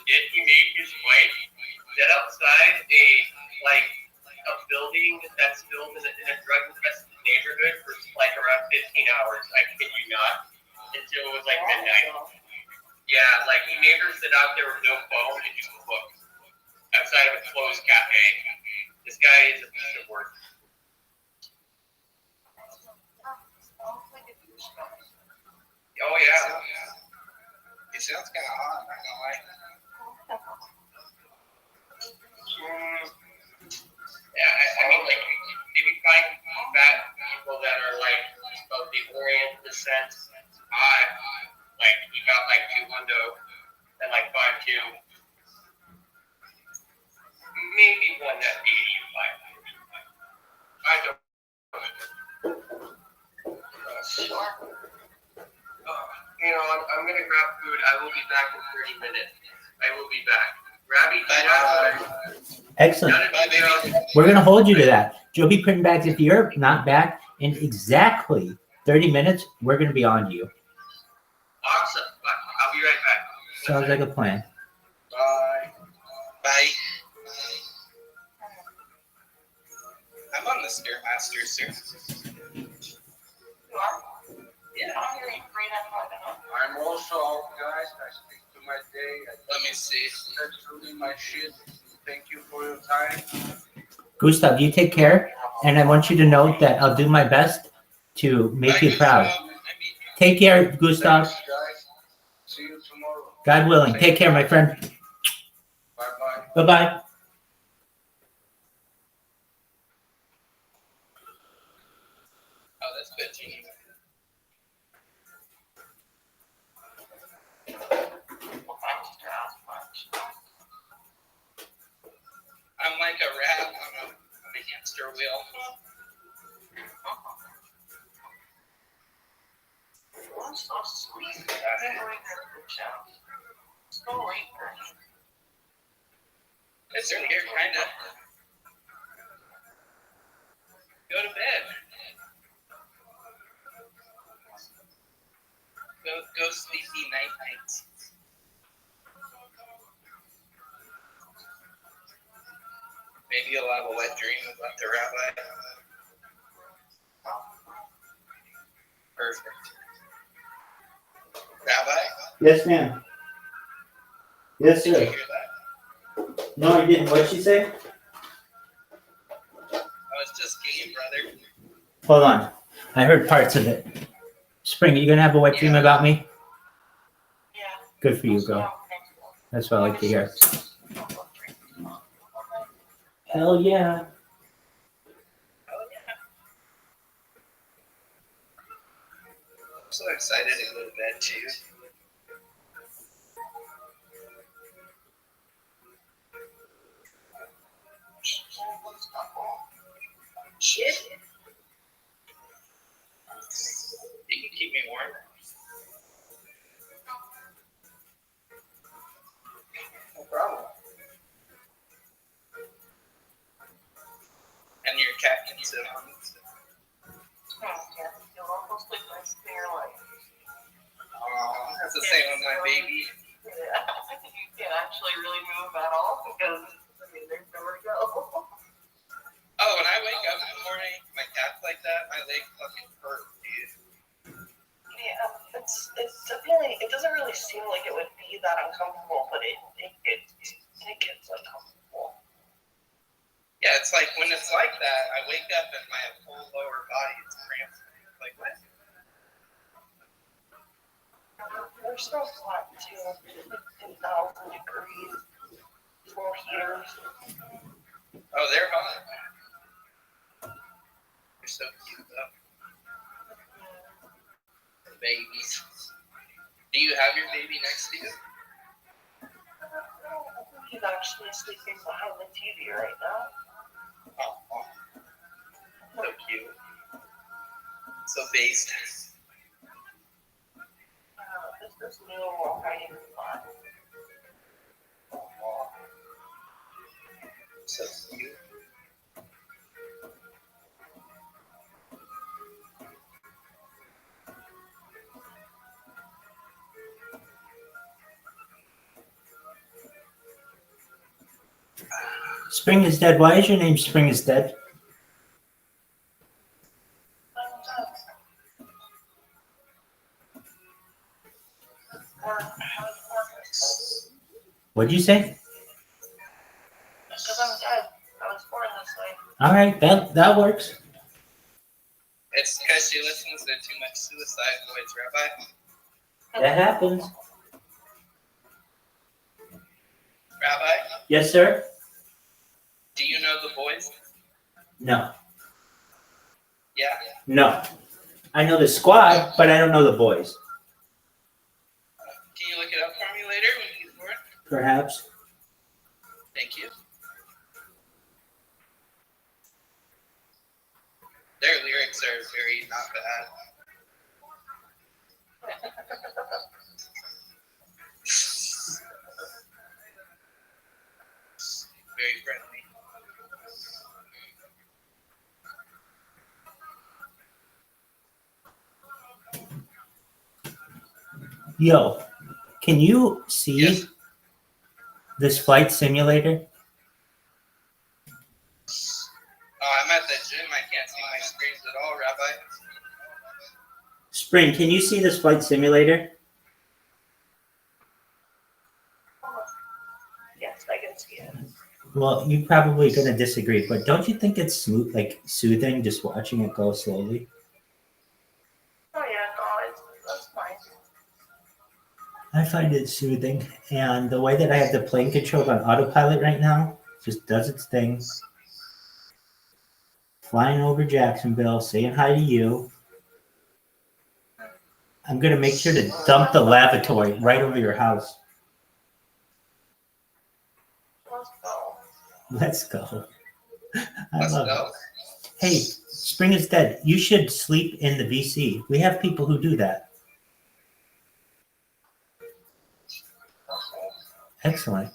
did. He made his wife sit outside a building that's built in a drug infested neighborhood for like around 15 hours. I kid you not. Until it was like midnight. Yeah, like he made her sit out there with no phone and just cook outside of a closed cafe. This guy is a piece of work. Oh yeah. It sounds kind of hot. I'm not gonna lie. Yeah, I mean, like, if you find fat people that are like of the Orient descent, like you got like 2 hundo and like 5'2", maybe one that 85. I don't know. Sure. I'm gonna grab food. I will be back in 30 minutes. I will be back. Rabbi, Excellent. Bye, baby. We're going to hold you to that. You'll be putting back if you're not back in exactly 30 minutes. We're going to be on you. Awesome. I'll be right back. Sounds like a plan. Bye. Bye. I'm on the Stairmaster, sir. You are? Yeah. I'm hearing great on I'm also, guys, I speak to my day. Let me see. That's really my shit. Thank you for your time. Gustav, you take care. And I want you to know that I'll do my best to make you proud. Take care, Gustav. Thanks, guys. See you tomorrow. God willing. Take care, my friend. Bye-bye. Bye-bye. Oh, that's bitchy. I'm like a rat on a hamster wheel. I'm so sweet. I'm going to so late for me. It's in here, kind of. Go to bed. Go sleepy nights. Maybe you'll have a wet dream about the rabbi. Perfect. Rabbi? Yes, ma'am. Yes, Did you sir. hear that? No, I didn't. What'd she say? I was just game, brother. Hold on. I heard parts of it. Spring, you going to have a wet dream about me? Yeah. Good for you, girl. That's what I like to hear. Hell yeah. Oh, yeah. I'm so excited to go to bed, too. Shit. You can keep me warm. No problem. And your cat can sit on it. You'll almost sleep nice in your life. Oh, that's the same with my baby. Yeah. You can't actually really move at all because, there's nowhere to go. Oh, when I wake up in the morning, my cat's like that, my leg fucking hurt, dude. Yeah, it's definitely, it doesn't really seem like it would be that uncomfortable, but it gets uncomfortable. Yeah, it's like when it's like that, I wake up and my whole lower body is cramped. Like, what? They're so hot too, 10,000 degrees, 4 heaters. Oh, they're hot. They're so cute, though. Babies. Do you have your baby next to you? He's actually sleeping behind the TV right now. Oh, so cute. So based. This is new hiding spot. Oh, so cute. Spring is dead. Why is your name Spring is dead? What'd you say? Because I'm dead. I was born this way. All right, that works. It's because she listens to too much Suicide Boys, Rabbi. That happens. Rabbi, Yes, sir. do you know the boys? No, Yeah. no. I know the squad, but I don't know the boys. Can you look it up for me later when you get bored? Perhaps. Thank you. Their lyrics are very not bad. Very friendly. Yo, can you see Yes. this flight simulator? Oh, I'm at the gym. I can't see my screens at all, Rabbi. Spring, can you see this flight simulator? Yes, I can see it. Well, you're probably gonna disagree, but don't you think it's smooth, like soothing, just watching it go slowly? Oh yeah, no, that's fine. I find it soothing, and the way that I have the plane controlled on autopilot right now just does its thing. Flying over Jacksonville, saying hi to you. I'm gonna make sure to dump the lavatory right over your house. Let's go. Let's go. I Let's love go. it. Hey, Spring is dead. You should sleep in the VC. We have people who do that. Excellent.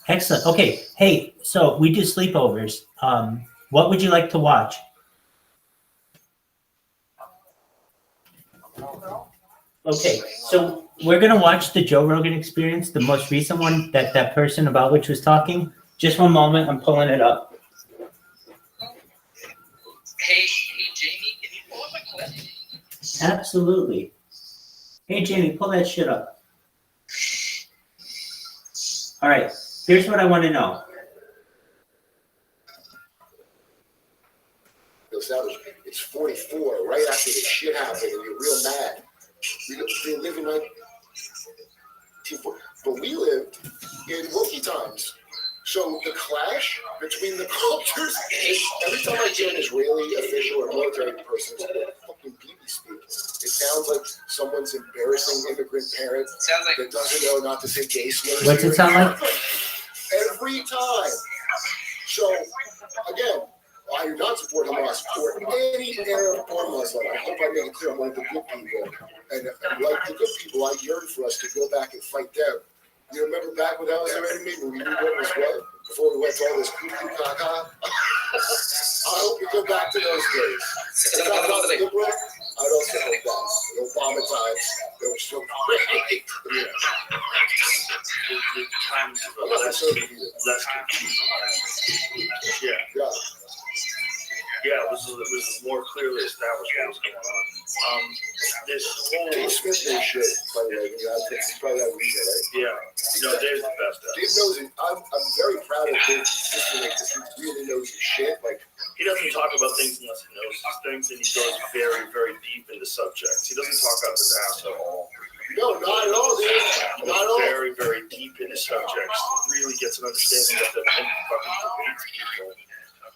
Excellent. Okay. Hey, so we do sleepovers. What would you like to watch? Okay, so we're gonna watch the Joe Rogan Experience, the most recent one that person about which was talking. Just one moment, I'm pulling it up. Hey, Jamie, can you pull up a clip? Absolutely. Hey Jamie, pull that shit up. All right, here's what I want to know. It's 44, right after the shit happened, and you're real mad. You're living like, but we lived in Wookiee times. So the clash between the cultures, every time I hear an Israeli official or military person say fucking BB speak, it sounds like someone's embarrassing immigrant parent Sounds like that doesn't know not to say gay slurs. What's it sound like? Every time. So, again, I do not support Hamas or any Arab or Muslim. I hope I made it clear I'm one of the good people. And like the good people, I yearn for us to go back and fight them. You remember back when that was our enemy, when we knew what was what, before we went to all this cuckoo caca? I hope we go back to those days. If I'm not liberal, I'd also hope that. The Obama times, they were so great. Yeah. The times I'm were not less conservative. confusing. Yeah. Yeah. Yeah, it was more clearly established what was going on. This whole Dave Smith knows shit, by the way. He's probably out of media, right? yeah, no, Dave's the best at it. Dave knows it. I'm very proud of Dave consistently because he really knows his shit. Like, He doesn't talk about things unless he knows his things, and he goes very, very deep into subjects. He doesn't talk out his ass at all. no, not at all, dude. He Not at goes all. very, very deep into subjects. Really gets an understanding of them and fucking debates people,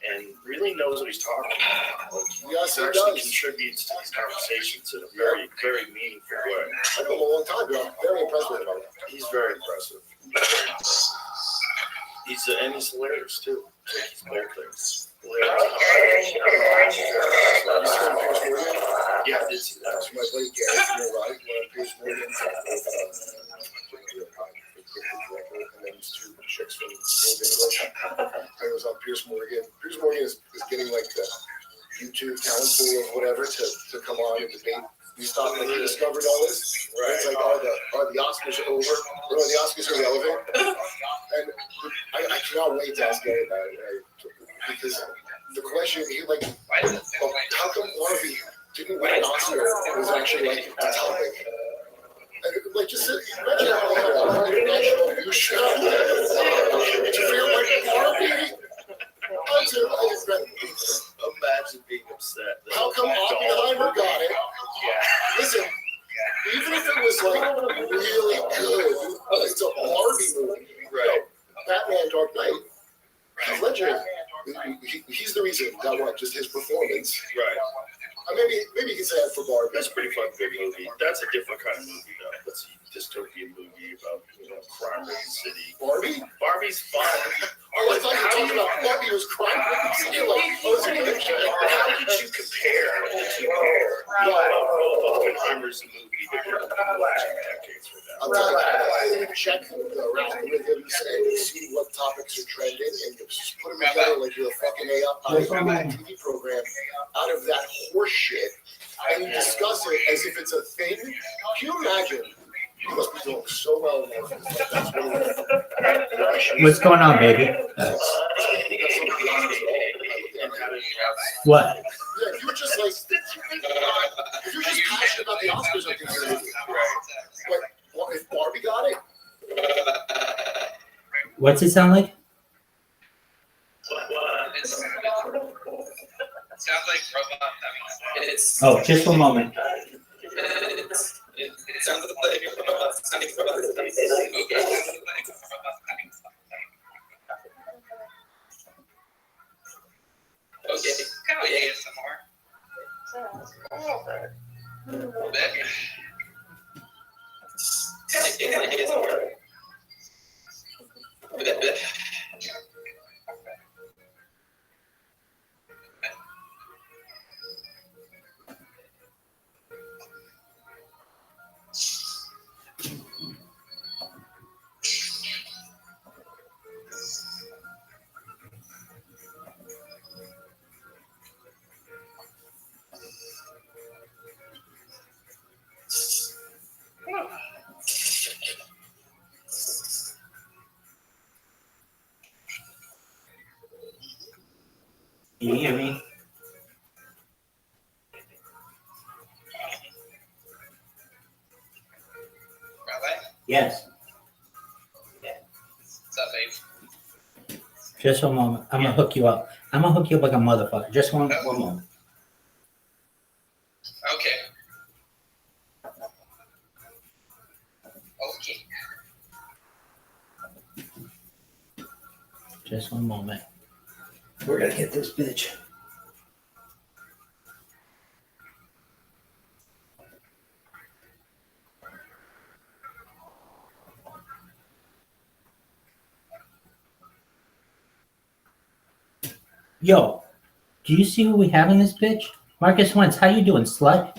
and really knows what he's talking about. Like, Yes, he he actually does. contributes to these conversations in a very, very meaningful way. I know him a long time, but I'm very impressed with him. He's very impressive. And he's hilarious too. Like, he's both things. Hilarious. You saw him Pierce Morgan? Yeah, I did see that. That's my buddy Gary. You know, right? When Pierce Morgan, and then these two chicks from Old English. I was on Pierce Morgan. Pierce Morgan is getting like the YouTube talent pool of whatever to come on and debate. We stopped and he discovered all this. Right. It's like, are the Oscars over? Or are the Oscars irrelevant? And I can't cannot wait to ask Gary about it, right? Because the question, Why does it sound like how come Barbie didn't win an Oscar? Was actually like the topic. And just imagine how an international news show to feel like Barbie. Imagine being upset. How come Oppenheimer got it? Yeah. Listen, even if it was really good, it's a Barbie movie. Right. Batman Dark Knight. Heath Ledger, he's the reason that won, just his performance. Right. Maybe you can say that for Barbie. That's a pretty fun, good movie. That's a different kind of movie, though. That's a dystopian movie about crime-ridden city. Barbie? Barbie's fun. Oh, I thought you were talking about Barbie was crime-ridden city. It's a good show. How did you compare the two? Oppenheimer's a movie that you're watching decades from now. I'm telling you, check the algorithms and see what topics are trending, and you just put them together like you're a fucking AI TV program out of that horse shit, and you discuss it as if it's a thing. Can you imagine? You must be doing so well in that. That's really What's going on, baby? What? Yeah, if you're just passionate about the Oscars, I think you're right. But if Barbie got it, What's it sound like? it sounds like robot having sex. Oh, just one moment. It sounds like robots having sex. Okay, kind of ASMR. A little bit. ASMR. A bit. Can you hear me? Rabbi? Yes. What's up, babe? Just one moment. I'm gonna hook you up. I'm gonna hook you up like a motherfucker. Just one moment. Okay. Okay. Just one moment. We're gonna get this bitch. Yo, do you see who we have in this bitch? Marcus Wentz, how you doing, slut?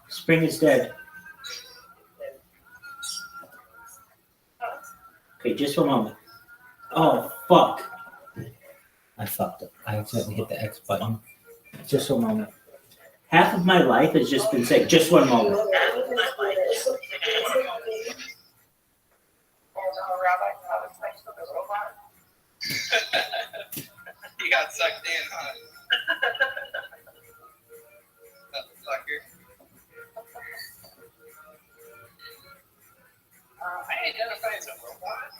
Spring is dead. Okay, just one moment. Oh, fuck. I fucked up. I accidentally hit the X button. Just one moment. Half of my life has just been saying, just one moment. You got sucked in, huh? Motherfucker. I identify as a robot.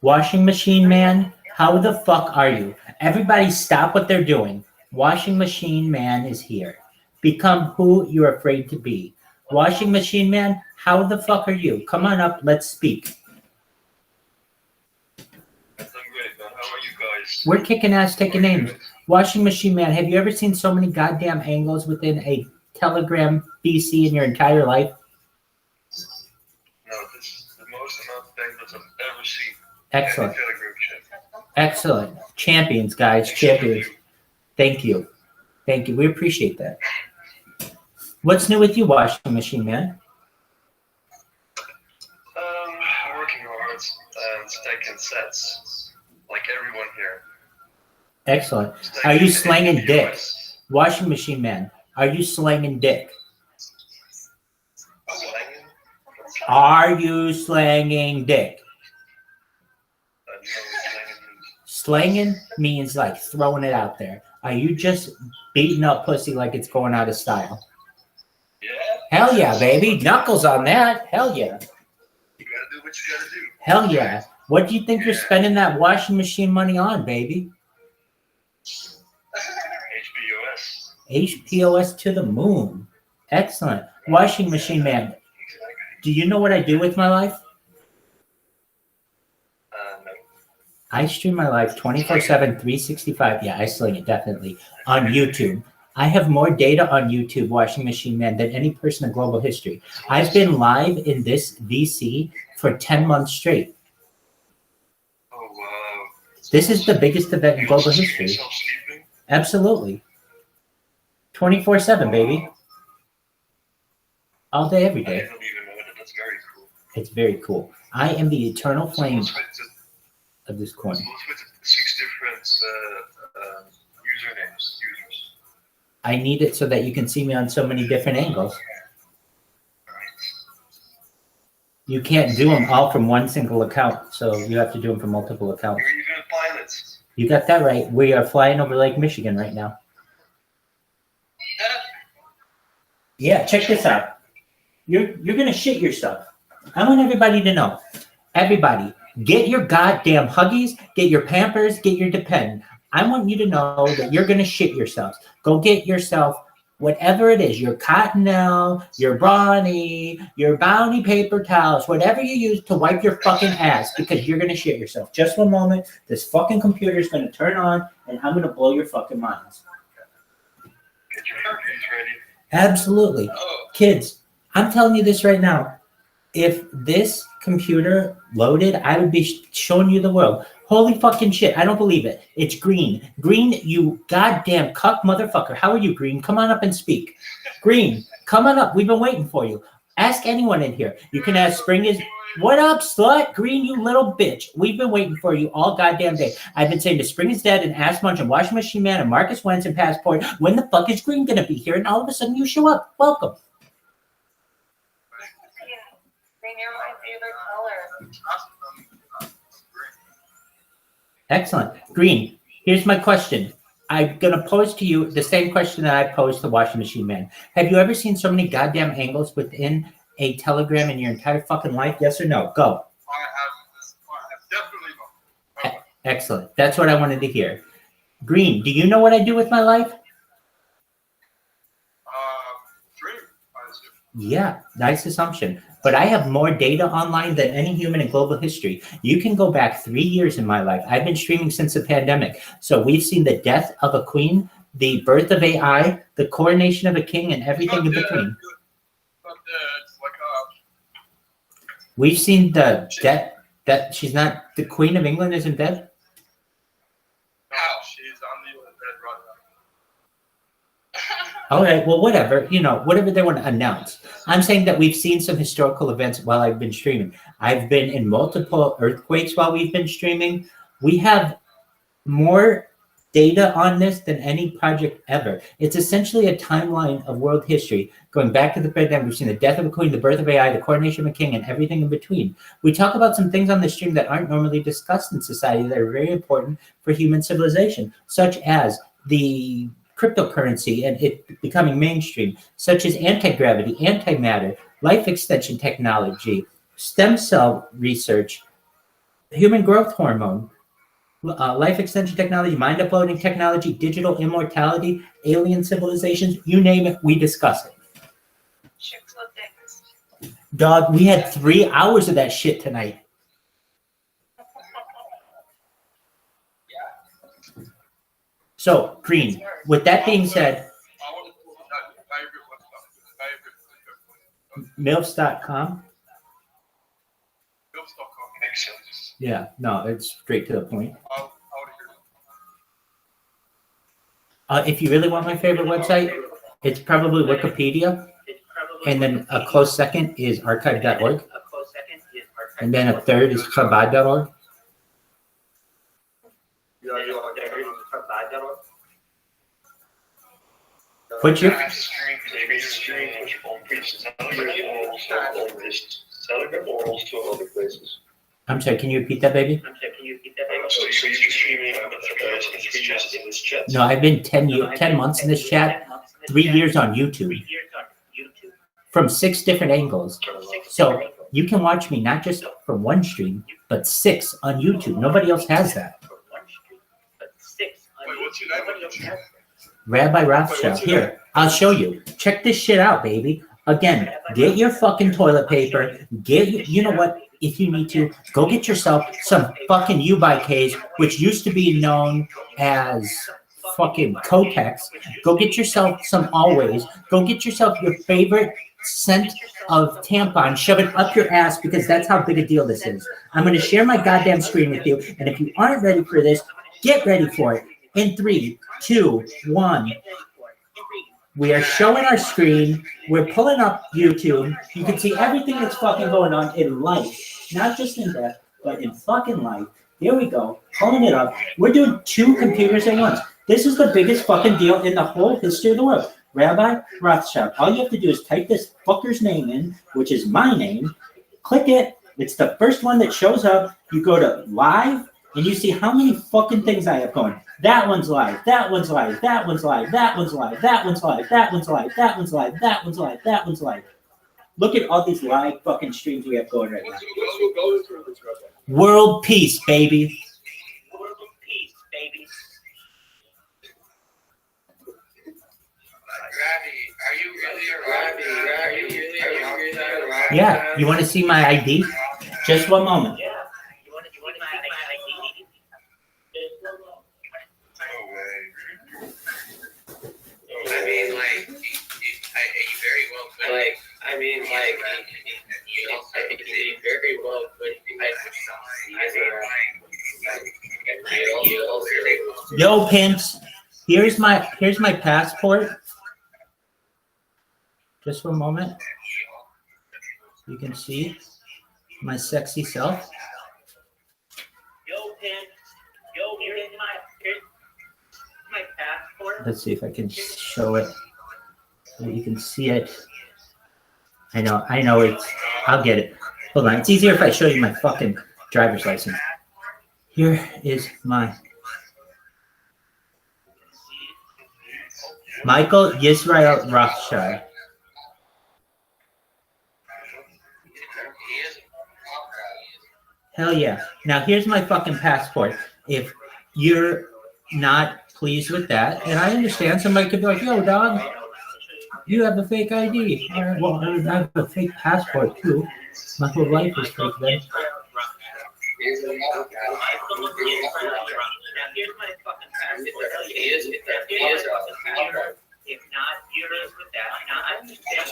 Washing machine man, how the fuck are you? Everybody stop what they're doing. Washing machine man is here. Become who you're afraid to be. Washing machine man, how the fuck are you? Come on up, let's speak. I'm great, man. How are you guys? We're kicking ass, taking names. Washing machine man, have you ever seen so many goddamn angles within a Telegram BC in your entire life? No, this is the most amount of angles I've ever seen. Excellent. Telegram chat. Excellent. Champions, guys. Champions. Thank you. Thank you. We appreciate that. What's new with you, washing machine man? Working hard and stacking sets, like everyone here. Excellent. Stacking Are you the slanging dick? POS. Washing machine man, are you slanging dick? Slanging? Are you slanging dick? I know what slanging means. Slanging means like throwing it out there. Are you just beating up pussy like it's going out of style? Yeah. Hell yeah, baby. Knuckles on that. Hell yeah. You gotta do what you gotta do. Hell yeah. What do you think you're Yeah. spending that washing machine money on, baby? HBOS. HPOS to the moon. Excellent. Washing machine man, do you know what I do with my life? No. I stream my life 24/7, 365. Yeah, I sling it definitely on YouTube. I have more data on YouTube, Washing Machine Man, than any person in global history. I've been live in this VC for 10 months straight. Oh, wow. This is the biggest event in You global also see history. yourself sleeping? Absolutely. 24/7, baby. All day, every I day. didn't even know that. That's very cool. It's very cool. I am the eternal So flame let's wait to of this coin. 6 different users. I need it so that you can see me on so many different angles. You can't do them all from one single account, so you have to do them from multiple accounts. You're even pilots. You got that right. We are flying over Lake Michigan right now. Yeah, check this out. You're gonna shit yourself. I want everybody to know. Everybody, get your goddamn Huggies, get your Pampers, get your Depend. I want you to know that you're gonna shit yourselves. Go get yourself whatever it is, your Cottonelle, your Brawny, your Bounty paper towels, whatever you use to wipe your fucking ass, because you're gonna shit yourself. Just one moment, this fucking computer is gonna turn on, and I'm gonna blow your fucking minds. Get your Huggies ready. Absolutely. Kids, I'm telling you this right now. If this computer loaded, I would be showing you the world. Holy fucking shit, I don't believe it. It's Green. Green, you goddamn cuck motherfucker. How are you, Green? Come on up and speak. Green, come on up. We've been waiting for you. Ask anyone in here. You can ask Spring is... What up, slut? Green, you little bitch. We've been waiting for you all goddamn day. I've been saying to Spring is Dead and Ask Munch and Washing Machine Man and Marcus Wentz and Passport, when the fuck is Green gonna be here? And all of a sudden you show up. Welcome. Green, you're my favorite color. Excellent. Green, here's my question. I'm going to pose to you the same question that I posed to Washing Machine Man. Have you ever seen so many goddamn angles within a telegram in your entire fucking life? Yes or no? Go. I have definitely not. Excellent. That's what I wanted to hear. Green, do you know what I do with my life? Dream, I assume. Yeah, nice assumption. But I have more data online than any human in global history. You can go back 3 years in my life. I've been streaming since the pandemic. So we've seen the death of a queen, the birth of AI, the coronation of a king, and everything in between. We've seen the death that she's not, the Queen of England isn't dead? How? She's on the bed right now. All right, well, whatever, whatever they want to announce. I'm saying that we've seen some historical events while I've been streaming. I've been in multiple earthquakes while we've been streaming. We have more data on this than any project ever. It's essentially a timeline of world history. Going back to the pandemic, we've seen the death of a queen, the birth of AI, the coronation of a king, and everything in between. We talk about some things on the stream that aren't normally discussed in society that are very important for human civilization, such as the cryptocurrency and it becoming mainstream, such as anti-gravity, antimatter, life extension technology, stem cell research, human growth hormone, life extension technology, mind uploading technology, digital immortality, alien civilizations, you name it, we discuss it. Chicks with dicks. Dog, we had 3 hours of that shit tonight. So, Green, with that being said, MILFs.com? Yeah, no, it's straight to the point. If you really want my favorite website, it's probably Wikipedia. And then a close second is archive.org. And then a third is chabad.org. What's your I'm sorry, can you repeat that, baby? So you're streaming speeches in this chat? No, I've been 10 months in this chat, 3 years on YouTube, from 6 different angles. So you can watch me not just from one stream, but 6 on YouTube. Nobody else has that. What's your name? Rabbi Rothschild. Here, I'll show you. Check this shit out, baby. Again, get your fucking toilet paper. You know what? If you need to, go get yourself some fucking U-by-Ks, which used to be known as fucking Kotex. Go get yourself some Always. Go get yourself your favorite scent of tampon. Shove it up your ass because that's how big a deal this is. I'm going to share my goddamn screen with you. And if you aren't ready for this, get ready for it. In 3, 2, 1. We are showing our screen. We're pulling up YouTube. You can see everything that's fucking going on in life. Not just in death, but in fucking life. Here we go. Pulling it up. We're doing 2 computers at once. This is the biggest fucking deal in the whole history of the world. Rabbi Rothschild. All you have to do is type this fucker's name in, which is my name. Click it. It's the first one that shows up. You go to live, and you see how many fucking things I have going. That one's live. That one's live. That one's live. That one's live. That one's live. That one's live. That one's live. That one's live. That one's live. Look at all these live fucking streams we have going right now. World peace, baby. World peace, baby. Yeah, you want to see my ID? Just one moment. I mean, like, you very well could. You very well could. Yo, pimps, here's my passport. Just one moment. You can see my sexy self. Yo, pimp. Yo, here's my passport. Let's see if I can show it. So you can see it. I know it's. I'll get it. Hold on. It's easier if I show you my fucking driver's license. Here is my Michael Yisrael Rothschild. Hell yeah. Now here's my fucking passport. If you're not pleased with that, and I understand somebody could be like, yo, dog, you have a fake ID. All right, well, I have a fake passport too. My whole life is fake then. If not, you're with that. Now, I understand.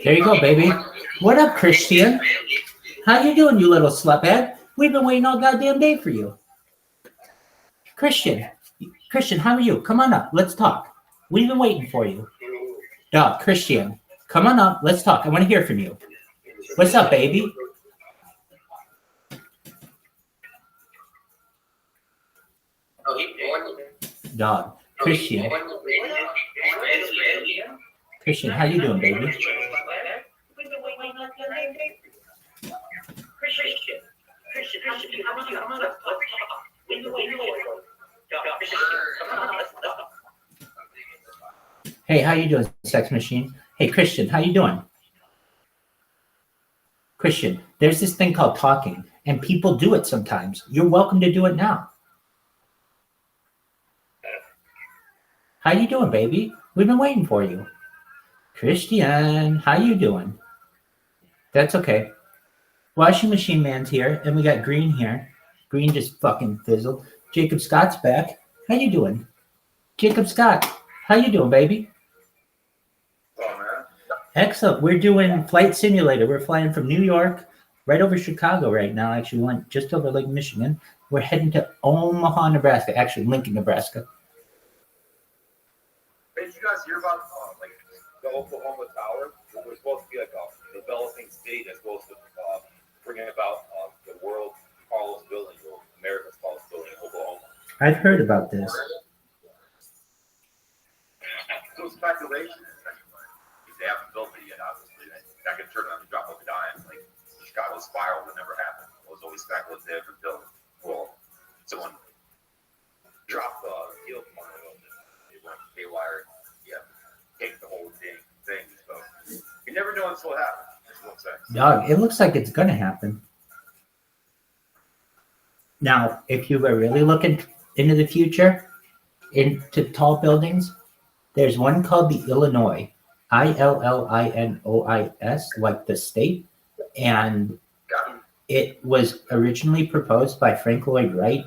There you go, baby. What up, Christian? How you doing, you little slutbag? We've been waiting all goddamn day for you. Christian, how are you? Come on up. Let's talk. We've been waiting for you. Dog, Christian, come on up. Let's talk. I want to hear from you. What's up, baby? Dog, Christian. Christian, how you doing, baby? Hey, how you doing, sex machine? Hey, Christian, how you doing? Christian, there's this thing called talking, and people do it sometimes. You're welcome to do it now. How you doing, baby? We've been waiting for you. Christian, how you doing? That's okay. Washing machine man's here, and we got Green here. Green just fucking fizzled. Jacob Scott's back. How you doing? Jacob Scott, how you doing, baby? Oh, man. Excellent. We're doing Flight Simulator. We're flying from New York right over Chicago right now. Actually, went just over Lake Michigan. We're heading to Omaha, Nebraska. Actually, Lincoln, Nebraska. Hey, did you guys hear about like the Oklahoma Tower? We're supposed to be like a developing state as opposed to bringing about the world's tallest building, or America's tallest building, in Oklahoma. I've heard about this. So speculation. They haven't built it yet, obviously. That could turn on the drop of a dime. Like the Chicago spiral would never happen. It was always speculative until, well, someone dropped the deal from one of them. They went haywire. Yeah, take the whole thing. So you never know until it happens. That's what I'm saying. Dog, it looks like it's gonna happen. Now, if you were really looking into the future, into tall buildings, there's one called the Illinois, Illinois, like the state, and it was originally proposed by Frank Lloyd Wright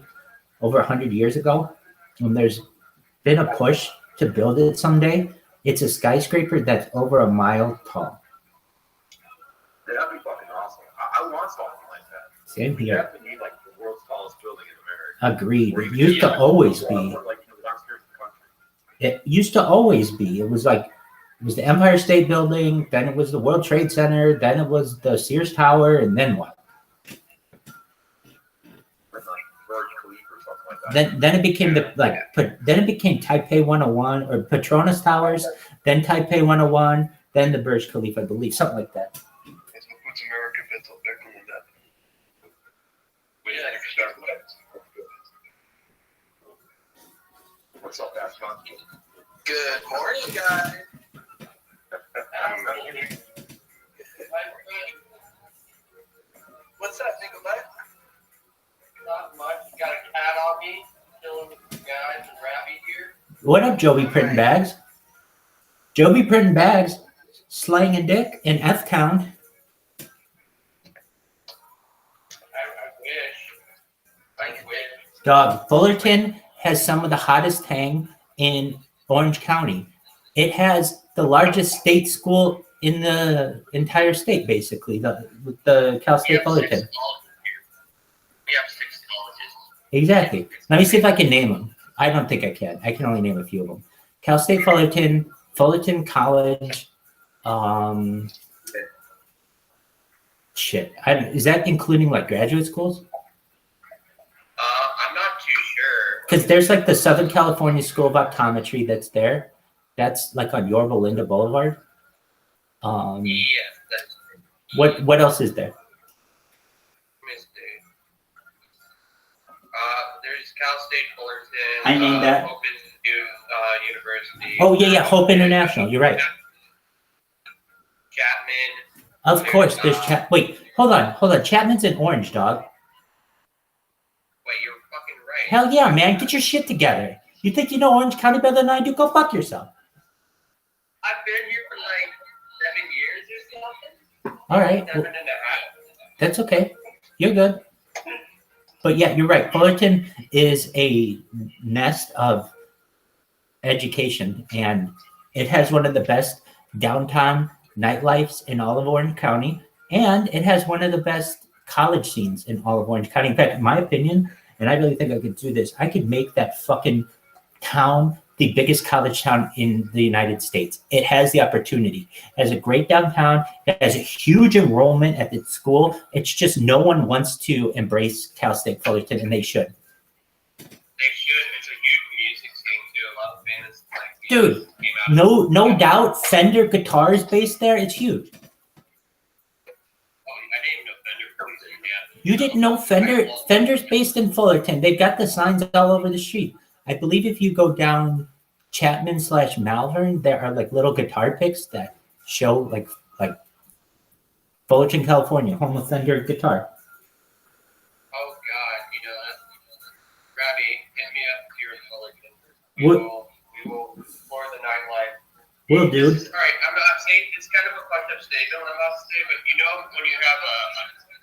over 100 years ago, and there's been a push to build it someday. It's a skyscraper that's over a mile tall. That'd be fucking awesome. I want something like that. Same We here. definitely need like the world's tallest building in America. Agreed. It used to always be. Like, the outskirts of the country. It used to always be. It was the Empire State Building, then it was the World Trade Center, then it was the Sears Tower, and then what? Like Burj Khalifa or something like that. Then it became then it became Taipei 101 or Petronas Towers, then Taipei 101, then the Burj Khalifa, I believe, something like that. What's America built up bigger than that? What's up, Ashton? Good morning, guys. What's up, Nicolette? Not much. Got a cat on me, chilling with the guys and Rabbi here. What up, Joby Printing Bags? Joby Printing Bags, slang a dick in F-Town. I wish. Dog, Fullerton has some of the hottest hang in Orange County. It has the largest state school in the entire state, basically, the Cal State Fullerton. We have 6 colleges. Exactly. Let me see if I can name them. I don't think I can. I can only name a few of them. Cal State Fullerton, Fullerton College. Is that including like graduate schools? I'm not too sure. Because there's like the Southern California School of Optometry that's there. That's like on Yorba Linda Boulevard. Yeah, that's What else is there? there's Cal State Fullerton. I named that. Hope Institute University. Oh yeah, Hope International. You're right. Chapman. Of course, there's Wait, hold on. Chapman's in Orange, dog. Wait, you're fucking right. Hell yeah, man. Get your shit together. You think you know Orange County better than I do? Go fuck yourself. I've been here for like 7 years or something. All right. 7 and a half. That's okay. You're good. But yeah, you're right. Fullerton is a nest of education, and it has one of the best downtown nightlifes in all of Orange County, and it has one of the best college scenes in all of Orange County. In fact, in my opinion, and I really think I could do this, I could make that fucking town the biggest college town in the United States. It has the opportunity. It has a great downtown. It has a huge enrollment at the school. It's just no one wants to embrace Cal State Fullerton, and they should. They should. It's a huge music scene too. A lot of bands like Dude, no doubt. Fender guitars based there. It's huge. I didn't even know Fender comes in yet. You didn't know Fender's based in Fullerton. They've got the signs all over the street. I believe if you go down Chapman/Malvern, there are like little guitar picks that show like Fullerton, California, home of Fender guitar. Oh God, Rabbi, hit me up here in Fullerton. We will explore the nightlife. Will do. All right, I'm saying it's kind of a fucked up statement what I'm about to say, but when you have a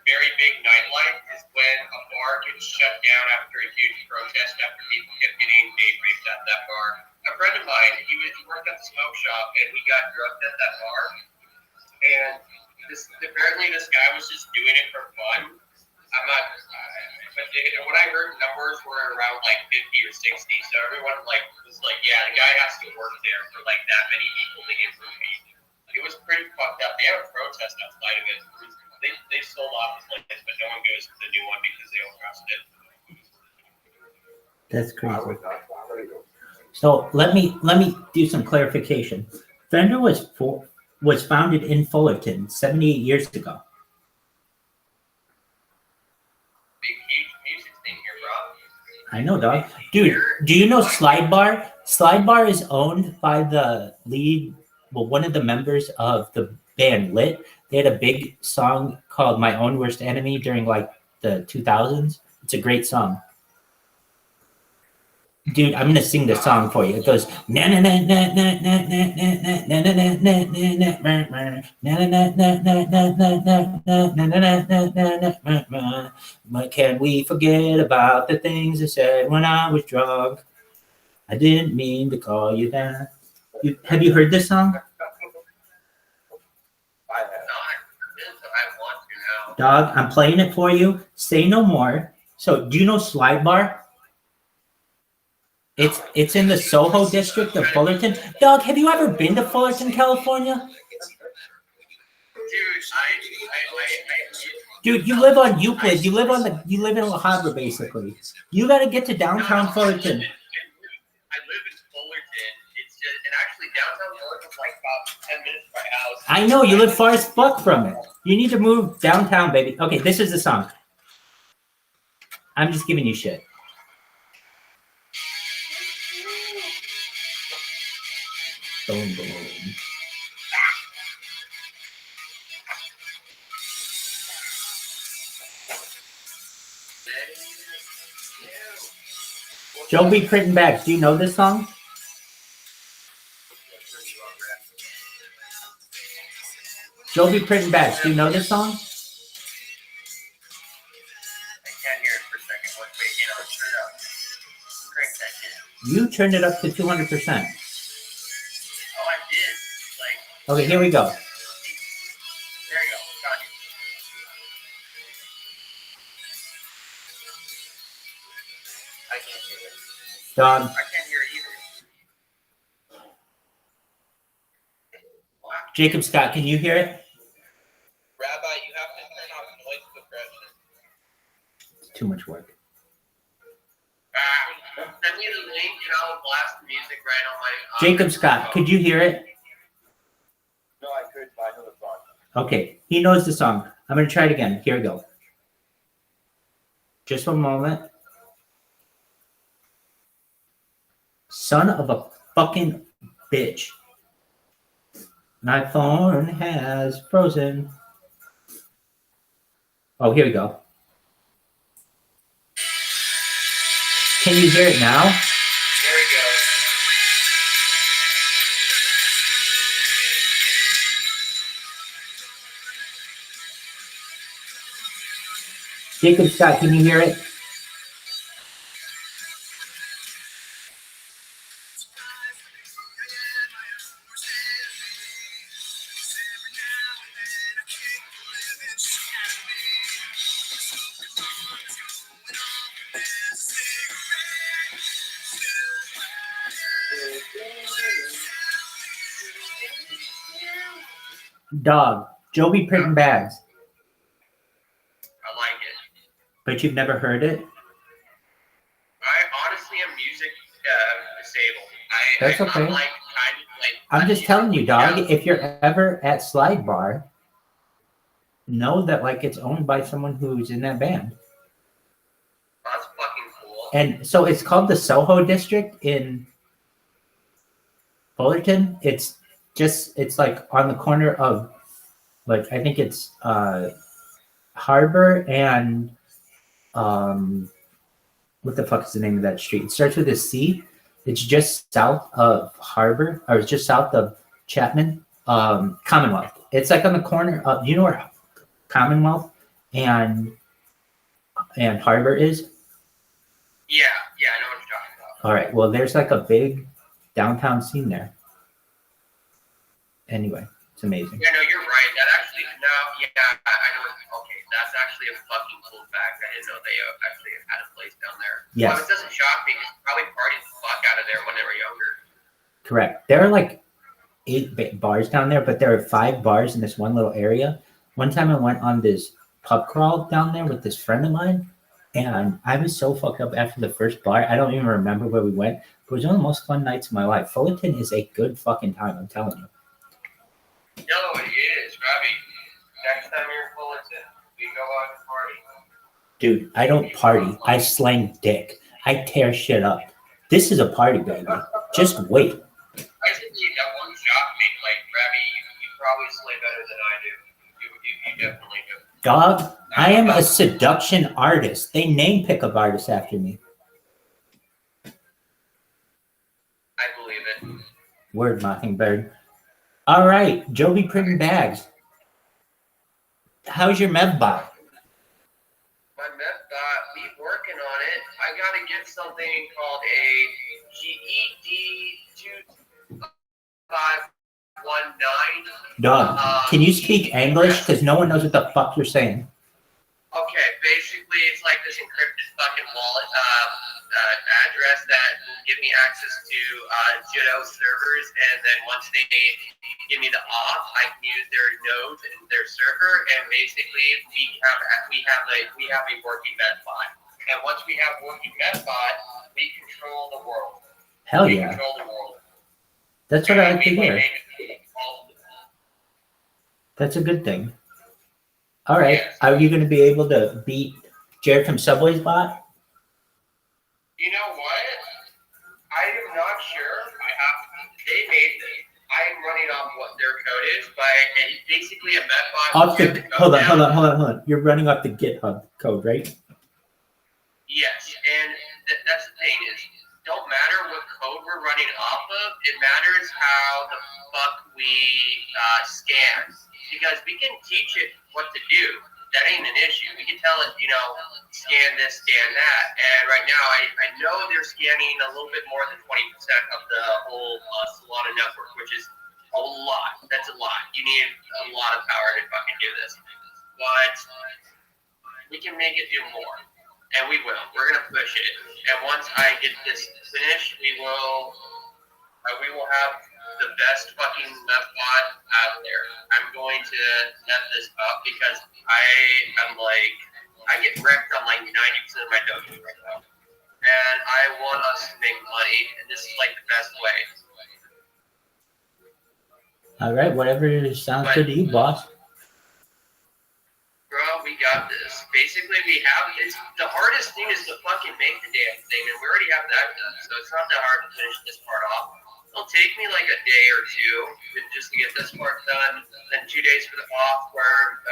very big nightlife is when a bar gets shut down after a huge protest after people kept getting day raped at that bar. A friend of mine, he worked at the smoke shop and he got drugged at that bar. And apparently this guy was just doing it for fun. I'm not, but when I heard numbers were around like 50 or 60, so everyone like was like, yeah, the guy has to work there for like that many people to get roofied. It was pretty fucked up. They had a protest outside of it. They sold off the place, but no one goes to the new one because they don't trust it. That's crazy. So let me do some clarification. Fender was founded in Fullerton 78 years ago. Big, huge music thing here, bro. I know, dog. Dude, do you know Slide Bar? Slide Bar is owned by the one of the members of the band Lit. They had a big song called My Own Worst Enemy during like the 2000s. It's a great song. Dude, I'm gonna sing the song for you. It goes na na na na na na na na na na na na na na na. But can we forget about the things I said when I was drunk? I didn't mean to call you that. Have you heard this song? I have not. I want to now. Dog, I'm playing it for you. Say no more. So, do you know Slide Bar? It's in the Soho district of Fullerton. Dog, have you ever been to Fullerton, California? Dude, you live on Euclid. You live in La Habra, basically. You got to get to downtown Fullerton. I live in Fullerton. It's just, and actually downtown Fullerton's like about 10 minutes from my house. I know, you live far as fuck from it. You need to move downtown, baby. Okay, this is the song. I'm just giving you shit. Boom, boom. Joby Printing Bags, do you know this song? Joby Printing Bags, do you know this song? I can't hear it for a second. Wait, turn it up. Crank that shit. You turned it up to 200%. Oh, I did. Okay, here we go. There you go. Got it. I can't hear it. Dog. I can't hear it either. Jacob Scott, can you hear it? Rabbi, you have to turn off noise suppression. It's too much work. Send me the link and I'll blast the music right on my. Jacob Scott, could you hear it? No, I could, but I know the song. Okay, he knows the song. I'm going to try it again. Here we go. Just one moment. Son of a fucking bitch. My phone has frozen. Oh, here we go. Can you hear it now? There we go. Jacob Scott, can you hear it? Dog, Joby Printing Bags. I like it. But you've never heard it? I honestly am music disabled. That's okay. I'm I'm just telling you, dog, if you're ever at Slide Bar, know that like it's owned by someone who's in that band. That's fucking cool. And so it's called the Soho District in Fullerton. It's like on the corner of, like, I think it's Harbor and what the fuck is the name of that street? It starts with a C. It's just south of Harbor, or it's just south of Chapman, Commonwealth. It's like on the corner of, you know where Commonwealth and Harbor is? Yeah, I know what you're talking about. All right, well, there's like a big downtown scene there. Anyway, It's amazing. Yeah, no, you're right. That actually, no, yeah, I know. Okay, that's actually a fucking cool fact. I didn't know they actually had a place down there. Yes. Well, it doesn't shock me. Because probably partied the fuck out of there when they were younger. Correct. There are like 8 bars down there, but there are 5 bars in this one little area. One time I went on this pub crawl down there with this friend of mine, and I was so fucked up after the first bar. I don't even remember where we went. It was one of the most fun nights of my life. Fullerton is a good fucking time, I'm telling you. No, it is, Robbie. Next time you're in Fullerton, we go out and party. Dude, I don't party. I slang dick. I tear shit up. This is a party, baby. Just wait. I just need that one shot, mate. Like, Robbie, you probably slay better than I do. You definitely do. Dog, I am a seduction artist. They name pickup artists after me. I believe it. Word, Mockingbird. All right, Joby printing bags. How's your MEV bot? My MethBot, we working on it. I gotta get something called a GED 2519. Dog, can you speak English? Because no one knows what the fuck you're saying. Okay, basically it's like this encrypted fucking wallet address that will give me access to Judo servers, and then once they give me the auth, I can use their node and their server, and basically we have a working MethBot. And once we have working MethBot, we control the world. Hell We yeah. control the world. That's what I like to hear. All of it. That's a good thing. All right, are you going to be able to beat Jared from Subway's bot? You know what? I am not sure. They made this. I am running off what their code is, but it's basically a MethBot. Hold on. You're running off the GitHub code, right? Yes, and that's the thing is, don't matter what code we're running off of. It matters how the fuck we scan, because we can teach it what to do. That ain't an issue. We can tell it, scan this, scan that. And right now, I know they're scanning a little bit more than 20% of the whole Solana network, which is a lot. That's a lot. You need a lot of power to fucking do this. But we can make it do more. And we will. We're gonna push it. And once I get this finished, we will have the best fucking MethBot out there. I'm going to net this up because I get wrecked on like 90% of my dojo right now. And I want us to make money, and this is like the best way. All right, whatever sounds good to you, boss. Bro, we got this. Basically, the hardest thing is to fucking make the damn thing, and we already have that done, so it's not that hard to finish this part off. It'll take me like a day or two just to get this part done, then 2 days for the off-word,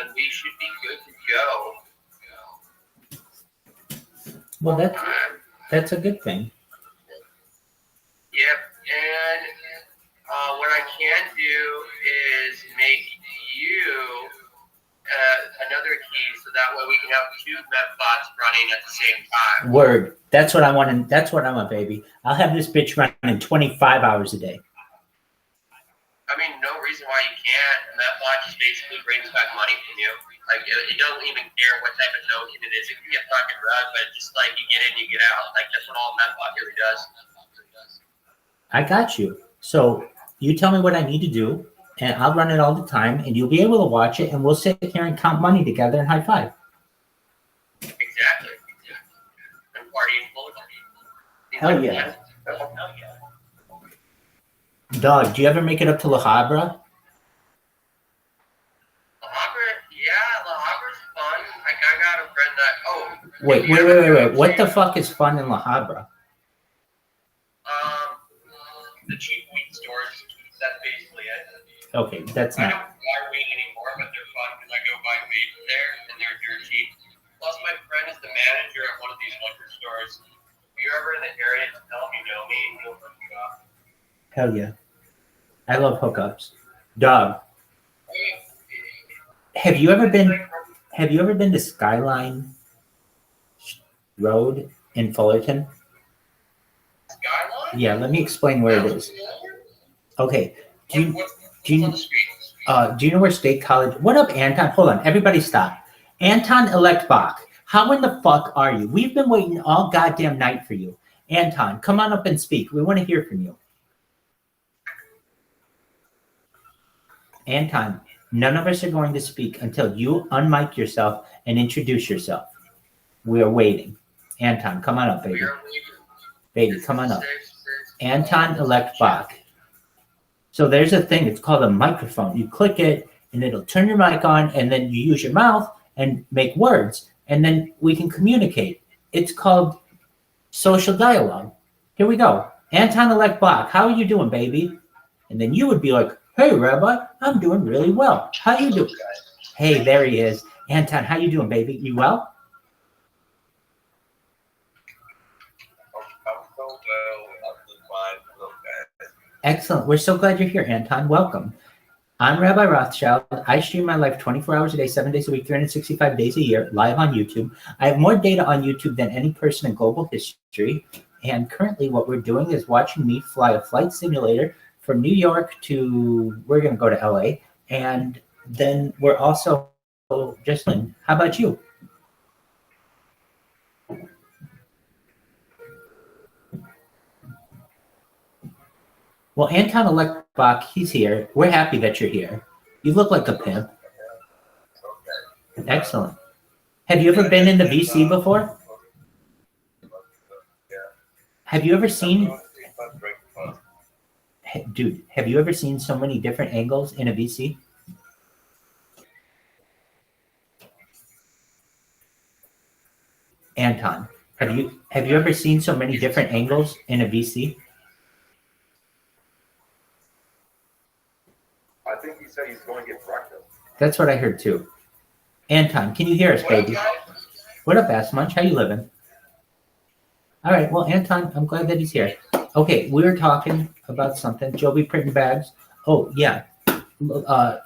and we should be good to go. Well, that's a good thing. Yep, and what I can do is make you another key, so that way we can have 2 MethBots running at the same time. Word. That's what I want. That's what I want, baby. I'll have this bitch running 25 hours a day. I mean, no reason why you can't. MethBot just basically brings back money from you. Like, it don't even care what type of token it is. It can get fucking rug, but just like you get in, you get out. Like, that's what all MethBot really does. I got you. So you tell me what I need to do, and I'll run it all the time, and you'll be able to watch it, and we'll sit here and count money together and high five. Exactly. And partying full of money. Hell yeah. Hell yeah. Dog, do you ever make it up to La Habra? La Habra, yeah, La Habra's fun. I got a friend that, Wait. What the fuck is fun in La Habra? The cheap weed stores. That's basically it. Okay, that's I not. don't buy weed anymore, but they're fun because I go buy weed there, and they're dirt cheap. Plus, my friend is the manager at one of these liquor stores. If you're ever in the area, just tell him you know me, and he'll hook you up. Hell yeah. I love hookups. Dog, have you ever been to Skyline Road in Fullerton? Skyline? Yeah, let me explain where it is. Okay, Do you, What's do you, on the street? do you know where State College? What up, Anton? Hold on, everybody stop. Anton Elect Bach, how in the fuck are you? We've been waiting all goddamn night for you. Anton, come on up and speak. We want to hear from you. Anton, none of us are going to speak until you unmic yourself and introduce yourself. We are waiting. Anton, come on up, baby. Baby, come on up. Anton Elect Bach. So there's a thing, it's called a microphone. You click it and it'll turn your mic on, and then you use your mouth and make words, and then we can communicate. It's called social dialogue. Here we go. Anton Elect Bach, how are you doing, baby? And then you would be like, hey, Rabbi, I'm doing really well. How you doing? Hey, there he is. Anton, how you doing, baby? You well? Excellent. We're so glad you're here, Anton. Welcome. I'm Rabbi Rothschild. I stream my life 24 hours a day, 7 days a week, 365 days a year, live on YouTube. I have more data on YouTube than any person in global history. And currently what we're doing is watching me fly a flight simulator from New York to, we're going to go to LA. And then we're also, Jesslyn, how about you? Well, Anton Elektbach, he's here. We're happy that you're here. You look like a pimp. Excellent. Have you ever been in the VC before? Have you ever seen... Dude, have you ever seen so many different angles in a VC? Anton, have you ever seen so many different angles in a VC? I think he said he's going to get breakfast. That's what I heard too. Anton, can you hear us, baby? What up, Ass Munch? How you living? All right, well, Anton, I'm glad that he's here. Okay, we were talking about something. Joby printing bags. Oh, yeah. La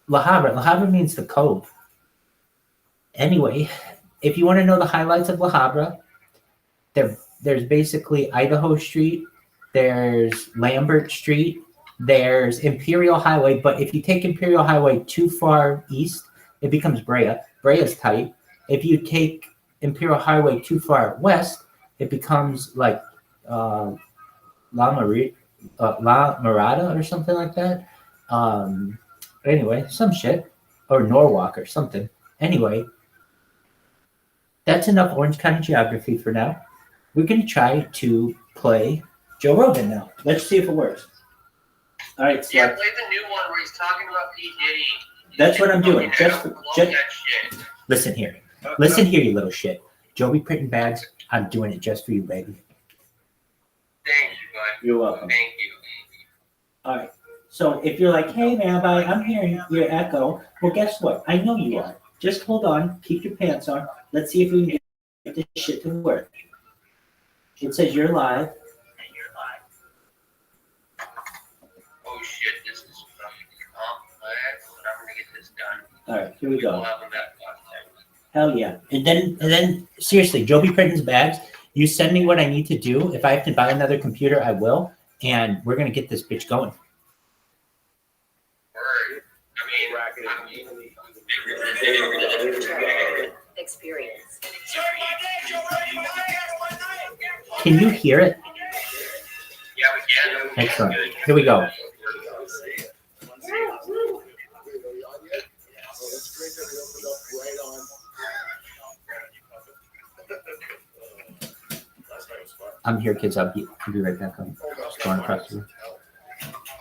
Habra. La Habra means the cove. Anyway, if you want to know the highlights of La Habra, there's basically Idaho Street, there's Lambert Street, there's Imperial Highway, but if you take Imperial Highway too far east, it becomes Brea. Brea's tight. If you take Imperial Highway too far west, it becomes like La Mirada or something like that. Anyway, some shit. Or Norwalk or something. Anyway, that's enough Orange County geography for now. We're going to try to play Joe Rogan now. Let's see if it works. All right, so yeah, play the new one where he's talking about P. Diddy. That's what I'm doing. Just listen here. Listen here, you little shit. Joby printing bags. I'm doing it just for you, baby. Thank you, bud. You're welcome. Thank you. All right. So if you're like, hey, Rabbi, I'm hearing your echo. Well, guess what? I know you are. Just hold on. Keep your pants on. Let's see if we can get this shit to work. It says you're live. Oh, shit. This is complex, but I'm going to get this done. All right. Here we go. We'll have them back contact. Hell yeah. And then seriously, Joby Printing's bags, you send me what I need to do. If I have to buy another computer, I will. And we're going to get this bitch going. Experience. Can you hear it? Yeah, we can. Excellent. Here we go. I'm here, kids. I'll be right back. I'm going across the room.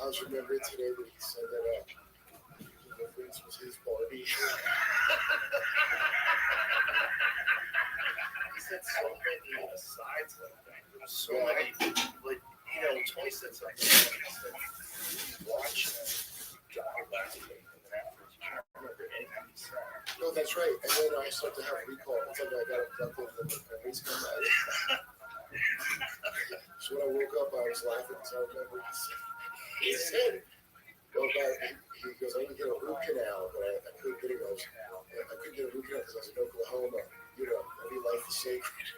I was remembering today that he said that Vince was his Barbie. He said so many asides like that. There was so many, like, 20 cents I watch John last week, and then afterwards, I can't remember anything he said. No, that's right. And then I start to have recall. It's like I got abducted and the memories come back. So when I woke up, I was laughing because I remember he said, well, he goes, I need to get a root canal, but I couldn't get it. I couldn't get a root canal because I was in Oklahoma. Every life is sacred.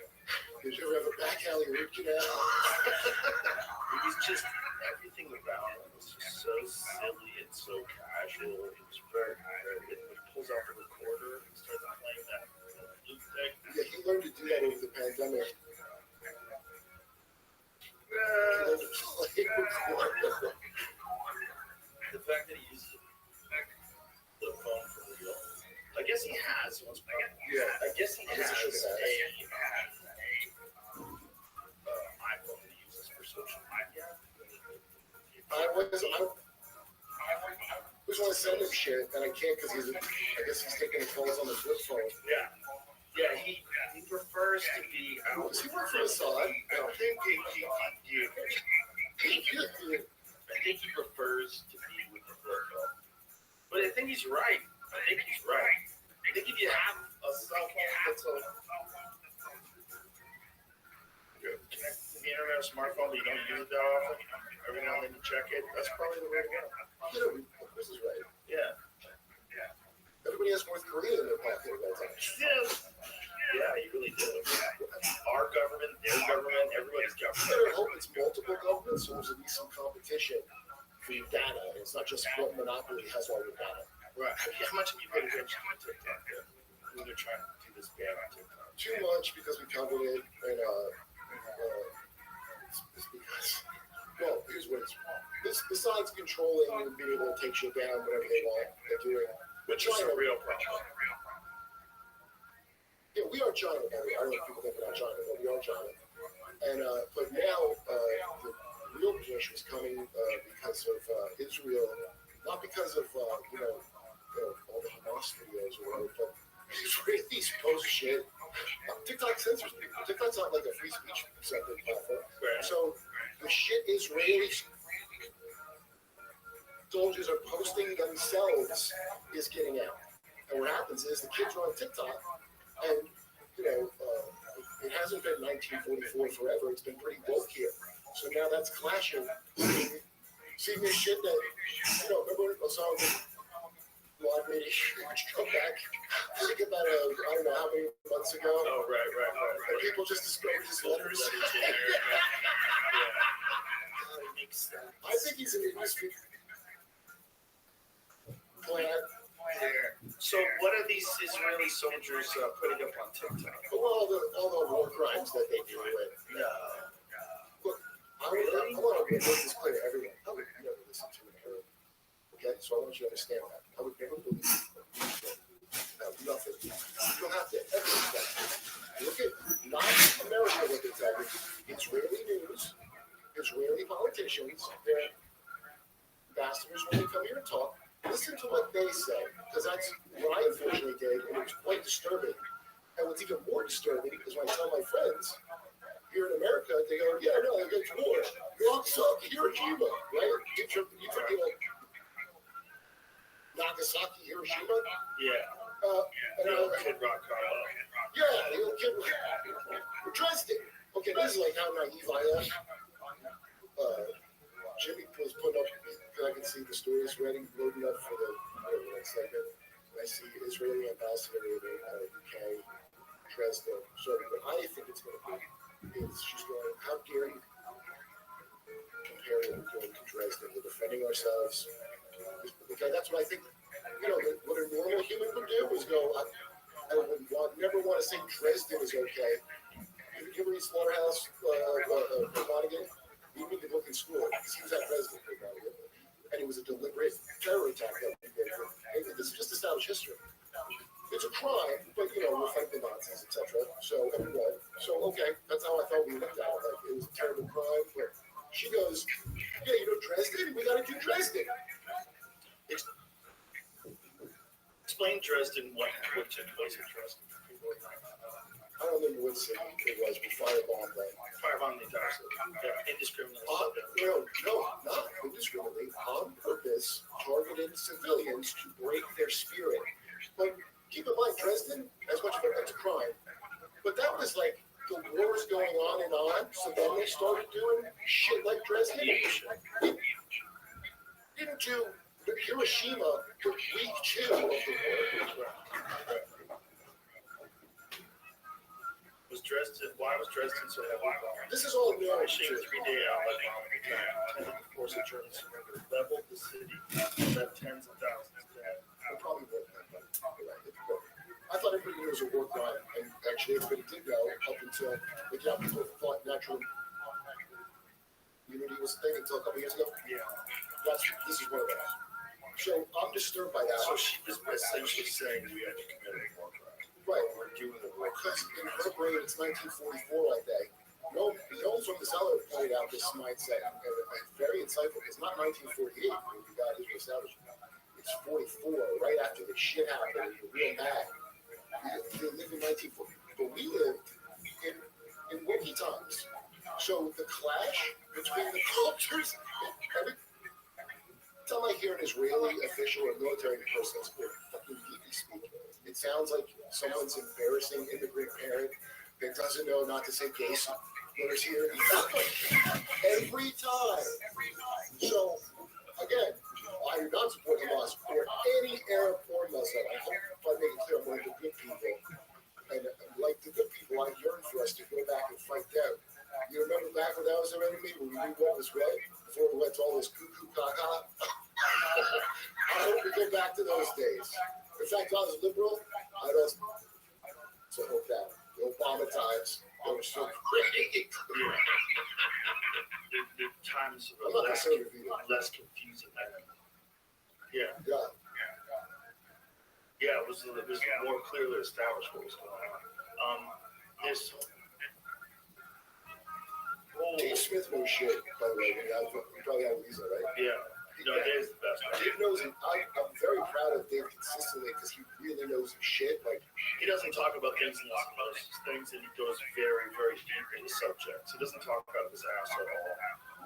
Did you ever have a back alley root canal? It was just everything around him was just so silly and so casual. It was very, very. It pulls out the recorder and starts playing that flute thing. Yeah, he learned to do that over the pandemic. He Uh, learned to play recorder. the fact that he used the phone for real. I guess he has. I guess he has iPhone that he uses for social media. I was want to send him shit, and I can't because I guess he's taking the calls on the flip phone. Yeah, he prefers to be out. Does he work for Assad? I think he prefers to be with the flip phone. But I think he's right. I think if you have a cell phone that's connected to the internet, a smartphone, but you don't use it that often, every now and then you check it, that's probably the way to go. This is right. Yeah. Everybody has North Korea in their pocket at that time. Yeah, you really do. Our government, their government, everybody's You government. better hope it's multiple governments, so there's at least some competition for your data. And it's not just one monopoly has all your data. Right. How much have you paid attention to TikTok? When they're trying to do this ban on TikTok. Too much because we covered it, and it's because, well, here's what it's besides controlling and being able to take shit down whenever they want, they're doing. Which is a real problem. Yeah, we are China, by the way. I don't know if people think we're not China, but we are China. And but now the real push was coming because of Israel, not because of all the Hamas videos or whatever, but Israelis post shit. TikTok censors people. TikTok's not like a free speech accepted platform. Right. So the shit Israeli soldiers are posting themselves is getting out. And what happens is the kids are on TikTok, and it hasn't been 1944 forever. It's been pretty woke here. So now that's clashing. Seeing this shit that remember a song that Rod made a huge comeback. I think about I don't know how many months ago. Oh, right. And people just discovered his letters. I think he's an industry plan. So what are these Israeli soldiers putting up on TikTok? All the war crimes that they do with. Look, I want to make this clear to everyone. I would never listen to an Arab. Okay, so I want you to understand that. I would never believe nothing. You don't have to ever do that. Look at not America what they tell you. Israeli news, Israeli politicians, their ambassadors when they come here and talk. Listen to what they say, because that's what I unfortunately did, and it was quite disturbing. And what's even more disturbing is when I tell my friends here in America, they go, "Yeah, no, it's war. Nagasaki, Hiroshima, right? You think Nagasaki, Hiroshima? Yeah. Kid Rock Carlo. Yeah, the old kid Rock. Dresden. Okay, this is like how naive I am. Jimmy was putting up, because I can see the stories loading up for the next segment. And I see Israeli ambassador in UK, Dresden. So what I think it's going to be is she's going, how dare you compare what we're doing to Dresden? We're defending ourselves. Okay, that's what I think. What a normal human would do is go, I would never want to say Dresden is okay. You ever read Slaughterhouse Monaghan? You need to look in school because he was at Dresden, and it was a deliberate terror attack that we did. And this is just established history. It's a crime, but we'll fight the Nazis, etc. So everyone. So okay, that's how I thought we looked at it. Like it was a terrible crime. But she goes, "Yeah, Dresden. We got to do Dresden." Explain Dresden. What took place in Dresden? I don't remember what city it was. We firebombed them. Firebomb the entire city. Indiscriminately. No, not indiscriminately. On purpose, targeted civilians to break their spirit. But keep in mind, Dresden, as much of it's a crime. But that was like the wars going on and on. So then they started doing shit like Dresden. Didn't do Hiroshima for week 2 of the war. was Dresden. Why was Dresden so heavily bombed? This is all new. Finishing 3-day outlet intended to force a German surrender, leveled the city, left tens of thousands dead. It probably would have been, I thought everybody knew it was a war crime, and actually everybody did know up until, like, yeah, people thought natural immunity was a thing until a couple years ago. Yeah. This is one of those. So I'm disturbed by that. So she was essentially saying we had to commit a war crime. Right. We're doing the war Because crime. in her brain, it's 1944 like that. No one from the cellar pointed out this mindset. And it's very insightful. It's not 1948 when we got Israel established. It's 44, right after the shit happened. You're real mad. They lived in 1940, but we lived in wiki times. So the clash between the cultures, every time I hear an Israeli official or military person fucking geeky speak, it sounds like someone's embarrassing immigrant parent that doesn't know not to say gay letters here. Every time. So again, I do not support Hamas or any Arab or Muslim. I hope I make it clear I'm one of the good people. And like the good people, I yearn for us to go back and fight them. You remember back when that was our enemy, when we knew what was right, before we went to all this cuckoo caca? I hope we go back to those days. In fact, I was liberal. I don't. So hope that. The Obama times, they were so great. The times I'm were not less confusing. Yeah. Yeah. Yeah, it was more clearly established what was going on. This whole Dave Smith knows shit, by the way. We probably have Lisa, right? yeah, no, Dave's the best. Dave knows it. I'm very proud of Dave consistently because he really knows his shit. Like, He doesn't talk about things in his things, and he goes very, very deep into subjects. He doesn't talk about his ass at all.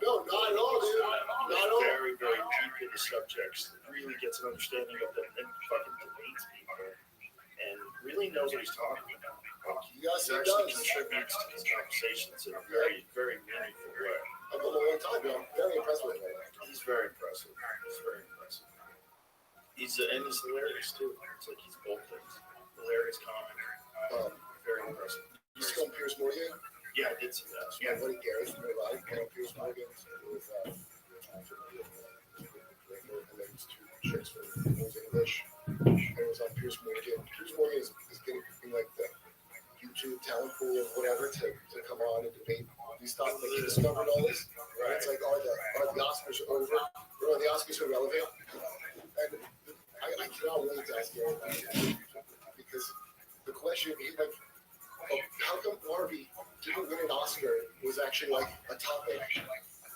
no, not at all, dude. He Not at goes all. very, very deep into subjects. Really gets an understanding of them, and fucking debates people, and really knows what he's talking about. Yes, He he actually does. contributes to these conversations in a very, very meaningful way. I've known him a long time, but I'm very impressed with him. He's very impressive. And he's hilarious too. It's like he's both things. Hilarious comic. Very impressive. You see on Piers Morgan? Yeah, I did see that. My buddy Gary from the live on Piers Morgan with and then these two chicks from English. And it was on Piers Morgan. Piers Morgan is getting like the YouTube talent pool or whatever to come on and debate these stuff. Like he discovered all this. Right. It's like, are the Oscars over? Or are the Oscars irrelevant? And I cannot wait to ask Gary about it. Because the question, like, how come Barbie didn't win an Oscar was actually like a topic.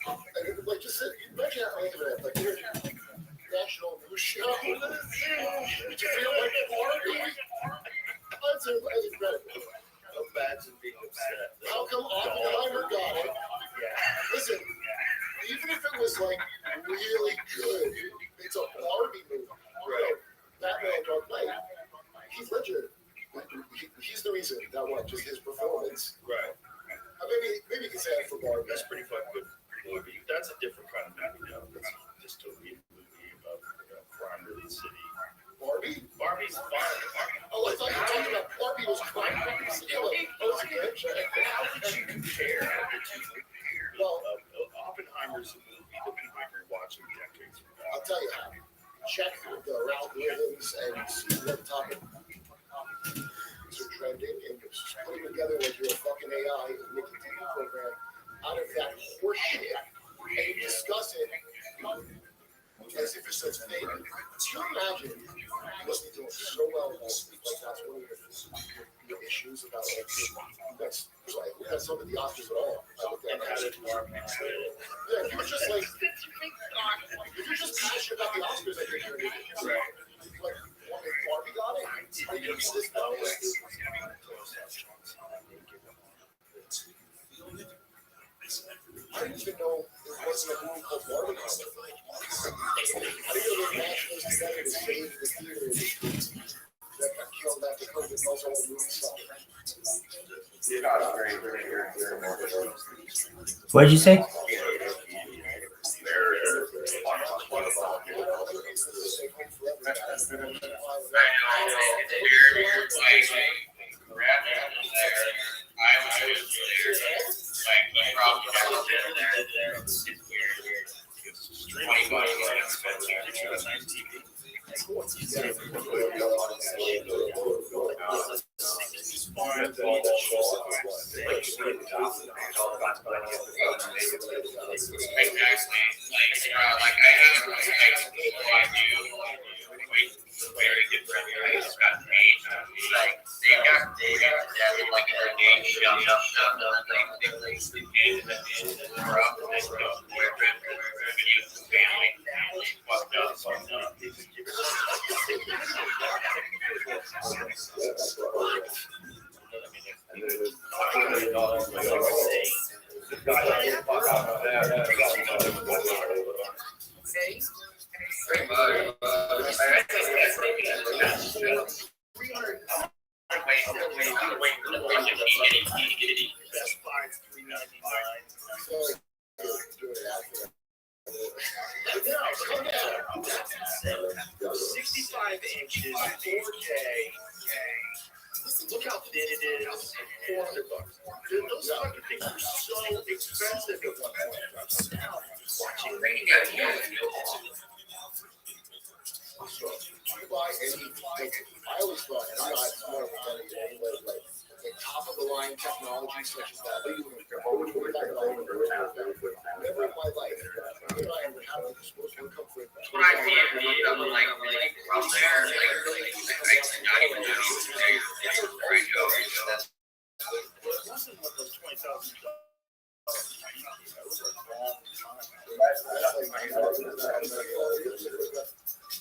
And it, like just imagine that like you're national news show. Did you feel like Barbie? That's incredible. Imagine being upset. How come Oppenheimer got it? Yeah. Listen, even if it was like really good, it's a Barbie movie. Right. Batman Dark Knight. Heath Ledger. He's the reason that one, just his performance. Right. Maybe you can say that for Barbie. That's pretty fucking good movie. That's a different kind of movie now. That's just a real movie about crime-ridden city. Barbie? Barbie's fine. Oh, I thought you were talking about Barbie was crime-ridden city. How could you compare the two? Well, Oppenheimer's a movie that people are rewatching decades from now. I'll tell you how. Check the algorithms and see what topic are trending and just put them together like you're a fucking AI and make a TV program out of that horse shit and you discuss it as if it's such a thing. Can you imagine you must be doing so well about like that's one of your issues about like who got some of the Oscars at all? And how did Barbie say it? Yeah, if you're just like if you're just passionate about the Oscars, I think you're an idiot. Right. Like, if Barbie got it, are you gonna be this biased? I didn't even know there wasn't a movie called Barbie. I didn't know they matched those together to save the theater industry that got killed after COVID knows all the movie stuff. What did you say? I It's weird. 20 bucks. Nice TV. Like I have people I do very good friends. I just got paid. Like they got like a game shop thing. We're up and then go family. Fucked up. Best Buy is $3.99. No, 65 inches, 4K. Look how thin it is. $400. Those fucking things are so expensive at one point. Now, watching radio. So, you buy any, I always thought, and I'm not smart with any anyway, like top of the line technology such as that. Never in my life did I ever have a disposable income for it. When I see it, like out there, not even know. There you go. It wasn't one of those $20,000.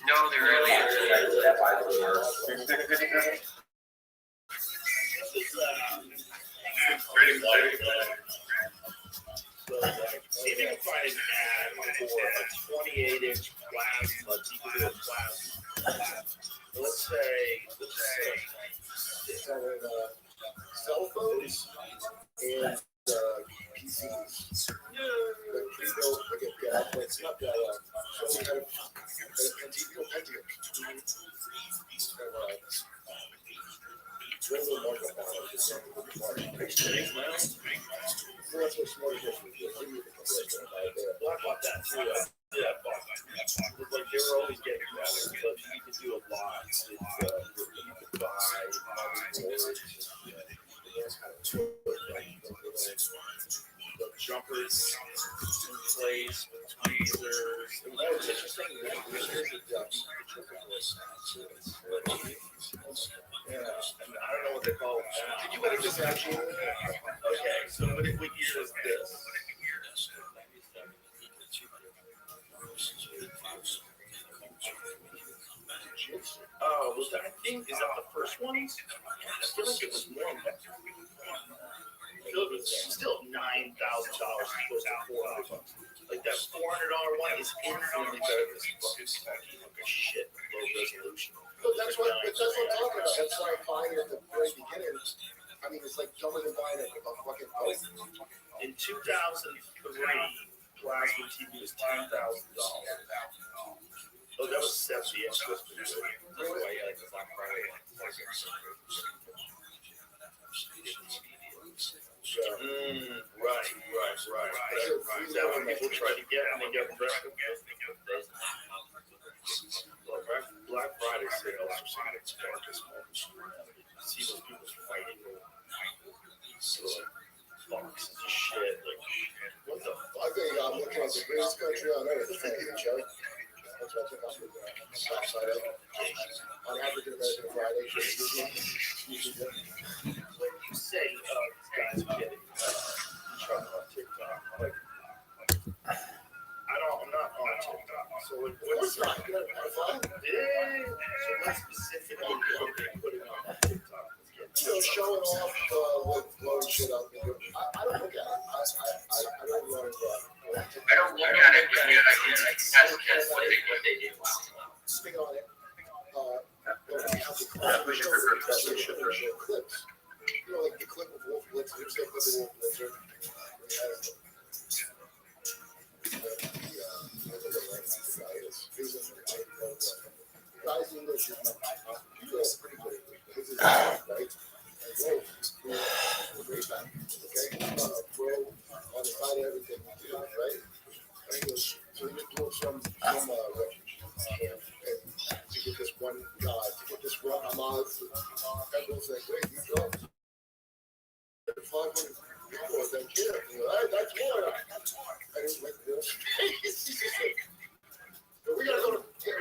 No, there really isn't. See if you can find an ad for a 28-inch plasma TV plasma. Let's say cell phones and PCs. Like pre-built, like it's not that some kind of Pentium. Bought that too. Yeah, like they were always getting better, but you could do a lot. It's, you could buy the jumpers in place, tweezers. And that was interesting. Yeah, and I don't know what they call it. Did you ever just actually? Okay, so what year is this? Oh, was that, I think, is that the first one? I feel like it was more than that. I feel like it was still $9,000 opposed to $400. Like that $400 one is infinitely better than this fucking shit, low resolution. But that's what I'm talking about. That's why I'm buying it at the very beginning. I mean, it's like dumber than buying a fucking phone. In 2003, plasma TV was $10,000. Oh, that was 70 inch. That's pretty good. That's why I like the Black Friday one. Right. Is that when people try to get and they get dressed? Black Friday sales are some of its darkest moments. See those people fighting over boxes of shit. Like, what the fuck? I think I'm looking at the greatest country on earth. Thank you, Joe. That's what I took off the south side of it. On African American Friday. When you say guys are getting trouble on TikTok, like, I'm not on TikTok. So what's not good? So what specifically are they putting on TikTok? Showing off with blowing shit up. I don't look at it. I don't want to. I don't look at it, but that's what they do. Spin on it. Show clips. You know, like the clip of Wolf Blitzer. There's that clip of Wolf Blitzer. Guys in this is pretty good. This is right. And Wolf, great back. Okay, pro on the side of everything, right? And he goes, so he was doing some and to get this one amount. Everyone's like, wait, you go. 500 people at that camp. That's more. And he's like, this. He's just like, but we gotta go to, I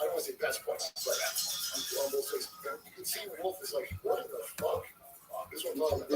don't want to say best part, but almost like, you can see Wolf is like, what the fuck? This one's on the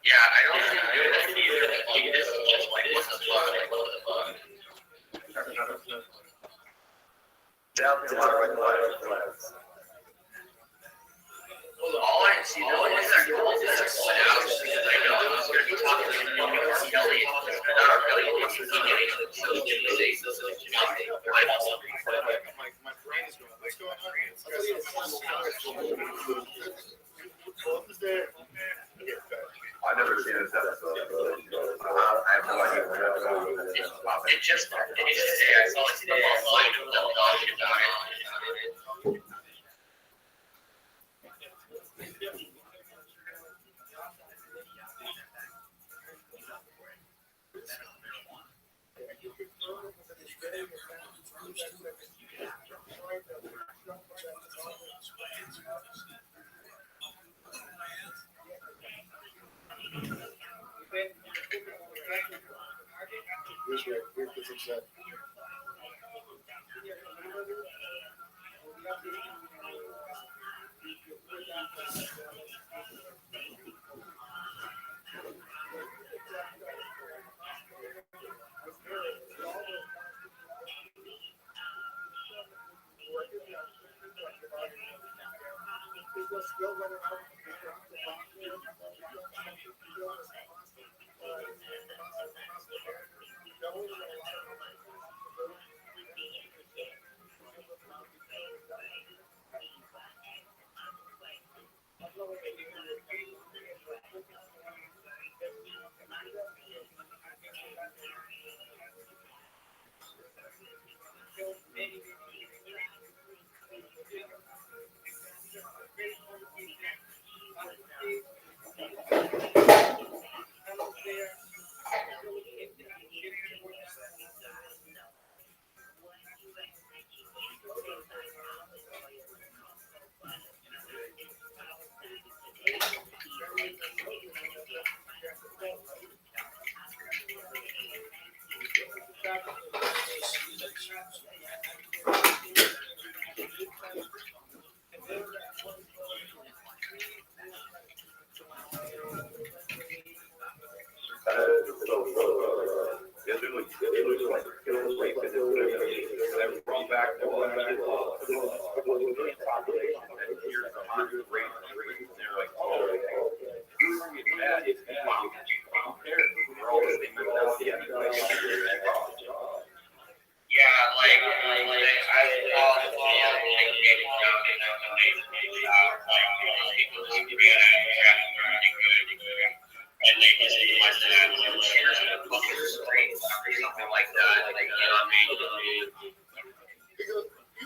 Yeah, I don't think do that either. Like, this is just like, what the fuck? Like, what the fuck? All I see though is that goal is that going out because I know I was going to be talking to them or Kelly and not really looking to me. So you can say something to me. My brain is going, what's going on? I've never seen this episode. I have no idea what happened. It just today. I saw it today. I saw it in the dog should die.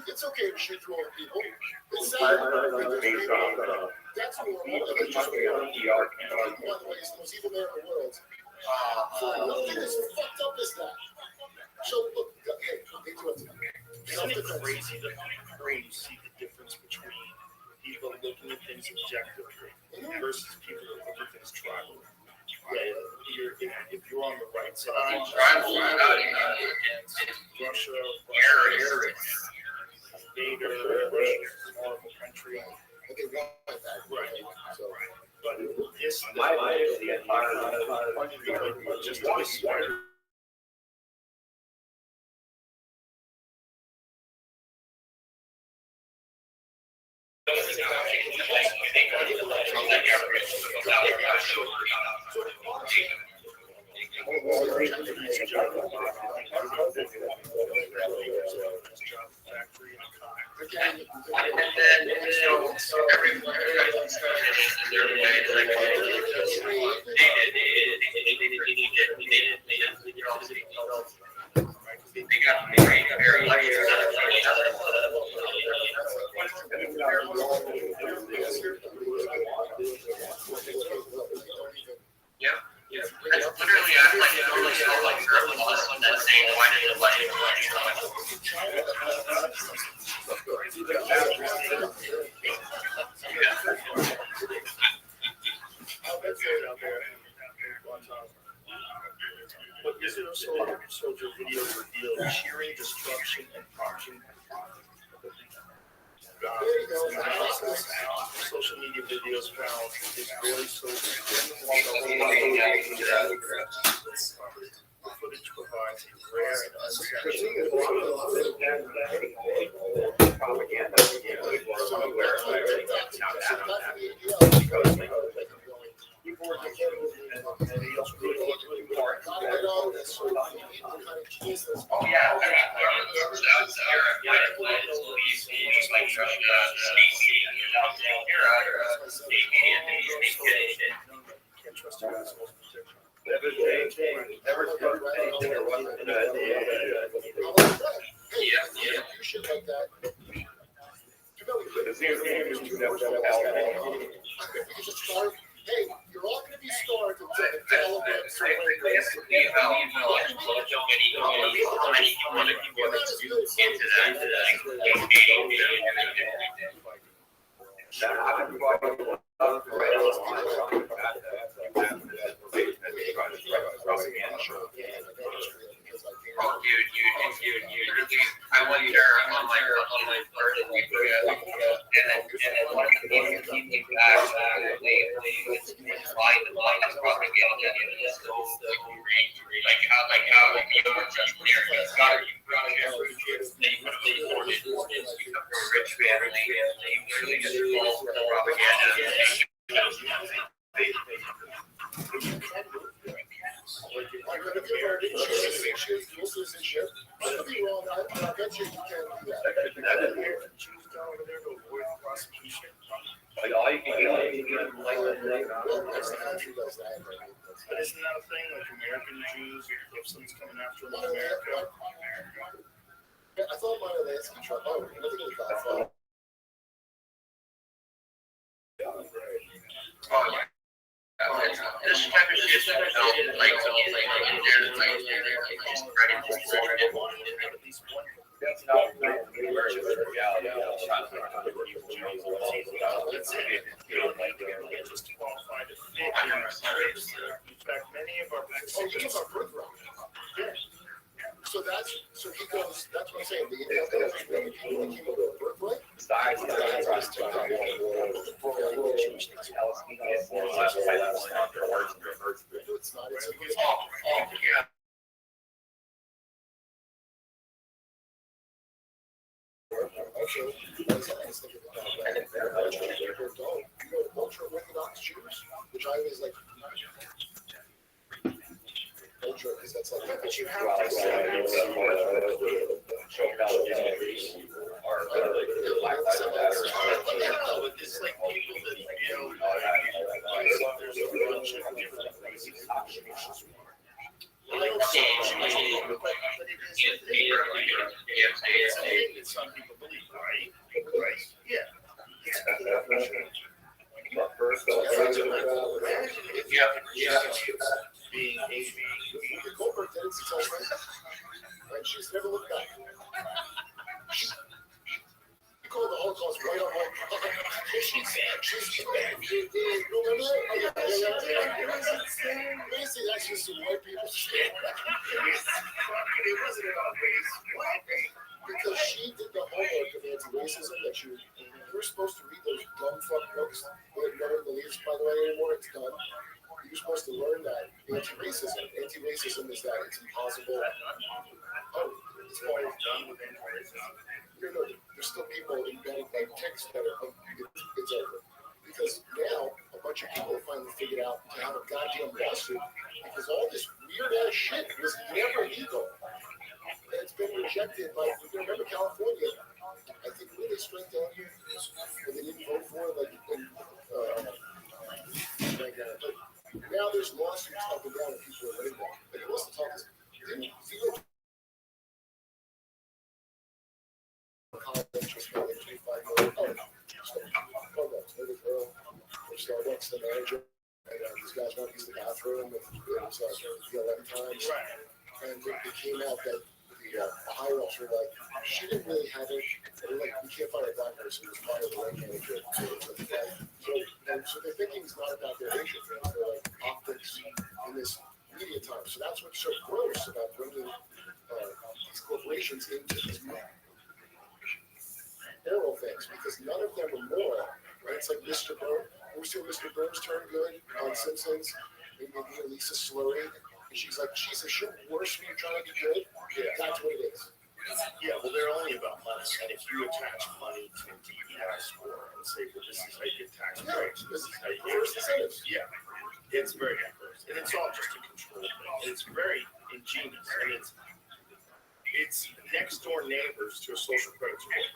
It's okay to shoot through other people. It's sad. That's normal. That's just normal. By the way, it's the most evil man in the world. Nothing is so fucked up as that. So look, hey, Isn't it crazy that when you see the difference looking at things objectively versus people that look at things tribally. If you're on the right side, against Russia, Vader, horrible country. But they want that. Right. So, But this, My life is the entire just to be smart. That's literally act like you normally smell like syrup and all this one that's saying why did it But Israel soldier videos reveal cheering, destruction, and marching. Social media videos found Israeli soldiers the footage provides a rare and uncensored Oh yeah, can't trust your assholes. you should like that. Hey, you're all going to be starved until I went there on my birthday week, and then one of the things that came back, they fly the lights propaganda, and it's so like how you were just there, it's got you they supported a rich family, and they really just fall for the propaganda. But isn't that a thing, like American Jews, if someone's coming after them in America? I thought my Lansky truck. Oh, I think it was This type of shit felt like just ready to At least one. That's not reality. Just qualified to fit. In fact, many of our it's our birthright. Yeah. So he goes, that's what I'm saying. The people that came up with birthright. It's not. yeah. Also, ultra Orthodox Jews, which I was like, ultra, because that's like, but you have to say it's like people that there's a bunch of different reasons. But it is a thing that some people believe, right? Yeah. Imagine if you being the Goldberg did it successfully, and she's never looked back. She called the Holocaust right on her. She's She did. Remember that? Oh, yeah, it was insane. Basically, that's just some white people shit. It wasn't about race. What? Because she did the homework of anti-racism that you were supposed to read those dumb fuck books. They're not in the leaves, by the way, anymore. It's done. You're supposed to learn that anti-racism. Anti-racism is that it's impossible. Oh, it's all Done with anti-racism. no, there's still people embedded like texts that are it's over. Because now a bunch of people have finally figured out to have a goddamn lawsuit because all this weird ass shit was never legal. And it's been rejected by, you remember California, I think really straight down here, and they didn't vote for it, like, but now there's lawsuits up and down and people are winning them. But he wants to talk this, didn't feel college just got like $25 million. Starbucks, the manager, and this guy's not using the bathroom, and it was the 11 times. Right. And it came out that the higher ups were like, she didn't really have it. They're like, we can't find a black person who's fire the right manager. So their thinking is not about their racial things, they're like optics in this media time. So that's what's so gross about bringing these corporations into these moral things, because none of them are moral, right? It's like Mr. Burns. We see Mr. Burns turn good on Simpsons. Maybe Lisa Slurry. And she's like, Jesus, you're worse when you're trying to be good. Yeah, that's what it is. Yeah, well, they're only about money. And if you attach money to a DEI score and say, well, this is how you get tax breaks, this is how you get First incentives. Yeah, it's very diverse. And it's all just a control thing. And it's very ingenious. And it's next door neighbors to a social credit score,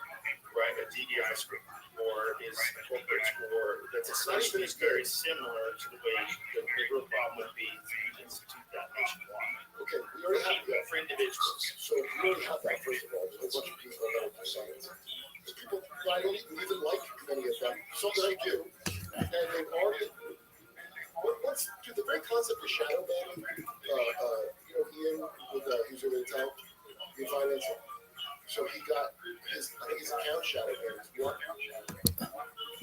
right? A DEI score. Or is corporate score that's essentially very similar to the way the real problem would be to institute that nationwide. Okay, we already have that for individuals. So we already have that, first of all. There's a bunch of people that don't do science. There's people, I don't even like many of them. Some that I do. And they've already, what's, dude, the very concept of shadow banning, Ian, with, he was over the town, the financing. So he got his account shadow banned. What?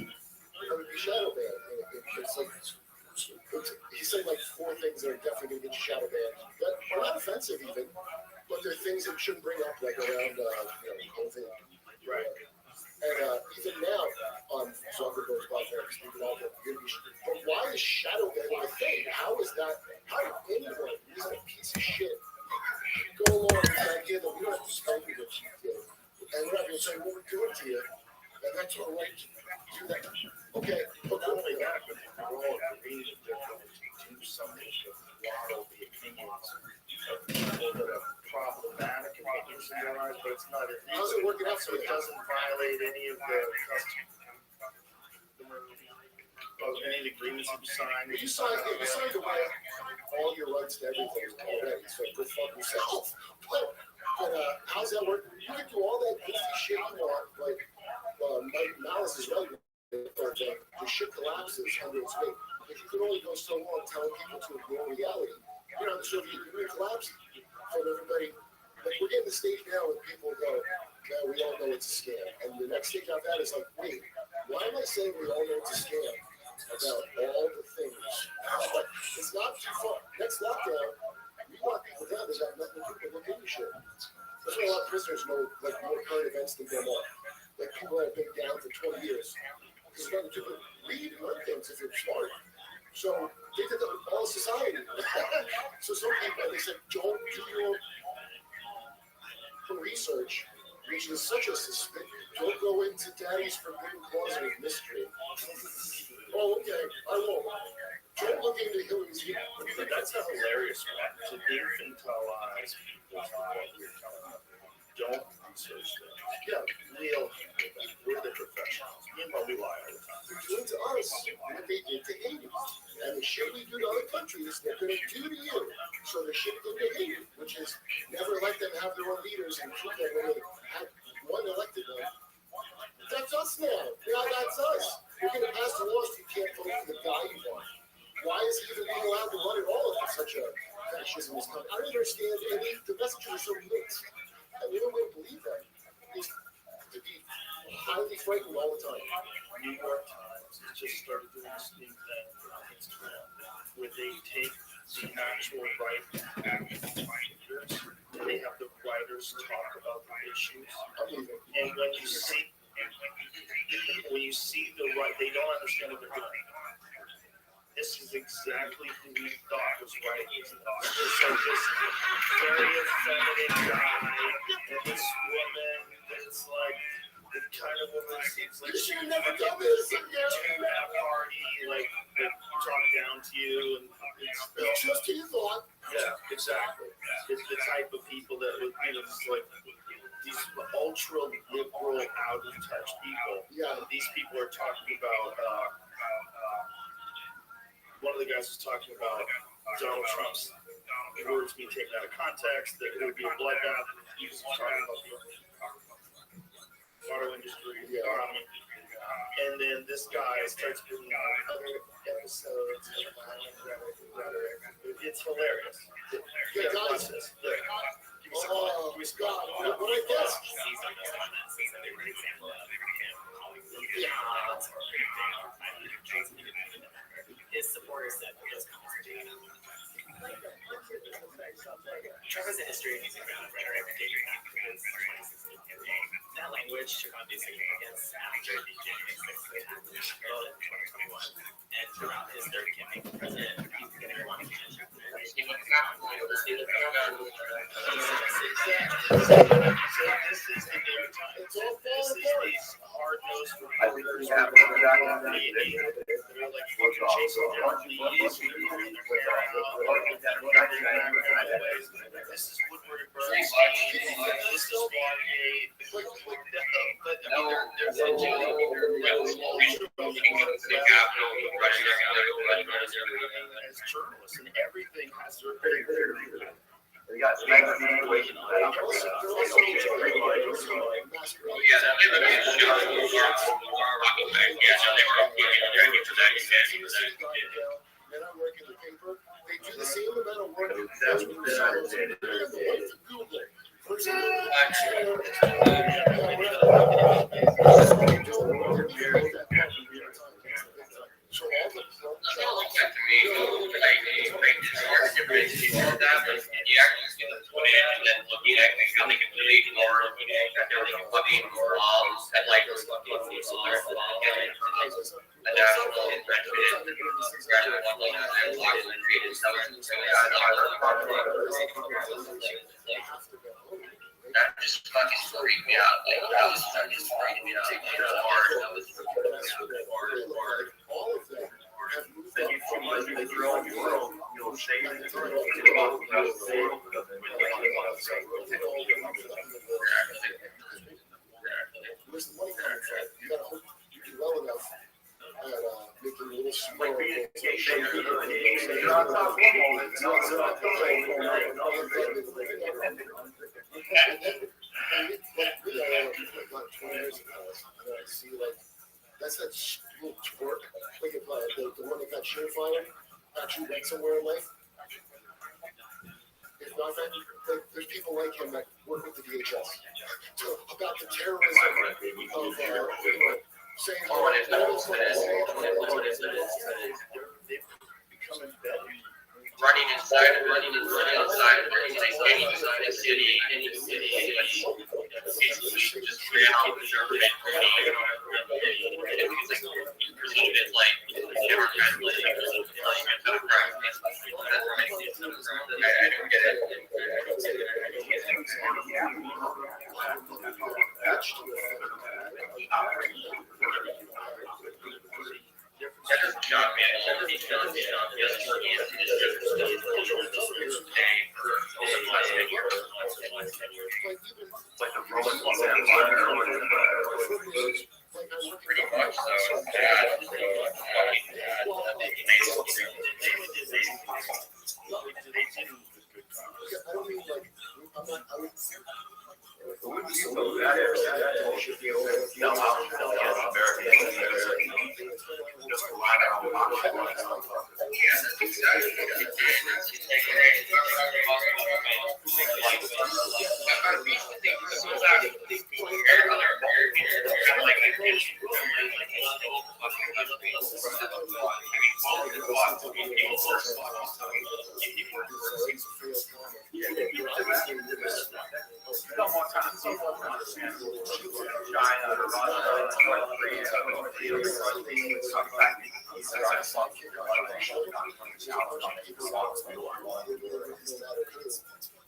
Be shadow banned. It's like, he said like 4 things that are definitely going to get shadow banned. That are not offensive even, but they're things that you shouldn't bring up, like around, COVID. Right. And even now, on Zuckerberg's platform, but why is shadow banning a thing? How is that? How did anyone, who's a piece of shit, go along with the idea that we don't have to tell you what you did, and we're not going to say what we're doing to you, and that's our right to do that. Okay, but not only that, but we're all agreeing that they're going to do something to throttle the opinions of people that are problematic opinions in their lives, but it's not. How's it working out so it doesn't violate any of the agreements that you signed. You signed away all your rights to everything already, so go fuck yourself. But how's that work? You can do all that goofy shit you want, like Malice is right. The shit collapses under its weight. But you can only go so long telling people to ignore reality. The Soviet Union collapsed from everybody. Like, we're getting the stage now where people go, "Yeah, we all know it's a scam." And the next stage after that is like, wait, why am I saying we all know it's a scam about all the things? It's not too far. Next lockdown, we want people down. There's not nothing to look into shit. That's why a lot of prisoners know like more current events than them all. Like people that have been down for 20 years. Because you got to read and learn things if you're smart. So they did all society. So some people, they said, don't do your research, which is such a suspicion. Don't go into daddy's forbidden closet of mystery. Oh, okay, I won't. Don't look into Hillary's. That's a hilarious one. To infantilize people is what you're telling them. Don't research them. Yeah, we're the professionals. Meanwhile, we lie all the time. They're doing to us what they did to Haiti. And the shit we do to other countries, they're going to do to you. So the shit they did to Haiti, which is never let them have their own leaders and keep them when they had one elected them. That's us now. Yeah, that's us. We're going to pass the laws you can't vote for the guy you want. Why is he even being allowed to run at all if it's such a fascism is coming? I don't understand. The messages are so mixed. And the only way to believe that is to be highly frightened all the time. New York Times just started doing this new thing on Instagram where they take the actual writing writers and they have the writers talk about the issues. And when you see the right, they don't understand what they're doing. This is exactly who we thought was right. It's like this very effeminate guy and this woman that's like the kind of woman that seems like she would never do this at a party, like talk down to you and it's just who you thought. Yeah, exactly. It's the type of people that would, just like these ultra liberal, out of touch people. Yeah, these people are talking about. One of the guys was talking about Donald Trump's words being taken out of context, that it would be a bloodbath. He was talking about the auto industry, the economy. And then this guy starts putting out other episodes of violent rhetoric. It's hilarious. Yeah, guys. Give me some God. What I guess. His supporters said this conversation. Trump has a history of using violent rhetoric and dating because that language took on this against after the January 6th attack in Chicago in 2021. And throughout his third campaign for president, he's going to want to change that. This is the New York Times. This is these hard-nosed reporters that are like fucking chasing down thieves and pulling their hair out. This is Woodward and Bernstein. This is Watergate. But I mean, there's a as journalists, and everything has to We got situation on that. Men I work in the paper, they do the same amount of work as themselves. Google. That just fucking freaked me out. Like, that was just freaking me out. That was hard. All of them have moved Then you up from feel like you grow in the world, you'll say where's the money coming from? You gotta hope you do well enough at making a little small. That's that little twerk. Like if the one that got surefire actually went somewhere in life. If not, there's people like him that work with the DHS about the terrorism of saying Running inside any city, just ran off the German I don't get it. That doesn't shock me. It's like the Roman pretty much so. I don't mean like I'm not. I would.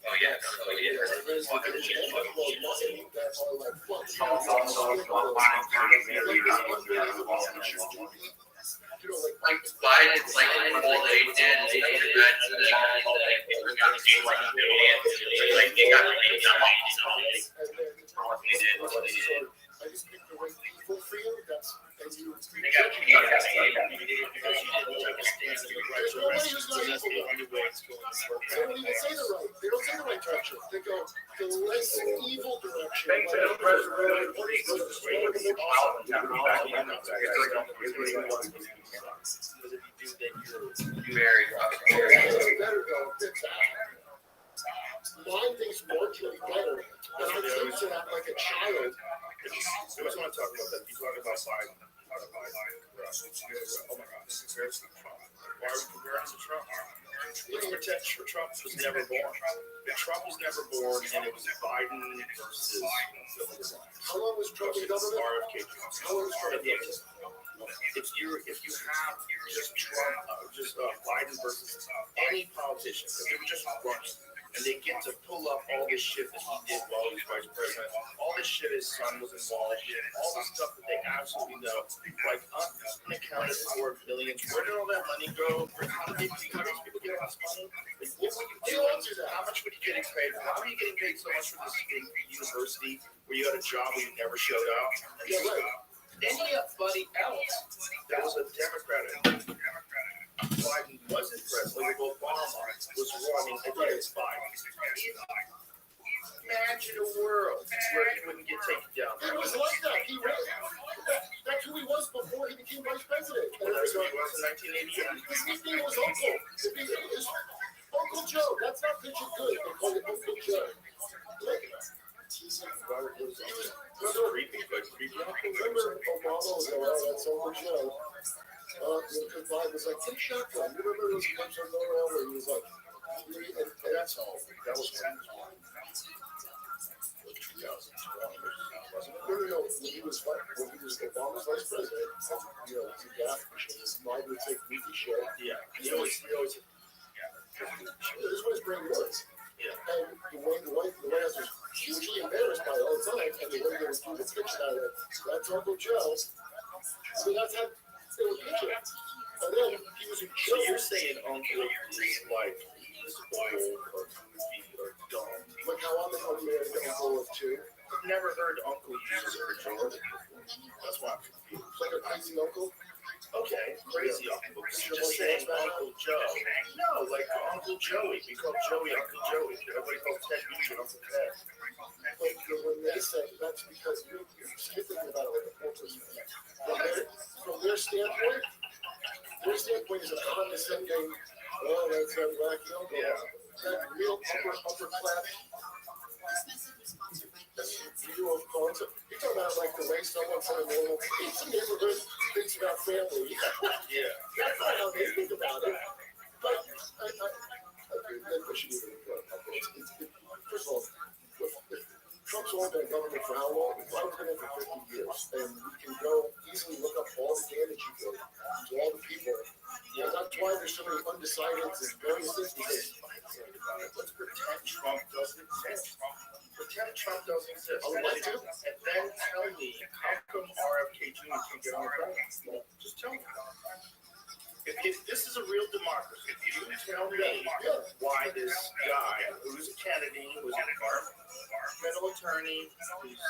Oh yeah, Like Biden's like all they did is they invented it and they forgot to do like like they got for what they did. I just picked the right people for you. That's and you. They got There's nobody who's not evil. They don't even say the right. They don't say the right direction. They go the less evil direction. very Better though. Mine thinks marginally better. And I think to that like a child. I just want to talk about that. You talk about Biden. Oh my God, this is comparison to Trump. Why are we comparing to Trump? Let's pretend Trump was never born. Trump was never born, and it was Biden versus How long was Trump in government? RFK. How long was Trump in government? If you have just Biden versus any politician, if they were just running, and they get to pull up all this shit that he did while he was vice president, all this shit his son was involved in, all this stuff that they absolutely know, like unaccounted for millions. Where did all that money go? How did people get all this money? Like, what were you doing? How much were you getting paid? How are you getting paid so much for this university where you had a job where you never showed up? Yeah, right. Anybody else that was a Democrat, Biden wasn't president, like Obama was running against Biden. Imagine a world where he wouldn't get taken down. It was like that. He ran. That's who he was before he became vice president. Well, that's who he was in 1988. His nickname was Uncle. His Uncle Joe. That's not picture good. They called it Uncle Joe. Creepy, but creepy. Remember Obama was like, oh, that's Uncle Joe. Because Biden was like, take shotgun. You remember those clips on Nowhere where he was like, and that's all. That was when No. When he was Obama's vice president, you know, it's a gas machine. Biden would take goofy shit. Yeah. He always. This is what his brain was. Yeah. And the White House was hugely embarrassed by it all the time. And the way they would do the picture out of it, that's Uncle Joe. So that's how they would picture it. And then he was in So you're saying Uncle is like he's old or goofy or dumb? like how I'm an uncle of two. I've never heard Uncle use a pejorative before. That's why I'm confused. Like a crazy uncle. Okay, crazy uncle. Just saying Uncle Joe. No, like Uncle Joey. We call Joey Uncle Joey. Everybody calls Ted Nugent Uncle Ted. Like when they say that's because you're thinking about it like a porpoise. From their standpoint is a condescending, oh, that's a black uncle. Yeah. That real upper class view of concept. You're talking about like the way someone from a normal neighborhood thinks about family. Yeah. That's not how they think about it. But I should even first of all, Trump's only been in government for how long? Biden's been in for 50 years. And you can go easily look up all the damage he did to all the people. Yeah, that's why there's so many undecideds and various things. Let's pretend Trump doesn't exist. Pretend Trump doesn't exist. I would like to. And then tell me, how come RFK Jr. can get on the president? Just tell me. If this is a real democracy, you tell me why this guy, who's a Kennedy, who's an environmental attorney, who's,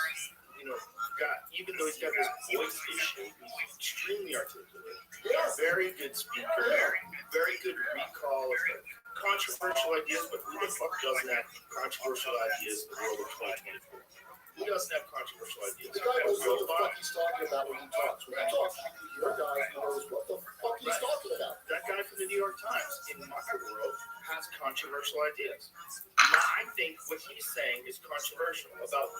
even though he's got this voice issue, he's extremely articulate, very good speaker, very good recall of controversial ideas, but who the fuck doesn't have controversial ideas in the world of 2024? Who doesn't have controversial ideas? The guy knows what the fuck he's talking about when he talks. When he talks, you're a guy who knows what the fuck he's talking about. That guy from the New York Times, in my world, has controversial ideas. I think what he's saying is controversial about,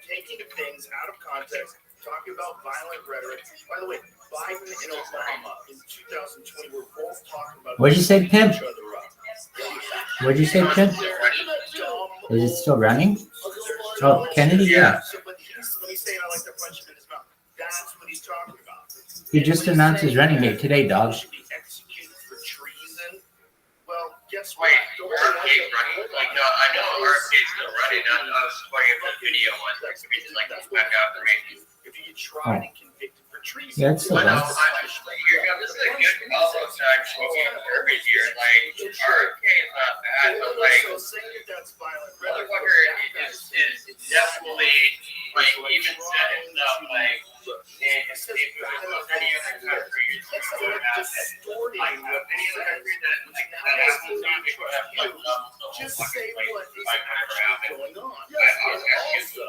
taking things out of context talking about violent rhetoric. By the way, Biden and Obama in 2020 were both talking about. What'd you say, Pimp? each other up. What'd you say, Pimp? Is it still running? Oh, Kennedy, yeah. So when he's saying I like to punch him in his mouth, that's what he's talking about. He just announced his running mate today, dog. Should be executed for treason. Well, guess what? Wait, RFK's running? Like, no, I know RFK's still running. I was playing the video one. Like, the reason, like, that's back out for me. If you get tried and convicted for treason. Yeah, it's still I know, running. this is a good combo to actually get coverage here. Like, RFK is not bad, but, like, So saying that that's violent rhetoric. motherfucker is definitely, like, even said himself, like, if it was any other country, it's going to happen. Like, any other country that, like, that happens, it would have, like, Just say what is might never happen. actually going on. Yes, And also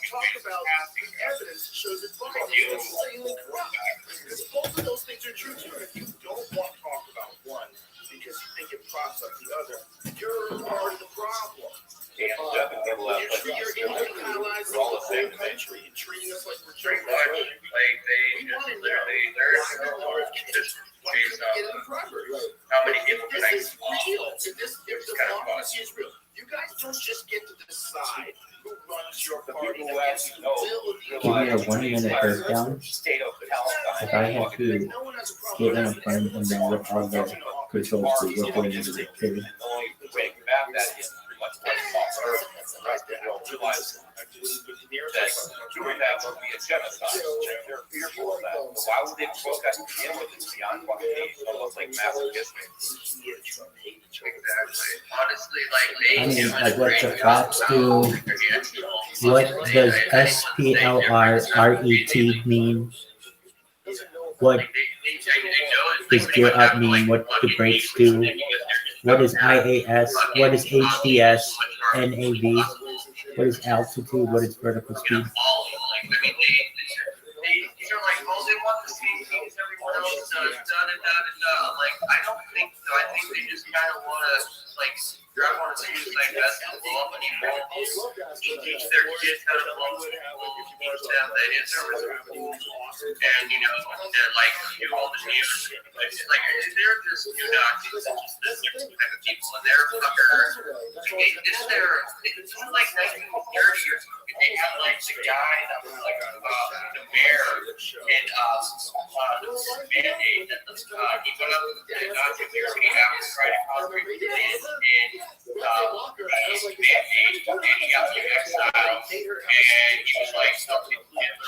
talk about the evidence that shows that Biden is insanely corrupt. Because both of those things are true too. And if you don't want to talk about one because you think it props up the other, you're part of the problem. You're infantilizing the whole country and treating us like we're Pretty children. much, like, they just literally, they're just based on how many people can I This is real. If democracy is real, you guys don't just get to decide who runs your party. Give me a 1 minute breakdown. If I had to get in a plane and then rip all the controls to work way into the period. Doing that would be a genocide. They're fearful of that. But why would they protest to begin with? It's beyond what they almost like massive history. Exactly. Honestly, like, they I mean, do like a what great the job cops do. of What does SPLRRET mean? What does gear up mean? What do brakes do? What is IAS? What is HDS? NAV? What is altitude? What is vertical speed? I mean, they're like, oh, they want the same thing as everyone else does, Like, I don't think so. I think they just kind of want to, like, grab one of the shoes like that's the law anymore. Teach their kids how to love people, teach them that it's a and, you know, to, like, do all the news. Like, they're just new Nazis, this different type of people, and they're fuckers. It's like 1930 or something. They had, like, the guy that was, like, the mayor in Band-Aid. He went up to the Nazi American after trying to conquer the land, and Band-Aid, and he got to exile, and he was, like, something Hitler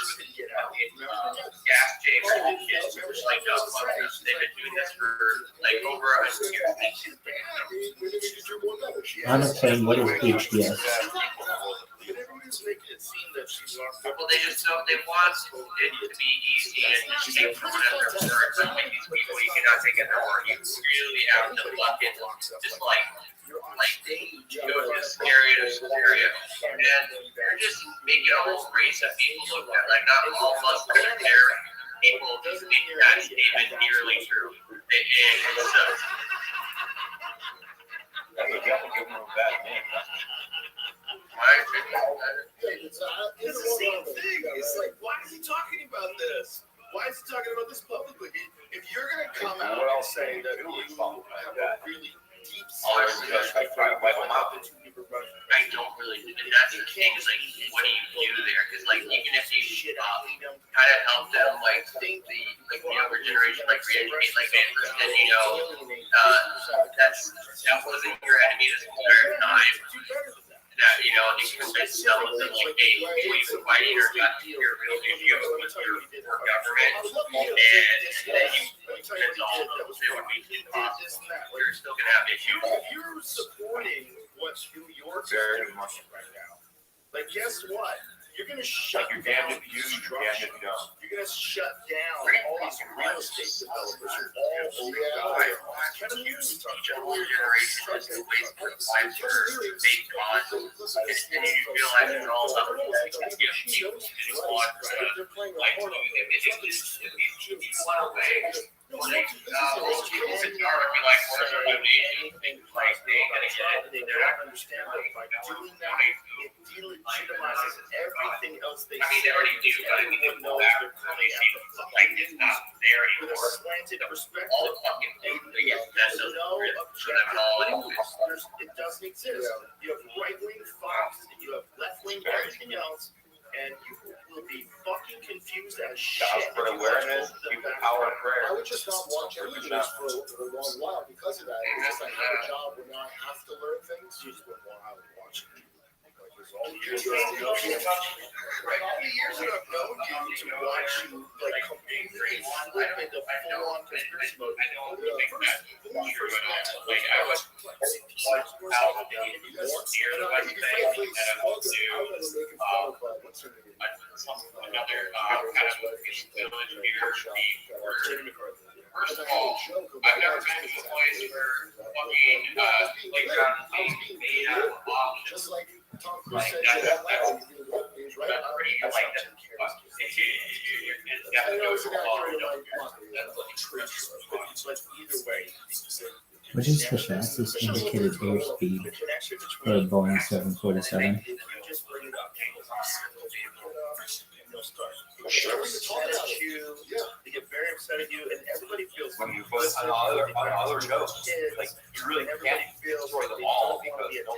with gas chambers and shit, just like they've been doing this for like over 100 years. On a plane, what is HDS? Well, they just don't. They want it to be easy and just take someone at their word. But like these people, you cannot take at their word. You really have to look in, just like go to Syria to Syria, and they're just making a whole race of people look at. Like not all Muslims are there. People just make that statement nearly true. And so. It's the same thing. It's like, why is he talking about this? Why is he talking about this publicly? If you're going to come out and say that you have a really deep I don't really. That's the thing. Is like, what do you do there? Because like, even if you kind of help them, like think the younger generation, like re-educate, like understand, you know, that wasn't your enemy this entire time. That, you know, you can convince some of them, like, hey, we fighting or got your real issue with your government, and then you convince all of them it would be impossible. You're still going to have issues. If you're supporting what New York is doing right now, like, guess what? You're going to shut down construction. You're going to shut down all these real estate developers who all over Kevin Hughes teach a whole generation as to waste their lives for fake causes. And you realize it's all about people to want to, like, if you want to away. Like, most people in Tar would be like, where's our donation? Like, they ain't gonna get it. They're not gonna understand that by doing that, it legitimizes everything else they I mean, they already do, but I mean, everyone knows they're coming at the like it's not there with a anymore. slanted perspective. All the fucking they get There's that's no objective news. It doesn't exist. You have right-wing Fox, and you have left-wing everything else, and you will be fucking confused as shit. For awareness, people power prayer. I would just not watch any news for a long while because of that. It's just I have a job where now I have to learn things. You just went wild watching. All the years How many years have I known you to watch you like completely flip into full-on conspiracy mode? Like I was out near the West Bank, and I went to another kind of village near the First of all, I've never been to a place where fucking playground is made out of options. Just like Tom Cruise Like said, that's that's pretty like that. I know it's an accurate But either way, What is the fastest indicated airspeed for a Boeing 747? just bring it up. And they'll start. Sure, we can talk about it. They get very upset at you, and everybody feels When you put on other shows, like you really can't destroy them all because no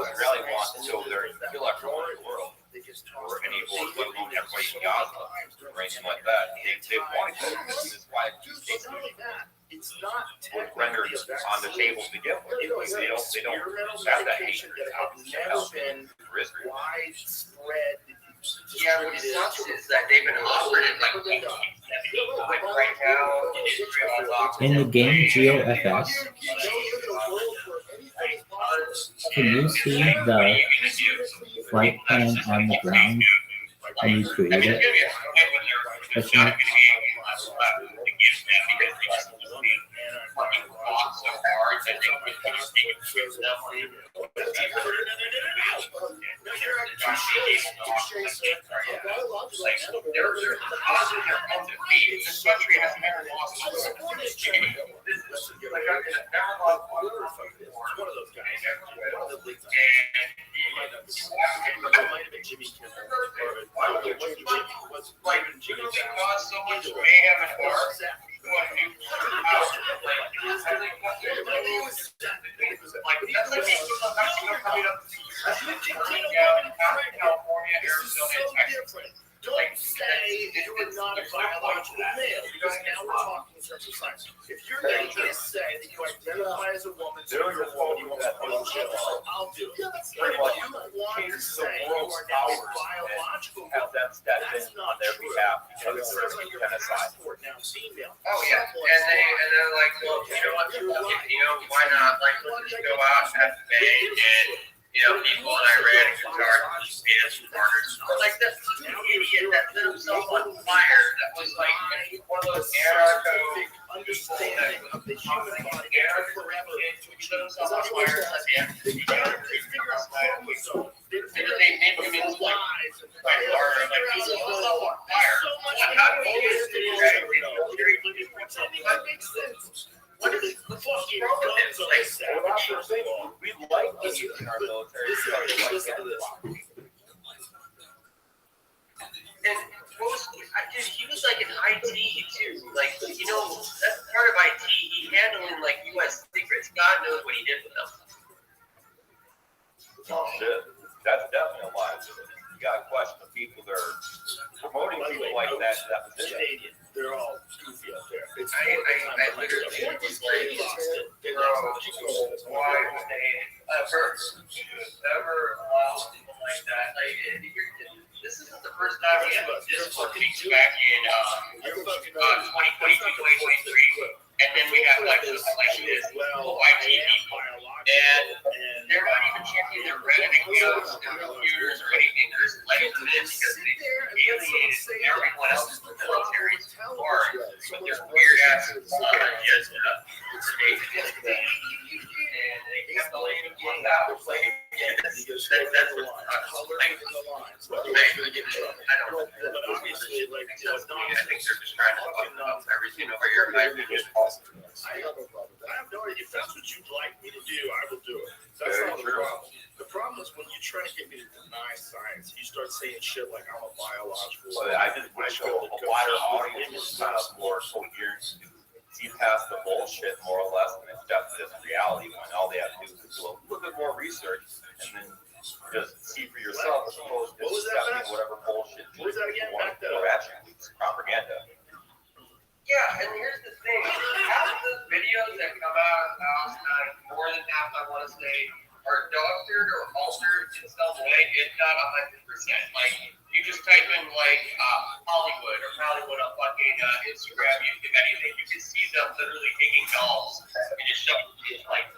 one really wants to go there and kill everyone in the world. Or any let alone everybody in Gaza or anything like that. They want to go. That's why It's not only that. It's not was rendered on the table to begin with. They don't have that hatred that have never been widespread. Yeah, what sucks is that they've been offered it like right now. In the game GeoFS, can you see the flight plan on the ground when you create it? That's not. This country has never lost. Like I've never lost one of those guys. Jimmy Kimmel. Like, you know, they caused so much mayhem and horror. Like, that's like people coming up California, Arizona, and Texas. Don't say you are not a biological male, because now we're talking in terms of science. If you're going to say that you identify as a woman, so you're a woman, you want to be I'll do it. But if you want to say you are now a biological male, that's not true. It says on your passport now, female. Oh yeah, and they're like, well, you know what? You know, why not? Like, let's just go out and have a bang and. You know, people in Iran and Qatar just made us martyrs. Like that idiot that lit himself on fire. That was like one of those anarcho understanding of the human body forever. He lit himself on fire at the end. They made him into like martyr. Like he lit himself on fire. How do we get to that makes sense. What is the fucking guns on this side? We like this in our military. Listen to this. And what was, dude, he was like in IT too. Like, you know, that's part of IT. He handling like U.S. secrets. God knows what he did with them. Oh shit, that's definitely a lie. You got to question the people that are promoting people like that to that position. They're all goofy up there. I literally was like, why would they ever allow something like that? Like, this isn't the first time we have this fucking back in 2022, 2023. And then we have like this YT people, and they're not even checking their Reddit accounts and computers or anything. They're just letting them in because they alienated everyone else in the military or with their weird ass agenda. And they kept letting them out. That's I don't know. But obviously, like, I think they're just trying to fuck up everything over here. I have no problem with that. I have no idea. If that's what you'd like me to do, I will do it. That's not the problem. The problem problem is when you try to get me to deny science, you start saying shit like I'm a biological. So I just wish a wider audience was kind of more coherent to see past the bullshit more or less and accept this reality when all they have to do is do a little bit more research and then just see for yourself as opposed to accepting whatever bullshit What was that again? Back that or up. actually propaganda. Yeah, and here's the thing. Half of the videos that come out last night, more than half I want to say, are doctored or altered in some way, if not 100%. Like, you just type in, like, Hollywood or Hollywood on fucking Instagram. If anything, you can see them literally taking dolls and just showing it, like,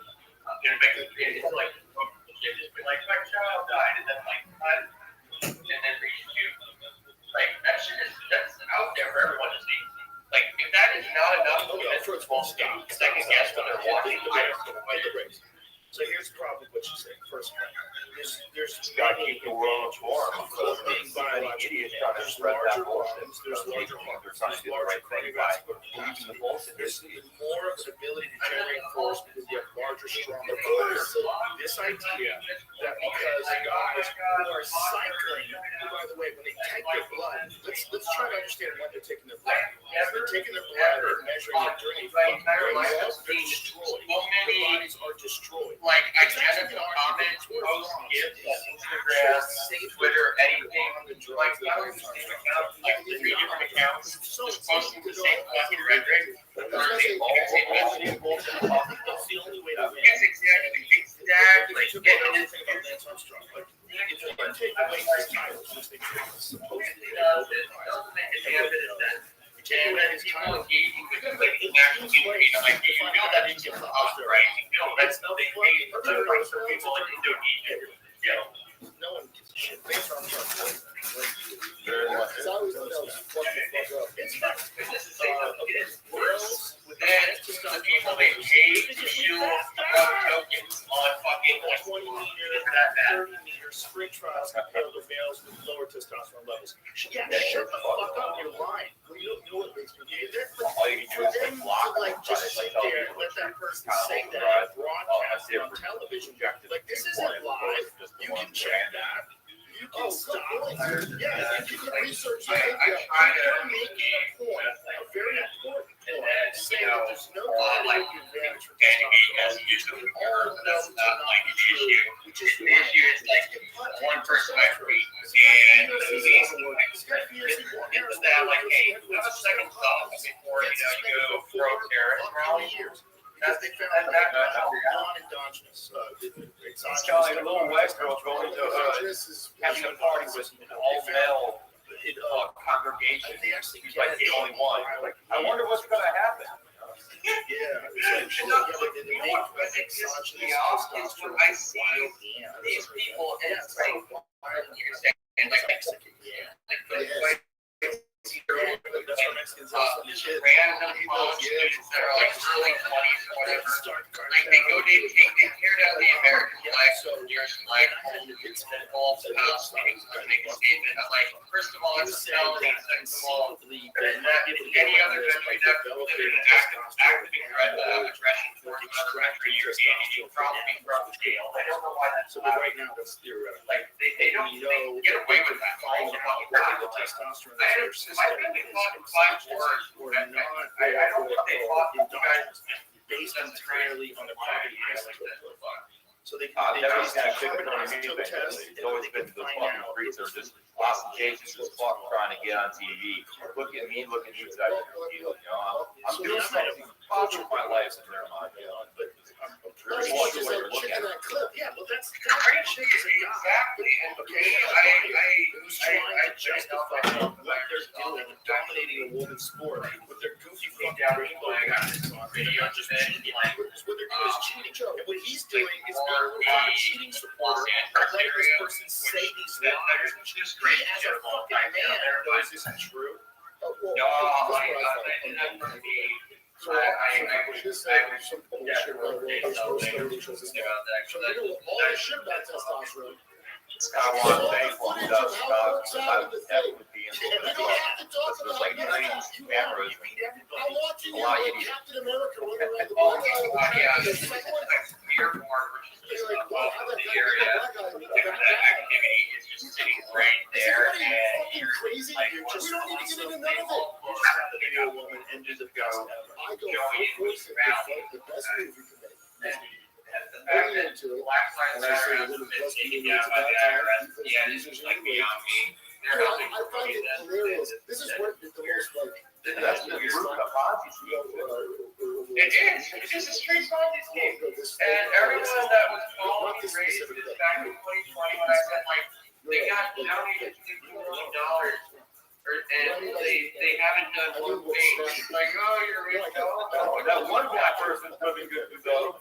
it's like, like, my child died, and then, like, and then reshoot. Like, that shit is, that's out there for everyone to see. Like, if that is not enough, First of all, stop. second guess when they're watching. So here's the problem with what you said. First of all, there's Gotta keep the world warm. being biological. There's larger lungs, there's larger heart, there's larger cardiovascular capacity. There's more of an ability to generate force because you have larger, stronger bodies. This idea that because guys who are cycling, who, by the way, when they take their blood, let's try to understand when they're taking their blood. If they're taking their blood, they're measuring it during they're destroyed. Their bodies are destroyed. Like, identical comments, posts, gifs, Instagram, Twitter, anything. Like, I don't understand accounts, like, 3 different accounts, just posting the same fucking rhetoric. That's the only way to win. Yes, exactly. Exactly. If you took everything about Lance Armstrong, like, if you take away his titles, which they supposedly doesn't make a damn bit of sense. And then people engaging with like the national community, like you know that it's just right. You know that's no they pay for the rights of people in Indonesia. You know, no one gives a shit. Lance Armstrong. Very much. It's always the fuck up. It's not. It is worse than the people they pay to do tokens on fucking 20 meter, 30 meter sprint trials compared to males with lower testosterone levels. Yeah, shut the fuck up. You're lying. You know what makes me do that? All you can do is like block like just sit there and let that person say that and broadcast it on television. Like this isn't live. You can check that. You can stop. Yeah, you can research it. You're making a point, a very important point, saying that there's no like advantage for testosterone. All of that's not like the issue. The issue is like one person I read and the police it's that like, hey, have a second thought before you go throw terrorist rally. Because they found that non-endogenous. It's kind of like a little white girl going to having a party with all male congregation. He's like the only one. Like, I wonder what's going to happen. Yeah, it's like they make exogenous testosterone. I see these people and it's like, you're saying like just random people students that are like early 20s or whatever, like they go they tear down the American flag, so you're just like it's all make a statement. I'm like, first of all, it's a felony, second of all, any other country that lived in an active aggression towards another country, you're probably from jail. I don't know why that's so, but right now that's theoretical. Like they don't get away with that. The testosterone. I think they taught 5 words or not. I don't think they taught you guys based entirely on the property like that. So they never seen a chick carbon on anything. It's always been the fucking freaks are just lost in cases just fucking trying to get on TV. Look at me, look at you, guys. You know, I'm doing something positive with my life in their mind. But I'm really watching what you're looking at. Yeah, well, that's great shit. Exactly. And okay, I justify what they're doing, dominating a woman's sport with their goofy fucking rainbow guys on. They're not just cheating. What they're doing is cheating. And what he's doing is being a cheating supporter. Letting this person say these lies. He as a fucking man knows this isn't true. So this is some bullshit about all this shit about testosterone. I want to thank one does that would be in And we don't have to talk about like 90s cameras. I'm watching A lot of idiots. Captain America running around the black guy. Beer board, which is just You're like, wow, how that guy get into none of it. You just have to be a woman and do the best ever. I go full force at the best move you can make. The fact that Black Lives Matter has been taken down by the IRS, yeah, this is like beyond me. They're helping I find it hilarious. This is what the most like. That's the root of Ponzi scheme. It is. It's just a straight Ponzi scheme. And everyone that was following me raised this back in 2020 when I said, like, they got donated $50 million. And they haven't done one thing. It's like, oh, you're rich. Oh, that one black person's living good though.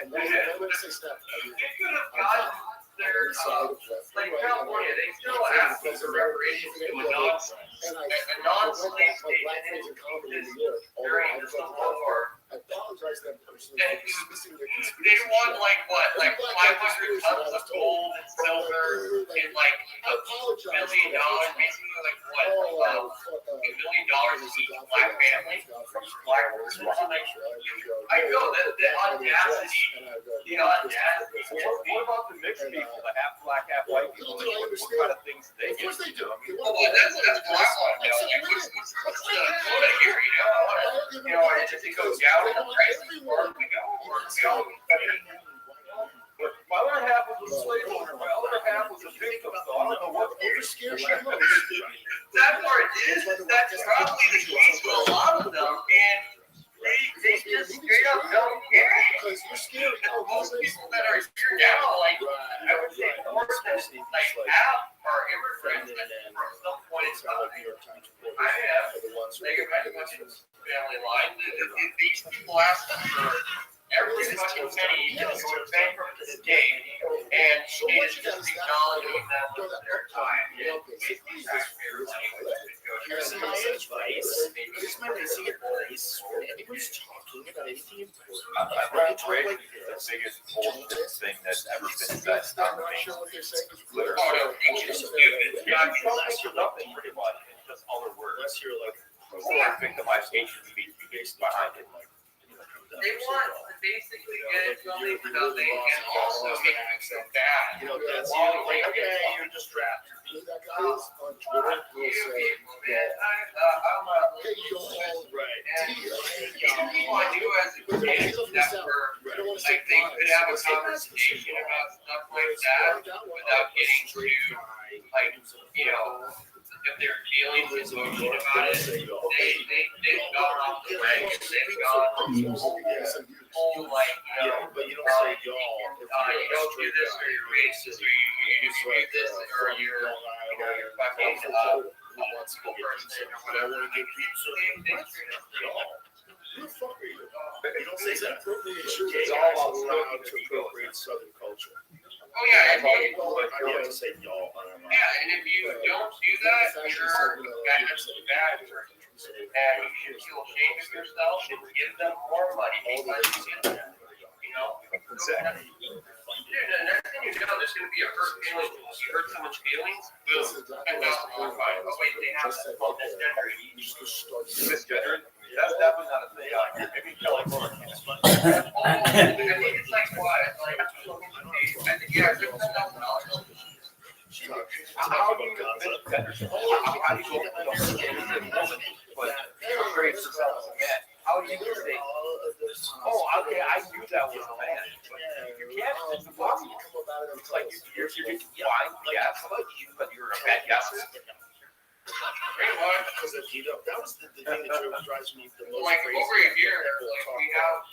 And they could have gotten their, like California, they still ask for reparations to a non-slave state during the Civil War. I apologize to them personally And for dismissing their they conspiracy. won like what, like 500 tons of gold and silver and like I apologize. $1 million, basically like what, $1 million to each black family from black workers. I know that the audacity. What about the mixed people, the half black, half white people? What kind of things do they Of get? course they do. Well, that's what I want to know. Like, what's the quota here? You know, does it go down in the price before we go, or My other half was a slave owner, my other half was a victim, so I don't know what Overscares you most. that part is that's probably the case for a lot of them, and they just straight up don't care. Because you're scared. And most people that are here now, like I would say, more than like half are immigrants that from some point in time. I have like a bunch of family line. These people ask them for every fucking penny to go to bankrupt the state, and they just acknowledging them with their time. Basically, taxpayer money. Here's my advice. Here's my basic advice. When anybody's talking about anything important, I've read the biggest bullshit thing that's ever been said. I'm not sure what they're saying. Literally. Oh, no, it's just stupid. Unless you're nothing, pretty much. It's just other words. unless you're like, Or victimization speech behind it. They want to basically get something for nothing and also make it so bad. you know, that's you. Like, okay, you're just trapped. That guy is on Twitter will say, I'm hey, y'all, Right. Even people I knew as a kid that were like they could have a conversation about stuff like that without getting too like if they're feeling emotion about it, they've gone off the wagon. They've gone whole like But you don't say y'all. you don't do this or you're racist or you do this or you're fucking multiple person or whatever. Who the fuck are you? You don't say that. It's all about allowed to appropriate Southern culture. Oh yeah, and I have to say y'all. yeah, and if you don't do that, you're that's bad for you. And you should feel ashamed of yourself and give them more money because Exactly. Dude, the next thing you know, there's going to be a hurt feeling. You hurt someone's feelings, boom, and now oh wait, they have this misgender. Misgendered? That's definitely not a thing. Maybe you like more. I think it's like what? It's like, I think yeah, $6,000. How do you misgender? How do you go from a woman, but you're great for self as a man? How do you say, oh, okay, I knew that was a man. You can't just walk. It's like you're fine, yes, but you're a bad guesser. Because that was the thing that drives me the most like crazy. over here, like we have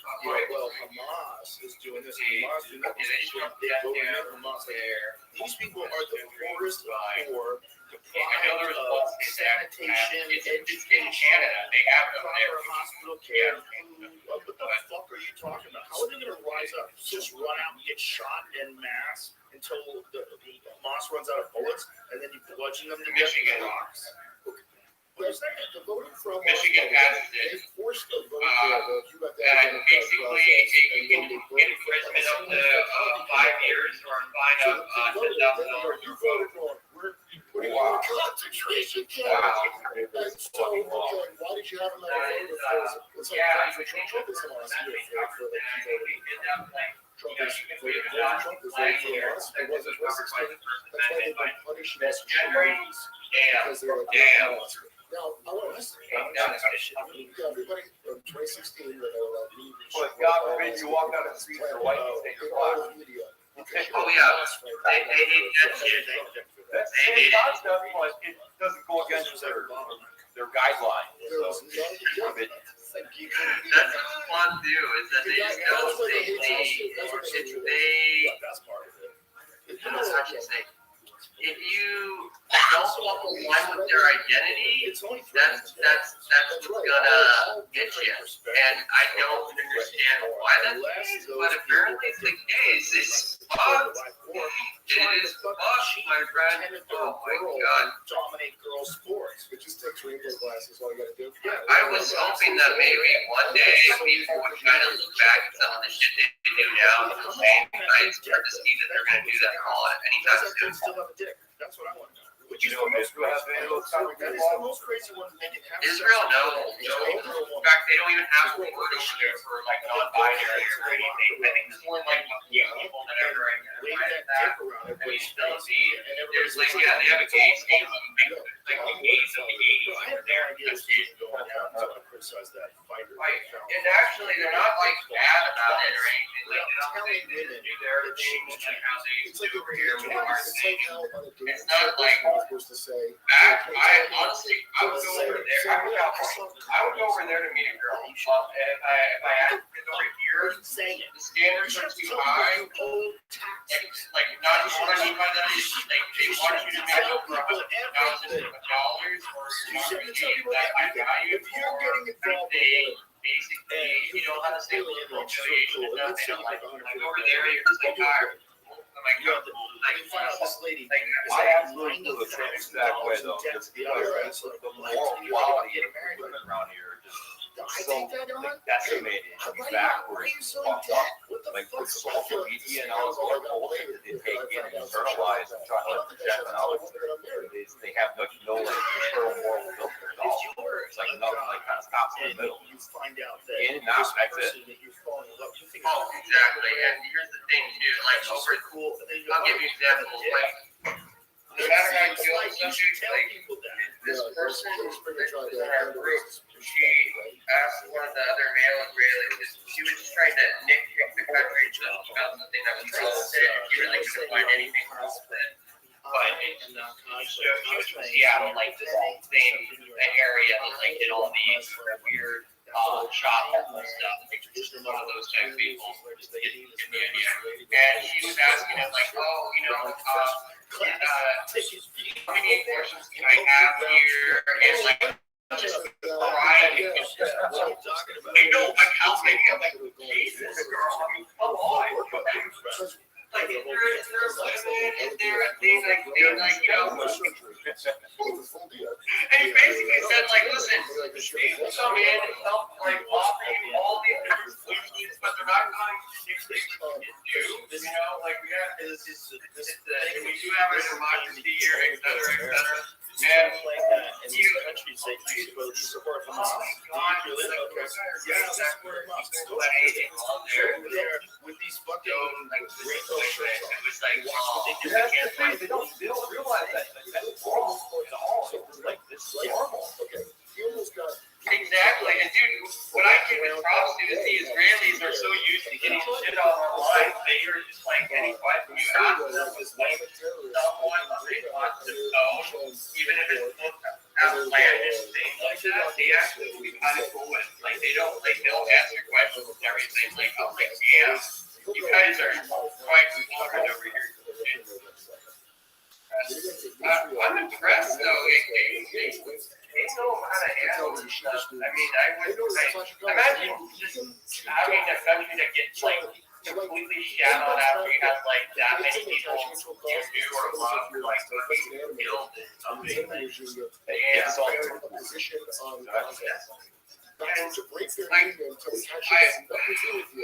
well, Hamas is doing this. Hamas doing that. They voted in Hamas. These people are the poorest, poor, deprived of sanitation, it's in Canada. They have them there. Hospital care. What the fuck are you talking about? How are they going to rise up? Just run out and get shot en masse until the Hamas runs out of bullets, and then you bludgeon them to death with rocks? The voting from Michigan passes it. They forced the vote And basically, you can get imprisonment up to 5 years or a fine of $10,000. You voted for it. We're putting you in a concentration camp. And so, okay, why did you have him at a vote? It's like Trump is on us here for the Trump is voting for us. It wasn't racist. That's why they've been punishing us because they're like, now shit. Yeah, everybody, 2016, when they were like, But God forbid you walk down the street and your wife is taking all the media. Oh yeah, they hate that shit. That's the same concept, but it doesn't go against their guidelines. There was none of it. That's what's fun too, is that they just go, I should say, if you don't walk along with their identity, that's what's gonna get you. And I don't understand why that's the case, but apparently it's the case. It's fucked. It is fucked, my friend. Oh my god. Dominate girl sports. It just takes rainbow glasses, all you gotta do. I was hoping that maybe one day people would kind of look back at some of the shit they do now and I start to see that they're gonna do that all anytime soon. Still have a dick. That's what I want to know. Which You is know, the most Israel has crazy. any of those kind of That is the most crazy one. They can have Israel, sex. no. In fact, they don't even have a word over there for like non-binary or anything. I think there's only like a few people that ever Wave write that that. dick around. I mean, there's like, yeah, they have a gay scene. Like the gays of the 80s over there. Ideas going down. So I criticize that fighter. Right. And actually, they're not like bad about it or anything. Like, they do their thing and how they used to do over here with our thing. It's not like supposed to say. I honestly, I would go over there. I would go over there to meet a girl. If I had to get over here, the standards are too high. Like not what I mean by that is like they want you to make up for $1,000 or something that I value. If you're getting involved They basically, you know how to say little affiliation and stuff. They don't like over there. You're just like tired. Like, find out this lady. I absolutely feel the same exact way though. Just because the moral quality of women around here are just so decimated and backwards and fucked up. Like with social media and all this other bullshit that they take in and internalize and try to project on others. They have no like internal moral filter at all. It's like nothing like kind of stops in the middle. You find out that In and out, this that's person that you're falling in love with. oh, exactly. And here's the thing too. Like over Cool. I'll give you examples. Like, no matter how you feel, You should tell people that. this person in our group, she asked one of the other male Israelis, she was just trying to nitpick the country about something that was relevant, and she really couldn't find anything relevant. But she was from Seattle, like the same area that like did all these weird shop and stuff. Like just one of those type of people. Just to get the idea. And she was asking him like, oh, you know, how many abortions can I have here? And like just variety. You know, like how many? I'm like, Jesus, girl, I mean, come on. Like if they're women and they're things like you know. And he basically said like, listen, people come in and help like offer you all these different solutions, but they're not going to do things what you do. You know, like we have we do have a democracy here, et cetera, et cetera. And in these countries, they use both support from us. With these fucking rainbow shirts on. It was like, They don't realize that that's normal to all. Like this is normal. Okay, you almost got. exactly. And dude, what I give it props to is the Israelis are so used to getting shit on online. They are just like any question you ask them is like someone they want to own, even if it's outlandish things like that. They actually will be kind of cool with. Like they'll answer questions and everything. Like I'm like, yeah, you guys are quite smart over here. I'm impressed though. They know how to handle this stuff. I mean, imagine just having a country that gets like completely shat on after you have like that many people you do or love like fucking killed and something. Yeah, so Position on and to break their like, union until it's actually nothing to do with you.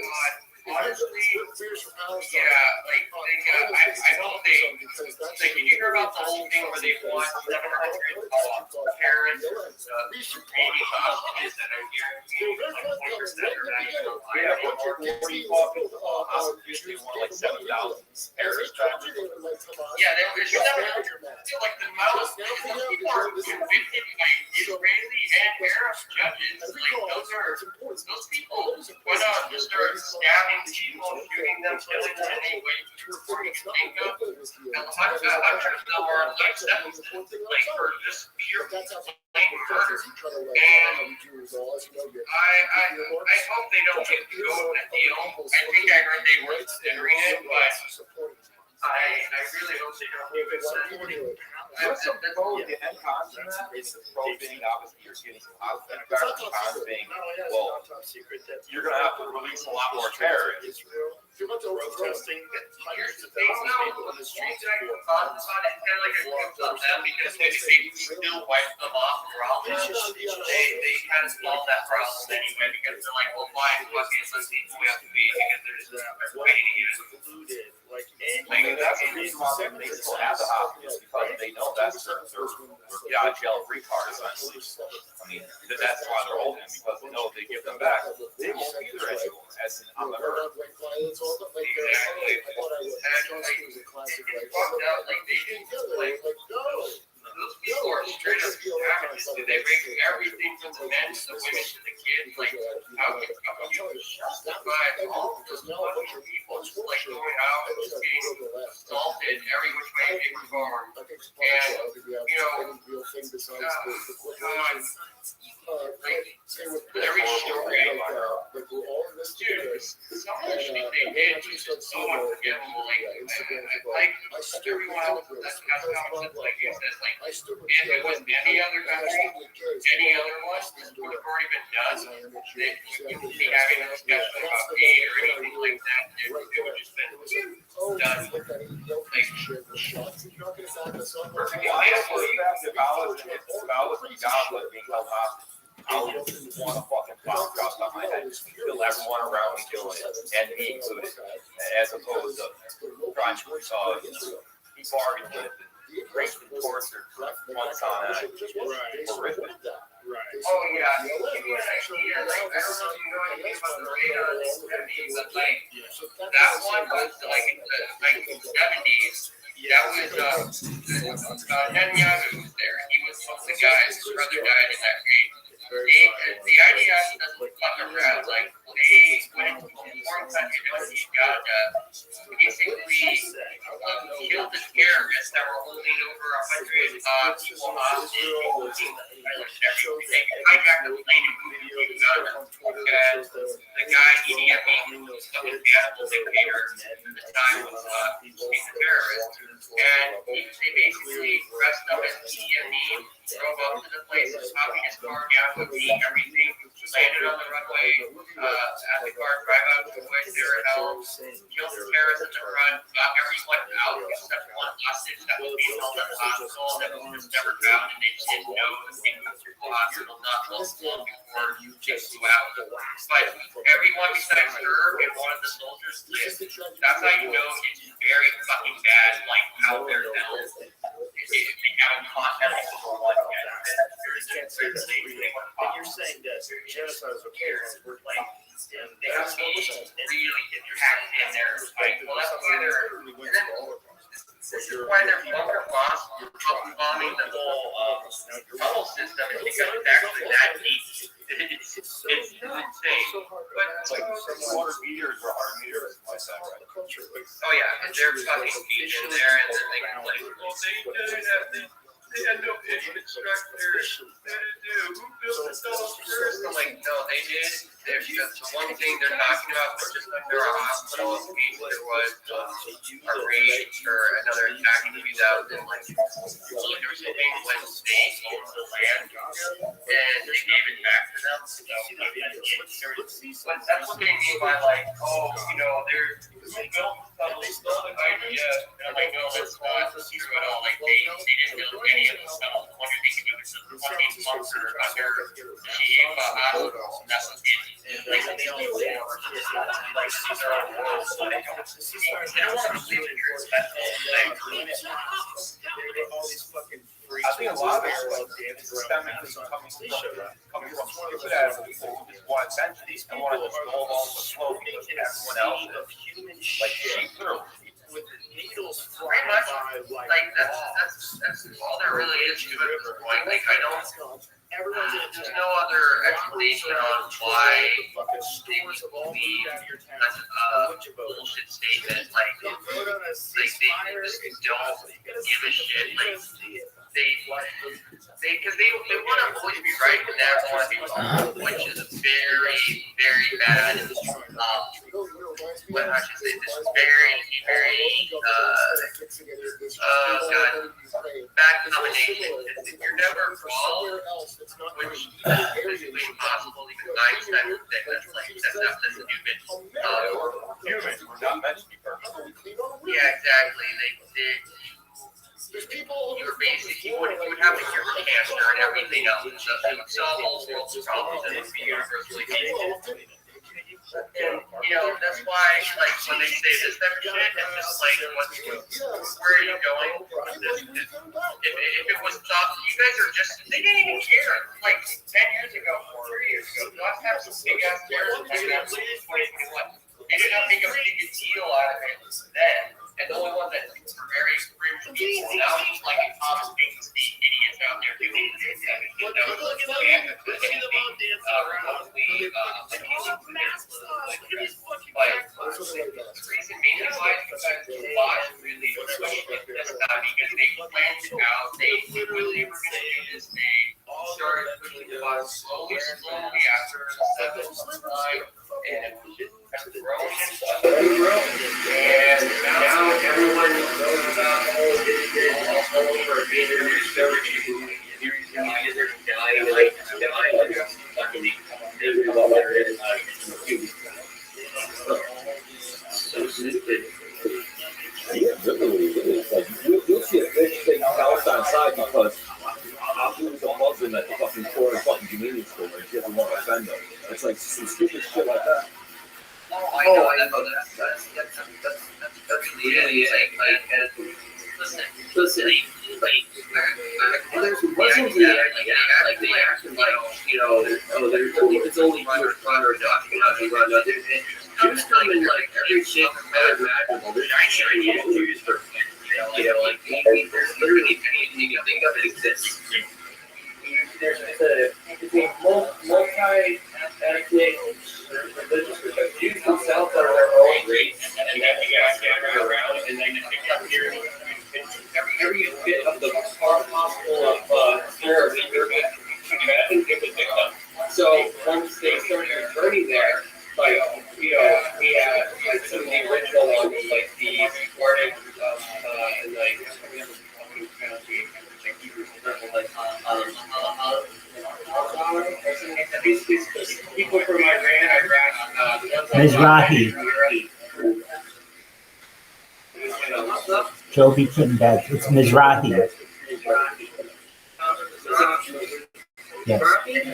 honestly, Fears for Palestine. yeah, like I hope they. Like, did you hear about the whole thing where they want 700 parents or baby hostages that are here? Like 40% are not even alive. Yeah, but 40 hostages, they want like 7,000 terrorists back. Yeah, they were like the amount of people are convicted by Israeli and Arab judges. Like those people went out and just started stabbing people, shooting them, killing them any way before you can think of. And hundreds of them are life sentences, like for just pure plain murder. And I hope they don't get to go with the deal. I think I heard they were considering it, but I really hope they don't give it to What's the goal of the end cons in that? It's the pro being obviously you're getting some positive effects, the cons being, well, you're going to have to release a lot more terrorists. Protesting hundreds of They thousands of know people in the the streets. streets are kind of like a gift on them because they still wipe them off throughout they kind of solve that problem anyway because they're like, well, why fucking let's see who we have to be because they're waiting to use That's the reason why they still have the hostages because they know that's their get out of jail free card essentially. I mean, that's why they're holding them because they know if they give them back, they won't be there anymore as in on the earth. Those people are straight up savages. They bring everything from the men to the women to the kids. Like, how can you justify all of those fucking people just like going out and just getting assaulted every which way they were born? And, you know, every story, dude, some of the shit they did was just so unforgivable. Like everyone else that has comments like it says, like, if it was any other country, any other one, this would have already been done. They wouldn't be having a discussion about aid or anything like that. It would just been done. Perfect example is that if I was in Gaza being held hostage, I would want a fucking bomb dropped on my head, kill everyone around me, kill it, and me included, as opposed to trying to be bargained with and raped and tortured once on a horrific. Oh yeah, I don't know if you know anything about the radar, but like that one was like in the 1970s. That was Netanyahu was there. He was one of the guys. His brother died in that raid. The IDF doesn't fuck around. Like they went to a foreign country and he got basically killed the terrorists that were holding over 100 people hostage, including everything. They hijacked the plane and moved to Uganda because the guy Idi Amin, the animal dictator at the time, was a terrorist, and they basically dressed up as Idi Amin, drove up to the place, copied his car down with everything, landed on the runway, at the car, drive out to the way they were held, killed the terrorists at the front, got everyone out except one hostage that was being held at the hospital that was never found, and they just didn't know the thing was to the hospital not long before you just flew out. But everyone besides her and one of the soldiers lived. That's how you know it's very fucking bad, like how they're held. They haven't caught every single one yet. And you're saying that genocide is okay as we're playing. And they have to be really packed in there. Like, well, that's why this is why they're bunker bombing the whole tunnel system is because it's actually that deep. It's insane. But It's like 200 meters or 100 meters like that, right? oh yeah, and they're fucking deep in there, and then they can like, well, they had no instructors. Who built the tunnel first? I'm like, no, they did. There's just one thing they're talking about, but just under a hospital in case there was a raid or another attack in 2000. Like, there was a thing when they owned the land, and they gave it back to them. So, that's what they mean by like, oh, you know, they're built the idea. And I'm like, no, that's not true at all. Like, they didn't build any of the tunnels. The one you're thinking of is the fucking bunker under cheap, Massachusetts. And Like, then they they all all live, war. like, they're all worlds, so they don't want to believe in your expensive things. All these fucking I think a lot of it's like systemically coming from stupid ass people who just want attention. These people want to just go along with the flow because everyone else of is human like shit cheap through. with needles Pretty flying much, by like, that's all there really is to it at this point. Like, I don't, there's no other explanation on why they would believe that's a bullshit statement. Like, they just don't give a shit. Like, because they want to always be right and never want to be wrong, which is very, very bad. What I should say, this is very, bad combination. If you're never wrong, which is physically impossible, even Einstein would say that's stupid. Humans were not meant to be perfect. Yeah, exactly. You were basically, you would have a cure for cancer and everything else. It would solve all the world's problems and it would be universally peaceful. And, that's why, like, when they say this type of shit, it's just like, where are you going? If it was thought, you guys are just, they didn't even care. Like, 10 years ago, 3 years ago, let's have some big ass terrorists in 2021. They did not make a big deal out of it then. And the only one that were very extreme people now is like a Thomas Paine idiots out there doing this. Reason being why really because they planned it out. They knew what they were going to do this. They started pushing the bottom slowly after the 7th time, and it grown and now everyone knows about all over being in their story. They're dying, like fucking so stupid. Yeah, literally, it is. Like, you'll see a big thing outside because there was a Muslim at the fucking store, fucking convenience store, and she doesn't want to offend them. It's like some stupid shit like that. I know. That's really it. Listen, there's Muslims like they act like, it's only run or duck, Jews come in like every shape and color imaginable. There's Chinese Jews for, like, there's literally anything you can think of that exists. It's a multi-ethnic religious group. Jews themselves are their own race, and then you guys gather around, and then you pick up here every bit of the part possible of terror that you're at. You can pick up. So once they started returning there, like, we had like some of the original ones, like the Garden and like people from Iraq, Mizrahi. Joby put bed. It's Mizrahi. Yes,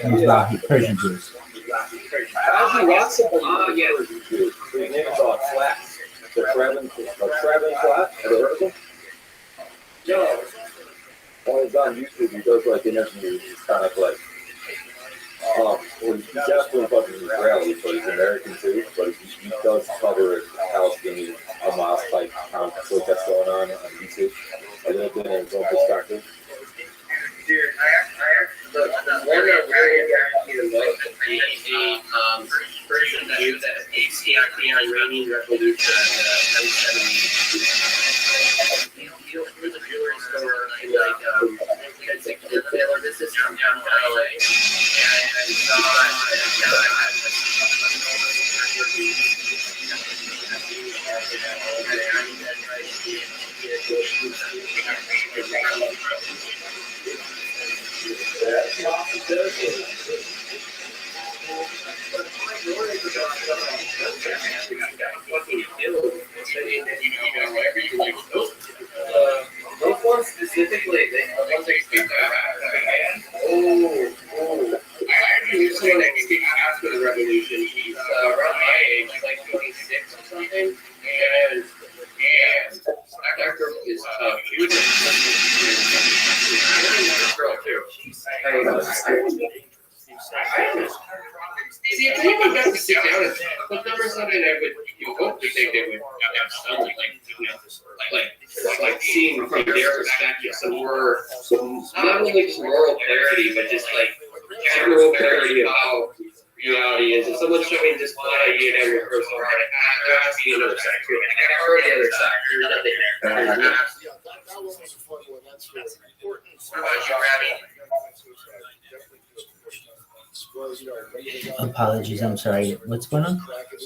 Mizrahi, Persian Jews. Actually, lots of them their names are Flats. The Traveling Flat. Have you heard of them? No. Well, he's on YouTube. He does like interviews. He's kind of like, well, he's definitely fucking Israeli, but he's American too. But he does cover Palestinian Hamas type conflict that's going on YouTube. A little bit in his own perspective. Dude, the one that very guaranteed the Persian Jew that escaped the Iranian Revolution in the 70s. He'll through the jewelry store and it's like the Taylor, this is from down LA, and those ones specifically, the ones that speak to Iraq, anyone got to sit down and talk with them or something, I would hopefully think they would have some like seeing from their perspective some more, not only just moral clarity, but just like general clarity of how reality is. If someone's showing just one idea down your personal heart, there has to be another side to it. I've heard the other side. There's nothing. There's not. Yeah, that one was a fun one. That's important. Apologies, I'm sorry. What's going on? What were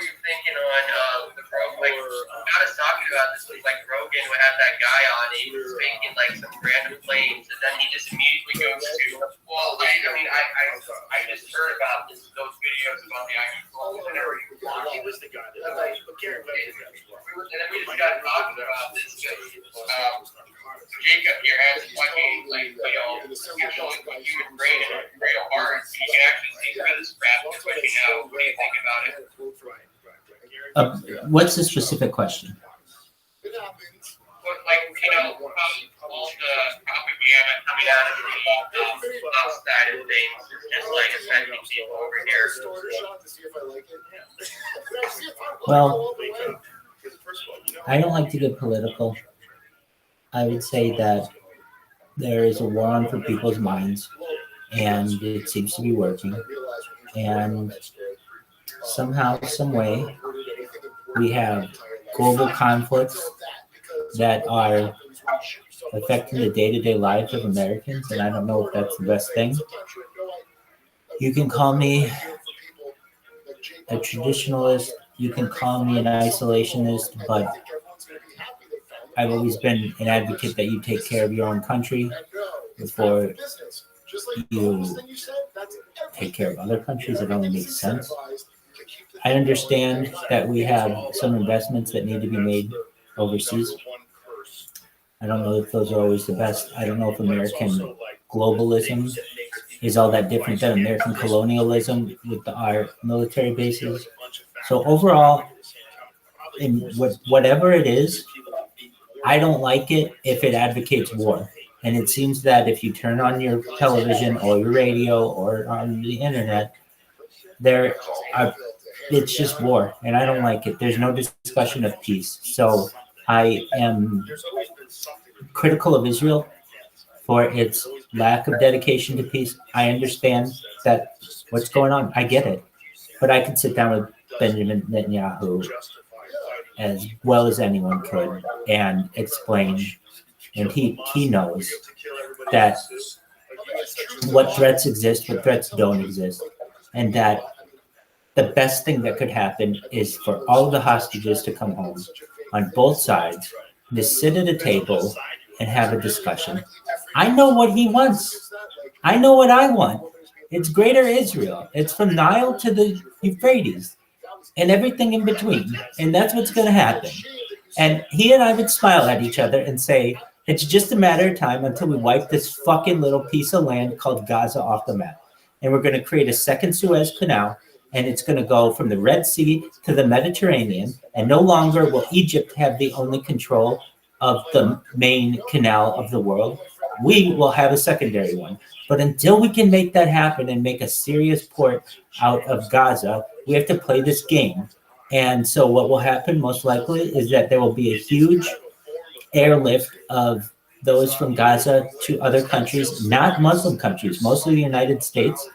you thinking on the program? Like, got us talking about this was like Rogan would have that guy on, and he was making like some random claims, and then he just immediately goes to, well, I just heard about those videos about the IQ. He was the guy that and then we just got talking about this because Jacob here has fucking you're showing what human brain and real heart. You can actually see through this crap. Especially now. What do you think about it? What's the specific question? But all the propaganda coming out of the outside of things is just like affecting people over here. Well, I don't like to get political. I would say that there is a war on for people's minds, and it seems to be working. And somehow, some way, we have global conflicts that are affecting the day-to-day lives of Americans, and I don't know if that's the best thing. You can call me a traditionalist, you can call me an isolationist, but I've always been an advocate that you take care of your own country before you take care of other countries. It only makes sense. I understand that we have some investments that need to be made overseas. I don't know if those are always the best. I don't know if American globalism is all that different than American colonialism with our military bases. So overall, in whatever it is, I don't like it if it advocates war. And it seems that if you turn on your television or your radio or on the internet, it's just war, and I don't like it. There's no discussion of peace. So I am critical of Israel for its lack of dedication to peace. I understand that what's going on. I get it. But I could sit down with Benjamin Netanyahu as well as anyone could and explain, and he knows that what threats exist, what threats don't exist, and that the best thing that could happen is for all of the hostages to come home on both sides, to sit at a table and have a discussion. I know what he wants. I know what I want. It's greater Israel. It's from Nile to the Euphrates and everything in between. And that's what's going to happen. And he and I would smile at each other and say, it's just a matter of time until we wipe this fucking little piece of land called Gaza off the map. And we're going to create a second Suez Canal, and it's going to go from the Red Sea to the Mediterranean, and no longer will Egypt have the only control of the main canal of the world. We will have a secondary one. But until we can make that happen and make a serious port out of Gaza, we have to play this game. And so what will happen most likely is that there will be a huge airlift of those from Gaza to other countries, not Muslim countries, mostly the United States.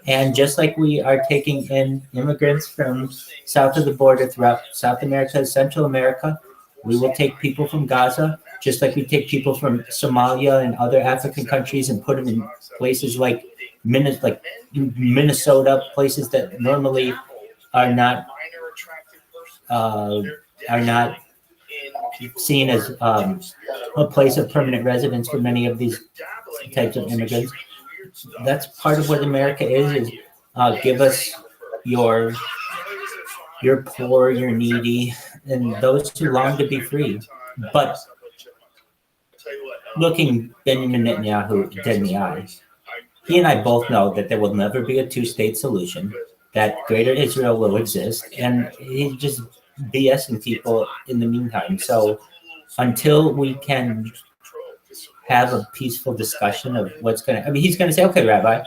And just like we are taking in immigrants from south of the border throughout South America, Central America, we will take people from Gaza, just like we take people from Somalia and other African countries and put them in places like Minnesota, places that normally are not seen as a place of permanent residence for many of these types of immigrants. That's part of what America is give us your poor, your needy, and those who long to be free. But looking Benjamin Netanyahu dead in the eye, he and I both know that there will never be a two-state solution, that greater Israel will exist, and he's just BSing people in the meantime. So until we can have a peaceful discussion of what's going to, I mean, he's going to say, okay, Rabbi,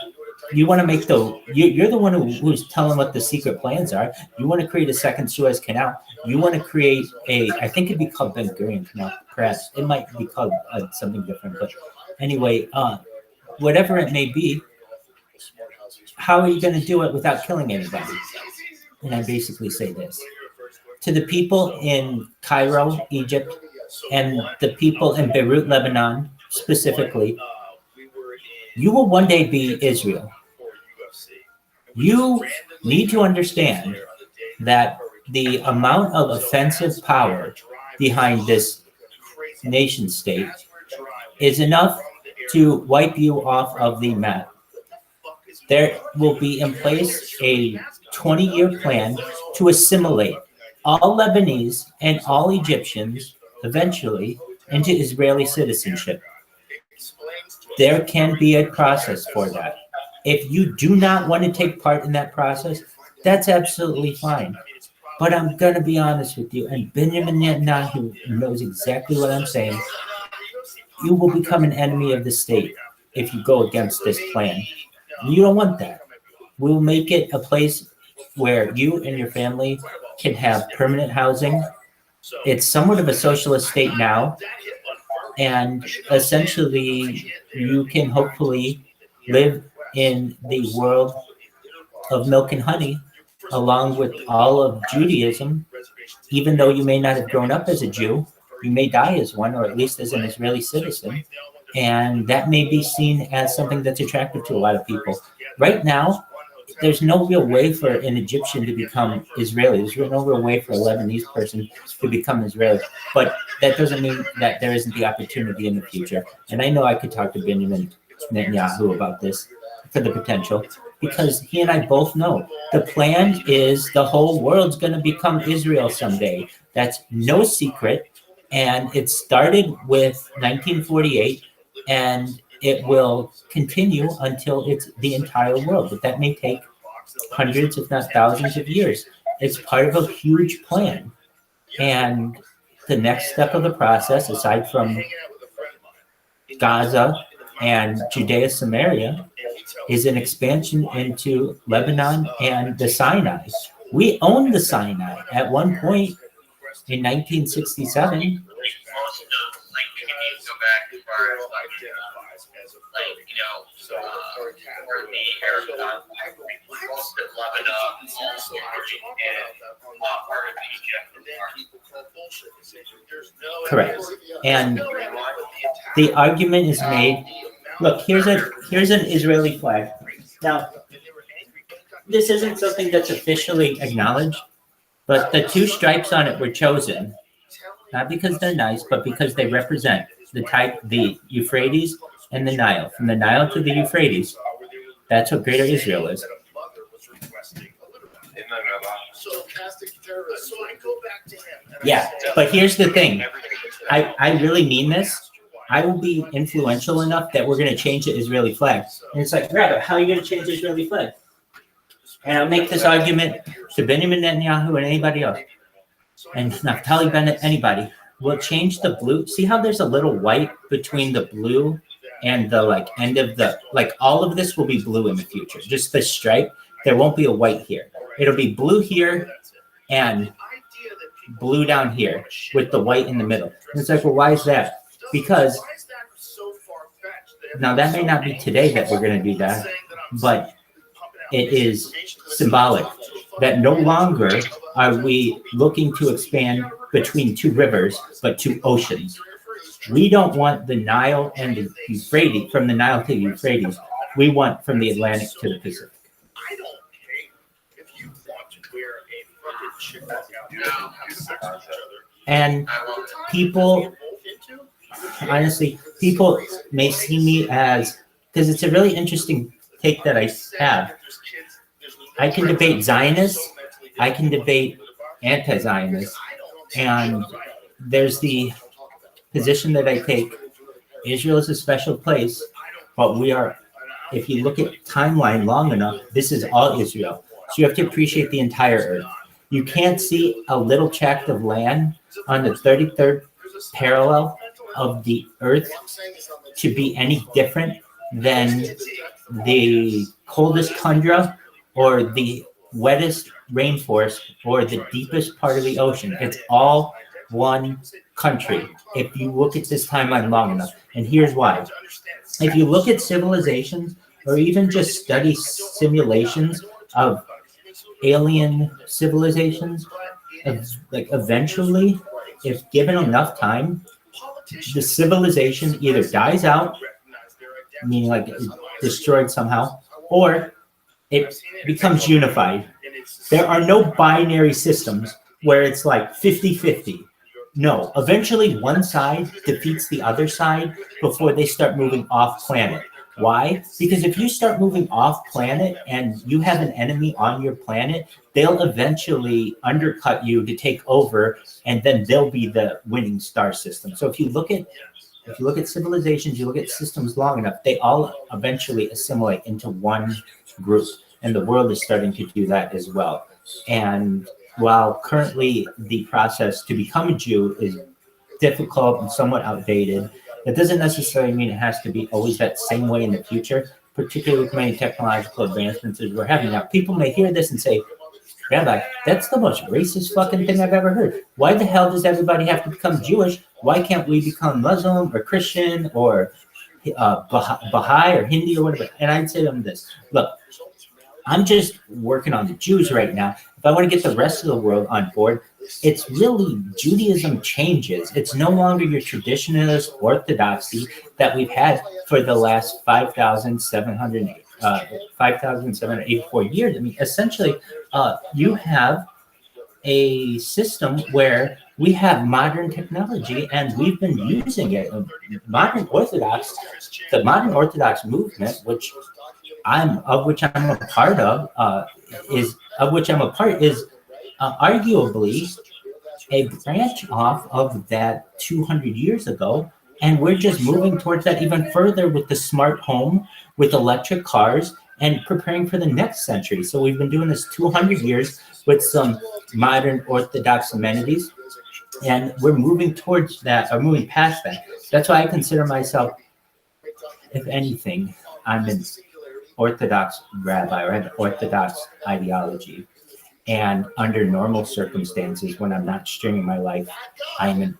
you want to make you're the one who's telling what the secret plans are. You want to create a second Suez Canal. You want to create I think it'd be called Ben Gurion Canal, perhaps. It might be called something different. But anyway, whatever it may be, how are you going to do it without killing anybody? And I basically say this. To the people in Cairo, Egypt, and the people in Beirut, Lebanon, specifically, you will one day be Israel. You need to understand that the amount of offensive power behind this nation state is enough to wipe you off of the map. There will be in place a 20-year plan to assimilate all Lebanese and all Egyptians eventually into Israeli citizenship. There can be a process for that. If you do not want to take part in that process, that's absolutely fine. But I'm going to be honest with you, and Benjamin Netanyahu knows exactly what I'm saying. You will become an enemy of the state if you go against this plan. You don't want that. We'll make it a place where you and your family can have permanent housing. It's somewhat of a socialist state now, and essentially you can hopefully live in the world of milk and honey along with all of Judaism. Even though you may not have grown up as a Jew, you may die as one, or at least as an Israeli citizen, and that may be seen as something that's attractive to a lot of people. Right now, there's no real way for an Egyptian to become Israeli. There's no real way for a Lebanese person to become Israeli. But that doesn't mean that there isn't the opportunity in the future. And I know I could talk to Benjamin Netanyahu about this for the potential, because he and I both know the plan is the whole world's going to become Israel someday. That's no secret. And it started with 1948, and it will continue until it's the entire world. But that may take hundreds, if not thousands of years. It's part of a huge plan. And the next step of the process, aside from Gaza and Judea Samaria, is an expansion into Lebanon and the Sinai. We owned the Sinai at one point in 1967. Most of Lebanon, and part of Egypt. Correct. And the argument is made. Look, here's an Israeli flag. Now, this isn't something that's officially acknowledged, but the two stripes on it were chosen not because they're nice, but because they represent the Euphrates and the Nile. From the Nile to the Euphrates, that's what Greater Israel is. Yeah, but here's the thing. I really mean this. I will be influential enough that we're going to change the Israeli flag. And it's like, Rabbi, how are you going to change the Israeli flag? And I'll make this argument to Benjamin Netanyahu and anybody else. And Naftali Bennett, anybody. We'll change the blue. See how there's a little white between the blue and the end of the, all of this will be blue in the future. Just the stripe. There won't be a white here. It'll be blue here and blue down here with the white in the middle. And it's like, well, why is that? Because now that may not be today that we're going to do that, but it is symbolic that no longer are we looking to expand between two rivers, but two oceans. We don't want the Nile and the Euphrates, from the Nile to the Euphrates. We want from the Atlantic to the Pacific. And people, honestly, people may see me as, because it's a really interesting take that I have. I can debate Zionists, I can debate anti-Zionists, and there's the position that I take. Israel is a special place, but we are, if you look at timeline long enough, this is all Israel. So you have to appreciate the entire earth. You can't see a little tract of land on the 33rd parallel of the earth to be any different than the coldest tundra or the wettest rainforest or the deepest part of the ocean. It's all one country if you look at this timeline long enough. And here's why. If you look at civilizations or even just study simulations of alien civilizations, like eventually, if given enough time, the civilization either dies out, meaning like destroyed somehow, or it becomes unified. There are no binary systems where it's like 50-50. No, eventually one side defeats the other side before they start moving off planet. Why? Because if you start moving off planet and you have an enemy on your planet, they'll eventually undercut you to take over, and then they'll be the winning star system. So if you look at civilizations, you look at systems long enough, they all eventually assimilate into one group, and the world is starting to do that as well. And while currently the process to become a Jew is difficult and somewhat outdated, that doesn't necessarily mean it has to be always that same way in the future, particularly with many technological advancements as we're having now. People may hear this and say, Rabbi, that's the most racist fucking thing I've ever heard. Why the hell does everybody have to become Jewish? Why can't we become Muslim or Christian or Baha'i or Hindi or whatever? And I'd say to them this, look, I'm just working on the Jews right now. If I want to get the rest of the world on board, it's really Judaism changes. It's no longer your traditionalist orthodoxy that we've had for the last 5,784 years. I mean, essentially, you have a system where we have modern technology and we've been using it. The modern Orthodox movement, which I'm a part of, is arguably a branch off of that 200 years ago. And we're just moving towards that even further with the smart home, with electric cars, and preparing for the next century. So we've been doing this 200 years with some modern Orthodox amenities, and we're moving towards that, or moving past that. That's why I consider myself, if anything, I'm an Orthodox rabbi, or have an Orthodox ideology. And under normal circumstances, when I'm not stringing my life, I'm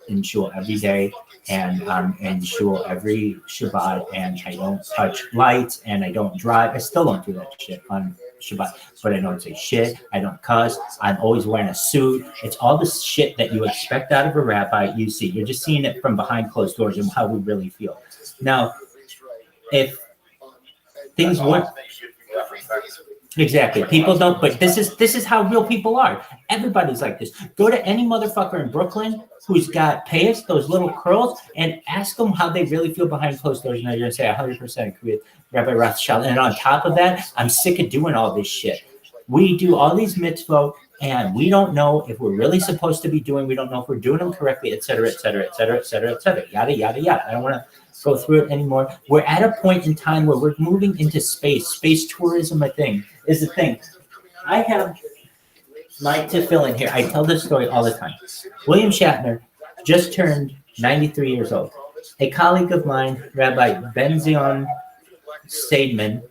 in shul every day, and I'm in shul every Shabbat, and I don't touch lights, and I don't drive. I still don't do that shit on Shabbat, but I don't say shit. I don't cuss. I'm always wearing a suit. It's all this shit that you expect out of a rabbi. You see, you're just seeing it from behind closed doors and how we really feel. Now, if things weren't exactly, people don't, but this is how real people are. Everybody's like this. Go to any motherfucker in Brooklyn who's got payas, those little curls, and ask them how they really feel behind closed doors, and they're going to say 100% agree with Rabbi Rothschild. And on top of that, I'm sick of doing all this shit. We do all these mitzvot, and we don't know if we're really supposed to be doing. We don't know if we're doing them correctly, et cetera, et cetera, et cetera, et cetera, et cetera, yada, yada, yada. I don't want to go through it anymore. We're at a point in time where we're moving into space. Space tourism is a thing. I have my tefillin here. I tell this story all the time. William Shatner just turned 93 years old. A colleague of mine, Rabbi Ben-Zion Seidman,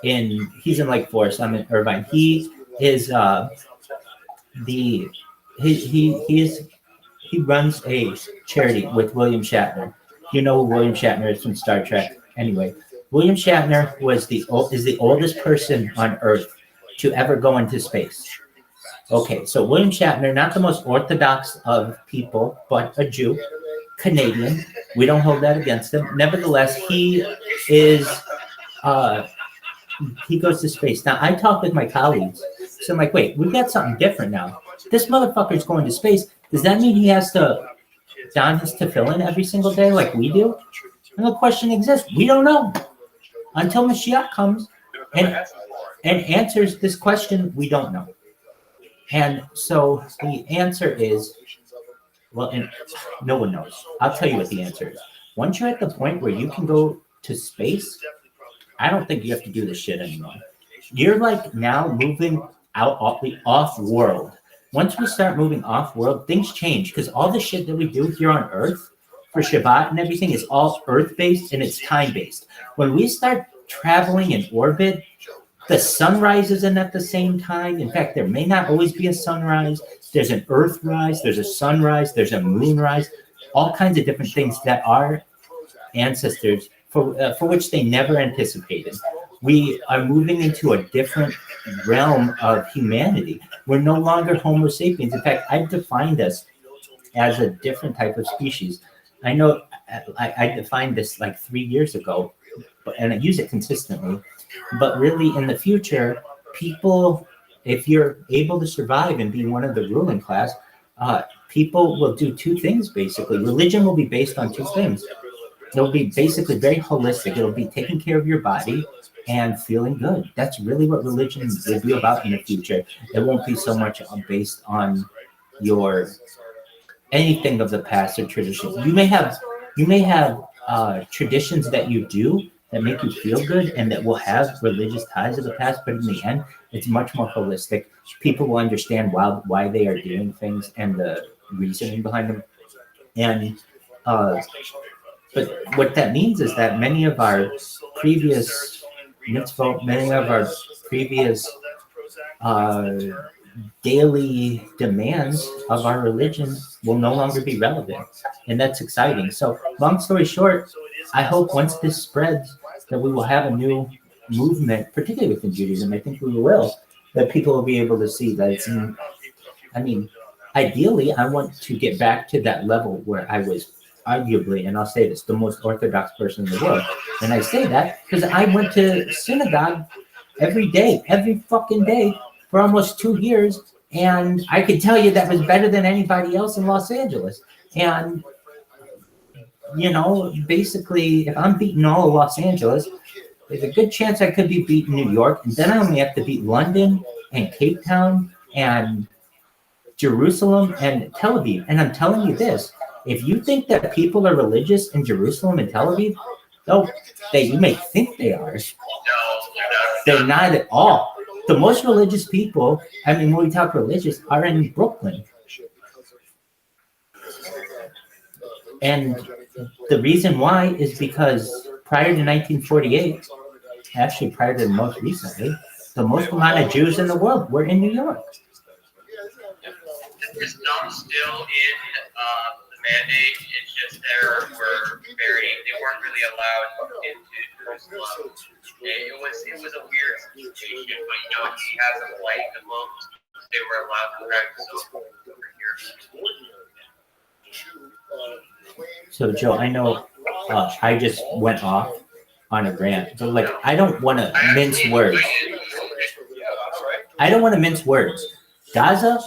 he's in Lake Forest. I'm in Irvine. He is he runs a charity with William Shatner. You know who William Shatner is from Star Trek. Anyway, William Shatner is the oldest person on Earth to ever go into space. Okay, so William Shatner, not the most orthodox of people, but a Jew, Canadian. We don't hold that against him. Nevertheless, he goes to space. Now, I talk with my colleagues, so I'm like, wait, we've got something different now. This motherfucker's going to space. Does that mean he has to don his tefillin every single day like we do? And the question exists. We don't know. Until Mashiach comes and answers this question, we don't know. And so the answer is, well, and no one knows. I'll tell you what the answer is. Once you're at the point where you can go to space, I don't think you have to do this shit anymore. You're like now moving out off-world. Once we start moving off-world, things change because all the shit that we do here on Earth, for Shabbat and everything is all earth-based and it's time-based. When we start traveling in orbit, the sunrise isn't at the same time. In fact, there may not always be a sunrise. There's an earth rise, there's a sunrise, there's a moon rise, all kinds of different things that our ancestors, for which they never anticipated. We are moving into a different realm of humanity. We're no longer Homo sapiens. In fact, I've defined us as a different type of species. I know I defined this like 3 years ago, and I use it consistently. But really, in the future, people, if you're able to survive and be one of the ruling class, people will do two things, basically. Religion will be based on two things. It'll be basically very holistic. It'll be taking care of your body and feeling good. That's really what religion will be about in the future. It won't be so much based on your anything of the past or tradition. You may have traditions that you do that make you feel good and that will have religious ties of the past, but in the end, it's much more holistic. People will understand why they are doing things and the reasoning behind them. And but what that means is that many of our previous mitzvot, many of our previous daily demands of our religion will no longer be relevant. And that's exciting. So long story short, I hope once this spreads that we will have a new movement, particularly within Judaism. I think we will, that people will be able to see that it's, I mean, ideally, I want to get back to that level where I was arguably, and I'll say this, the most orthodox person in the world. And I say that because I went to synagogue every day, every fucking day for almost 2 years. And I could tell you that was better than anybody else in Los Angeles. And you know, basically, if I'm beating all of Los Angeles, there's a good chance I could be beating New York, and then I only have to beat London and Cape Town and Jerusalem and Tel Aviv. And I'm telling you this, if you think that people are religious in Jerusalem and Tel Aviv, though you may think they are, they're not at all. The most religious people, I mean, when we talk religious, are in Brooklyn. And the reason why is because prior to 1948, actually prior to most recently, the most amount of Jews in the world were in New York. There's some still in the mandate. It's just they weren't really allowed into Jerusalem. It was a weird situation, but you know, he has a flight amongst they were allowed to practice over here. So Joe, I know I just went off on a rant, but like I don't want to mince words. I don't want to mince words. Gaza,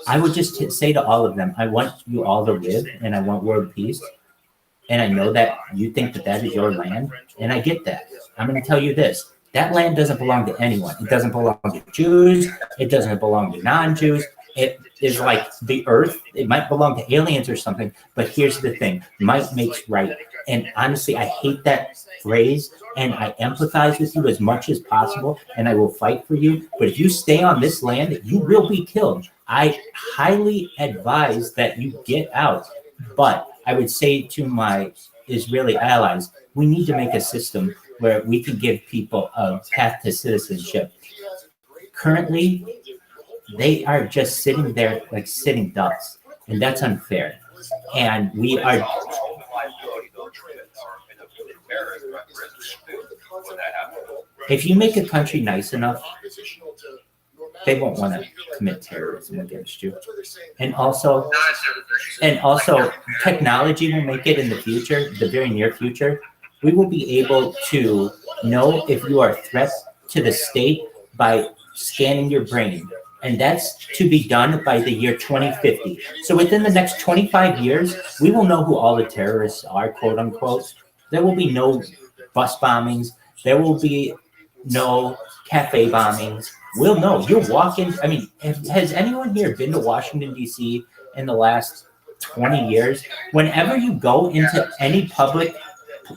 I would just say to all of them, I want you all to live, and I want world peace. And I know that you think that that is your land, and I get that. I'm going to tell you this. That land doesn't belong to anyone. It doesn't belong to Jews. It doesn't belong to non-Jews. It is like the earth. It might belong to aliens or something, but here's the thing. Might makes right. And honestly, I hate that phrase, and I empathize with you as much as possible, and I will fight for you. But if you stay on this land, you will be killed. I highly advise that you get out. But I would say to my Israeli allies, we need to make a system where we can give people a path to citizenship. Currently, they are just sitting there like sitting ducks, and that's unfair. And we are. If you make a country nice enough, they won't want to commit terrorism against you. And also, technology will make it in the future, the very near future. We will be able to know if you are a threat to the state by scanning your brain. And that's to be done by the year 2050. So within the next 25 years, we will know who all the terrorists are, quote unquote. There will be no bus bombings. There will be no cafe bombings. We'll know. You'll walk in. I mean, has anyone here been to Washington, D.C. in the last 20 years? Whenever you go into any public,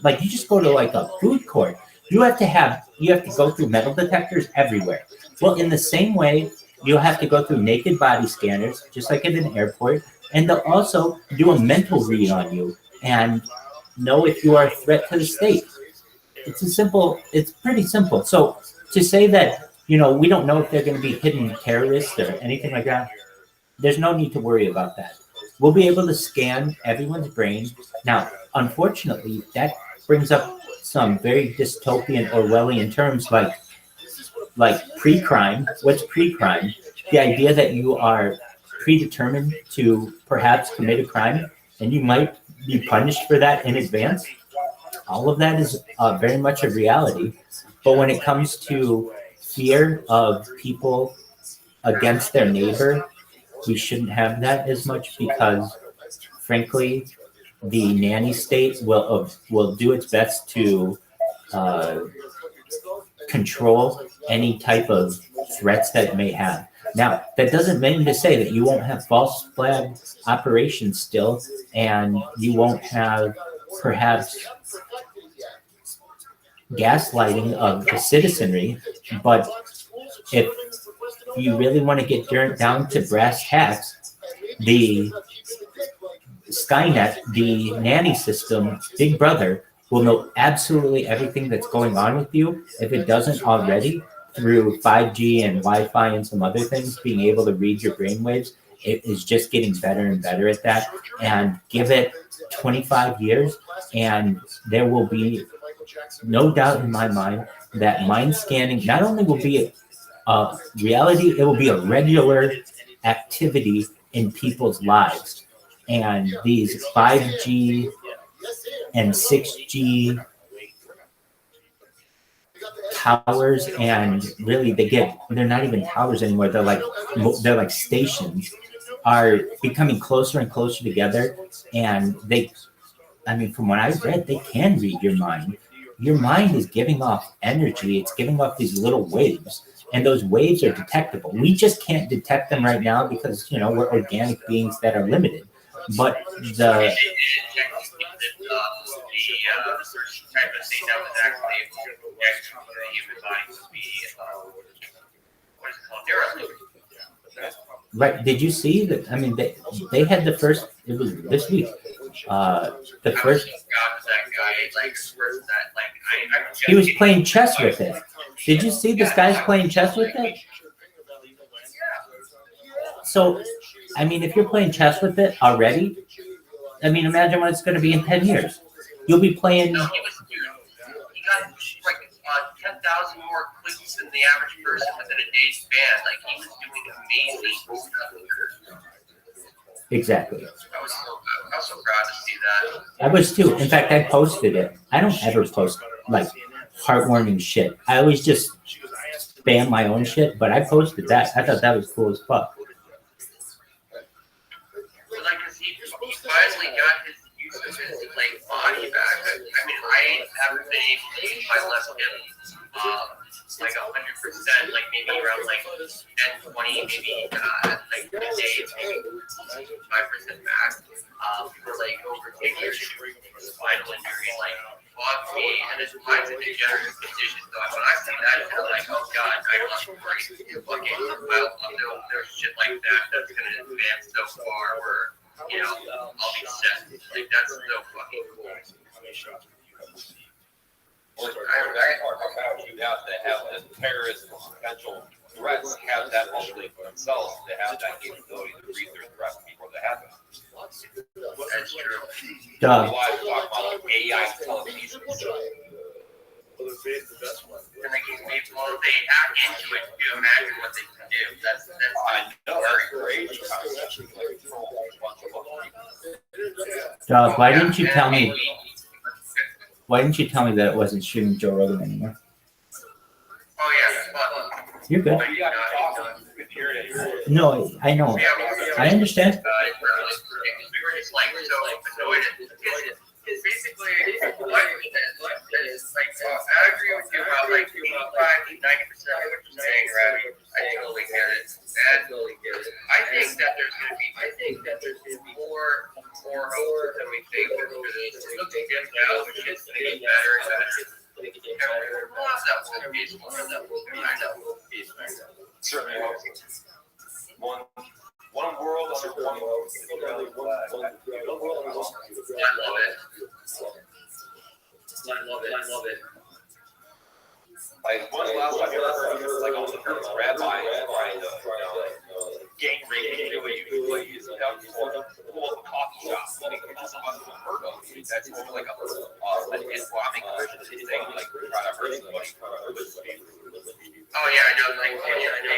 like you just go to like a food court, you have to go through metal detectors everywhere. Well, in the same way, you'll have to go through naked body scanners, just like at an airport, and they'll also do a mental read on you. and know if you are a threat to the state. It's pretty simple. So to say that, we don't know if they're going to be hidden terrorists or anything like that, there's no need to worry about that. We'll be able to scan everyone's brain. Now, unfortunately, that brings up some very dystopian Orwellian terms like pre-crime. What's pre-crime? The idea that you are predetermined to perhaps commit a crime and you might be punished for that in advance. All of that is very much a reality. But when it comes to fear of people against their neighbor, we shouldn't have that as much because, frankly, the nanny state will do its best to control any type of threats that it may have. Now, that doesn't mean to say that you won't have false flag operations still, and you won't have perhaps gaslighting of the citizenry, but if you really want to get down to brass tacks, the Skynet, the nanny system, Big Brother, will know absolutely everything that's going on with you if it doesn't already through 5G and Wi-Fi and some other things, being able to read your brainwaves. It is just getting better and better at that. And give it 25 years, and there will be no doubt in my mind that mind scanning not only will be a reality, it will be a regular activity in people's lives. And these 5G and 6G towers, and really they're not even towers anymore, they're like stations, are becoming closer and closer together. And from what I've read, they can read your mind. Your mind is giving off energy, it's giving off these little waves, and those waves are detectable. We just can't detect them right now because we're organic beings that are limited. But the type of thing that was actually the human body would be what is it called? Neuralink. Right? Did you see that? They had the first. It was this week. The first. He was playing chess with it. Did you see this guy's playing chess with it? So, if you're playing chess with it already, imagine what it's going to be in 10 years. You'll be playing. No, he got like 10,000 more clicks than the average person within a day's span. Like, he was doing amazing stuff. Exactly. I was so proud to see that. I was too. In fact, I posted it. I don't ever post heartwarming shit. I always just spam my own shit, but I posted that. I thought that was cool as fuck. Because he finally got his use of his body back. I haven't been able to use my left hip 100%, maybe around 10, 20, maybe a day, maybe 5% max. For over 10 years, spinal injury bugged me, and it's mine's a degenerative condition. So when I see that, it's like, oh god, I don't have to worry. There's shit like that that's going to advance so far where I'll be set. That's so fucking cool. Well, how you have to have the terrorist potential threats have that only for themselves to have that capability to read their threats before they happen. That's true. Otherwise, we talk about AI television. And if they hack into it, you imagine what they can do. That's I know, that's crazy. Dog, why didn't you tell me? Why didn't you tell me that it wasn't shooting Joe Rogan anymore? Oh yeah, You're good. No, I know. I understand. We were just so annoyed because basically, I agree with you about 85 to 90% of what you're saying, Rabbi. I totally get it. And I think that there's going to be more hope than we think. It's looking good now, but it's going to get better and better. We'll have that world peace. We'll have that world peace. Certainly hope so. One world under one world. I love it. it. Like, when's the last time you ever heard of like all the famous rabbis trying to, gang rape employees down for a coffee shop? I mean, it's just unheard of. That's more like an Islamic Christian thing, like trying to hurt somebody. Oh yeah, I know. Like, I know.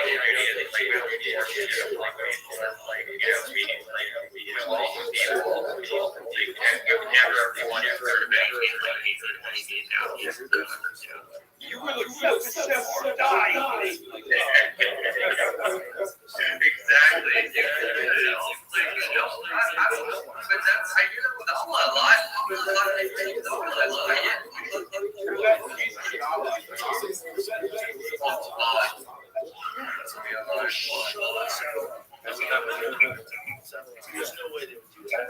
You were the first to die. Exactly. But that's, I hear that with Allah a lot. There's no way they would do that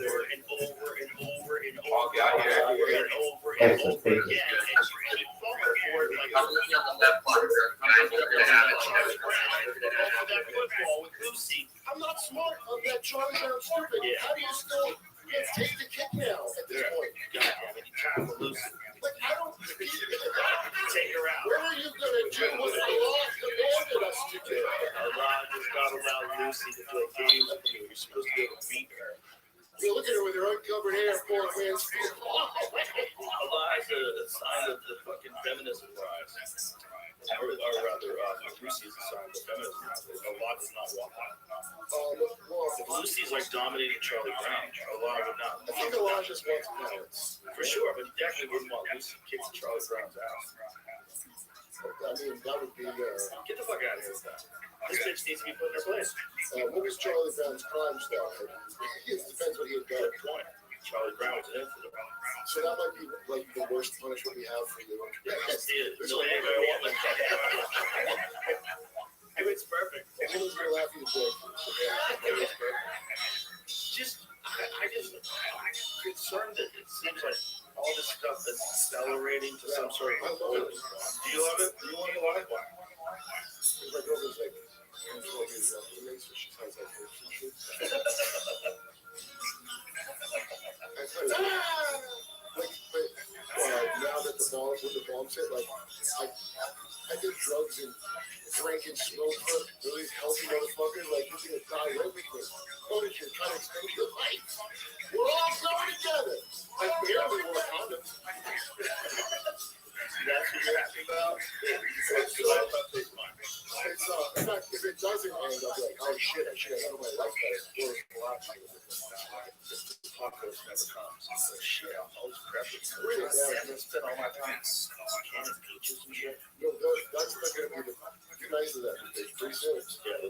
over and over and over and over and over and over and over again. I'm not smart. I'm that Charlie Brown stupid. How do you still take the kick now at this point? Like, I don't take her out. What are you gonna do what Allah commanded us to do? Allah does not allow Lucy to play games with you. You're supposed to be able to beat her. You look at her with her uncovered hair, poor man's feet. Allah is a sign of the fucking feminism rise. Or rather, Lucy is a sign of the feminism rise. Allah does not want that. If Lucy's like dominating Charlie Brown, Allah would not. I think Allah just wants balance. For sure, but he definitely wouldn't want Lucy kicking Charlie Brown's ass. I mean, that would be. Get the fuck out of here with that. This bitch needs to be put in her place. What was Charlie Brown's crime stuff? It depends what he had done. Good point. Charlie Brown was an infidel. So that might be like the worst punishment we have for you. Yes, it is. No, it's perfect. Everyone's gonna laugh at you, Jake. It was perfect. Just, I'm concerned that it seems like all this stuff is accelerating to some sort of. Do you love it? Do you want to like one? My girlfriend's like, she sounds like her. Now that the bombs hit, like, I did drugs and drank and smoked for really healthy motherfuckers. Like, you're gonna die right with me. What is your kind of extend your life? We're all growing together. I barely wore condoms. That's what you're happy about? In fact, if it doesn't end, I'll be like, oh shit, I should have handled my life better. Tacos never comes. So shit, I'm always prepping. I'm gonna spend all my time canning peaches and shit. No, that's not gonna be the nice of that. Pretty soon. Yeah,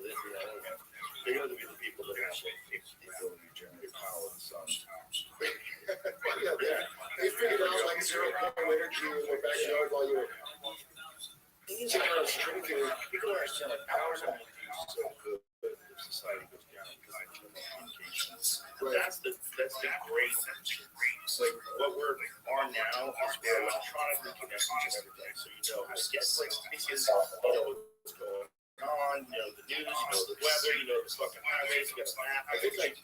they're gonna be the people that actually the ability to generate power in the sun. Yeah. They figured out like 0 energy in their backyard while you're taking out a string theory. People don't understand like power's only used so good if society goes down because of communication. That's the great like what are now is we're electronically connected to everything. So you know how to get like because you know what's going on, you know the news, you know the weather, you know the fucking highways, you got a map. I think like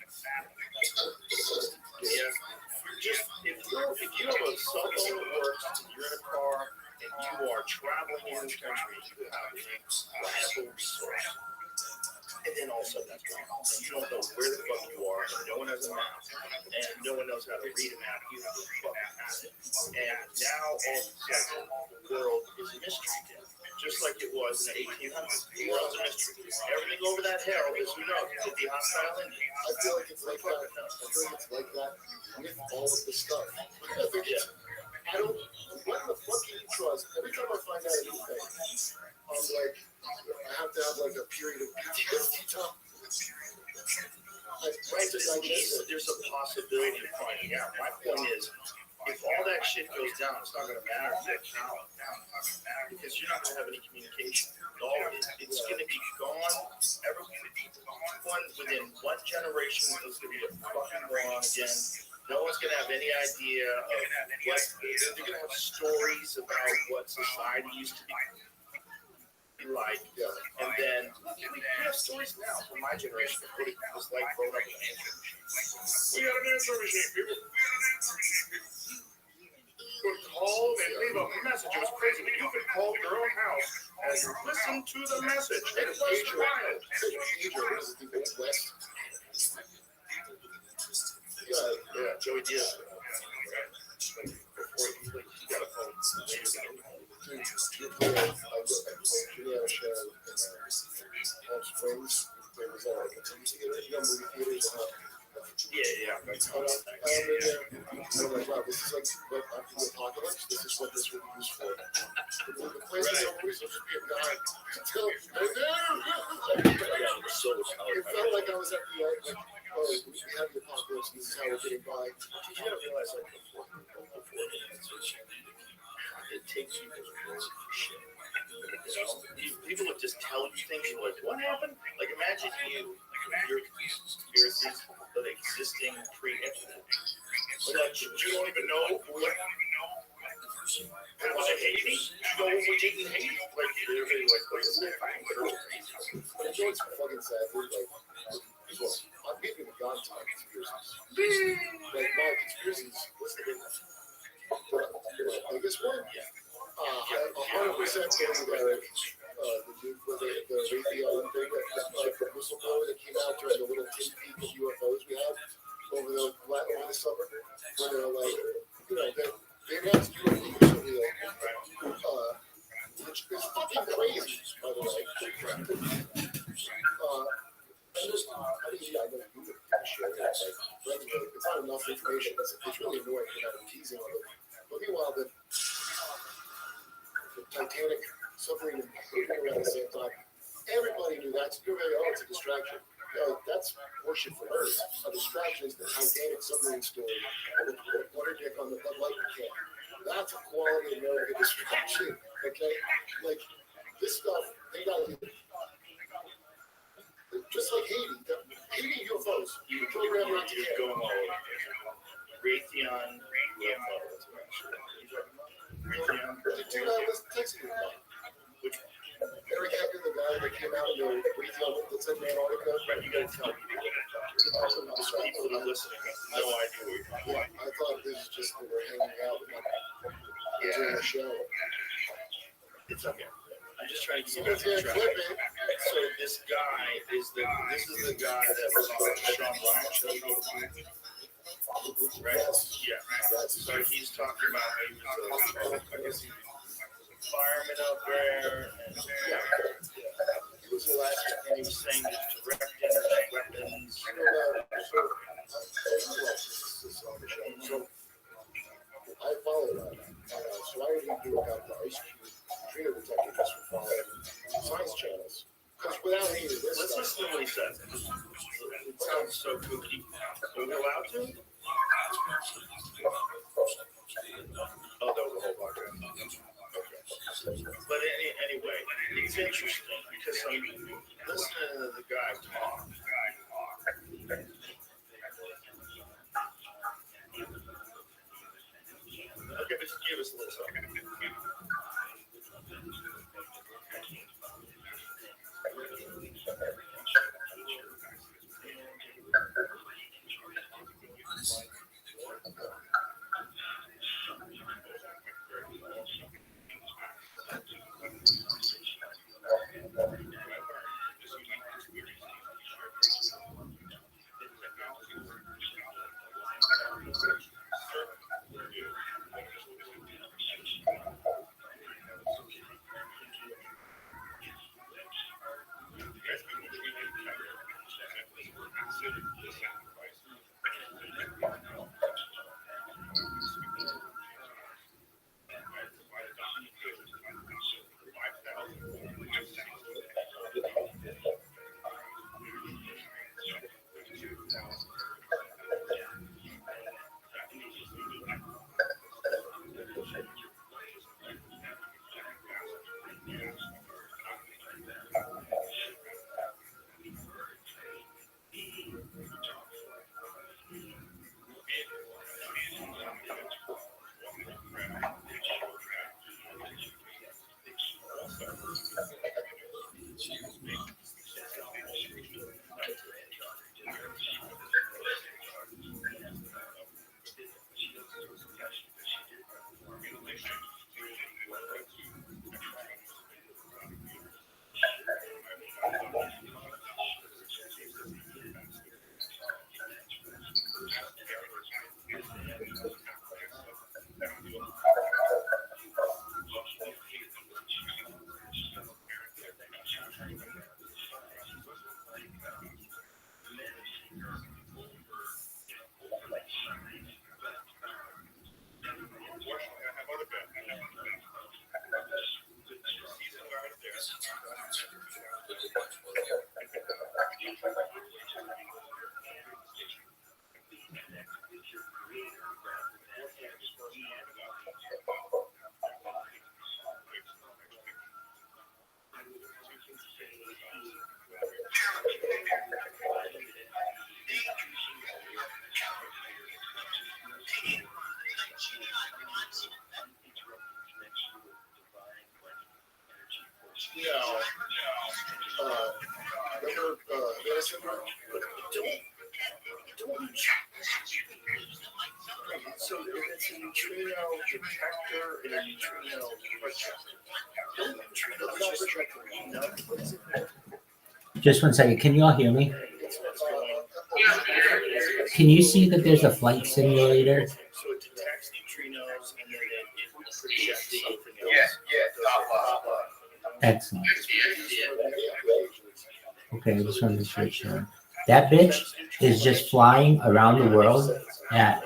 just if you have a cell phone that works and you're in a car and you are traveling in this country, you have an incredible resource. And then also that's going on. You don't know where the fuck you are, and no one has a map, and no one knows how to read a map. You have to fucking have it. And now all of a sudden, the world is a mystery again. Just like it was in the 1800s. The world's a mystery. Everything over that hill is who knows. Could be hostile Indians. I feel like it's like that. I feel like it's like that with all of the stuff. I don't. What the fuck can you trust? Every time I find out anything, I'm like, I have to have like a period of PTSD time. Right, there's a possibility of finding out. My point is, if all that shit goes down, it's not going to matter if you're now, because you're not going to have any communication. It's going to be gone. Everyone within one generation is going to be a fucking moron again. No one's going to have any idea of what they're going to have stories about what society used to be like, and then we have stories now from my generation of what it was like growing up with an answer machine. We got an answer machine, people. called and leave a message. It was crazy. But you could call your own house and listen to the message. It was wild. Yeah, Joey Diaz. Before he got a phone. Yeah. Oh my God, this is like what after the apocalypse. This is what this would be used for. The place is over, so just be a guy until it felt like I was at the we had the apocalypse. This is how we're getting by. Did you ever realize like before it takes you to work shit? People would just tell you things. You're like, what happened? Like imagine you're this existing pre-internet. Like you don't even know what. Was it Haiti? You know what we're taking Haiti? Like literally, like what is it? But you know what's fucking sad? I'm getting the God time conspiracies. Like my conspiracies. What's the biggest one? Yeah. 100% believe the dude with the Raytheon thing, the whistleblower that came out during the little tin peak of UFOs we had over the summer, when they were like, they announced UFOs are real, which is fucking crazy, by the way. I don't do it. It's not enough information. It's really annoying that I'm teasing on it. But meanwhile, the Titanic submarine moving around the same time, everybody knew that's it's a distraction. That's horseshit for Earth. A distraction is the Titanic submarine story with the water dick on the Bud Light can. That's a quality American distraction. Okay, like this stuff, they got just like Haiti UFOs. You program not to get going all over. Raytheon UFO. Raytheon. The dude I was texting you about. Which Eric Hacker, the guy that came out in the Raytheon that said Antarctica. Right, you gotta tell people. People that are listening have no idea what you're talking about. I thought this was just that we're hanging out during the show. It's okay. I'm just trying to get you guys on track. So this guy is the guy that was on Sean Ryan show. Right? Yeah. So he's talking about how he was I guess he was a fireman out there. And, he was the last guy, and he was saying that direct energy weapons. So I followed that. So I didn't do about the ice cube tree detector just for following science channels. Because without any of this let's listen to what he says. It sounds so kooky. Are we allowed to? Oh, that was a whole bunch. Okay. But anyway, it's interesting because I'm listening to the guy talk. Okay, but just give us a little something. So it's a neutrino detector and a neutrino projector. Just one second. Can you all hear me? Can you see that there's a flight simulator? So it detects neutrinos and then it projects something else. Excellent. Okay, I just wanted to switch on. That bitch is just flying around the world at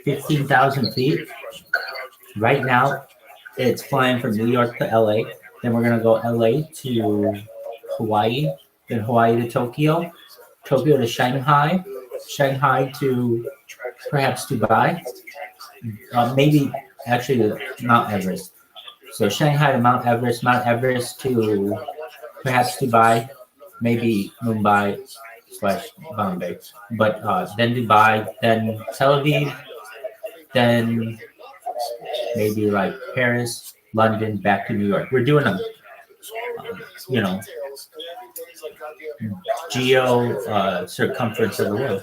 15,000 feet. Right now, it's flying from New York to LA. Then we're going to go LA to Hawaii, then Hawaii to Tokyo, Tokyo to Shanghai, Shanghai to perhaps Dubai, maybe actually Mount Everest. So Shanghai to Mount Everest to perhaps Dubai, maybe Mumbai / Bombay. But then Dubai, then Tel Aviv, then maybe like Paris, London, back to New York. We're doing a, geo circumference of the world.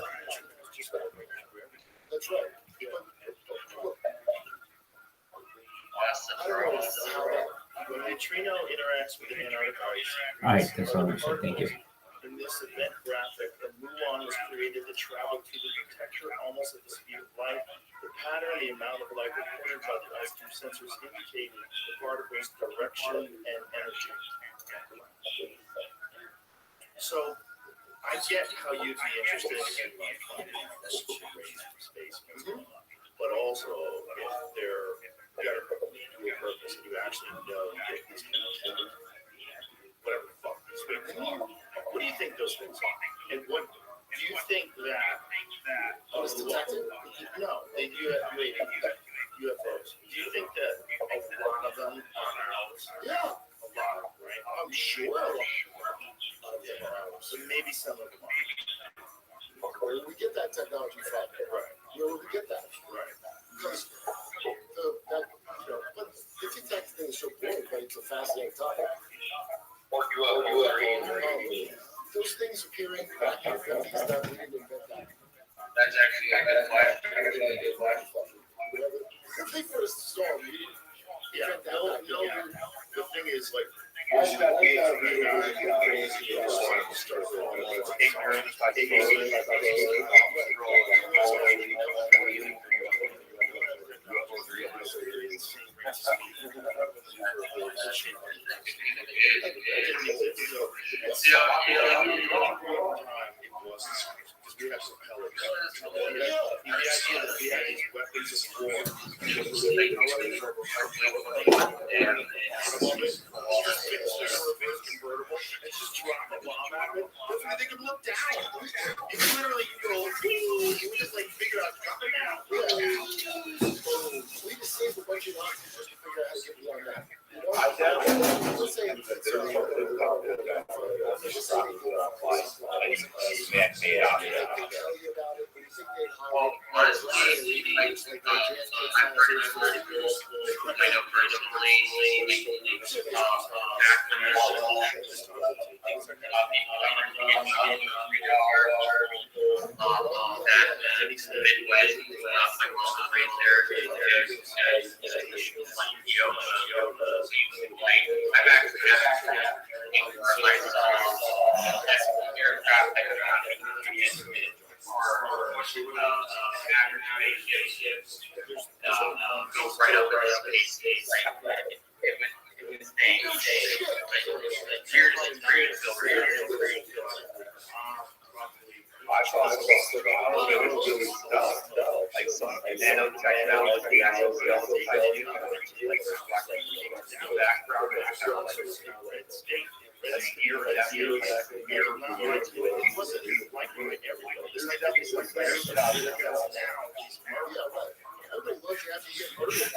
When a neutrino interacts with an Antarctic ice, All right, that's all I'm saying. Thank you. in this event graphic, the muon is created to travel to the detector almost at the speed of light. The pattern, the amount of light recorded by the ice cube sensors indicating the particle's direction and energy. So, I get how you'd be interested in finding space, but also if they're got a purpose and you actually know that these kind of whatever the fuck these things are. What do you think those things are? And what do you think that was detected? No, they UFOs. Do you think that a lot of them are ours? Yeah, a lot, right? I'm sure. So maybe some of them are. Where do we get that technology from? Right. Where would we get that? Right. Because but the TikTok thing is so boring, but it's a fascinating topic. Those things appearing back in the 50s that we didn't invent that. That's actually a good flash. If they first saw me, Yeah. No. The thing is, like, we have some pellets. The idea that we have these weapons of war, and just drop a bomb at it. They can look down. You literally go, you just like figure out, drop it down. we just saved a bunch of Nazis just to figure out how to get beyond that. Let's say honestly, I know personally, Midwest, my mom right there. I've actually aircraft goes right up in space. It was I saw some really stuff, like some nanotechnology, I know the other type of like background, that's here, Everybody loves you after you get murdered.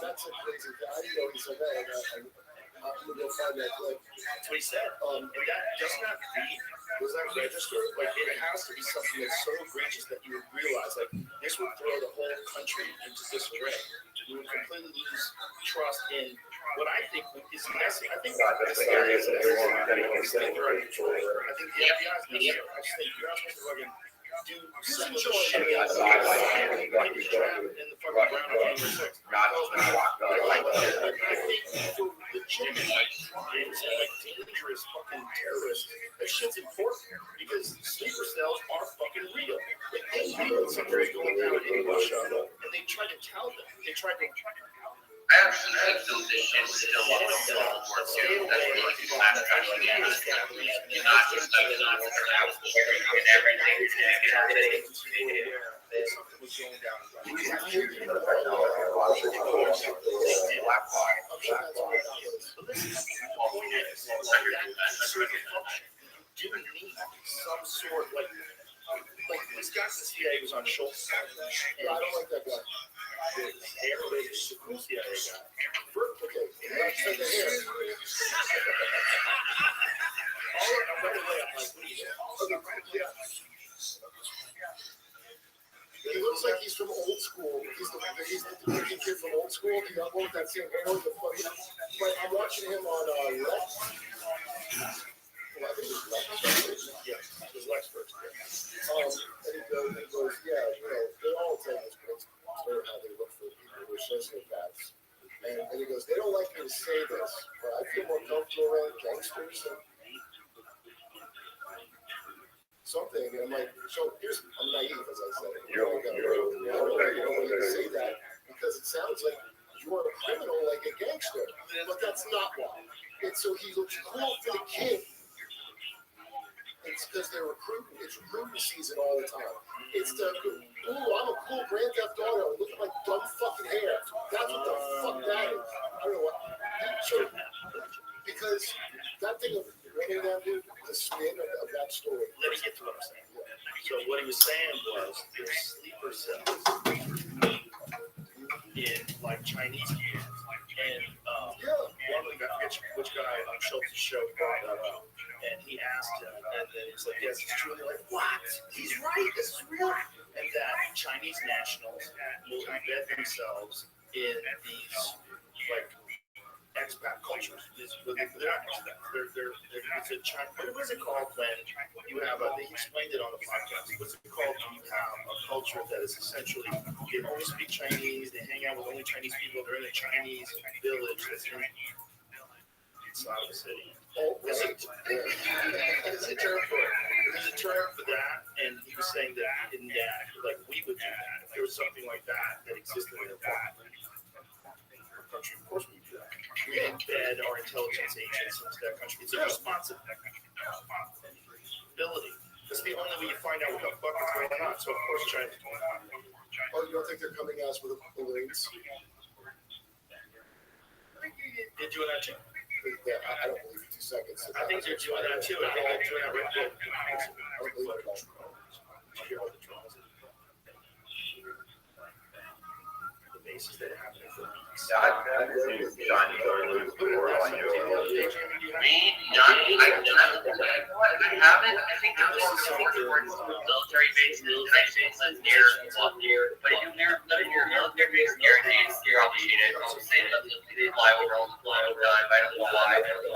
That's a crazy thing. I didn't know he said that. I'm gonna go find that clip. That's what he said. And that does not read, does not register. Like, it has to be something that's so egregious that you would realize, like, this would throw the whole country into disarray. You would completely lose trust in what I think is necessary. I think what this is necessary. I think the FBI is necessary. I just think you're not supposed to fucking do some shit outside in the fucking ground on January 6th. I think for legitimate crimes and like dangerous fucking terrorists, that shit's important because sleeper cells are fucking real. Like, they knew something's going down in Russia, and they tried to tell them. They tried to. I actually think some of this shit is still on the board too. That's really the last time we had this. You're not just like not out sharing and everything. Something was going down. Do need some sort like this guy from the CIA was on Schultz. I don't like that guy. The cool CIA guy. Okay, let's take it here. Right away, I'm like, what are you doing? He looks like he's from old school. He's the Dominican kid from old school. The young one with that same hair with the funny. But I'm watching him on Lex. Well, I think it was Lex. Yeah, it was Lex first. And he goes, yeah, you know, they all tell us how they look for people who are sociopaths. And he goes, they don't like me to say this, but I feel more comfortable around gangsters and something. And I'm like, so I'm naive, as I said. I don't want to say that because it sounds like you're a criminal like a gangster, but that's not why. It's so he looks cool for the kid. It's because they're recruiting. It's recruiting season all the time. It's the, ooh, I'm a cool Grand Theft Auto. Look at my dumb fucking hair. That's what the fuck that is. I don't know what. Because that thing of running down, dude, the spin of that story. Let me get to what I'm saying. So what he was saying was there's sleeper cells in like Chinese kids. And one of the guys, which guy on Schultz's show brought that up. And he asked him, and then he's like, yes, it's true. They're like, what? He's right. This is real. And that Chinese nationals will embed themselves in these, like, expat cultures. They're not expats. It's a China. What is it called when you have they explained it on the podcast. What's it called when you have a culture that is essentially, they only speak Chinese, they hang out with only Chinese people, they're in a Chinese village that's inside of the city. There's a term for it. There's a term for that, and he was saying that in that, like, we would do that. If there was something like that existed in our country, of course we would do that. We embed our intelligence agents into that country. It's a responsibility. It's the only way you find out what the fuck is going on. So, of course, China's going on. Oh, you don't think they're coming at us with balloons? They're doing that too. Yeah, I don't believe it. seconds. I think they're doing that too. I think they're doing that right now. The bases that happen for I haven't. I think there's more towards military bases, type bases near, but if you're living near a military base guaranteed, you're probably seen it. I'll say that they fly over all the time. I don't know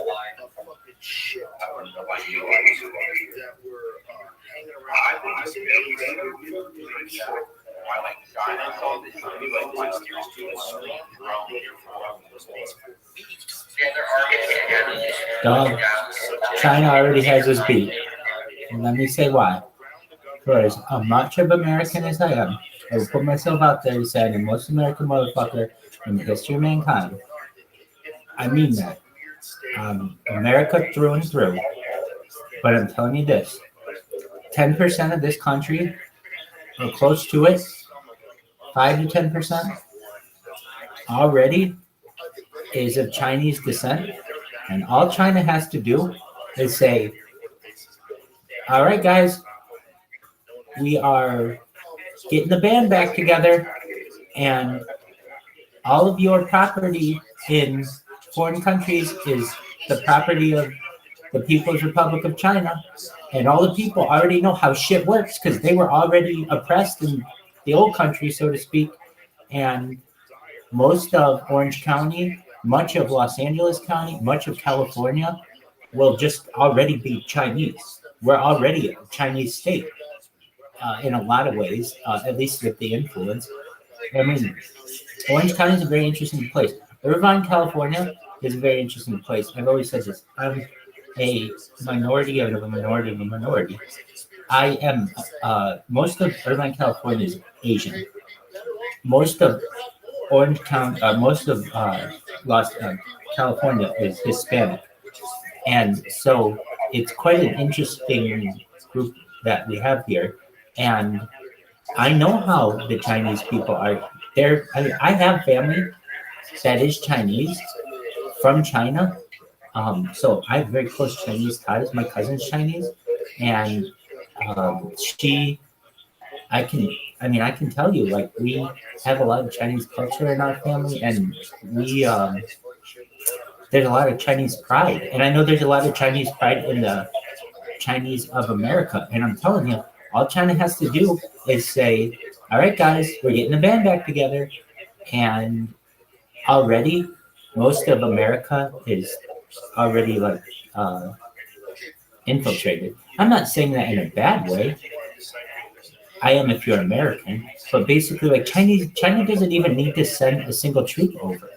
why. fucking shit. I don't know why you That were hanging around. I like China. Dog, China already has us beat. And let me say why. For as much of American as I am, I will put myself out there to say I'm the most American motherfucker in the history of mankind. I mean that. America through and through. But I'm telling you this. 10% of this country, or close to it, 5 to 10%, already is of Chinese descent. And all China has to do is say, all right, guys, we are getting the band back together, and all of your property in foreign countries is the property of the People's Republic of China. And all the people already know how shit works because they were already oppressed in the old country, so to speak. And most of Orange County, much of Los Angeles County, much of California will just already be Chinese. We're already a Chinese state in a lot of ways, at least with the influence. I mean, Orange County is a very interesting place. Irvine, California is a very interesting place. I've always said this. I'm a minority of a minority of a minority. I am, most of Irvine, California is Asian. Most of Orange County, most of California is Hispanic. And so it's quite an interesting group that we have here. And I know how the Chinese people are. I have family that is Chinese from China. So I have very close Chinese ties. My cousin's Chinese. And I can tell you, like, we have a lot of Chinese culture in our family, and there's a lot of Chinese pride. And I know there's a lot of Chinese pride in the Chinese of America. And I'm telling you, all China has to do is say, all right, guys, we're getting the band back together. And already, most of America is already, like, infiltrated. I'm not saying that in a bad way. I am if you're American, but basically, like, China doesn't even need to send a single troop over.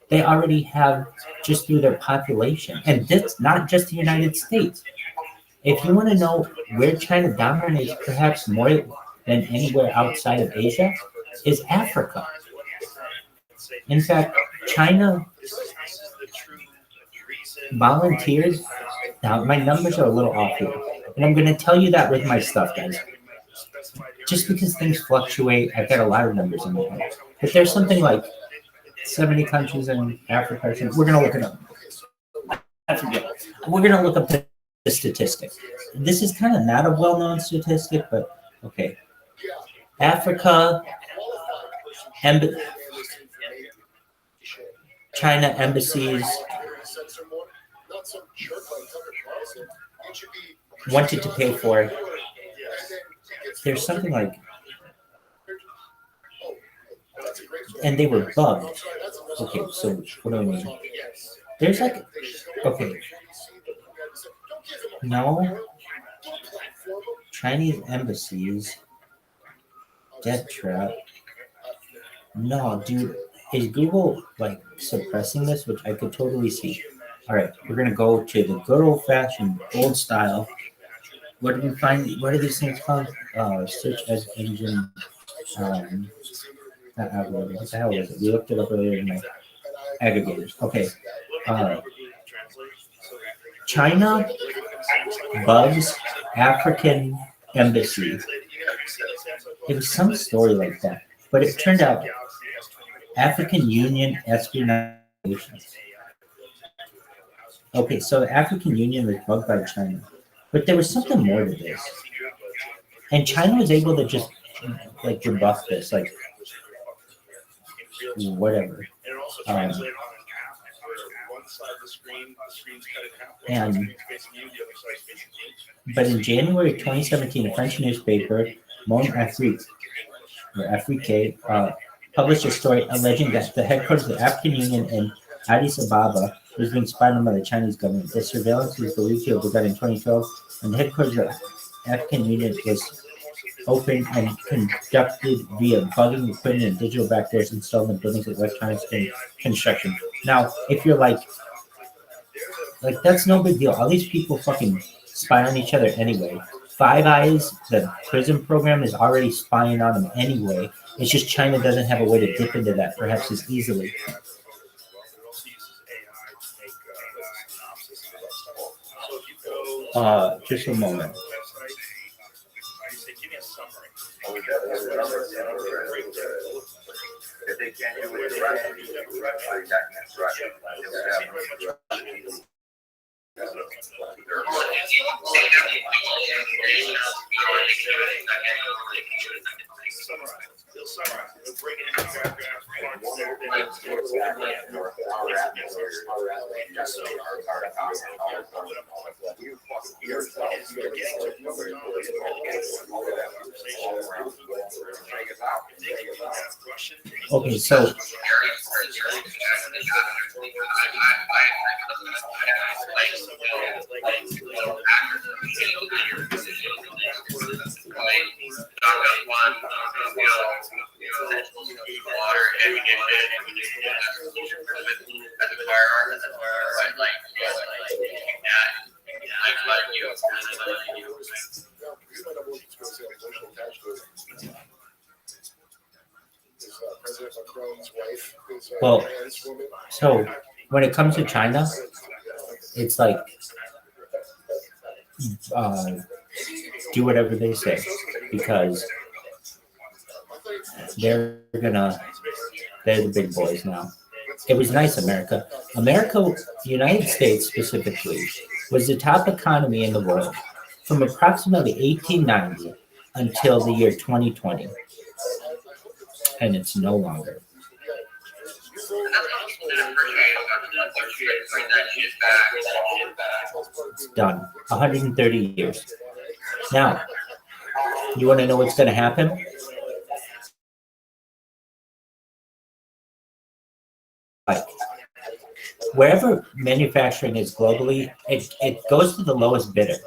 They already have, just through their population, and that's not just the United States. If you want to know where China dominates perhaps more than anywhere outside of Asia, is Africa. In fact, China volunteers, now my numbers are a little off here, and I'm going to tell you that with my stuff, guys. Just because things fluctuate, I've got a lot of numbers in my head. But there's something like 70 countries in Africa. We're going to look it up. I forget. We're going to look up the statistic. This is kind of not a well-known statistic, but okay. Africa, China embassies wanted to pay for it. There's something like, and they were bugged. Okay, so what do I mean? There's like, okay, no, Chinese embassies, death trap. No, dude, is Google like suppressing this, which I could totally see. All right, we're gonna go to the good old-fashioned, old style. What did we find? What are these things called? Search engine. Not algorithm. What the hell is it? We looked it up earlier in my aggregators. Okay. China bugs African embassy. It was some story like that, but it turned out African Union espionage. Okay, so the African Union was bugged by China, but there was something more to this, and China was able to just like rebuff this, like whatever. And it also Um, translated on an app where one side of the screen's cut in half, one And- side screen's facing you, the other side's facing me. But in January 2017, a French newspaper, Monde Afrique, or Afrique, published a story alleging that the headquarters of the African Union in Addis Ababa was being spied on by the Chinese government. The surveillance was believed to have begun in 2012, and the headquarters of the African Union was open and conducted via bugging equipment and digital backdoors installed in buildings with electronics and construction. Now, if you're like that's no big deal. All these people fucking spy on each other anyway. Five Eyes, the prison program, is already spying on them anyway. It's just China doesn't have a way to dip into that perhaps as easily. Just a moment. If they can't do it, Okay, so President Macron's wife is a Well, trans woman. so when it comes to China, it's like do whatever they say because they're the big boys now. It was nice, America. America, the United States specifically, was the top economy in the world from approximately 1890 until the year 2020. And it's no longer. It's done. 130 years. Now, you want to know what's going to happen? Like, wherever manufacturing is globally, it goes to the lowest bidder.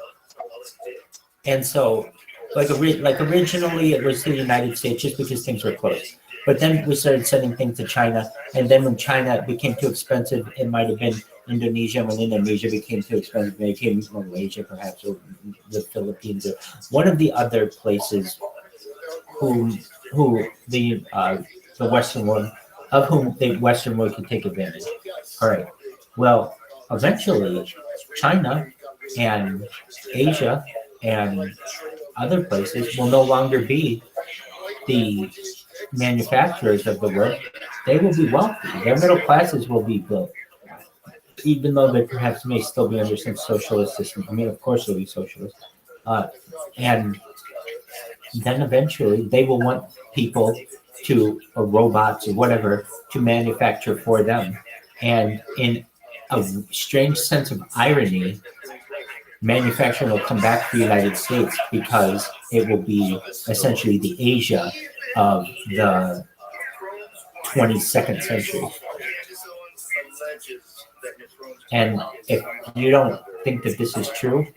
And so, like originally, it was the United States just because things were close. But then we started sending things to China, and then when China became too expensive, it might have been Indonesia. When Indonesia became too expensive, it became Malaysia, perhaps, or the Philippines, or one of the other places who the Western world, of whom the Western world could take advantage. All right. Well, eventually, China and Asia and other places will no longer be the manufacturers of the world. They will be wealthy. Their middle classes will be built, even though they perhaps may still be under some socialist system. I mean, of course, they'll be socialist. And then eventually, they will want people to, or robots or whatever, to manufacture for them. And in a strange sense of irony, manufacturing will come back to the United States because it will be essentially the Asia of the 22nd century. And if you don't think that this is true,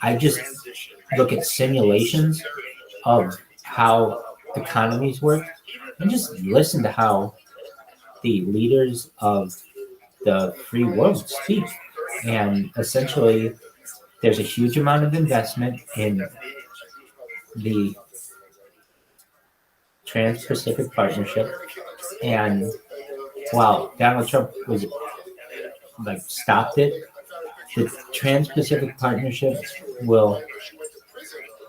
I just look at simulations of how economies work and just listen to how the leaders of the free world speak. And essentially, there's a huge amount of investment in the Trans-Pacific Partnership, and while Donald Trump was stopped it, the Trans-Pacific Partnership will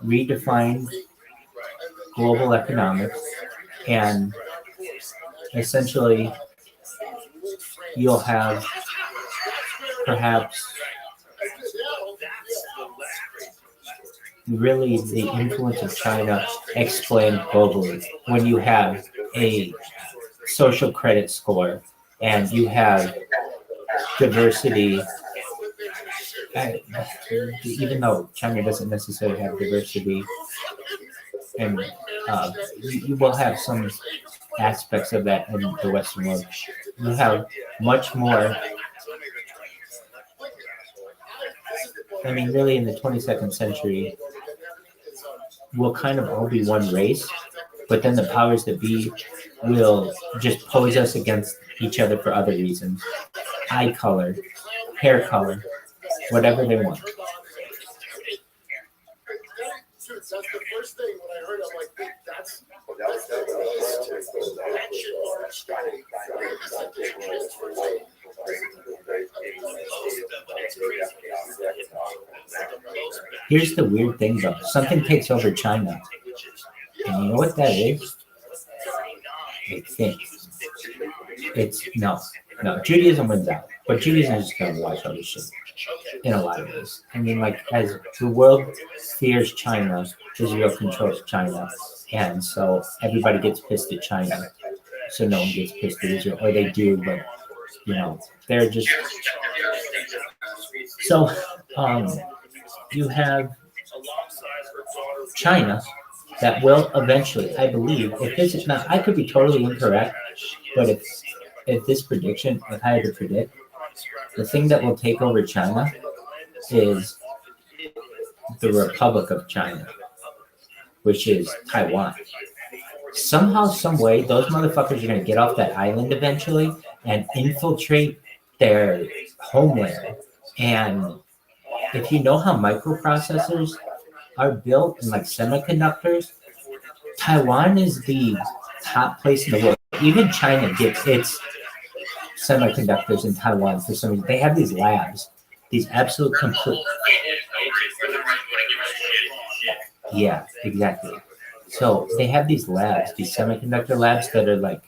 redefine global economics, and essentially you'll have perhaps really the influence of China explained globally when you have a social credit score and you have diversity. Even though China doesn't necessarily have diversity, and you will have some aspects of that in the Western world. You have much more. I mean, really, in the 22nd century, we'll kind of all be one race, but then the powers that be will just pose us against each other for other reasons. Eye color, hair color, whatever they want. That's the first thing when I heard. I'm like, that's Here's the weird thing, though. Something takes over China. And you know what that is? I think. It's no. Judaism wins out. But Judaism is just going to watch other shit. In a lot of ways. I mean, like, as the world fears China, Israel controls China. And so everybody gets pissed at China. So no one gets pissed at Israel. Or they do, but, you know, they're just... So, you have China that will eventually, I believe, if this is not, I could be totally incorrect, but if this prediction, if I had to predict, the thing that will take over China is the Republic of China, which is Taiwan. Somehow, some way, those motherfuckers are going to get off that island eventually and infiltrate their homeland. And if you know how microprocessors are built and like semiconductors, Taiwan is the top place in the world. Even China gets its semiconductors in Taiwan for some reason. They have these labs, these absolute complete. Yeah, exactly. So they have these labs, these semiconductor labs that are like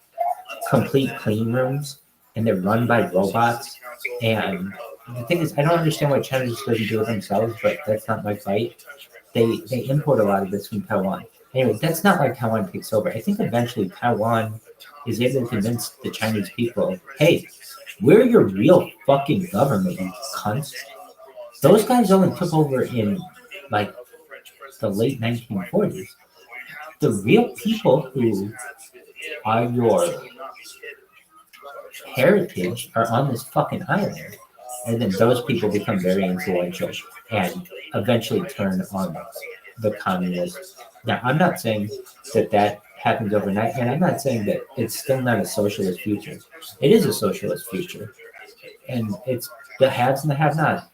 complete clean rooms, and they're run by robots. And the thing is, I don't understand why China just doesn't do it themselves, but that's not my fight. They import a lot of this from Taiwan. Anyway, that's not why Taiwan takes over. I think eventually Taiwan is able to convince the Chinese people, hey, we're your real fucking government, you cunts. Those guys only took over in like the late 1940s. The real people who are your heritage are on this fucking island. And then those people become very influential and eventually turn on the communists. Now, I'm not saying that happens overnight, and I'm not saying that it's still not a socialist future. It is a socialist future. And it's the haves and the have-nots.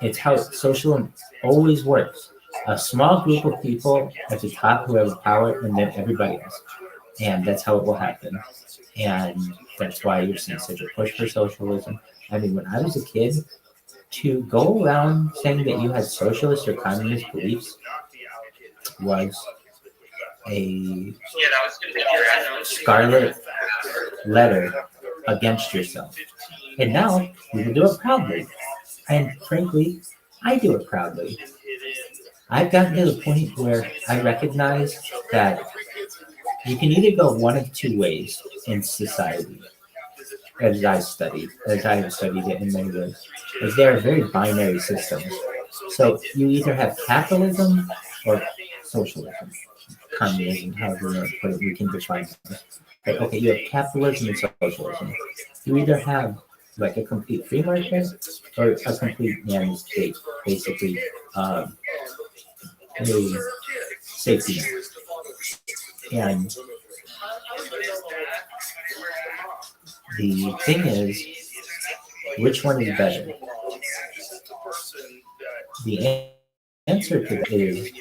It's how socialism always works. A small group of people at the top who have power, and then everybody else. And that's how it will happen. And that's why you're seeing such a push for socialism. I mean, when I was a kid, to go around saying that you had socialist or communist beliefs was a scarlet letter against yourself. And now you can do it proudly. And frankly, I do it proudly. I've gotten to the point where I recognize that you can either go one of two ways in society, as I have studied it in many ways, is there are very binary systems. So you either have capitalism or socialism, communism, however you want to put it, you can define it. But okay, you have capitalism and socialism. You either have like a complete free market or a complete managed state, basically a safety net. And the thing is, which one is better? The answer to that is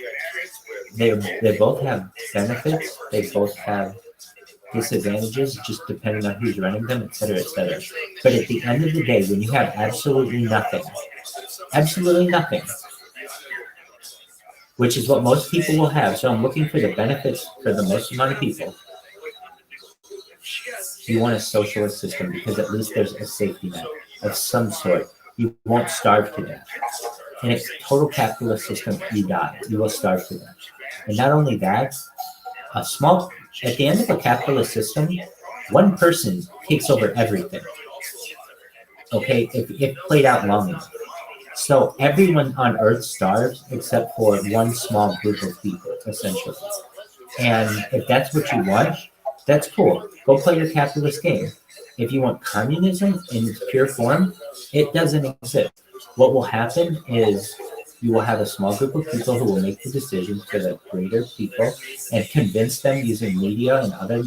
they both have benefits, they both have disadvantages, just depending on who's running them, et cetera, et cetera. But at the end of the day, when you have absolutely nothing, which is what most people will have, so I'm looking for the benefits for the most amount of people. You want a socialist system because at least there's a safety net of some sort. You won't starve to death. In a total capitalist system, you die. You will starve to death. And not only that, at the end of a capitalist system, one person takes over everything. Okay, if played out long enough. So everyone on Earth starves except for one small group of people, essentially. And if that's what you want, that's cool. Go play your capitalist game. If you want communism in its pure form, it doesn't exist. What will happen is you will have a small group of people who will make the decisions for the greater people and convince them using media and other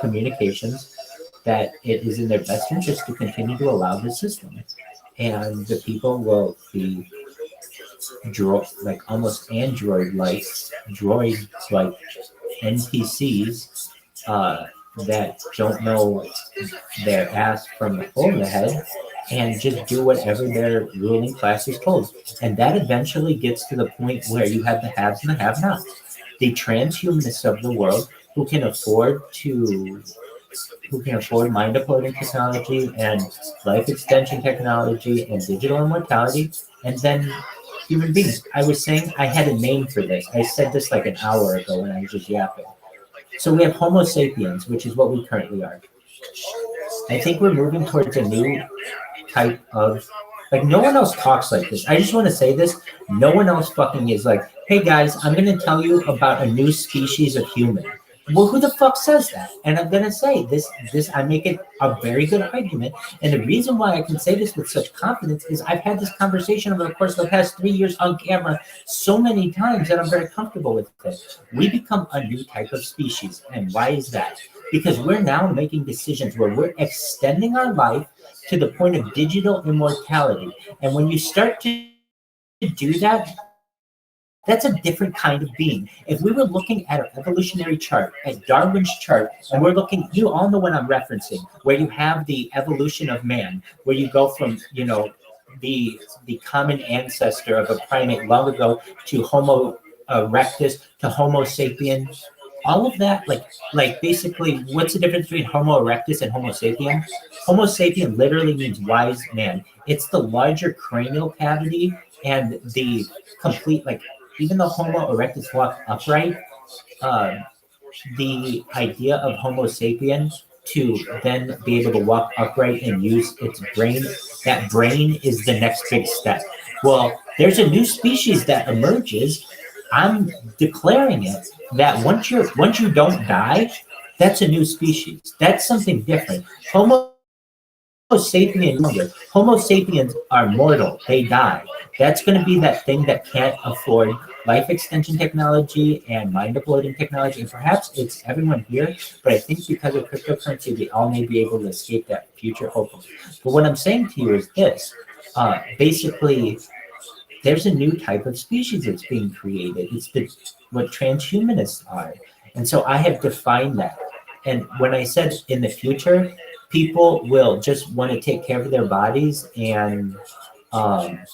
communications that it is in their best interest to continue to allow this system. And the people will be like almost droid like NPCs that don't know their ass from the hole in the head and just do whatever their ruling class is told. And that eventually gets to the point where you have the haves and the have-nots. The transhumanists of the world who can afford mind uploading technology and life extension technology and digital immortality, and then human beings. I was saying I had a name for this. I said this like an hour ago when I was just yapping. So we have Homo sapiens, which is what we currently are. I think we're moving towards a new type of, like, no one else talks like this. I just want to say this. No one else fucking is like, hey guys, I'm going to tell you about a new species of human. Well, who the fuck says that? And I'm going to say this, I make it a very good argument. And the reason why I can say this with such confidence is I've had this conversation over the course of the past 3 years on camera so many times that I'm very comfortable with it. We become a new type of species. And why is that? Because we're now making decisions where we're extending our life to the point of digital immortality. And when you start to do that, that's a different kind of being. If we were looking at an evolutionary chart, at Darwin's chart, and we're looking, you all know what I'm referencing, where you have the evolution of man, where you go from, the common ancestor of a primate long ago to Homo erectus to Homo sapien. All of that, like basically, what's the difference between Homo erectus and Homo sapien? Homo sapien literally means wise man. It's the larger cranial cavity and the complete, like, even though Homo erectus walked upright, the idea of Homo sapien to then be able to walk upright and use its brain, that brain is the next big step. Well, there's a new species that emerges. I'm declaring it that once you don't die, that's a new species. That's something different. Homo sapiens are mortal. They die. That's going to be that thing that can't afford life extension technology and mind uploading technology. And perhaps it's everyone here, but I think because of cryptocurrency, we all may be able to escape that future, hopefully. But what I'm saying to you is this. Basically, there's a new type of species that's being created. It's what transhumanists are. And so I have defined that. And when I said in the future, people will just want to take care of their bodies and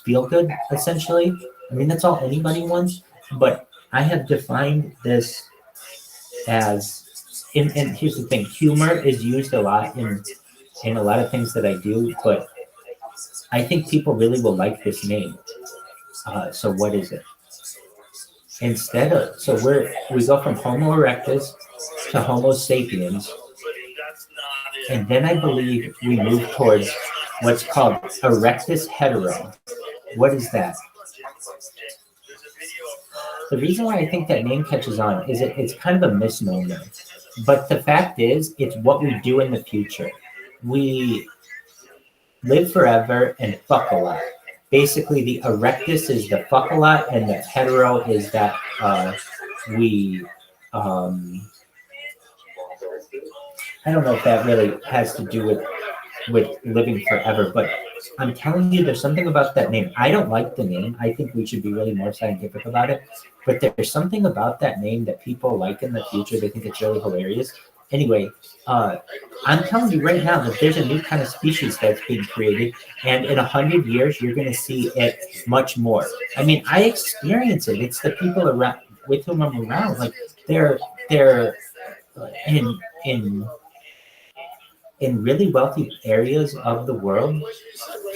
feel good, essentially. I mean, that's all anybody wants. But I have defined this as, and here's the thing, humor is used a lot in a lot of things that I do, but I think people really will like this name. So what is it? So we go from Homo erectus to Homo sapiens, and then I believe we move towards what's called erectus hetero. What is that? The reason why I think that name catches on is it's kind of a misnomer. But the fact is, it's what we do in the future. We live forever and fuck a lot. Basically, the erectus is the fuck a lot, and the hetero is that we... I don't know if that really has to do with living forever, but I'm telling you, there's something about that name. I don't like the name. I think we should be really more scientific about it. But there's something about that name that people like in the future. They think it's really hilarious. Anyway, I'm telling you right now that there's a new kind of species that's being created, and in 100 years, you're going to see it much more. I mean, I experience it. It's the people around with whom I'm around. Like they're in in really wealthy areas of the world,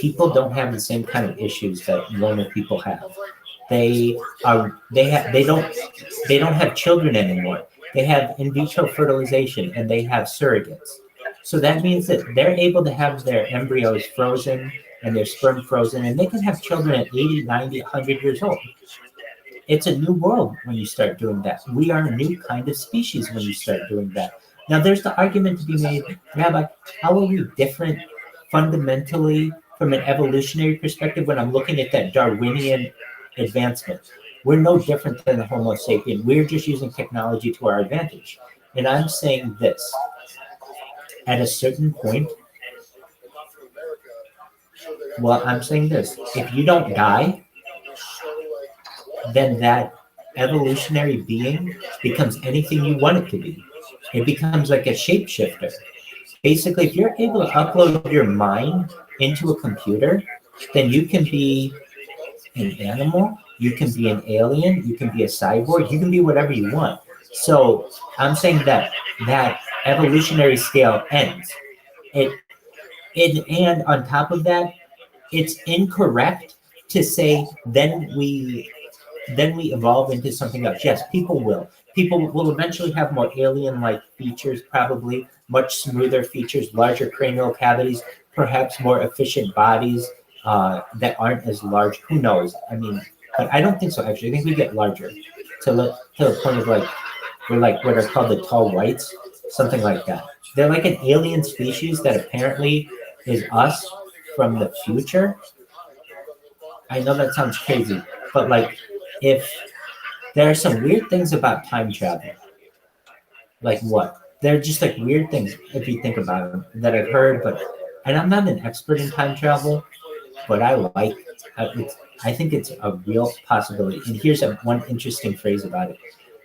people don't have the same kind of issues that normal people have. They don't have children anymore. They have in vitro fertilization and they have surrogates. So that means that they're able to have their embryos frozen and their sperm frozen, and they can have children at 80, 90, 100 years old. It's a new world when you start doing that. We are a new kind of species when you start doing that. Now, there's the argument to be made, Rabbi, how are we different fundamentally from an evolutionary perspective when I'm looking at that Darwinian advancement? We're no different than the Homo sapien. We're just using technology to our advantage. And I'm saying this. At a certain point, well, I'm saying this. If you don't die, then that evolutionary being becomes anything you want it to be. It becomes like a shapeshifter. Basically, if you're able to upload your mind into a computer, then you can be an animal, you can be an alien, you can be a cyborg, you can be whatever you want. So I'm saying that that evolutionary scale ends. And on top of that, it's incorrect to say then we evolve into something else. Yes, people will. People will eventually have more alien-like features, probably much smoother features, larger cranial cavities, perhaps more efficient bodies that aren't as large. Who knows? I mean, but I don't think so. Actually, I think we get larger to the point of like we're like what are called the tall whites, something like that. They're like an alien species that apparently is us from the future. I know that sounds crazy, but like if there are some weird things about time travel, like what? They're just like weird things if you think about them that I've heard, and I'm not an expert in time travel, but I think it's a real possibility. And here's one interesting phrase about it.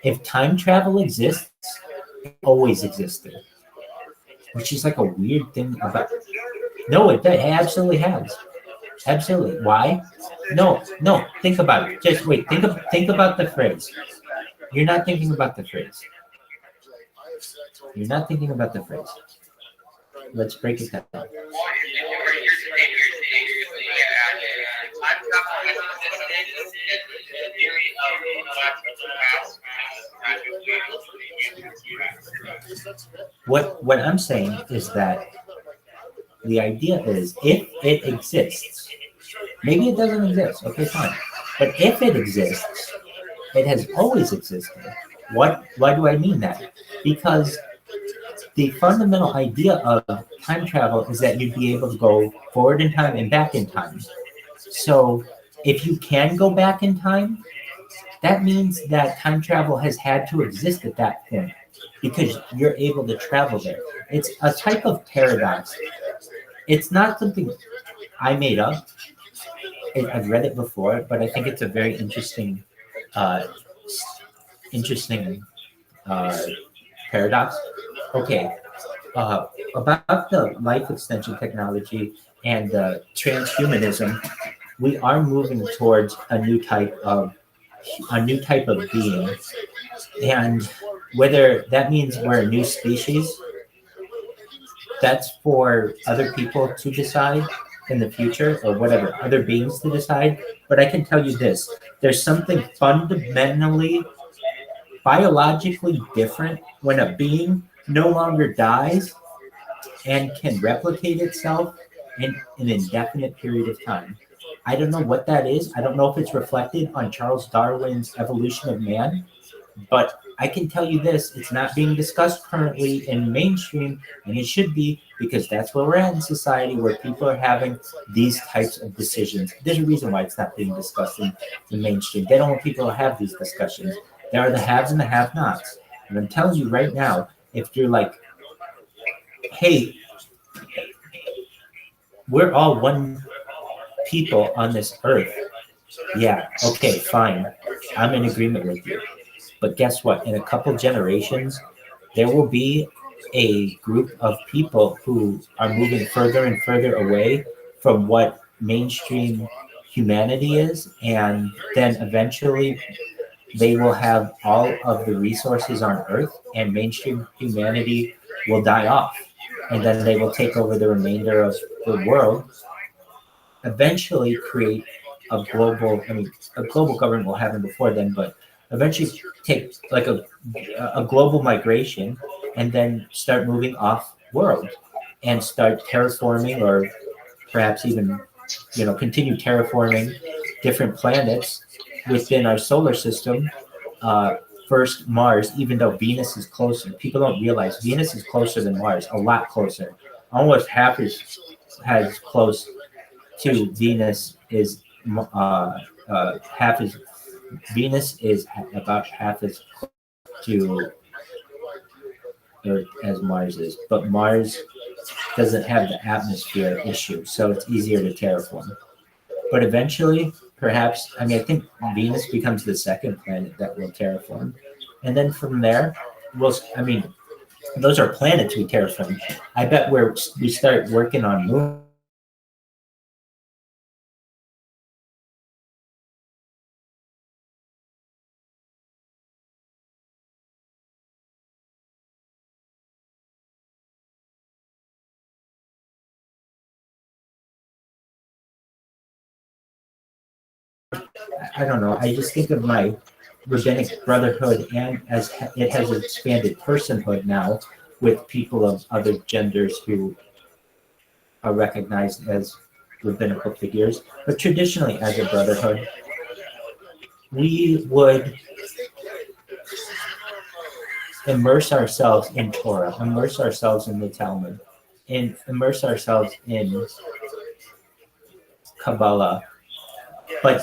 If time travel exists, it always existed, which is like a weird thing about. No, it absolutely has. Absolutely. Why? No. Think about it. Just wait. Think about the phrase. You're not thinking about the phrase. You're not thinking about the phrase. Let's break it down. What I'm saying is that the idea is if it exists, maybe it doesn't exist, okay, fine. But if it exists, it has always existed. Why do I mean that? Because the fundamental idea of time travel is that you'd be able to go forward in time and back in time. So if you can go back in time, that means that time travel has had to exist at that point because you're able to travel there. It's a type of paradox. It's not something I made up. I've read it before, but I think it's a very interesting paradox. Okay, about the life extension technology and transhumanism, we are moving towards a new type of being, and whether that means we're a new species, that's for other people to decide in the future, or whatever, other beings to decide. But I can tell you this, there's something fundamentally, biologically different when a being no longer dies and can replicate itself in an indefinite period of time. I don't know what that is. I don't know if it's reflected on Charles Darwin's evolution of man, but I can tell you this, it's not being discussed currently in mainstream, and it should be, because that's where we're at in society, where people are having these types of decisions. There's a reason why it's not being discussed in the mainstream. They don't want people to have these discussions. There are the haves and the have-nots. And I'm telling you right now, if you're like, hey, we're all one people on this earth. Yeah, okay, fine. I'm in agreement with you. But guess what? In a couple generations, there will be a group of people who are moving further and further away from what mainstream humanity is. And then eventually they will have all of the resources on Earth, and mainstream humanity will die off. and then they will take over the remainder of the world, eventually create a global government will happen before then, but eventually take like a global migration and then start moving off world and start terraforming, or perhaps even, continue terraforming different planets within our solar system. First Mars, even though Venus is closer. People don't realize Venus is closer than Mars, a lot closer. Almost half as close to Venus is half as Venus is about half as close to Earth as Mars is, but Mars doesn't have the atmosphere issue, so it's easier to terraform. But eventually, perhaps, I think Venus becomes the second planet that will terraform, and then from there, those are planets we terraform. I bet we start working on moon. I don't know. I just think of my rabbinic brotherhood, and as it has expanded personhood now with people of other genders who are recognized as rabbinical figures. But traditionally, as a brotherhood, we would immerse ourselves in Torah, immerse ourselves in the Talmud, and immerse ourselves in Kabbalah. But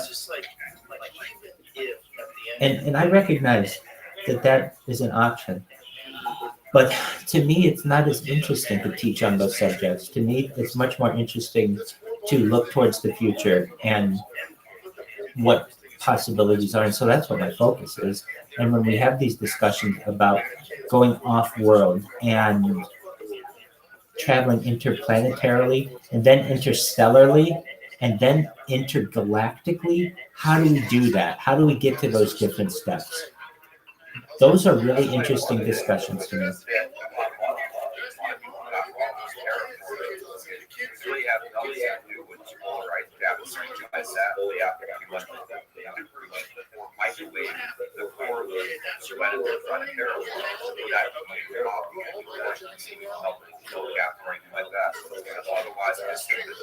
and I recognize that is an option. But to me, it's not as interesting to teach on those subjects. To me, it's much more interesting to look towards the future and what possibilities are. And so that's what my focus is. And when we have these discussions about going off-world and traveling interplanetarily and then interstellarly and then intergalactically, how do we do that? How do we get to those different steps? Those are really interesting discussions to me. Really have nothing to do with polarized Japanese that they have to microwave the core of the when they're trying to terrorize no gap or anything like that. Otherwise, it's just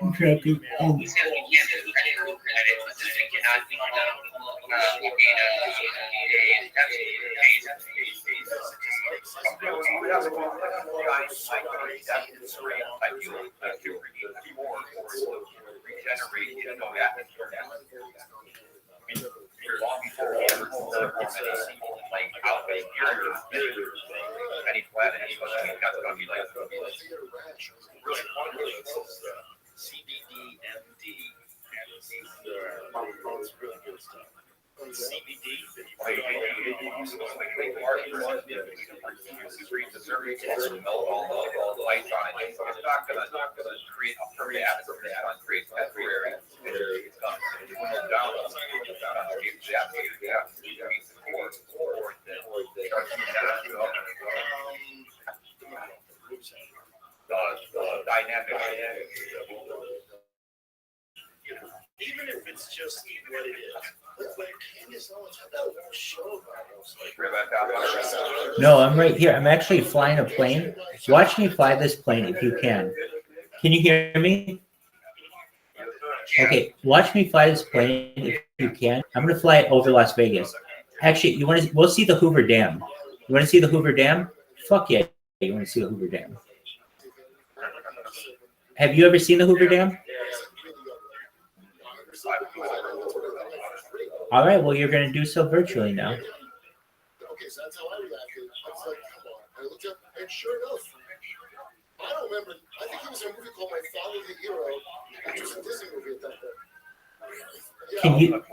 Exactly. Long before we ever like out of any planet, that's gonna be like CBDMD. It's really good stuff. CBD. All the lights on it. It's not gonna create a permanent atmosphere. It's gonna create temporary. It's gonna cool down. The dynamic. Even if it's just what it is. Like, Candace always had that whole show about it. No, I'm right here. I'm actually flying a plane. Watch me fly this plane if you can. Can you hear me? Okay, watch me fly this plane if you can. I'm going to fly it over Las Vegas. Actually, we'll see the Hoover Dam. You want to see the Hoover Dam? Fuck yeah, you want to see the Hoover Dam. Have you ever seen the Hoover Dam? All right, well, you're going to do so virtually now. Okay, so that's how I reacted. I was like, come on. I looked up, and sure enough, I don't remember. I think it was a movie called My Father the Hero, which was a Disney movie at that point. Yeah, Can you?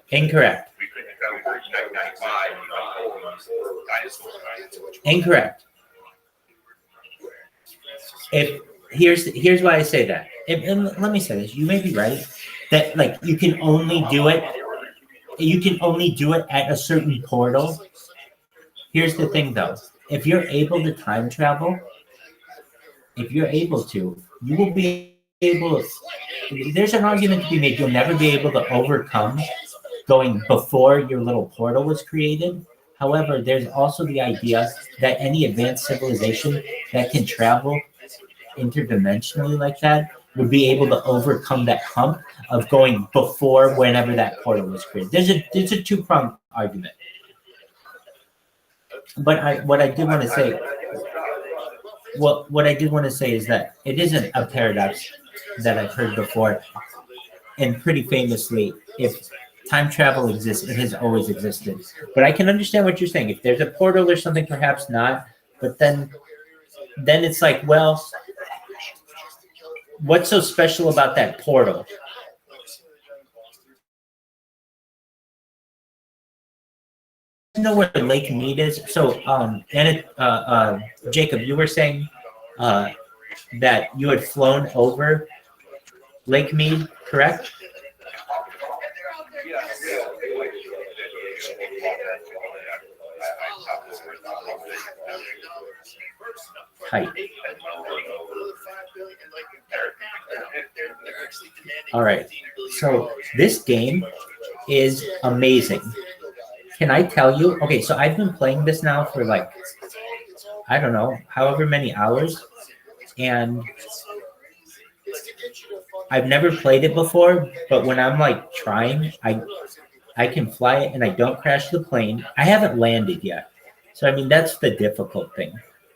Incorrect. Incorrect. Here's why I say that. and let me say this, you may be right that like you can only do it at a certain portal. Here's the thing though, if you're able to time travel, you will be able there's an argument to be made you'll never be able to overcome going before your little portal was created. However, there's also the idea that any advanced civilization that can travel interdimensionally like that would be able to overcome that hump of going before whenever that portal was created. There's a two-pronged argument. But what I did want to say is that it isn't a paradox that I've heard before, and pretty famously, if time travel exists, it has always existed. But I can understand what you're saying. If there's a portal or something, perhaps not. But then it's like, well, what's so special about that portal? You know where Lake Mead is? So, Jacob, you were saying that you had flown over Lake Mead, correct? Height. All right. So this game is amazing. Can I tell you? Okay, so I've been playing this now for like, I don't know, however many hours, and I've never played it before, but when I'm like trying, I can fly it and I don't crash the plane. I haven't landed yet. So I mean that's the difficult thing.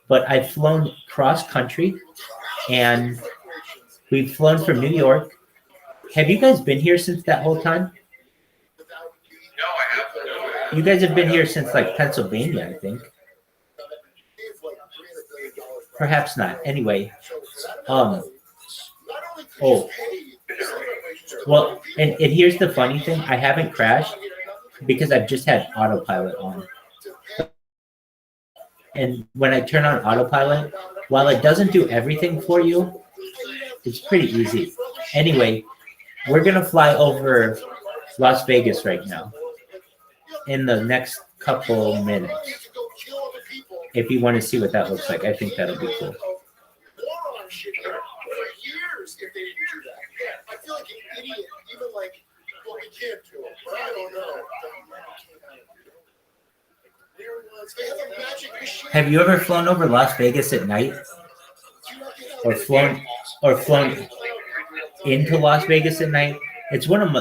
But I've flown cross country and we've flown from New York. Have you guys been here since that whole time? No, I haven't. You guys have been here since like Pennsylvania, I think. Perhaps not. Anyway, well, and here's the funny thing. I haven't crashed because I've just had autopilot on. And when I turn on autopilot, while it doesn't do everything for you, it's pretty easy. Anyway, we're going to fly over Las Vegas right now in the next couple minutes. If you want to see what that looks like, I think that'll be cool. Have you ever flown over Las Vegas at night? Or flown into Las Vegas at night? It's one of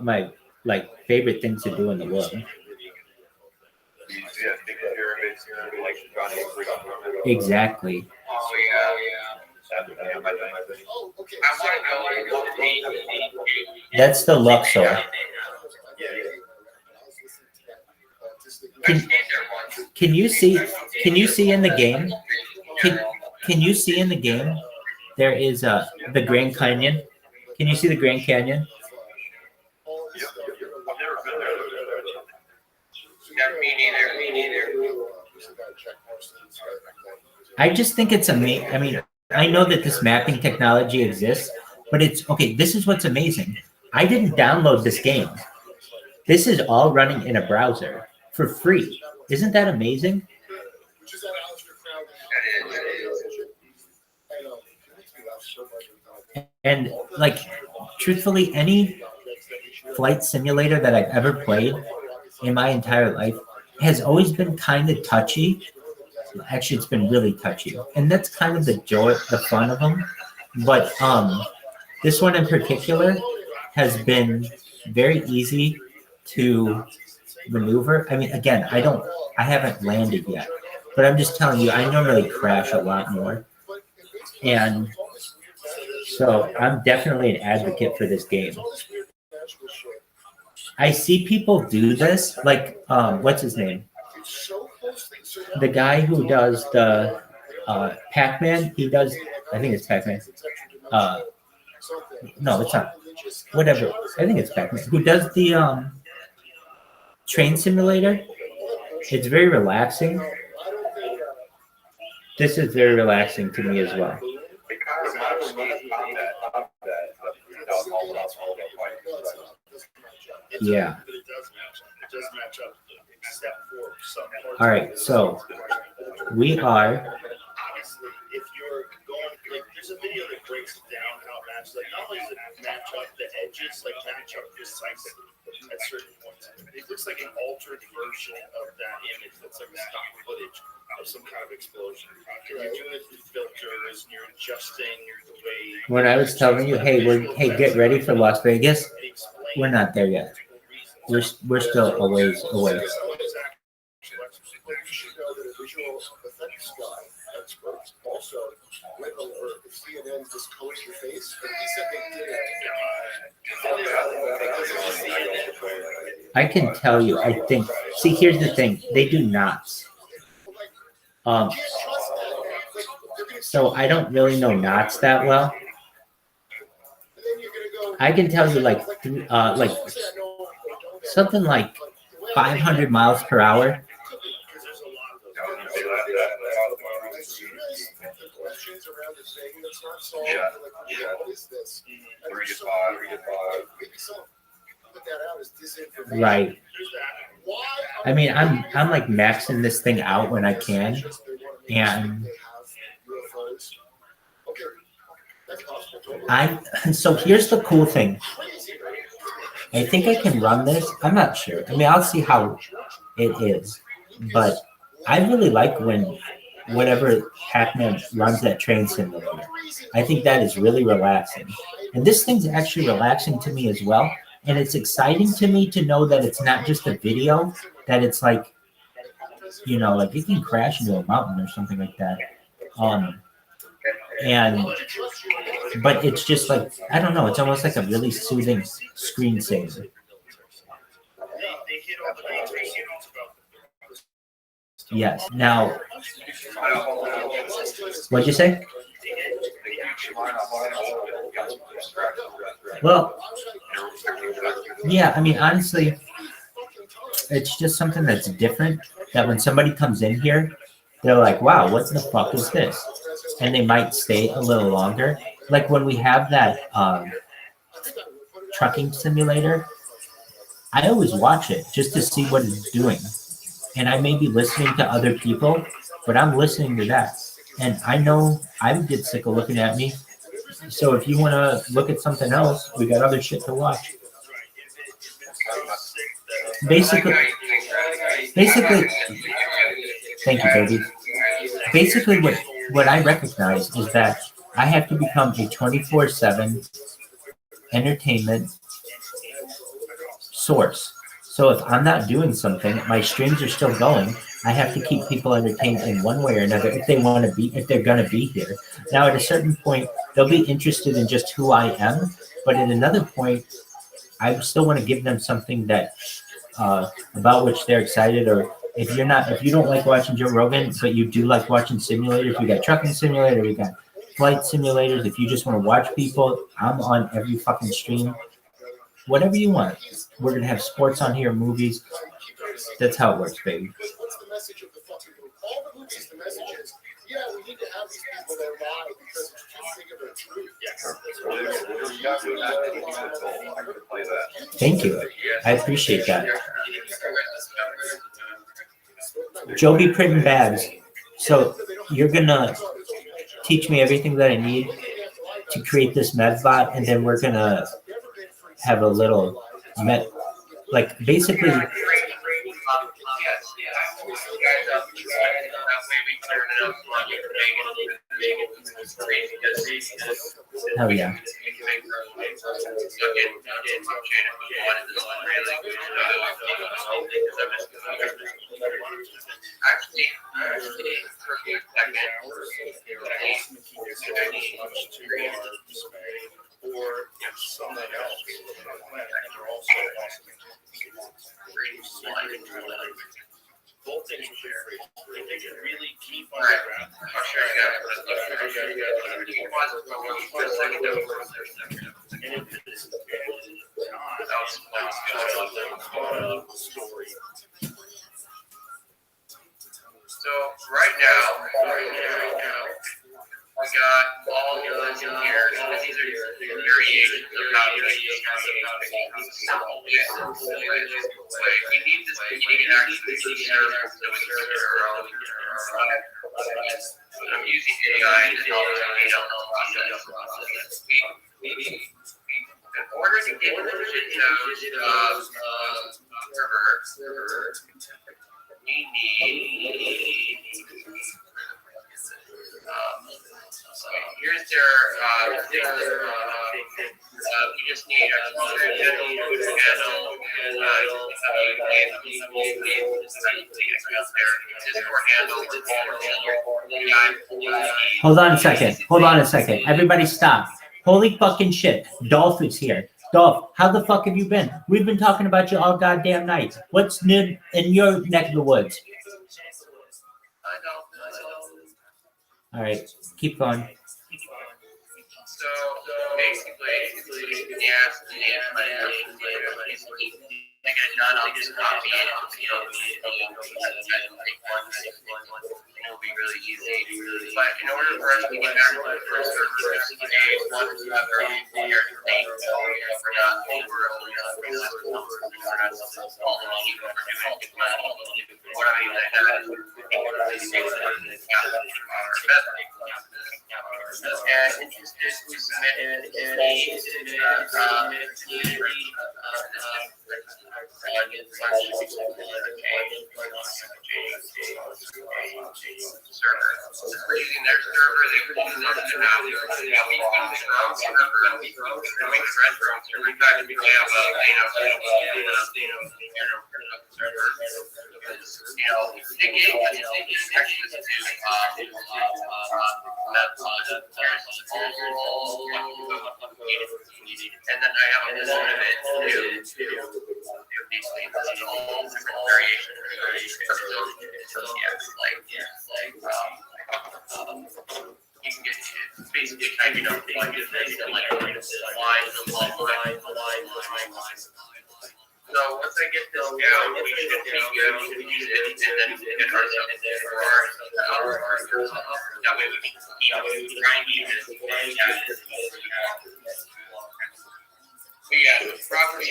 my like favorite things to do in the world. Exactly. That's the Luxor. Can you see in the game? Can you see in the game? There is the Grand Canyon. Can you see the Grand Canyon? Me neither. I just think it's amazing. I mean, I know that this mapping technology exists, but it's okay. This is what's amazing. I didn't download this game. This is all running in a browser for free. Isn't that amazing? And like, truthfully, any flight simulator that I've ever played in my entire life has always been kind of touchy. Actually, it's been really touchy, and that's kind of the joy, the fun of them. But this one in particular has been very easy to maneuver. I mean, again, I haven't landed yet, but I'm just telling you, I normally crash a lot more, and so I'm definitely an advocate for this game. I see people do this, like what's his name? The guy who does the Pac-Man, he does, I think it's Pac-Man. No, it's not. Whatever. I think it's Pac-Man. Who does the train simulator? It's very relaxing. This is very relaxing to me as well. It kind of reminds me of combat, all about fighting. Yeah. But it does match up except for some parts. All right, so we are. Honestly, if you're going, like, there's a video that breaks down how it matches. Like, not only does it match up the edges, like, match up precisely at certain points. It looks like an altered version of that image that's like stock footage of some kind of explosion. And you're doing it through filters, and you're adjusting the way. When I was telling you, hey, get ready for Las Vegas, we're not there yet. We're still a ways away. You should know that a visual effects guy expert also went over if CNN discolored your face, but he said they did it. I can tell you, I think. See, here's the thing: they do knots. So I don't really know knots that well. I can tell you, like something like 500 miles per hour. Right. I mean, I'm like maxing this thing out when I can, and so here's the cool thing. I think I can run this. I'm not sure. I mean, I'll see how it is, but I really like when whatever Pac-Man runs that train simulator. I think that is really relaxing, and this thing's actually relaxing to me as well. And it's exciting to me to know that it's not just a video, that it's like, you know, like it can crash into a mountain or something like that. But it's just like, I don't know, it's almost like a really soothing screensaver. Yes. Now, what'd you say? Well, yeah, I mean, honestly, it's just something that's different, that when somebody comes in here, they're like, wow, what the fuck is this? And they might stay a little longer. Like when we have that trucking simulator, I always watch it just to see what it's doing. And I may be listening to other people, but I'm listening to that. And I know I would get sick of looking at me. So if you want to look at something else, we got other shit to watch. Basically, thank you, baby. Basically, what I recognize is that I have to become a 24/7 entertainment source. So if I'm not doing something, my streams are still going. I have to keep people entertained in one way or another if they're gonna be here. Now, at a certain point, they'll be interested in just who I am, but at another point, I still want to give them something that about which they're excited. Or if you don't like watching Joe Rogan, but you do like watching simulators, we got trucking simulator, we got flight simulators. If you just want to watch people, I'm on every fucking stream. Whatever you want. We're gonna have sports on here, movies. That's how it works, baby. What's the message of the fucking group? All the movies, the message is, yeah, we need to have these people that lie because it's too big of a truth. Thank you. I appreciate that. Joe be printing bags. So you're gonna teach me everything that I need to create this medbot, and then we're gonna have a little basically. Hell yeah. Or someone else are also awesome. Both things are free. They can really keep on the ground. And if it is not story. So right now, We got all those in here. So these are variations of how you we need this to get access to the server so we can get our own. I'm using AI to help process. In order to get the shit node server, we need here's their we just need a Hold on a second. Hold on a second. Everybody stop. Holy fucking shit. Dolph is here. Dolph, how the fuck have you been? We've been talking about you all goddamn night. What's new in your neck of the woods? All right, keep going. So basically, yes, I get it done. I'll just copy it. It'll be really easy. But in order for us to get back to the first server, one to another, we are saying we're not what I mean by that is and just we submitted server. We're using their server, they're using their now. We use their own server, and we make the rest of our own server. In fact, we have a server. You know, they get access to and then I have a lot of it too. Basically, this is all different variations. You can get basically typing up things like so once I get this down, we should be good. We can use it and then get ourselves that way we can keep trying to use it. Yeah, property.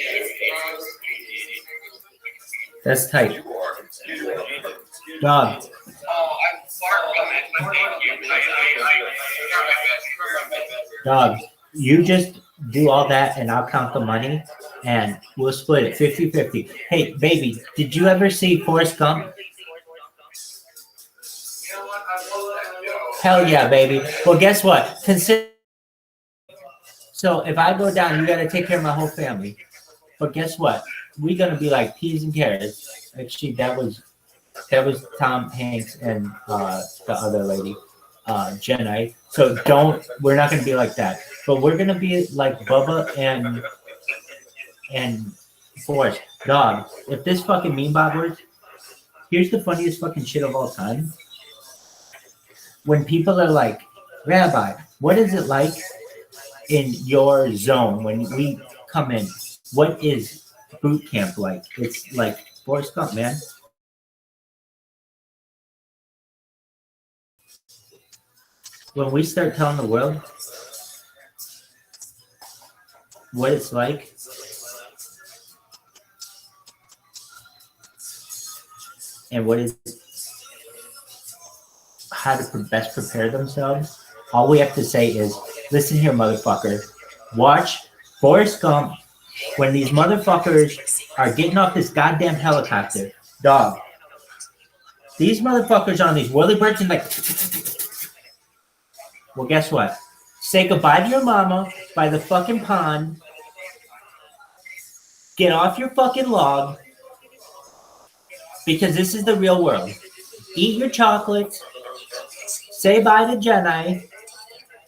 That's tight. Dog. Oh, I'm far from it, but thank you. Dog, you just do all that and I'll count the money and we'll split it 50-50. Hey, baby, did you ever see Forrest Gump? Hell yeah, baby. Well, guess what? So if I go down, you got to take care of my whole family. But guess what? We're going to be like peas and carrots. Actually, that was Tom Hanks and the other lady, Jenny. So we're not going to be like that. But we're going to be like Bubba and Forrest. Dog, if this fucking meme bot works, here's the funniest fucking shit of all time. When people are like, Rabbi, what is it like in your zone when we come in? What is boot camp like? It's like Forrest Gump, man. When we start telling the world what it's like, and what is how to best prepare themselves, all we have to say is, listen here, motherfucker. Watch Forrest Gump when these motherfuckers are getting off this goddamn helicopter. Dog. These motherfuckers on these whirlybirds and like... Well, guess what? Say goodbye to your mama by the fucking pond. Get off your fucking log. Because this is the real world. Eat your chocolates. Say bye to Jenny.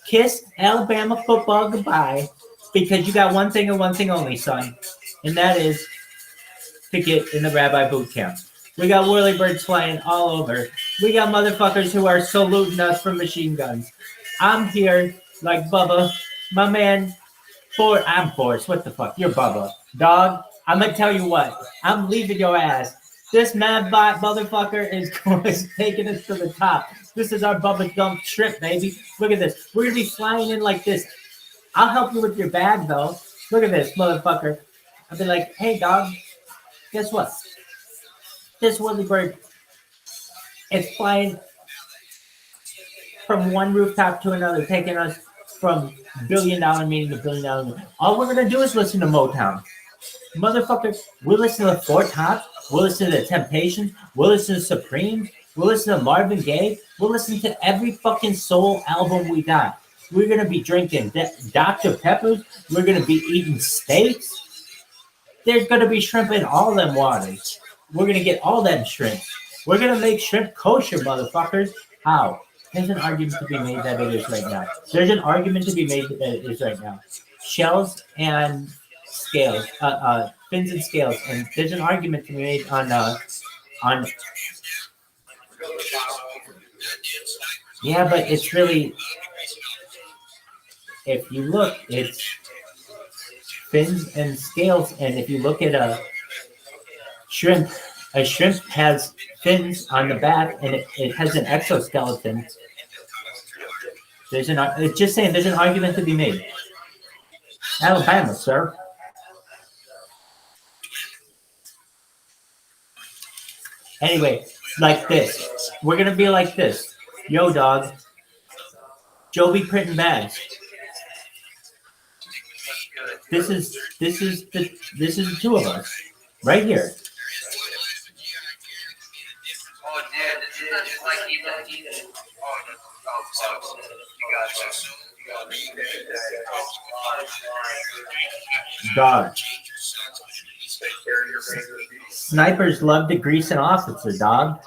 Kiss Alabama football goodbye. Because you got one thing and one thing only, son. And that is to get in the Rabbi boot camp. We got whirlybirds flying all over. We got motherfuckers who are saluting us from machine guns. I'm here like Bubba. My man, I'm Forrest. What the fuck? You're Bubba. Dog, I'm going to tell you what. I'm leaving your ass. This mad bot motherfucker is taking us to the top. This is our Bubba Gump shrimp, baby. Look at this. We're gonna be flying in like this. I'll help you with your bag, though. Look at this, motherfucker. I'll be like, hey, dog, guess what? This woolly bird is flying from one rooftop to another, taking us from billion-dollar meeting to billion-dollar meeting. All we're gonna do is listen to Motown. Motherfucker, we'll listen to Four Tops, we'll listen to the Temptations, we'll listen to Supreme, we'll listen to Marvin Gaye, we'll listen to every fucking soul album we got. We're gonna be drinking Dr. Peppers, we're gonna be eating steaks. There's gonna be shrimp in all them waters. We're gonna get all them shrimp. We're gonna make shrimp kosher, motherfuckers. How? There's an argument to be made that it is right now. There's an argument to be made that it is right now. Shells and scales, fins and scales, and there's an argument to be made on. Yeah, but it's really, if you look, it's fins and scales, and if you look at a shrimp has fins on the back, and it has an exoskeleton. It's just saying there's an argument to be made. Alabama, sir. Anyway, like this. We're gonna be like this. Yo, dog. Joe be printing bags. This is the two of us. Right here. Oh, dude, this is like even. Dog. Snipers love to grease an officer, dog.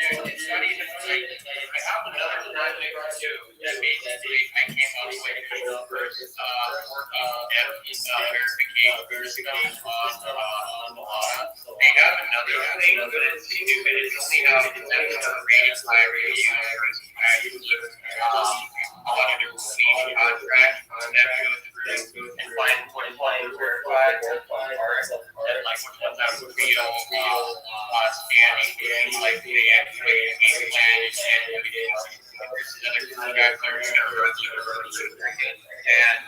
It's not even like I have another project too that basically I came up with first verification on the law. They have another thing, but it's stupid. It's only how it's rated by radio. A lot of different contracts that go through and find verified and like which ones have real scanning, like they actually manage and there's another contract that are going to run through and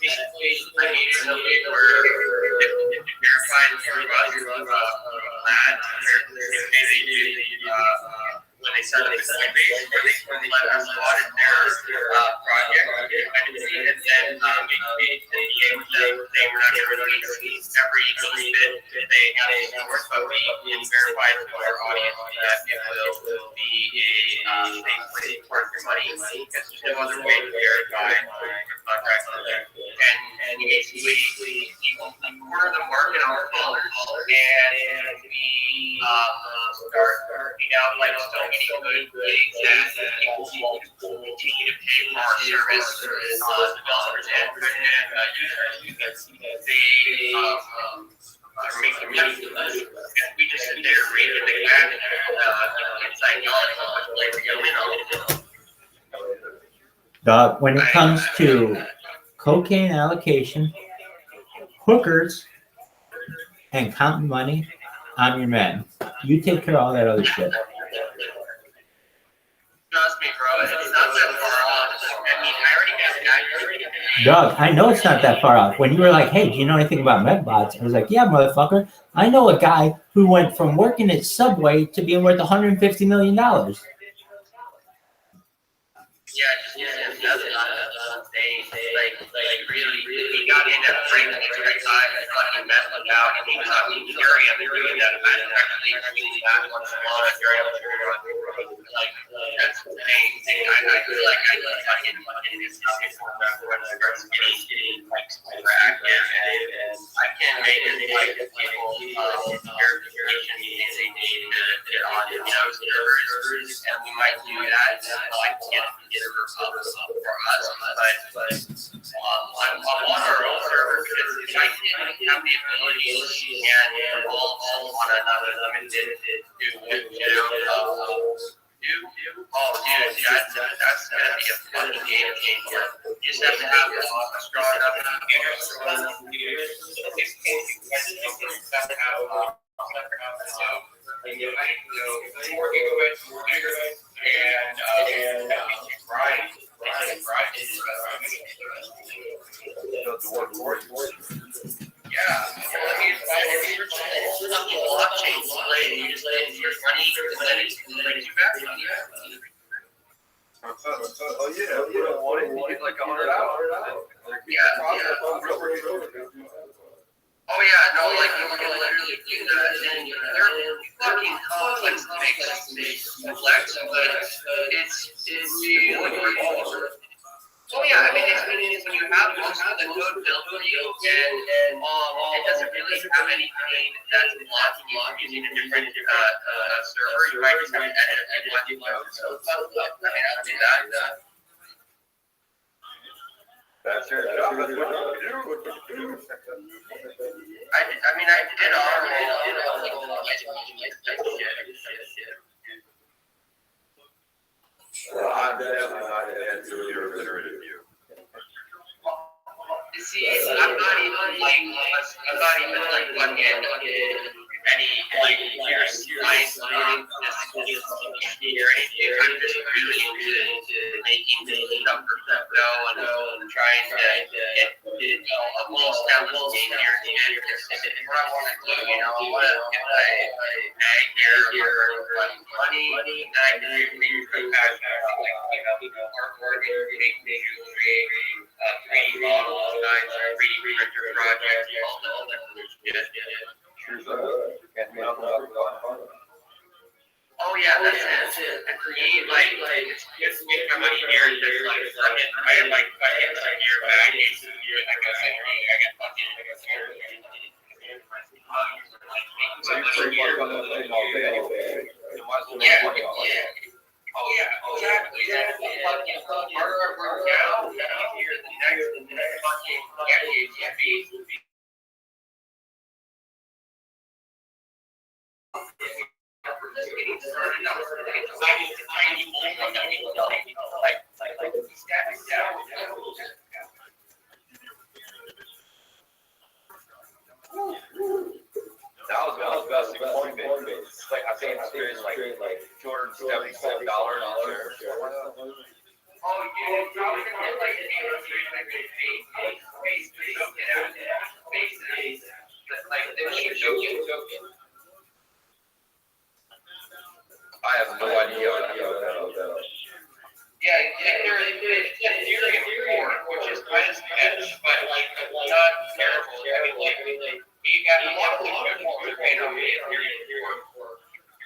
basically I needed somebody where if verified through lab, if they do when they set up the Coinbase, where they let us audit their project, and then maybe with them, they were not going to release every bit they have to work, but we verified to our audience that it will be a safe way to park your money, because there's no other way to verify your contract on there. And basically, we corner the market on our dollars, and we start working out like so many good ways that people will continue to pay for our service, developers and users. They make the money, and we just sit there reading the back inside knowledge how much labor you know. When it comes to cocaine allocation, hookers, and counting money, I'm your man. You take care of all that other shit. Trust me, bro, it's not that far off. I mean, I already got that. Doug, I know it's not that far off. When you were like, hey, do you know anything about medbots? I was like, yeah, motherfucker. I know a guy who went from working at Subway to being worth $150 million. They really, he got in at a break at the right time and fucking messed it out. And he was on Ethereum doing that. And actually, really bad once in a while. Like, that's the thing. I feel like I fucking this stuff before it starts getting like super active. And I can make it like people verification is a need to get on servers. And we might do that. Like, get for us. But I want our own server because I can have the ability and involve one another limited oh dude, that's gonna be a fucking game changer. You just have to have a strong enough computer. Oh yeah, you don't want it, you get like $100. Oh yeah, no, like you can literally do that, and they're fucking complex things, complex, but it's really worth. Oh yeah, I mean it's when you have most of the code built for you, and it doesn't really have anything that's blocking you from using a different server. You might just have to edit a few code. So I mean I'll do that. That's your job. That's what you do. I did all I'm definitely not into your illiterate view. See, I'm not even like fucking any like computer science or anything. I'm just really into making stuff for crypto and trying to get a little step here and there. What I want to do, I want to get my bag here or money, and I can really put back artwork and make create 3D models, 3D printer projects, all that shit. Oh yeah, that's it. And create just make my money here and just I have like year back, I got fucking So you're pretty much on the thing all day anyway. Yeah. Oh yeah, exactly. Harder I work out, the easier the next fucking decade will be. That was best in Coinbase. It's like I think it's like $277 on there. Oh, yeah, probably gonna like I have no idea what that is. Yeah, there's Ethereum, which is kind of sketch, but like not terrible. I mean, we got a lot of good made on the Ethereum.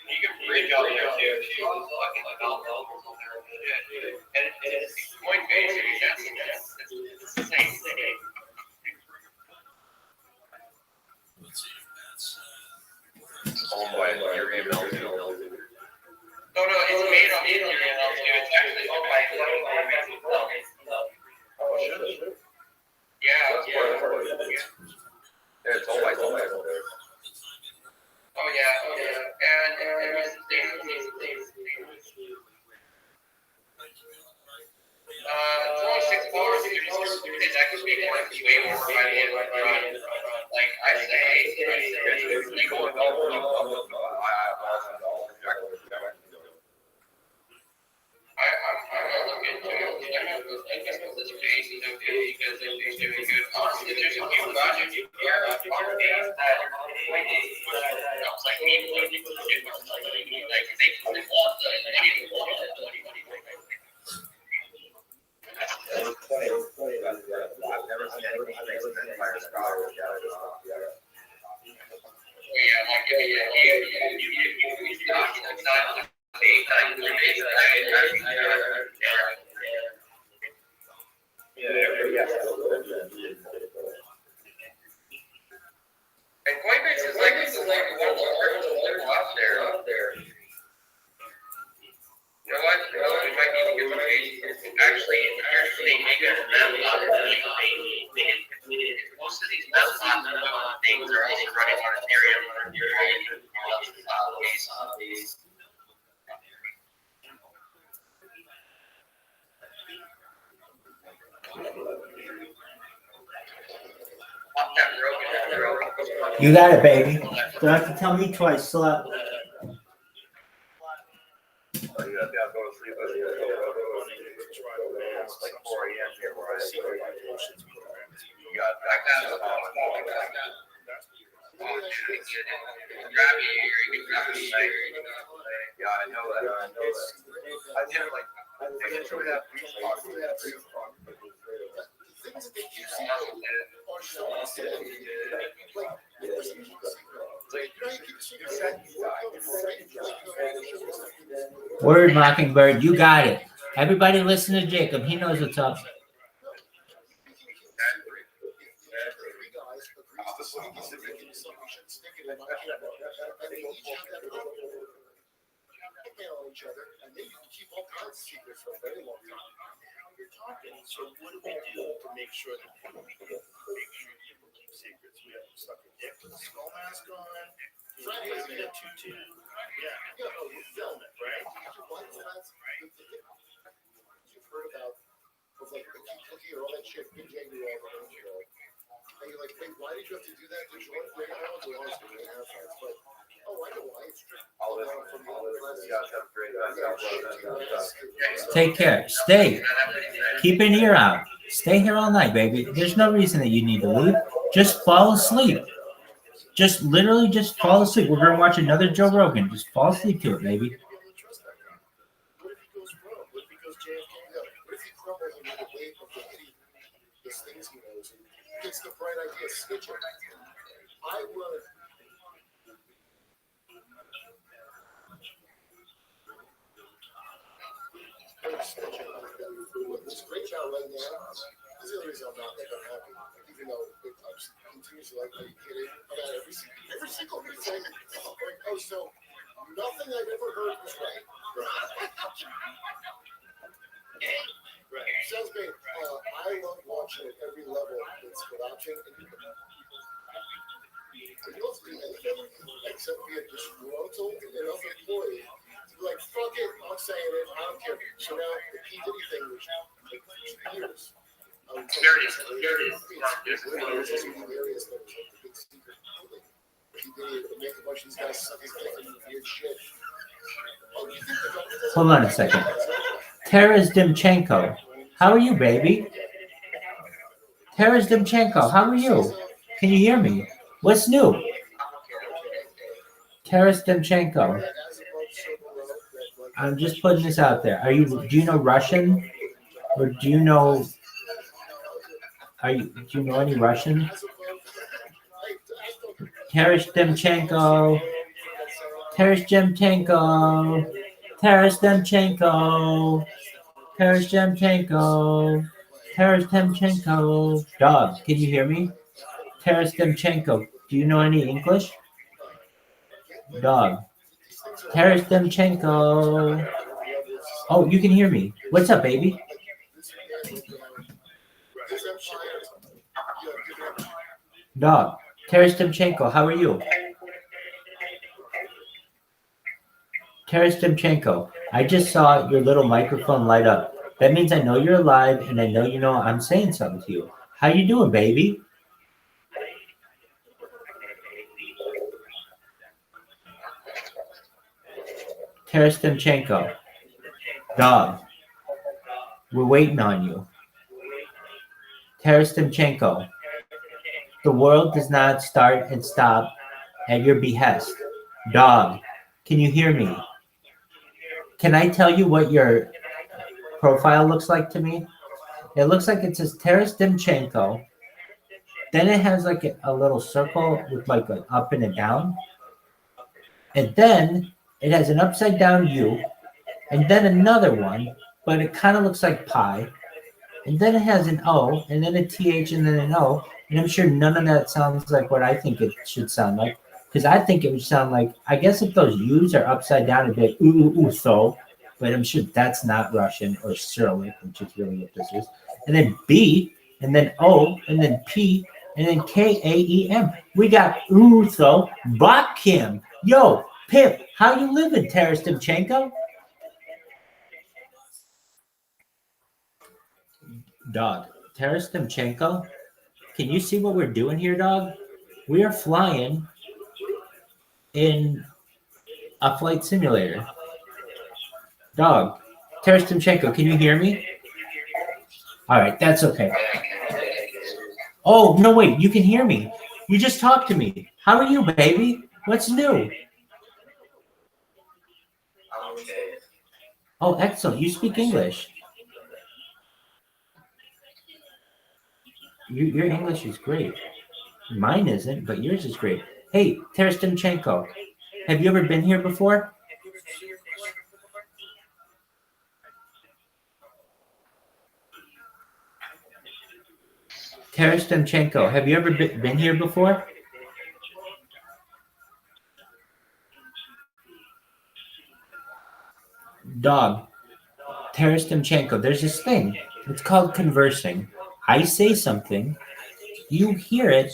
You can bridge out there too. Fucking and it's Coinbase, it's the same thing. Oh my, your email too. No, it's made on Ethereum too. It's actually owned by Coinbase itself. Oh, shit. Yeah. It's all like Oh yeah. And there's $26 is actually way more by the end of the run. Like I say, you go and all. I'm gonna look into it. I guess this base is okay because they're doing good. Honestly, there's a few projects here on base that it's like me when people do like they want the I've never seen anything like an Empire Scholar. And Coinbase is like one of the largest out there. You know what? We might need to get some actually, they make a map most of these map things are also running on Ethereum. Off that road. You got it, baby. Don't have to tell me twice. Slut. Yeah, I know that. I did it like, I didn't really have things that they keep seeing are so insane. Word, Mockingbird. You got it. Everybody listen to Jacob. He knows what's up. On each other, and they can keep all kinds of secrets for a very long time. You're talking, so what do we do to make sure that people keep secrets? We have to suck a dick with a skull mask on. Fred has a tutu. Yeah, we film it, right? You've heard about like the cookie or all that shit, Big J knew all the names ago. And you're like, wait, why did you have to do that to join? I don't know what to have that, but I know why. It's strict. Take care. Stay. Keep an ear out. Stay here all night, baby. There's no reason that you need to leave. Just fall asleep. Just literally just fall asleep. We're gonna watch another Joe Rogan. Just fall asleep to it, baby. What if he goes rogue? What if he goes JFK? What if he crumbles under the weight of the hideous things he knows and gets the bright idea snitching? I would. It's a great job right now. This is the reason I'm not that unhappy, even though I'm continuously like, are you kidding? About every single thing. Like, oh, so nothing I've ever heard was right. Right. Sounds great. I love watching at every level. It's watching and you don't do anything except be a disgruntled enough employee to be like, fuck it, I'm saying it, I don't care. So now the P. Diddy thing, which like for years. There it is. It's hilarious. That was like the big secret. P. Diddy would make a bunch of these guys suck his dick and weird shit. Oh, you think the government doesn't? Hold on a second. Taras Dimchenko. How are you, baby? Taras Dimchenko, how are you? Can you hear me? What's new? Taras Dimchenko. I'm just putting this out there. Do you know Russian? Or do you know do you know any Russian? Taras Dimchenko. Taras Dimchenko. Taras Dimchenko. Taras Dimchenko. Taras Dimchenko. Dog, can you hear me? Taras Dimchenko. Do you know any English? Dog. Taras Dimchenko. Oh, you can hear me. What's up, baby? Dog. Taras Dimchenko, how are you? Taras Dimchenko, I just saw your little microphone light up. That means I know you're alive and I know you know I'm saying something to you. How you doing, baby? Taras Dimchenko. Dog. We're waiting on you. Taras Dimchenko. The world does not start and stop at your behest. Dog. Can you hear me? Can I tell you what your profile looks like to me? It looks like it says Taras Dimchenko. Then it has like a little circle with like an up and a down. And then it has an upside down U. And then another one, but it kind of looks like pi. And then it has an O, and then a TH, and then an O. And I'm sure none of that sounds like what I think it should sound like. Because I think it would sound like, I guess if those U's are upside down, it'd be like, ooh, so. But I'm sure that's not Russian or Cyrillic, which is really what this is. And then B, and then O, and then P, and then K-A-E-M. We got so, Bakim. Yo, Pip, how you living, Taras Dimchenko? Dog, Taras Dimchenko? Can you see what we're doing here, dog? We are flying in a flight simulator. Dog, Terestimchenko, can you hear me? All right, that's okay. Oh, no, wait, you can hear me. You just talked to me. How are you, baby? What's new? Oh, excellent. You speak English. Your English is great. Mine isn't, but yours is great. Hey, Terestimchenko, have you ever been here before? Terestimchenko, have you ever been here before? Dog, Terestimchenko, there's this thing. It's called conversing. I say something, you hear it,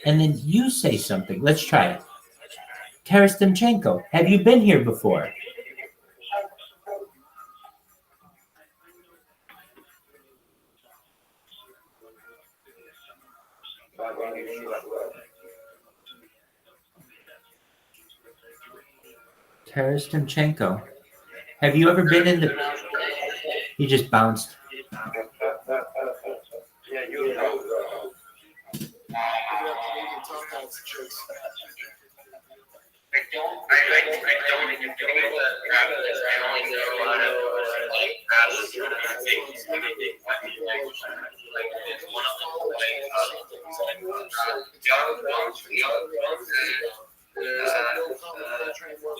and then you say something. Let's try it. Terestimchenko, have you been here before? Terestimchenko, have you ever been in the... He just bounced. I don't enjoy the travel. I only know a lot of like travel sort of things. Like it's one of the ways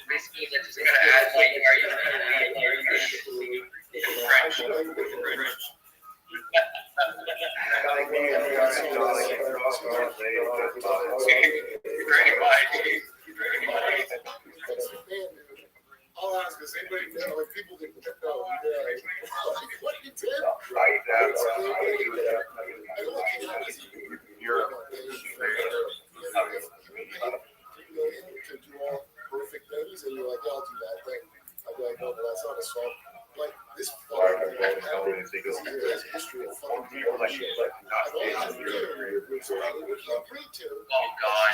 basically they're just gonna ask like are you French? I'll ask, does anybody know, like, people that know, what you did? To do all perfect things, and you're like, yeah, I'll do that thing. I'd be like, no, that's not a song. Like, this fucking has history of fucking people like shit. I've always been here, which he agreed to. Oh God!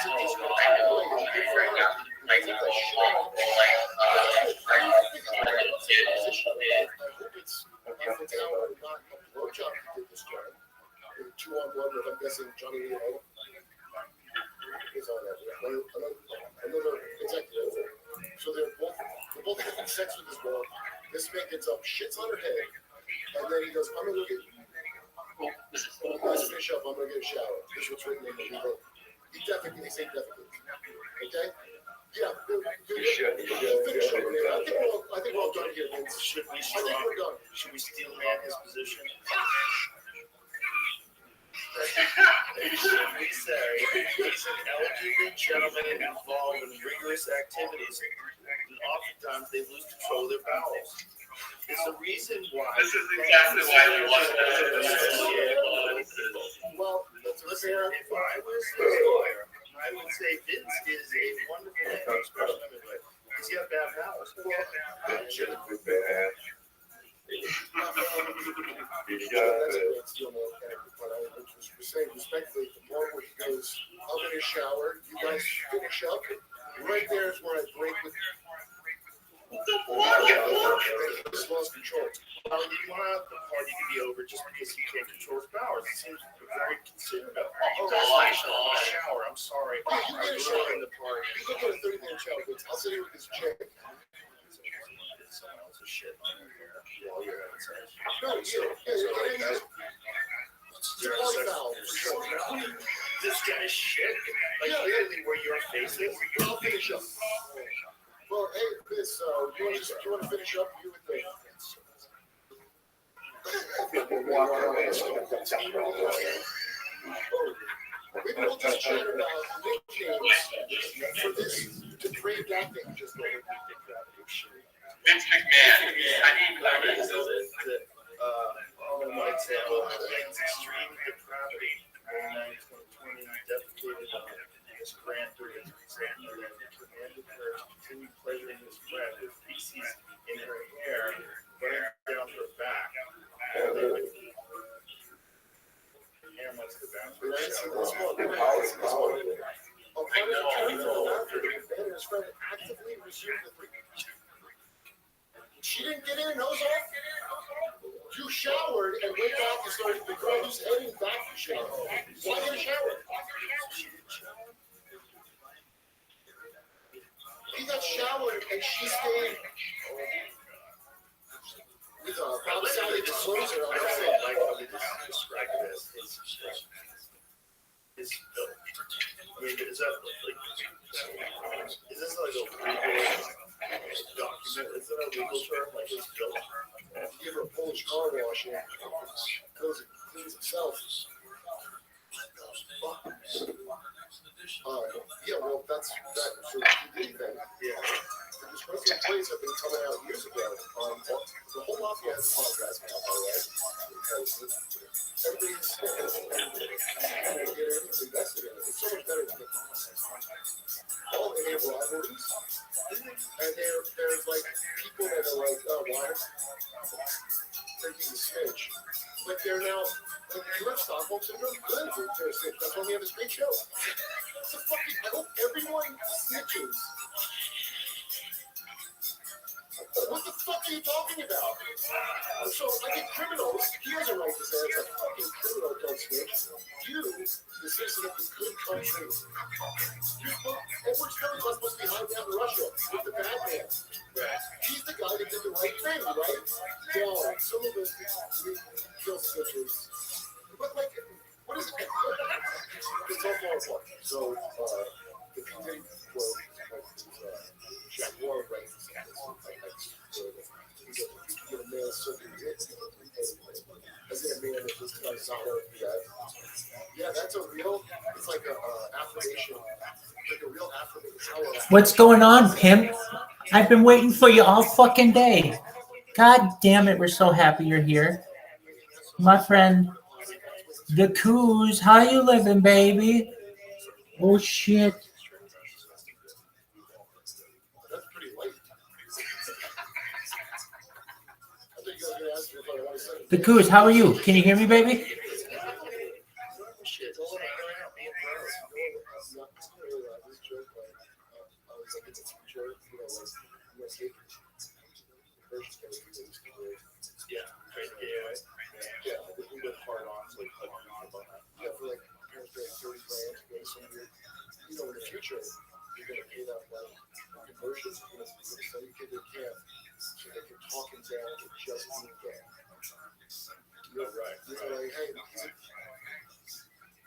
Two on one with, I'm guessing, Johnny Lee is on that. Another executive. So they're both having sex with this girl. This man gets up, shits on her head, and then he goes, I'm gonna go get. Let's finish up. I'm gonna get a shower. This was written in the legal. He definitely say definitely. Okay. Yeah. You should. Finish up. I think we're all done here, Vince. Should we steel man his position? Should we say he's an elderly gentleman involved in rigorous activities, and oftentimes they lose control of their bowels. There's a reason why. This is exactly why we want to. Well, let's say if I was his lawyer, I would say Vince is a wonderful man, especially because he has bad bowels. Respectfully, the part where he goes, I'm in a shower, you guys finish up. Right there is where I break with this lost control. Well, you want the party to be over just because he can't control his powers. It seems very considerate of shower. I'm sorry. You get a shower in the party. You go get a 30-minute shower. I'll sit here with this chick. Someone else's shit on your hair while you're outside. No, this guy's shit. Like literally where your face is. I'll finish up. Well, hey, Chris, do you want to finish up here with the... Maybe we'll just chat about nicknames for this depraved acting. Just like Vince McMahon. I need one example is extreme depravity. In 2020, defecated his grantor and commanded her to continue pleasuring his friend with feces in her hair, running down her back. Hair must have been. resumed the three. She didn't get in, nose off. You showered and went back and started the girl who's heading back to shower. Why get a shower? He got showered and she stayed with outside the closer on her head. Like how they describe it as his bill. I mean, is that like, is this like a legal document? Is that a legal term, like his bill? Give her a Polish car wash and cleans himself. Yeah, well, that's that for the PD thing. Yeah. The disgraceful plays have been coming out years ago. The whole mafia has a podcast now, by the way. Everybody's invested in it. It's so much better than all the damn rivalries. And there's like people that are like, oh, why? They're using snitch. But they're now, like, you have Stockholm Syndrome, good. They're a snitch. That's why we have this great show. It's a fucking, I hope everyone snitches. What the fuck are you talking about? So, I think criminals, he has a right to say it's a fucking criminal, don't snitch. You, the citizen of this good country, Edward Snowden's not supposed to be hiding out in Russia with the bad man. He's the guy that did the right thing, right? No, some of us, we kill snitches. But, like, what is it? It's all far apart. So, the PD quote, Jack Warren writes this. You get a man sucking dick as in a man that was kind of solid. Yeah, that's a real, it's like a affirmation, like a real affirmation. What's going on, pimp? I've been waiting for you all fucking day. God damn it, we're so happy you're here. My friend, the Coos, how you living, baby? Oh, shit. The Coos, how are you? Can you hear me, baby? You know, in the future, you're going to pay that money for conversion. You're going to send your kid to camp so they can talk him down to just being gay. You're right. You're like, hey,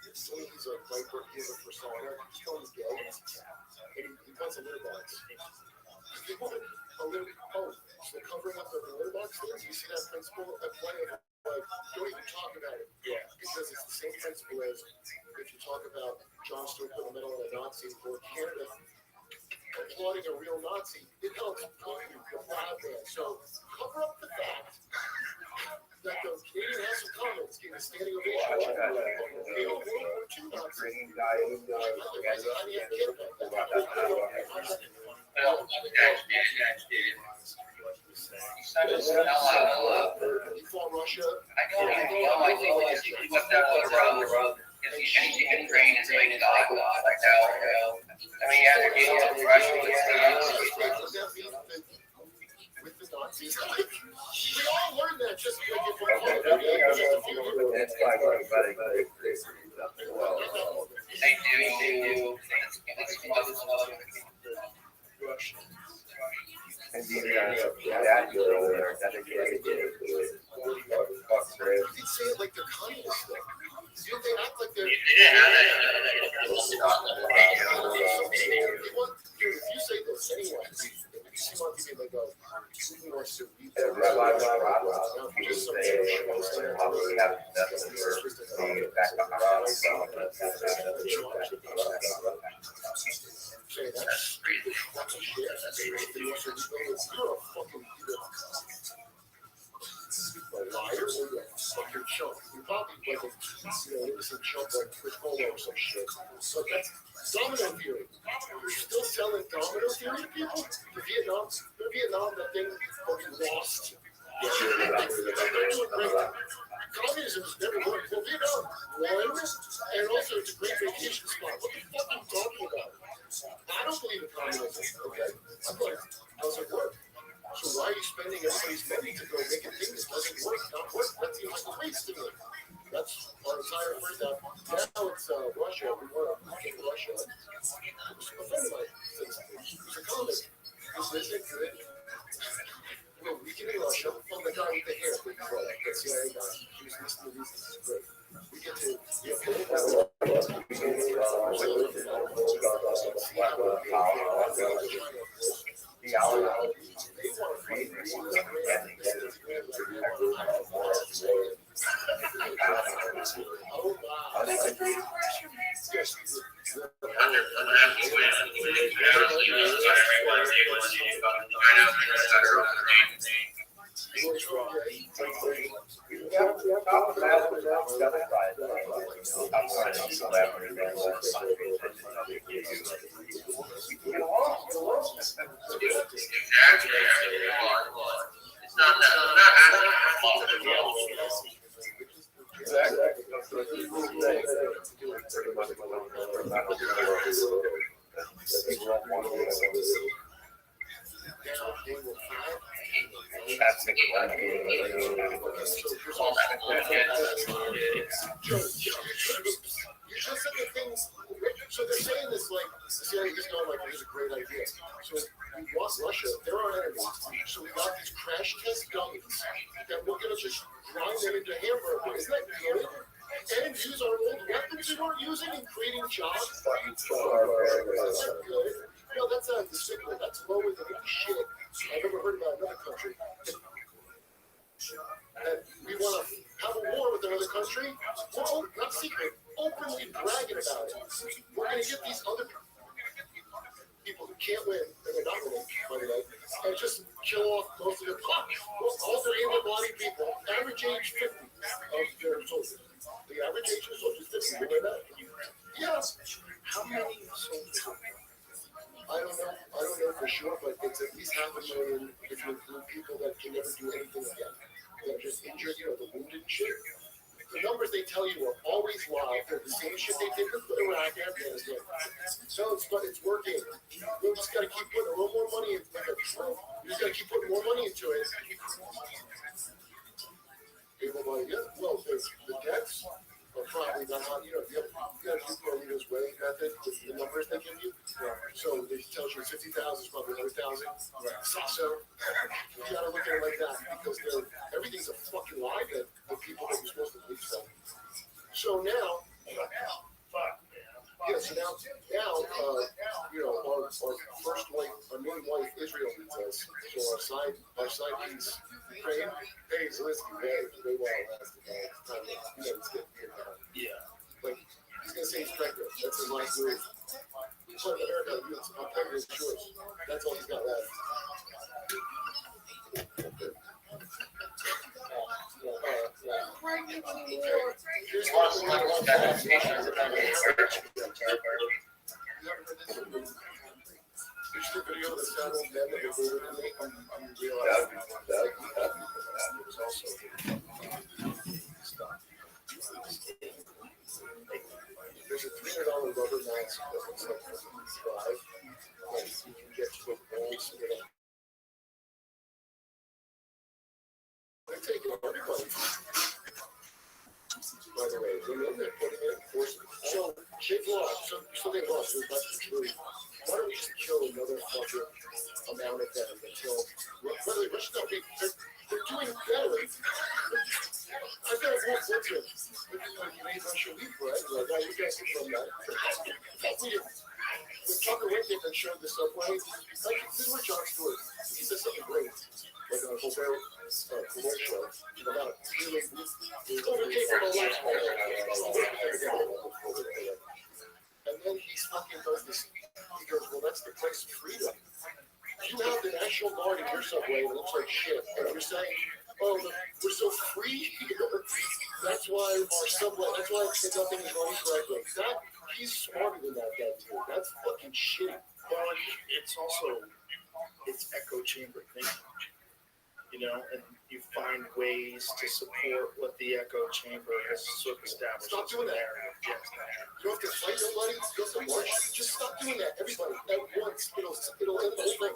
he's a viper, he's a persona, he's calling him gay, and he wants a litter box. He wanted a litter box. So covering up the litter box things, you see that principle at play of, like, don't even talk about it. Yeah. Because it's the same principle as if you talk about John Stewart putting the medal on a Nazi or Canada applauding a real Nazi, it helps put you the bad man. So cover up the fact that the Canadian House of Commons gave a standing ovation to the World War II Nazi. You fought Russia. I think we just put that all around the rug. Because anything in brain is like God, like that. I mean, after being to Russia with the Nazis, we all learned that just like if we're It's like everybody. They do. Russia. And that girl there, that again, They say it like they're communist though. You know, they act like they're. Dude, if you say this anyway, you see on TV, they go, who wants to read that? Just some you're a fucking liar or you're a fucking chump. You're probably like a innocent chump like Chris Polo or some shit. So that's domino theory. You're still selling domino theory to people? The Vietnam, that thing will be lost. They're doing great. Communism has never worked. Well, Vietnam won, and also it's a great vacation spot. What the fuck are you talking about? I don't believe in communism, okay? I'm going to So why are you spending everybody's money to go make a thing that doesn't work? Not work. That seems like a waste to me. That's our entire first half. Now it's Russia. We want to kick Russia. A friend of mine says, it's a comic. This isn't good. We're weakening Russia from the guy with the hair. The CIA guy. He was listening to these. This is great. We get to So they're saying this like the CIA is going like this is a great idea. So we want Russia, they're our enemies. So we got these crash test dummies that we're gonna just grind them into hamburger. Isn't that good? And use our old weapons we weren't using and creating jobs. That's not good. No, that's despicable. That's lower than any shit I've ever heard about another country. And we want to have a war with another country. Well, not secret, openly bragging about it. We're going to get these other people who can't win, and they're not winning, by the way, and just kill off most of their all their able-bodied people. Average age 50 of their soldiers. The average age of soldiers is 50. You know that? Yes. How many soldiers? I don't know for sure, but it's at least 500,000 if you include people that can never do anything again. They're just injured, the wounded and shit. The numbers they tell you are always live. They're the same shit they did with Iraq and Afghanistan. So it's working. We just got to keep putting a little more money into it. We just got to keep putting more money into it. Well, the deaths are probably not, you have to do Carlito's Way method with the numbers they give you. So it tells you 50,000 is probably 100,000. So you got to look at it like that because everything's a fucking lie that the people that you're supposed to believe so. So now, our first wife, our main wife, Israel needs us. So our side piece, Ukraine, hey, Zelensky, they well lasted. Yeah. Like, he's going to say he's pregnant. That's his last move. He's like America, I'm pregnant, it's yours. That's all he's got left. Here's the video of the saddle men that were moving in me. I'm realizing that was also there's a $300 rubber mask that looks like drive. Like you can get to the balls, they're taking everybody. By the way, they're putting it in force. So they've lost. So they lost. That's the truth. Why don't we just kill another fucking amount of them until whether they're doing better. I feel like what's it? You made Russia weak, right? Like, now you guys can show that. When Tucker Winkett and showed the subway, this is where John Stewart, he said something great. Like a Colbert commercial about healing. And then he fucking does this. He goes, well, that's the price of freedom. You have the National Guard in your subway and it looks like shit. And you're saying, oh, we're so free here. That's why our subway, that's why nothing is running correctly. He's smarter than that guy, too. That's fucking shitty. Well, it's echo chamber thinking. And you find ways to support what the echo chamber has sort of established. Stop doing that. You don't have to fight nobody. You don't have to march. Just stop doing that. Everybody, at once, it'll end the whole thing.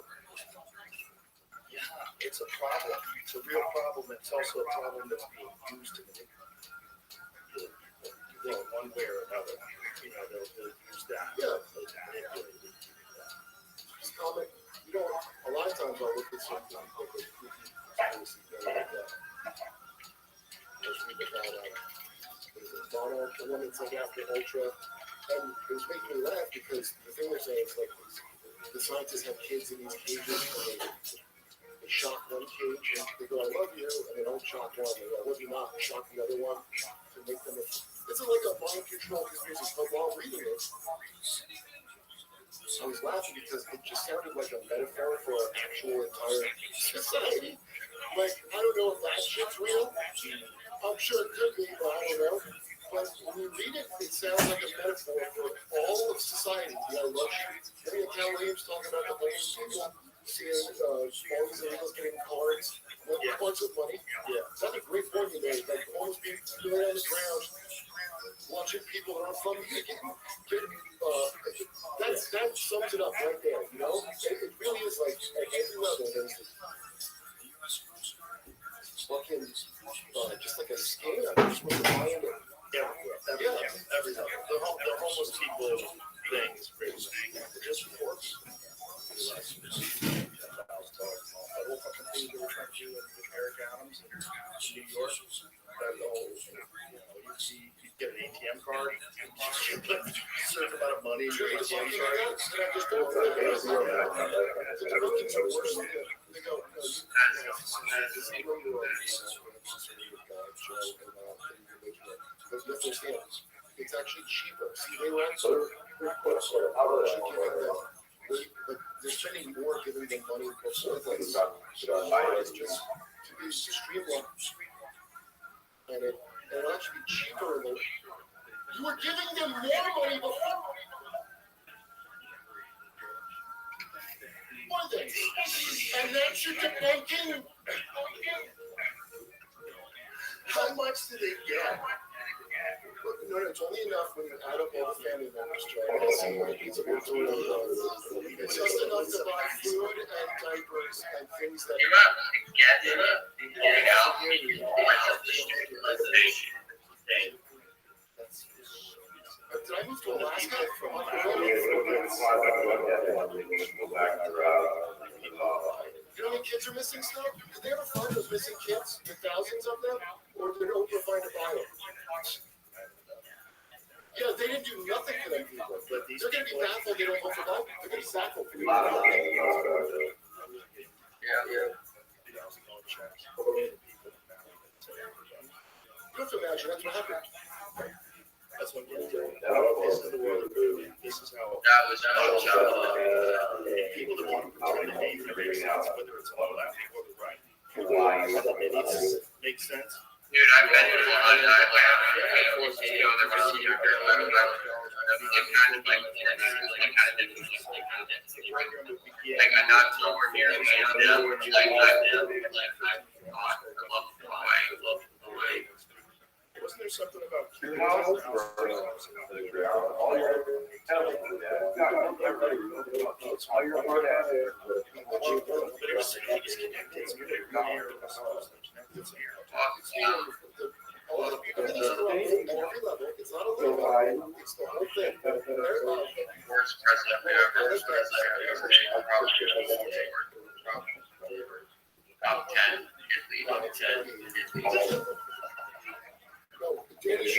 Yeah. it's a problem. It's a real problem. It's also a problem that's being used to one way or another. They'll use that. Yeah. Those manipulated. Just comment. A lot of times I'll look at something like a conspiracy theory like that. Just read about Monarch, the one that's like after Ultra, and it was making me laugh because the thing they're saying is like the scientists have kids in these cages and they shock one cage and they go, "I love you," and they don't shock one. They go, "I love you not," and shock the other one to make them. It's like a mind control conspiracy. But while reading it, I was laughing because it just sounded like a metaphor for an actual entire society. Like, I don't know if that shit's real. I'm sure it could be, but I don't know. But when you read it, it sounds like a metaphor for all of society. I love you. I mean, Cal Williams talking about the homeless people, seeing all these illegals getting cards, cards with money. Yeah. That's a great point you made. Like, homeless people lay on the ground, watching people that aren't from here that sums it up right there, It really is like, at every level, there's this fucking, just like a scam. You're supposed to buy into it. Every level. The homeless people thing is crazy. Just for $10,000. That whole fucking thing they were trying to do with Eric Adams in New York. That whole, you get an ATM card, you put a certain amount of money in your ATM card. It's actually cheaper. See, they were actually they're spending more giving them money for surveys. It's just to be streamlined. And it'll actually be cheaper than you were giving them more money before. One thing. And that's your debunking. How much do they get? No, it's only enough when you add up all the family members, Joe. It's just enough to buy food and diapers and things that. Did I move to Alaska from You know how many kids are missing still? Did they ever find those missing kids? The thousands of them? Or did Oprah find a bio? Yeah, they didn't do nothing for them people. But they're going to be baffled they don't vote for Biden. They're going to be baffled. You have to imagine that's what happened. That's what we're doing. This is the world of movie. This is how people that want to pretend to be the racists, whether it's on the left or the right. It makes sense. Dude, I've been to one on that there was like I'm not nowhere near Wasn't there something about it's not a little it's the whole thing. Worst president ever. Top 10. Top 10. It's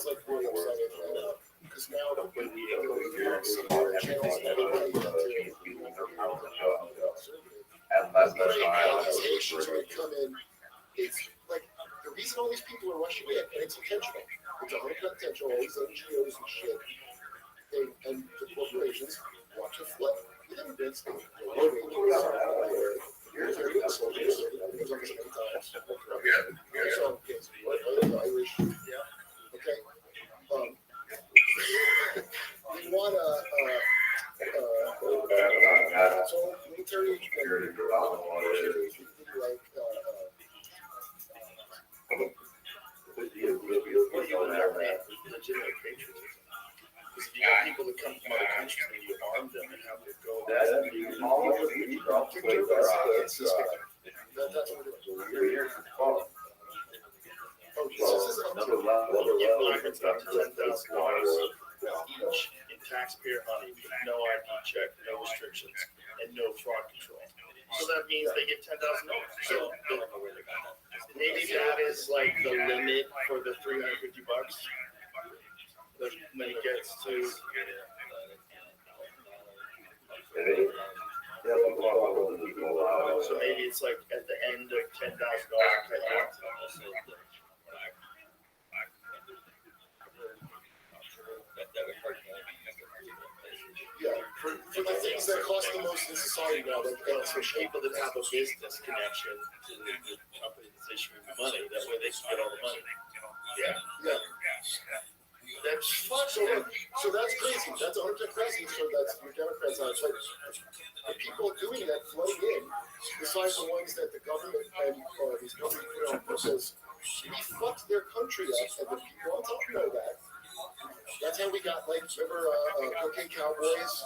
like really upsetting because now when we some other channels and everybody accusations would come in. It's like the reason all these people are rushing in, and it's intentional. It's 100% intentional. All these NGOs and shit, and the corporations want to flip with immigrants. Irish, okay. They want so military like Because you got people that come from other countries and you arm them and have them go. That's what we're doing. Oh, Jesus. Another level it's up to $10,000 each in taxpayer money with no ID check, no restrictions, and no fraud control. So that means they get $10,000. So maybe that is like the limit for the $350. When it gets to. So maybe it's like at the end of $10,000. Yeah, for the things that cost the most in society now, like For people that have a business connection to the company that's issuing the money, that way they can get all the money. yeah. That's So that's crazy. That's 100% crazy. So that's your Democrats on it. But the people doing that flooding in, besides the ones that the government and these companies put on purpose, we fucked their country up, and the people on top know that. That's how we got, like, remember Cocaine Cowboys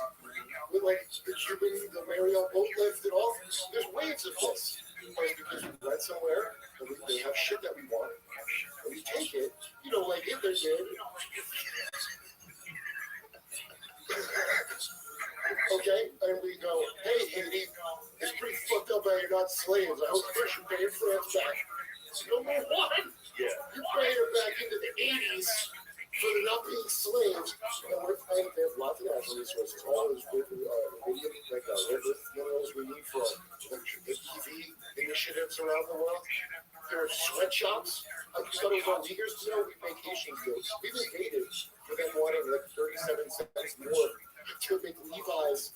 with, like, the Cuban, the Marriott boat lift and all. There's waves of this. Because we went somewhere, and they have shit that we want, and we take it, like Hitler did. Okay, and we go, hey, Haiti, it's pretty fucked up that you're not slaves. I hope you should pay your France back. Number one, you're paying it back into the 80s. For the not being slaves, and we're playing, they have lots of natural resources, all those minerals we need for the EV initiatives around the world. There are sweatshops. I just got over Uyghurs, we make Haitians do. We've invaded for them wanting like 37 cents more to make Levi's.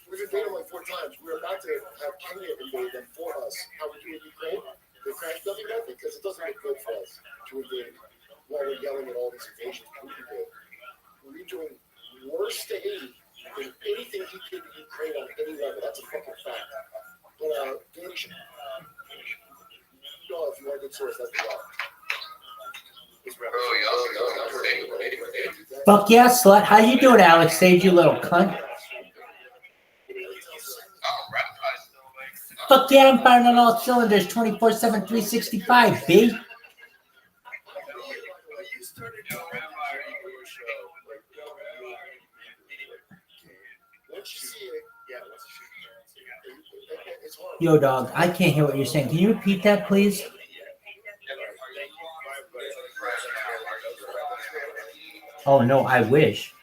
We've invaded them like 4 times. We're about to have Kenya invade them for us. How we do in Ukraine? They crash dummy that because it doesn't look good for us to invade. While we're yelling at all these invasions Putin did, we're doing worse to Haiti than anything he did to Ukraine on any level. That's a fucking fact. But Danny should know if you want a good source, that's the law. Fuck yeah, slut. How you doing, Alex Sage, you little cunt? Fuck yeah, I'm firing on all cylinders 24/7, 365, B. Yo, dog, I can't hear what you're saying. Can you repeat that, please? Oh, no, I wish.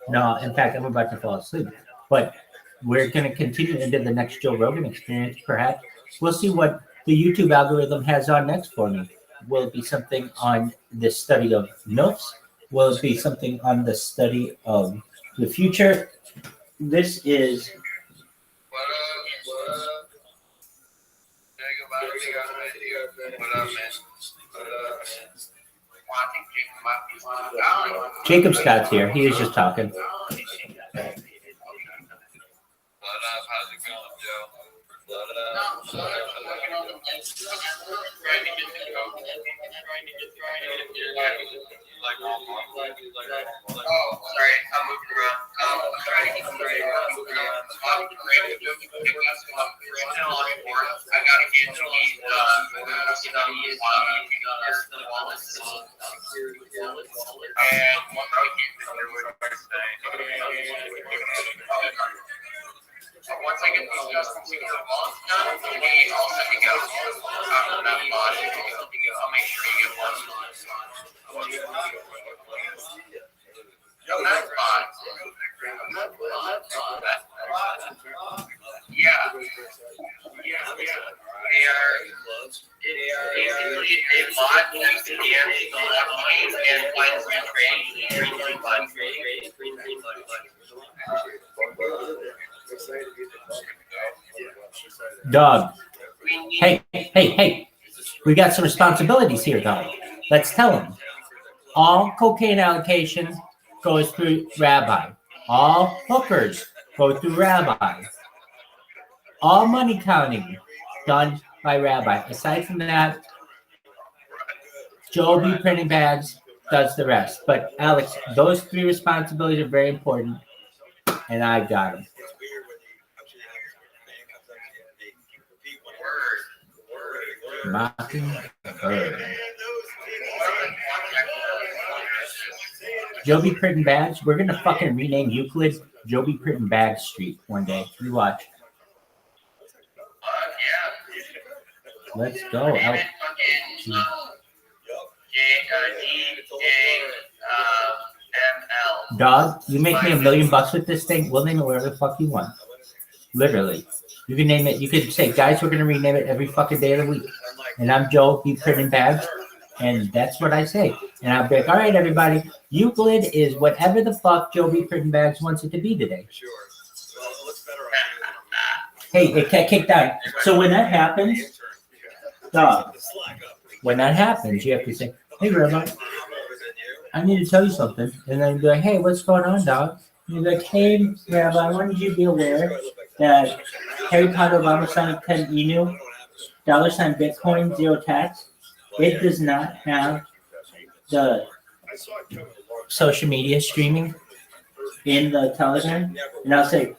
No, in fact, I'm about to fall asleep. But we're going to continue into the next Joe Rogan experience, perhaps. We'll see what the YouTube algorithm has on next for me. Will it be something on the study of MILFs? Will it be something on the study of the future? This is... Jacob Scott's here. He is just talking. How's it going, Joe? Oh, sorry, I'm moving around. I'm trying to get moving around. I gotta get to the wallets and one once I get these custom secure wallets done, I'll send you guys that mod. I'll make sure you get one. That's fine. Yeah. They are basically a mod used in the blockchain and finds Dog. Hey. We got some responsibilities here, dog. Let's tell them. All cocaine allocation goes through Rabbi. All hookers go through Rabbi. All money counting done by Rabbi. Aside from that, Joe will be printing bags does the rest. But Alex, those 3 responsibilities are very important, and I got them. Mockingbird. Joby Print and Bags. We're gonna fucking rename Euclid Joby Print and Bags Street one day. You watch. Let's go out. Dog, you make me $1 million with this thing. We'll name it whatever the fuck you want. Literally. You can name it. You could say, guys, we're gonna rename it every fucking day of the week. And I'm Joe, be printing bags, and that's what I say. And I'll be like, all right, everybody, Euclid is whatever the fuck Joe B. Printing Bags wants it to be today. Hey, it got kicked out. So when that happens, dog, when that happens, you have to say, hey, Rabbi, I need to tell you something. And then be like, hey, what's going on, dog? And you're like, hey, Rabbi, I wanted you to be aware that Harry Potter Obama sign 10 enu, $sign Bitcoin, 0 tax. It does not have the social media streaming in the Telegram. And I'll say,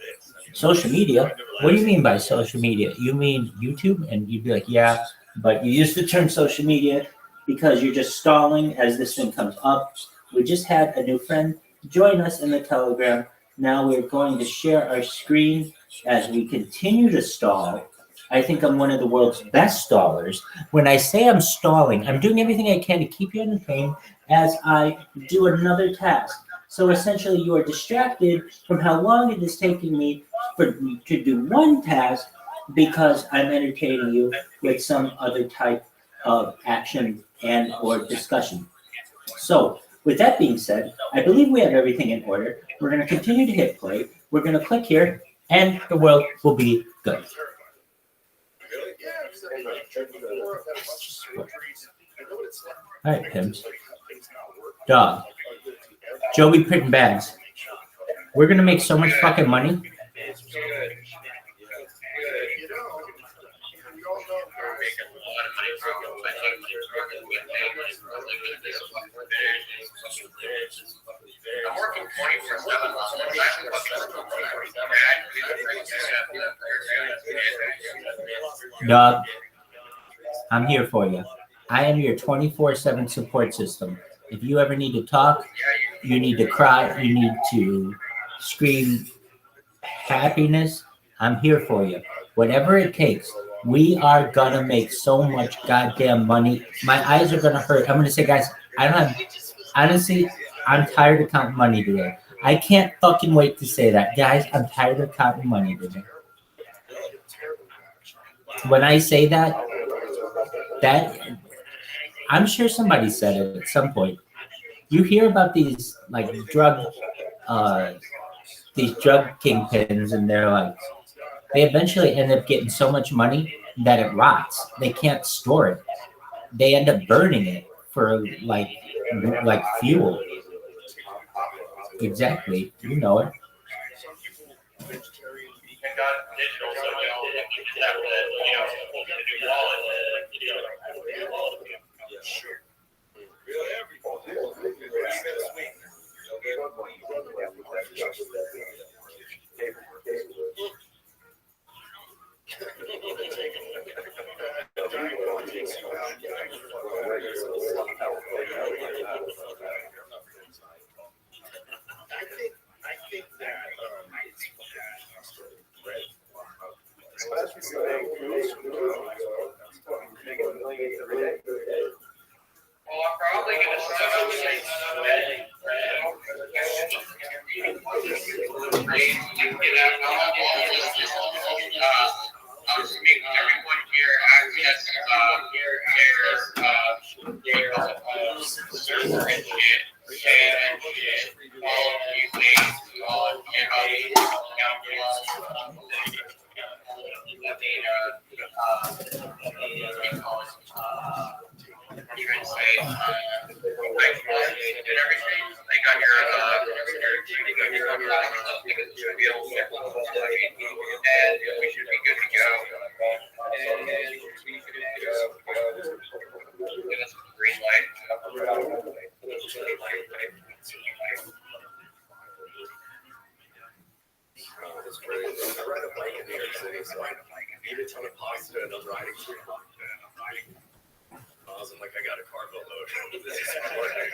social media? What do you mean by social media? You mean YouTube? And you'd be like, yeah, but you use the term social media because you're just stalling as this thing comes up. We just had a new friend join us in the Telegram. Now we're going to share our screen as we continue to stall. I think I'm one of the world's best stallers. When I say I'm stalling, I'm doing everything I can to keep you entertained as I do another task. So essentially, you are distracted from how long it is taking me to do one task because I'm entertaining you with some other type of action and or discussion. So with that being said, I believe we have everything in order. We're going to continue to hit play. We're going to click here, and the world will be good. All right, Pims. Dog. Joey Printing Bags. We're going to make so much fucking money. I'm working 24/7. Dog, I'm here for you. I am your 24/7 support system. If you ever need to talk, you need to cry, you need to scream happiness, I'm here for you. Whatever it takes. We are gonna make so much goddamn money. My eyes are gonna hurt. I'm gonna say, guys, honestly, I'm tired of counting money today. I can't fucking wait to say that. Guys, I'm tired of counting money today. When I say that I'm sure somebody said it at some point. You hear about these like drug kingpins, and they eventually end up getting so much money that it rots. They can't store it. They end up burning it for like fuel. Exactly. You know it. Well, I'm probably going to start out with I was making everyone here access their server and shit, and shit, all of you things, all of you and we should be good to go. And give us a green light. crazy. I ride a bike in New York City, so I eat a ton of pasta and I'm riding through. And like I got a carbo load. This is important.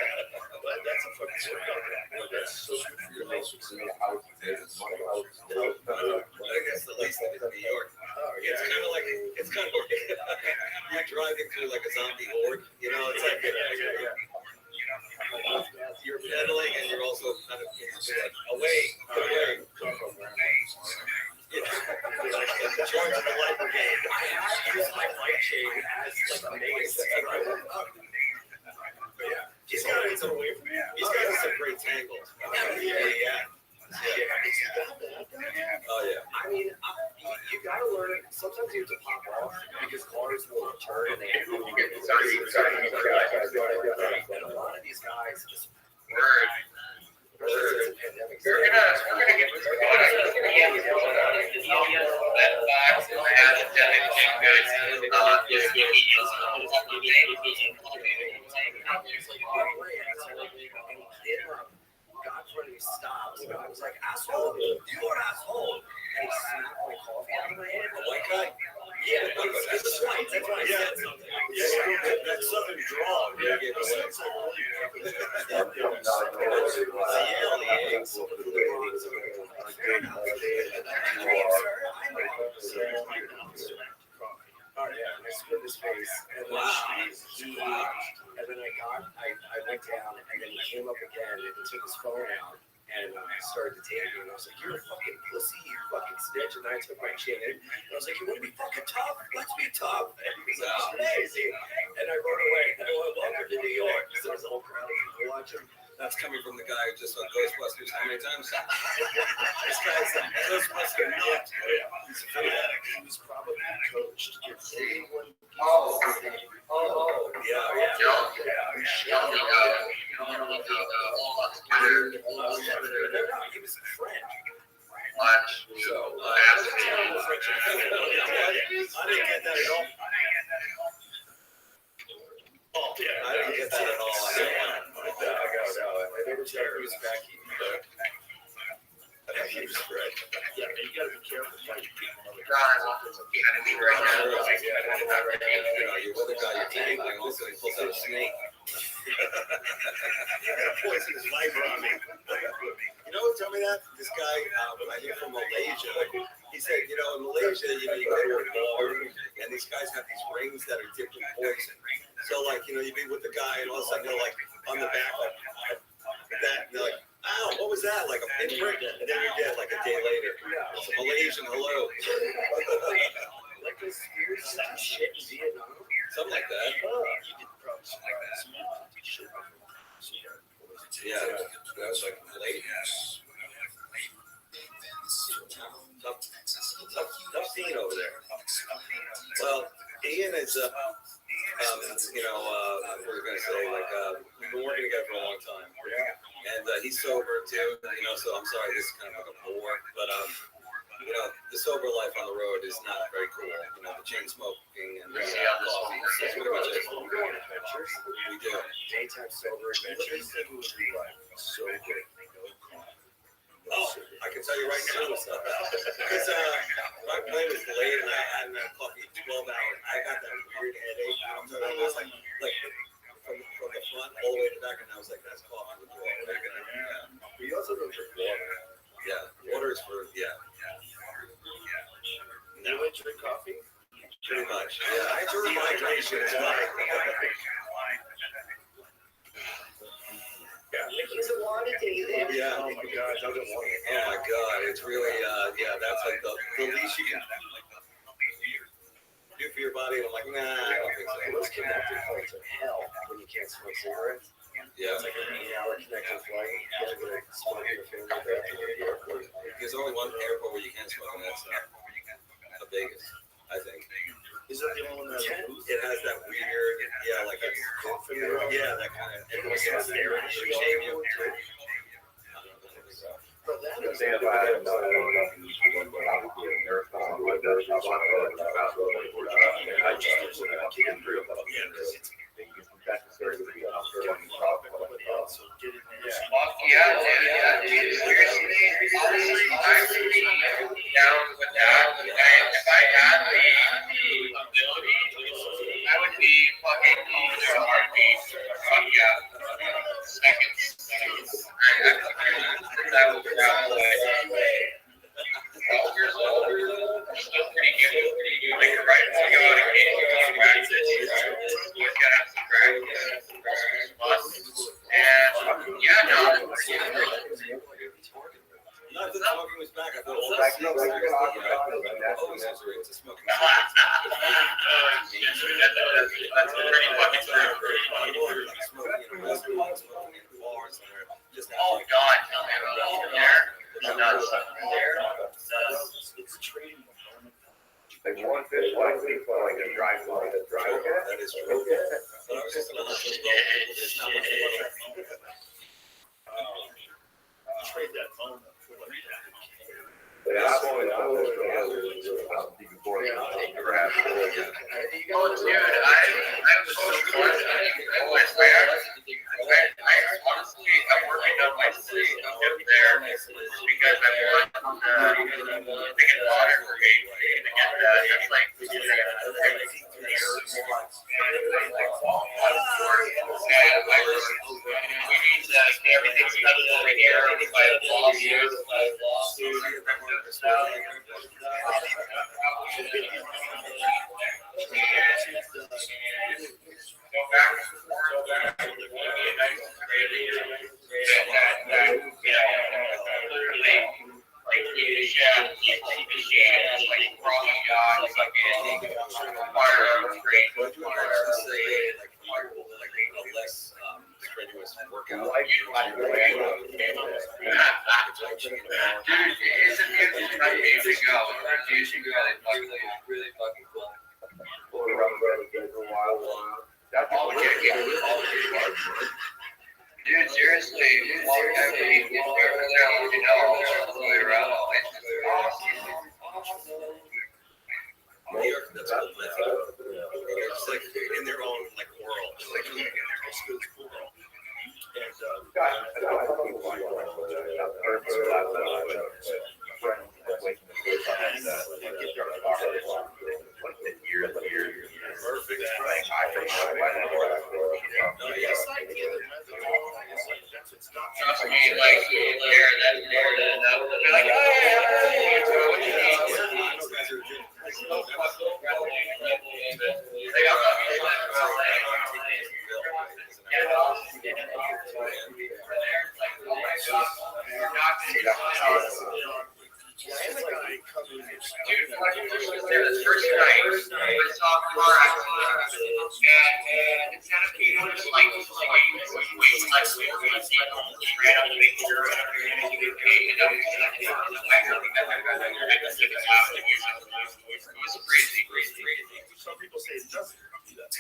But that's a fucking workout. That's so good for your health. I guess the least thing is New York. Oh yeah. It's kind of like you're driving through like a zombie horde. You know, it's like you're pedaling and you're also kind of away. The charge of the light brigade. I use my bike chain as like a mace. He's got it away from me. He's got some great tangles. Yeah. Oh yeah. I mean, you gotta learn. Sometimes you have to pop off because cars will turn and they get moving. A lot of these guys just We're gonna get this going. That box has a God when he stopped, I was like, asshole, you are an asshole. And he snapped my coffee out of my hand. The white guy? Yeah, that's right. That's why I said something. Yeah, that southern drawl. Yeah, gave it away. Oh yeah, I split his face, and then and then I went down, and then he came up again and took his phone out and started to take me, and I was like, "You're a fucking pussy, you fucking snitch!" And then I took my chin, and I was like, "You want to be fucking tough? Let's be tough." And he was like, "Amazing!" And I rode away. And I went, "Welcome to New York." So there's a whole crowd of people watching. That's coming from the guy who just saw Ghostbusters how many times? This guy's a Ghostbuster nut. He's a fanatic. He was probably coached. Oh, yeah. He was a friend. So, I didn't get that at all. Oh, yeah. I didn't get that at all. They were telling me he was Becky. He was great. Yeah, you gotta be careful fighting people. You're with a guy you're tangling, also he pulls out a snake. Poison his life on me. You know what, tell me that? This guy, I hear from Malaysia, he said, in Malaysia, you go to a bar, and these guys have these rings that are dipped in poison. So, you be with the guy, and all of a sudden they're on the back, that, and they're like, ow, what was that? Like a pinprick? And then you're dead a day later. It's a Malaysian hello. Like those spears and shit in Vietnam? Something like that. You could probably survive this. Yeah, that was late. Tough scene over there. Well, Ian is, we're going to say, we've been working together for a long time. And he's sober too, so I'm sorry, this is kind of like a bore, but, the sober life on the road is not very cool. The chain smoking and coffee. That's pretty much it. We do. Daytime sober adventures. So good. Oh, I can tell you right now, because my plane was delayed and I hadn't had coffee 12 hours. I got that weird headache. It was like from the front all the way to the back, and I was like, that's coffee with water. But you also don't drink water. Yeah, water is for, No. You would drink coffee? Pretty much. Yeah, I drink hydration. It's fine. He's a water daily. Yeah. Oh my God, I don't want it. Oh my God, it's really, that's like the least you can do for your body. And I'm like, nah, I don't think so. Those connected flights are hell when you can't smoke cigarettes. Yeah. It's like an 8-hour connected flight. You gotta go smoke in the family bathroom at the airport. There's only one airport where you can't smoke, and that's Vegas, I think. Is that the only one that it has that weird, like a coffin, that kind of. Everyone's staring at you. But that is yeah. That's pretty fucking true. Oh God, tell me about it. There, nuts. It's trading. Like one fish, like people like a dry fly. That is true. But I was just gonna let those go. There's not much more. Trade that phone for like But that's only before ever happened. Oh, dude, I was so close. I honestly, I'm working on my system up there because I want to get water for me to get that. It's like, everything's coming over here by the lawsuit. Go back and forth. Less strenuous workout. Really fucking cool. Dude, seriously, every you know, New York, that's cool. It's like in their own like world. It's like in their own world. trust me, like, more than enough. They're like, oh, yeah, what do you need? There the first night, we saw a car accident, and instead of people just like waiting, like we were going to see them, just ran up to make sure and get paid, and it was crazy. Some people say it doesn't do that.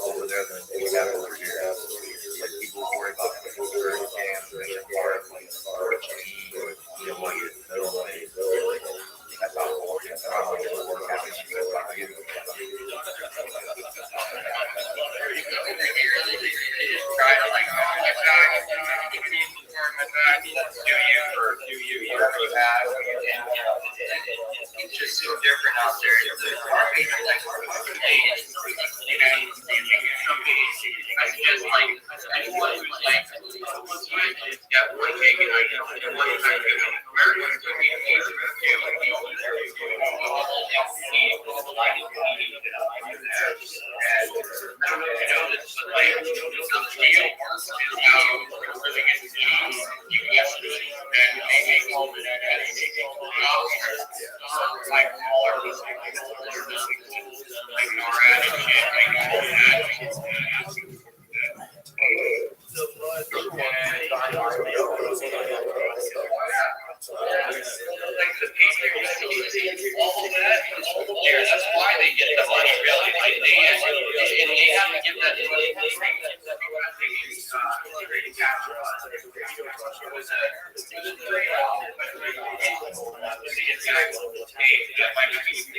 Over there than we have over here. Like people worry about the jams or the car, like you know, like middle lane. That's how it works. That's how it works. Try to like do you have, it's just so different out there. I suggest like anyone who's like definitely taking one time Americans could be easier to do like the old that's why they get the money, really. They have to give that money.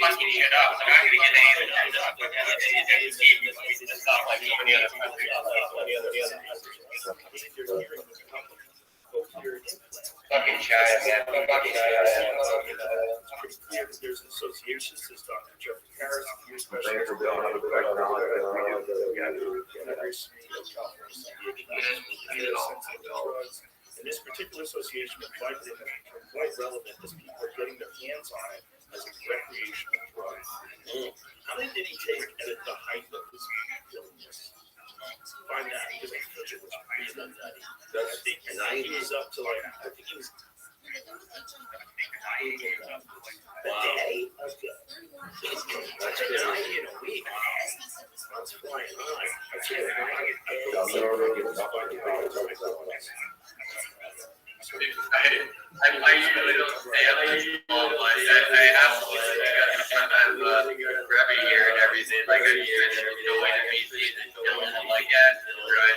Fucking shit up. They're not going to get anything. It's not like so many other countries. Fucking China, man. Fucking China. There's an association, says Dr. Jeffrey Harris, and this particular association would like to make it quite relevant as people are getting their hands on it as a recreational drug. How many did he take at the height of his illness? find that because I think it was he's not that. I think he was up to like I think he was. Daddy. That's good. That's good. In a week. That's flying high. That's good. I usually don't stay up this long, but I have to I'm Rabbi here and everything. Like I used to go in and meet these and like that. Right.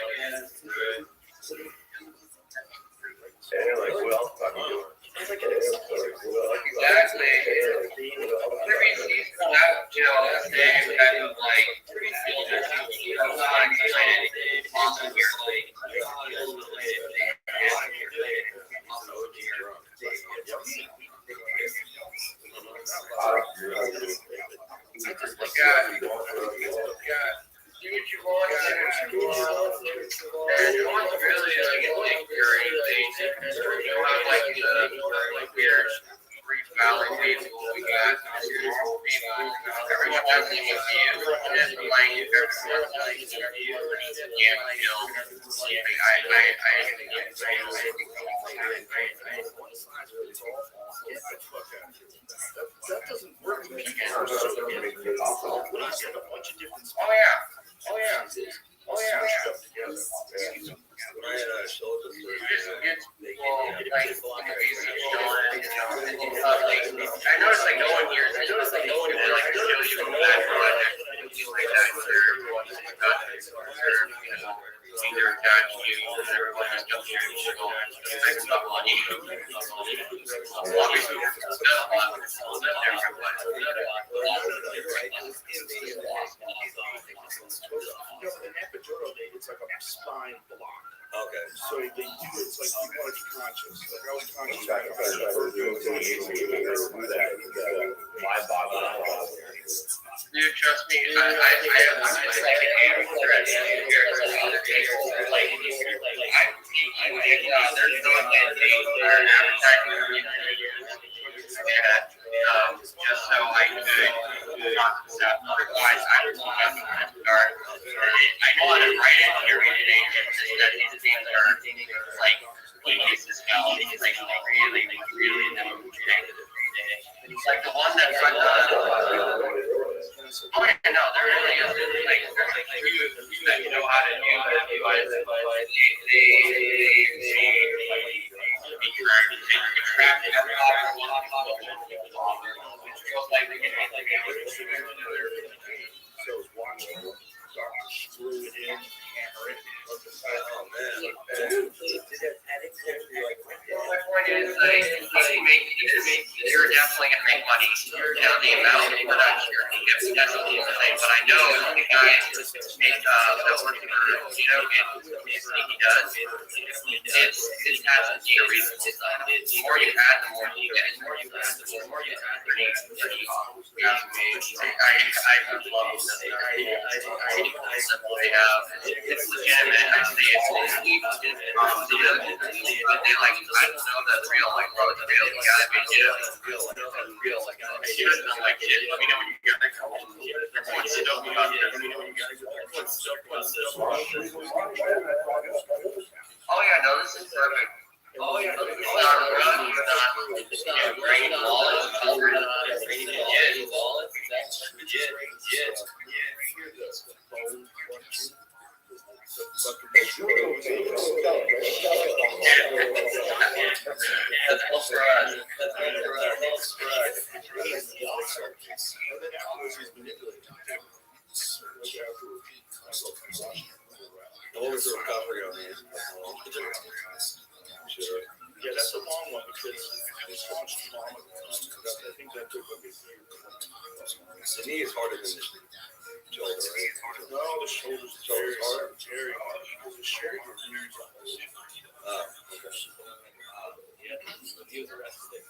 Yeah, like who else are you doing? Exactly. Every season out, you know, they kind of like awesome here. Do what you want, and no one's really like your anything. You know, I'm like weird refiling people. We got normal people. Everyone does it with you, and like if everyone does it with you, you feel sleeping. That doesn't work. When I get a bunch of different. Oh yeah. Oh yeah. Oh yeah. When I had a shoulder surgery, I noticed like no one here. I noticed like no one here like show you the back project like that. Either attach you or everyone just comes here and you go make stuff on you. Obviously, it's not different, but an epidural, it's like a spine block. Okay. So they do it's like you want to be conscious. Like I was conscious. My body. Dude, trust me, I'm like an amateur at here. There's no advertising. Just so I could not stop. Otherwise, I would have to start. I want to write it here today. Like, weakness is hell. It's like really dumb. It's like the one that's like oh yeah, no, there really is like you that you know how to do it, they be trying to take the trap and so it's watching Dr. Screw it in, hammer it, look at that. Oh man. my point is, you're definitely gonna make money. You know, the amount, but I'm sure it's definitely the same. But I know the guy that works for, you know, he does. It has a reason. The more you add, the more you get. The more you add, the more you add. I would love this. I simply have. It's legitimate. I say it's legit. But they like, I don't know that's real. Like, bro, it's real. You gotta be real. Like, she doesn't like shit. Let me know when you get it. Once you know about it, let me know when you got it. Oh yeah, no, this is perfect. Oh yeah, it's not a run. It's not a brain wall. It's legit. What was the recovery on these? Yeah, that's a long one because it's launched trauma. I think that took a big year. The knee is harder than the shoulder. No, the shoulder's very hard. Very hard. Because the sharing your knees on this. He was arrested.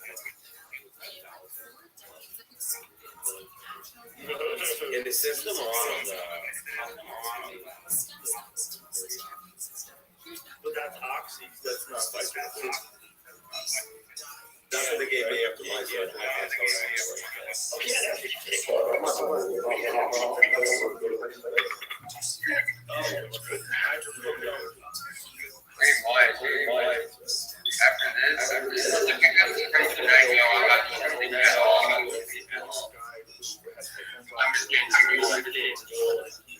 In the system or on the but that's oxy. That's not like that. that's what they gave me after my surgery. Very wise. After this, if you got the strength tonight, you know, I'm not something at all. I'm just getting used to it.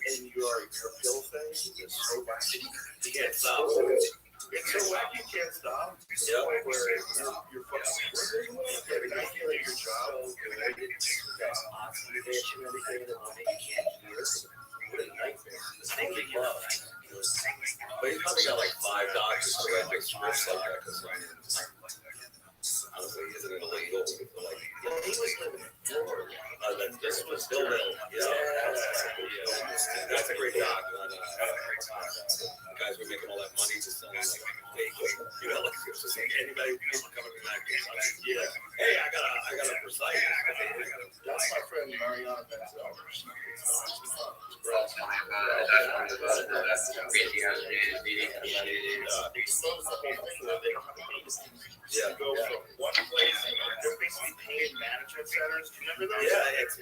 And your pill thing is so wacky. You can't stop. It's so wacky you can't stop. It's the point where you're fucking every night you do your job. That's oxidation and everything in the morning you can't hear. What a nightmare. This thing we love. But he's probably got like 5 doctors who write big scripts like that because honestly, isn't it illegal? Like, he was living in Florida. This was still ill. That's a great doc. Guys were making all that money to sell like fake, you know, like it's just like anybody people coming to that game. Yeah. Hey, I got a precise. That's my friend Mariana Benzel. Yeah, go from one place. They're basically paid management centers. Do you remember those? Yeah, it's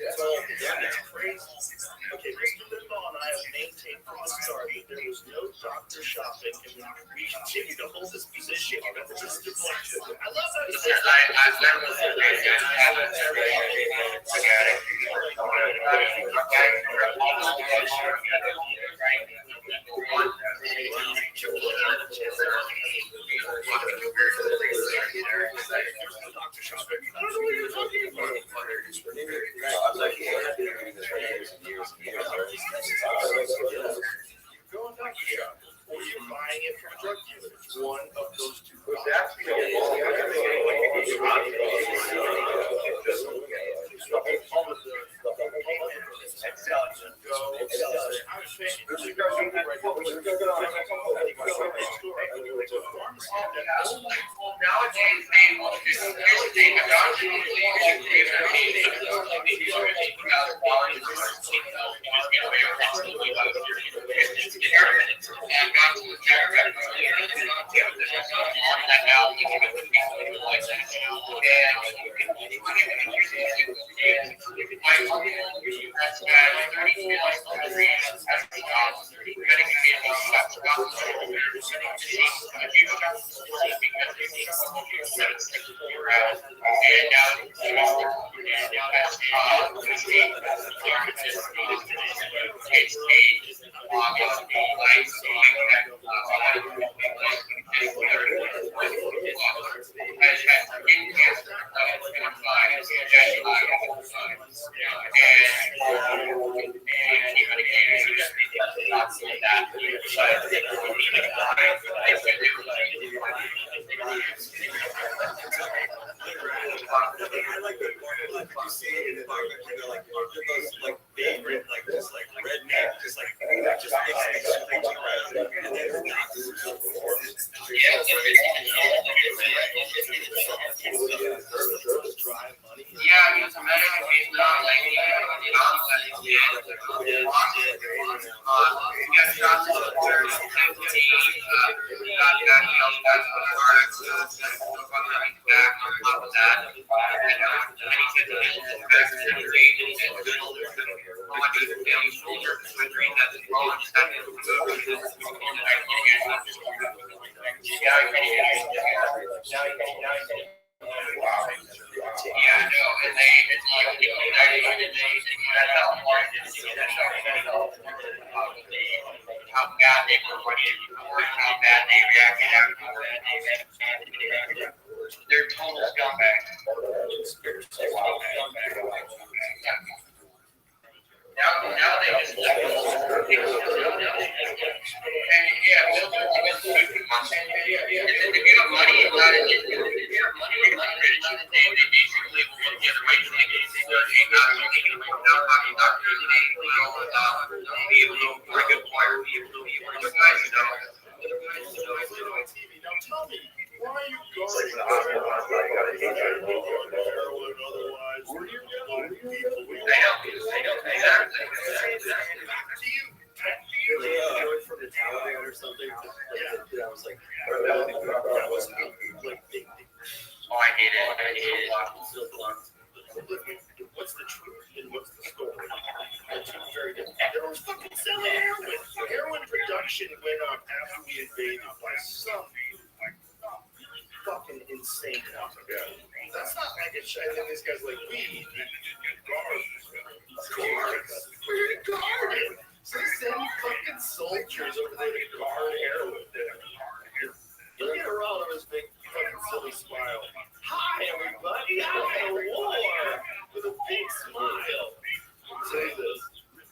crazy. Okay, Mr. Limbaugh and I have maintained from the start that there was no doctor shopping, and we continue to hold this position. I love that. Or you're buying it from a drug dealer. It's one of those two. They're total scumbags. Now they just and yeah, and then if you have money, it's not an issue. If you have money, it's not an issue. They basically will look the other way. They're not looking at talking doctors. They will be able to work a good choir, be able to be able to guys, you know. Now tell me, why are you going from the Taliban or something. I was like, oh, I hate it. What's the truth and what's the story? They're two very different. They're always fucking selling heroin. Heroin action went on after we invaded by some fucking insane number. Yeah. That's not like a shit. And then this guy's like, we need guards. We're guarded. So they send fucking soldiers over there to guard heroin. Look at Ron with his big fucking silly smile. Hi, everybody. I'm at a war with a big smile. Say this.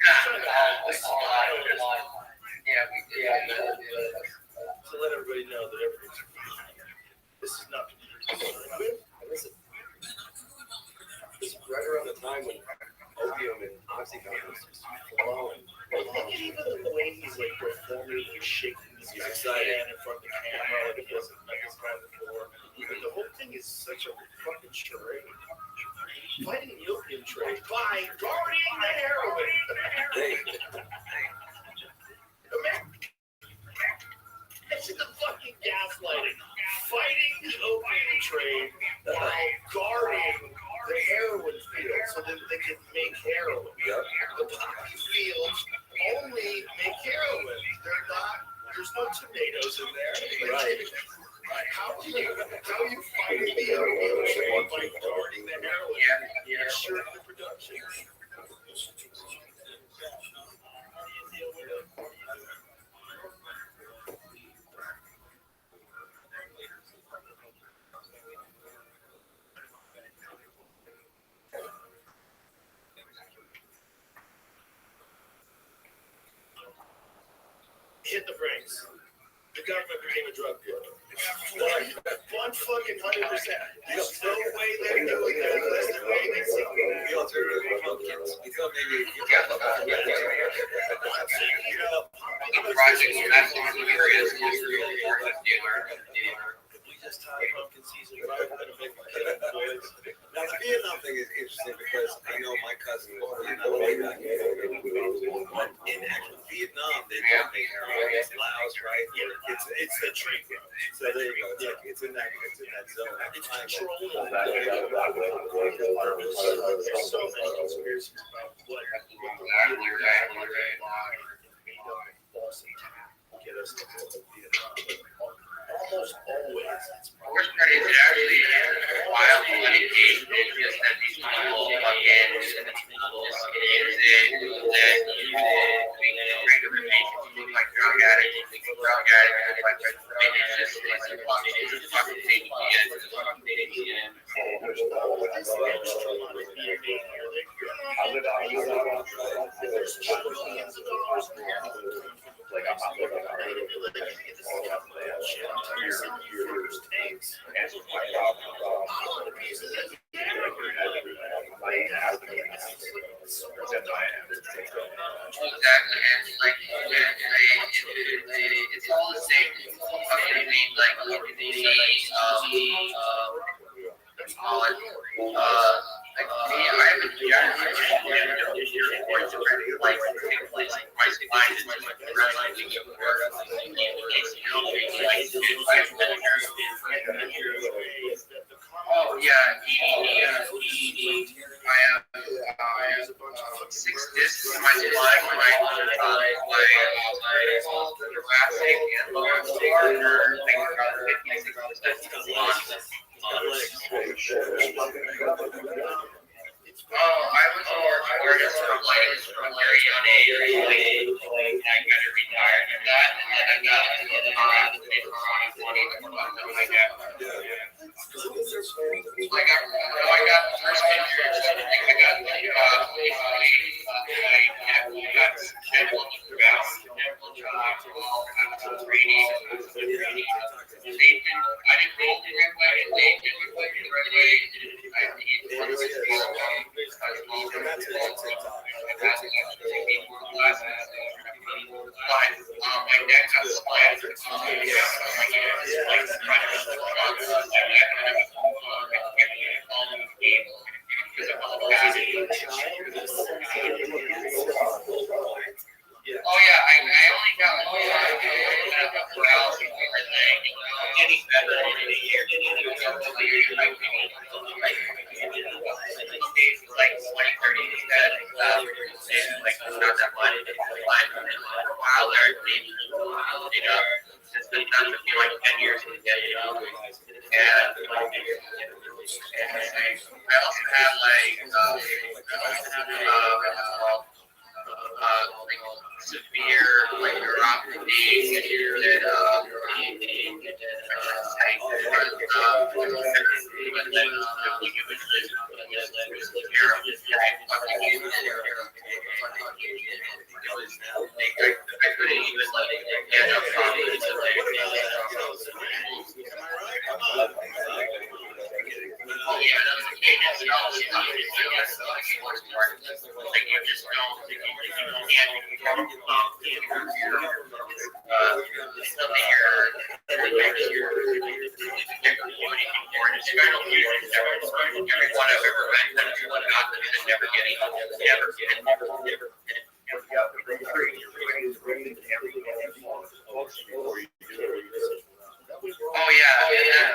The smile. Yeah, we did. To let everybody know that everything's fine. This is not to be concerned with. Listen, this is right around the time when opium and oxycontin was just flowing. Look at even the way he's like performing, he's shaking his hand in front of the camera, like he doesn't met this guy before. The whole thing is such a fucking charade. Fighting the opium trade by guarding the heroin. Imagine the fucking gaslighting. Fighting the opium trade while guarding the heroin field so that they can make heroin. Yep. The poppy fields only make heroin. They're not. There's no tomatoes in there. Right. How are you fighting the opium trade by guarding the heroin? Yeah. Ensuring the production. Hit the brakes. The government became a drug dealer. One fucking 100%. There's no way they're doing that unless they're making it so. The alternative pumpkins. You thought maybe you The project that's on the areas is really drug dealer. We just tied pumpkin season right. We're gonna make it, boys. Now the Vietnam thing is interesting because I know my cousin was Vietnam. In actual Vietnam, they don't make heroin. It's Laos, right? It's the trade route. So there you go. It's in that zone. It's controlling. There's so many conspiracies about what false attack get us to Vietnam. Almost always. Worst part is it actually wild litigation. It's just that these people fucking just get it, use it, regular patients look like drug addicts, it's just fucking taking it. There's trillions of dollars in like I'm not looking at it. Exactly, and like it's all the same. Fucking like I haven't your reports already like take place price line and oh yeah, I have 6 discs in my supply for my thoracic and thoracic partner. I think about 56%. I was more artist from very young age. I got retired from that, and then I got into the something like that. I got first pictures. I got scheduled throughout. I didn't roll the right way. They did the right way. My neck got splattered. Oh yeah, I only got one. Getting better. like 20-30%, like not that much. For a while there, it's been done to feel like 10 years in the day, And I also have like severe like neuropathy I couldn't even get up properly like you just don't, you can't, it's nothing you're everyone I've ever met, everyone got them and never get it, never. Oh yeah, and then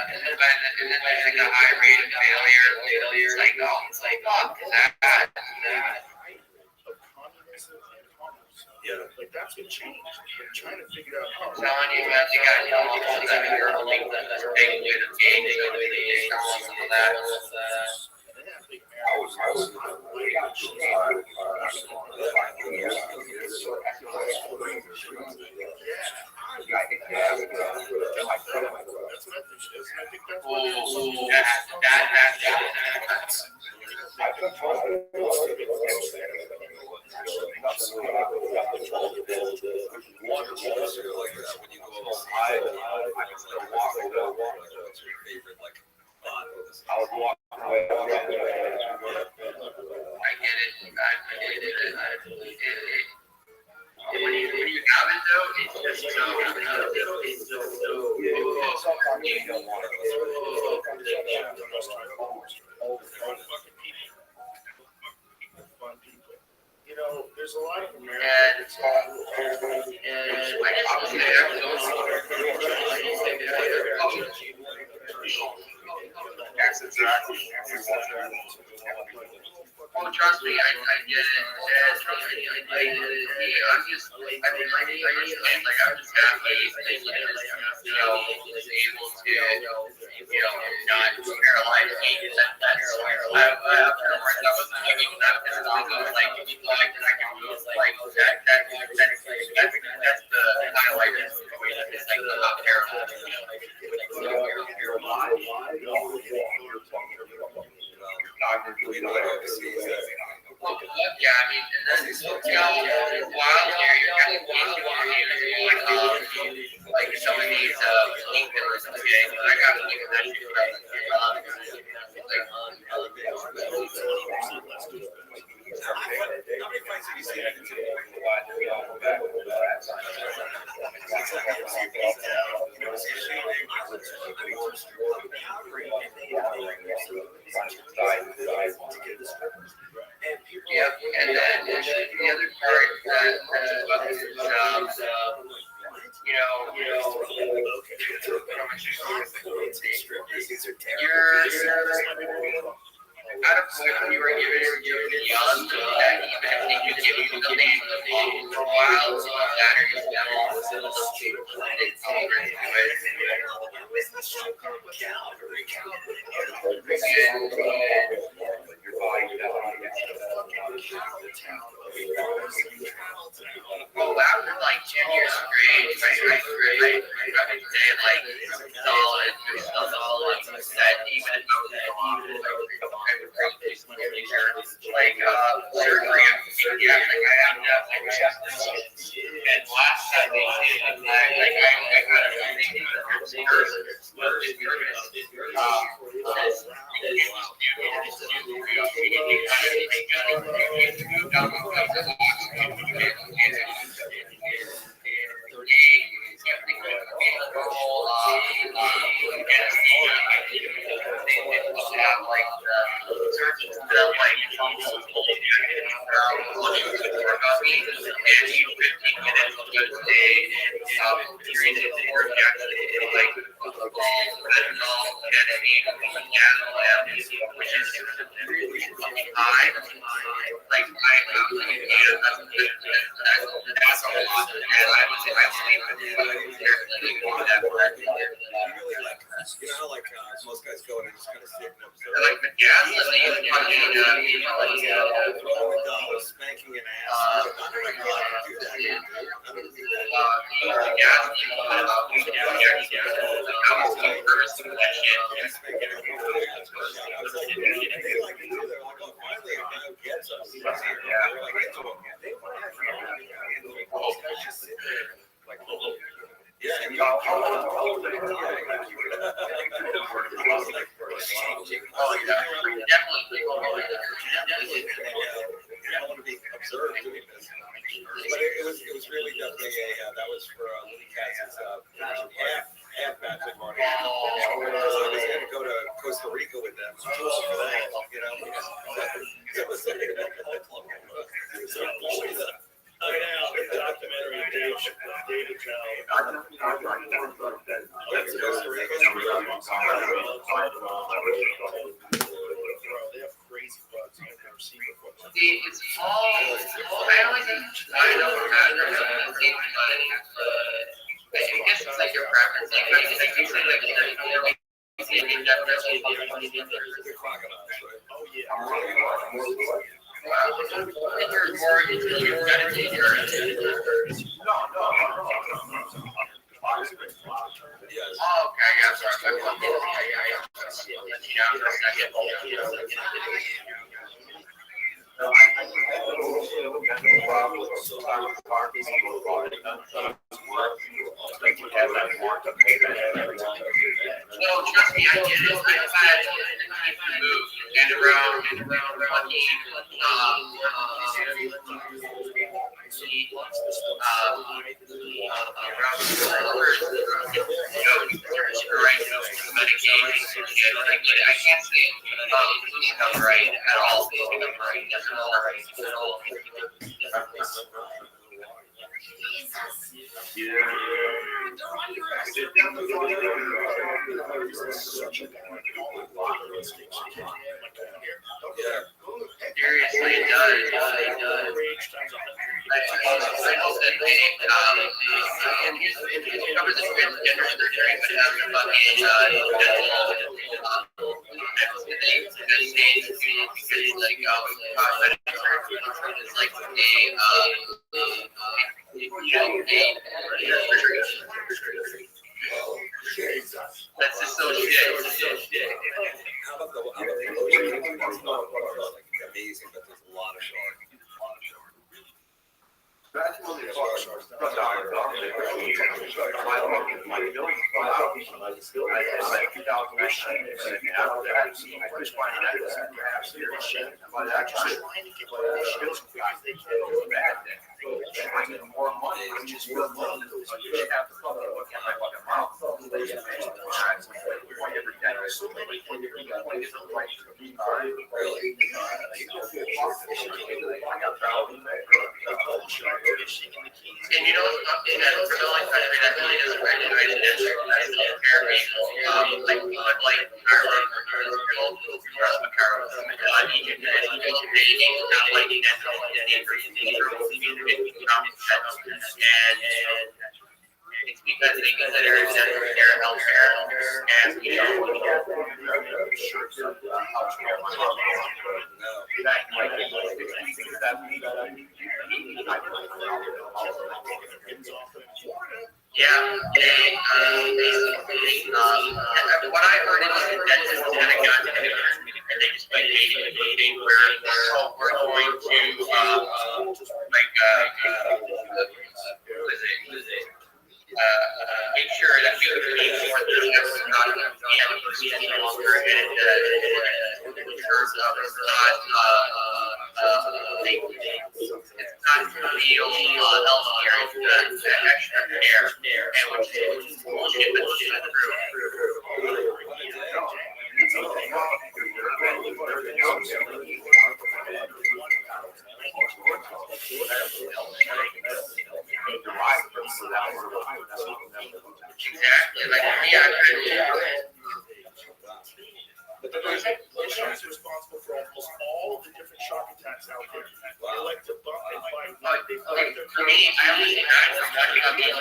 there's like a high rate of failure. It's like fuck that. Yeah, like that's been changed. I'm trying to figure out how. I'm telling you, man, they got all that you're holding that's taking away the game, some of that. When you have it though, it's just so you know, there's a lot of Americans. Oh, trust me, I get it. Trust me, I get it. I'm just happy, was able to, not paralyze me. That's afterwards, I wasn't looking at that because I was like, I can move like that. That's the highlight. It's like not paralyzed. Yeah, I mean, and then, while you're kind of like some of these painkillers in the game, I got to look at that shit. How many fights have you seen? Yeah, and then the other part that is, you're at a point when you were given young that even if they could give you something for a while, so that or just well, after like 10 years straight, I would say like solid, that even if I was off, like surgery, I have and last time they did, I got fentanyl and which is really fucking high. Like that's a lot. And I would say I sleep with that. You know how like most guys go and they just kind of sit and observe. Like the gas fucking spanking an ass. I don't know how to do that. I don't do I want to be observed doing this. But it was really definitely that was for Lily Katz's half bachelor party. So I was going to go to Costa Rica with them. You know, documentary David they have crazy bugs I've never seen before. It's all, I always know I guess it's like your preference. Like usually like crocodiles, right? Oh yeah. You're more Oh, okay, yeah, sorry. No, trust me, I get it. I've had move and around fucking I can't say I'm right at all. Seriously, it does. I hope that they covers the transgender surgery, but has the fucking that's just so shit. How about the ocean? It's not like amazing, but there's a lot of shark. And you know what's something that for the only country that really doesn't recognize it is like Egypt and it's because they consider their healthcare as what I heard is that dentist kind of got together and they just made a meeting where we're going to make sure that we can pay for the tests not any longer and in terms of it's not real healthcare, it's extra care, and which is bullshit, but it's true. Exactly. Like, yeah, These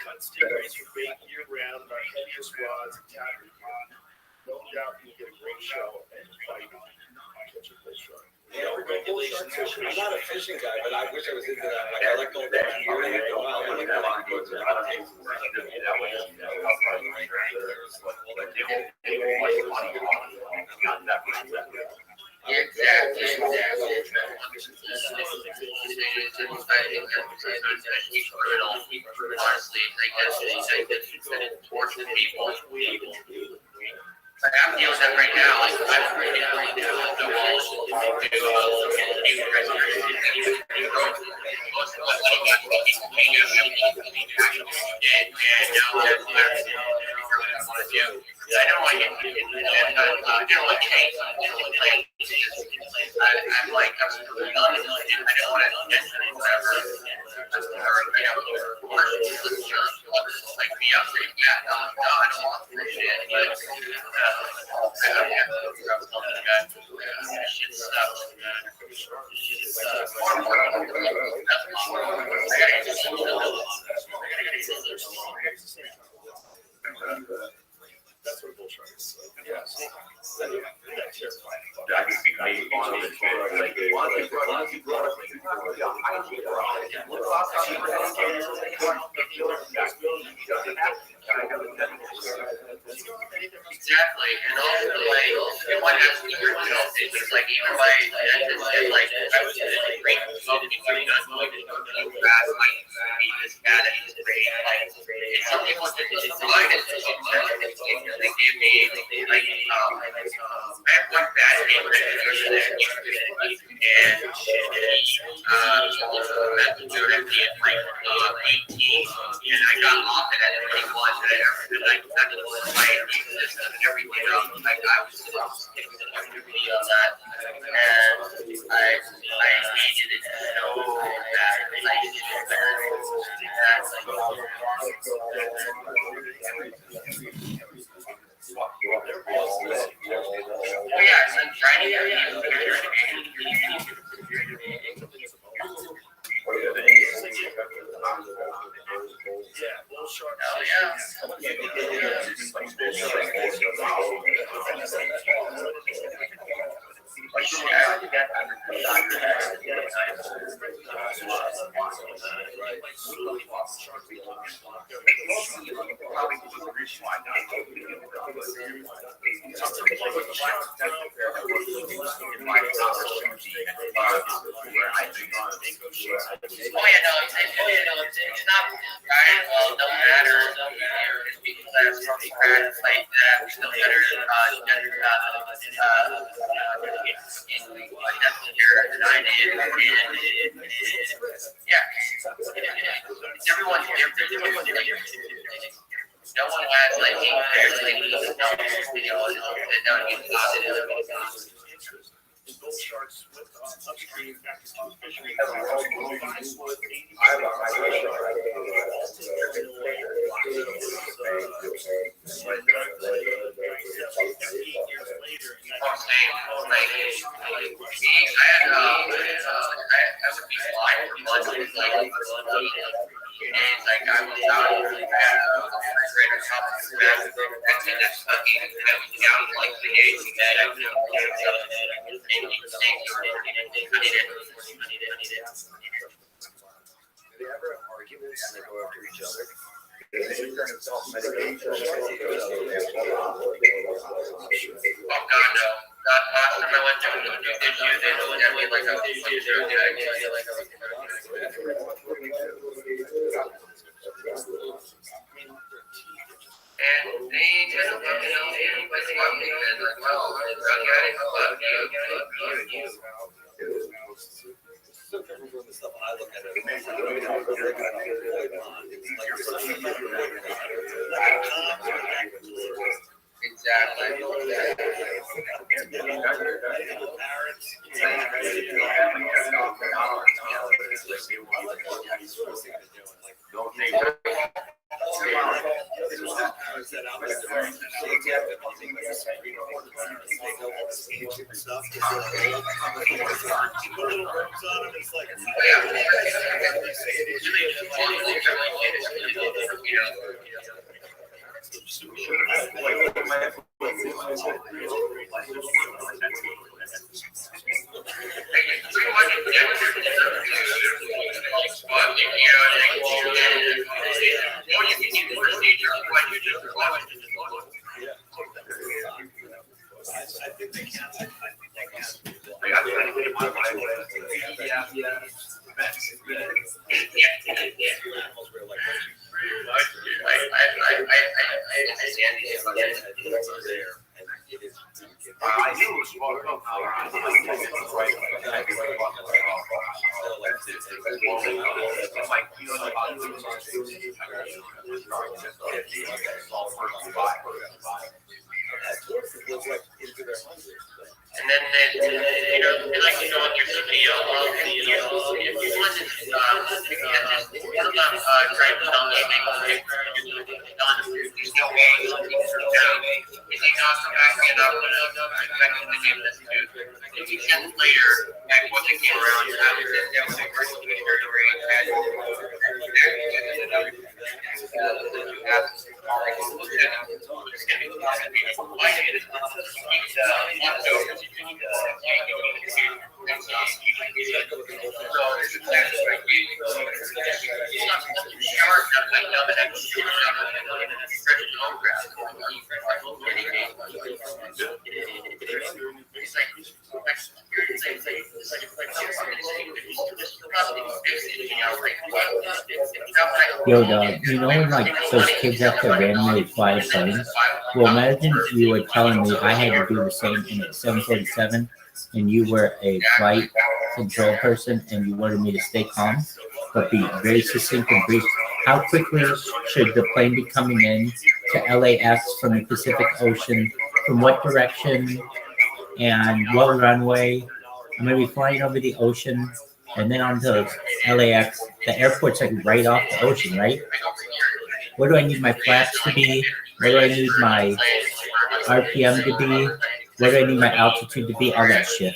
cut stingrays for bait year round and our heaviest rods and tackle. No doubt you get a great show and fight catch a bull shark. Yeah, regulations. I'm not a fishing guy, but I wish I was into that. Like, I like going down here and I go out. I like that. Honestly, I guess towards the people. I'm dealing with that right now. I'm right now. The rules I don't want to get I don't want to change. I'm like, I don't want to get whatever. Like me up there, yeah, no, I don't want to shit, but I don't have to grab something that shit stuff. That's what a bull shark is. Yeah. That's terrifying. I can speak maybe on it. Exactly, and also like what has to be it's like even my like I was great smoking through guns like fast like this bad at this rate like some people just decide it they gave me like I have one bad game and like 18 and I got off it at 21 and I and everything else. Like I was skipping everybody on that, and I hated it so bad. Oh yeah, so I'm trying Yeah, bull shark. Oh yeah. It's not right. Well, it doesn't matter. It's because I have something bad like that. It's still better than I did. Yeah. Everyone's different. No one has like bull sharks upstream fishery. They ever have arguments and they go after each other? Oh God, no. Last time I went to the and they just fucking know everybody's fucking as well. From the stuff I look at it, exactly. I think they can. And then, they like to go on your scale of the, if you want to, try to tell me, there's no way, if you not come back and expecting to give this to, if you 10 later, back when they came around, that was the first territory, Yo, dog, you know when like those kids have to randomly fly a plane? Well, imagine you were telling me I had to do the same thing at 747 and you were a flight control person and you wanted me to stay calm, but be very succinct and brief. How quickly should the plane be coming in to LAX from the Pacific Ocean? From what direction and what runway? I'm going to be flying over the ocean and then onto LAX. The airport's like right off the ocean, right? Where do I need my flaps to be? Where do I need my RPM to be? Where do I need my altitude to be? All that shit.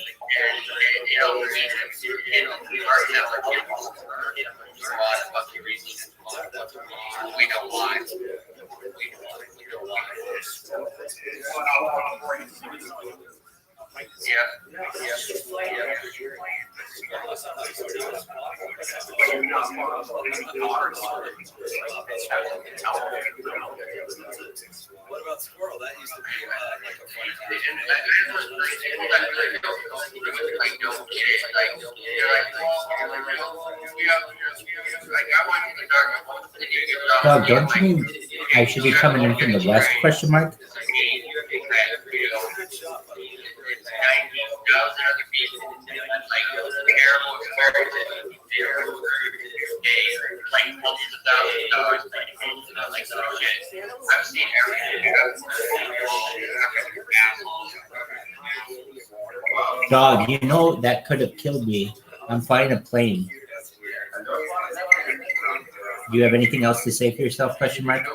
We know why. What about squirrel? That used to be like a fun Dog, don't you mean I should be coming in from the west? Question mark. I've seen everything. Dog, you know that could have killed me. I'm flying a plane. Do you have anything else to say for yourself? Question mark.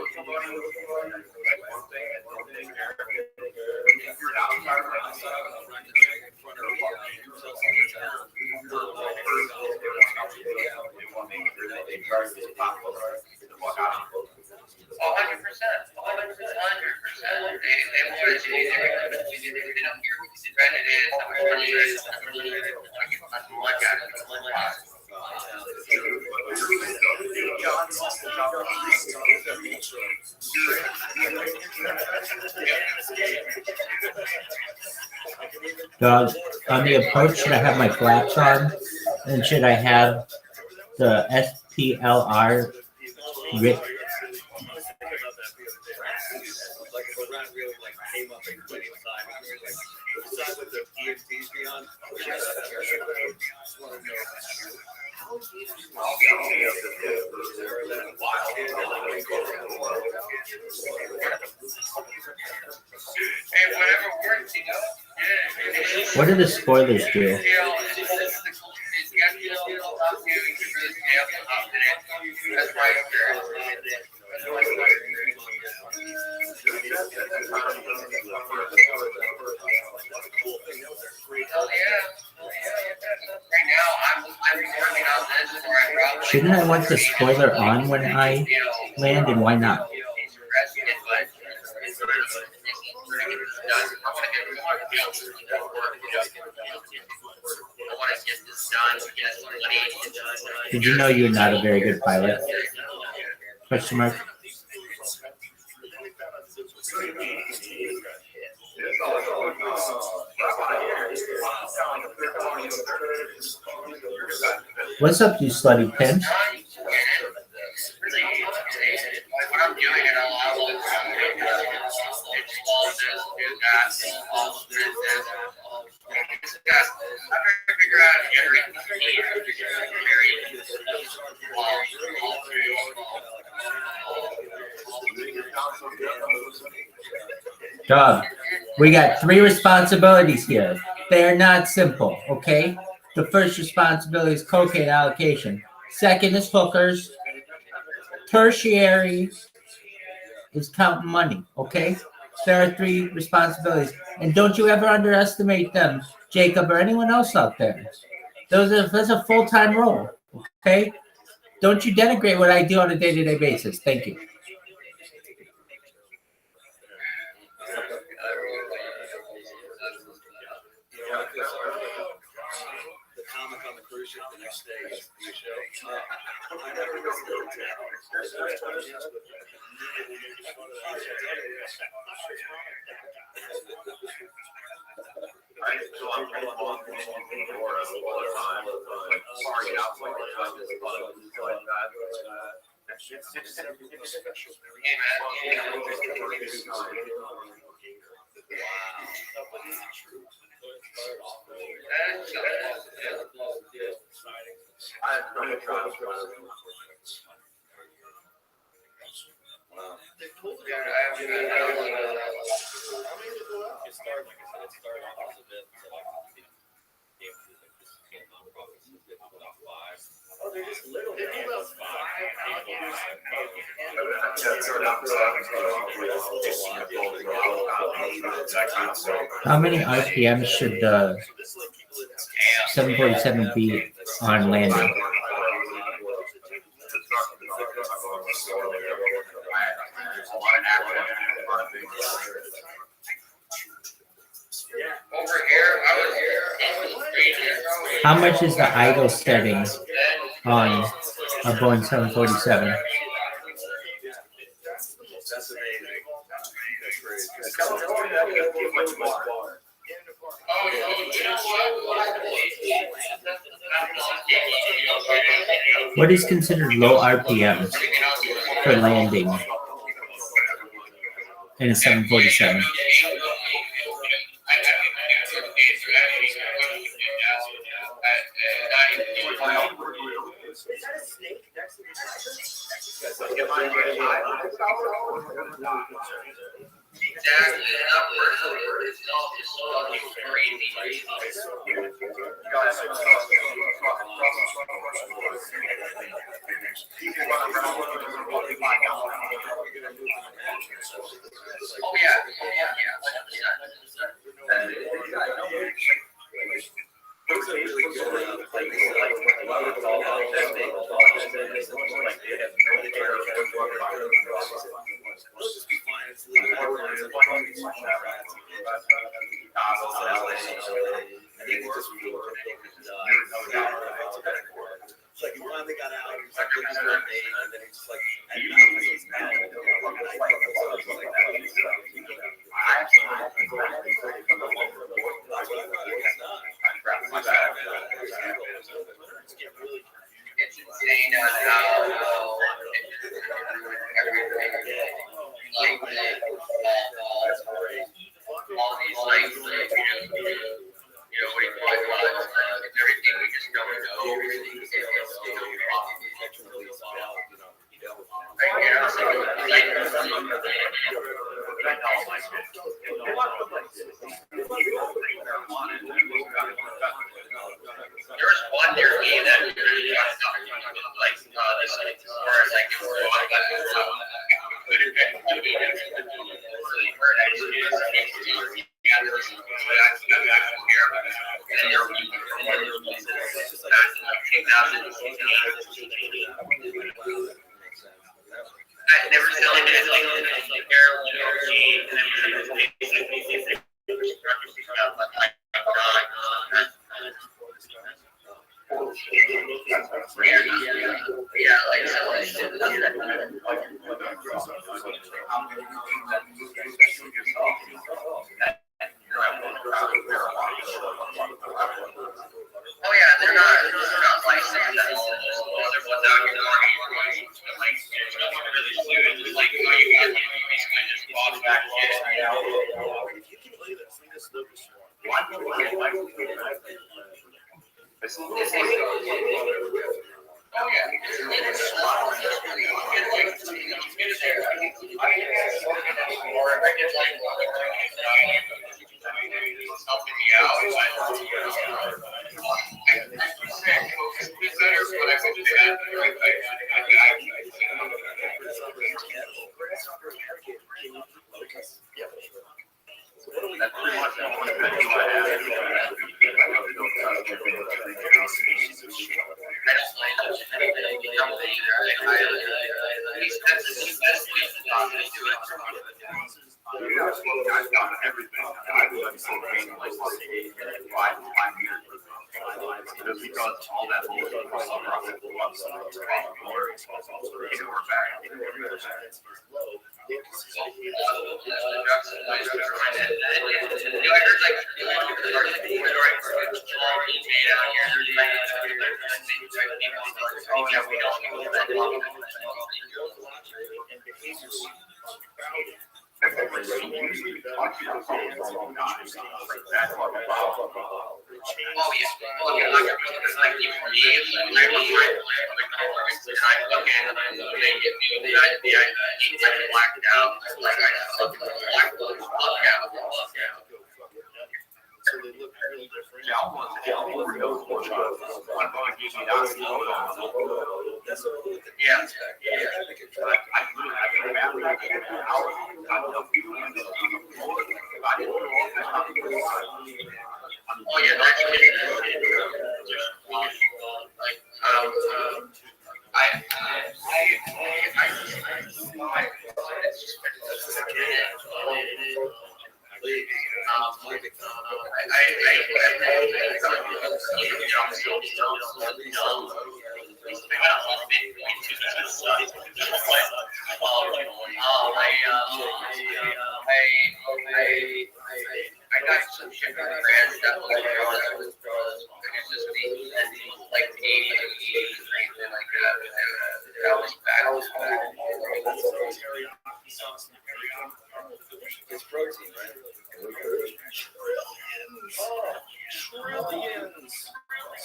Dog, on the approach, should I have my flaps on? And should I have the SPLR written? What do the spoilers do? Shouldn't I want the spoiler on when I land, and why not? Did you know you're not a very good pilot? Question mark. What's up, you slutty pimps? What I'm doing it all out with explosives, do that, all of this, I'm trying to figure out how to generate Dog, we got 3 responsibilities here. They are not simple, okay? The first responsibility is cocaine allocation. Second is hookers. Tertiary is counting money, okay? There are 3 responsibilities. And don't you ever underestimate them, Jacob, or anyone else out there. That's a full-time role, okay? Don't you denigrate what I do on a day-to-day basis. Thank you. The comic on the cruise ship the next day is the show. I never missed I used to go on all the time, like party out, like that. How many RPM should the 747 be on landing? How much is the idle setting on a Boeing 747? What is considered low RPMs for landing in a 747? Exactly, it's all crazy. Oh yeah. It's like he finally got out. He's like, looking at her name, and then he's just like, and now he's mad. It's insane how all these like you know what he called it's everything we just don't know. I've never selling it like heroin or cheese, and yeah, like oh yeah, they're not licensed. They're ones out here like really fluid. Like oh, you basically just bought back shit. Oh yeah. Helping me out. That's pretty much the only venue I have. I've done everything. I've been so painful like 5 years. Just because all that bullshit was so rough and blew up, so it's probably worse. We're back. I got some shit from the brand stuff like it's just like the 80s and like that was back. It's protein, right? Trillions.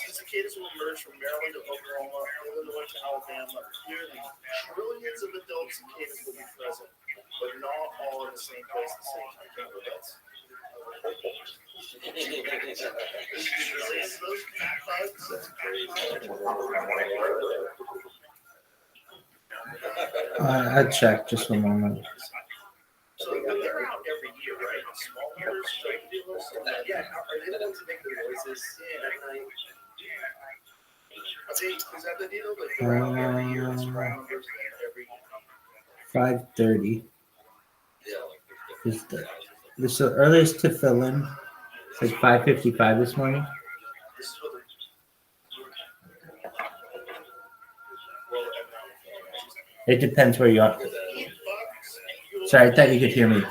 Cicadas will emerge from Maryland to Oklahoma, Illinois to Alabama. Nearly trillions of adult cicadas will be present, but not all in the same place at the same time. I'll check just a moment. So they're out every year, right? Small eaters, drug dealers, yeah. Are they the ones that make the noises? Yeah. Is that the deal? Like they're out every year, it's around every 5:30. Is the earliest to fill in? It's like 5:55 this morning. It depends where you are. Sorry, I thought you could hear me.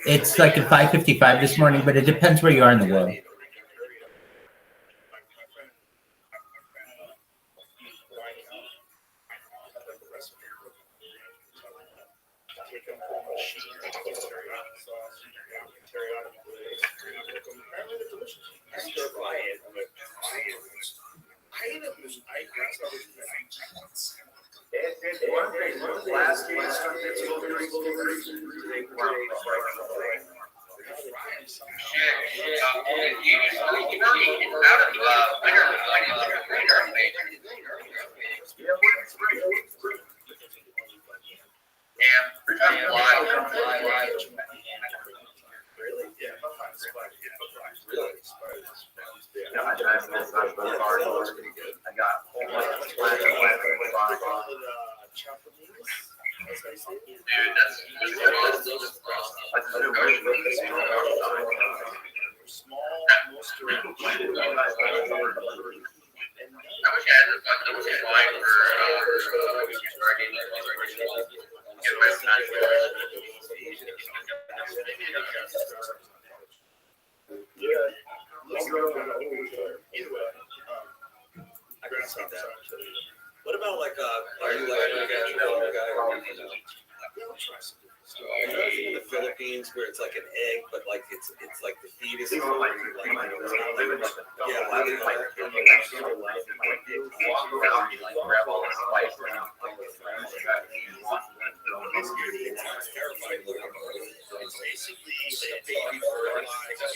It's like at 5:55 this morning, but it depends where you are in the world. Last game I got Dude, that's I wish I had the fucking wine for starting get my time. I can see that. What about like are you like a guy? In the Philippines, where it's like an egg, but like it's like the fetus. Yeah, It's basically a baby fertilized.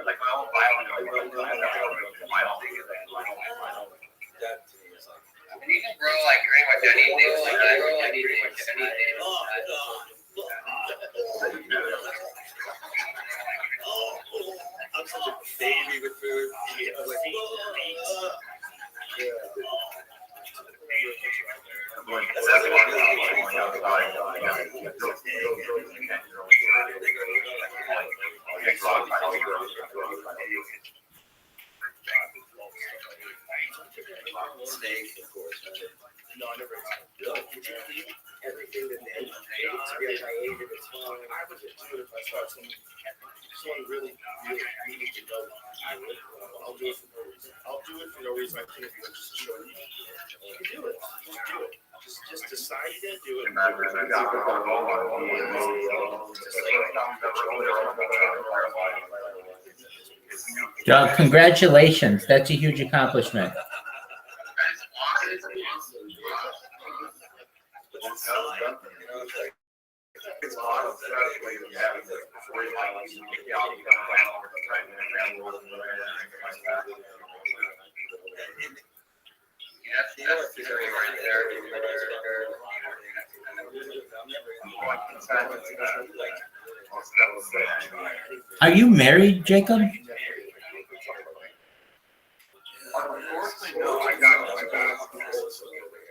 Like my own And you can grow like pretty much anything. Like I grow like pretty much anything. I'm such a baby with food. I was like, snake, of course. No, I never everything that they ate. I ate it. It's fine. I would just do it if I saw someone really needing to know. I'll do it for no reason. I'll do it for no reason. I can't do it just to show you. You can do it. Just do it. Just decide you're gonna do it. Doug, congratulations. That's a huge accomplishment. Are you married, Jacob?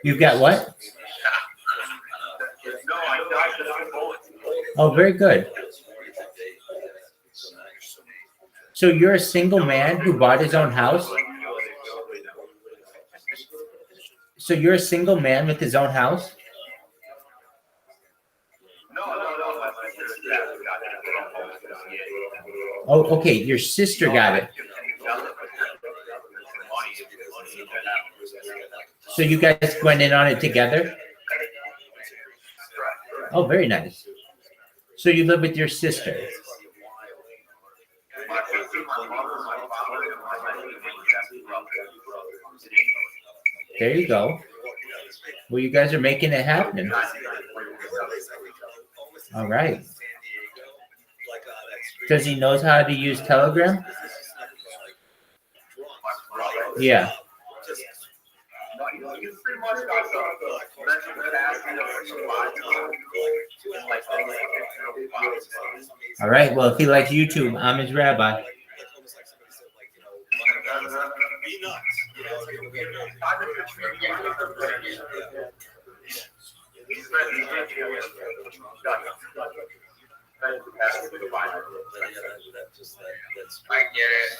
You've got what? Oh, very good. So you're a single man who bought his own house? So you're a single man with his own house? Oh, okay. Your sister got it. So you guys went in on it together? Oh, very nice. So you live with your sister? There you go. Well, you guys are making it happen. All right. Does he knows how to use Telegram? Yeah. All right. Well, if he likes YouTube, I'm his rabbi. I get it.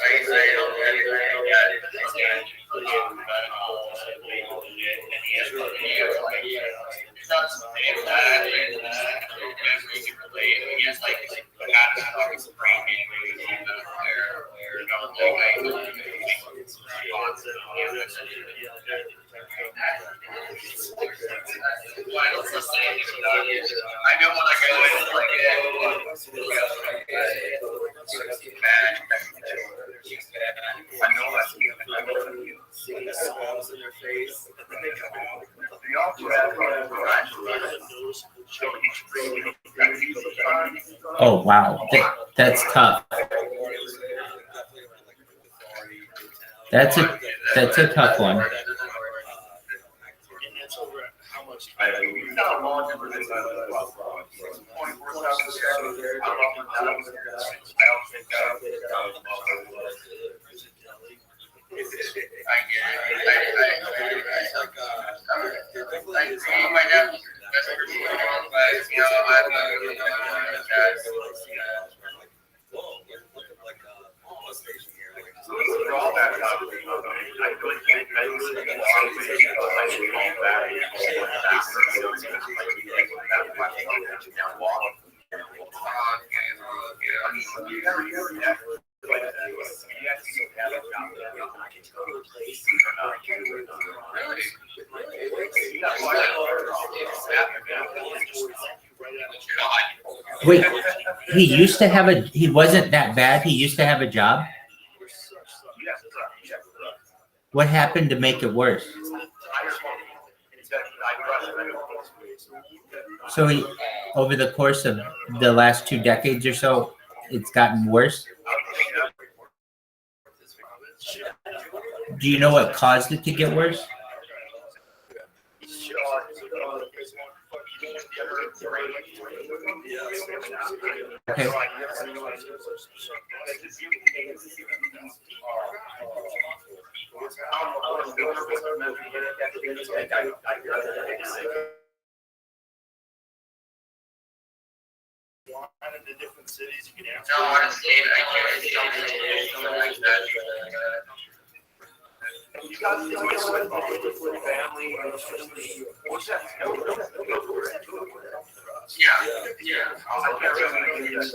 I know when I go in, it's like, Oh, wow. That's tough. That's a tough one. And that's over how much time You've got a long for this as well. 24/7. I love the I don't think I get it. My dad was best person in the world, but you know, I'm not really my dad. Whoa, look at like a bus station here. Like, so for all that stuff, I really can't. I really can't Wait, he used to have a. He wasn't that bad. He used to have a job. What happened to make it worse? So he, over the course of the last 2 decades or so, it's gotten worse. Do you know what caused it to get worse? Okay. The different cities you can answer. No, honestly, I can't see something like that. You got to family. Yeah. I can't really get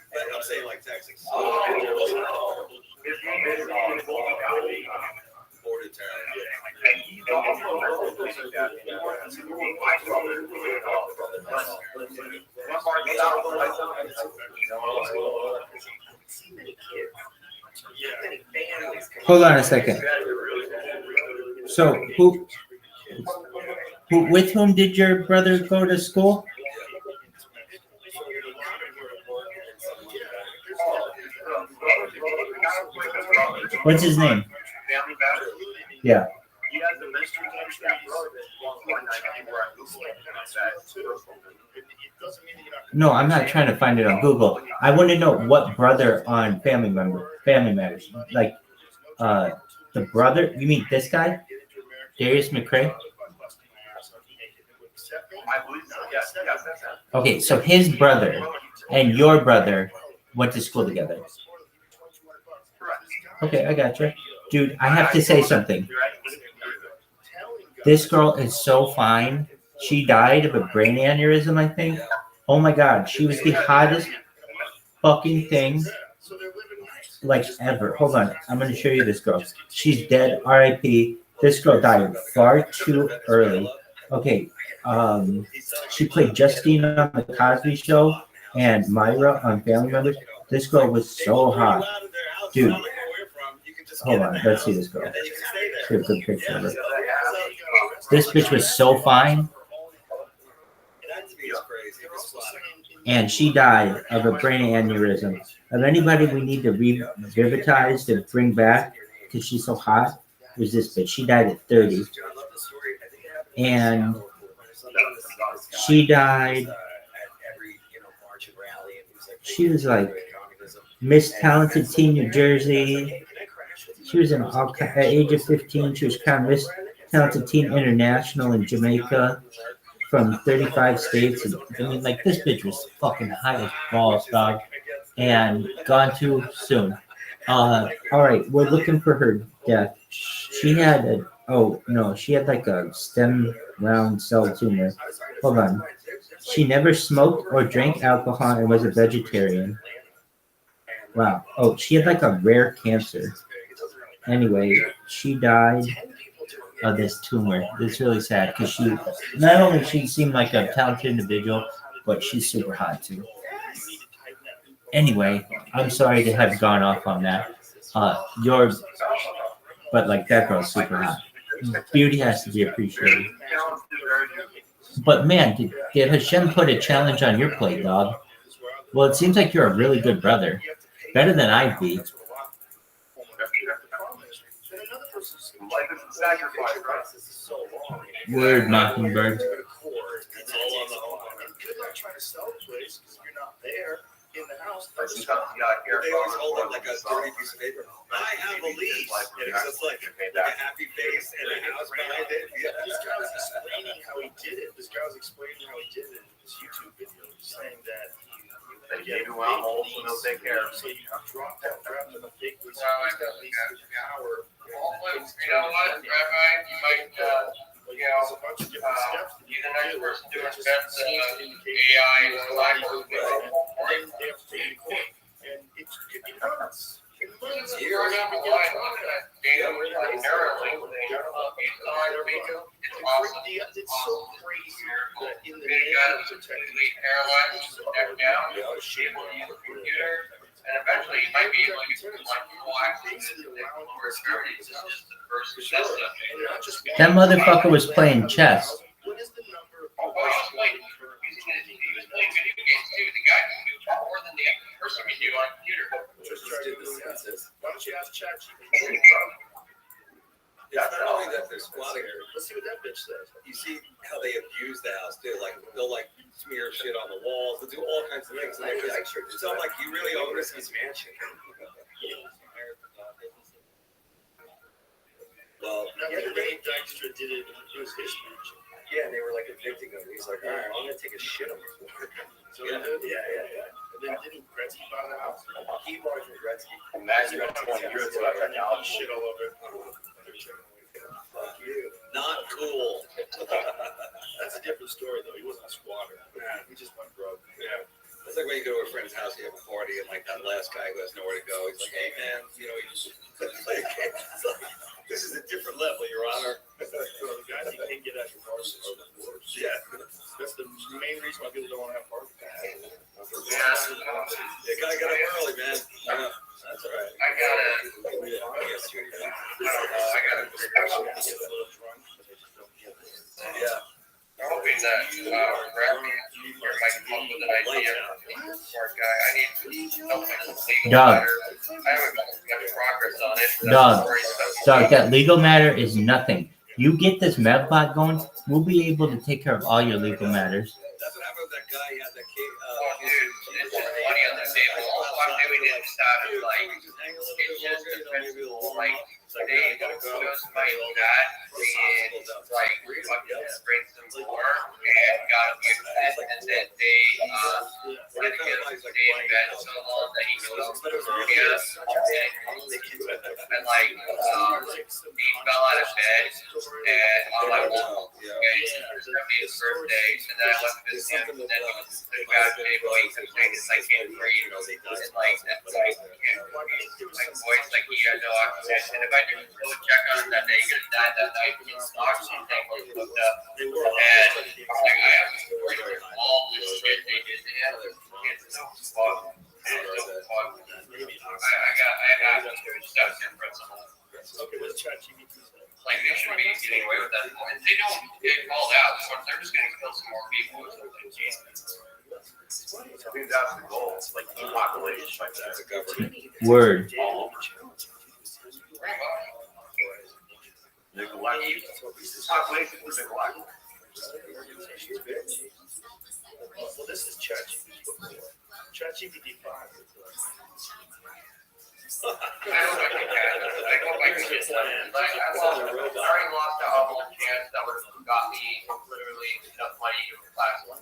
that. I'm saying like Texas. Hold on a second. So who with whom did your brother go to school? What's his name? Yeah. No, I'm not trying to find it on Google. I want to know what brother on Family Matters. Like, the brother. You mean this guy, Darius McCray? Okay, so his brother and your brother went to school together. Okay, I got you. Dude, I have to say something. This girl is so fine. She died of a brain aneurysm, I think. Oh my God, she was the hottest fucking thing like ever. Hold on, I'm going to show you this girl. She's dead, R.I.P. This girl died far too early. Okay, she played Justine on The Cosby Show and Myra on Family Members. This girl was so hot. Dude, hold on, let's see this girl. See a good picture of her. This bitch was so fine. And she died of a brain aneurysm. Of anybody we need to revitalize to bring back, because she's so hot, was this bitch. She died at 30. And she died. She was like Miss Talented Teen New Jersey. She was in all at age of 15. She was crowned Miss Talented Teen International in Jamaica from 35 states. And, I mean, like, this bitch was fucking high as balls, dog. And gone too soon. All right, we're looking for her death. She had she had like a stem round cell tumor. Hold on. She never smoked or drank alcohol and was a vegetarian. Wow. Oh, she had like a rare cancer. Anyway, she died of this tumor. It's really sad because she not only she seemed like a talented individual, but she's super hot too. Anyway, I'm sorry to have gone off on that. But like that girl's super hot. Beauty has to be appreciated. But man, did Hashem put a challenge on your plate, dog? Well, it seems like you're a really good brother. Better than I'd be. Word, Mockingbird. It's all on the line. Good luck trying to sell the place because you're not there in the house. They always hold up like a dirty piece of paper. I have a lease. And it's just like a happy face and a house behind it. Yeah. This guy was explaining how he did it. This guy was explaining how he did it in this YouTube video, saying that They gave you one hole, so they'll take care of it. so you drop that crap in the big lease. Power. You know what, Rabbi? You might, There's a bunch of different steps. you're the next person to invent AI slacker. And then they have to take it to court. And it could be months. You're not relying on that data primarily. It's awesome. It's so crazy that in the Being a guy that was completely paralyzed, neck down, able to use a computer, and eventually you might be able to get like full access to the core experience. It's just the first system. That motherfucker was playing chess. What is the number? Oh, he was playing video games too. The guy can do more than the person can do on a computer. Just try to do the census. Why don't you ask ChatGPT? It's not only that they're squatting here. Let's see what that bitch says. You see how they abuse the house too. Like they'll like smear shit on the walls. They'll do all kinds of things. And it's not like you really own this mansion. Well, Ray Dykstra did it. It was his mansion. yeah, and they were like evicting him. He's like, all right, I'm gonna take a shit on the floor. So yeah. And then didn't Gretzky buy the house? He bought it from Gretzky. Imagine that 20 years ago, And then he shit all over it. Fuck you. Not cool. That's a different story, though. He wasn't a squatter. Yeah, he just went broke. Yeah. It's like when you go to a friend's house, you have a party, and like that last guy who has nowhere to go, he's like, hey man, you know, it's like, this is a different level, Your Honor. So the guys you can't get at your bars are the worst. Yeah. That's the main reason why people don't want to have parties. You gotta get up early, man. Yeah, that's all right. I gotta. Yeah. I'm hoping that Brett might come up with an idea. Smart guy. I need to help my legal Dog. matter. I haven't got much progress on it. Dog, that legal matter is nothing. You get this MEVBot going, we'll be able to take care of all your legal matters. That's what happened with that guy. He had that cake. Oh, dude, it's just money on the table. All I'm doing is stop like, it's just defensible. Like, they chose my dad and like fucking bring some more and got away with it, and then they let him stay in bed so long that he goes to Korea and like he fell out of bed and on my wall and his birthday, and then I left with him, and then he was the guy table, he kept saying it's like can't breathe, and like that like voice like he had no oxygen, and if I didn't go check on him that day, he could have died that night because the oxygen tank was hooked up, and like I have to worry about all this shit they did to him. It's so fucked. I have to accept their principle. Okay, what's ChatGPT say? Like they shouldn't be getting away with that. And they don't get called out, so they're just gonna kill some more people. I think that's the goal. It's like the population, like that's a government. Word. Neglect. Population is neglect. Well, this is ChatGPT 4. ChatGPT 5. I already lost out on one chance that would have got me literally enough money to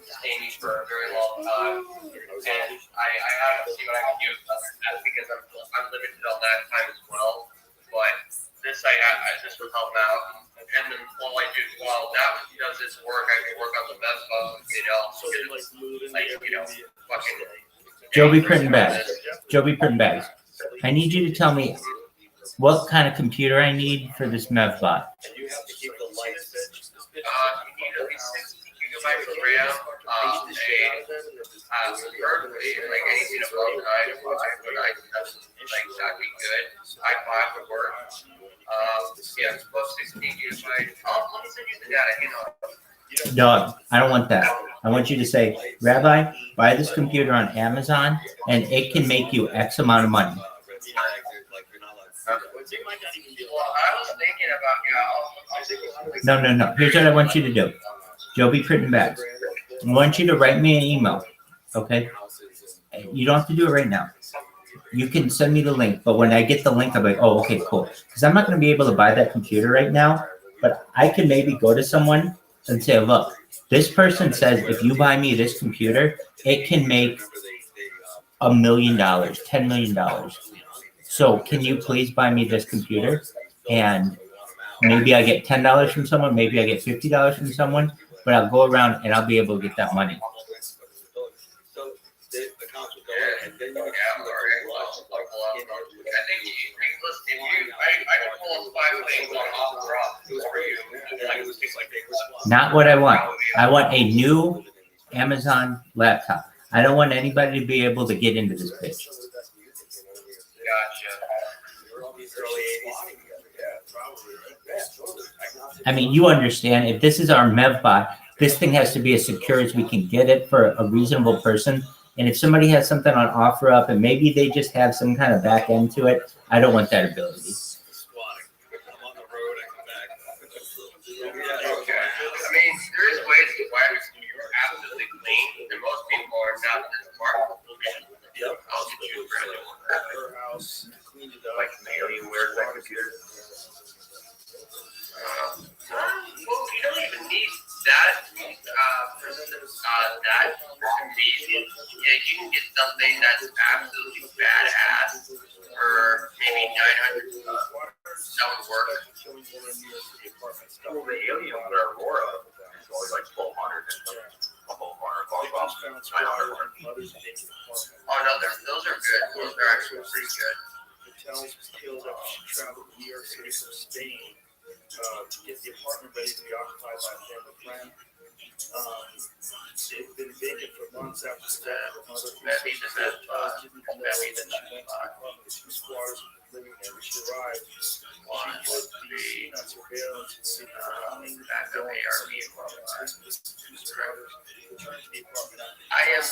sustain me for a very long time. And I have to see what I can do because I'm limited on that time as well. But this this would help out. And then while that does its work, I can work on the best possible else. So they like moving, fucking Joby printing bags. Joby printing bags. I need you to tell me what kind of computer I need for this MEVBot. And you have to keep the lights. You need at least 60 gigabytes of RAM, a Personally, like anything above 9 to 5, but that's like that'd be good. I5 would work. Yeah, it's above 16 gigabytes. Let me send you the data. Dog, I don't want that. I want you to say, Rabbi, buy this computer on Amazon and it can make you X amount of money. Well, I was thinking about No. Here's what I want you to do. Joby Prittenback. I want you to write me an email. Okay? You don't have to do it right now. You can send me the link, but when I get the link, I'm like, oh, okay, cool. Because I'm not going to be able to buy that computer right now, but I can maybe go to someone and say, look, this person says if you buy me this computer, it can make $1 million, $10 million. So can you please buy me this computer? And maybe I get $10 from someone, maybe I get $50 from someone, but I'll go around and I'll be able to get that money. Not what I want. I want a new Amazon laptop. I don't want anybody to be able to get into this bitch. I mean, you understand, if this is our MEVBot, this thing has to be as secure as we can get it for a reasonable person. And if somebody has something on OfferUp and maybe they just have some kind of back end to it, I don't want that ability. I mean, there is ways to wipe your computer absolutely clean, and most people are not this smart. I'll get you a brand new one. Like an Alienware type computer. Well, you don't even need that. That amazing. Yeah, you can get something that's absolutely badass for maybe $900. That would work. Well, the Alienware Aurora is only like $1,200 and a whole $900. Oh no, those are good. Those are actually pretty good. To get the apartment ready to be occupied by a family friend. They've been vacant for months after the death of mother. Didn't know that she went to the apartment with 2 squatters living there when she arrived. She could be seen on surveillance and see her coming and going. I am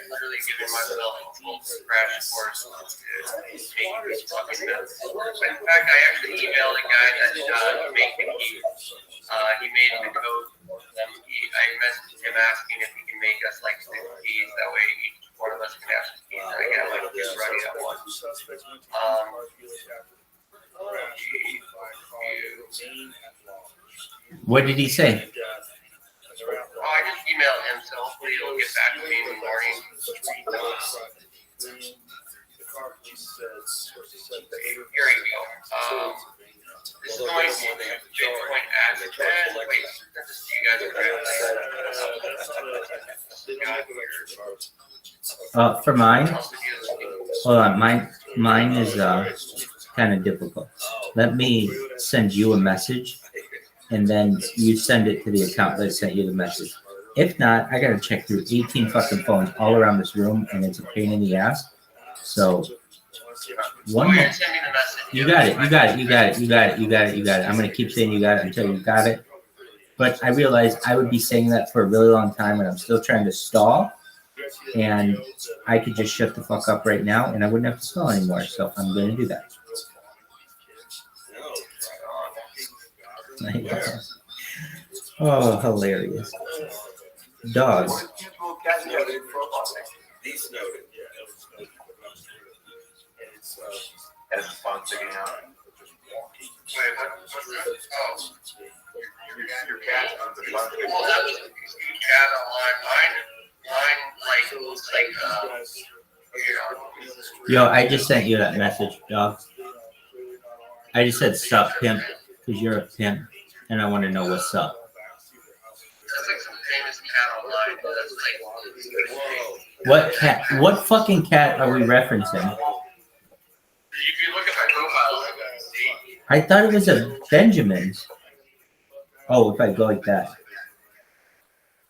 literally giving myself a full crash course to take this fucking mess. In fact, I actually emailed a guy that made the key. He made the code. I messaged him asking if he can make us like 6 keys. That way each one of us can have 6 keys. I got like this running at once. What did he say? Oh, I just emailed him, so hopefully he'll get back to me in the morning. Here we go. This is going to be Bitcoin admin. Wait, you guys are For mine? Hold on, mine is kind of difficult. Let me send you a message, and then you send it to the account that sent you the message. If not, I gotta check through 18 fucking phones all around this room, and it's a pain in the ass. So, one more. You got it. I'm gonna keep saying you got it until you got it. But I realized I would be saying that for a really long time, and I'm still trying to stall. And I could just shut the fuck up right now, and I wouldn't have to stall anymore. So I'm gonna do that. Oh, hilarious. Dog. Has the phone sticking out. Your cat on the phone. Well, that was cat online. Mine looks like Yo, I just sent you that message, dog. I just said sup, pimp, because you're a pimp, and I want to know what's up. That's like some famous cat online. That's like, what cat? What fucking cat are we referencing? If you look at my profile, you can see. I thought it was a Benjamin's. Oh, if I go like that.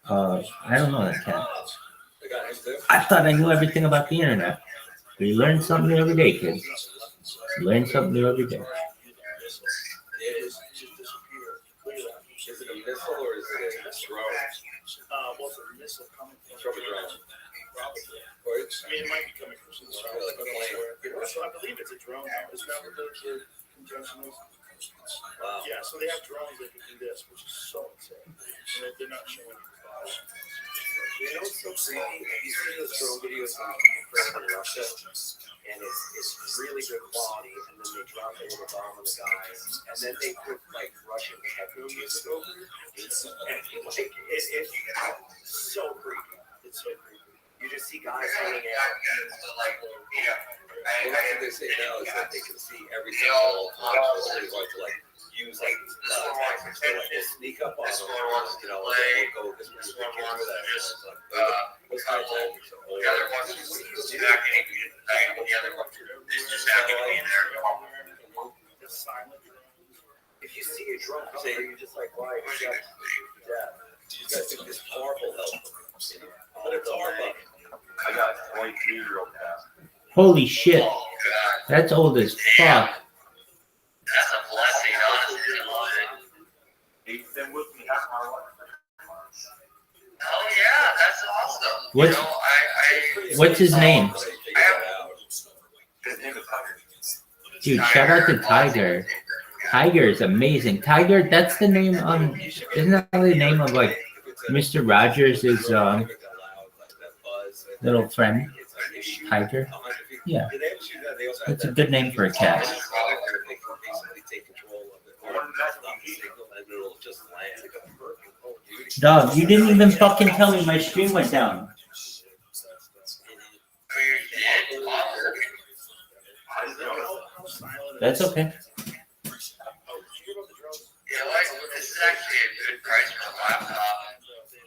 I don't know that cat. got him too. I thought I knew everything about the internet. We learn something new every day, kids. Learn something new every day. Is it a missile or is it a drone? What's a missile coming from? From a drone. Probably. Or it's I mean, it might be coming from somewhere else. like a plane. So I believe it's a drone. Is that what the conjunction is? Wow. Yeah, so they have drones that can do this, which is so insane. And they're not showing you. You know what's so crazy? You see those drone videos on Ukraine and Russia, and it's really good quality, and then they drop a little bomb on the guys, and then they put like Russian techno music over it. It's so creepy. It's so creepy. You just see guys hanging out. Well, that's what they say now is that they can see everything all the time. So they want to like use like tactics to like sneak up on them, you know, and go because we're going to get that. Those kind of tactics are The other one is not getting to the other one is just happening to be in there. If you see a drone coming, you're just like, why? Yeah. You guys think this powerful help, but it's hard. I got 23-year-old now. Holy shit. That's old as fuck. That's a blessing, honestly. I love it. He's been with me half my life. Oh yeah, that's awesome. What's- You know, What's his name? His name is Hunter. Dude, shout out to Tiger. Tiger is amazing. Tiger, that's the name isn't that the name of like Mr. Rogers' little friend? Tiger? Yeah. That's a good name for a cat. Dog, you didn't even fucking tell me my stream went down. That's okay. You know what? This is actually a good price for a laptop.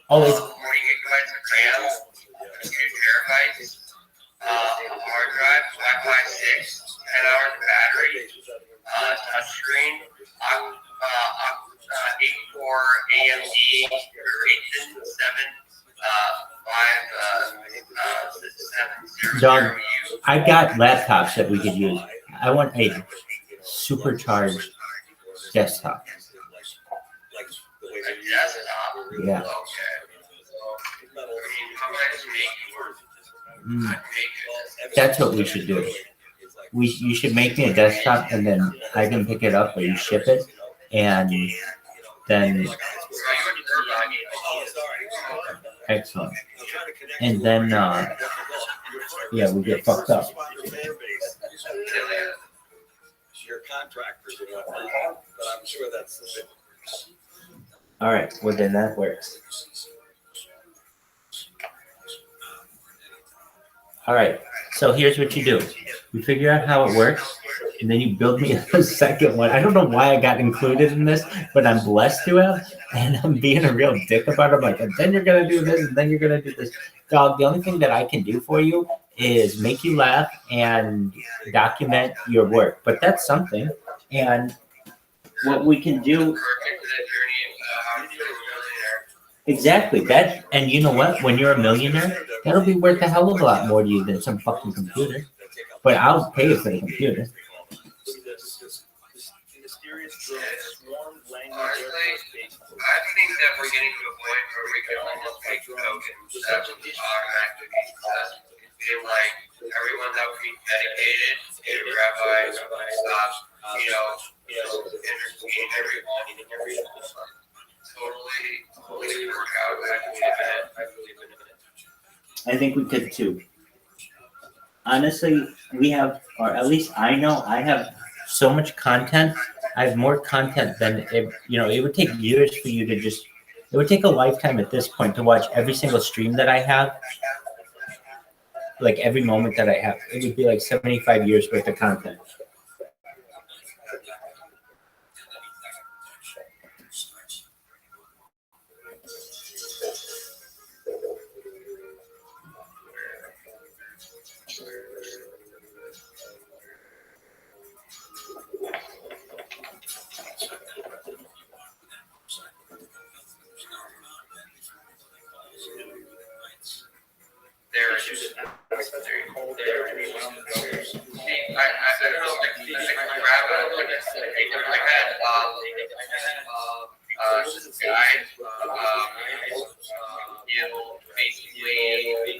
Oh, it's 40 gigabytes of RAM, 2 terabytes, a hard drive, Wi-Fi 6, 10 hours of battery, touchscreen, 8-core AMD Ryzen 7 5 Dog, I got laptops that we could use. I want a supercharged desktop. Yeah. That's what we should do. You should make me a desktop and then I can pick it up or you ship it and then excellent. And then yeah, we get fucked up. Your contractors and whatnot, but I'm sure that's the thing. All right, well then that works. All right, so here's what you do. You figure out how it works, and then you build me a second one. I don't know why I got included in this, but I'm blessed to have, and I'm being a real dick about it. I'm like, and then you're going to do this, and then you're going to do this. Dog, the only thing that I can do for you is make you laugh and document your work. But that's something. And what we can do... Exactly. That, and you know what? When you're a millionaire, that'll be worth a hell of a lot more to you than some fucking computer. But I'll pay you for the computer. Honestly, I think that we're getting to a point where we can almost make tokens that will just automatically be successful. It feel like everyone that would be dedicated to Rabbi stops, entertaining everyone. Totally work out. I believe in it. I think we could too. Honestly, we have, or at least I know, I have so much content. I have more content than it would take years for you to it would take a lifetime at this point to watch every single stream that I have. Like every moment that I have, it would be like 75 years worth of content. this guy, he'll basically,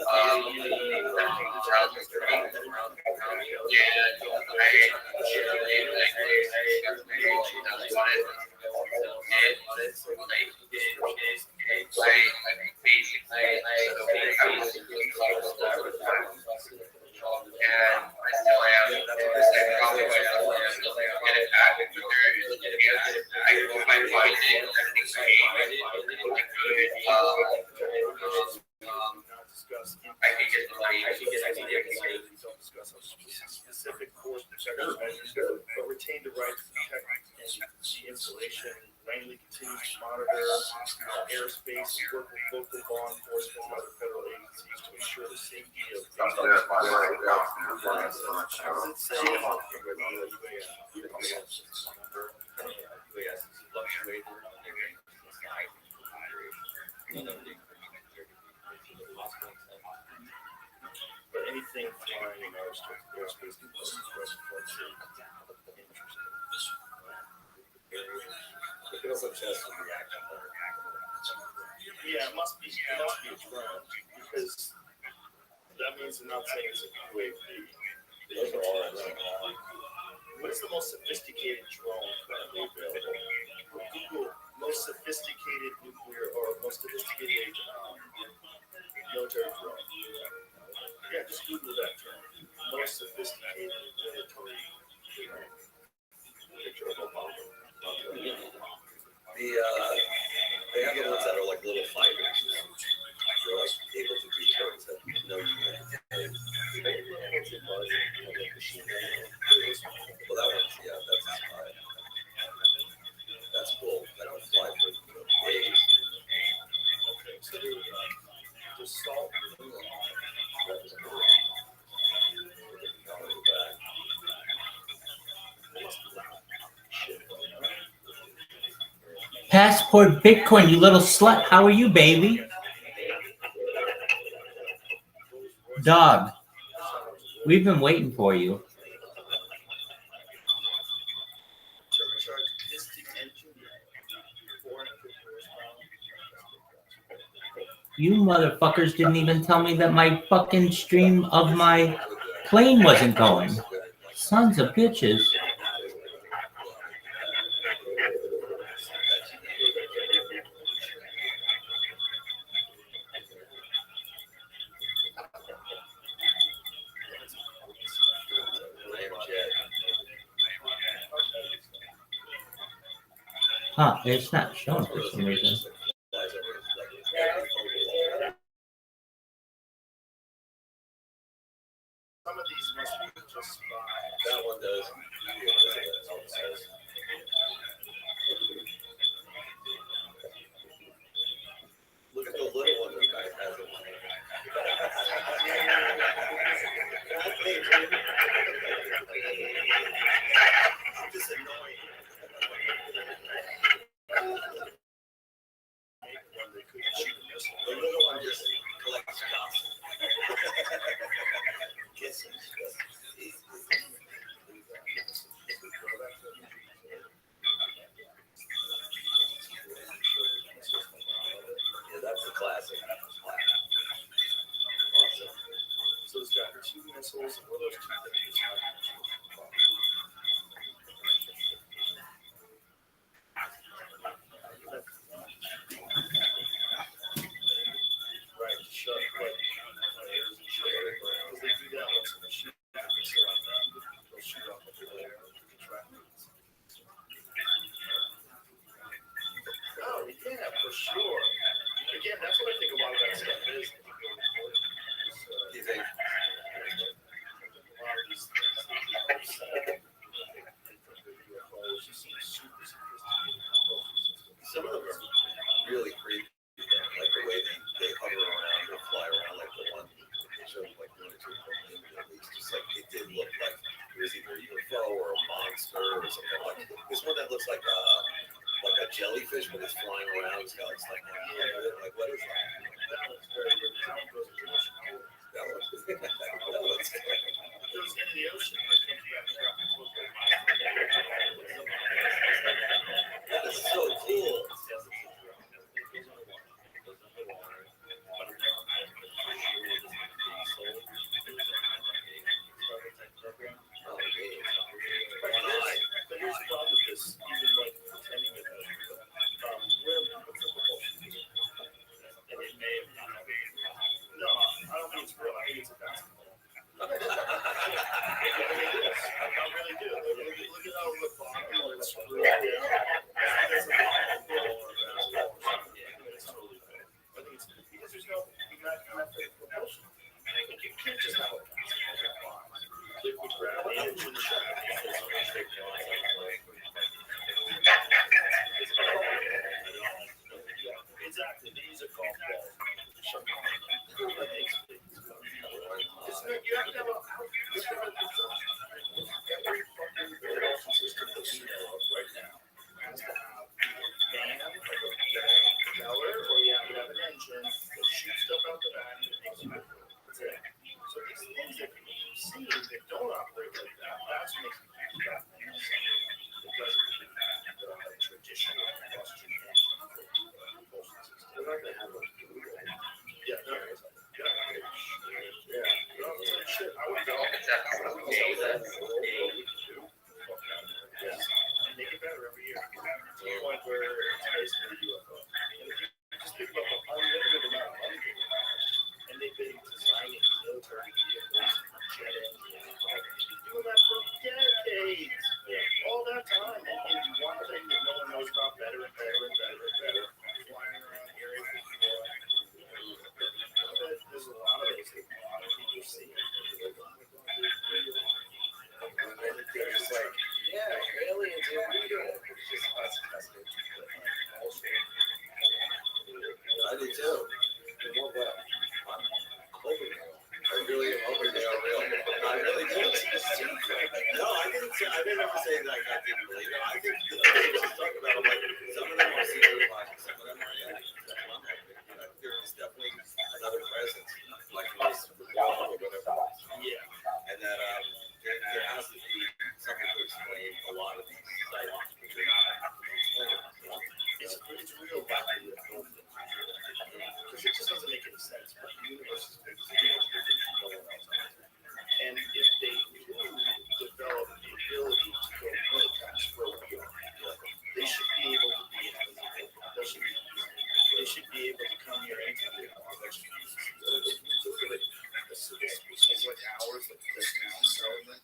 specific force protection measures, but retain the right to protect the installation. Randomly continues to monitor airspace, work with local law enforcement and other federal agencies to ensure the safety of but anything flying in airspace can pose yeah, it must be a drone because that means they're not saying it's a UAV. What is the most sophisticated drone currently available? Google most sophisticated nuclear or most sophisticated military drone. Yeah, just Google that term. Most sophisticated military drone. They have the ones that are like little fighters. They're like able to do turns that no you can. Well, that one's that's a spy. That's cool. That don't fly for days. Okay, so just salt. Passport Bitcoin, you little slut. How are you, baby? Dog. We've been waiting for you. You motherfuckers didn't even tell me that my fucking stream of my plane wasn't going. Sons of bitches. Huh, it's not showing for some reason. Some of these must be just that one does. Look at the little one the guy has. I'm just annoying. The little one just collects cops. Yeah, that's a classic. Awesome. So it's got 2 missiles. What are those 2 things? do. Look at how the bottom is screwed down. It's totally fair. I think it's because there's no method of propulsion. You can't just have a liquid gravity engine shaft. Exactly. They use a golf ball. You have to have every fucking propulsion system that you know of right now has to have a fan, like a propeller, or you have to have an engine that shoots stuff out the back and makes it move. That's it. So these things that you've seen that don't operate like that, that's what makes me think that because the traditional combustion engine propulsion system. They're not going to have a yeah, no, shit, I would go. And make it better every year. To the point where it's basically a UFO. And if you just think about the unlimited amount of money, and they've been designing military vehicles, jet engines, doing that for decades. All that time. And one thing that no one knows about better and better and better and better. Flying around here, there's a lot of those things people see. They're just like, yeah, aliens, yeah, we do it. It's just us tested. I do too. I'm hoping I really am hoping they are real. I really do. No, I didn't ever say that I didn't believe it. I think the things you talk about, like, some of them are secret projects, some of them are there is definitely another presence, like this, or whatever. Yeah. And that there has to be something to explain a lot of these sightings. It's real back to the film. Because it just doesn't make any sense. But the universe is big, no one else has it. And if they do develop the ability to go broadcast where we are, they should be able to be invisible. They should be able to come here and interview our species. It's like ours, like the species government,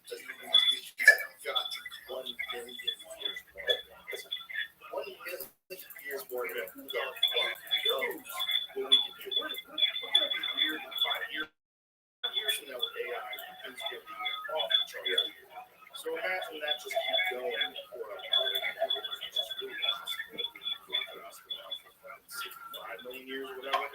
got 1 billion years more. 1 billion years more than who the fuck knows what we can do. We're going to be weird in 5 years. 5 years from now with AI, things going to be off the charts. So imagine that just keeps going for a just really awesome. 65 million years or whatever.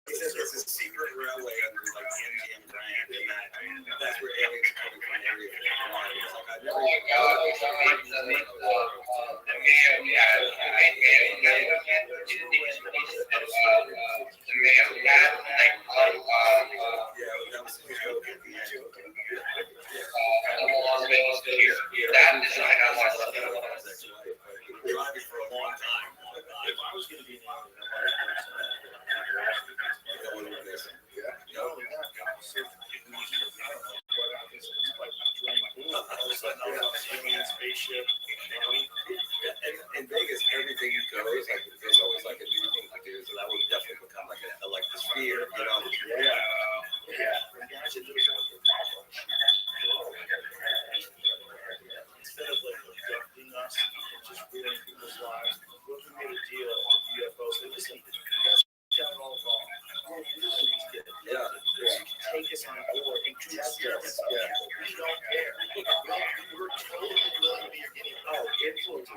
He says there's a secret railway under like the MGM Grand, and that's where aliens are coming from area 51. It's like I never driving for a long time. If I was going to be spaceship. In Vegas, everything goes. Like there's always like a new thing to do, so that would definitely become like the sphere, you know? Imagine instead of like abducting us and just ruining people's lives, what if we made a deal with UFOs? So listen, you guys got it all wrong. Take us on board and test us. We don't care. We're totally willing to be your guinea pig.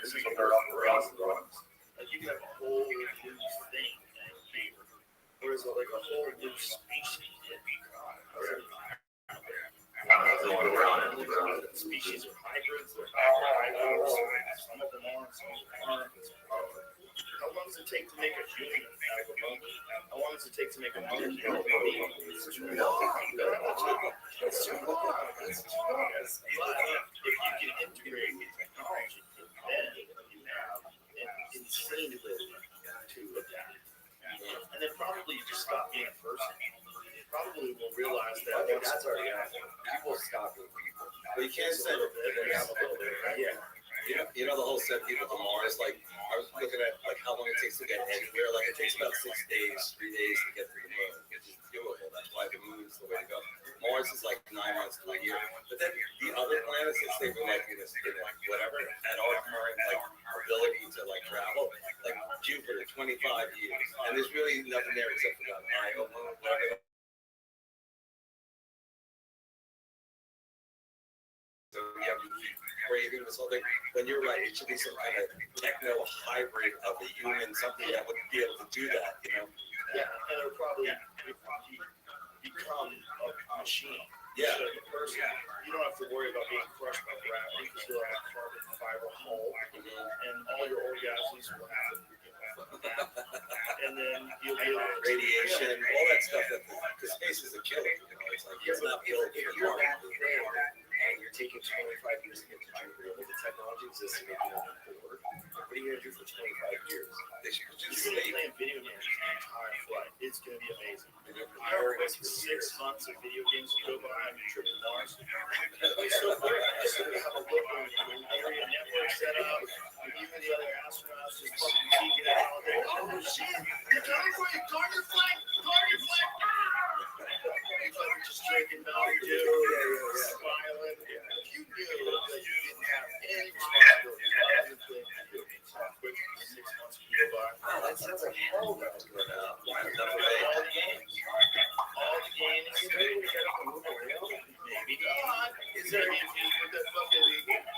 this is a third off the rails. Like you can have a whole new thing, whereas like a whole new species. Species are hybrids, they're hybrids. Some of them are, some of them aren't. How long does it take to make a human out of a monkey? How long does it take to make a monkey out of a baby? It's too long. It's too long. But if you can integrate technology, then you have an insane ability to adapt. And then probably you just stop being a person. Probably will realize that. I think that's already happening. People stop being people. But you can't say that they have a little bit, right? Yeah. You know the whole set people to Mars. Like I was looking at like how long it takes to get anywhere. Like it takes about 6 days, 3 days to get to the moon. It's just doable. That's why the moon is the way to go. Mars is like 9 months to a year. But then the other planets that stay with like in like whatever at our current like ability to like travel, like Jupiter, 25 years, and there's really nothing there except for that Io moon, whatever. So you have craving this whole thing. When you're right, it should be some kind of techno hybrid of a human, something that would be able to do that, you know? Yeah, and it'll probably become a machine. Yeah. So the person, you don't have to worry about being crushed by gravity because you'll have a carbon fiber hull, and all your orgasms will happen. And then you'll be able to radiation, all that stuff. Because space is a killer. You know, it's like it's not built If you're back there and you're taking 25 years to get to Jupiter, but the technology exists to make you on board, what are you going to do for 25 years? They should just you're going to play video games the entire flight. It's going to be amazing. You're 6 months of video games to go by on your trip to Mars. It'll be so great. You're going to have a local area network set up. Even the other astronauts just fucking geeking out all day. Oh shit! They're coming for you! Guard your flag! Guard your flag! Just drinking Mountain Dew, smiling. If you knew that you didn't have any responsibility, quick 6 months to go by. Oh, that sounds like hell though. All the games. Maybe not. Is there if you put that fucking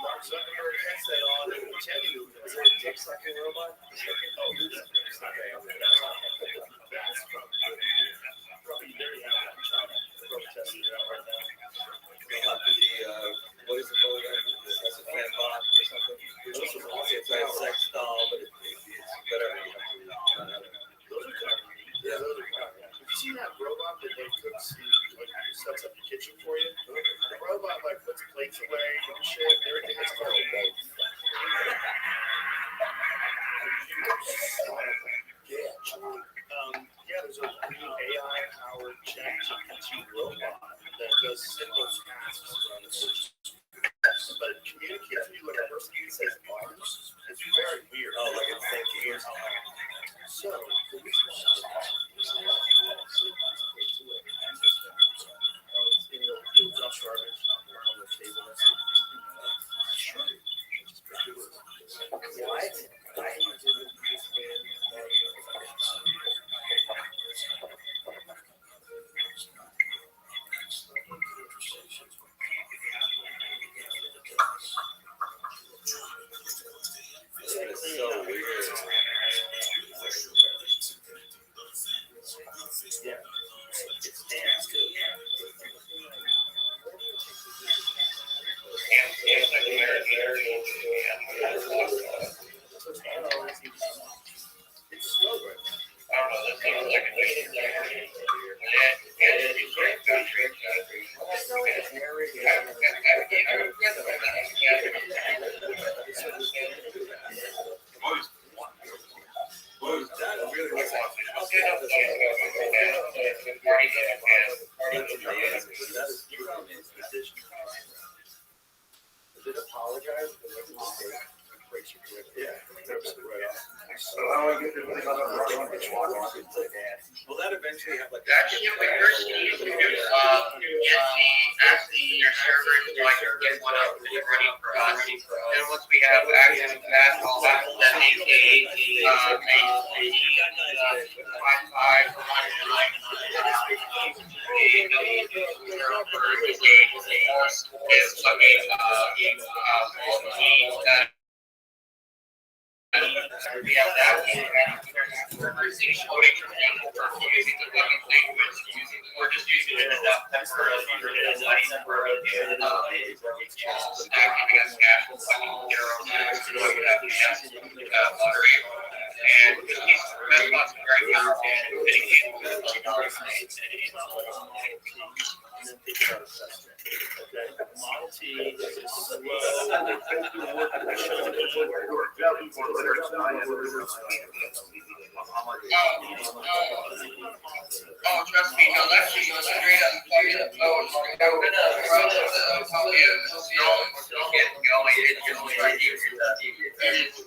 Mark Zuckerberg headset on and pretend you is there a dick sucking robot? Oh, it's not that's probably very happy in China. They're probably testing it out right now. What is it called again? That's a fan bot or something. It's a sex doll, but it's whatever. Those are kind of neat. Yeah, those are kind of neat. Have you seen that robot that like cooks like sets up the kitchen for you? The robot like puts plates away and shit. Everything is called a boat. Yeah, there's a new AI-powered ChatGPT robot that does simple tasks around the kitchen. But it communicates with you like a person who says arms. It's very weird. Oh, like it's thinking. So, the reason why you'll dump garbage on the table. Sure. What? It's so weird. Yeah. It's dance too. It's slow right now. I don't know, this seems like a Did apologize for making a mistake? Yeah. Will that eventually have like actually what you're seeing is asking your server to like get one up and ready for us. And once we have access to that, all that will then AKA Wi-Fi We have that. There's exploding for using the fucking language. We're just using it enough temporarily for the money for giving us cash to fucking get our own lives. So we have cash lottery. And these best spots are very complicated. And then think about assessment. Okay, Model T is slow. Oh, trust me, no, that shit goes straight up fucking the boat. I'm gonna probably don't get going. It's just right here. This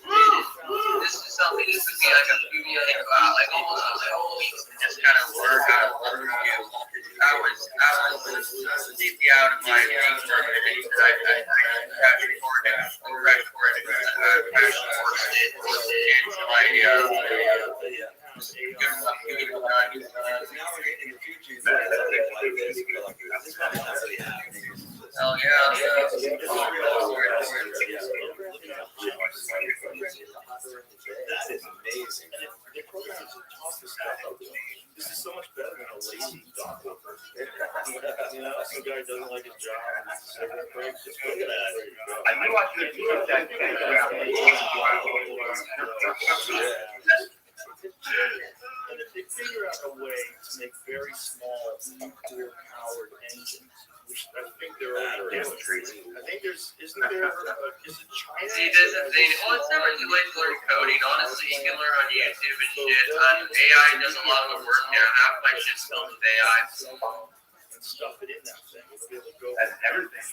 is something, this would be like a few like almost a whole week to just kind of learn how to learn you. I was completely out of my range for a minute. I crashed for it, Hell yeah. That is amazing. And the program is tough to stuff out there. This is so much better than a lazy dock worker. You know, some guy doesn't like his job and it's a cigarette break. Just look at that. I knew I should do that. And if they figure out a way to make very small nuclear powered engines, which I think they're over. I think there's, isn't there, is it China? See, this is the thing. Well, it's never too late to learn coding. Honestly, you can learn on YouTube and shit. AI does a lot of the work now. Half my shit's built with AI. And stuff it in that thing. It'll be able to go. That's everything.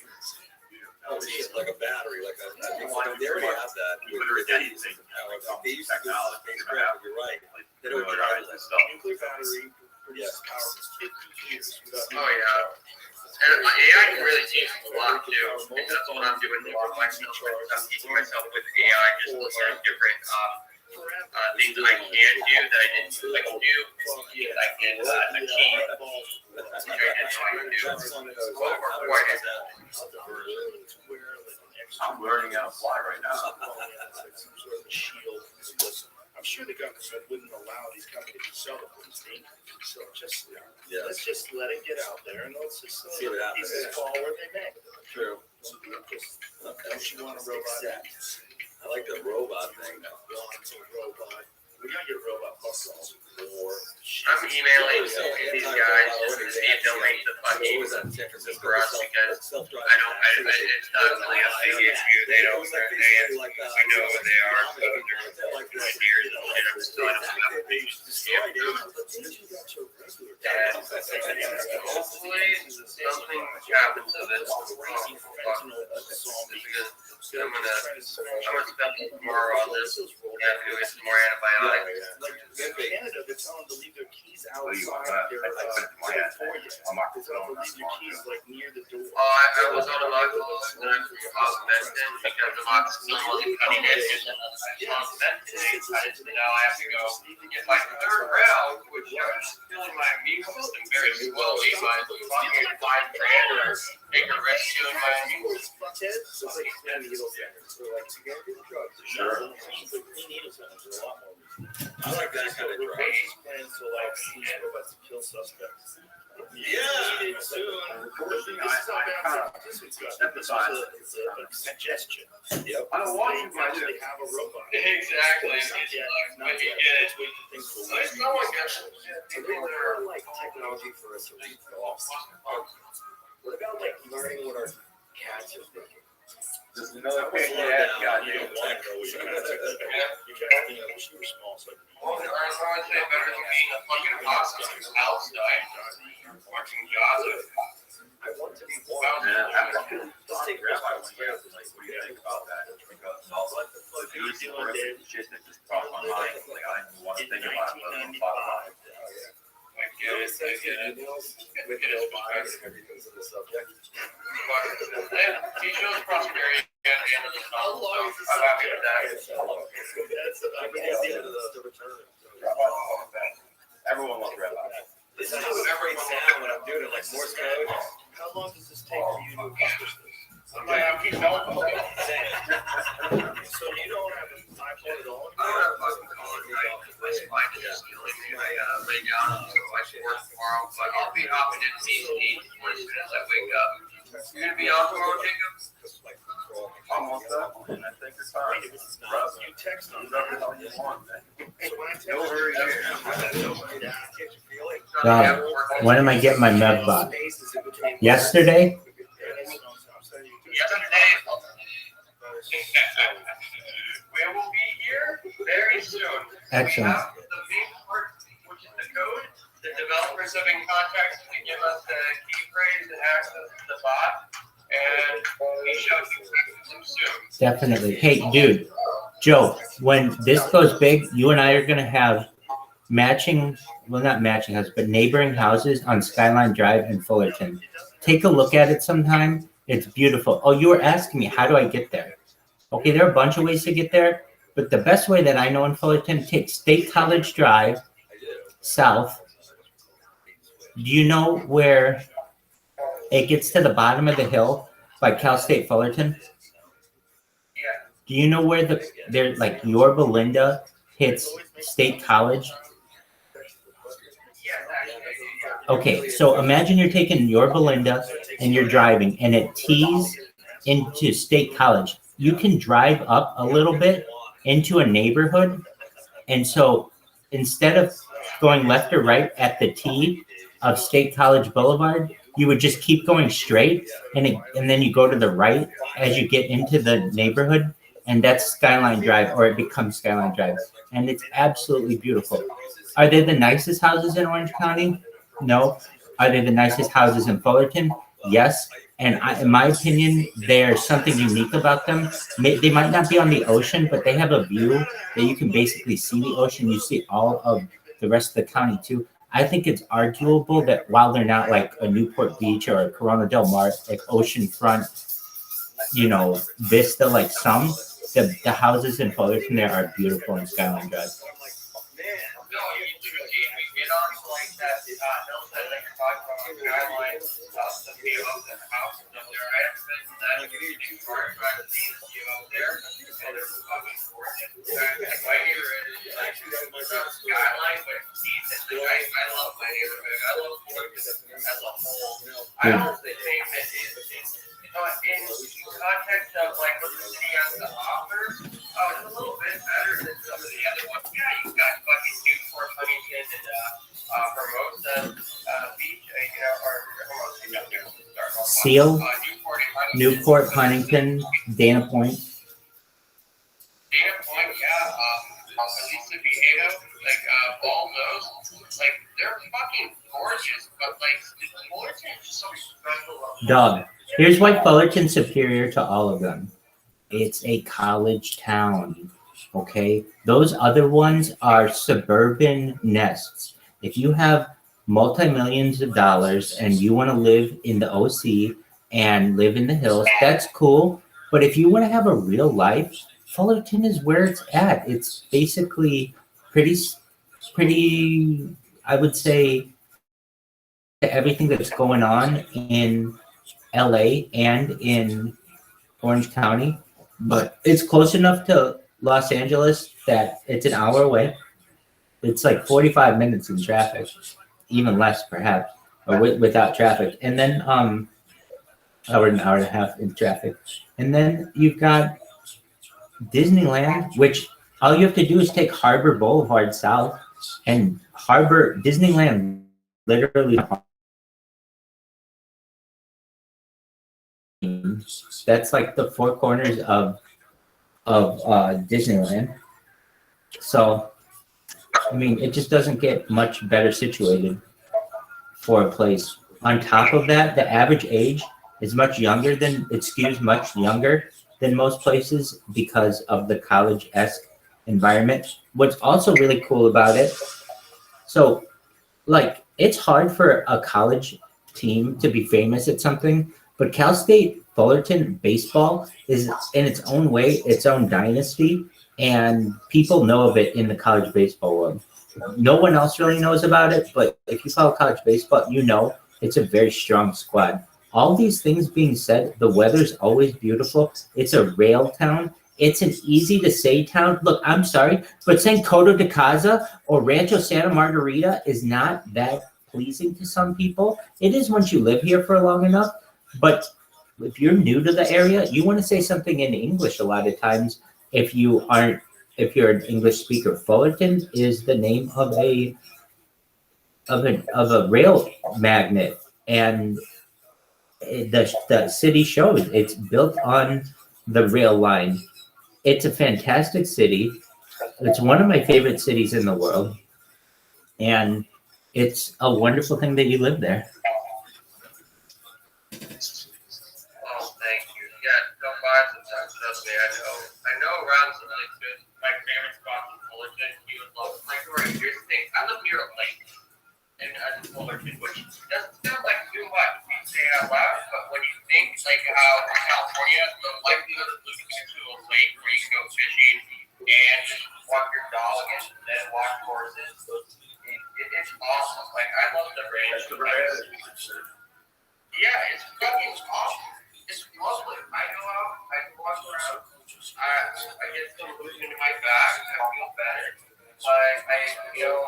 Oh, shit, like a battery, like a, they already have that. They used to do this spacecraft, you're right. They don't drive that stuff. Nuclear battery produces power for 50 years. Oh, yeah. And AI can really teach a lot, too. And that's what I'm doing more of myself. I'm teaching myself with AI, just looking at different things that I can do that I didn't like do. I can achieve. Which I didn't know I could do. I'm learning how to fly right now. I'm sure the government wouldn't allow these companies to sell the things. So just let's just let it get out there and let's just see what happens. Pieces fall where they may. True. Don't you want a robot? I like the robot thing. Robot. We gotta get robot muscles or. I'm emailing these guys just to see if they'll make the fucking for us because it's not really a big issue. They don't understand. I know who they are. So they're engineers and shit. I'm still not have a page to see and hopefully something happens to this. I'm gonna spend tomorrow on this. Yeah, I'm gonna get some more antibiotics. In Canada, they're telling them to leave their keys outside their I'm not They're telling them to leave your keys like near the door. I was on a Oculus and I was Benton because the Oculus wasn't cutting edge. I just now I have to go get my third round, which I'm feeling my immune system very slowly. My fucking 5 grand or take a risk doing my immune system. It's like needle centers. So like, you gotta do the drugs. Sure. Needle centers are a lot more. I like that kind of drug. Plans to like use robots to kill suspects. Yeah. Soon. It's a suggestion. Yep. I don't want you They actually have a robot. Exactly. When you get it, There's no one gets it. Like technology for us to read off. What about like learning what our cats are thinking? There's another thing that got you. You can't, she was small, so. Well, I would say better than being a fucking hospital outside watching Gaza. I want to be one. Let's take Rabbi one here. Like, what do you think about that? Because all the dudes and shit that just crossed my mind. Like, I didn't want to think about it, but I'm about it. I get it. With no bias and everything's in the subject. He shows prosperity at the end of the tunnel. I'm happy with that. Everyone loves Rabbi. This is a great sound when I'm doing it, like Morse code. How long does this take for you to accomplish this? keep going. So you don't have a iPhone at all? I don't have a fucking phone. I spine is just killing me. I lay down, so I should work tomorrow. But I'll be hopping into these meetings as soon as I wake up. You're gonna be on tomorrow, Jacob? Almost up, and I think it's fine. You text on Whatever you want, man. So when I text No worries. Dog, when am I getting my med box? Yesterday? Yesterday, we will be here very soon. Excellent. We have the main part, which is the code. The developers have been contacted to give us the key phrase and access to the bot, and we shall be them soon. Definitely. Hey, dude, Joe, when this goes big, you and I are going to have matching, well, not matching houses, but neighboring houses on Skyline Drive in Fullerton. Take a look at it sometime. It's beautiful. Oh, you were asking me, how do I get there? Okay, there are a bunch of ways to get there, but the best way that I know in Fullerton, take State College Drive south. Do you know where it gets to the bottom of the hill by Cal State Fullerton? Do you know where there's like Yorba Linda hits State College? Okay, so imagine you're taking Yorba Linda and you're driving and it tees into State College. You can drive up a little bit into a neighborhood. And so instead of going left or right at the T of State College Boulevard, you would just keep going straight and then you go to the right as you get into the neighborhood. And that's Skyline Drive, or it becomes Skyline Drive. And it's absolutely beautiful. Are they the nicest houses in Orange County? No. Are they the nicest houses in Fullerton? Yes. And in my opinion, there's something unique about them. They might not be on the ocean, but they have a view that you can basically see the ocean. You see all of the rest of the county too. I think it's arguable that while they're not like a Newport Beach or a Corona Del Mar, like oceanfront, vista like some, the houses in Fullerton there are beautiful in Skyline Drive. Get on to like that hillside that you're talking about, Skyline, the view of the houses up there. I have been to that big part, trying to see the view up there, and it's fucking gorgeous. My neighborhood is actually the Skyline, but I love my neighborhood. I love Fullerton as a whole. I honestly think that in context of like what the city has to offer, it's a little bit better than some of the other ones. Yeah, you've got fucking Newport, Huntington, and Hermosa Beach, or Seal, Newport, Huntington, Dana Point. Dana Point, yeah, Alicia Viejo, like all those, like they're fucking gorgeous, but like Fullerton is just so special. Dog. Here's why Fullerton's superior to all of them. It's a college town, okay? Those other ones are suburban nests. If you have multi-millions of dollars and you want to live in the OC and live in the hills, that's cool. But if you want to have a real life, Fullerton is where it's at. It's basically pretty, I would say, everything that's going on in LA and in Orange County, but it's close enough to Los Angeles that it's an hour away. It's like 45 minutes in traffic, even less perhaps, or without traffic. And then an hour and a half in traffic. And then you've got Disneyland, which all you have to do is take Harbor Boulevard south, and Disneyland literally. That's like the four corners of Disneyland. So, I mean, it just doesn't get much better situated for a place. On top of that, the average age is much younger than most places because of the college-esque environment. What's also really cool about it, so like it's hard for a college team to be famous at something. But Cal State Fullerton baseball is in its own way, its own dynasty, and people know of it in the college baseball world. No one else really knows about it, but if you follow college baseball, you know it's a very strong squad. all these things being said, the weather's always beautiful. It's a rail town. It's an easy to say town. Look, I'm sorry, but saying Coto de Caza or Rancho Santa Margarita is not that pleasing to some people. It is once you live here for long enough, but if you're new to the area, you want to say something in English a lot of times if you're an English speaker. Fullerton is the name of a rail magnet, and the city shows it's built on the rail line. It's a fantastic city. It's one of my favorite cities in the world, and it's a wonderful thing that you live there. Oh, thank you. Yeah, don't buy some stuff. Trust me, I know around some really good. My favorite spot in Fullerton, you would love. Like, right, here's the thing. I live near a lake in Fullerton, which doesn't sound like too much when you say it out loud, but when you think like how in California, the likelihood of moving into a lake where you can go fishing and just walk your dog and then walk horses, it's awesome. Like, I love the range. Yeah, it's fucking awesome. It's lovely. I go out, I can walk around. I get some movement in my back. I feel better. But I don't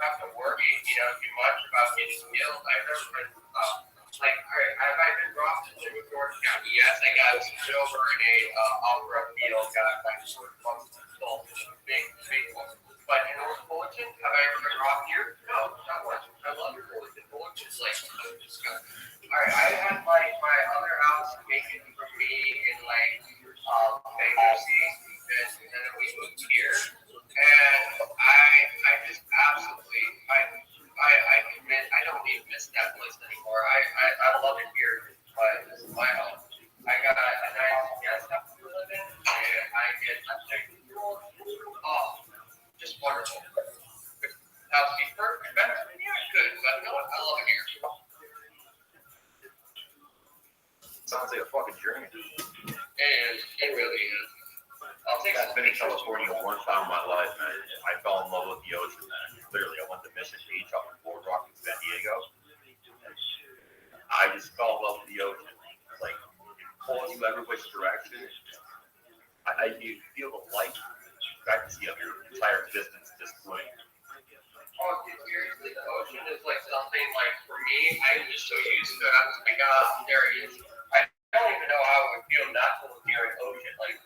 have to worry, too much about getting killed. I've never been, have I been robbed in North County? Yes, I got pulled over in a opera field, got my sword sold. Big one. But in North Fullerton, have I ever been robbed here? No, not once. I love your Fullerton. Fullerton's like, alright, I had my other house taken from me in bankruptcy, and then we moved here, and I just absolutely, I admit, I don't even miss that place anymore. I love it here, but this is my home. I got a nice guest house to live in, and I get just wonderful. Housekeeper, better? Yeah, good, but no, I love it here. Sounds like a fucking journey. And it really is. I've been in California one time in my life, man. I fell in love with the ocean, man. Literally, I went to Mission Beach up in Boardwalk in San Diego. I just fell in love with the ocean. It's like, it pulls you every which direction. You feel the light. I can see up your entire distance just swing. Oh, seriously, the ocean is like something like, for me, I'm just so used to it. I'm just like, there it is. I don't even know how it would feel not to live near an ocean. Like,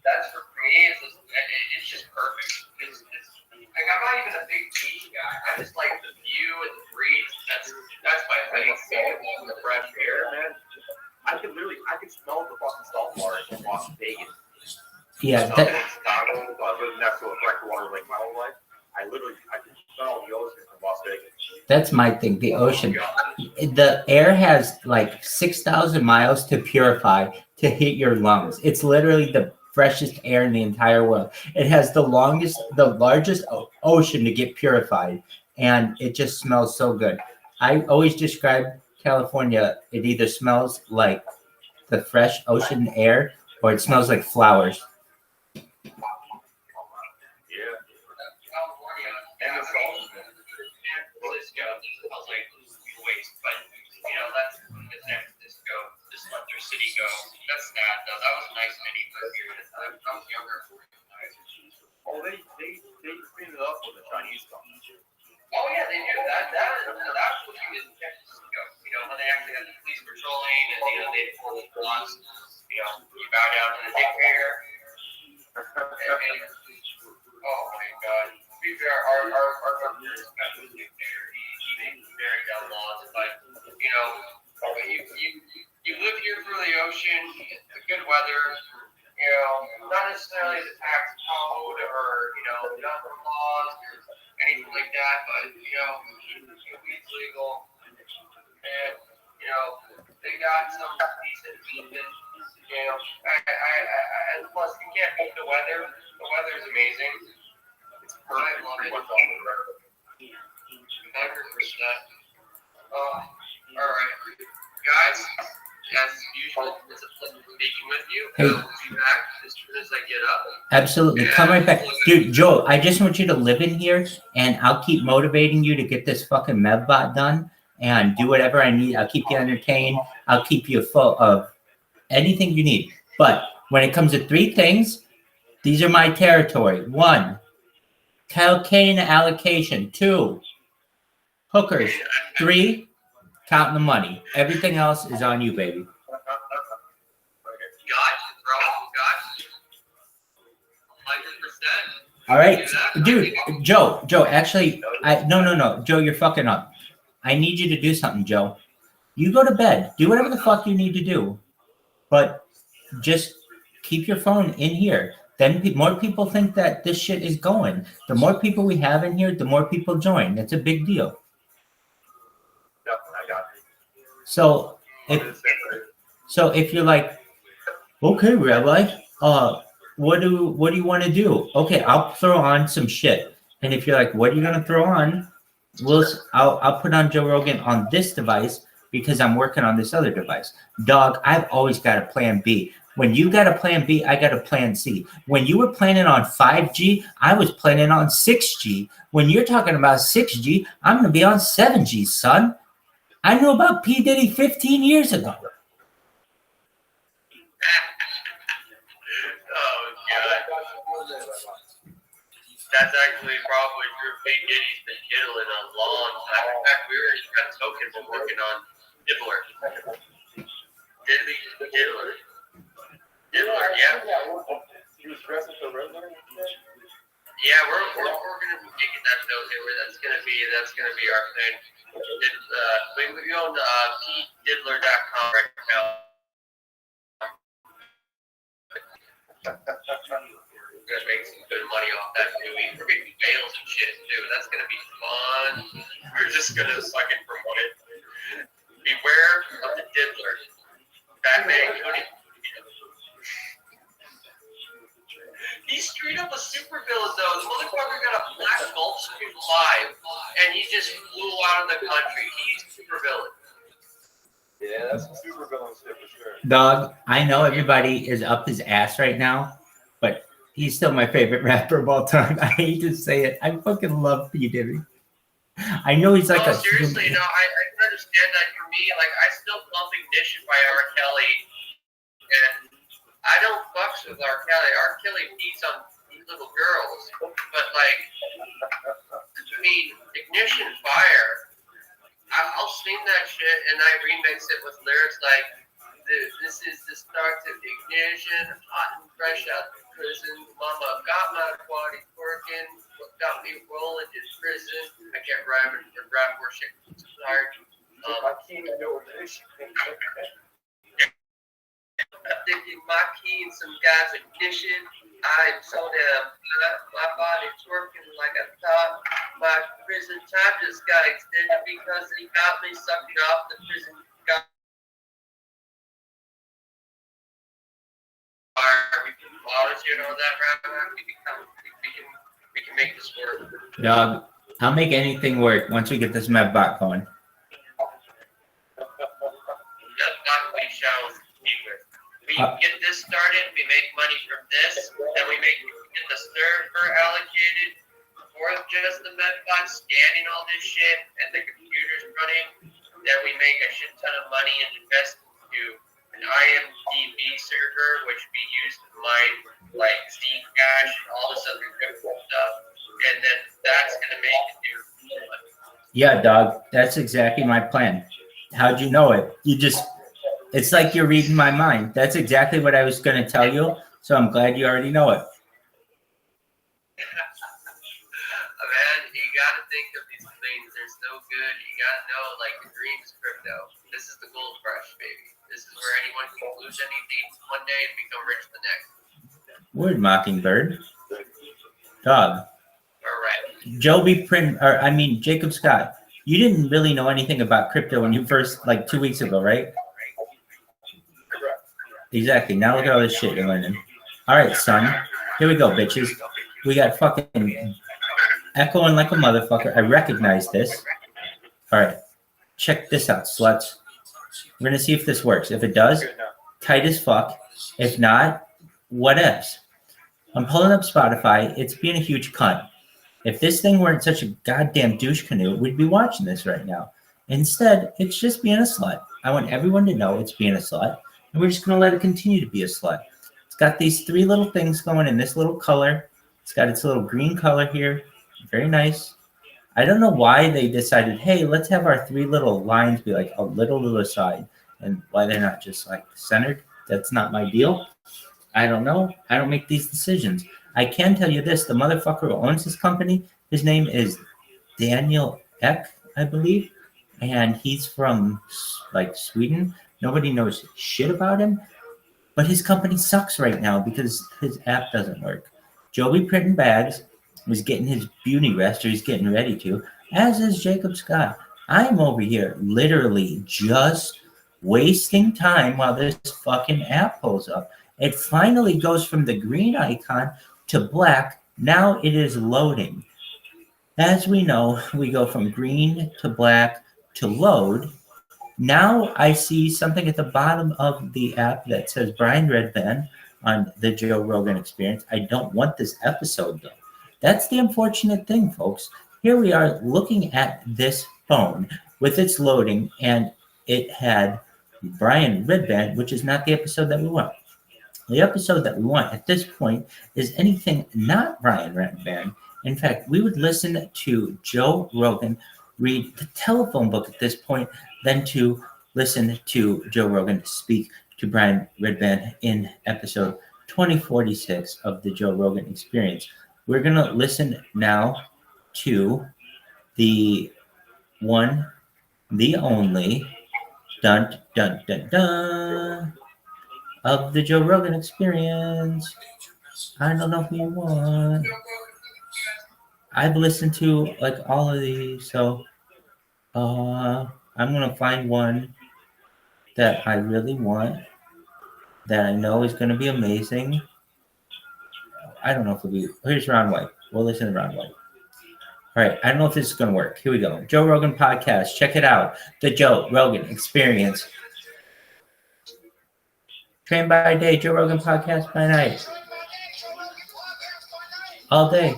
that's for me, it's just perfect. It's like, I'm not even a big beach guy. I just like the view and the breeze. That's my thing. The fresh air, man. I can smell the fucking salt water in Las Vegas. Yeah, in Chicago, living next to a freshwater lake my whole life. I can smell the ocean from Las Vegas. That's my thing. The ocean, the air has like 6,000 miles to purify to hit your lungs. It's literally the freshest air in the entire world. It has the largest ocean to get purified, and it just smells so good. I always describe California. It either smells like the fresh ocean air or it smells like flowers. That's San Francisco, just let their city go. That's sad, though. That was a nice city for a period of time. I was younger. Oh, they cleaned it up with the Chinese company. Oh, yeah, they do. That's what you did in San Francisco. When they actually had the police patrolling and, they pull the laws, you bow down to the dictator. Oh, my God. To be fair, our governor is kind of a dictator. He makes very dumb laws, but you live here for the ocean, the good weather, not necessarily the tax code or, number laws or anything like that, but, weed's legal, and, they got some decent weed, and plus you can't beat the weather. The weather is amazing. I love it. 100%. All right, guys. As usual, it's a pleasure speaking with you. Hey. I'll be back as soon as I get up. Absolutely. Come right back. Dude, Joel, I just want you to live in here, and I'll keep motivating you to get this fucking MevBot done and do whatever I need. I'll keep you entertained. I'll keep you full of anything you need. But when it comes to three things, these are my territory. 1, cocaine allocation. 2, hookers. 3, counting the money. Everything else is on you, baby. All right, dude, Joe, actually, no, Joe, you're fucking up. I need you to do something, Joe. You go to bed. Do whatever the fuck you need to do. But just keep your phone in here. Then more people think that this shit is going. The more people we have in here, the more people join. It's a big deal. Yep, I got it. So if you're like, okay, Rabbi, what do you want to do? Okay, I'll throw on some shit. And if you're like, what are you gonna throw on? I'll put on Joe Rogan on this device because I'm working on this other device. Dog, I've always got a plan B. When you got a plan B, I got a plan C. When you were planning on 5G, I was planning on 6G. When you're talking about 6G, I'm gonna be on 7G, son. I knew about P. Diddy 15 years ago. That's actually probably true. Big Diddy's been diddling a long time. In fact, we already got Token been working on Diddler. Diddler, yeah. He was dressed as a Riddler? Yeah, we're gonna be taking that note here. That's gonna be our thing. We own pdiddler.com right now. We're gonna make some good money off that too. We're making bales and shit too. That's gonna be fun. We're just gonna fucking promote it. Beware of the diddler. Batman County. He's straight up a supervillain though. The motherfucker got a black Gulfstream live and he just flew out of the country. He's supervillain. Yeah, that's some supervillain shit for sure. Dog, I know everybody is up his ass right now, but he's still my favorite rapper of all time. I hate to say it. I fucking love P. Diddy. I know he's like seriously, no, I can understand that for me. Like, I still love Ignition by R. Kelly, and I don't fucks with R. Kelly. R. Kelly beats on little girls, but like, I mean, Ignition Fire, I'll sing that shit and I remix it with lyrics like, this is the start of ignition, hot and fresh out of prison. Mama got my body working, got me rolling in prison. I can't rap where shit gets hard. I can't know this. I'm thinking my key and some guys ignition. I'm so damn good. My body's working like I thought. My prison time just got extended because he got me sucking off the prison guard. We can volunteer on that round. We can make this work. Dog, I'll make anything work once we get this medbot going. That's not what we shall speak with. We get this started, we make money from this, then we get the server allocated for just the medbot, scanning all this shit, and the computers running. Then we make a shit ton of money and invest into an IMDb server, which we use to mine like Zcash and all this other crypto stuff. And then that's gonna make it do money. Yeah, dog, that's exactly my plan. How'd you know it? It's like you're reading my mind. That's exactly what I was going to tell you. So I'm glad you already know it. Man, you got to think of these things. They're so good. You got to know, like, the dream is crypto. This is the gold rush, baby. This is where anyone can lose anything one day and become rich the next. Word, Mockingbird. Dog. All right. Jacob Scott, you didn't really know anything about crypto when you first, 2 weeks ago, right? Exactly. Now look at all this shit you're learning. All right, son. Here we go, bitches. We got fucking echoing like a motherfucker. I recognize this. All right. Check this out, sluts. We're going to see if this works. If it does, tight as fuck. If not, what else? I'm pulling up Spotify. It's being a huge cunt. If this thing weren't such a goddamn douche canoe, we'd be watching this right now. Instead, it's just being a slut. I want everyone to know it's being a slut, and we're just going to let it continue to be a slut. It's got these 3 little things going in this little color. It's got its little green color here. Very nice. I don't know why they decided, hey, let's have our 3 little lines be like a little to the side, and why they're not just like centered. That's not my deal. I don't know. I don't make these decisions. I can tell you this. The motherfucker who owns this company, his name is Daniel Ek, I believe, and he's from like Sweden. Nobody knows shit about him, but his company sucks right now because his app doesn't work. Joey Printing Bags was getting his beauty rest, or he's getting ready to, as is Jacob Scott. I'm over here literally just wasting time while this fucking app pulls up. It finally goes from the green icon to black. Now it is loading. As we know, we go from green to black to load. Now I see something at the bottom of the app that says Brian Redband on the Joe Rogan Experience. I don't want this episode though. That's the unfortunate thing, folks. Here we are looking at this phone with its loading, and it had Brian Redband, which is not the episode that we want. The episode that we want at this point is anything not Brian Redband. In fact, we would listen to Joe Rogan read the telephone book at this point than to listen to Joe Rogan speak to Brian Redband in episode 2046 of the Joe Rogan Experience. We're going to listen now to the one, the only, dun, dun, dun, dun, of the Joe Rogan Experience. I don't know who you want. I've listened to like all of these, so I'm going to find one that I really want, that I know is going to be amazing. I don't know if it'll be. Here's Ron White. We'll listen to Ron White. All right. I don't know if this is going to work. Here we go. Joe Rogan Podcast. Check it out. The Joe Rogan Experience. Train by day, Joe Rogan Podcast by night. All day.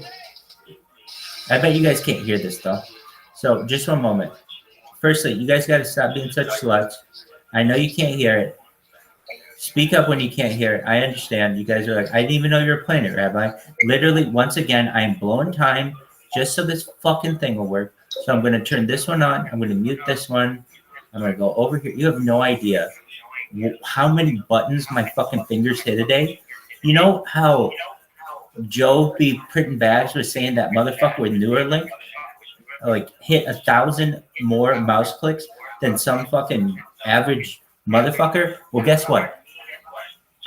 I bet you guys can't hear this, though. So just one moment. Firstly, you guys got to stop being such sluts. I know you can't hear it. Speak up when you can't hear it. I understand. You guys are like, I didn't even know you were playing it, Rabbi. Literally, once again, I am blowing time just so this fucking thing will work. So I'm going to turn this one on. I'm going to mute this one. I'm going to go over here. You have no idea how many buttons my fucking fingers hit a day. You know how Joe B. Printing Bags was saying that motherfucker with Neuralink like hit 1,000 more mouse clicks than some fucking average motherfucker? Well, guess what?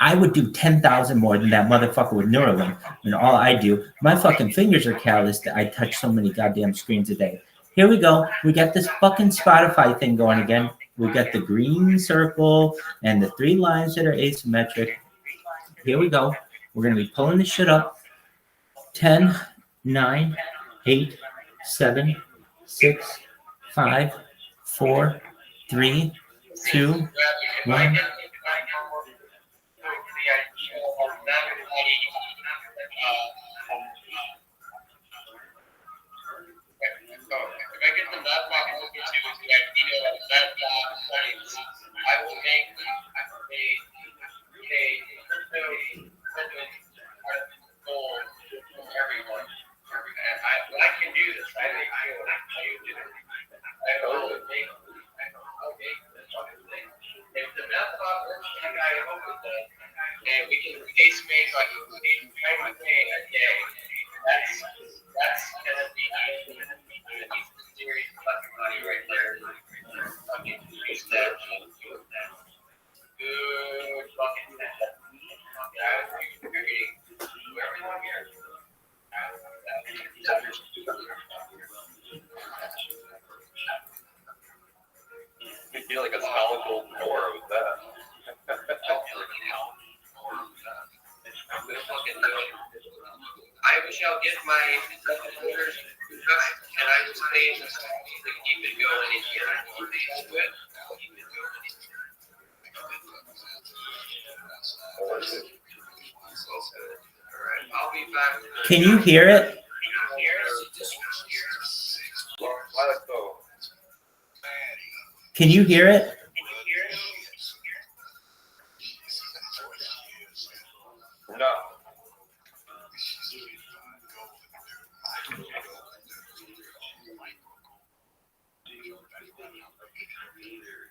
I would do 10,000 more than that motherfucker with Neuralink. And all I do, my fucking fingers are calloused that I touch so many goddamn screens a day. Here we go. We got this fucking Spotify thing going again. We got the green circle and the 3 lines that are asymmetric. Here we go. We're going to be pulling this shit up. 10, 9, 8, 7, 6, 5, 4, 3, 2, 1. If I get the map back over to the idea of that points, I will make a goal from everyone. And I can do this. I think I can do it. I will make this fucking thing. If the map works, like I hope it does, and we can base make like a $10K a day, that's gonna be serious fucking money right there. Fucking use that. Good fucking that. Everyone here. You feel like a solid gold door with that. I shall get my orders and I will stay in this to keep it going in here. Alright, I'll be back. Can you hear it? Can you hear it?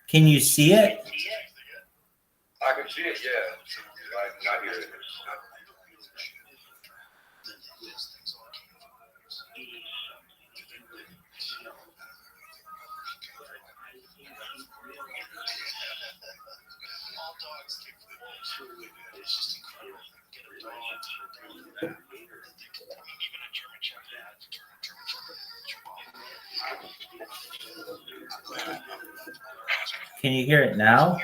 Can you see it? I can see it, yeah. I'm not hear it. Can you hear it now?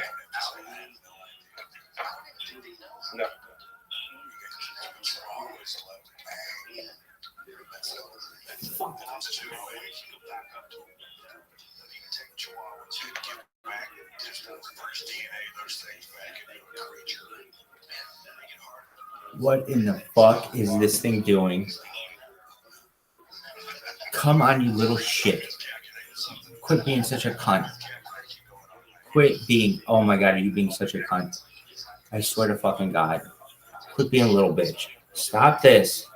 No. What in the fuck is this thing doing? Come on, you little shit. Quit being such a cunt. Quit being, oh my god, are you being such a cunt? I swear to fucking God. Quit being a little bitch. Stop this.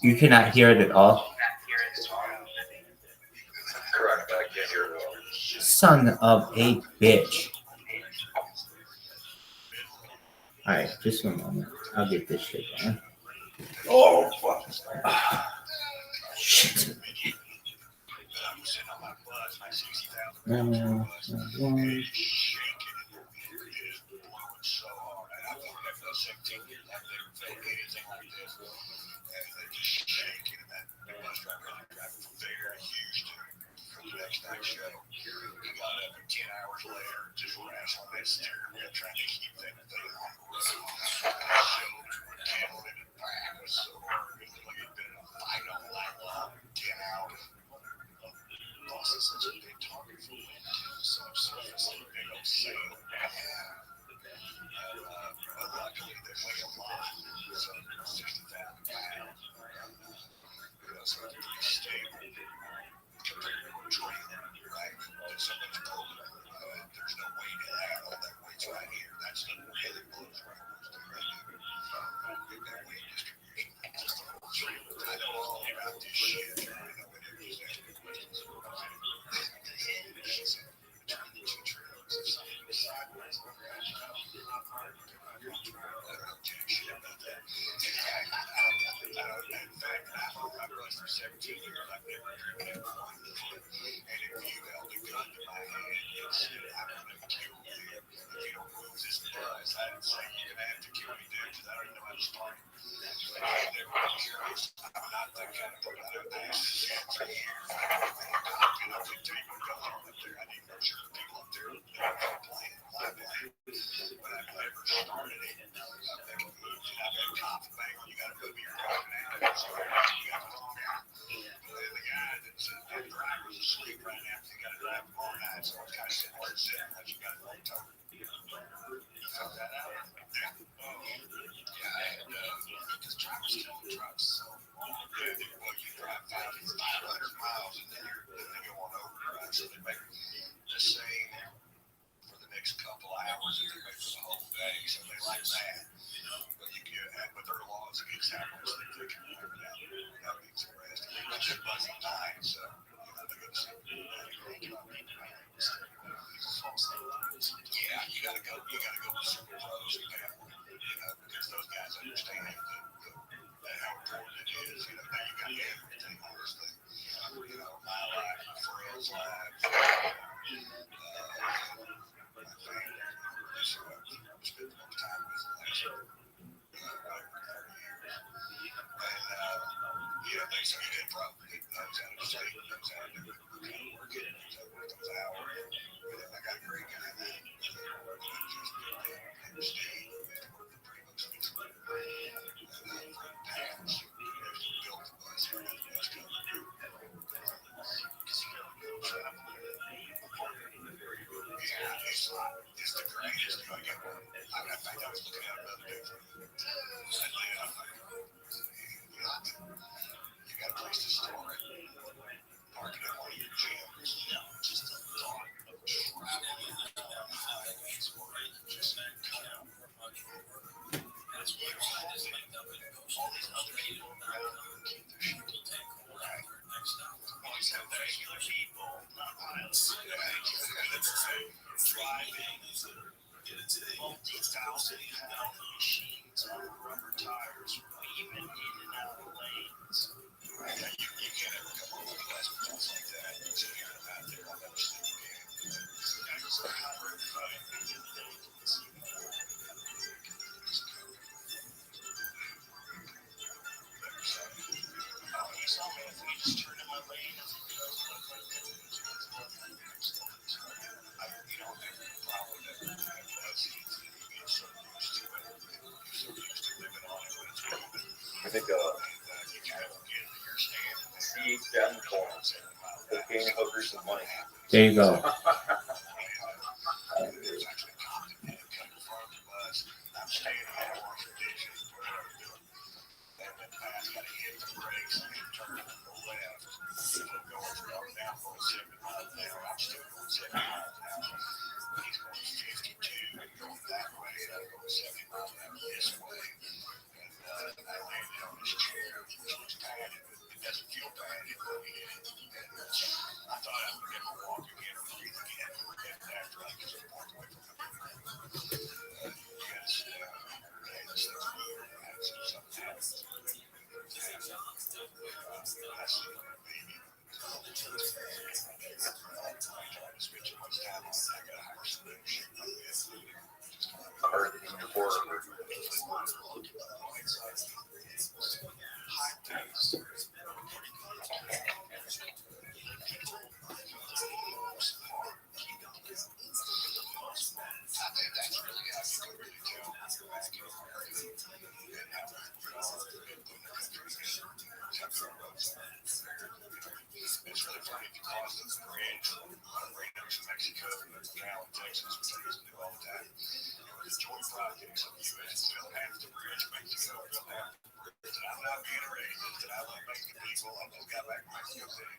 You cannot hear it at all. Correct, I can't hear it at all. Son of a bitch. Alright, just a moment. I'll get this shit going. Oh, fuck. Shit. multi-thousand-pound machines on rubber tires weaving in and out of lanes. You can't ever come up with less results like that. So you got out there on that stupid game. That was a hybrid fight. He saw me if we just turned in my lane. I think Steve Dencorn, cocaine hookers and money. There you go. It's really funny because of the bridge on Reno, Mexico, now in Texas, which I used to do all the time. The joint projects of the U.S. built half the bridge, Mexico built half the bridge. And I'm not being racist, and I love Mexican people. I just got back from Mexico City.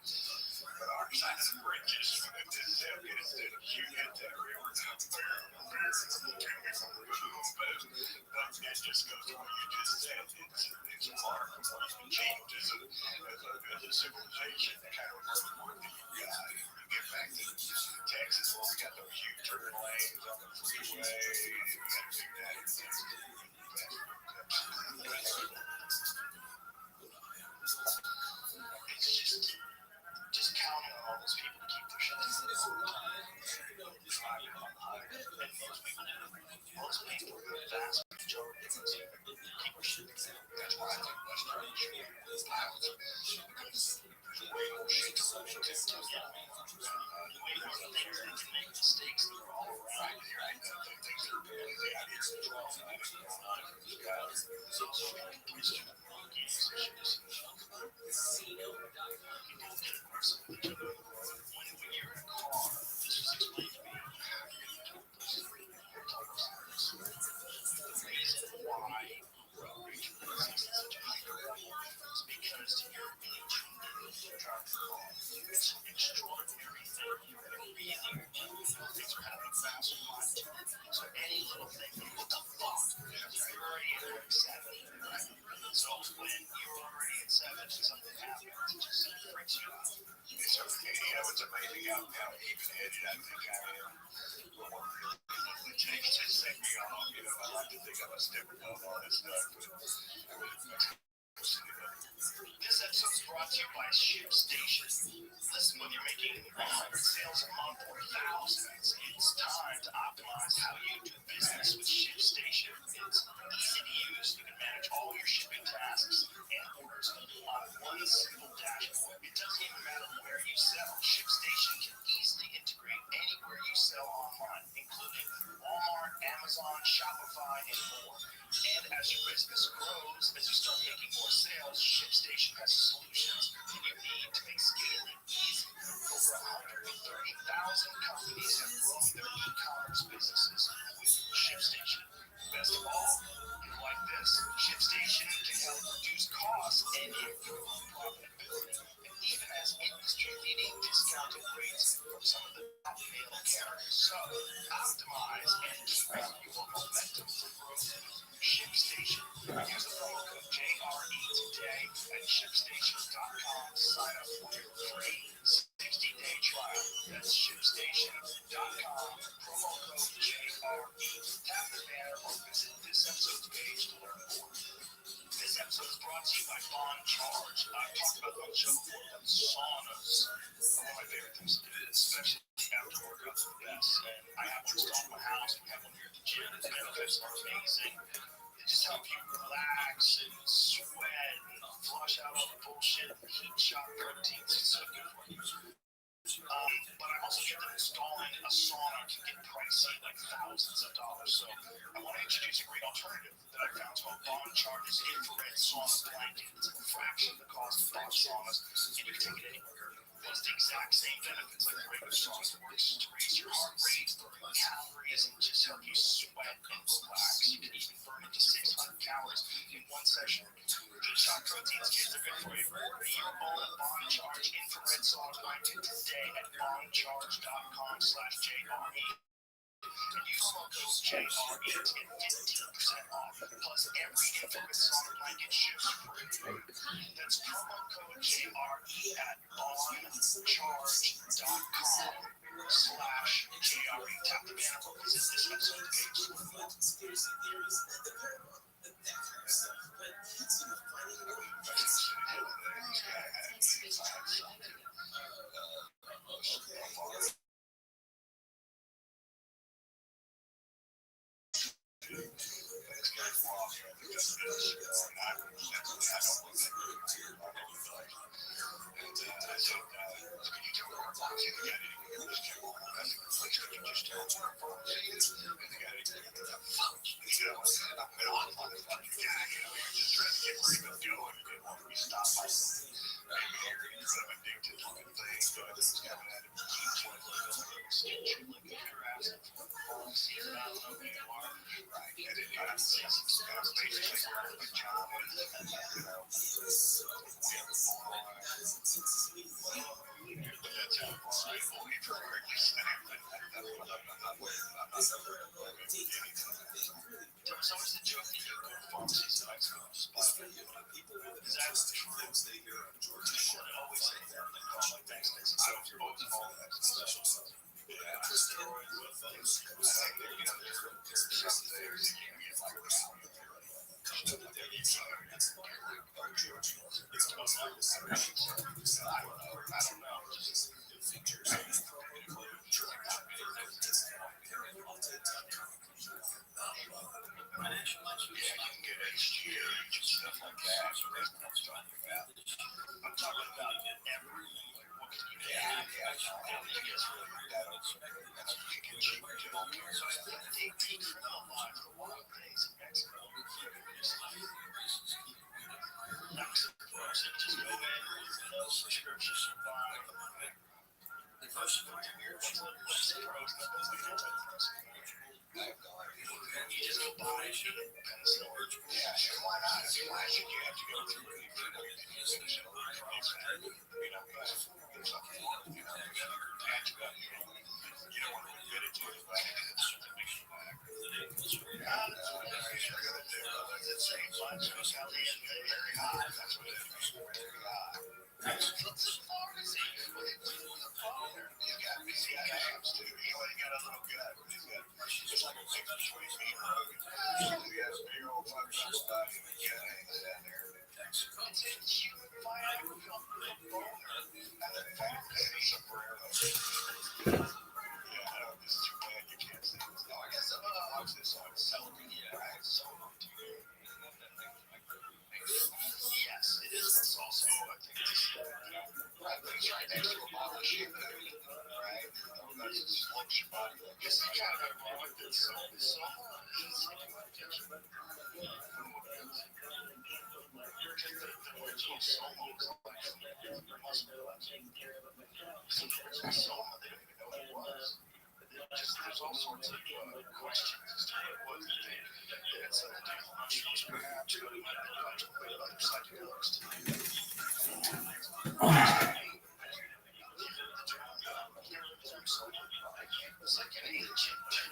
But our side of the bridges, instead of you get that river down there, but it just goes to what you just said. It's a mark of what changes as a civilization. Kind of work that you got. You get back to Texas, well, we got those huge turn lanes on the freeway. We got to do that. It's just counting on all those people to keep pushing this driving on the highway. And most people, the vast majority of people keep pushing. That's why I think Western is pilots. Because there's way more shit to look into. Way more things that can make mistakes that are all around here. I know things that are doing the ideas of 12 and I don't know. So it's just monkeys. When you're in a car, this was explained to me. The reason why road rage is such a high level is because you're being tuned into the car. It's an extraordinary thing. You're really things are happening fast and hot. So any little thing, what the fuck? You're already at 7, right? So when you're already at 7 and something happens, it just freaks you out. It's okay, it's amazing how even-headed I think I am. It takes to set me off, I like to think I'm a step above all this stuff. This episode is brought to you by ShipStation. Listen, when you're making 100 sales a month or thousands, it's time to optimize how you do business with ShipStation. It's easy to use. You can manage all your shipping tasks and orders on one simple dashboard. It doesn't even matter where you sell. ShipStation can easily integrate anywhere you sell online, including Walmart, Amazon, Shopify, and more. And as your business grows, as you start making more sales, ShipStation has solutions that you need to make scaling easy. Over 130,000 companies have grown their e-commerce businesses with ShipStation. Best of all, you're like this. ShipStation can help reduce costs and improve profitability. And even has industry-leading discounted rates from some of the top mail carriers. So optimize and keep up your momentum for growth. ShipStation. Use the promo code JRE today at ShipStation.com to sign up for your free 60-day trial. That's ShipStation.com brought to you by Bond Charge. I've talked about on the show before, but saunas are one of my favorite things to do, especially after workouts are the best. And I have one installed in my house. We have one here at the gym. The benefits are amazing. They just help you relax and sweat and flush out all the bullshit, heat shock proteins. It's so good for you. But I also hear that installing a sauna can get pricey, like thousands of dollars. So I want to introduce a great alternative that I found called Bond Charge's infrared sauna blanket. It's a fraction of the cost of Bond saunas, and you can take it anywhere. It has the exact same benefits like regular sauna. It works to raise your heart rate, burn calories, and just help you sweat and relax. You can even burn up to 600 calories in one session. Heat shock proteins kids are good for you. Order your own Bond Charge infrared sauna blanket today at bondcharge.com/JRE. And use promo code JRE to get 15% off. Plus, every infrared sauna blanket ships free. That's promo code JRE at bondcharge.com/JRE. Tap the banner or visit this episode page. There's always the joke that you go to pharmacies and I go to spot. Is that true? You should always say that. Like, oh, my thanks. I was always all that special stuff. Yeah, steroids with things. I think, you know, there's some things you can't get like that. I'm talking about everything. What can you do? You just go buy it. Why not? Why should you have to go through it? There's all sorts of questions as to what they think. It's mushrooms, perhaps, but it might be other psychedelics too. It's like an ancient to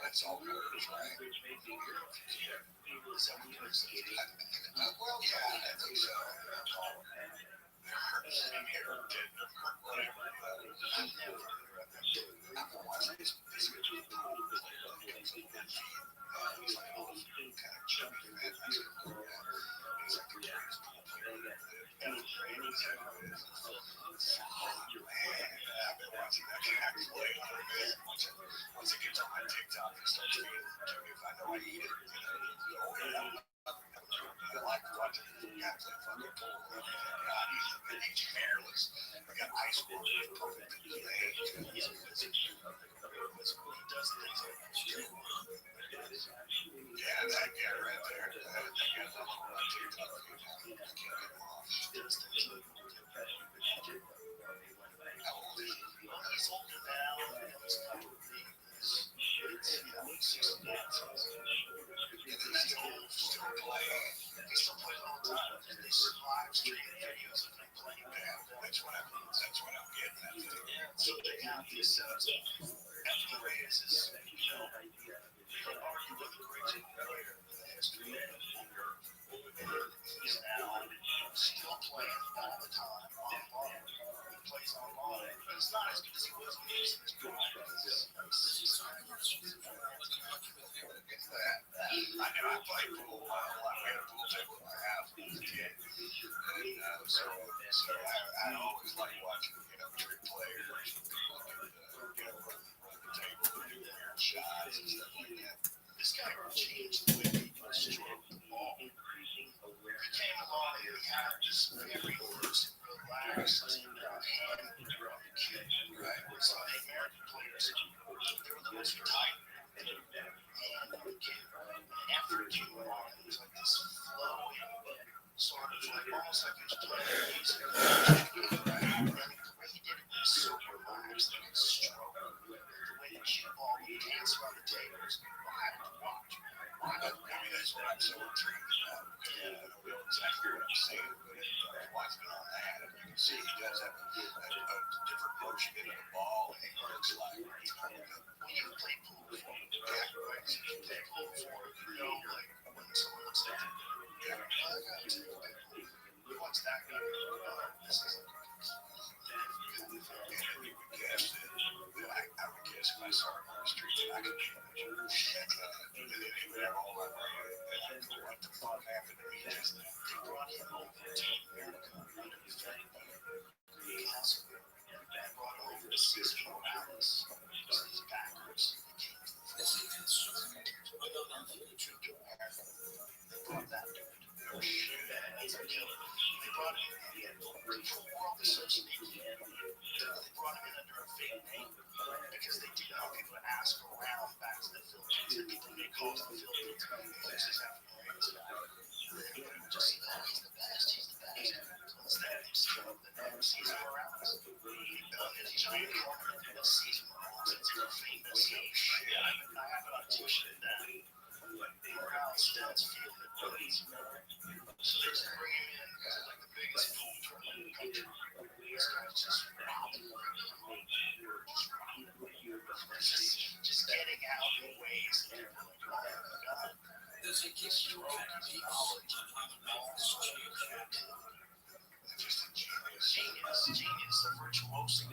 That's all good, right? Well, yeah, I think so. Once it gets on my TikTok, it starts feeding to me if I know I eat it. I like watching the guy play fucking pool. And he's hairless. I got ice water to put it in his legs. He does things like yeah, that guy right there. That guy's all over my TikTok. I can't get him off. He does things like how old is he? He's older now. He's probably he's 60 now. And then he's still playing. He still plays all the time. And they live stream videos of him playing band. That's what I'm getting at. So they have this employees is, you know, are you with a great player in the history of he's now still playing all the time online. He plays online. But it's not as good as he was when he was in his prime. I know I played pool a lot. We had a pool table in my house as a kid. And so I always like watching, you know, trick players, you know, run the table and do weird shots and stuff like that. This guy changed the way people stroke the ball. He came along and he had this very relaxed hand on the kid, right? Where it's like American players, they were the most tight. And after it came along, it was like this flowing, sort of like almost like he was playing music. Right? And the way he did it was so relaxed and stroke. The way the cue ball would dance around the table was wild to watch. I mean, that's what I'm so intrigued about. I don't know exactly what I'm saying, but I'm watching it on that. And you can see he does have a different motion into the ball, and he looks like when you play pool before, right? So you play pool before, you know, like when someone looks at you, I got to play pool. What's that guy? This is and you would guess that I would guess if I saw him on the street that I could be a picture. And then he would have all my money. And I'd go, what the fuck happened to me just now? They brought him over to America under his name. He also brought over to Cisco Alice. So he's backwards. He came to the Philippines. But no, not the trip to America. They brought that dude. He's a killer. They brought him in. The whole world is so sneaky. They brought him in under a fake name because they didn't want people to ask around back to the Philippines. And people make calls to the Philippines. This is happening. Everybody would just say, oh, he's the best. He's the best. Instead, they still never sees him around. There's a giant corner in the season around. It's a famous shit. I have an audition in that. Morale stats feel that buddies. So they just bring him in to like the biggest pool tournament in the country. This guy's just robbing just getting out in ways that they're like, oh my god. Does he keep stroking people? Just a genius, a virtuoso.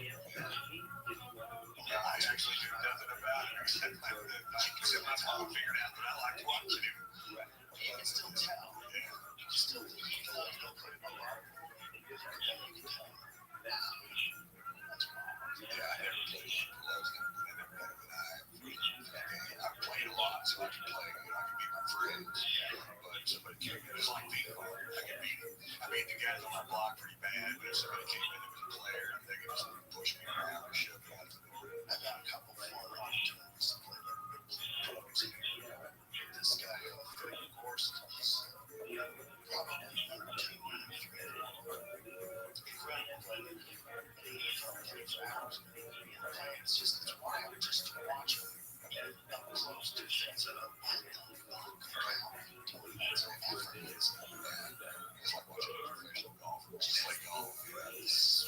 I actually knew nothing about it except my mom figured out that I liked watching him. You can still tell. You can still, even though you don't put it on you can tell. Yeah, I never played pool. I was never good at it, but I've played a lot, so I can play. I can beat my friends. But somebody came in, it's like being I beat the guys on my block pretty bad, but if somebody came in and was a player, they could just push me around or shove me out the door. I got a couple former opportunities to play like pros here. This guy on the course is probably number 2 He's running and playing 80 for hours. It's just, it's wild just to watch him up close to things that are that's an effort. It's like watching a professional golfer. Just like golf, he's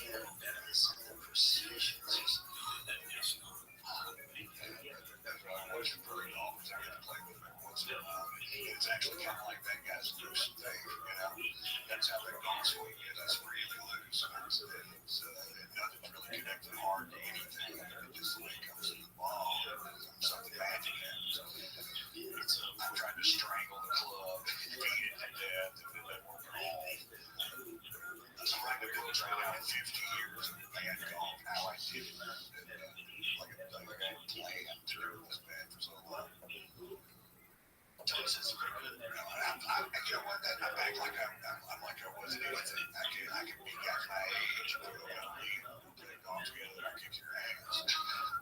It's actually kind of like that guy's loose thing, you know. That's how that golf swing is. That's really loose. Nothing's really connected hard to anything. Just the way it comes to the ball, something magic happens. I tried to strangle the club, beat it to death, and it didn't work at all. That's what I've been trying for 50 years. Bad golf, how I did it. Like a plan through this bad for so long. Texas, you know what? I'm back like I'm like I was. I can beat guys my age. We're gonna play golf together. I kick your ass.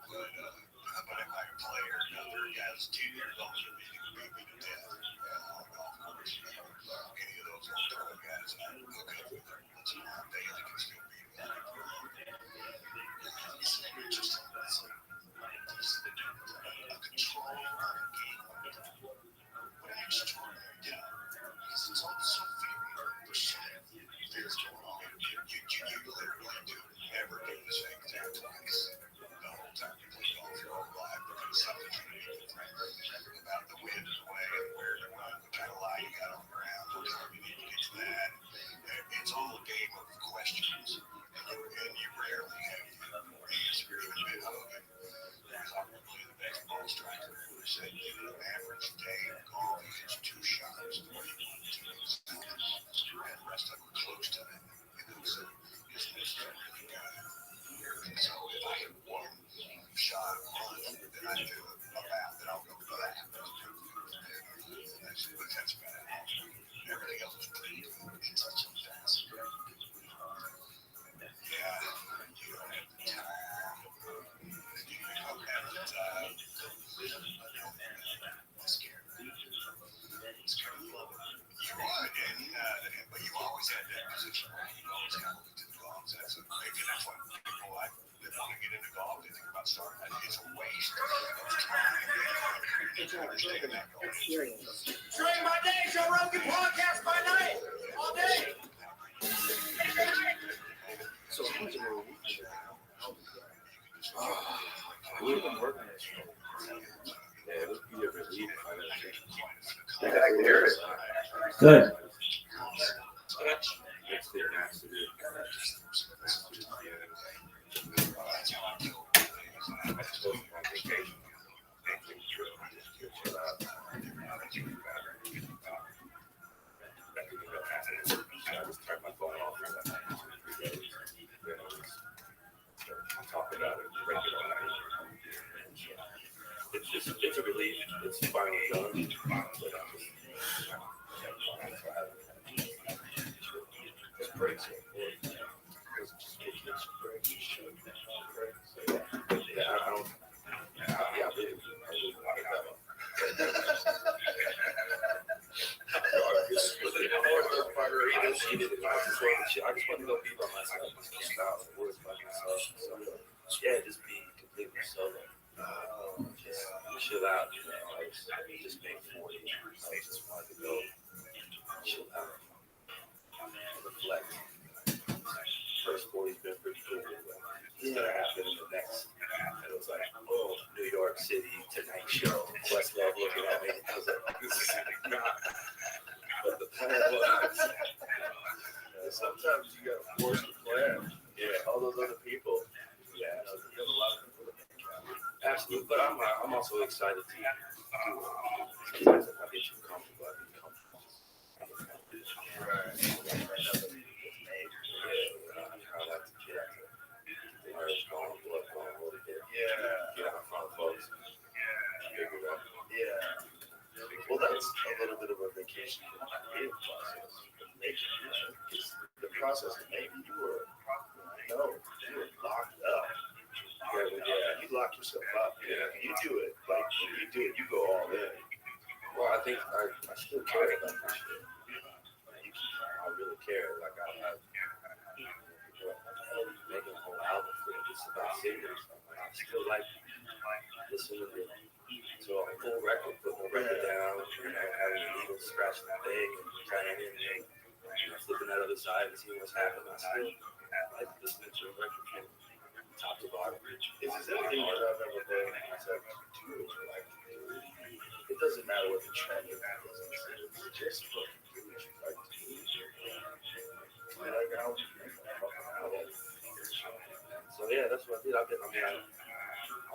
But if I can play or another guy's 10 years older than me, he can beat me to death. On a golf course, any of those old pro guys, I can hook up with them. That's why Bailey can still beat me. It's just a control game. What an extraordinary time. Because it's all so very percent. There's going on. You literally do never do the same thing twice. The whole time you play golf your whole life because something's going to be different about the wind and the way and where to run, what kind of lie you got on the ground, what time you need to get to that. It's all a game of questions. And you rarely have the answer even been Hogan. He's probably the best ball striker who said an average day of golf is 2 shots. And the rest of them were close to that. So just missed it really good. And so if I have one shot of one that I do about, then I'll go for that. That's about it. Everything else is pretty good. It's such a fast. Yeah, you don't have the time. You don't have the time. I'm scared. You would, but you always had that position where you always kind of looked at golf. Maybe that's why people that want to get into golf, they think about starting that. It's a waste of time. During my day, Joe Rogan podcast by night, all day. So how much of a we've been working on this show. Yeah, it would be a relief if I can hear it. Good. It's the accident. I suppose on vacation. I just turned my phone off for like 2-3 days. Talk about it regularly. It's a relief. It's finally done. But it's crazy. It's just crazy. Yeah, I really like that. I just want to go be by myself. Yeah, just be completely solo. Just chill out, you know. I just made 40. I just wanted to go chill out, reflect. First 40's been pretty cool. What's gonna happen in the next? And it was like, oh, New York City Tonight Show. Questlove looking at me. I was like, this is not. But the plan was. Sometimes you gotta force the plan. Yeah, all those other people. Yeah, you have a lot of people. Absolutely, but I'm also excited to do it. I get you comfortable. Right. How that's a kid. The nerves going, blood going a little bit. Yeah. Get out in front of folks. Yeah. Figure it out. Yeah. Well, that's a little bit of a vacation from the creative process. Because the process of maybe you were locked up. Yeah, you lock yourself up. Yeah, you do it. Like when you do it, you go all in. Well, I think I still care about this shit. I really care. Like I'm making a whole album for it. It's about singers. I still like listening to it. So a full record, putting the record down, having the needle scratching the thing, and trying to flipping that other side and seeing what's happening. I still like listening to a record from top to bottom. Is this anything that I've ever done? It doesn't matter what the trend of business. Just fucking do what you like to do. You like album? So yeah, that's what I did. I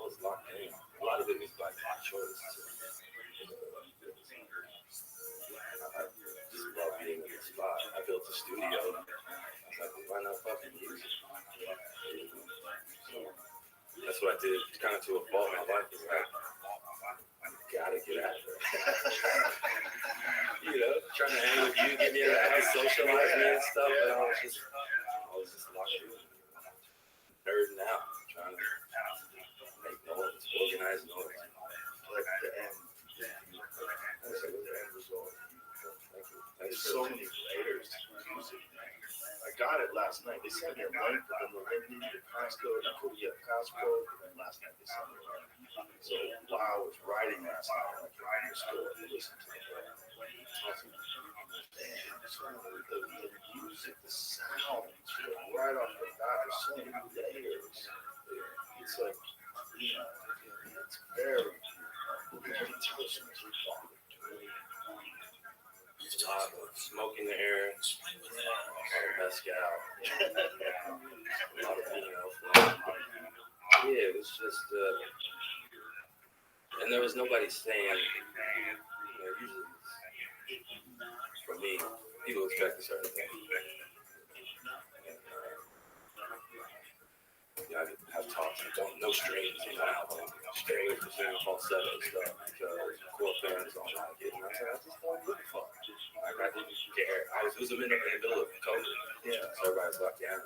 was locked in. A lot of it was like my choice. I just love being in the spot. I built a studio. I was like, why not fucking use it? So that's what I did. Kind of to a fault. My life is like, gotta get out of there. You know, trying to hang with you, get me out of socialize me and stuff. But I was just locked in, nerding out, trying to make noise, organize noise. Like the end. That's like the end result. There's so many layers to music. I got it last night. They sent me a link, but then the link needed a passcode. I couldn't get a passcode, and then last night they sent me a link. So while I was writing last night, I came in the store to listen to it. The music, the sound, right off the bat, there's so many layers. It's like, you know, it's very, you can tell someone's recording. A lot of smoke in the air, a lot of mezcal, a lot of yeah, it was just, and there was nobody saying, usually for me, people expect a certain thing. I have talks and no strings in my album, stay away from singing falsetto stuff because core fans don't like it. And I said, I just don't give a fuck. Like, I didn't care. It was in the middle of COVID. Yeah. So everybody's locked down.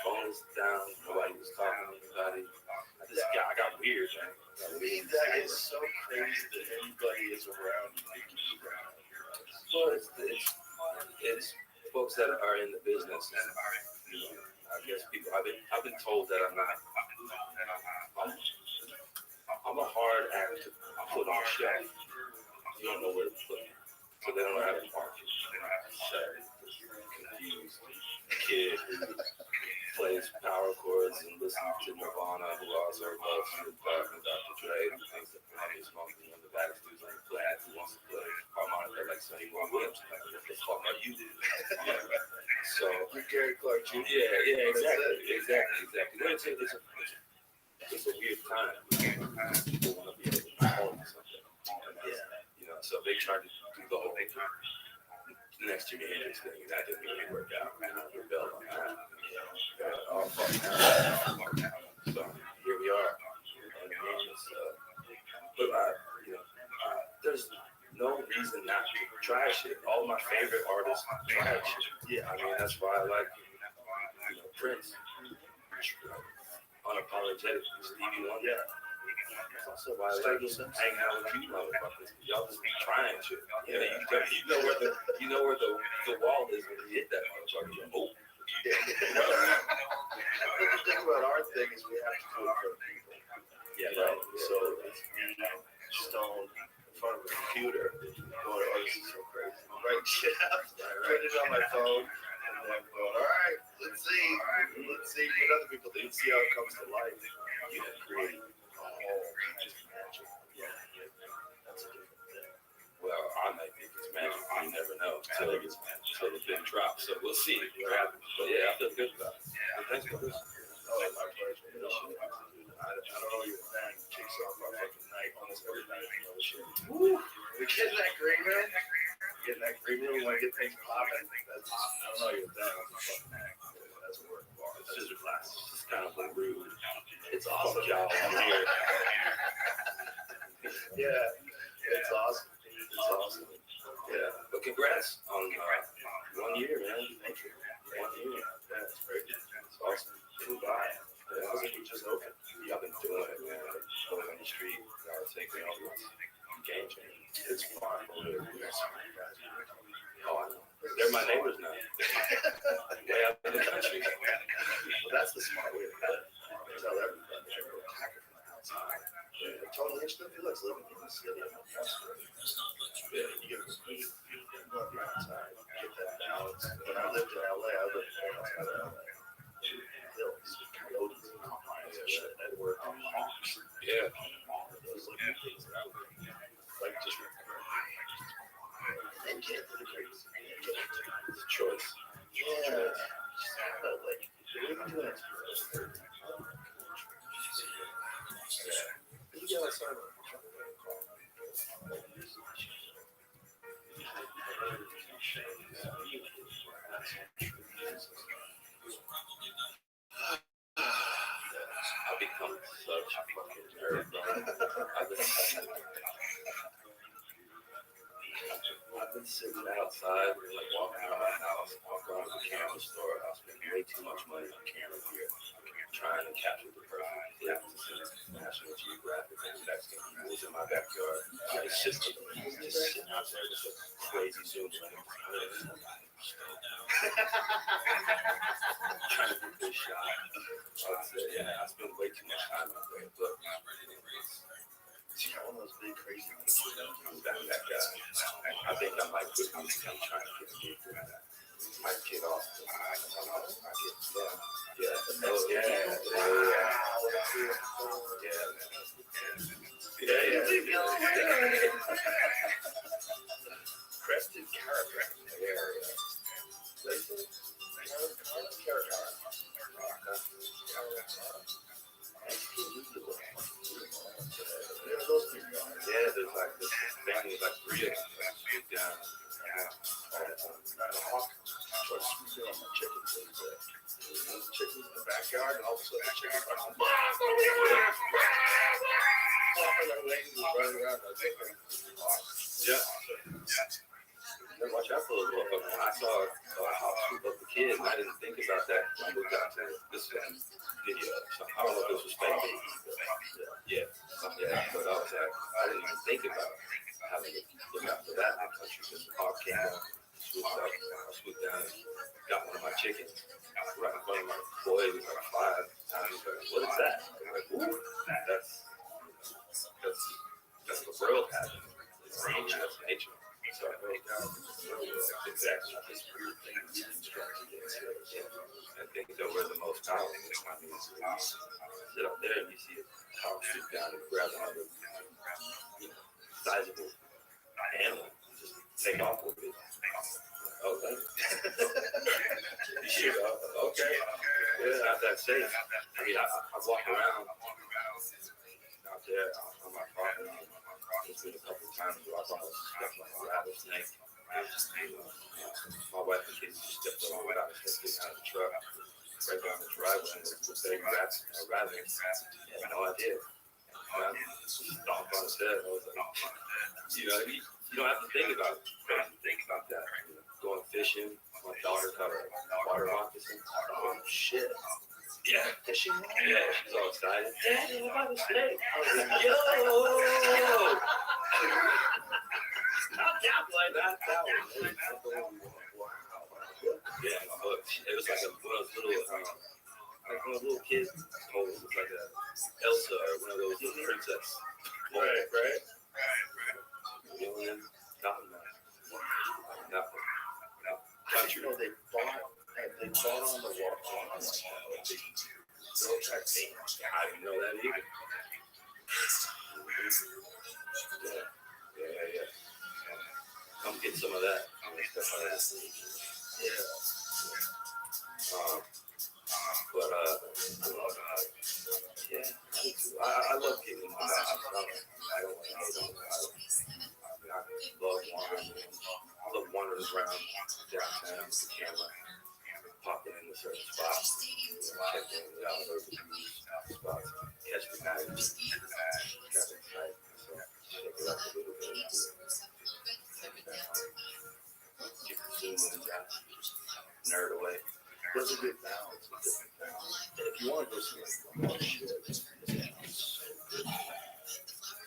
Phone was down. Nobody was talking to anybody. I got weird, man. To me, that is so crazy that anybody is around making you around. Well, it's folks that are in the business. And, I guess people. I've been told that I'm not. I'm a hard act to put on a shelf. You don't know where to put me, so they don't have a market. Confused kid who plays power chords and listens to Nirvana, who also loves Snoop Dogg and Dr. Dre, who thinks that Kanye is one of the baddest dudes on the planet, who wants to play harmonica like Sonny Williams. Like, what the fuck are you doing? So you're Gary Clark Jr. Yeah, exactly. It's a weird time. People want to be able to perform something. Yeah, so they tried to do the whole next Jimi Hendrix thing, and that didn't really work out. I rebelled on that. So here we are. But there's no reason not to try shit. All my favorite artists try shit. Yeah, I mean, that's why I like Prince, Unapologetic, Stevie Wonder. Yeah. That's also why I like hanging out with you motherfuckers. Y'all just be trying shit. Yeah, you know where the wall is when you hit that motherfucker. You're like, oh. The thing about our thing is we have to do it for people. Yeah, right. So it's me, Stone, in front of a computer. Going, oh, this is so crazy. Write shit out, put it on my phone, and then go, all right, let's see what other people do. Let's see how it comes to life. You can create a whole magic. Yeah, that's a different thing. Well, I might think it's magic. You never know until the big drop. So we'll see what happens. But yeah, I feel good about it. Thanks for listening. Oh, my pleasure. I don't know your fan kicks off our fucking night almost every night. Woo! We getting that green room? Getting that green room, we want to get things popping. I don't know your fan. That's a work bar. That's just a class. It's kind of like rude. It's awesome. Y'all here. Yeah, it's awesome. It's awesome. Yeah, but congrats on 1 year, man. Thank you. 1 year. Yeah, it's great. It's awesome. Goodbye. It was like we just opened. Y'all been doing it, man. Going on the street, y'all taking over. Game changer. It's fun. Oh, I know. They're my neighbors now. Way out in the country. Well, that's the smart way to do it. Tell everybody they're a hacker from the outside. Totally interested. He likes living in the city. Yeah, you get go on the outside, get that balance. When I lived in LA, I lived outside of LA. Hills, coyotes, and lions and shit. I'd work on hawks. Yeah. Those like things that I would like just And get pretty crazy. It's a choice. Yeah. But like, what are you doing? Yeah, that's right. I've become such a fucking nerd, bro. I've been sitting outside, like walking around my house, walking around the camera store. I spend way too much money on camera gear, trying to capture the perfect clip to send National Geographic and next thing he was in my backyard. It's just sitting out there with a crazy zoom lens. Trying to get this shot. I would say, yeah, I spend way too much time out there, but See, one of those big crazy things. I'm that guy. I think I might quit music. I'm trying to get a gig for that. Might get off. Crested chiropractor. Yeah, there's like this family, like 3 of them that shoot down. Chickens in the backyard, and all of a sudden the chickens are like, yeah. Watch out for those motherfuckers. I saw a house shoot up the kid, and I didn't think about that. I looked out to this video. So I don't know if this was fake. Yeah. But I was like, I didn't even think about having to look out for that in the country. Because the car came down, swooped up, I swooped down and got one of my chickens right in front of my boy. He was like 5 times. Like, what is that? I'm like, ooh, that's the world having. It's nature. That's nature. So I wrote down exactly this weird thing I think that we're the most powerful. I mean, sit up there and you see a cow shoot down and grab another sizable animal, just take off with it. Oh, thank you. You shoot up. Okay. It's not that safe. I mean, I walk around out there on my property. It's been a couple of times where I've almost stepped like a rattlesnake. My wife and kids just stepped on a rattlesnake getting out of the truck, right down the driveway, and was saying rats or rattling. I had no idea. I stomped on his head. I was like, you don't have to think about that. Going fishing, my daughter got a water moccasin. Oh shit. Yeah, fishing. Yeah, she's all excited. Daddy, I got a snake. I was like, yo! Not that one. Not that one. Wow. Yeah, but it was like one of those little, like one of those little kids' holes. It's like a Elsa or one of those little princess. Right. Nothing. Country. They bought on the wall. I didn't know that either. Yeah. Come get some of that. Yeah. I love getting in my house. I don't want to hate on it. I love wine. I love wandering around downtown with the camera, popping into certain spots, checking out urban spots, catch the night, kind of exciting. So check it out a little bit. Get the zoom in, nerd away. There's a good balance. And if you want to go see more shit,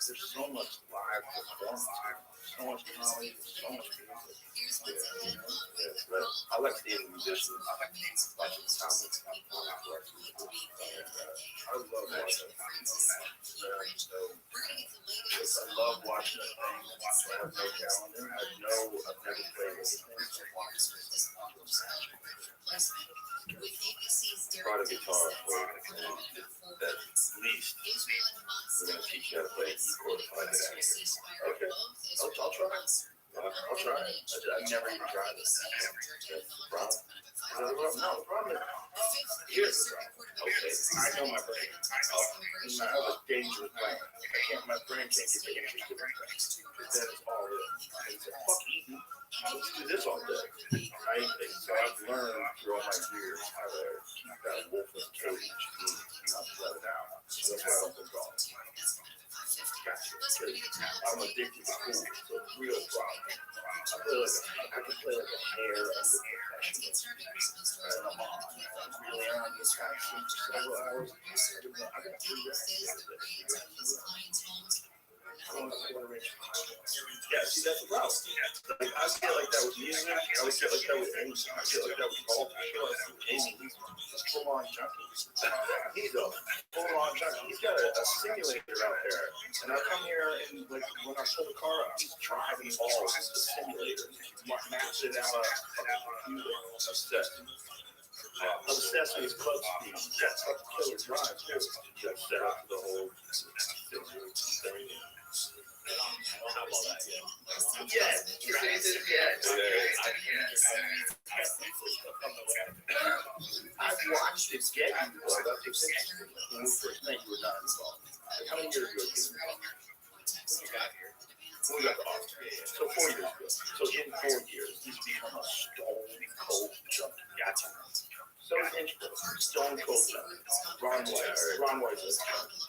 there's so much live performance, so much comedy, so much music. Right. I like seeing musicians watching comics. I love watching I love watching a thing. I have no calendar. I know I've never played anything. Brought a guitar for that least. We're going to teach you how to play keyboard. Okay. I'll I'll try. I'll try. I've never even tried it. That's the problem. No, the problem is, here's the problem. Okay, I know my brain. I have a dangerous brain. My brain can't get interested in things. That is all it is. And it's like, fuck eating. Let's do this all day. I ain't think so. I've learned through all my years how to keep that wolf in a cage and not let it out. So that's why I don't think all. I'm addicted to food. It's a real problem. I can play like a hair under professional. And I'm on. I'm really on this kind of sleep for several hours. I got 3 rest. Yeah, see, that's the problem. Like, I feel like that with music. I always feel like that with anything. I feel like that with golf. I feel like Jamie, he's a full-on junkie. He's a full-on junkie. He's got a simulator out there. And I come here and, like, when I pull the car up, he's driving balls into the simulator. Maps it out of the computer. Obsessed with his club speed. That's how the killer drives, too. That's set up the whole thing. How about that? I've watched it get you. It's interesting. When we first met, you were not involved. How many years ago did you get involved? We got here. We got the office. So 4 years ago. So in 4 years, he's become a stone cold junkie. Gotcha. So integral. Stone cold junkie. Ron White is a junkie.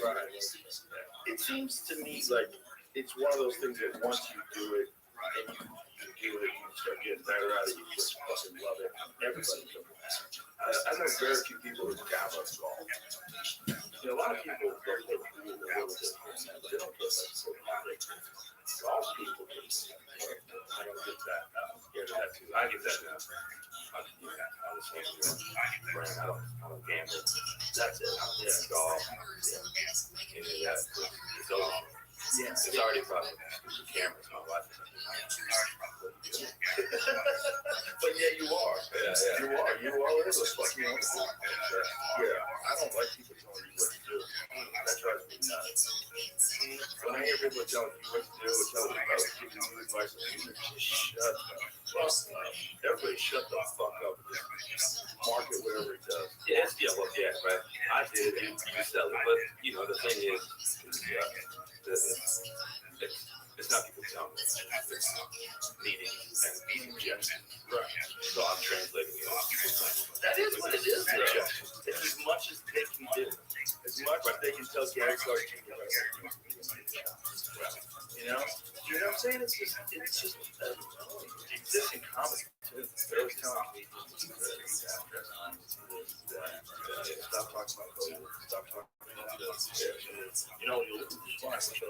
Right. It seems to me like it's one of those things that once you do it and you do it, you start getting better at it, you just fucking love it. Everybody does it. I know very few people who dabble in golf. You know, a lot of people go play pool a little bit, but they don't play like golf people. I don't get that. I'm scared of that too. I get that now. I don't gamble. That's it. Yeah, golf. Yeah. It's over. Yeah, it's already probably the cameras. My wife is but yeah, you are. Yeah. You are. You are. It was fucking awesome. Yeah. I don't like people telling you what to do. That drives me nuts. When I hear people telling you what to do, or telling you about giving you advice, shut the fuck up. Everybody shut the fuck up. Market whatever it does. Yeah, right. I did. You sell it, but you know the thing is, it's not people telling me. It's meetings and meeting objections. Right. So I'm translating it. That is what it is. It's as much as they can do. As much as they can tell Gary Clark. You know what I'm saying? It's just existing comedy too. They're always telling me, stop talking about COVID. Stop talking about this. You know, you'll watch the show.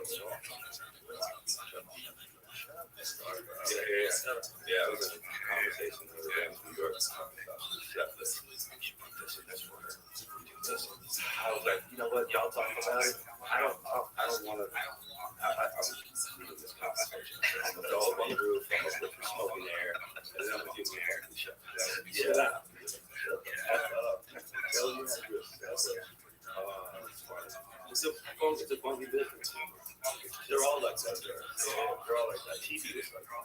Yeah, I was in a conversation the other day in New York talking about this and this for her. I was like, you know what, y'all talk about it. I don't want to. I'm leaving this conversation. I'm gonna go up on the roof. I'm gonna put some smoke in the air, and then I'm gonna give me a haircut. Shut up. It's a funky business. They're all like that. They're all like that. TV is like that.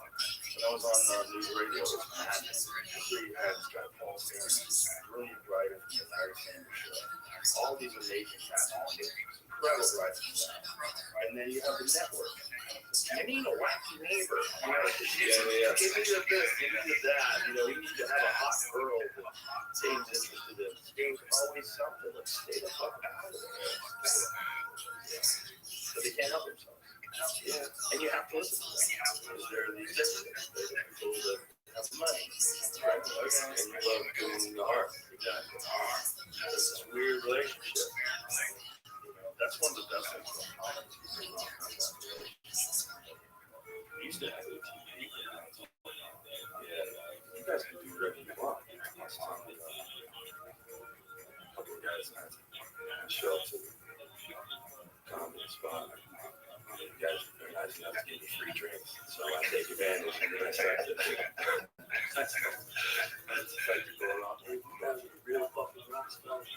When I was on news radio, it was madness. You had this guy Paul Sanders, brilliant writer from the Larry Sanders Show. All these amazing cats, incredible writers. And then you have the network. You need a wacky neighbor. You know, give me the this, give me the that. You know, you need to have a hot girl that seems interested in. There's always something. Like, stay the fuck out of there. But they can't help themselves. Yeah. And you have to listen to them. Because they're the executives. They're the people that have money. Right? Okay. And you love doing the art. Exactly. It's this weird relationship. You know, that's one of the best things about comedy. We used to have a TV. Yeah. You guys can do whatever you want. I was talking to a couple of guys and show up to the comedy spot. You guys are nice enough to give me free drinks, so I take advantage and then I start to that's like going on. Hey, you guys are real fucking rock stars.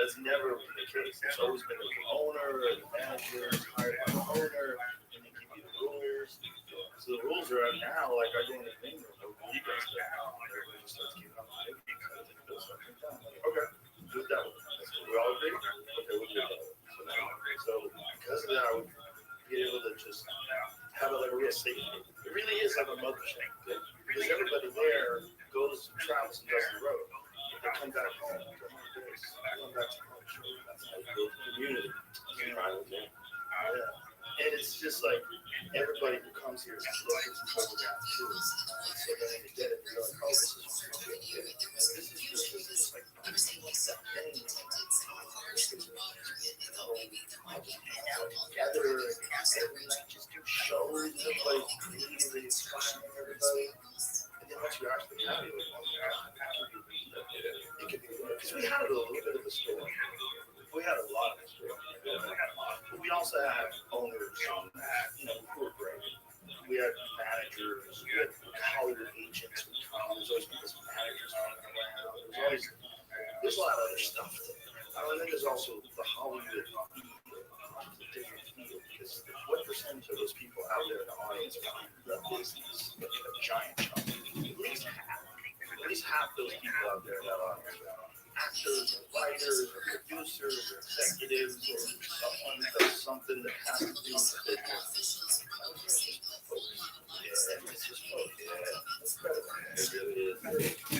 That's never been the case. It's always been the owner or the manager is hired by the owner, and they give you the rules. So the rules are now, like I go in the thing, you guys do now, and everybody just starts keeping up with it because it feels like they're done. Like, okay, do it that way. We all agree? Okay, we'll do it that way. So because of that, I would be able to just have it like a real safety. It really is like a mothership. Because everybody there goes, travels, and does the road. They come back home. Come back to home. That's how you build a community. Yeah. And it's just like everybody who comes here is looking for that too. So then when you get it, you're like, oh, this is just like hang out together and like just do shows and like really inspiring everybody. And then once you're actually happy with one, it can be because we had a little bit of a story. We had a lot of it. But we also had owners, who were great. We had managers, we had Hollywood agents who come. There's always because managers running around. There's a lot of other stuff. And then there's also the Hollywood different field because what percentage of those people out there in the audience are the business, a giant chunk? At least half those people out there that are actors, or writers, or producers, or executives, or someone who does something that has to do with the business. Yeah, it's just folks. Yeah, it really is.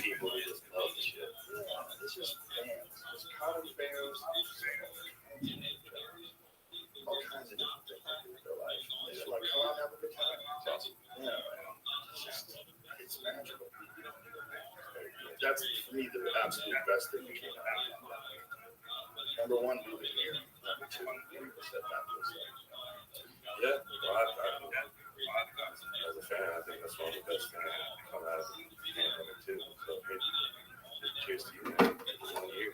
People who just love the shit. Yeah, it's just fans. It's common fans. All kinds of different things they do with their life. They just like come out and have a good time. It's awesome. Yeah, it's magical. That's for me the absolute best thing that came out. Number one, moving here. Number two, getting the set back to the Yeah, well, as a fan, I think that's one of the best things come out of the pandemic too. So cheers to you, man. 1 year.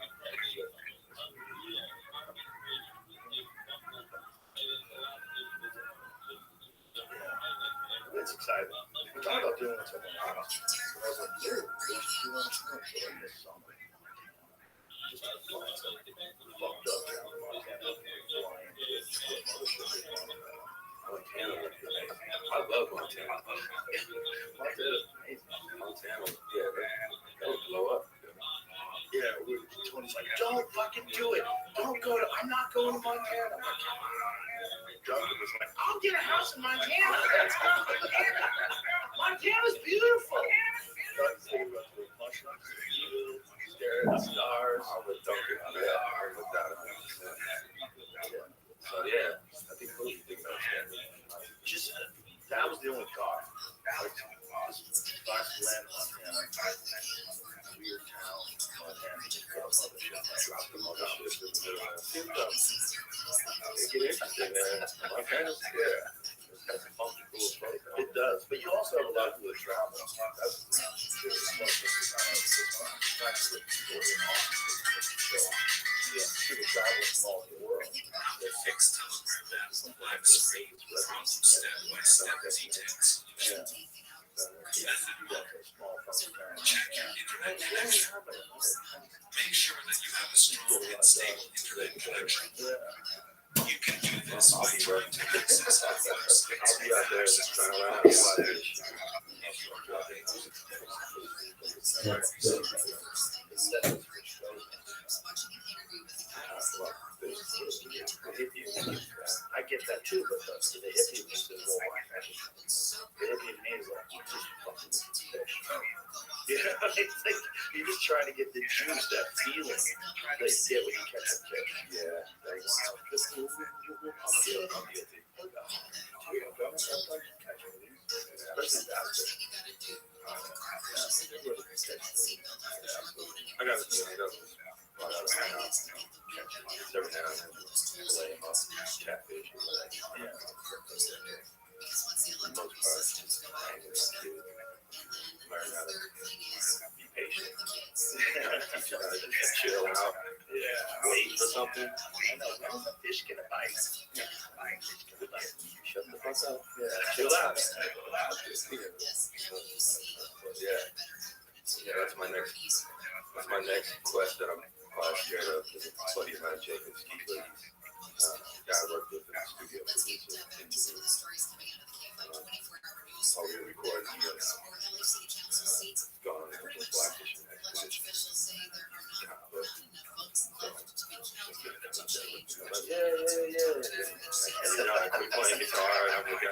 It's exciting. We thought about doing it something else. I was like, dude, let's do it this summer. Just to find something fucked up down in Montana. Montana would be amazing. I love Montana. Montana, yeah, that would blow up. Yeah, Tony's like, don't fucking do it. Don't go to, I'm not going to Montana. I'm like, come on. Justin was like, I'll get a house in Montana. Let's go. Montana's beautiful. Stare at the stars. I would dunk it on that. I would without it. So yeah, I think what do you think about that? Just that was the only thought. Just last land Montana. Weird town. Montana. Drop the mothership. Get interesting, man. Montana, yeah. That's a funky, cool place. It does, but you also have a lot of people that travel. That's people traveling from all over the world. Fixed programs, live stream, step-by-step details. Check your internet connection. Make sure that you have a strong and stable internet connection. You can do this by trying to access the website. I'll be out there trying to run I get that too, but the hippie is the more the hippie means like just fucking fish. Yeah, it's like you're just trying to get the juice, that feeling that you get when you catch a fish. Yeah, that wild. I'm guilty. Especially that fish. I got it. Every now and then, lay them up, catfish, or whatever. Yeah. For the most part, just learn how to be patient. Just chill out. Yeah. Wait for something. I know, when's the fish gonna bite? Shut the fuck up. Yeah. Chill out. Yeah. Yeah, that's my next quest that I'm class straight up. There's a buddy of mine, Jacob Ski Buddies. Guy I worked with in the studio producer, engineer. All we recorded here now. Gone on a couple of Blackfish and expeditions. Yeah. And you know, I quit playing guitar and I'm like,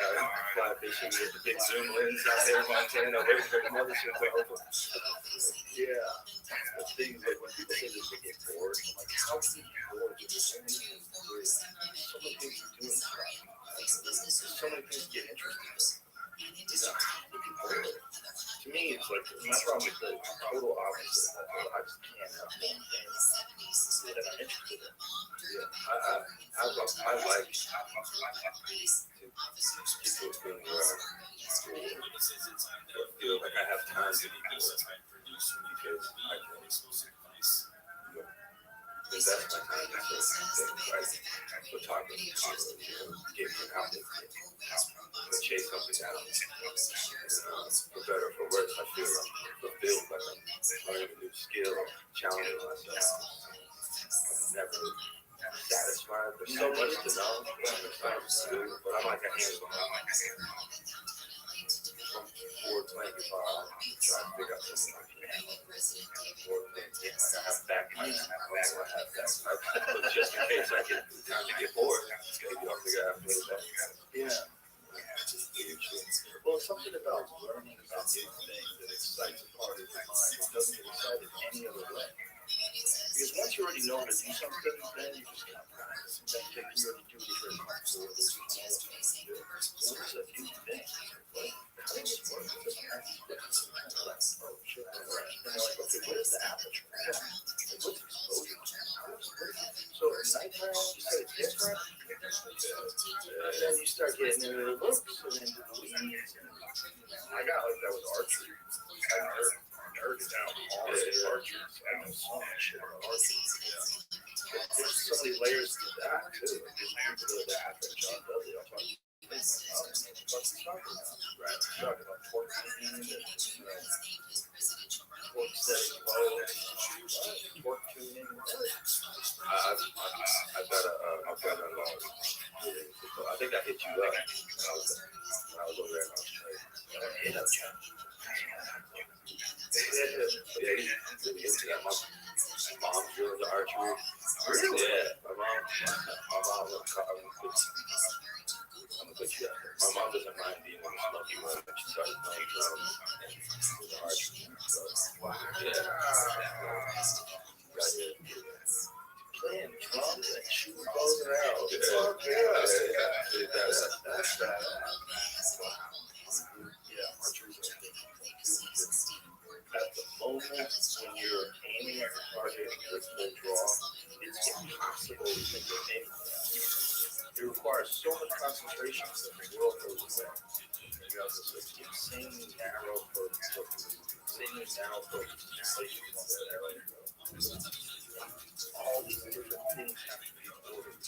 fly fishing with the big zoom lens out there in Montana, waiting for the mothership to open. Yeah. The things that when people say that they get bored, I'm like, how can you get bored? There's so many things to do. So many things to do. There's so many things to get interested in. You know, how can you get bored? To me, it's like, my problem is the total opposite. I just can't have one thing that I'm interested in. Yeah, I like to get to a feeling where I feel like I have time to be bored because I can invest my time in certain things like photography, getting an outlet, chase something down. For better or for worse, I feel fulfilled, like I'm learning a new skill, challenging myself. I'm never satisfied. There's so much to know, there's so much to do, but I'm like a hands-on. From board playing guitar, trying to figure out something on piano. Board playing, like I have bagpipes, but just in case I get time to get bored, maybe I'll figure out how to play the bagpipes. Yeah. Well, it's something about learning about new things that excites a part of your mind that doesn't get excited any other way. Because once you already know how to do something, then you just gotta practice. And then you already do it very comfortable with it. You know what you do. So it's a new thing. Like, how does this work? It's just practice. Oh, shit. And they're like, okay, what is the aperture? What's exposure? So at nighttime, you say it's different. And then you start getting into the looks and then the weeds. I got like that with archery. I nerded out all this archery. So I know so much shit about archery. There's so many layers to that too. Like there's people that after John Dudley, I'm talking about torque tuning and torque setting lows, torque tuning. I've got a I think I hit you up when I was over there in Australia. Hit up, John. Yeah, he's really into that. My mom's doing the archery. Really? Yeah, my mom my mom doesn't mind being in the smoky room. She started playing drums with the archery. So, yeah. Playing drums and shooting bows and arrows. That's yeah, archery's a thing. At the moment when you're aiming at the target and you're full draw, it's impossible to think of anything else. It requires so much concentration that the world goes away. You have this insanely narrow focus. All these different things have to be ordered.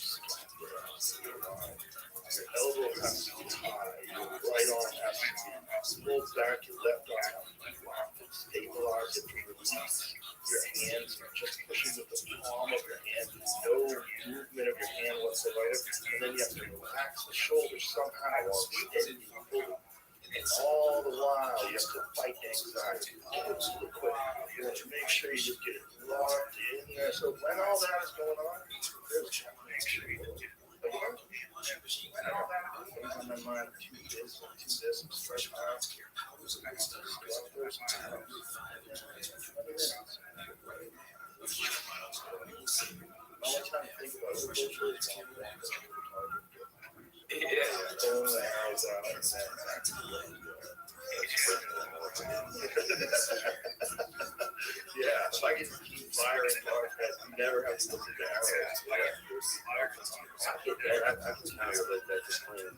Your elbow has to be high, your right arm has to be pulled back, your left arm has to be locked and stabilized and release. Your hands are just pushing with the palm of your hand, no movement of your hand whatsoever, and then you have to relax the shoulders somehow while steadying and pulling. And all the while, you have to fight anxiety. It's really quick. You have to make sure you just get it locked in there. So when all that is going on, there's a make sure you do it. But you know, when all that is on my mind, do this, and stretch out. All the time to think about it. Yeah, if I can keep firing hard, I never have to look at the arrows. I can kind of let that just playing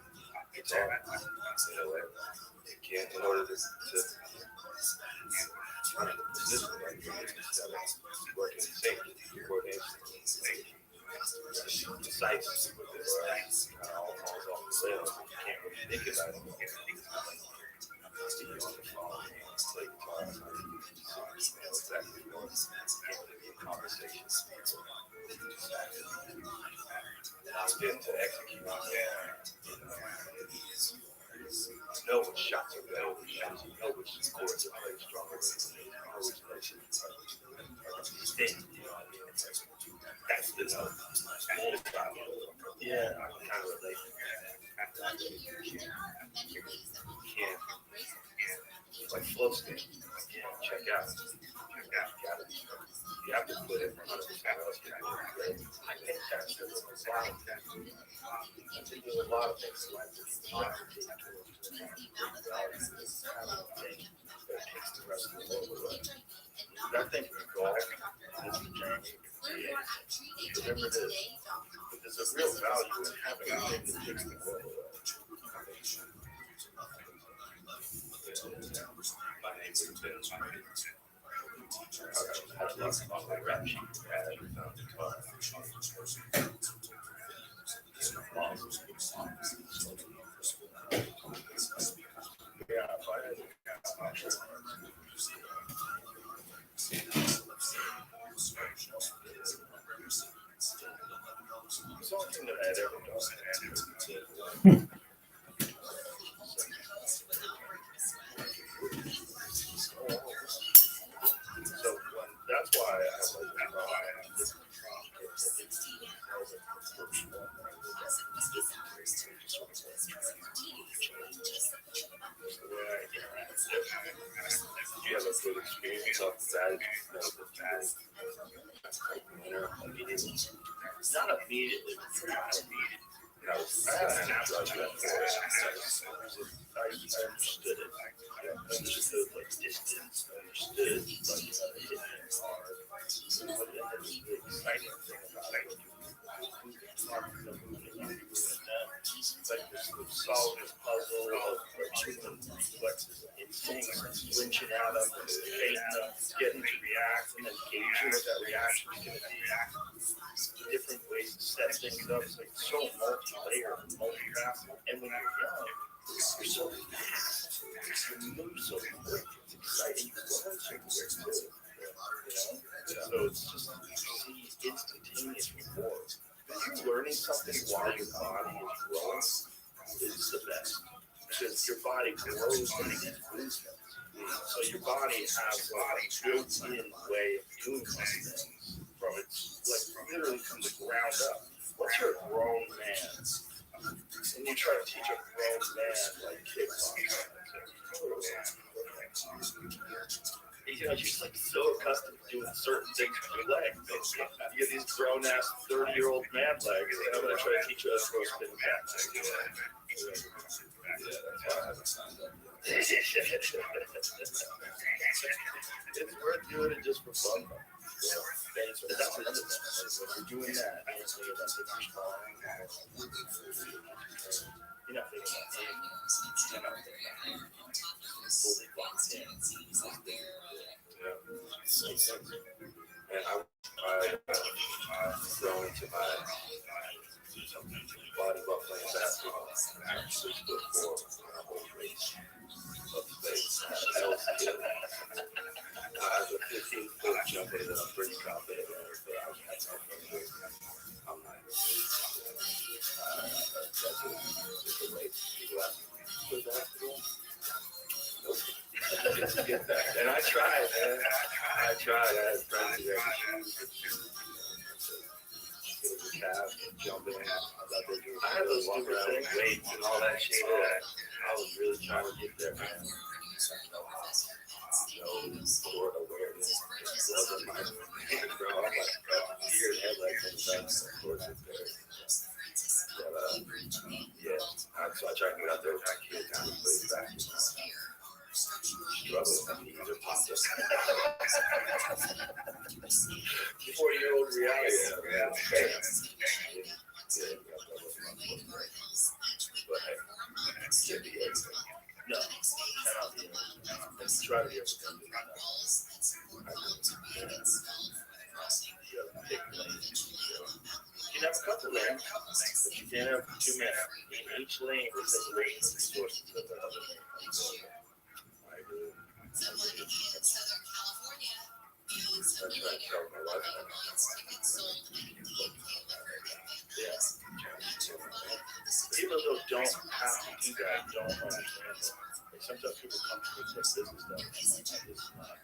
guitar. You know, again, in order to work in safety, work in precise with this, kind of all falls off the rails. You can't really think about it. You on the phone, play guitar, you know exactly what you want. You can't really be a conversation. I'm getting to execute on that. You know which shots are better, you know which chords are played stronger, you know which places are thin, you know what I mean? That's the note. That's the style. Yeah, I can kind of relate to that. You can't, like flow state, check out. You have to put it 100% else. I think that's a lot of that. I think there's a lot of things like this. That takes the rest of the world. I think golf is the journey. Whatever it is. But there's a real value in having a thing that takes the world away. My name is Bill. I love my rap sheet. Something that I had ever done. So that's why I was this you have a good experience off the bat, not immediately, I understood it. I understood like distance. I understood like hitting it hard. But then there's the exciting thing about it. Like this solving this puzzle of human reflexes and instincts, flinching at them, faking them, getting to react, and then gauging what that reaction is going to be. Different ways to set things up. It's like so multi-layered and multifaceted. And when you're young, you're so fast. You move so quick. It's exciting. You learn so quick too. So it's just see instantaneous rewards. If you're learning something while your body is growing, it's the best. Because your body grows when it gets movement. So your body has a built-in way of doing things from its, like literally from the ground up. What's your grown man? And you try to teach a grown man like kickboxing. You know, you're like so accustomed to doing certain things with your legs. You get these grown ass 30-year-old man legs, and I'm gonna try to teach you a throw spin back. It's worth doing it just for fun. That's another thing. When you're doing that, I don't think about it. You're not thinking about it. You're not thinking about it. Fully locked in. And I throw into my body while playing basketball. I'm 6'4", a whole race of space. I have a 15-foot jumper that I'm pretty confident in, but I'm not. That's a race. People ask me, play basketball? Nope. And I tried, man. I had friends who jump in. I had those stupid things, weights and all that shit. I was really trying to get there, man. No sport awareness. It wasn't my thing, bro. I'm like, deer in headlights and things. Of course, it's there. But, yeah. So I tried to get out there with my kid down and play basketball. Struggling, my knees are popped up. 4-year-old reality. Yeah. But hey, can't be everything. No, cannot be everything. Try to be everything. You can have a couple lanes, but you can't have too many. In each lane, there's separation of resources of the other lane. I agree. trying to tell my wife. Yeah. People who don't have to do that don't understand it. Like sometimes people come to me and say, this is stuff. This is not.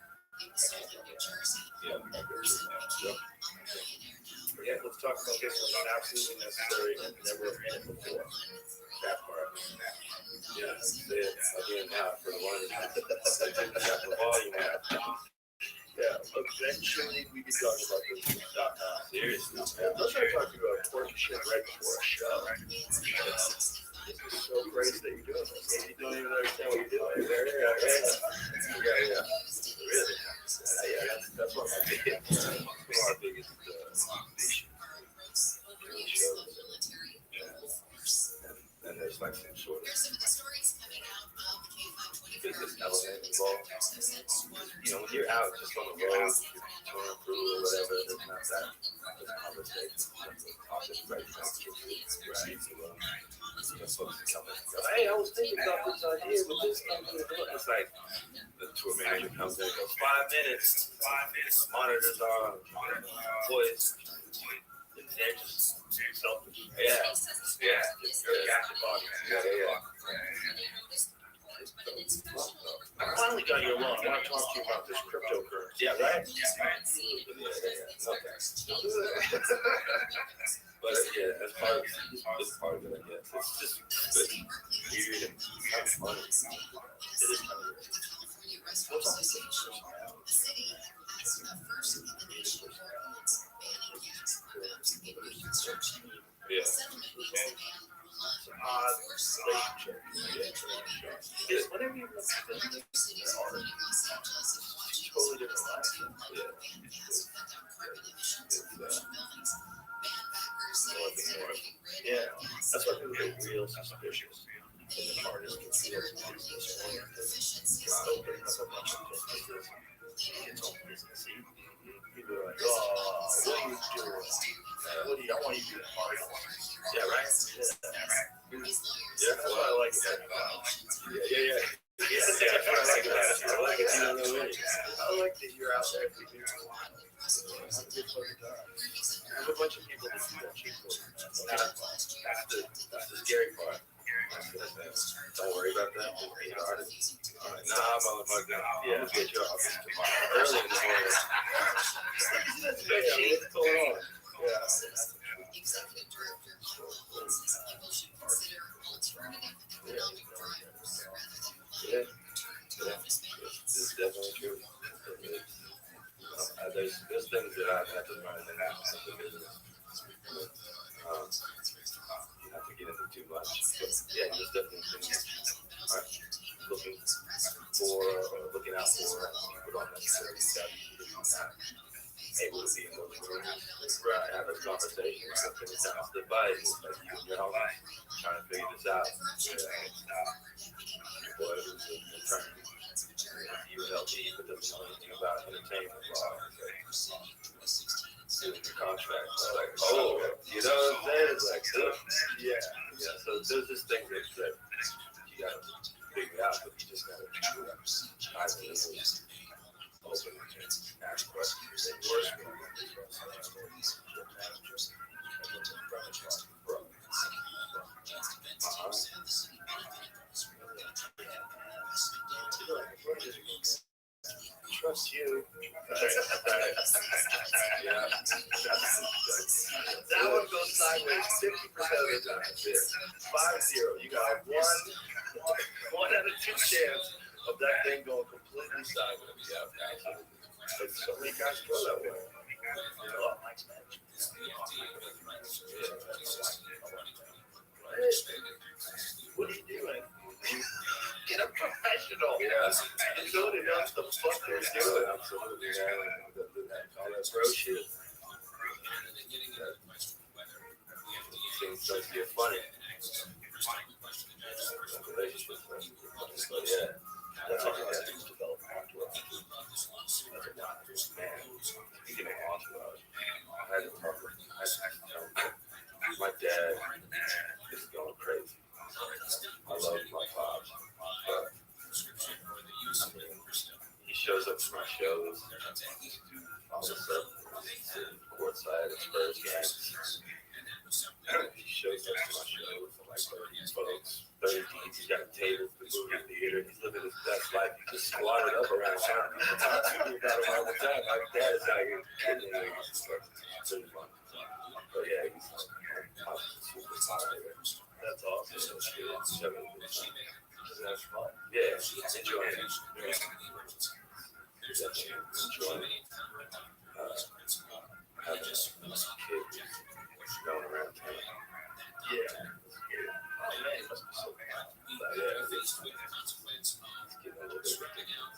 Yeah. Yeah, let's talk about this one. Absolutely necessary and never in it before. That part. Yeah, say it again now for the one that got the volume out. Yeah, eventually we can talk about this. Seriously. Yeah, let's start talking about twerking shit right before a show. This is so crazy that you're doing this. You don't even understand what you're doing. Yeah. Really? Yeah, that's one of my biggest shows. And there's like some sort of business element involved. You know, when you're out just on the road, you're touring through or whatever, there's not that conversation. Hey, I was thinking about this idea with this company. It's like the tour manager comes in and goes, 5 minutes, monitors on, voice. They're just selfish. Yeah. You're a captive audience. Yeah. I finally got you alone. I want to talk to you about this cryptocurrency. Yeah, right? But yeah, that's part of it, I guess. It's just good, weird, and kind of funny. It is kind of weird. What's on this? Yeah. Odd relationship. Because whenever you look at the art, it's totally different life. Yeah. That's why people get real suspicious. And the artist gets real business-oriented. Opening up a bunch of businesses. It's all businessy. People are like, oh, what are you doing? I want you to be a part of it. Yeah, right? Yeah, that's what I like about it. Yeah. That's what I like about it. I like that you're out there keeping it wild. There's a bunch of people that do that cheap work. That's the scary part. Don't worry about that. Just be an artist. Nah, motherfucker. Yeah, let's get you off tomorrow. Early in the morning. What's going on? Yeah. Executive Director wants you should consider alternative economic drivers rather than Yeah. This is definitely true. There's things that I've had to learn in the business. Not to get into too much, but yeah, there's definitely things looking out for people don't necessarily able to be in those rooms, have a conversation, something that sounds device, like you and your homies trying to figure this out. Boy, who's trying to UNLV, but doesn't know anything about entertainment law. Doing your contract, like, oh, you know what I'm saying? It's like, yeah. So there's this thing that you gotta figure out, but you just gotta open and ask questions. Trust you. Yeah. That one goes sideways 50% of the time. 5-0. You got one out of 2 chance of that thing going completely sideways. Yeah, absolutely. But so many guys go that way. What are you doing? Get a professional. Yeah. Somebody knows the fuck they're doing. Absolutely. All that bro shit. Things don't get funny. Yeah. That's how I think develop entourage. Man, speaking of entourage, I had to talk with my dad is going crazy. I love my pops, but he shows up to my shows. all of a sudden, he's sitting courtside at Spurs games. He shows up to my show with like 30 folks, 30 deep. He's got a table for the movie theater. He's living his best life. He just squatted up around town. People talk to me about him all the time. My dad is out here kidding me. It's really fun. But yeah, he's super popular. That's awesome. That's good. It's having a good time. That's fun. Yeah, enjoying it. Enjoying it. Having kids going around town. Yeah. Oh man, it must be so bad. But yeah, it's getting a little bit ridiculous.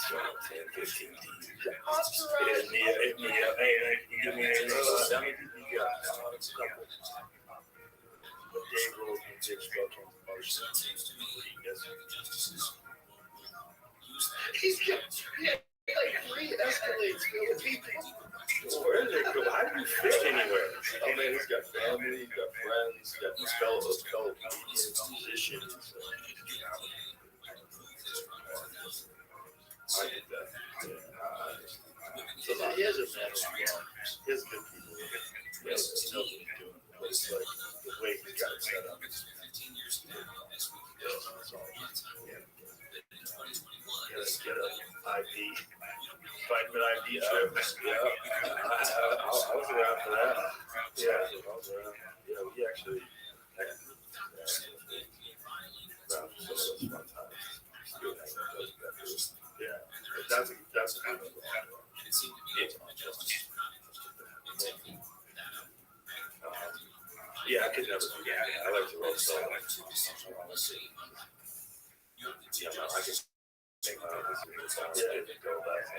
10, 15 deep. Hit me up. Hey, give me a how many people you got? A couple. But Dave Rose and Dick Spoken. He's got like 3 Escalades filled with people. Where did it go? How do you fit anywhere? Oh man, he's got family, he's got friends, he's got fellow musicians. I get that. So he has a man. He has good people. He knows what he's doing. But it's like the way he got it set up. Get an IV, vitamin IV trip. Yeah, I was around for that. Yeah, I was around. Yeah, we actually around for some of those fun times. Yeah, that's kind of yeah, I could never do that. I like to roll solo. Yeah, no, I can make my own decisions. Yeah, go left,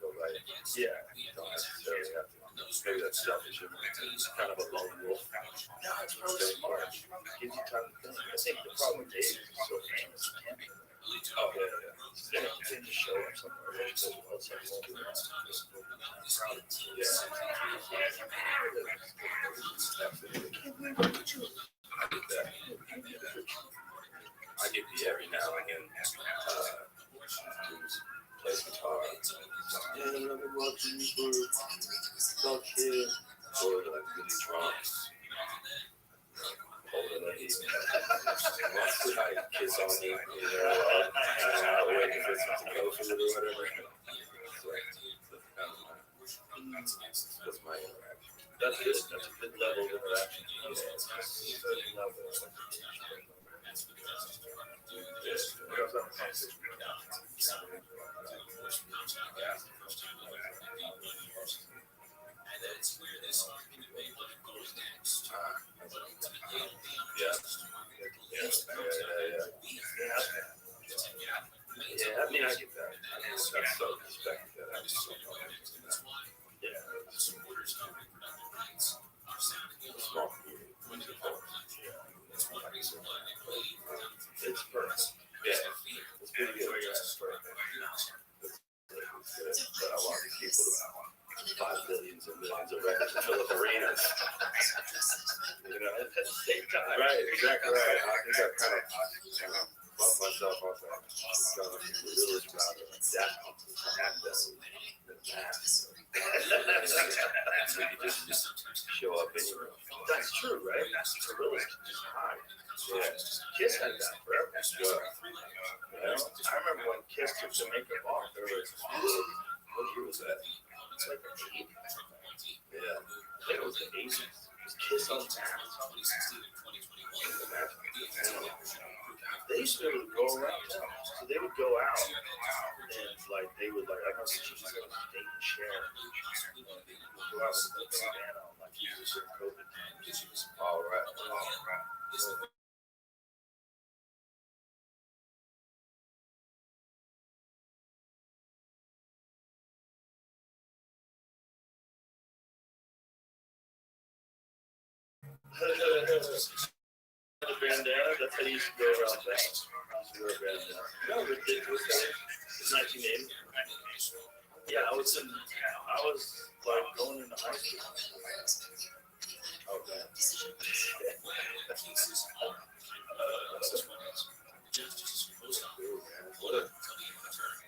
go right. Yeah, you don't necessarily have to. Maybe that's selfish. It's kind of a lone wolf. No, it's really smart. Gives you time to think. I think the problem with Dave is he's so famous. Oh, yeah. Then he just show up somewhere. Yeah. I get the every now and again. Play guitar. Yeah, I've been watching you for about kids. Or like really drunk. Holding a heat. Once I kiss on me, I'll wait for something to go through or whatever. That's my interaction. That's good. That's a good level of interaction. Yeah, it's a certain level of interaction. And then it's clear this song can be made like goes next. Yeah, I mean, I get that. That's so respect that. Yeah. Small community. It's perfect. Yeah. It's pretty good. But I want people to 5 billions and millions of records to fill up arenas. You know, at the same time. Right, exactly right. I think I kind of bumped myself off that. I'm going to be realist about it. That so you just show up anywhere. That's true, right? The realist is high. Yeah. Kiss had that forever. Yeah. I remember when Kiss took Jamaica off, there was, what year was that? It's like the 80s. Yeah. I think it was the 80s. It was Kiss on Tap. They used to be able to go around town. So they would go out and like they would like I remember she was going to date and share. Go out with a bandana on like during COVID times. All right. So, the bandana, that's how you used to go around town. I used to wear a bandana. That was ridiculous. It's 1980. Yeah, I was like going into high school. Okay.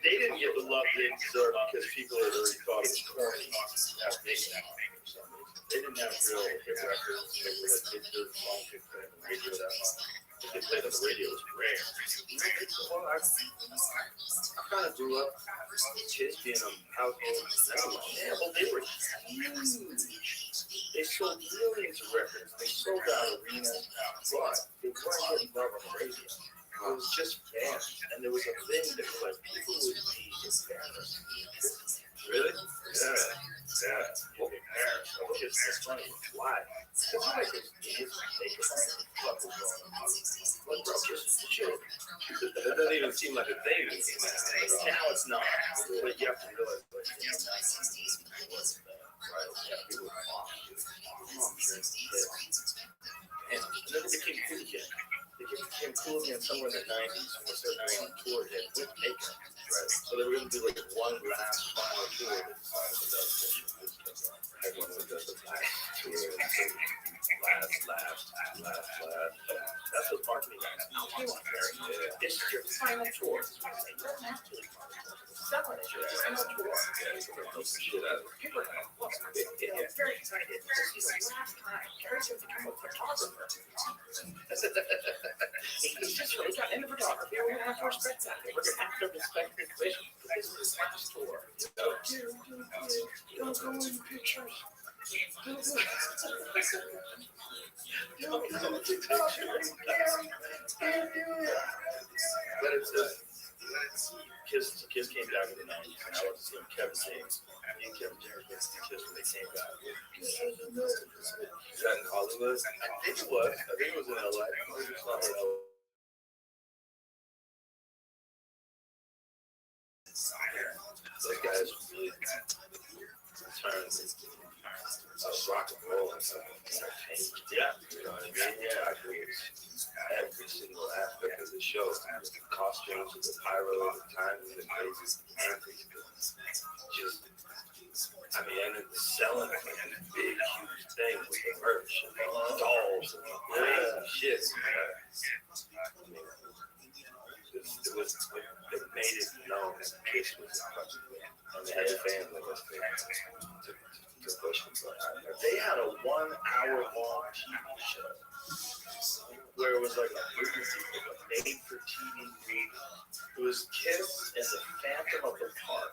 They didn't get the love didn't deserve because people had already thought it was corny to have making on it for some reason. They didn't have real hit records. People that did their song could play on the radio that much. If they played on the radio, it was rare. Well, I kind of grew up kids being on household. Yeah, well, they were huge. They sold millions of records. They sold out arenas, but they weren't getting love on the radio. It was just fans, and there was a thing that like people would be embarrassed. Really? Yeah. Well, embarrassed. It was just funny. Why? Because like this is make a couple going on. Like, bro, just chill. That doesn't even seem like a thing. Now it's not. But you have to realize, like, in the 1960s, it wasn't that. Right? Yeah, people were mom. And then it became cool again. It became cool again somewhere in the 90s when they started going on tour again with makeup. Right. So they were going to do like one last final tour that decided that Everyone does the last tour. Last. That's what marketing is. Yeah. This is your final tour. You don't have to. Sell it as your final tour. People are very excited. This is the last time Gary's going to become a photographer. He's just really got into photography. We're going to have to respect that. We're going to have to respect his vision. This is his last tour. Don't go in pictures. But it's Kiss came back in the 90s, and I was seeing Kevin James and Kevin James with Kiss when they came back. Is that in Hollywood? I think it was. I think it was in LA. Those guys really turned rock and roll and stuff. Yeah, You know what I mean? Yeah, I agree. Every single aspect of the show, the costumes, the pyro, the timing, the crazy antics, just, I mean, and it's selling like a big, huge thing with the merch and the dolls and crazy shit. I mean, it made it known that Kiss was and they had the fans like us to push them. They had a 1 hour long TV show where it was like a made-for-TV movie. It was Kiss and the Phantom of the Park.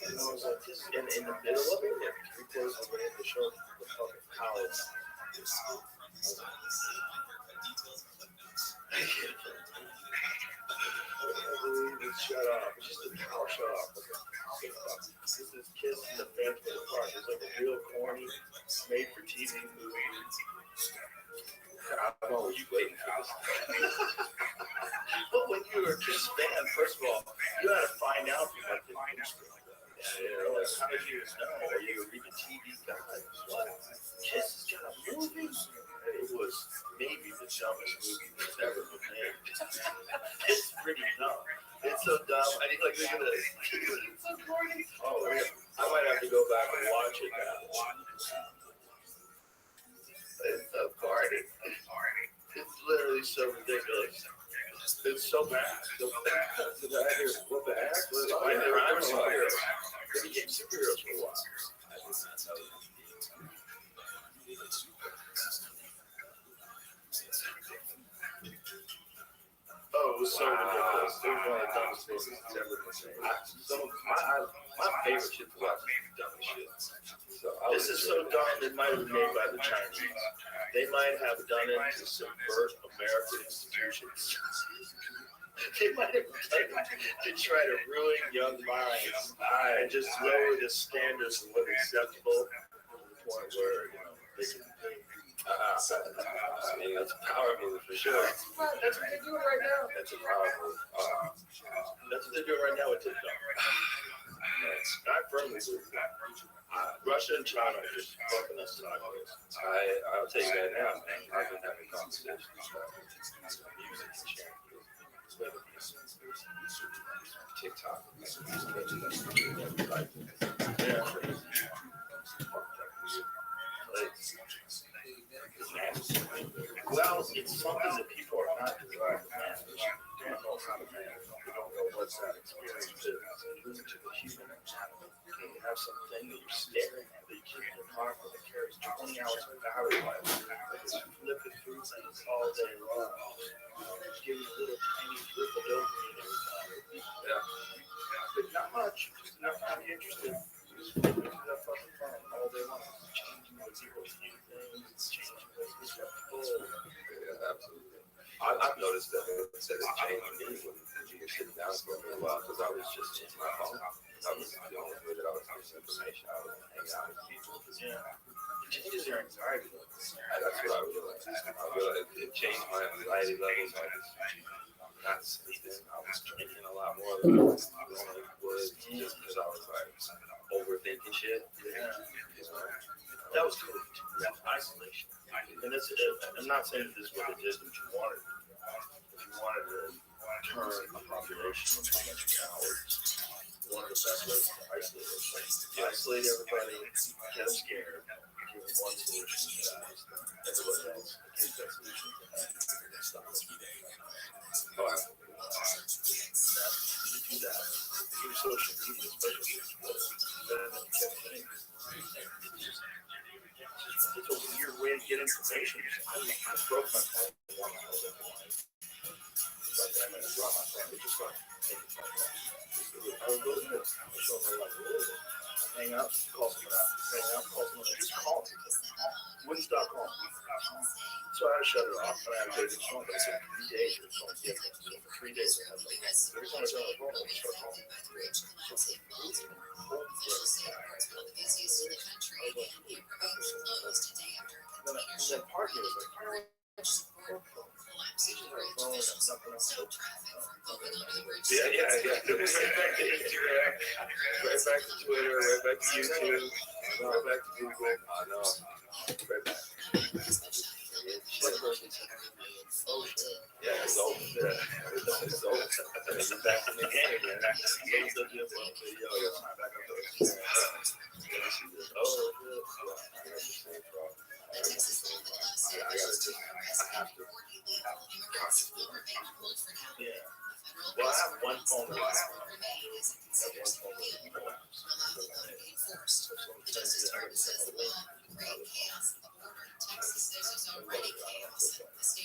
And it was like this, and in the middle of it, like 3/4 of the way in the show, the fucking college. Shut up. It's just a cow. Shut up. This is Kiss and the Phantom of the Park. It's like a real corny, made-for-TV movie. I'm always waiting for this. But when you were a Kiss fan, first of all, you had to find out if you liked the industry. Like, how did you know? Or you read the TV guide. What? Kiss has got a movie? It was maybe the dumbest movie that's ever been made. It's pretty dumb. It's so dumb. I need like look at this. It's so corny. Oh, I might have to go back and watch it now. It's so corny. It's literally so ridiculous. It's so bad. So bad. What the heck? They were superheroes. They became superheroes for a while. I did not know that. Oh, it was so ridiculous. It was one of the dumbest things that's ever been made. My favorite shit to watch is the dumbest shit. So this is so dumb, it might have been made by the Chinese. They might have done it to subvert American institutions. They might have done it to try to ruin young minds and just lower the standards of what's acceptable to the point where, they can I mean, that's a power move for sure. That's what they're doing right now. That's a power move. That's what they're doing right now with TikTok. I firmly believe that. Russia and China are just fucking us sideways. I'll tell you that now, man. I've been having conversations about music and sharing. TikTok. Well, it's something that people are not designed to manage. They don't know how to manage. They don't know what's that experience is. have something that you're staring at that you keep in your car for that carries 20 hours of battery life. It's flipping through things all day long. Give you a little tiny flip of dopamine every time. Yeah. But not much, just enough to be interested. Just flipping through that fucking phone all day long. It's changing what people see things, it's changing what's disruptive. Yeah, absolutely. I've noticed that it changed me when you were sitting down for a little while because I was just into my phone. I was the only way that I was getting information. I was hanging out with people. Yeah. It changes your anxiety levels. That's what I realized. It changed my anxiety levels. I was not sleeping. I was drinking a lot more than I normally would just because I was like overthinking shit. Yeah. That was COVID. That's isolation. And that's, I'm not saying that this is what it is that you wanted. If you wanted to turn a population into a bunch of cowards, one of the best ways to isolate is isolate everybody, get them scared, give them one solution to that. Everybody else takes that solution to that. Stop it. Oh, I do that. Use social media, especially it's a weird way to get information. I broke my phone one hour of life. Like I'm gonna drop my phone. It just like I would go to this. I show them like hang up, call someone out. Hang up, call someone out. Just call me. Wouldn't stop calling. So I had to shut it off. And I had to take the phone. But it took 3 days for the phone to get it. So for 3 days I had like every time I turn on the phone, I would start calling. And then part of me was like, yeah. Right back to Twitter, right back to YouTube, right back to Google. I know. Right back. Yeah, it's over. Yeah, it's over. It's back in the game again. Yeah. Well, I have one phone that I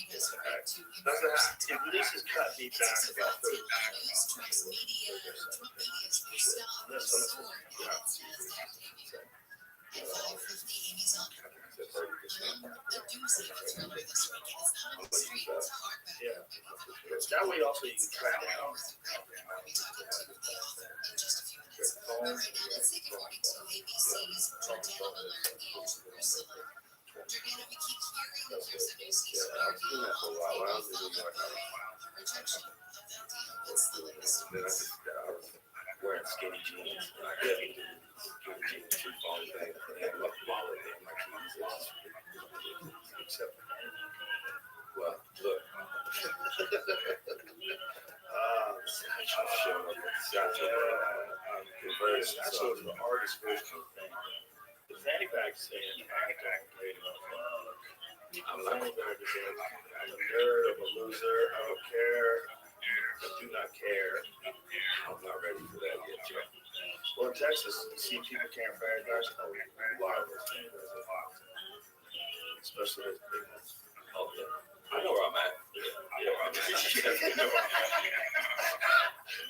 That's a hack. If this is cut me back about 30 yeah. That way also you can track down. Then I just wearing skinny jeans. And I got skinny jeans, two phone thing, and my wallet and my keys. Except, well, look. Showed up with the satchel. Satchel is the hardest version of the thing. The fanny pack saying, I don't play enough. I'm not a nerd. I'm a nerd. I'm a loser. I don't care. I do not care. I'm not ready for that yet, Joe. Well, in Texas, you see people carrying fanny packs and a lot of those things. Especially those big ones. Oh, yeah. I know where I'm at.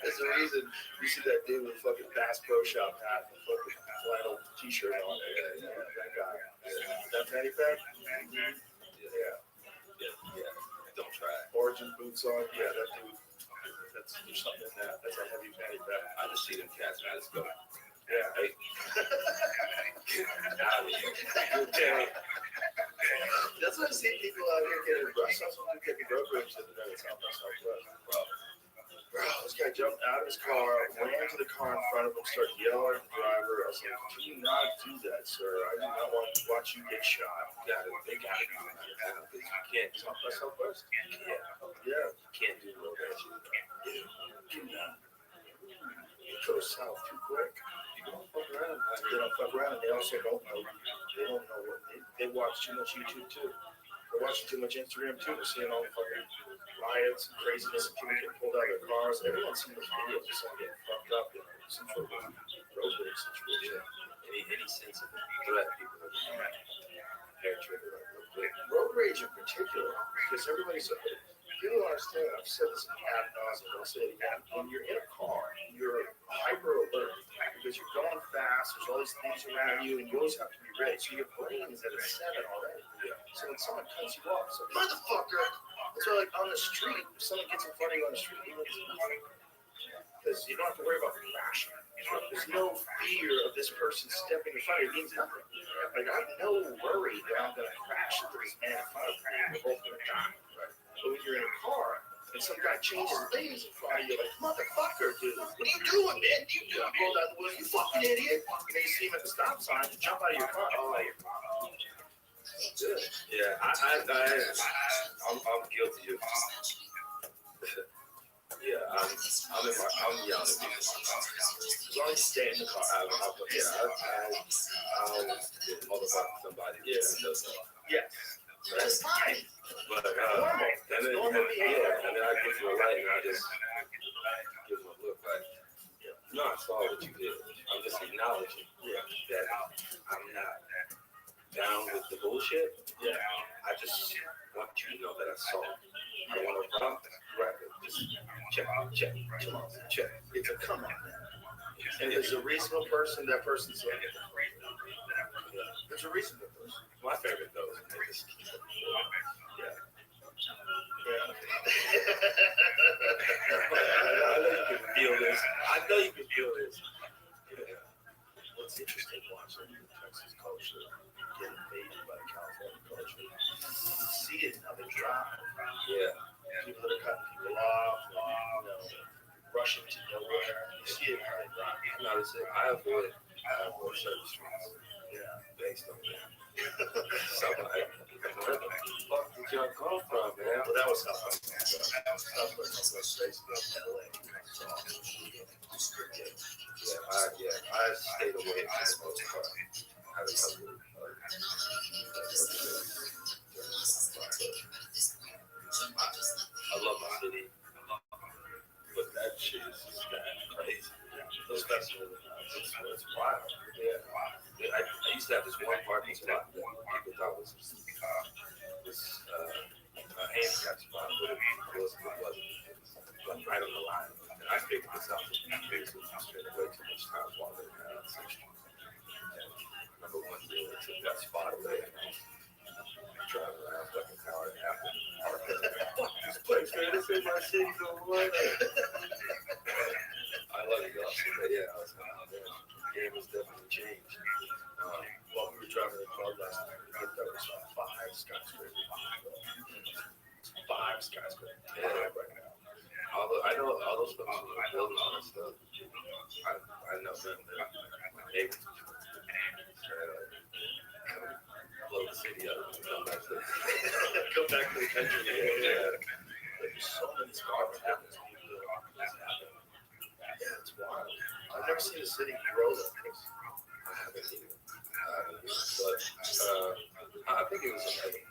There's a reason you see that dude with a fucking Bass Pro Shop hat and a fucking flannel t-shirt on. Yeah, that guy. That fanny pack? Yeah. Don't try it. Origin boots on? Yeah, that dude. There's something in that. That's a heavy fanny pack. I just see them cats, man. Let's go. Yeah. Hey. Okay. That's why I see people out here getting brushed. That's why I'm getting road rage the other day. It's not bro, this guy jumped out of his car, ran into the car in front of him, started yelling at the driver. I was like, can you not do that, sir? I do not want to watch you get shot. They gotta do that. Because you can't do myself first. Yeah. You can't do no that shit. You cannot. You go south too quick. You don't fuck around. They don't fuck around. They also don't know. They don't know what they watch too much YouTube too. They're watching too much Instagram too. They're seeing all the fucking riots and craziness and people getting pulled out of their cars. Everyone's seen those videos of someone getting fucked up in some sort of road rage situation. class, there's all these things around you, and you always have to be ready. So your brain is at a 7 already. Yeah. So when someone cuts you off, so motherfucker. So like on the street, if someone gets in front of you on the street, because you don't have to worry about crashing. There's no fear of this person stepping in front of you. It means nothing. Like I have no worry that I'm gonna crash into this man in front of me and we're both gonna die. Right. But when you're in a car and some guy changes lanes in front of you, like motherfucker, dude, what are you doing, man? You roll down the window, you fucking idiot. And then you see him at the stop sign, you jump out of your car. Oh, good. Yeah, I'm guilty of. Yeah, I'm yelling at people. As long as you stay in the car, I'll motherfuck somebody. Yeah, yeah, that's fine. But and then I get to a light and I just give them a look like, no, I saw what you did. I'm just acknowledging that I'm not down with the bullshit. Yeah, I just want you to know that I saw it. I don't want to run. Right. Just check. It's a come on. And there's a reasonable person, that person's like, there's a reasonable person. My favorite though is yeah. I know you can feel this. Yeah. What's interesting watching Texas culture get invaded by California culture, see it how they drive. Yeah. People that are cutting people off, rushing to nowhere. You see it how they drive. No, I avoid certain streets. Yeah. Based on that. So where the fuck did y'all come from, man? Well, that was Southwest. Southwest based in LA. I stayed away from the most part. I love my city, but that shit is just crazy. Those festivals, it's wild. Yeah, I used to have this one parking spot that people thought was a handicap spot, but it wasn't. Like right on the line. And I figured this out. I figured I spent way too much time walking around. Number one deal, I took that spot away. Driving around fucking hour and a half. Fuck this place, man. This ain't my city no more. I love it, y'all. But yeah, I was like, oh, damn. The game has definitely changed. While we were driving the car last night, we hit those 5 skyscrapers. 5 skyscrapers. Yeah, right now. Although I know all those folks who are building all that stuff, I know them. My neighbors. Blow the city up and come back to the country. Yeah. There's so many spots that happen. Yeah, it's wild. I've never seen a city grow like this. I haven't either. But I think it was amazing.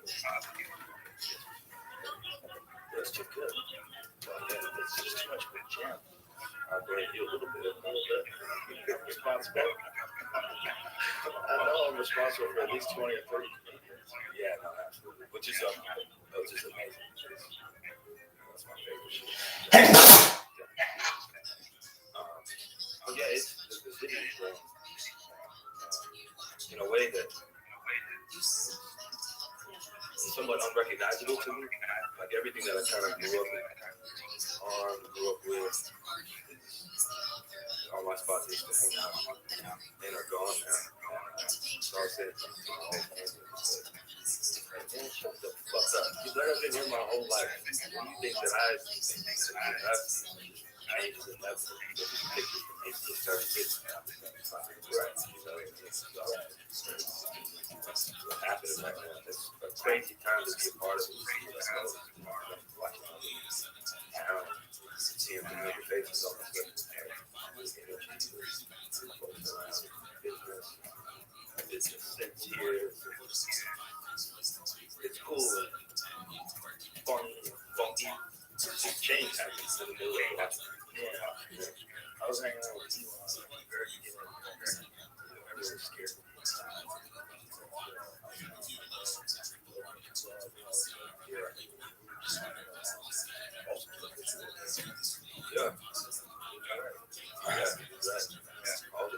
It's too good. It's just too much of a jam. I blame you a little bit. I'm responsible. I know I'm responsible for at least 20 or 30 comedians. Yeah, no, absolutely. Which is amazing. That's my favorite shit. But yeah, it's the city is growing in a way that is somewhat unrecognizable to me. Like everything that I kind of grew up with, all my spots I used to hang out and are gone now. So I said to my whole family, man, shut the fuck up. I've been here my whole life. You think that I've changed and that's pictures from 8 to 30 kids now. Right. What's happening right now? It's a crazy time to be a part of it. Watching all these town, seeing familiar faces on the street. Business since years. It's cool and funny and funky. It's just change happens in the middle of watching. Yeah. I was hanging out with you on the very beginning. I was scared. Yeah. All the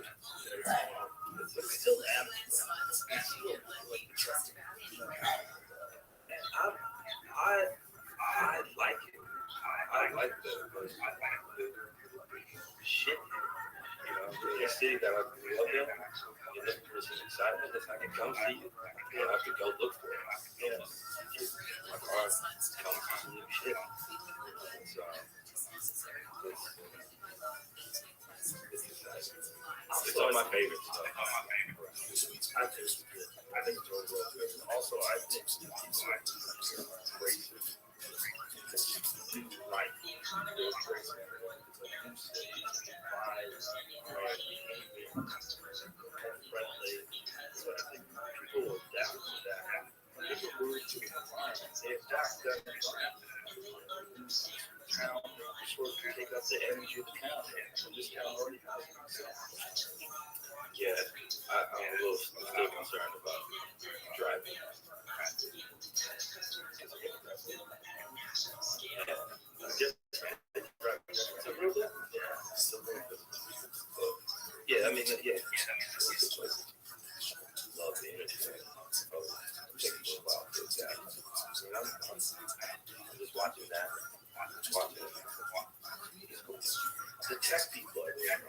a city that I grew up in, you're looking for some excitement. If I can come see you, you don't have to go look for it. Yeah. My car comes with some new shit. It's all my favorites. I think it's good. I think it's really well good. Also, I think it's racist. Like, there's racist. Friendly. So I think people will adapt to that. When people move to the environment, they adapt to that environment. Town sort of take up the energy of the town. And this town already has it. Yeah, I'm still concerned about driving. Yeah, I mean, yeah. Love the energy. I'm just watching that. Watching it. The tech people are there.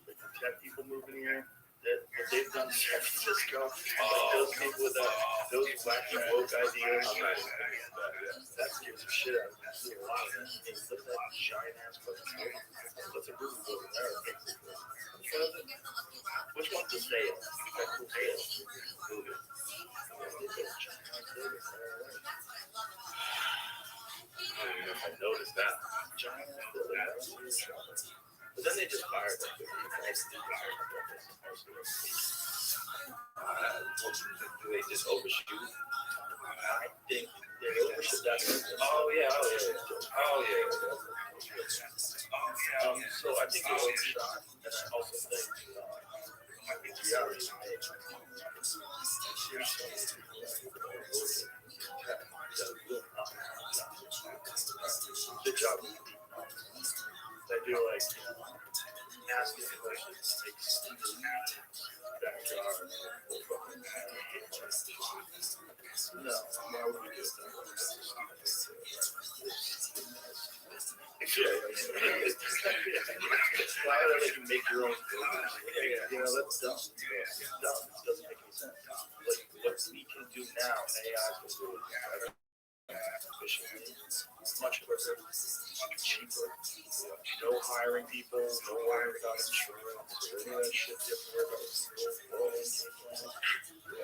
The tech people moving here, what they've done in San Francisco, like those people with those wacky woke ideas, that scares the shit out of me. I see a lot of that. Hey, look at that giant ass fucking building. That's a movie building there. Which one's the sale? That cool sale. Movie. I don't even know if I noticed that. Giant ass building. But then they just fired them. Do they just overshoot? I think they overshoot that. Oh yeah. So I think they overshot. And I also think the reality is good job. They do like asking questions, like Stephen backyard. No, why would we do that? Why would I let you make your own filters? You know, that's dumb. It's dumb. It doesn't make any sense. Like, what we can do now, AI can do it better, efficiently, much quicker, much cheaper. No hiring people, no worrying about insurance, any of that shit you have to worry about.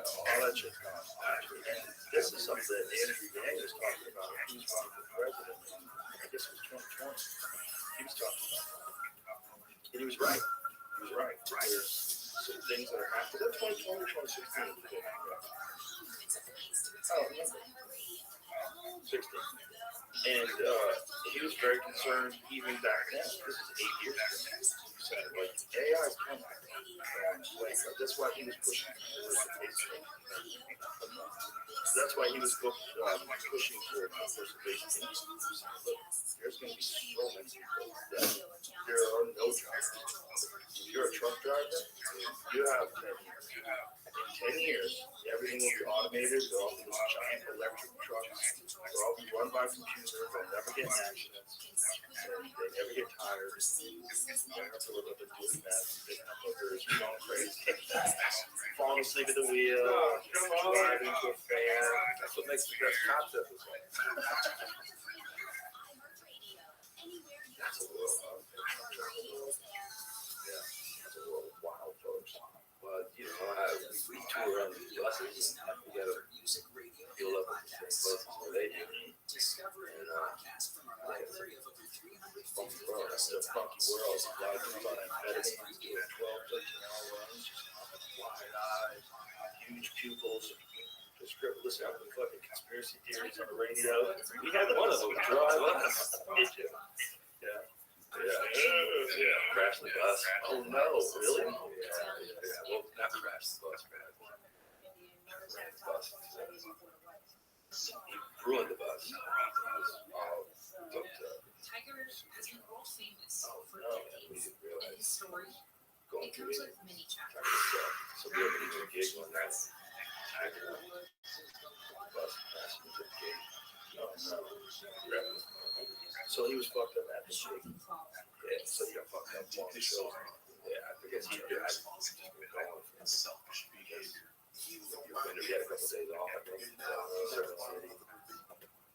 All that shit's gone. And this is something that Andrew Yang was talking about. He was running for president. I guess it was 2020. He was talking about that. And he was right. There's some things that are happening. Was that 2020 or 2016? Oh, remember. 16. And he was very concerned even back then. This is 8 years ago. He said, like, AI is coming. That's why he was pushing Facebook. That's why he was pushing for conservation. Look, there's going to be so many people that there are no jobs. If you're a truck driver, you have 10 years. In 10 years, everything will be automated. They'll all be those giant electric trucks. They'll all be run by computers. They'll never get in accidents. They never get tired. You don't have to look up and doing that. Big hamburgers, going crazy. Falling asleep at the wheel. Driving to a fair. That's what makes the best concept as well. That's a world of that's a world of wild folks. But you know, we tour on these buses and we gotta fill up at the same places where they do. And it's a funky world. That's a funky world. A lot of people on amphetamines doing 12, 13-hour runs, wide eyes, huge pupils. Listen out to fucking conspiracy theories on the radio. We had one of those drive us. Did you? Yeah. Crash the bus. Oh no, really? Yeah. Well, not crash the bus, ran the bus. He ruined the bus. He was all doped up. Tiger has been world famous for We decades. didn't realize. In his story, Going it through comes it. with many chapters. So we opened a new gig one night. Tiger. Bus crashed into the gate. Oh no. So he was fucked up at the gig. Yeah, so you got fucked up long shows. Yeah, I guess he did. I just been going for selfish because you had a couple days off. I think certain city.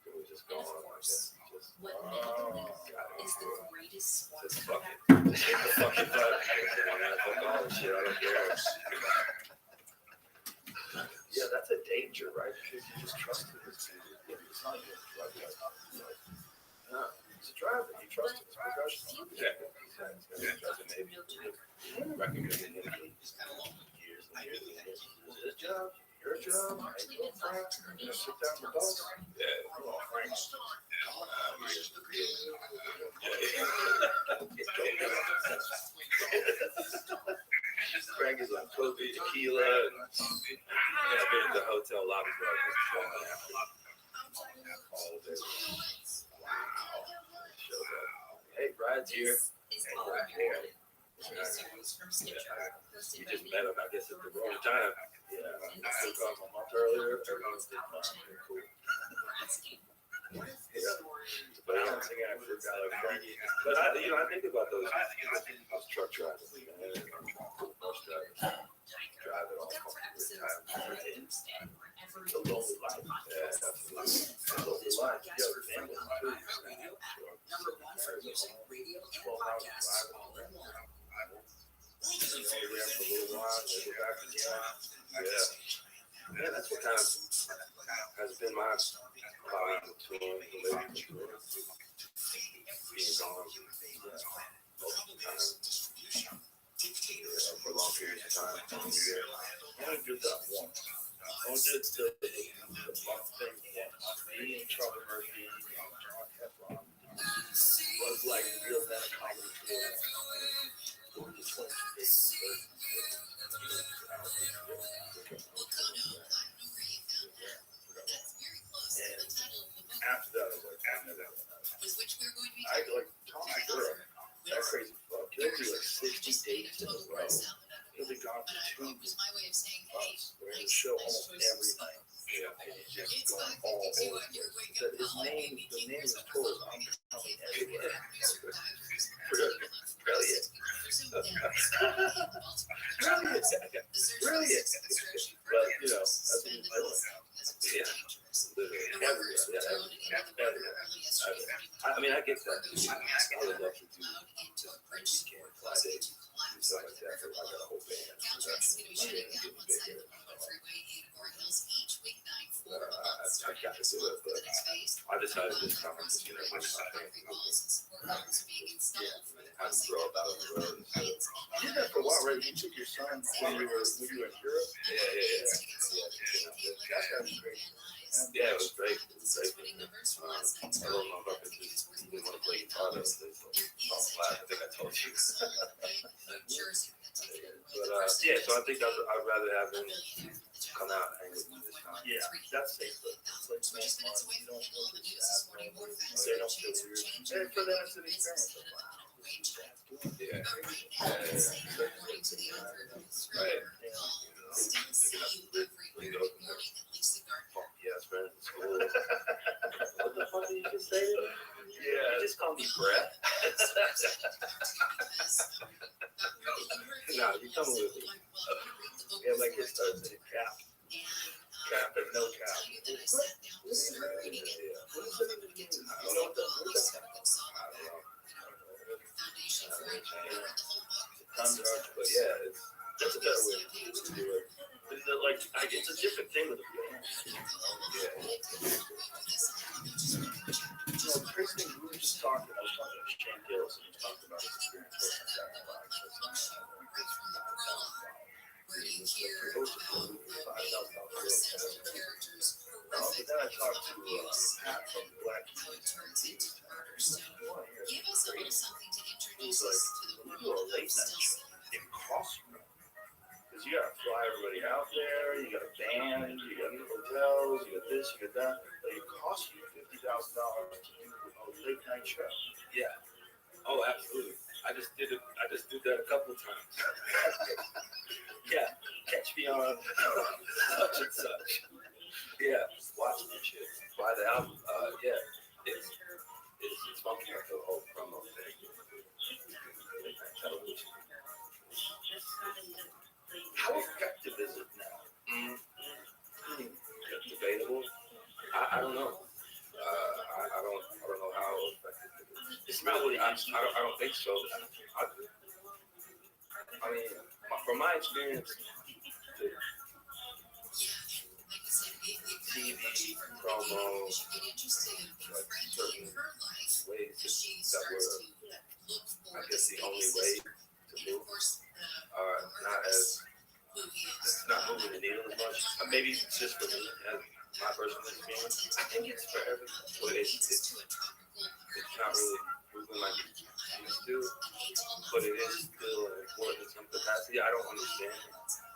It was just gone. I guess just What is the greatest sport? just fuck it. Take the fucking fuck. Fuck all this shit. I don't care. Yeah, that's a danger, right? Because you just trust it. It's not even no, he's a driver. You trust him. It's professional. Exactly. Maybe recommending him for years and years and years. His job, your job, your friend, you sit down with us. Yeah, well, Frank. Frank is on coke and tequila, and I've been in the hotel lobby for like all day. Wow. Shows up. Hey, Brad's here. Hey, Brad's here. You just met him, I guess, at the wrong time. Yeah, I called him a month earlier. Everyone's been cool. Yeah, but I don't think I forgot about it. But I think about those truck drivers, man, bus drivers, drive it all the time. It's a lonely life. Yeah, absolutely. It's a lonely life. You have a family too. Number one for music, radio, and podcasts all in one. You know, we have for a little while, and then go back again. Yeah, that's what kind of has been my problem to being gone multiple times for long periods of time. I only did that once. I only did the month thing once. Me and Charlie Murphy and John Heflon was like real bad comedy tour. The 22 days. And after that, I was like, I like Tom Segura, that crazy fuck. He'll do like 60 dates in a row. He'll be gone for 2 months. We're in the show almost every night. Yeah, and he's just going all over. But his name, the name of the tour is I'm Coming Everywhere. Brilliant. Brilliant. But, you know, that's what he's doing. Yeah. Literally everywhere. Yeah, everywhere. I mean, I get that. I would love to do weekend, Friday, stuff like that. I got a whole band. I got to do it, but I decided this time I'm just going to win my thing. Yeah, I'm throw about on the road. You did that for a while, right? You took your son when you were in Europe? Yeah. That's gotta be great. Yeah, it was great. It was great. I don't know if I could just didn't want to play guitar. I think I told you. But yeah, so I think I'd rather have him come out and hang with me this time. Yeah, that's safe. Like small fun. You don't feel sad. They don't feel weird. And for them, it's an experience. Yeah. Right. Yes, friends in school. What the fuck did you just say? Yeah. You just call me Brett. No, you come with me. Yeah, like his starts in cap. Cap and no cap. What is it? What is it? I don't know what that is. I don't know. But yeah, that's a better way to do it. It's like it's a different thing with a band. Yeah. You know, Chris, we were just talking. I was talking to Shane Gillis, and he was talking about his experience with that. But then I talked to Pat from the Black Keys. Give us a little something to introduce us to the world. You do a late night show. It costs you. Because you got to fly everybody out there, you got a band, you got hotels, you got this, you got that. But it costs you $50,000 to do a late night show. Yeah. Oh, absolutely. I just did that a couple of times. Yeah. Catch me on such and such. Yeah. Watch the shit. Buy the album. Yeah. It's funky, like the whole promo thing. don't think so. I mean, from my experience, the TV promo, like certain ways that were, I guess, the only way to move are not as, it's not moving the needle as much. Maybe it's just for me, as my personal experience. I think it's for everyone, but it's not really moving like it used to, but it is still important in some capacity. I don't understand it,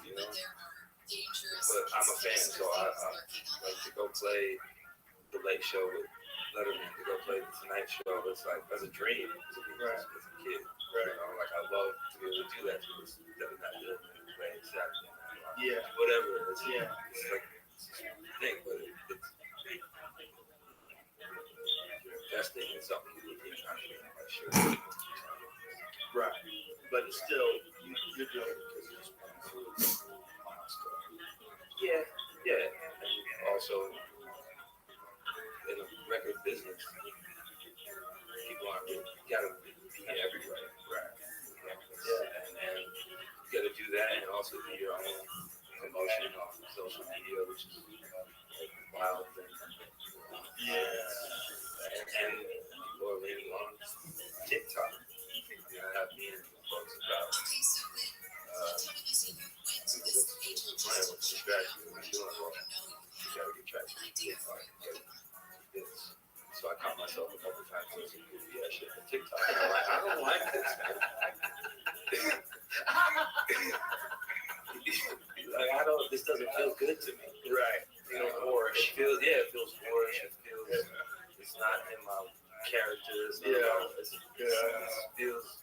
you know, but I'm a fan, so I like to go play the Late Show with Letterman, to go play the Tonight Show. It's like, as a dream, as a kid, you know, like I love to be able to do that to this Saturday night, whatever. It's like a thing, but it's investing in something you keep trying to make sure. Right, but still, you're doing it because you just want to milestone. Yeah. And also, in the record business, people aren't really, you gotta be everywhere. Right. And you gotta do that and also do your own promotion on social media, which is a wild thing. And people are leaning on TikTok. Have me and folks about what's the strategy we're doing. Well, you gotta get traction on TikTok. So I caught myself a couple times doing some goofy ass shit on TikTok. And I'm like, I don't like this, man. Like, this doesn't feel good to me. Right. You know, or it feels boorish. It's not in my characters. It feels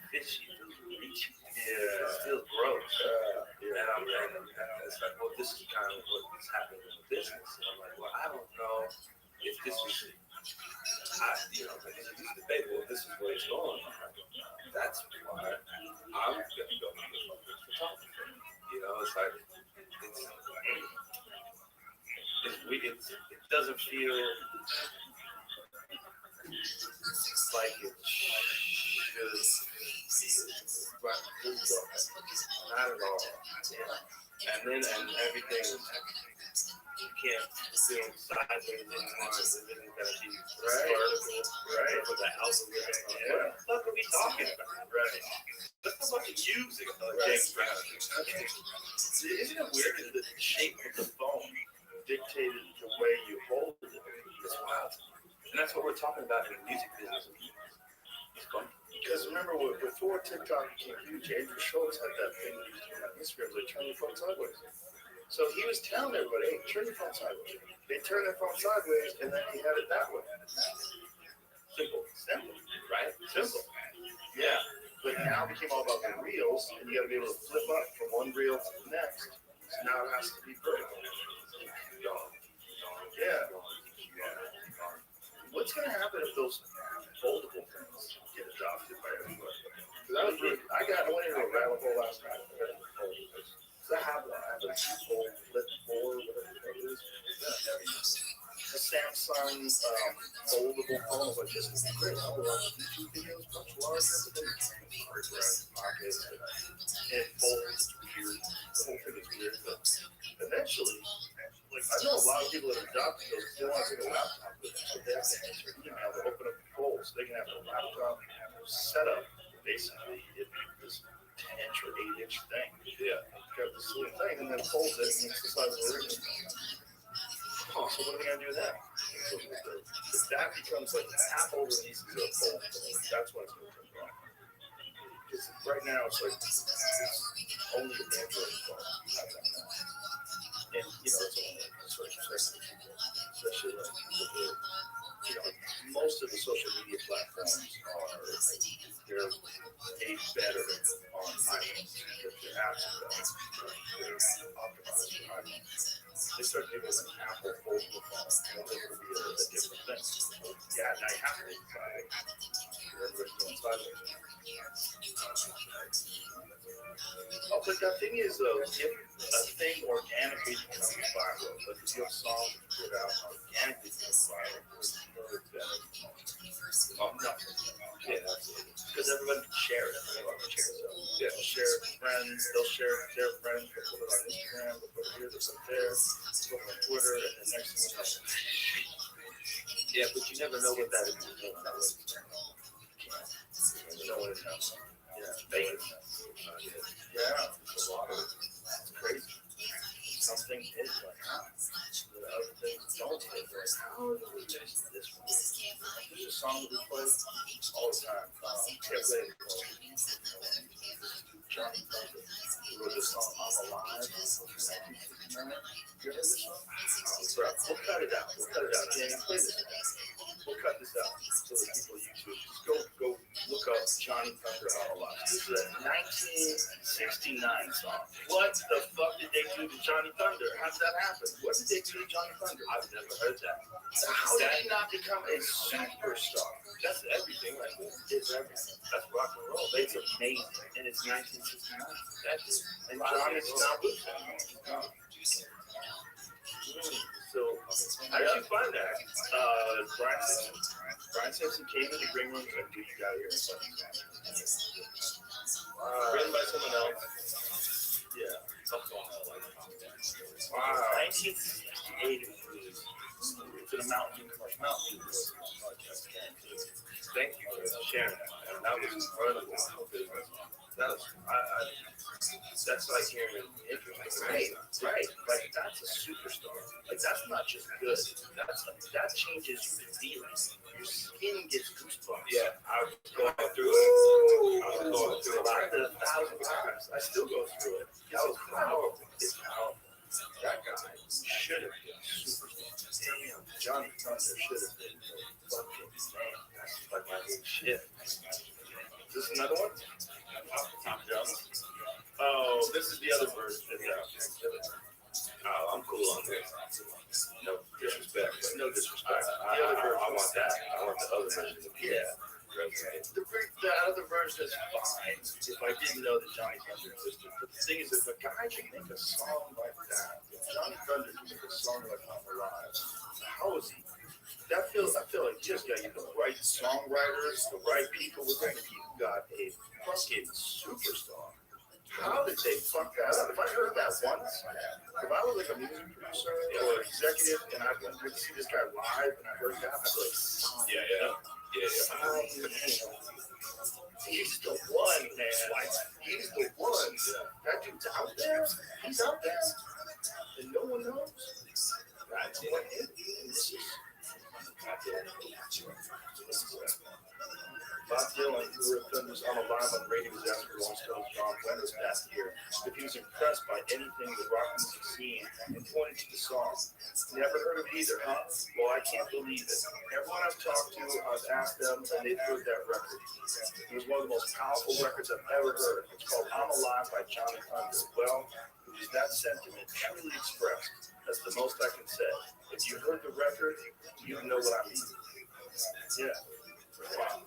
fishy, it feels reachy. It feels gross. And it's like, well, this is kind of what's happening in the business. And I'm like, well, I don't know if this is, this is where it's going. That's why I'm going to go on this photography. You know, it's like, it doesn't feel like it should be. Right. Not at all. And everything, you can't feel sideways anymore. It isn't going to be vertical for the algorithm. What the fuck are we talking about? Right. Let's talk about the music of James Brown. Isn't it weird that the shape of the phone dictated the way you hold it? It's wild. And that's what we're talking about in the music business. It's fun. Because remember, before TikTok became huge, Andrew Schultz had that thing he was doing on Instagram, like turn your phone sideways. So he was telling everybody, hey, turn your phone sideways. They turned their phone sideways, and then he had it that way. Simple, right? Simple. Yeah. But now it became all about the reels, and you got to be able to flip up from one reel to the next. So now it has to be vertical. Yeah. What's going to happen if those foldable things get adopted by everybody? Because I went into a rabbit hole last night. Because I have one. I have a fold flip 4, whatever it is. A Samsung foldable phone, but just great. I watch YouTube videos much larger, but then hard drive pockets, and it folds weird. The whole thing is weird, but eventually, like I know a lot of people that adopt those. They want to take a laptop with them, so they have to enter email to open up the fold, so they can have a laptop setup. Basically, this 10-inch or 8-inch thing. Yeah, got this little thing, and then folds it, and it's the size of the original. Oh, so what are we gonna do with that? If that becomes like Apple releases a phone, that's when it's gonna come wrong. Because right now it's like only an Android phone. And you know, it's only a certain segment of people, especially most of the social media platforms they're made better on iPhones because their apps are better. They're optimized for iPhones. They start giving an Apple foldable phone, and they're going to be a different thing. Yeah, now you have to decide. Everybody's going sideways. Oh, but the thing is, though, if a thing organically becomes viral, like if your song you put out organically becomes viral, it's better. Oh, no. Yeah, absolutely. Because everybody can share it. Everyone can share it. So, yeah, they'll share it with friends. They'll share it with their friends. They'll put it on Instagram. They'll put it here. They'll put it there. They'll put it on Twitter. And the next thing you know, yeah, but you never know what that is. You never know what it's going to be. You know what it is. Yeah, bacon. Yeah, it's a lot of it. It's crazy. Some things hit like the other things don't hit. Like, how do we miss this one? There's a song that we play all the time. Can't play it called Johnny Thunder. He wrote this song, I'm Alive. You ever heard this song? Oh, bro, we'll cut it out. We'll cut it out. Can't even play this. We'll cut this out so the people on YouTube just go look up Johnny Thunder I'm Alive. This is a 1969 song. What the fuck did they do to Johnny Thunder? How did that happen? What did they do to Johnny Thunder? I've never heard that. How did he not become a superstar? That's everything, right? It's everything. That's rock and roll. It's amazing. And it's 1969. That's it. And Johnny's not with them. So, how did you find that? Brian Simpson came to the green room and said, dude, you got to hear this. Written by someone else. Yeah. Wow. 1968. It's an Mountain Dew commercial. Thank you for sharing that. That was incredible. That was, that's like hearing interesting. Right. Like, that's a superstar. Like, that's not just good. That changes your feelings. Your skin gets goosebumps. Yeah, I was going through it. I was going through it like 1,000 times. I still go through it. That was powerful. It's powerful. That guy should have been a superstar. Damn, Johnny Thunder should have been a fucking man. That's like my big shit. Is this another one? Tom Jones. Oh, this is the other version. Oh, I'm cool on this. No disrespect. No disrespect. I want that. I want the other version. Yeah. The other version is fine if I didn't know that Johnny Thunder existed. But the thing is, if a guy can make a song like that, if Johnny Thunder can make a song like I'm Alive, how is he? I feel like just got the right songwriters, the right people with them. You got a fucking superstar. How did they fuck that up? If I heard that once, if I was like a music producer or executive and I went to see this guy live and I heard that, I'd be like, yeah. He's the one, man. He's the one. That dude's out there. He's out there. And no one knows. That's what it is. Bob Dylan, who wrote Thunder's I'm Alive on radio disaster Rolling Stones John Wenner's past year, but he was impressed by anything the rock music scene and pointed to the song. Never heard of it either, huh? Well, I can't believe it. Everyone I've talked to, I've asked them, and they've heard that record. It was one of the most powerful records I've ever heard. It's called I'm Alive by Johnny Thunder. Well, it was that sentiment truly expressed. That's the most I can say. If you heard the record, you know what I mean. Yeah. Wow.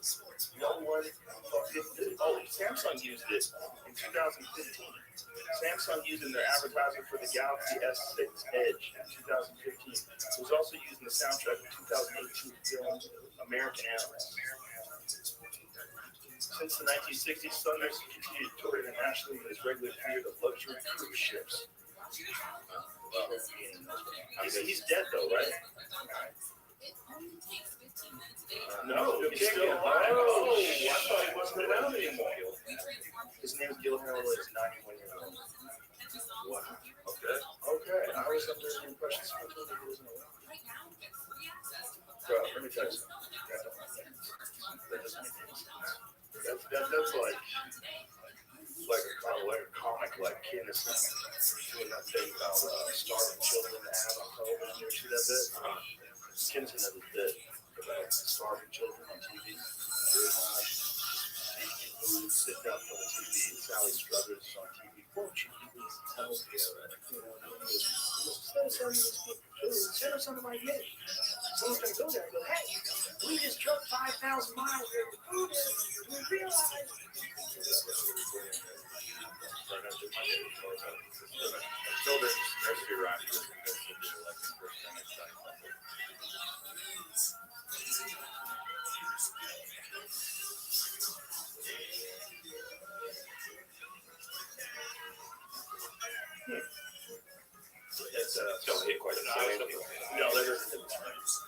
No one fucking did. Oh, Samsung used it in 2015. Samsung used it in their advertisement for the Galaxy S6 Edge in 2015. It was also used in the soundtrack of 2018 film American Animals. Since the 1960s, Thunder's continued to tour internationally with his regular period of luxury cruise ships. He's dead though, right? No, he's still alive. Oh, I thought he wasn't around anymore. His name is Gil Harold. He's 91 years old. Wow. Okay. I was under the impression he wasn't around. Bro, let me tell you something. That doesn't make any sense. That's like a comic like Guinness doing that thing about starving children that have on television. You see that bit? Guinness has a bit about starving children on TV. Who sit down on the TV, Sally Struthers on TV. Won't you please tell me? Send us something like this. Someone's going to go there and go, hey, we just drove 5,000 miles here. Do we realize? Until there's nursery around here, That's gonna hit quite a bit.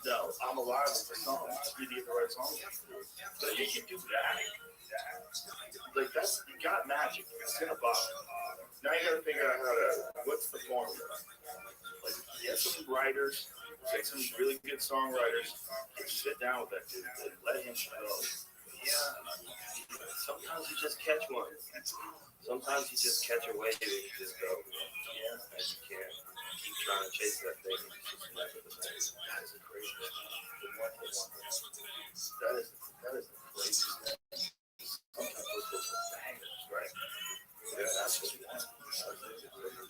No, I'm alive with the song. You need the right song. So you can do that. Like that's you got magic. It's in a bottle. Now you gotta figure out what's the formula. Like get some writers, get some really good songwriters, sit down with that dude and let him go. Yeah. Sometimes you just catch one. Sometimes you just catch a wave and you just go. Yeah. And you can't keep trying to chase that thing. It's just never the same. That is the craziest thing. That is the craziest thing. Sometimes those books are bangers, right? Yeah, that's what you want.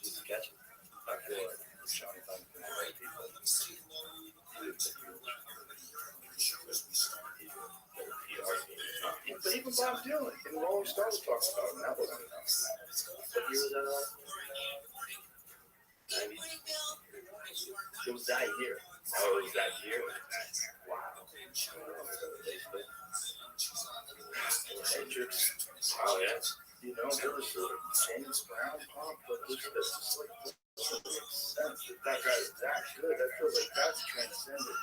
Just catch it. I feel like it's trying to find the right people. But even Bob Dylan in Rolling Stones talks about it. That wasn't enough. What year was that on? 90? It was that year. Oh, it was that year? Wow. Matrix. Oh, yeah. You know, there was James Brown pop, but it's just like, doesn't make sense. That guy is that good. I feel like that's transcendent.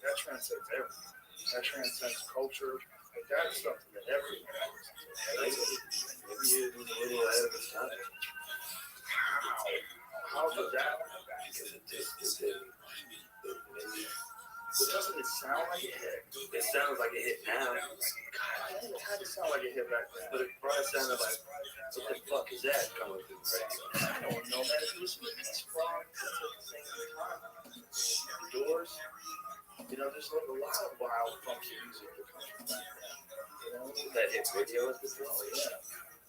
That transcends everything. That transcends culture. Like that's something that everyone knows. Maybe it was a little ahead of its time. How did that? Because it just didn't. But doesn't it sound like a hit? It sounds like a hit now. God, it had to sound like a hit back then. But it probably sounded like, what the fuck is that coming through the radio? I don't know, man. If it was Peace Frog, that's at the same time. The Doors. You know, there's like a lot of wild, funky music that comes from that. You know, that hit radio at the time.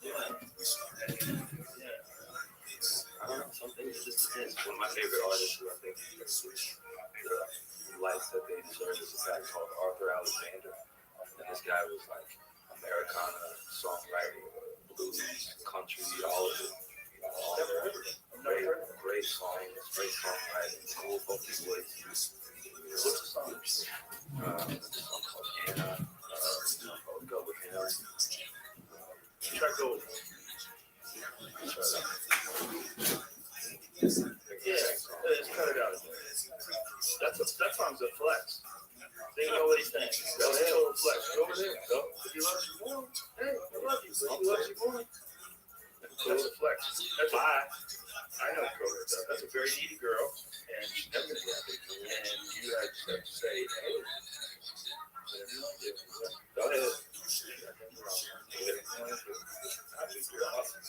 Yeah. I don't know, some things just depends. One of my favorite artists who I think the life that they deserve is a guy called Arthur Alexander. And this guy was like Americana, songwriting, blues, country, all of it. Great songs, great songwriting, cool funky voice. What's the song? There's a song called Anna, called Go With Him. Try Go With Him. Yeah, just cut it out. That song's a flex. They know what he's saying. Go ahead, flex. Go over there. Go. If he loves you more, hey, I love you. If he loves you more, that's a flex. That's why I know Kroger does. That's a very needy girl, and she's never gonna be happy. And you have to say, hey, go ahead.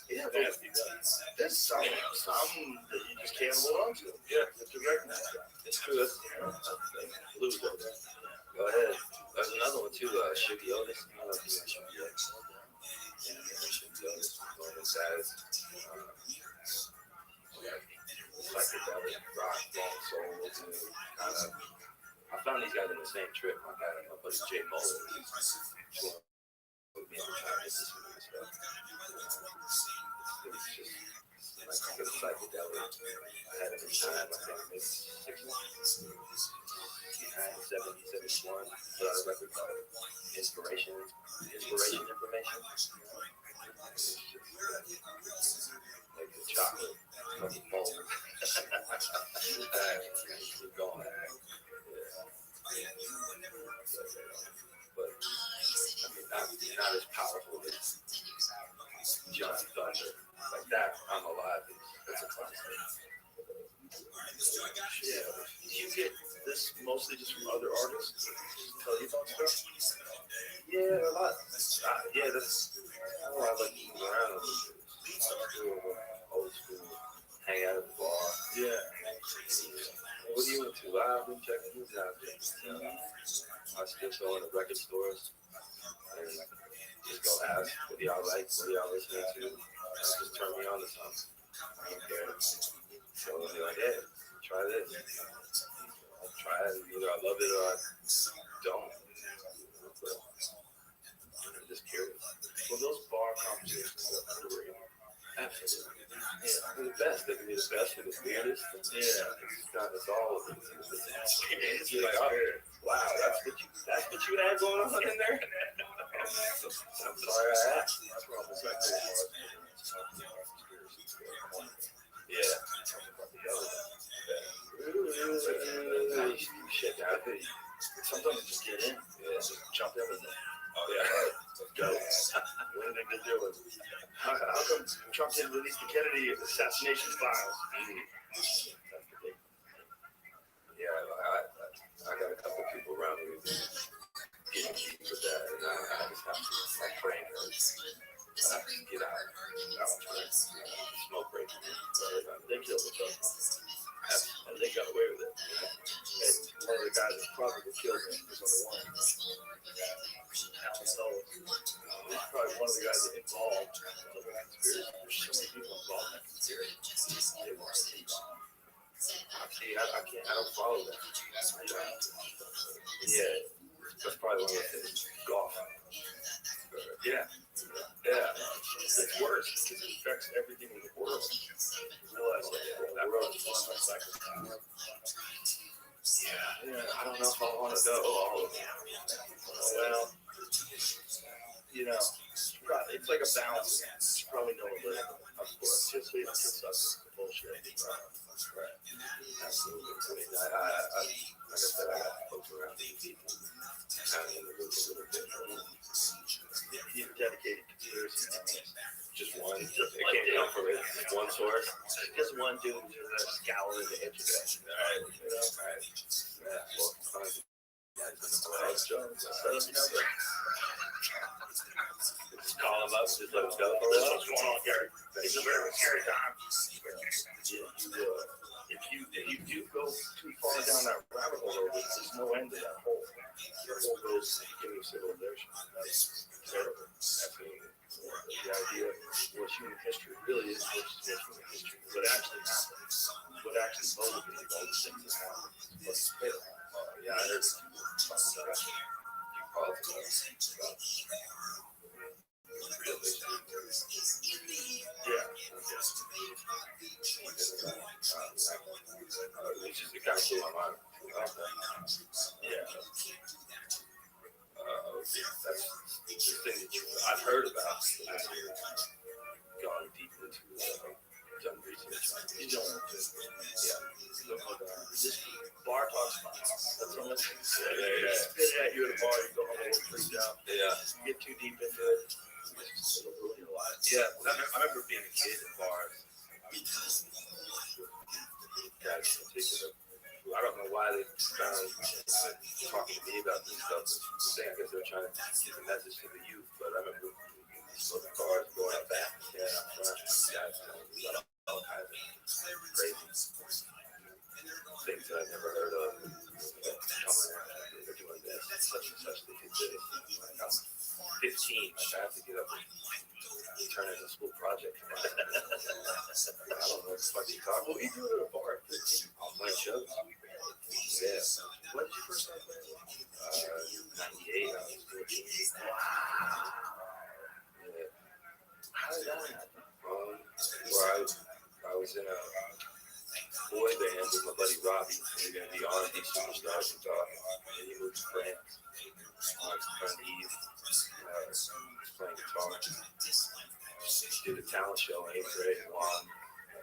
Yeah, there's some that you just can't hold on to. Yeah, it's a record. It's true. Blues. Go ahead. There's another one too. Shuggy Otis. I don't know if you know Shuggy Otis. Shuggy Otis. One of the saddest. Psychedelic rock, long soul. Kind of. I found these guys in the same trip. My buddy Jay Muller. It's just like psychedelic. I had it in time, I think maybe 69, 70, 71. Put out a record called Inspiration Information. It's just like the chocolate from the bowl. Keep going. But I mean, not as powerful as John Thunder. Like that, I'm Alive. That's a classic. Yeah, you get this mostly just from other artists. Tell you about stuff. Yeah, a lot. Yeah, that's. I don't know. I like moving around a little bit. Old school, hang out at the bar. Yeah. What are you into? I've been checking these out. I still go into record stores and just go ask, what do y'all like? What are y'all listening to? Just turn me on to something. I don't care. So I'll be like, hey, try this. I'll try it. Either I love it or I don't. But I'm just curious. Well, those bar conversations are underrated. Absolutely. Yeah, they're the best. They can be the best and the weirdest. Yeah, it's all of it. You're like, oh, wow, that's what you had going on in there. I'm sorry I asked. That's what I'm saying. Yeah. deal with how come Trump didn't release the Kennedy assassination files? Yeah, I got a couple of people around me getting keys with that, and I just have to train them. I have to get out. Smoke break. They killed the president. And they got away with it. And one of the guys that probably killed him was on the one. So he's probably one of the guys that involved in the conspiracy. There's so many people involved in that conspiracy. See, I don't follow that. Yeah, that's probably one of the things. Golf. Yeah. It's worse because it affects everything in the world. Realize that world is run by psychopaths. Yeah, I don't know if I want to go all of them. Well, you know, it's like a balance. It's probably no one living, of course. Just so you don't get sucked into bullshit. Right. Absolutely. I mean, like I said, I got folks around me kind of in the loop a little bit. You're dedicated conspiracy analyst. Just one. It can't come from it. One source. Just one dude who's gonna scour the internet. Right. You know? Right. Yeah. Well, just call him up, just let him go. What's going on, Gary? It's a very scary time. If you do go too far down that rabbit hole, there's no end to that hole. The hole goes to the beginning of civilization. That's terrible. Absolutely. The idea of what human history really is versus what human history, what actually happened, what actually motivated all the things that happened. What's fatal? Yeah, I heard some politics. It's just the kind of blew my mind. Yeah. That's the thing that I've heard about. Gone deep into done research. You don't want to. Yeah. Just bar talk spots. That's what I'm listening to. Yeah. Spit it at you at a bar, you go home and freak out. Yeah. You get too deep into it. It'll ruin your life. Yeah. I remember being a kid in bars. Guys in particular. I don't know why they found talking to me about this stuff. I guess they're trying to get the message to the youth. But I remember smoking cars, going out back. Yeah, guys telling me about all kinds of crazy things that I've never heard of. Coming around, they're doing this, such and such. They did this. Like, I'm 15. I have to get up and turn in a school project. I don't know what the fuck you talking about. What are you doing at a bar? I'll play shows. Yeah. When did you first start playing? 98. I was 14. Wow. Yeah. How did that happen? Where I was in a boy band with my buddy Robbie. We were going to be R&B superstars and talk. And he moved to France. My friend Eve was playing guitar. Did a talent show in 8th grade and won.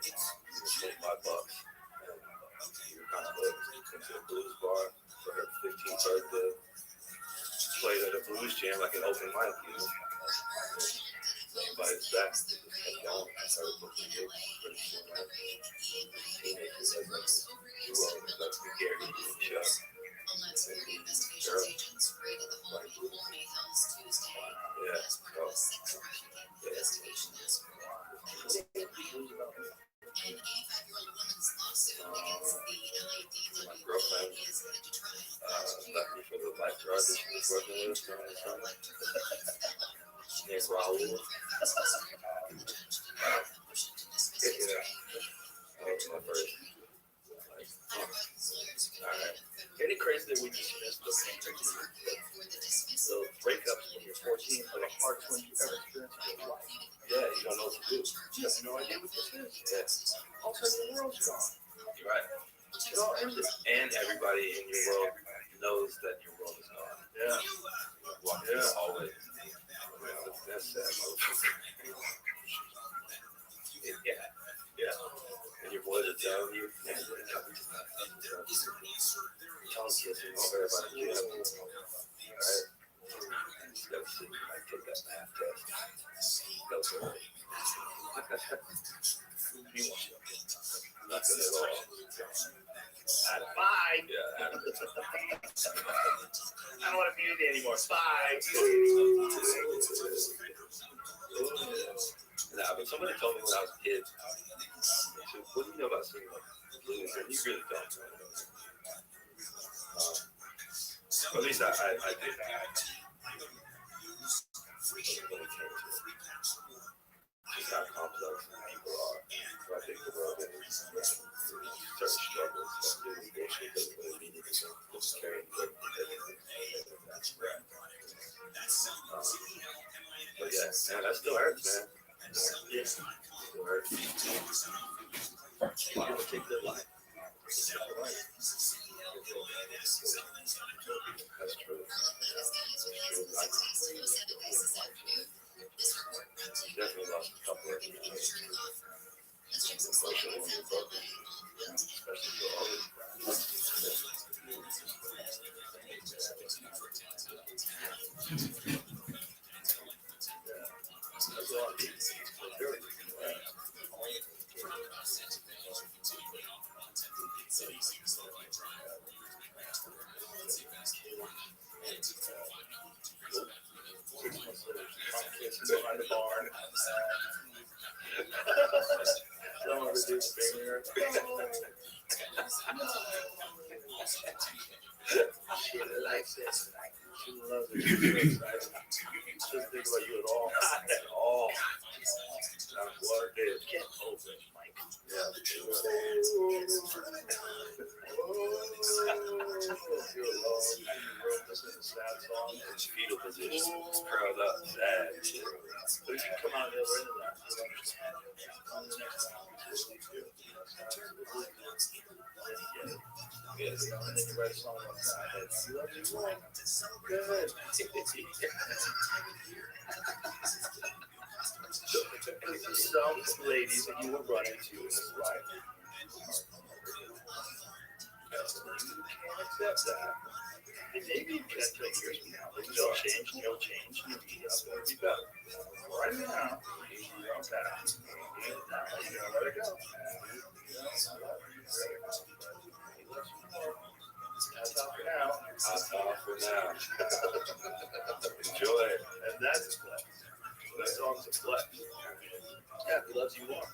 $25. And we were kind of went to a blues bar for her 15th birthday. Played at a blues jam like an open mic, you know. Invited us back. Just kept going. I started booking gigs pretty soon. Teenagers, like Gary and Chuck. My girlfriend left me for the lifeguard that she was working with during the summer. Named Raul. That was my first. Alright. Any crazy that we dismissed the breakups when you're 14 are the hardest ones you've ever experienced in your life. Yeah, you don't know what to do. You have no idea what this is. Yeah. All of a sudden the world's gone. You're right. It all ended. And everybody in your world knows that your world is gone. Yeah. Walking the hallway. That's sad, motherfucker. Yeah. And your boys are telling you, man, tell us this, you know, everybody get up. Right? You just gotta sit and take that math test. Nothing at all. Out of 5. Yeah, I don't want to be in it anymore. 5. Nah, but somebody told me when I was a kid, so what do you know about cinema? And you really don't. At least I did. Just how complex people are. So I think the world is certain struggles that really bullshit doesn't really mean anything. Just carrying but yeah, man, that still hurts, man. Yeah, still hurts. Wow, take their life. That's true. Definitely lost a couple of especially for all behind the barn. Some of the dudes finger. She likes this. She loves it. She's so excited. She doesn't think about you at all. Not at all. Not what it is. Can't open, Mike. Yeah. You're alone. Listen to sad songs. In fetal position, curled up, sad. But you can come out the other end of that. You understand. On the next time. Yes. And then you write a song like that. You love you one. Good. Some ladies that you will run into in this life. You can't accept that. And maybe you can take years from now. They'll change, and you'll change, and you'll be up, and it'll be better. Right now, you're on path. You're gonna let it go. That's all for now. That's all for now. Enjoy it. And that's a flex. That song's a flex. Yeah, he loves you more.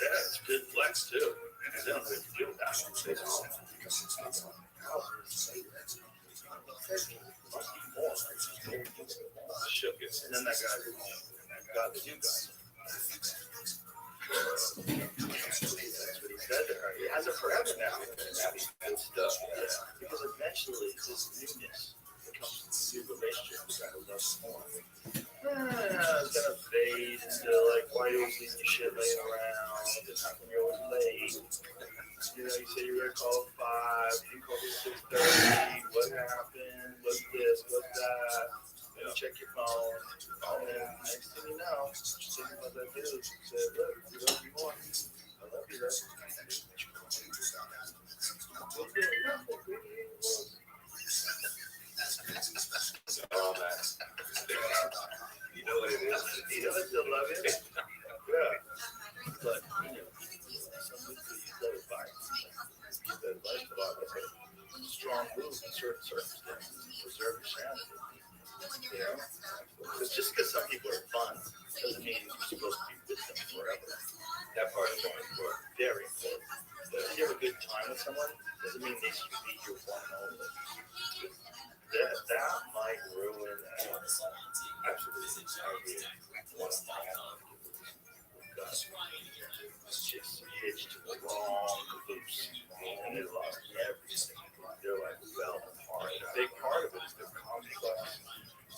Yeah, it's good flex too. They don't have to deal with that. They don't. Shook it. And then that guy got the new guy. That's what he said to her. He has it forever now. Good stuff. Yeah. Because eventually this newness becomes a new relationship. The guy who loves more. It's gonna fade into like, why are you always leaving your shit laying around? It's not when you're always late. You know, you say you're gonna call at 5, you call at 6:30. What happened? What's this? What's that? You check your phone. And then next thing you know, just thinking about that dude. Say, look, you love me more. I love you, though. Oh, man. You know what it is? You know I still love you? Yeah. But, you know, some people use that advice. Use that advice a lot. That's a strong move in certain circumstances to preserve your sanity. You know? Because just because some people are fun doesn't mean you're supposed to be with them forever. That part is very important. Very important. But if you have a good time with someone, doesn't mean they should be your one and only. That might ruin absolutely one of my just hitched to the wrong caboose and they lost everything. They're like fell apart. A big part of it is the complex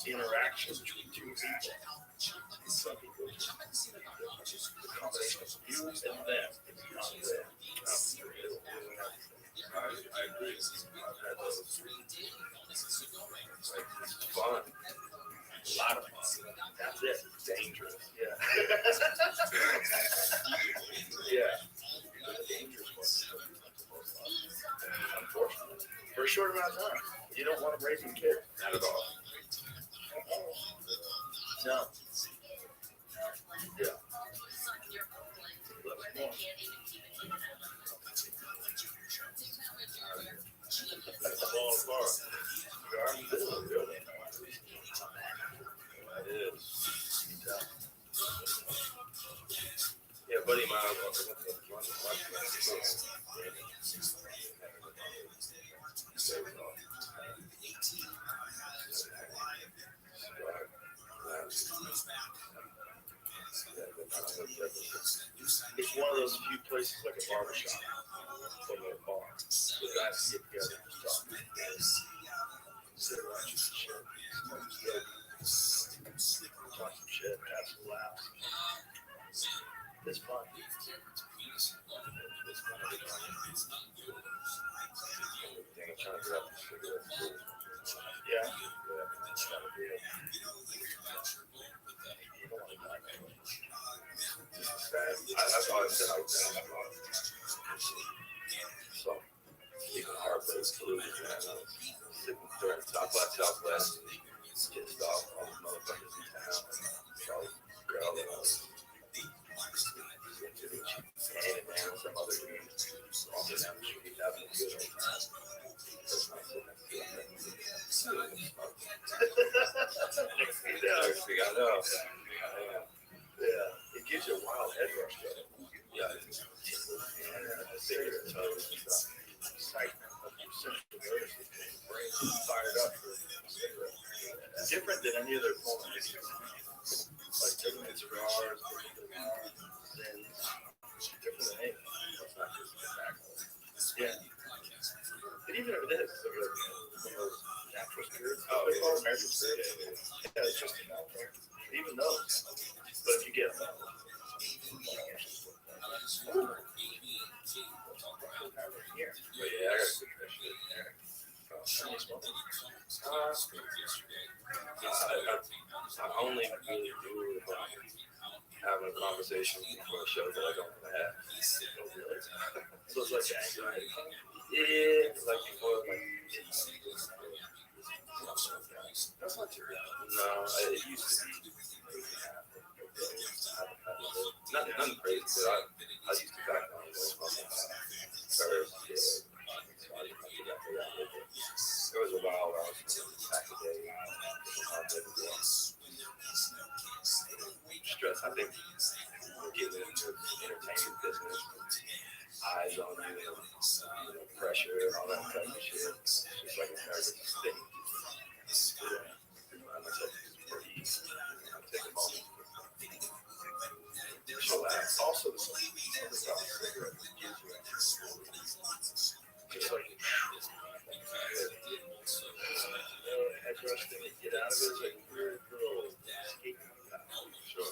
interaction between two people. Some people just the combination of you and them is not there. I agree. I've had those. Like, it's fun. A lot of fun. That's it. Dangerous. Yeah. Yeah. The dangerous one. Unfortunately. For a short amount of time. You don't want to raise a kid. Not at all. No. Yeah. That is. Yeah, buddy, my It's one of those few places like a barbershop or a bar. So guys get together and talk. Sit around, shoot some shit. Talk some shit, have some laughs. It's fun. Yeah. I've always said I was so even hard place to lose, man. I was sitting during Southwest, pissed off all the motherfuckers in town. So girl that I was and man, some other dude off the down the street having a good old time. That's not so next thing I know. Yeah, it gives you a wild head rush, though. Yeah, it's cigarette toes and stuff. Excitement of your central nervous system, brain fired up for cigarette. Different than any other form of nicotine. Like different than cigars, than different than anything. It's not just tobacco. Yeah. But even if it is, one of those natural spirits. Oh, they call them natural spirits. Yeah, it's just enough. Even those. But if you get them, here. But yeah, I gotta quit that shit. I only really do if I'm having a conversation before a show that I don't want to have. So it's like anxiety. Yeah, like before, like. That's not too bad. No, it used to be. Nothing crazy, but I used to back on first, there was a while where I was back a day, stress. I think getting into the entertainment business, eyes on you, pressure, and all that type of shit. It's just like a nervous thing. I myself pretty easy. I take a moment. Also, the something about cigarette that gives you just like head rush thing to get out of it. It's like weird little escape. Sure.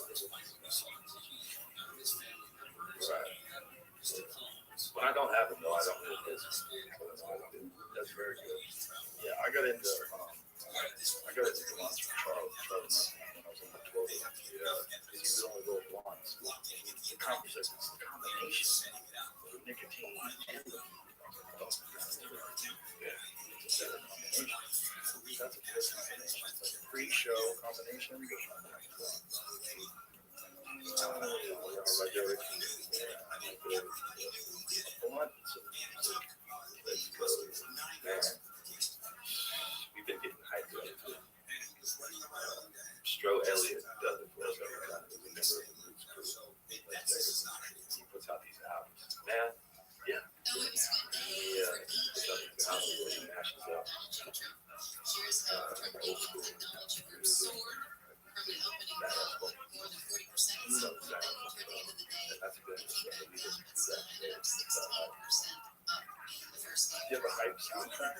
Right. When I don't have it though, I don't really miss it. That's very good. Yeah, I got into the ones from Charles when I was in my 12th. Yeah, he would only roll blondes. The combination of nicotine and the that's a good combination. It's like a pre-show combination. We've been getting hyped up to it. Stro Elliott does it for us every time. He's a member of the Roots crew. He puts out these albums. Man, yeah. He puts out these albums where he mashes up old school. That's good. Do you have a hype soundtrack?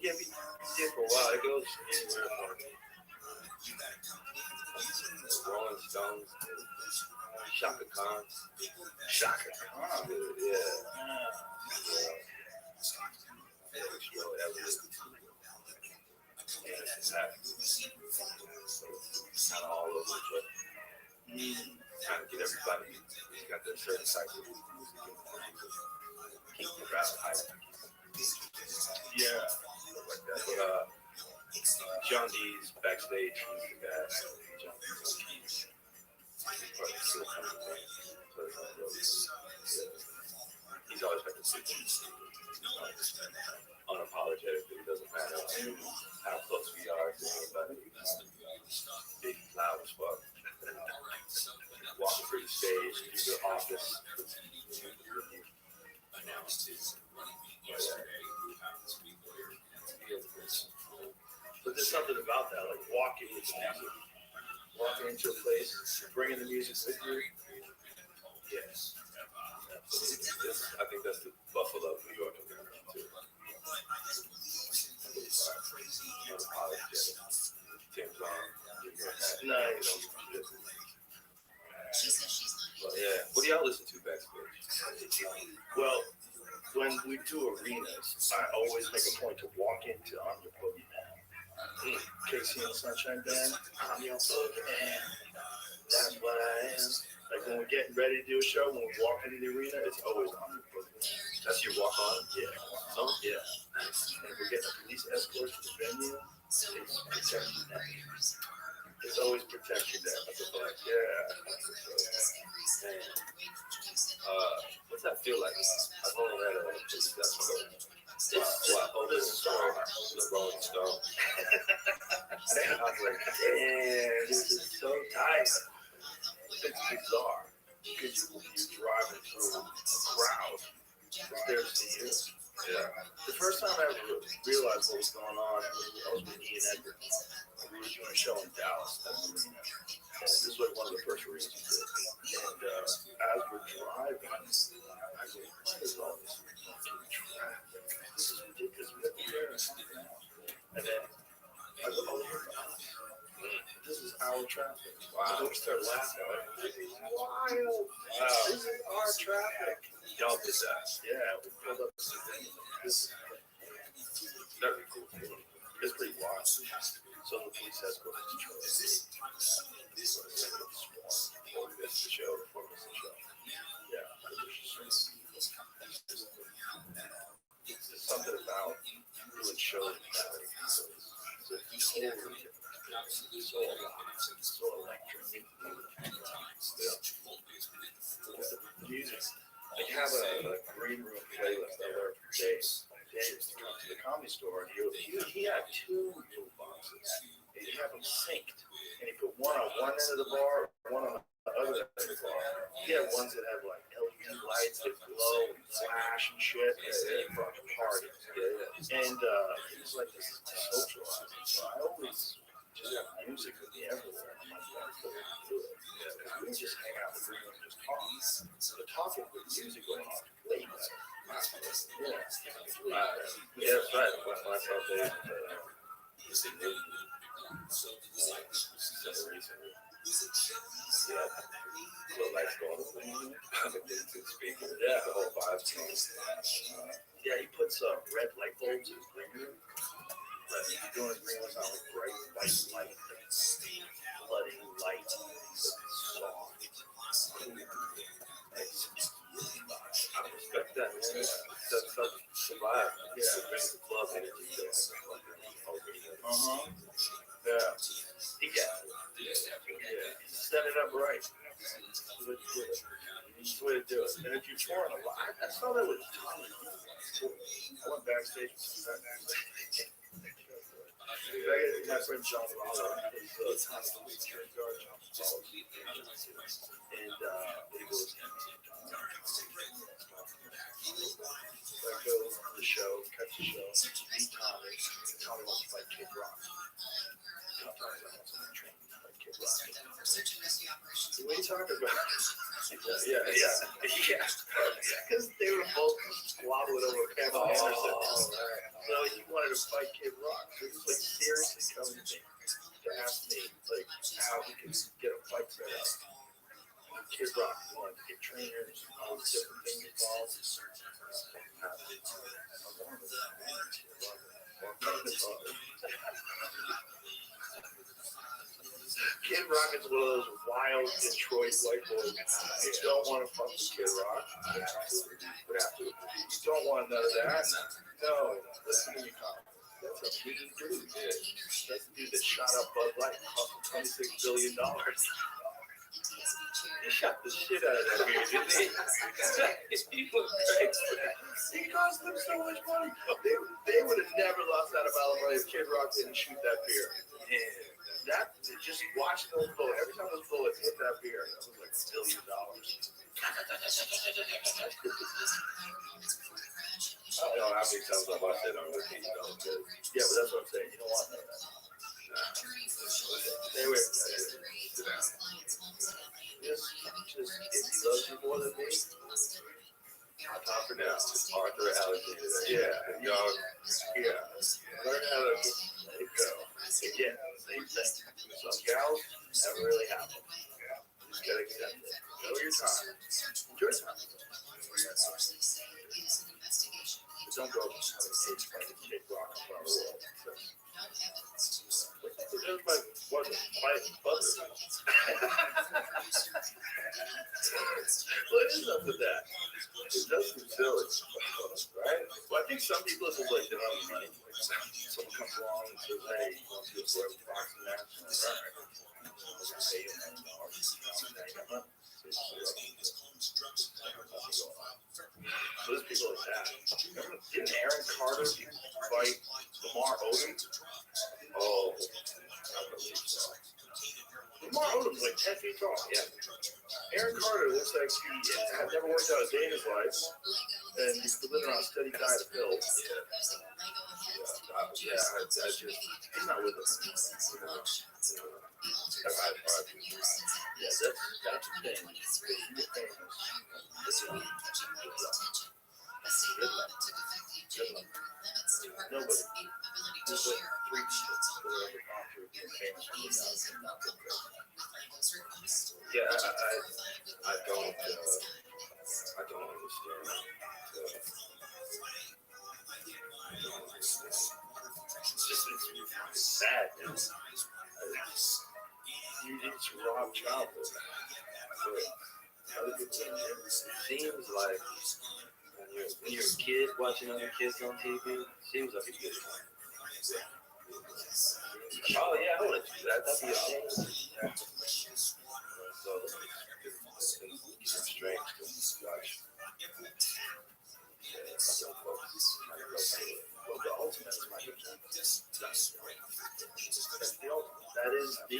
Yeah, we did for a while. It goes anywhere from Rolling Stones to Shaka Khan. Shaka Khan? Yeah. Stro Elliott. Kind of all over the place. Trying to get everybody. You got that certain type of music. Keep the crowd hype. Yeah. Stuff like that. But John D's backstage, he's the best. John D's probably still kind of thing. He's always been consistent. Unapologetically, it doesn't matter how close we are to anybody. Big, loud as fuck. Walking through the stage, through the office. But there's something about that, like walking with music. Walking into a place, bringing the music with you. Yes. I think that's the Buffalo, New York connection too. Unapologetic. Tim's on. Nice. But yeah, what do y'all listen to backstage? Well, when we do arenas, I always make a point to walk into I'm Your Boogeyman. Casey and the Sunshine Band, I'm Your Boogeyman. That's what I am. Like when we're getting ready to do a show, when we walk into the arena, it's always I'm Your Boogeyman. That's your walk on? Yeah. Oh? Yeah. And if we're getting a police escort to the venue, it's protection there. It's always protection there. That's a fact. Yeah. What's that feel like? I've only had a police escort. This story, the Rolling Stone. I was like, damn, this is so tight. It's bizarre because you're driving through a crowd there to see you. Yeah. The first time I ever realized what was going on, I was with Ian Edgar. We were doing a show in Dallas at the arena. And this is like one of the first arenas we did. And as we're driving, I go, what is all this fucking traffic? This is ridiculous. We have to hear it. And then I go, oh my God. This is our traffic. Wow. And then we start laughing. Like, this is wild. Wow. This is our traffic. Y'all did that. Yeah, we pulled up to the venue. That'd be cool. It's pretty wild. So the police escort is the show. Yeah. There's something about doing shows so electric. Yeah. Music. They have a green room playlist I learned from Dave. Dave used to come to the Comedy Store, and he had two little boxes. And he had them synced. And he put one on one end of the bar, one on the other end of the bar. He had ones that had like LED lights that glow and flash and shit. And for a party. And he was like, this is socializing. So I always just have music with me everywhere. I'm like, that's the way to do it. Because we just hang out in the room and just talk. So the talking with music going on way better. Yeah. Yeah, that's right. When I saw Dave, recently. Yeah. Little lights going on. Yeah, the whole vibe change. Yeah, he puts red light bulbs in his green room. But he's doing his green ones on like bright white light, bloody light, soft. I respect that, man. That's such a vibe. Yeah, it brings the club energy to it. Yeah. He gets it. Yeah. Set it up right. That's the way to do it. And if you're touring a lot, I saw that with Tommy. I went backstage with some my friend John Rollo is constantly security guard. And he goes, I go to the show, catch the show, meet Tommy. Tommy wants to fight Kid Rock. Tommy wants to train to fight Kid Rock. What are you talking about? Yeah. Because they were both squabbling over Kevin Anderson. So he wanted to fight Kid Rock. So he was like seriously coming to me to ask me like how he could get a fight set up. Kid Rock wanted to get trainers, all these different things involved. Kid Rock is one of those wild Detroit white boys. You don't want to fuck with Kid Rock. You don't want none of that. No, listen to me, Colin. that's a mean dude. Yeah. That's the dude that shot up Bud Light, cost him $26 billion. He shot the shit out of that beer, didn't he? These people are crazy. It cost them so much money. They would have never lost out of Alabama if Kid Rock didn't shoot that beer. Yeah. That, just watch those bullets. Every time those bullets hit that beer, that was like $1 billion. I don't know how many times I watched that on repeat, though. Yeah, but that's what I'm saying. You don't want none of that. Stay away from that. Sit down. Just, if he loves you more than me, I'll talk for now. Arthur Alexander. yeah, y'all, yeah. Learn how to let it go. Again, same thing. Some gals never really happen. Just gotta accept it. Know your time. Enjoy time. But don't go having kids like a Kid Rock in front of the world. There's my what? My buzzer. What is up with that? It does seem silly, right? Well, I think some people it's like they don't have money. Someone comes along and says, "Hey, you want to do a celebrity boxing match?" All right. Pay you $1,000. So there's people like that. Didn't Aaron Carter fight Lamar Odom? Oh, Lamar Odom's like 10 feet tall. Yeah. Aaron Carter looks like he had never worked out a day in his life, and he's been living on a steady diet of pills. He's not with us. Yeah, that's the thing. Nobody. There's like 3 people that are ever gone through being famous. Yeah, I don't understand. It's just it's sad. It's robbed childhood. It seems like when you're a kid watching other kids on TV, it seems like a good time. Oh yeah, I want to do that. That'd be amazing. So it's strange to watch. Well, the ultimate is Michael Jackson. That is the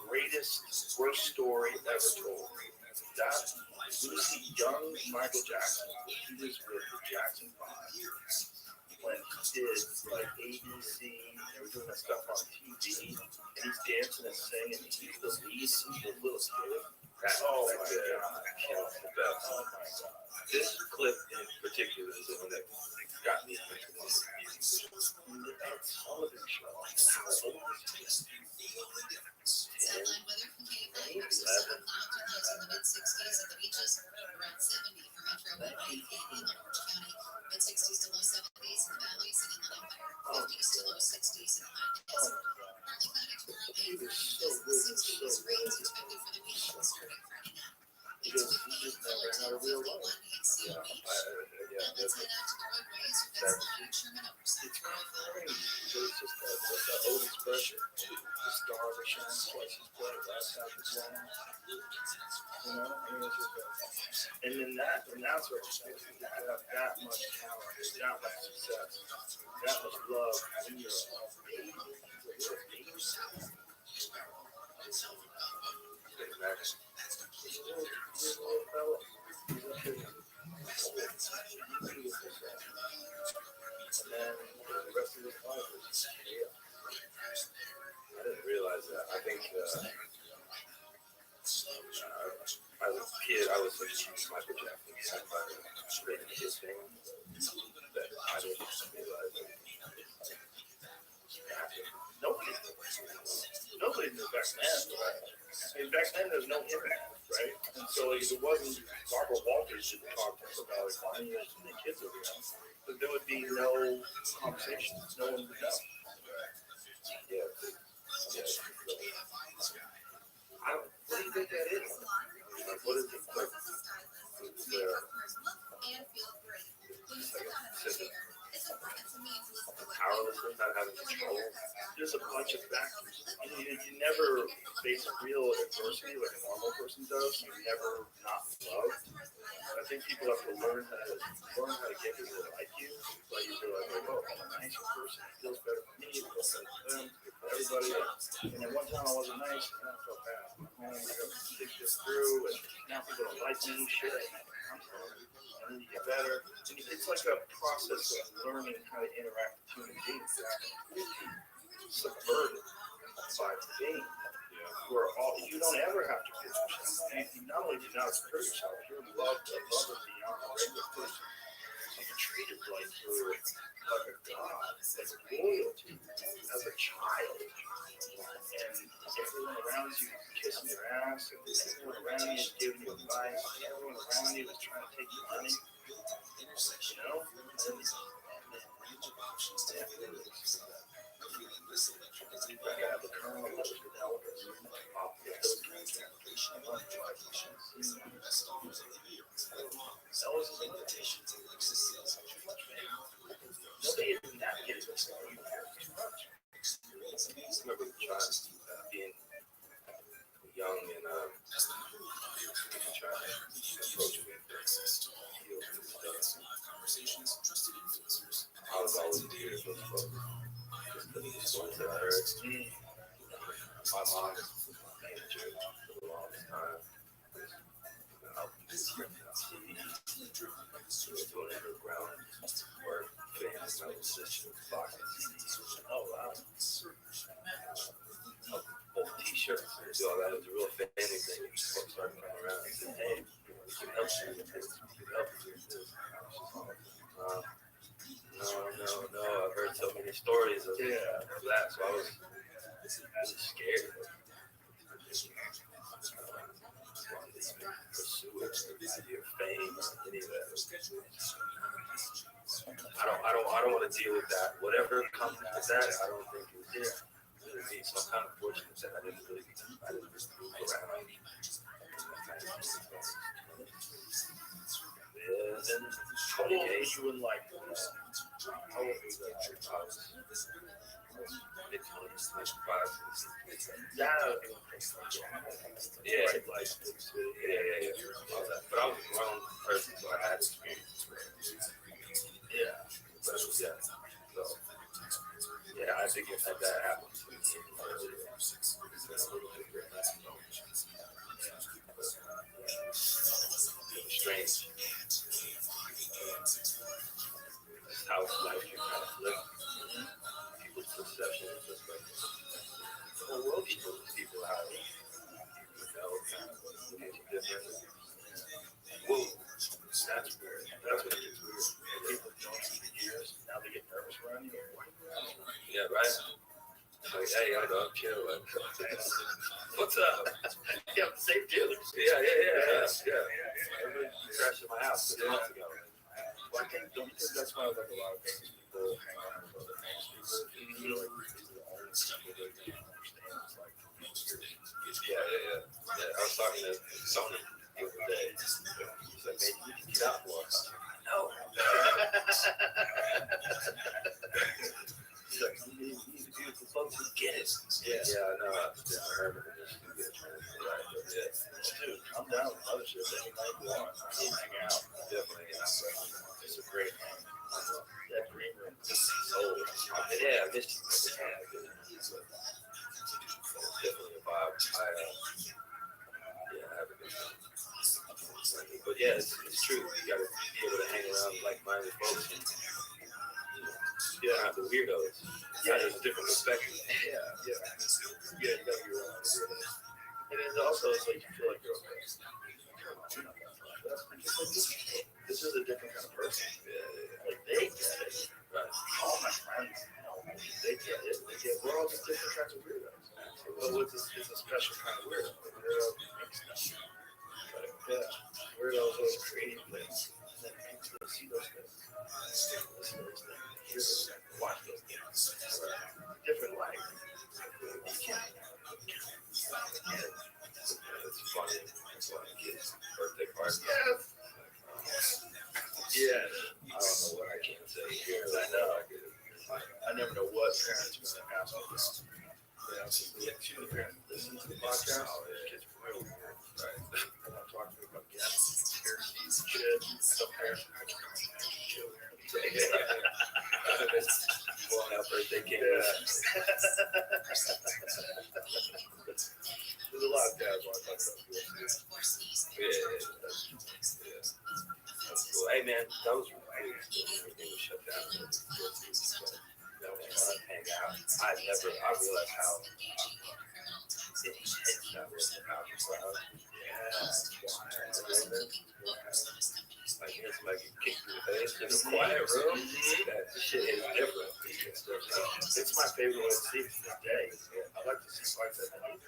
greatest, worst story ever told. That we see young Michael Jackson. He was with the Jackson 5 when he did like ABC. They were doing that stuff on TV, and he's dancing and singing. And he's the lead, he's the little kid. Oh my God! Oh my God! This clip in particular is the one that got me into the music. Television show. Headline weather from KFI. Southern clouds with highs in the mid-60s at the beaches, around 70 for Metro Midway, in Orange County, mid-60s to low 70s in the valleys and Inland Empire, 50s to low 60s in the high desert. Partly cloudy tomorrow and for Memphis in the 60s. Rains expected for the weekend starting Friday night. It's windy, Fullerton 51 and COP. Now let's head out to the roadways with that slide Sherman Oversight. It's just that old expression. The stars are shining twice as bright. Last half is long. You know, I mean, it's just and then that's what it makes you have that much talent, that much success, that much love in your and then the rest of his life is just chaos. I didn't realize that. I think as a kid, I was such a huge Michael Jackson fan. I was really his fan that I didn't realize that. Nobody knew back then. I mean, back then there's no internet, right? And so it wasn't Barbara Walters didn't talk to us about it. Why do you have so many kids over here? But there would be no conversations. No one would know. Yeah. What do you think that is? Like, what is it? Like, it's And feel great. When you sit down in a chair, it's important to me to listen to what You never face real adversity like a normal person does. You never not love. I think people have to learn how to get people to like you. Like you realize, like, oh, I'm a nicer person. It feels better for me. It feels better for them. For everybody. And then one time I wasn't nice, and then I felt bad. I got to think this through, and now people don't like me. Shit, I'm sorry. And then you get better. And it's like a process of learning how to interact with human beings. Subverted by the game, where you don't ever have to hurt yourself. You not only do not hurt yourself, you're loved above and beyond a regular person. You're treated like you're like a god, like royalty as a child. And everyone around you is kissing your ass, and everyone around you is giving you advice, everyone around you is trying to take your money. You know? I have the kernel of those developers. Nobody is navigating this too much. I remember being young and trying to approach me. I was always here for the stories that I heard. My mom was a manager for the longest time. Doing underground work, fans, my position, boxing. Oh, wow. Old t-shirts. So that was a real family thing. Folks started coming around and saying, hey, we can help you with this. We can help you with this. No. I've heard so many stories of that, so I was scared of it. Pursue it, the idea of fame, any of that. I don't want to deal with that. Whatever comes with that, I don't think it was me. So I'm kind of fortunate that I didn't just move around. Yeah, then how old were you in like? How old was that? I was mid-20s, 25. Yeah. Yeah. But I was a grown person, so I had experience. Yeah. But it was, So, I think if that happened to me earlier, strange. How life can kind of flip. People's perception is just like people how kind of different. Whoa, that's weird. That's what it is weird. People don't see the years. Now they get nervous around you. Yeah, right. Like, hey, I know, chill. What's up? Yeah, same dealers. Yeah. Everybody crashed at my house 2 months ago. Well, don't you think that's why like a lot of famous people hang around with other famous people? You know, like these are the only people that you don't understand. It's like, yeah. I was talking to Sony the other day. He's like, man, you can get out for us. No. He's like, you need to do it for folks who get it. Yeah, no, I heard of it. Dude, I'm down with other shit any night you want. Hang out. Definitely. It's a great hang. That green room is sold. Yeah, I missed you. Definitely a vibe. I have a good time. But yeah, it's true. You gotta be able to hang around like-minded folks and you don't have the weirdos. Yeah, there's a different perspective. Yeah, you gotta be around the weirdos. And then also, it's like you feel like you're okay. This is a different kind of person. Like they get it. Right. All my friends, they get it. We're all just different kinds of weirdos. But it's a special kind of weirdo. Weirdo makes stuff. But weirdos always creating things. And then people see those things. Listen to those things. Hear those things. Watch those things. Different life. You can't. It's funny. It's like kids' birthday party. Yeah. I don't know what I can say here. I know. I never know what parents are going to ask me. Two of the parents listen to the podcast. Kids are real weird. Right. They're not talking about Guinness, conspiracies, shit. Some parents are like, children. Blowing out birthday cake. There's a lot of dads want to talk about Guinness. That's cool. Hey man, that was really cool. Everything was shut down. That was fun. Hang out. I realized how intense that was about the crowd. Like it's like you kick through the face in a quiet room. That shit is different. It's my favorite way to see it today. I like to see fights that have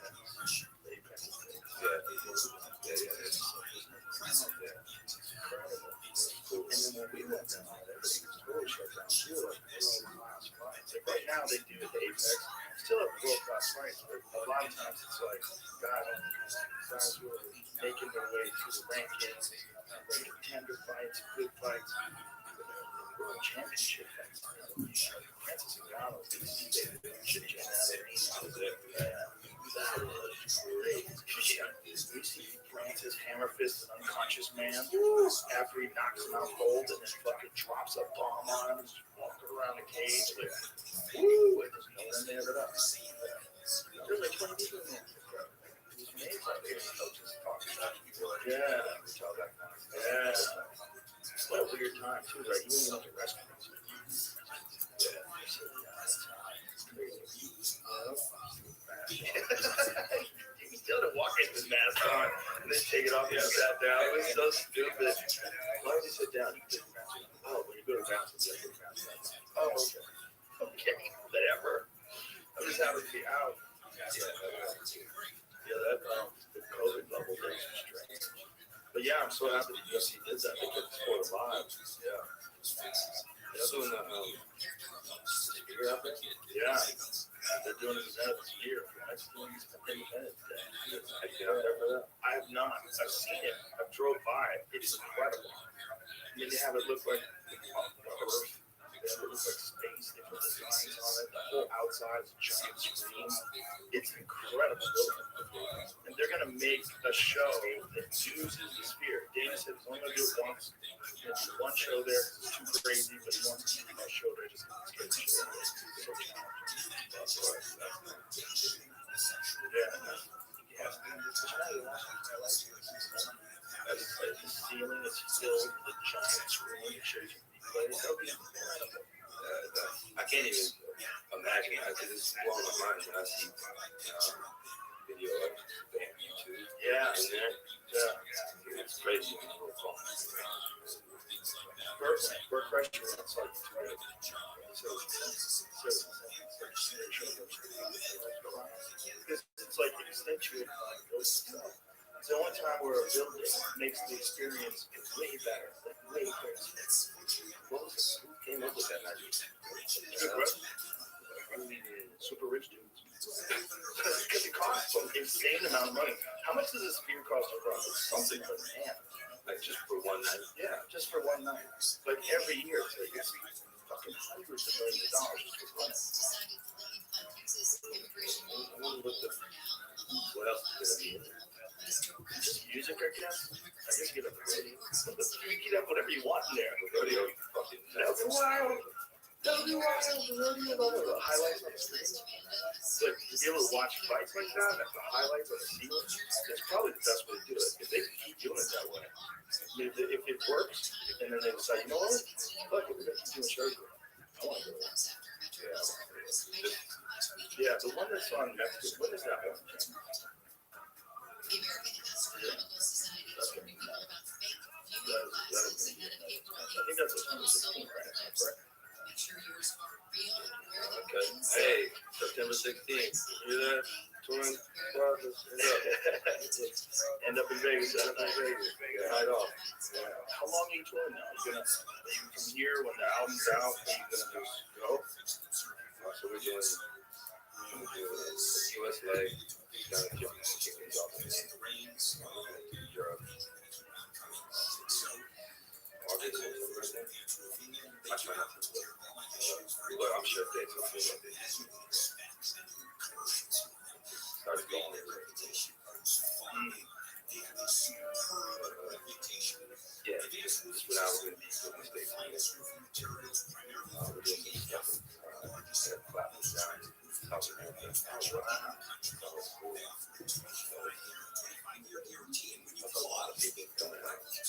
And then when we went down, everything was totally shut down. Still like world-class fights. Like right now they do at the Apex, still have world-class fights, but a lot of times it's like, God, guys who are making their way through the rankings, like contender fights, good fights, world championship fights. Francis Ngannou, they should get out of it. That was great. We see Francis hammer fist an unconscious man after he knocks him out cold and then fucking drops a bomb on him and just walking around the cage like, woo, and there's no one there but us. There's like 20 people in there. It was amazing. Coaches talking about it. Yeah. Yeah. What a weird time too, right? You went to restaurants. Yeah. He still had to walk in with his mask on and then take it off and sat down. It was so stupid. Why did he sit down? Oh, when you go to the bathroom, you go to the bathroom. Oh, okay. Okay, whatever. I'm just happy to be out. Yeah, that the COVID bubble thing is strange. But yeah, I'm so happy that UFC did that. They kept the sport alive. Yeah. So in the speaker out there? Yeah. They're doing an event this year for next week's Independence Day. I have not. I've seen it. I've drove by it. It's incredible. I mean, they have it look like Earth. They have it look like space. They put designs on it. The whole outside is a giant screen. It's incredible. And they're going to make a show that uses the Sphere. Dana said he's only going to do it once. He'll do one show there. It's too crazy, but he wants to do that show there just because it's crazy. So challenging. The ceiling is filled with a giant screen that shows you replays. That would be incredible. I can't even imagine that because it's blowing my mind when I see video of YouTube. Yeah. In there. Yeah. It's crazy. We're questioning it's like it's like an extension of itself. It's the only time where a building makes the experience way better. Way better. What was it? Who came up with that idea? Good question. Super rich dudes. Because it costs an insane amount of money. How much does a Sphere cost to run? It's something for man. Like just for one night? Yeah, just for one night. Like every year, it's like it's fucking hundreds of millions of dollars just for one. What else is going to be in there? Just music, I guess. I guess you get a radio. You can have whatever you want in there. The radio fucking. That'll be wild. That'll be wild. The highlights on the screen. But to be able to watch fights like that, the highlights on the ceiling, that's probably the best way to do it. If they keep doing it that way, I mean, if it works, and then they decide, you know what? Look, we're going to keep doing shows. I want to do it. Yeah, the one that's on Netflix, what is that one? I think that's what 16, right? Okay. Hey, September 16th. You there? Touring progress. End up in Vegas. Right off. Yeah. How long are you touring now? You gonna from here when the album's out? Are you gonna just go? So we're doing US leg. Down to Chickens off in Europe. August. I try not to. But I'm sure dates will feel like this. That's a lot of people coming out. 70,000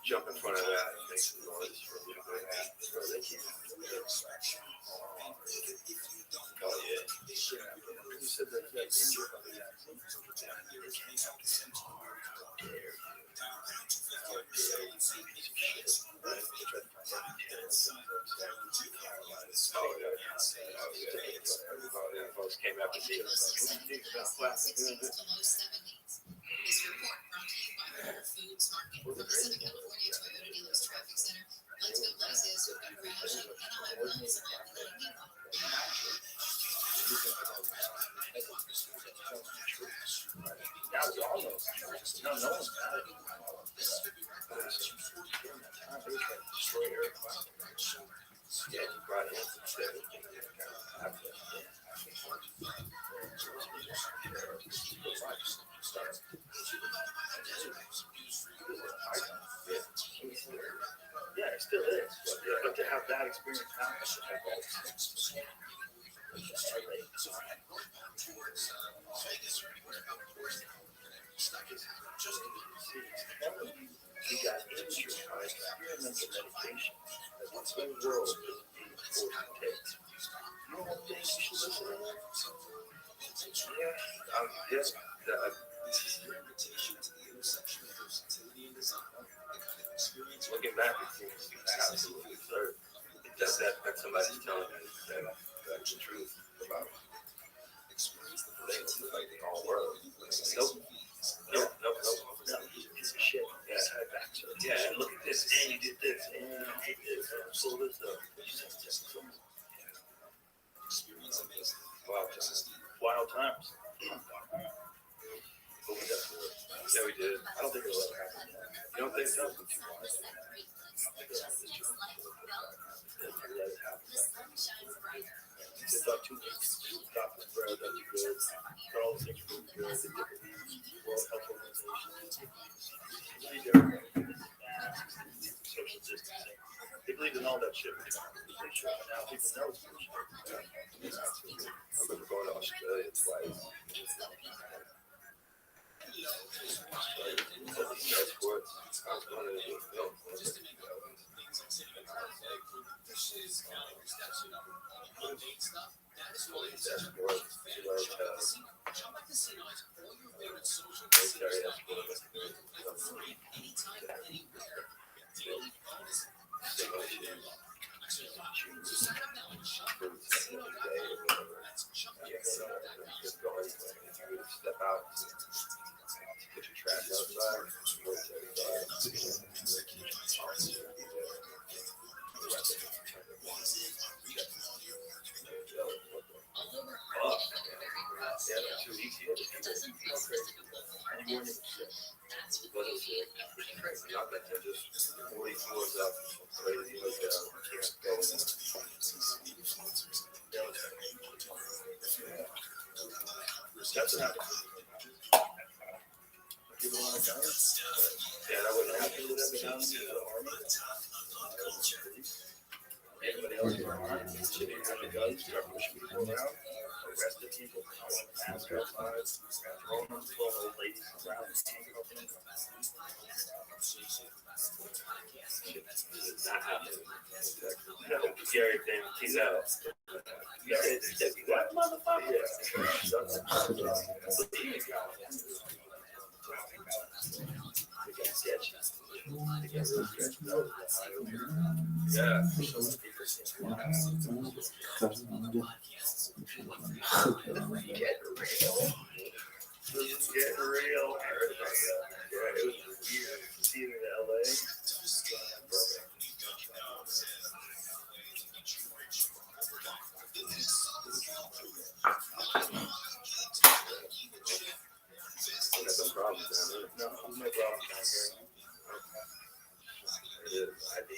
jump in front of that and make some noise for a little bit. So they can't. Oh yeah. You said that injured on the accident. Folks came up to see us. This report brought to you by Whole Foods Market, Southern California Toyota Dealers Traffic Center. Let's go places with no crashing and a high miles along the 91. That was almost. No one's mad at you. Destroy your Yeah, you brought in some shit. Yeah, it still is. But to have that experience now, you got industry experimental medication that the whole world is being forced to take. You don't think you should listen to that? Looking back, it seems absolutely absurd. That somebody's telling me that's the truth about things like the whole world. Nope. Piece of shit. Yeah, and look at this, and you did this, and you did this, and pull this up. Wild times. But we got through it. Yeah, we did. I don't think it'll ever happen. You don't think so? It's about 2 weeks. Stop the spread. That's good. Got all the things really good. The different World Health Organization. Social distancing. They believe in all that shit. Now people know it's bullshit. I remember going to Australia twice. Sports. I was going to do a film. Step out, get your trash outside. That's what happened. People want to come. Yeah, that wouldn't happen. Everybody else having guns, start pushing people around, arresting people, mask outside, throwing them, old ladies around, hanging up in them. It's not happening. No, Gary thing, he's out. What motherfucker? Yeah. Getting real. Yeah, it was weird. Seeing it in LA. Some problems down there. No, there's no problem down here. ID.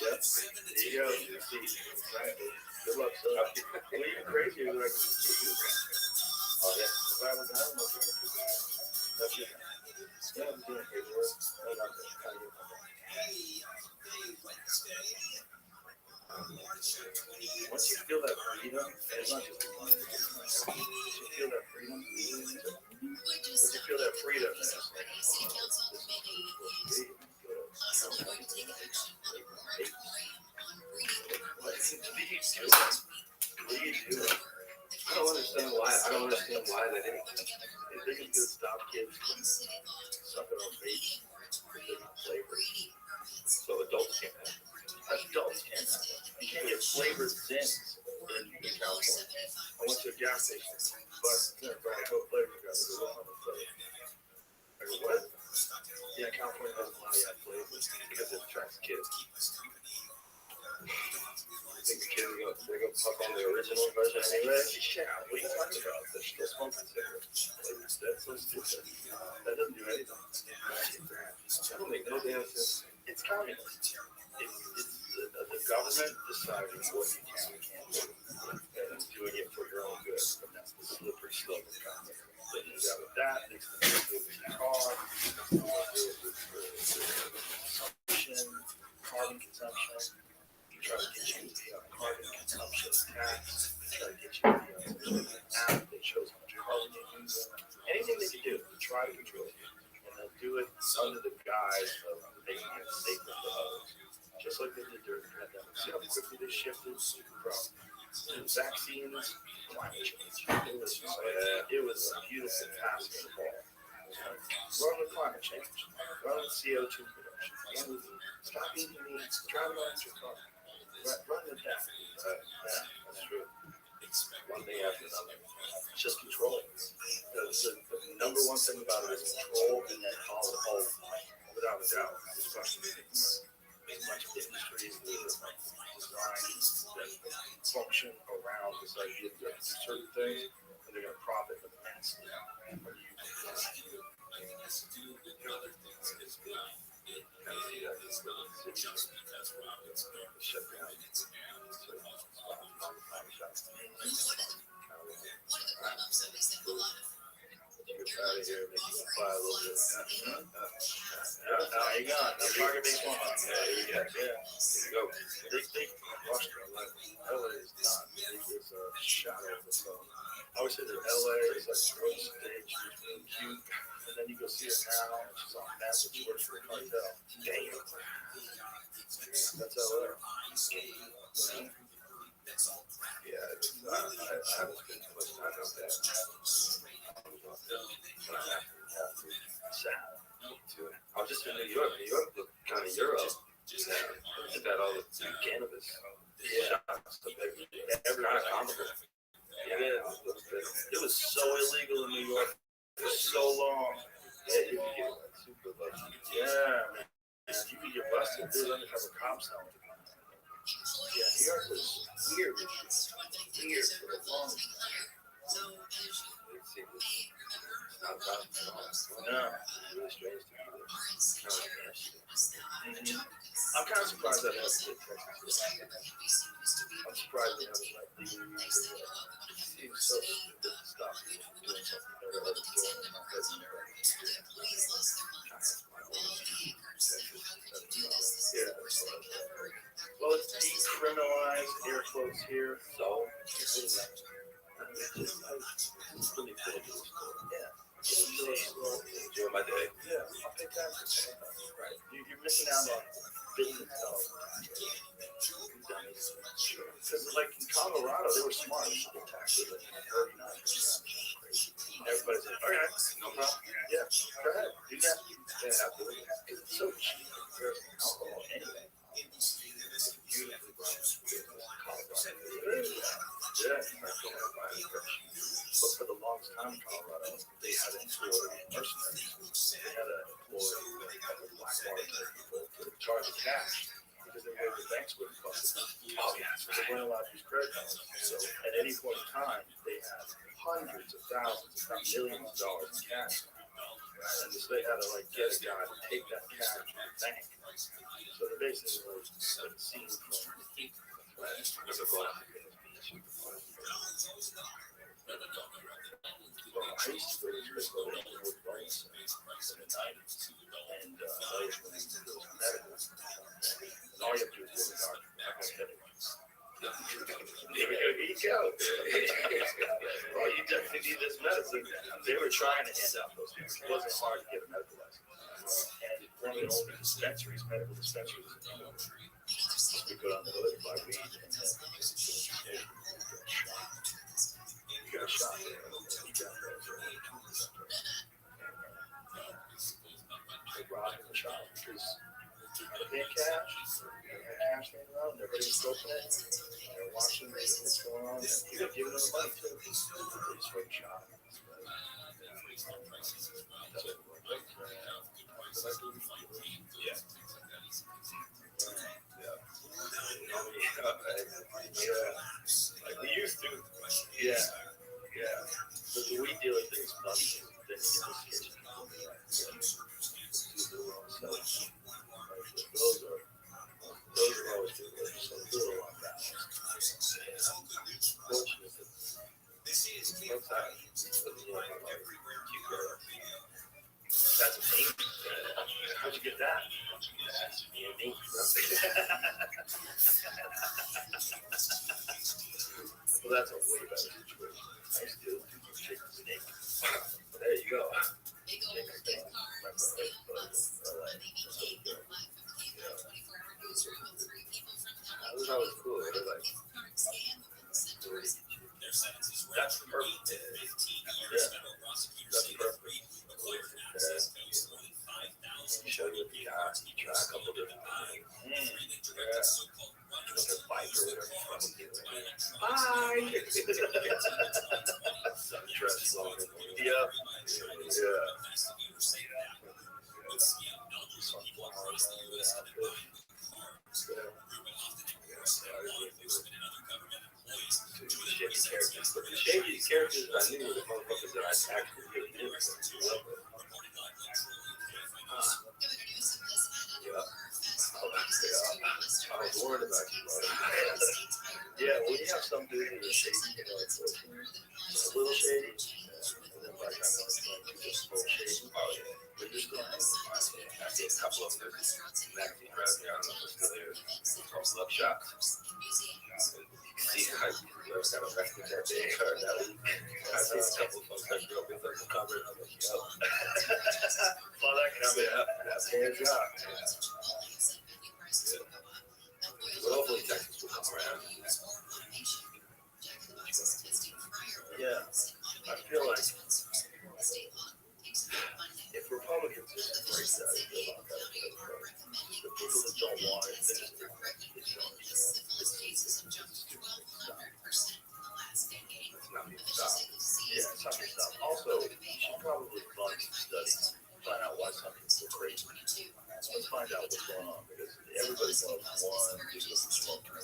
Yep. There you go. Exactly. Good luck, son. Well, you're crazy. You're like, Oh, yeah. if I was out, that's it. Yeah, I'm doing paperwork. Once you feel that freedom, it's not just once you feel that freedom, once you feel that freedom, it's like, what do you do? I don't understand why that is. If they can just stop kids from sucking on babies, flavor. So adults can't have it. Adults can't have it. You can't get flavored Zins in California. I went to a gas station, but what flavor you got? I go, what? Yeah, California doesn't allow you to have flavors because it attracts kids. I think the kids are going to puff on the original version anyway. Yeah, what are you talking about? They're still smoking cigarettes. That's so stupid. That doesn't do anything. That don't make no damn sense. It's communist. It's the government deciding what you can and can't do, and doing it for your own good. And that's the slippery slope of communism. Then you got with that, next thing you do with your car, consumption, carbon consumption. Try to get you to be on carbon consumption tax, try to get you to be on some sort of app that shows how much carbon you use. Anything they can do to try to control you. And they'll do it under the guise of making it safer for others. Just like they did during the pandemic. See how quickly they shifted from vaccines to climate change. It was a beautiful task in the ball. Run with climate change. Run with CO2 production. Stop eating meat. Drive an electric car. Run with that. Yeah, that's true. It's one thing after another. It's just control. The number one thing about it is control, and then all without a doubt, especially as much industries that are designed that function around this idea that certain things, and they're going to profit immensely. Out of here, make you fly a little bit. Now you got the target base one. There you go. Yeah. There you go. They rushed her. LA is not. It's a shadow of the phone. I always say that LA is like the road stage. She's really cute. And then you go see her now, and she's on meth, and she works for a cartel. Damn. That's LA. Yeah, I haven't spent too much time on that. I was just in New York. New York looked kind of Euro. It had all the cannabis shops. Every kind of comical. Yeah, it was so illegal in New York for so long. Yeah, you could get super lucky. Yeah, man. You could get busted. There's undercover cops now. Yeah, New York was weird. Weird for a long time. No, really strange to me. I'm kind of surprised that has to take Texas. I'm surprised that has like the seems so stupid to stop doing something better than doing. Yeah. Well, it's decriminalized air quotes here, so it's really ridiculous. Yeah. Enjoy my day. Yeah, I'll pay taxes. Right. You're missing out on billions of dollars. Because like in Colorado, they were smart. They should get taxes at 39%. Everybody's like, all right, no problem. Yeah, go ahead, do that. Yeah, absolutely. Because it's so cheap compared to alcohol anyway. It's beautifully grown. Colorado. Yeah, but for the longest time in Colorado, they had employed mercenaries. They had an employee that was black market people to charge cash because they knew the banks wouldn't bust it. Oh, yeah. So they weren't allowed to use credit cards. So at any point in time, they had hundreds of thousands, if not millions of dollars in cash. And so they had to like get a guy to take that cash from the bank. So they basically were seen from I used to go to this place called the Bones in the 90s, and I used to go to medical. All you have to do is go to the doctor. There you go. Well, you definitely need this medicine. They were trying to hand out those things. It wasn't hard to get a medical license. And one of the only dispensaries, medical dispensaries, we go down the hood and buy weed. And you got a shot there. They robbed the shop because they had cash. They had cash laying around. Everybody was open it. They're watching what's going on. And they're giving them money too. They just for the shop. Yeah. Like we used to. Yeah. But the weed dealer thinks nothing. Then he gets his those are always good. So little on that. That's a thing. How'd you get that? Well, that's a way better situation. I used to do chicken snake. There you go. That was always cool. It was like, that's perfect. Yeah. That's perfect. Show you the try a couple different things. Yeah. Bye. Sundress long. Yeah. The shady characters I knew were the motherfuckers that I actually really knew. I was worried about you. Yeah, well, you have some dudes that are shady, you know, like a little shady, and then by the time it's full shady, but you're still hanging. I see a couple of them. Actually, I don't know if it's still there. From Love Shots. See how you got arrested that day or that week. I see a couple of folks that grew up with the cover. I'm like, yo. Well, that can be that's their job. But hopefully Texas will come around. Yeah. I feel like if Republicans just embrace that, the people that don't want it, they just it's not being stopped. Yeah, it's not being stopped. Also, you should probably fund studies, find out why some people are crazy. Let's find out what's going on because everybody knows one dude is smoking.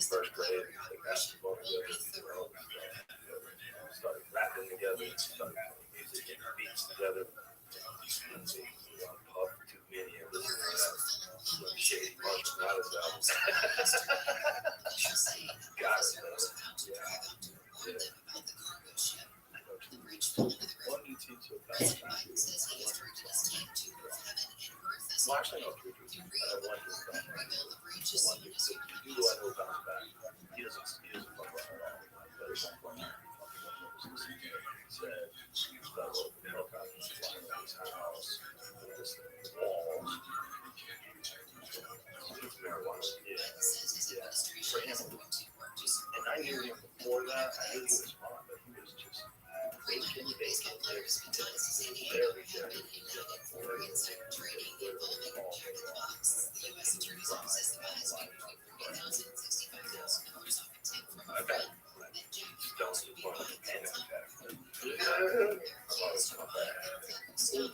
First grade, basketball together, started rapping together, started music and beats together. Puff too many and listen to that shady Marshall Mathers album. Got it, man. Yeah. One new team to a well, actually, no, three. I have one who's gone. One who's you do I know bounce back. He doesn't fuck around at all. But he's not playing. He said, that little helicopter flying around his house. This walls. Marijuana. Yeah. For him. And I knew him before that. I knew he was fine, but he was just intimidating. Very good.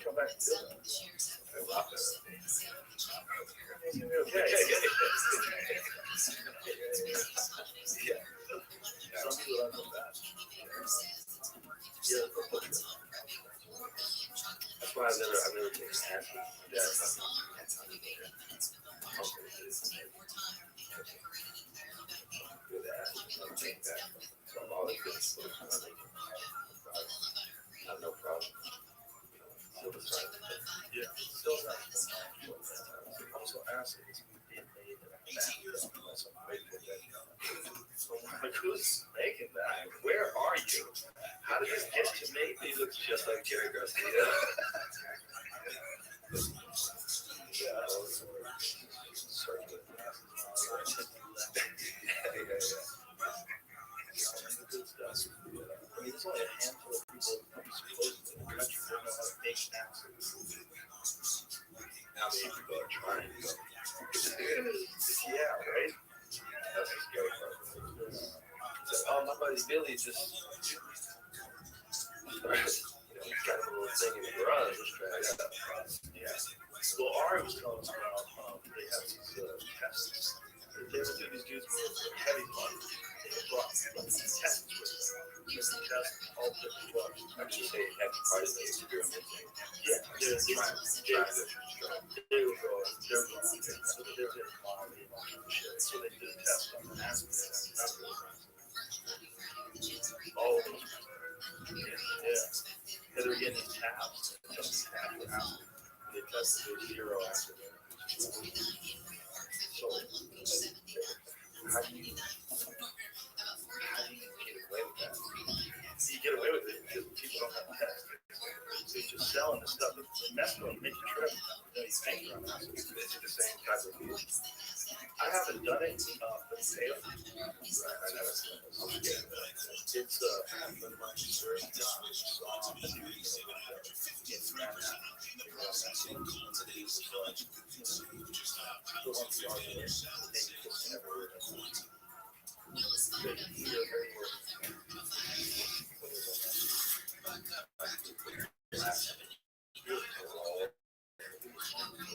Come back to that's why I've never taken acid. Yeah, No problem. Yeah, still not. Also, acid is being made in a fat. So like, who's making that? Where are you? How did this get to me? He looks just like Jerry Garcia. Yeah. Good stuff. I mean, there's only a handful of people supposedly in the country that know how to make acid. How many people are trying to go? Yeah, right? That's the scary part. So, my buddy Billy just, he's got a little thing in the garage. Let's try it out. Yeah. Well, Ari was telling us about, they have these tests. They would do these dudes with heavy ones. They brought tests with them. They test all different drugs. Actually, say heavy part of the experiment. Yeah, they're trying to. They were going. They're going. So they're getting quality and shit. So they did a test on the acid. Oh, yeah. They were getting these tabs. Just half an acid. They tested with 0 acid. So, how do you get away with that? You get away with it because people don't have tests. So you're just selling the stuff that's messing with make you trip. You think you're on acid. It's the same type of deal. I haven't done it, but it's safe. I know it's happened my first time.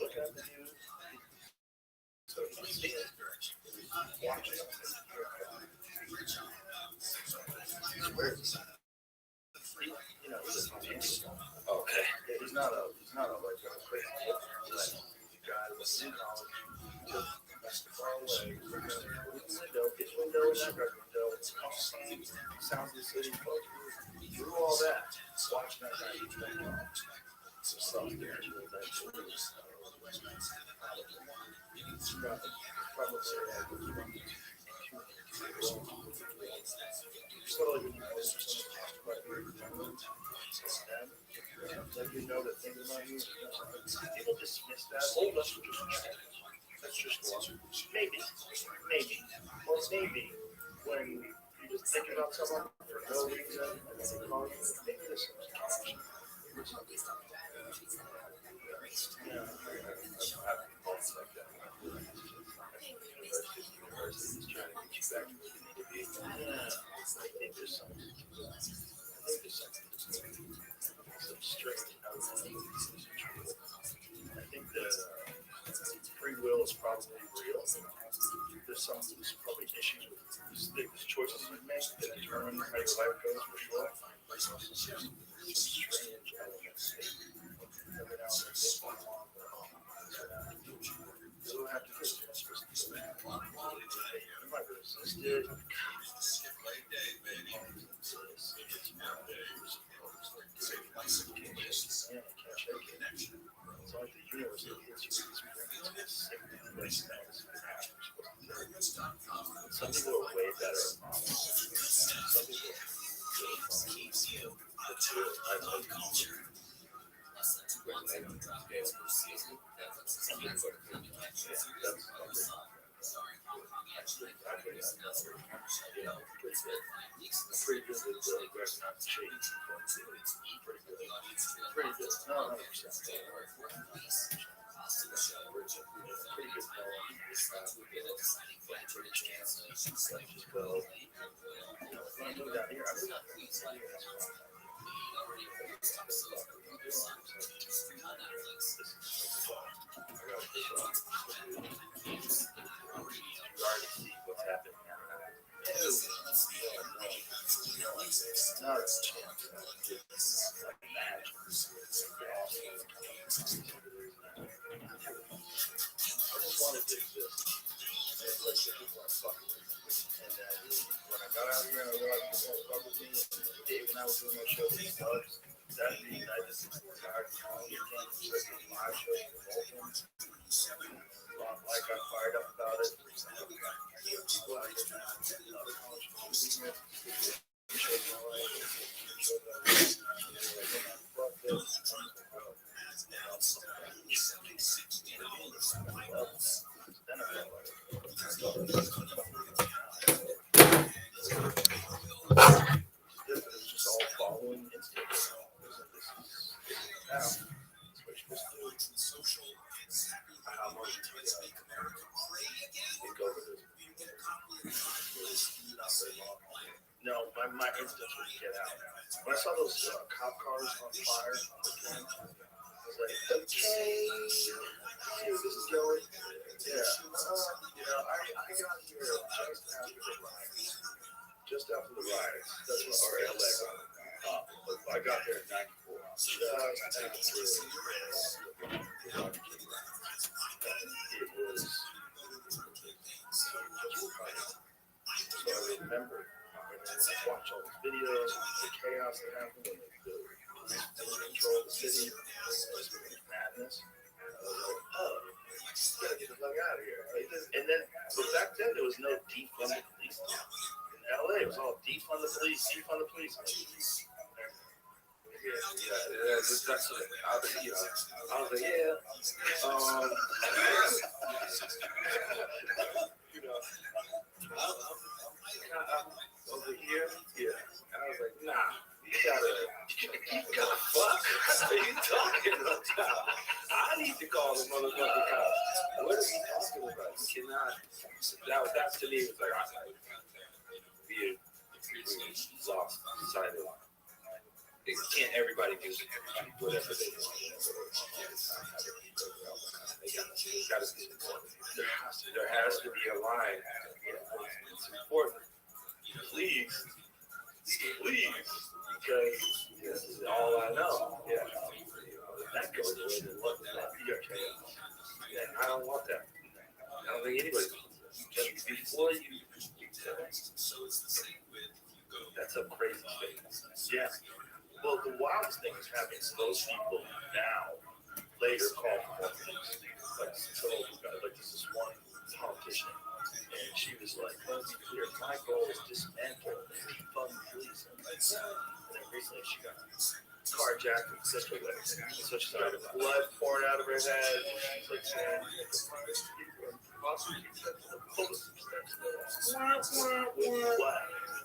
Look at the news. So you see it. Watch it. You know, he's a okay. Yeah, he's not a like a crazy kid. He's like a guy with new knowledge. Just far away. His window and that guy's window. It's awesome. Sounds of the city. Through all that, watching that guy eat that. Some stuff there. Like you know that things about you, people dismiss that. Oh, that's just one. Maybe, or maybe when you just think about someone for no reason and they call you, maybe there's some yeah. University's trying to get you back to where you need to be. Yeah, I think there's something. Some strength out of it. I think that free will is probably real. There's probably issues with the choices you make that determine how your life goes for sure. Some strange elements. Every now and then they come along. You don't have to get to that. You might resist it. It's like the universe that hits you. Some people are way better. Some people keeps you I love culture. Pretty good with the aggressive not shade. Pretty good. No, 100%. Pretty good fellow. Pretty chance. Just go. When I move down here, I was not what's happening now. Not a chance. I was doing those shows with clubs, that mean I just retired from all the games, live shows with Vulcan. I got fired up about it. Just all following instincts. How much no, my instincts was to get out. When I saw those cop cars on fire, I was like, okay, this is going. Yeah, I got here just after the riots. That's what our LA got. I got there in 94. Just after it was. So I remember watch all the videos, the chaos that happened, and the control of the city, madness. I was like, oh, gotta get the fuck out of here. And then, but back then there was no defund the police. In LA, it was all defund the police, defund the police. That's what I was like, over here, and I was like, nah, you gotta fuck. What are you talking about? I need to call the motherfucking cops. What are you talking about? You cannot. That to me was like, we lost sight of. Can't everybody do whatever they want? There has to be a line. It's important. Please, because this is all I know. Yeah, that goes away. Look, and I don't want that. I don't think anybody wants that. Just before you that's a crazy thing. Yeah. Well, the wildest thing is having those people now later call for more things. Like this is one politician, and she was like, let's be clear, my goal is dismantle and defund the police. And then recently she got carjacked in such a way, so she started blood pouring out of her head. She's like saying, what?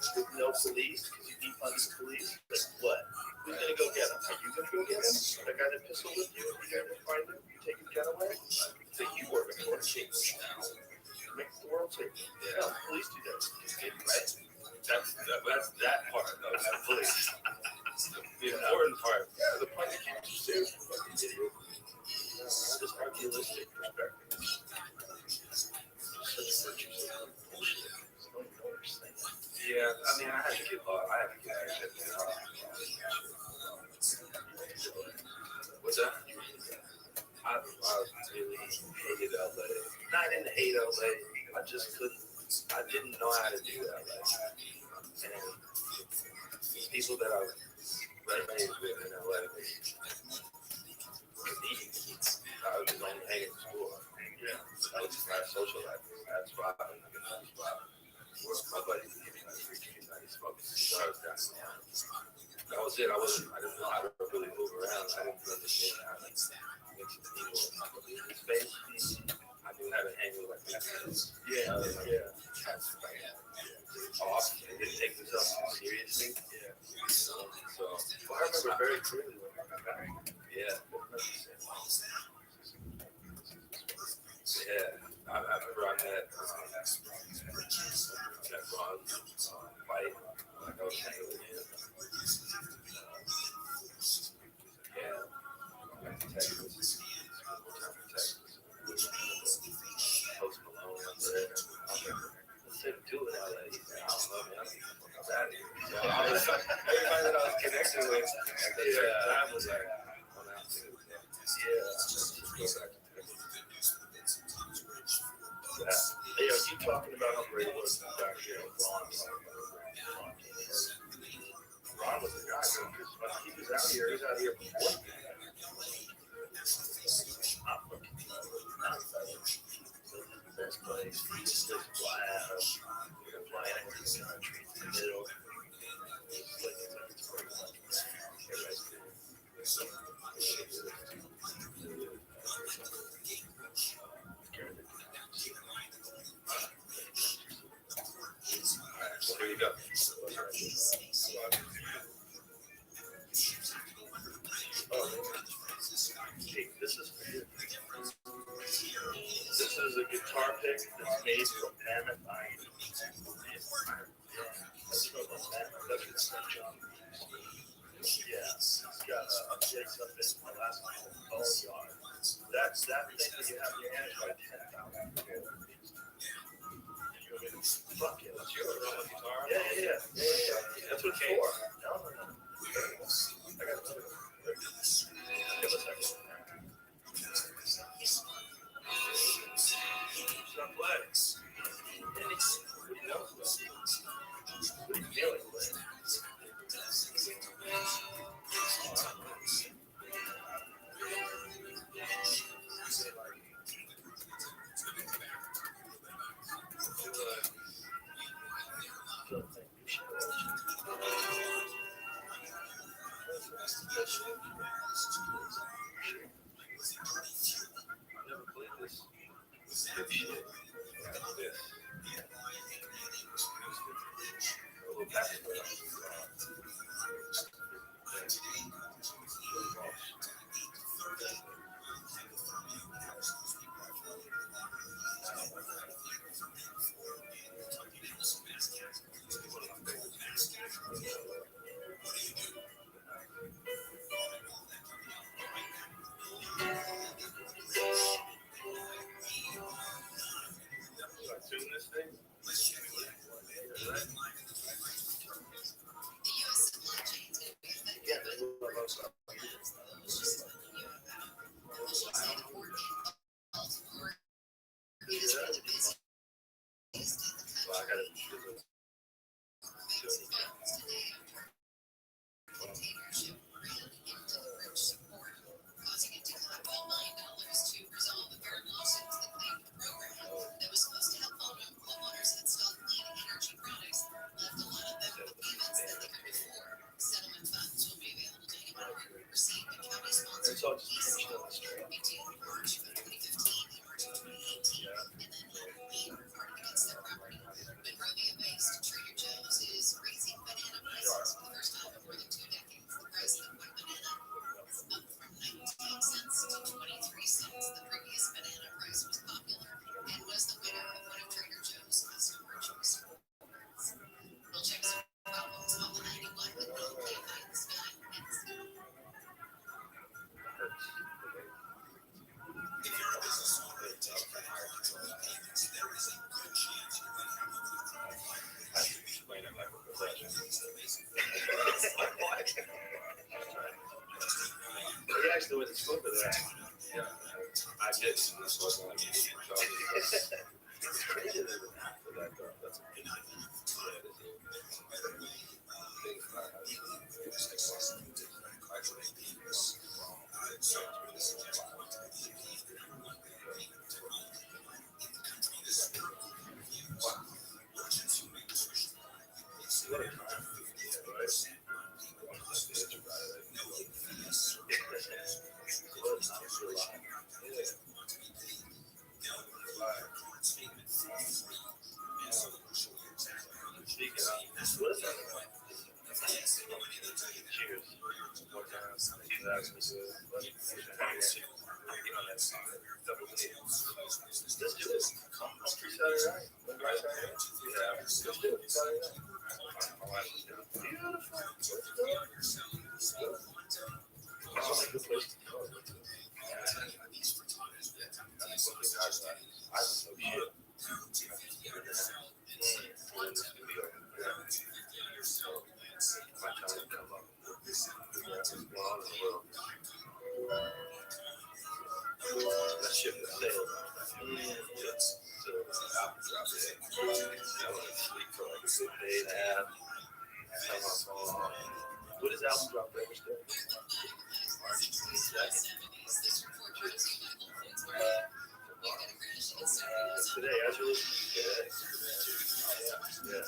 With no police, because you defund the police? Like what? Who's gonna go get him? Are you gonna go get him? That guy that pistol with you? You gonna find him? You take his gun away? So you work for change. Make the world safe. Yeah, the police do that. Right? That's that part of the police. The important part. Yeah, the part that keeps you safe. Fucking idiot. Just idealistic perspective. Such virtues of bullshit. Yeah, I mean, I had to get What's that? I really hated LA. I didn't hate LA. I just couldn't. I didn't know how to do LA. And people that I resonated with in LA was comedians. I was just only hanging in school. Yeah, I was just not social life. That's why I was my buddy was giving me like free keys. I just smoked cigars down the line. That was it. I didn't know how to really move around. I didn't understand how to mix with people in space. I knew how to hang with like that. Yeah. Awesome. They didn't take themselves too seriously. Yeah. So I remember very clearly when I got back. Yeah. Yeah. I remember I had that Ron fight. Like I was hanging with him. Yeah. Back to Texas. Post Malone up there. Let's say two in LA. He said, I don't know, man. I'm out of here. So everybody that I was connected with at the time was like, I'm out too. Yeah. Just go back to Texas. Yeah. Hey, yo, you talking about how great it was back here with Ron? Ron was the guy. He was out here. He was out here before. Best place. Just fly out. We're flying into the country in the middle. Here you go. Oh, hey, this is for you. This is a guitar pick that's made from mammoth iron. That's from a mammoth. That's what Snap John used. Yeah, it's got a place up in my last bone yard. That's that thing that you have in your hand is like 10,000. Fuck yeah, that's yours. Guitar? Yeah. That's what it's for. No. I got another one. Give a second. Stop playing. What do you know? What are you feeling with? I've never played this. Good shit. This. Tune this thing? Yeah, it's all just pitched illustrated. He actually went to school for that. Yeah, I did. This was one of the it's crazy that it after that though. That's a good idea. What a time. Cheers. Let's do it. Free Saturday night. Yeah, let's do it. Saturday night. Beautiful. Sounds like a good place to go. I don't know shit. My time to come up. What's going on in the world? That ship is sailed. So I'll drop it. I want to sleep for like a good day and a half. Have my phone on. What his album dropped over there? Today, as you're listening today. Yeah.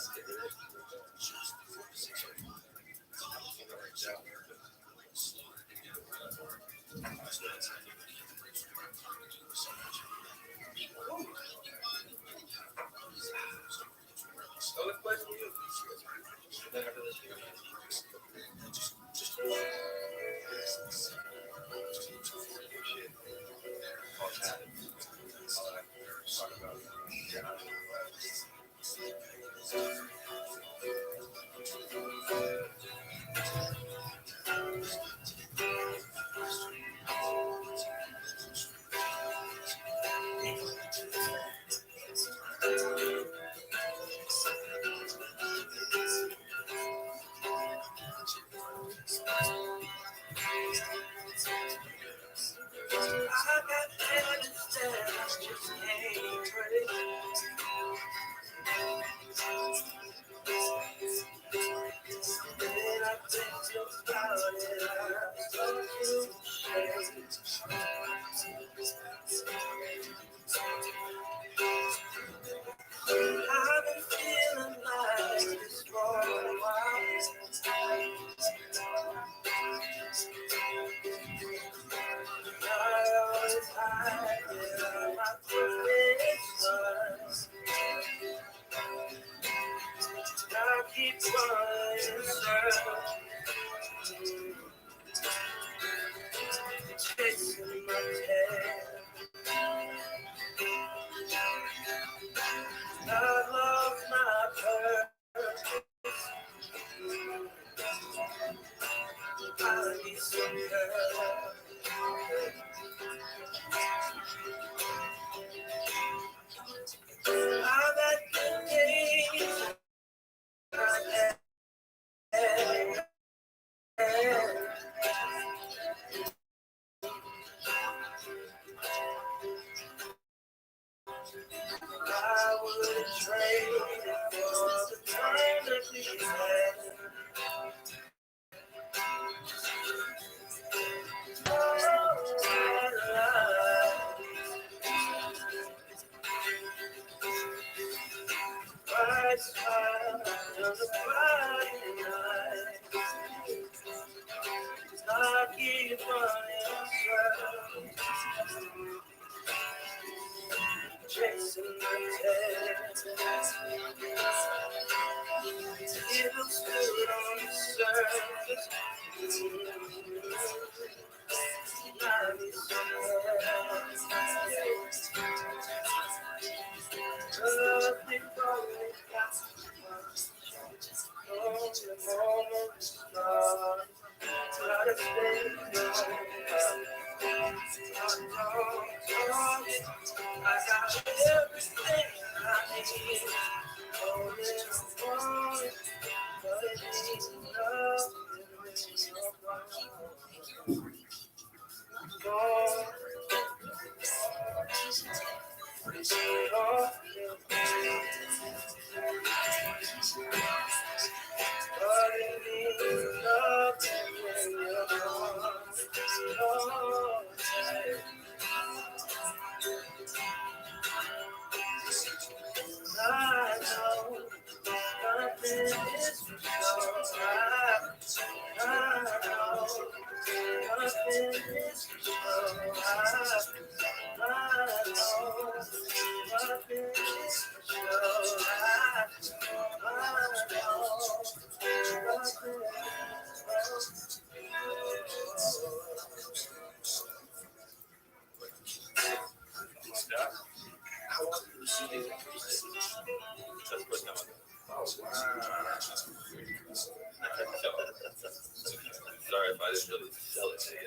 Sorry if I didn't really sell it to you.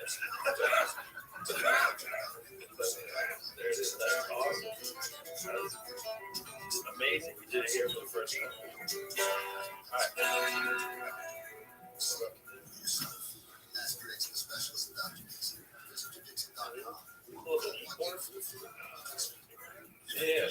There it is. That's awesome. That's amazing. We did it here for the first time. All right. Yeah.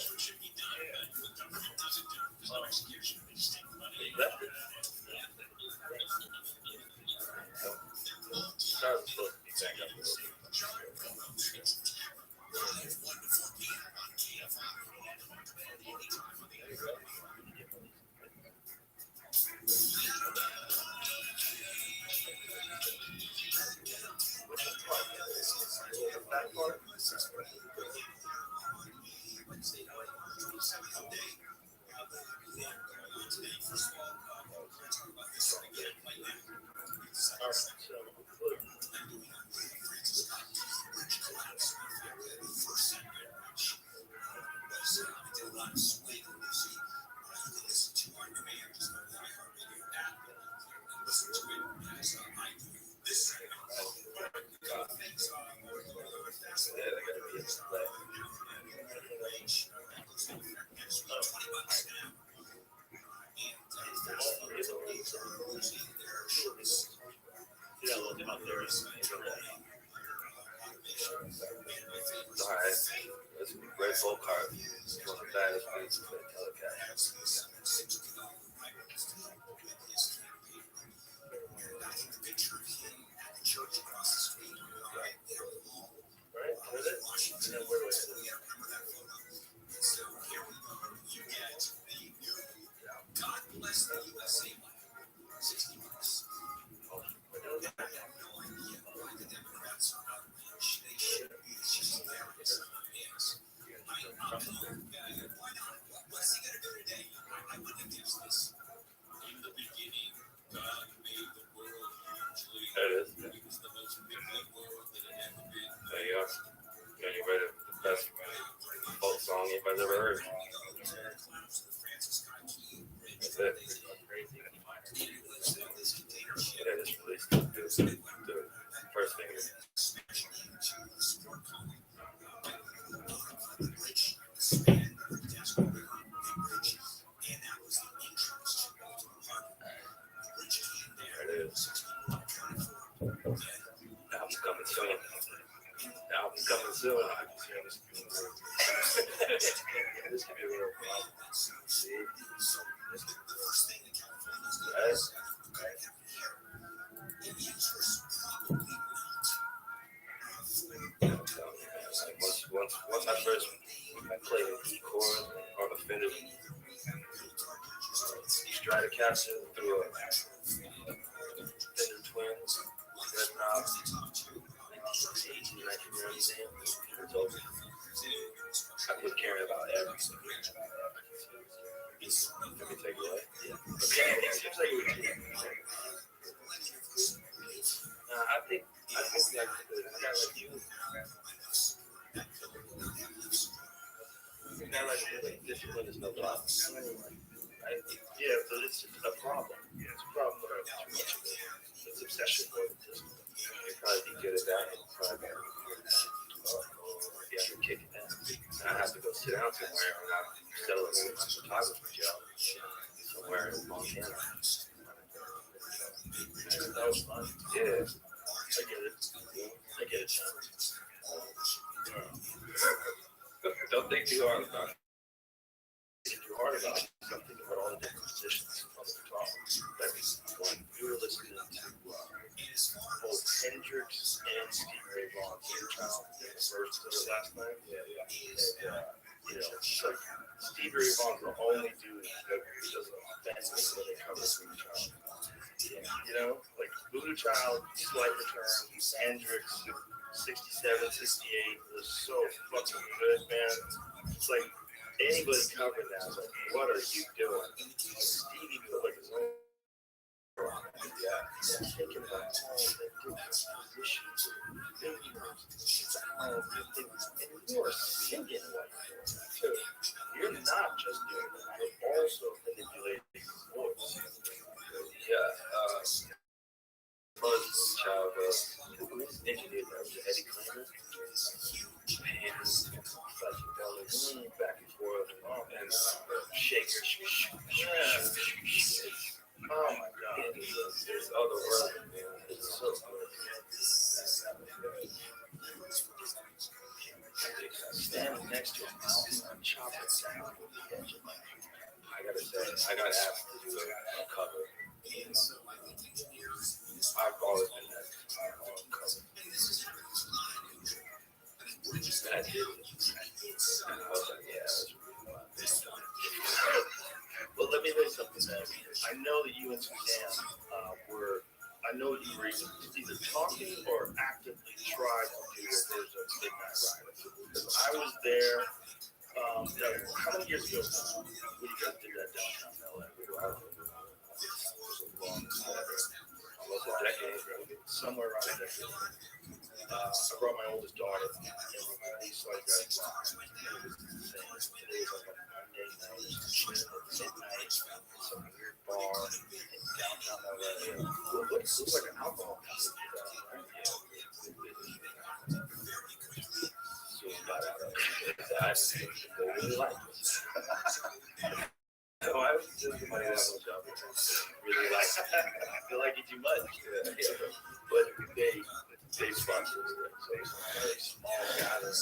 Yeah, a little bit out there. Alright, that's a great full card. It's one of the baddest beats to telecast. Right? With it? And then where was it? God bless the USA. 60 months. Oh, why the Democrats are not rich? They should be. It's just hilarious. Yes. Why not? What's he gonna do today? I wouldn't have guessed this. In the beginning, God made the world hugely. There it is. It was the most beautiful world that had ever been. There you go. Yeah, you read the best folk song anybody's ever heard. That's it. Yeah, they just released the first finger. There it is. Album's coming soon. Album's coming soon. I can see this. This could be a real problem. See? Once I first played an E-chord on the Fender Stratocaster through a Fender Twins red knob, 1980, 1990, it's over. I quit caring about everything. Let me take it away. Yeah. Okay. It seems like it would be. I think like a guy like you. Not like really discipline is no problem. Yeah, but it's a problem. Yeah, it's a problem with too much of it. It's obsession with it. You probably be good at that. Yeah, I can kick it down. And I have to go sit down somewhere and I'm celebrating my photography job somewhere in Montana. That was fun. Yeah. I get it. I get it, John. Don't think too hard about it. Think too hard about it. I'm thinking about all the different positions on the guitar. Like when we were listening to both Hendrix and Stevie Ray Vaughan's Child, the versions of it last night. Yeah. And, you know, like Stevie Ray Vaughan's the only dude that does a best when they cover Voodoo Child. You know, like Voodoo Child, Slight Return, Hendrix, 67, 68 was so fucking good, man. It's like anybody covering that, like, what are you doing? Stevie put like his own. Yeah, thinking about all the different positions, fingers, and you are singing like that too. You're not just doing that, you're also manipulating his voice. Yeah, Child engineered that was Eddie Kramer. Hands, psychedelics, back and forth, and shaker. Oh my god. There's other words, man. It's so good. Standing next to a mountain and chopping down with the edge of my hand. I gotta say, I got asked to do a cover. I've always been that cover. And I did it. And I was like, yeah, that's really fun. Well, let me tell you something, man. I know that you and Suzanne I know you were either talking or actively tried to do a version of Midnight Rider. Because I was there, how many years ago when you guys did that downtown LA? Almost a decade, somewhere around a decade. I brought my oldest daughter, and we saw you guys live. It was insane. It was like a Monday really like it. So I was just somebody that was really like it. I feel like it's too much. Yeah. But they sponsor us. So it's a very small gathering.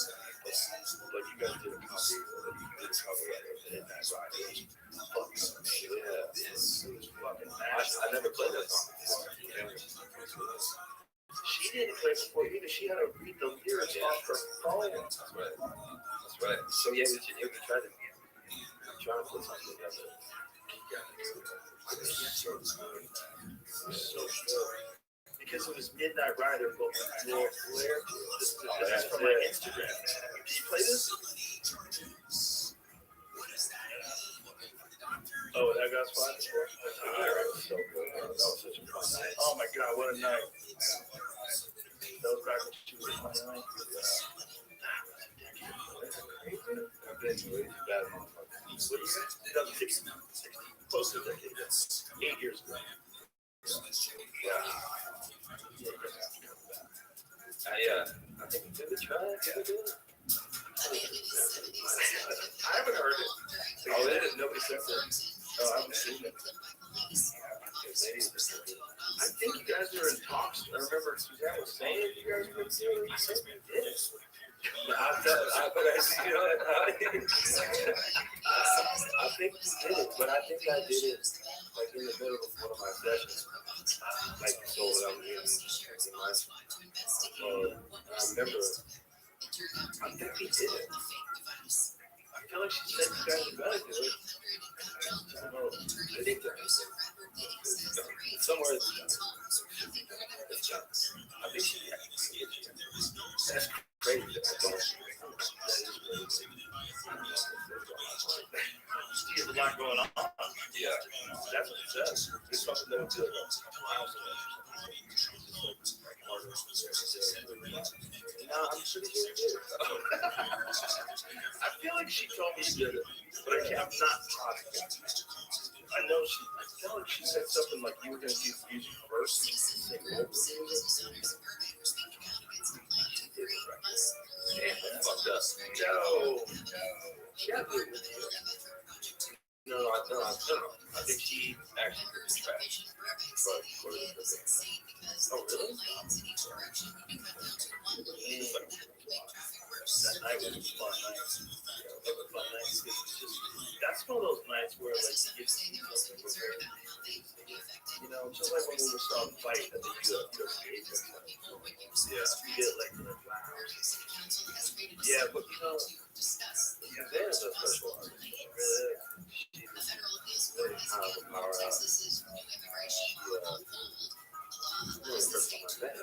But you guys did a cover. You did a cover of Midnight Rider. Fucking amazing. Yeah. It was fucking massive. I never played that song before. She didn't play before either. She had to read the lyrics off her phone. That's right. That's right. So yeah, we tried to put something together. So because it was Midnight Rider, but Lord Flair. This is from my Instagram. Did you play this? Oh, that got spotted. So good. That was such a fun night. Oh my God, what a night! That was back when she was 29. I've been to it. Bad motherfucker. What do you got? 2016. Close to a decade. That's 8 years ago. I think we did the try. I haven't heard it. Oh, it is. Nobody said that. Oh, I haven't seen it. I think you guys were in talks. I remember Suzanne was saying you guys were doing it. I said we did it. I think we did it, but I think I did it like in the middle of one of my sessions. Like so what I'm doing in my I remember I think we did it. I feel like she said you guys were gonna do it. I think that somewhere I think she that's crazy that I don't. She has a lot going on. Yeah. That's what it says. It's something that would be like a milestone. No, I'm pretty sure you did it. I feel like she told me she did it, but I'm not positive. I know I feel like she said something like you were going to use music first. Damn, that fucked up. No. Yeah. No. I think she actually did the track. Oh, really? That night was a fun night. That's one of those nights where, like, you know, just like when we saw a fight at the UFC. Yeah, you get like, wow. Yeah, but you know, Suzanne's a special artist. She's really kind of a powerhouse. Really personal like that.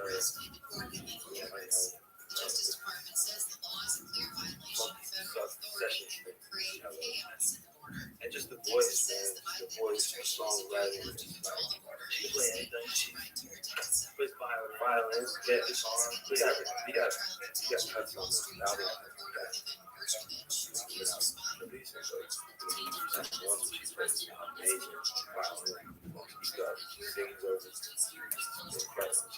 Justice Department says the law is a clear violation of federal authority and would create chaos in the border. And just the voice, man, the voice, the songwriting, she plays anything. She plays violin, yeah, guitar, plays everything. You got cuts on this album.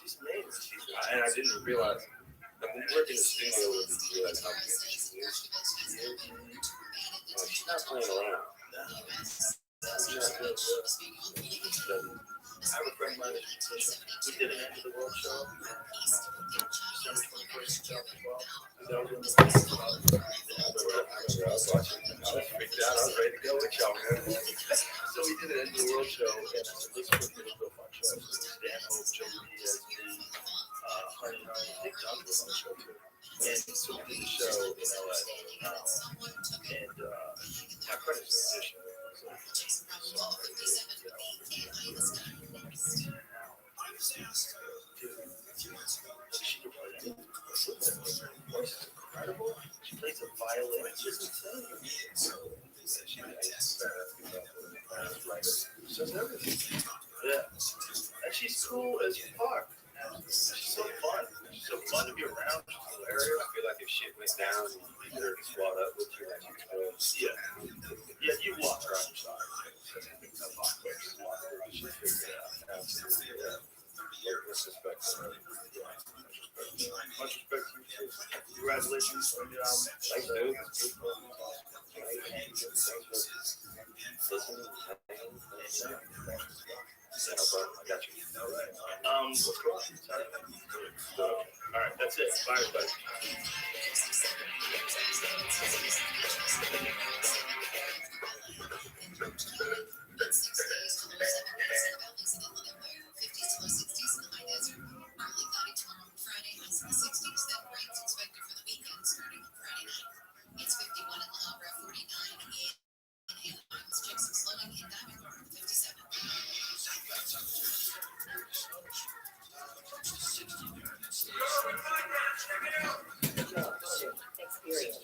She's amazing. And I didn't realize. When you work in the studio with the like how good she is, she's not playing around. I have a friend of mine that's a musician. We did an End of the World show. December 21st, 2012. I was watching. I was freaked out. I was ready to go with y'all, man. So we did an End of the World show, and I said, this is a real fun show. Stan Hope, Joe Diaz, me. Honey, I think John was on the show too. And so we did the show in LA. And my friend is a musician. She can play it. Her voice is incredible. She plays the violin. She's insane. She does everything. Yeah. And she's cool as fuck. She's so fun. She's so fun to be around. She's hilarious. I feel like if shit went down, you could have squat up with you. Yeah. Yeah, you walk her on your side. She figured it out. Absolutely. Yeah. Much respect to her. Much respect to you. Congratulations on your album. Thanks, dude. Bye, everybody. It's 51 in La Habra, 49 in Anaheim. Checks are slowing in Diamond Bar, 57. Experience.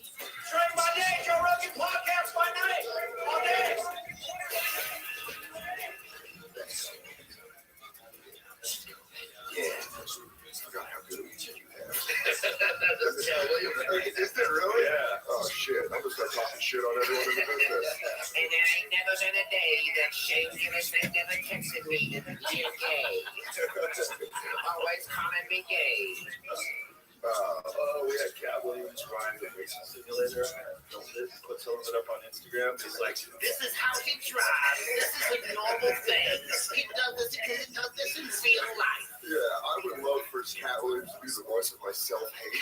Drink by day, Joe Rogan podcast by night. All day. Yeah. I forgot how good of a team you have. Is that really? Yeah. Oh shit. I'm gonna start talking shit on everyone in the business. And there ain't never been a day that Shane Gillis has never texted me that you're gay. Always calling me gay. We had Cat Williams trying the racing simulator. I filmed it, put some of it up on Instagram. He's like, This is how he drives. This is a normal thing. He does this because he does this in real life. Yeah, I would love for Cat Williams to be the voice of my self-hate.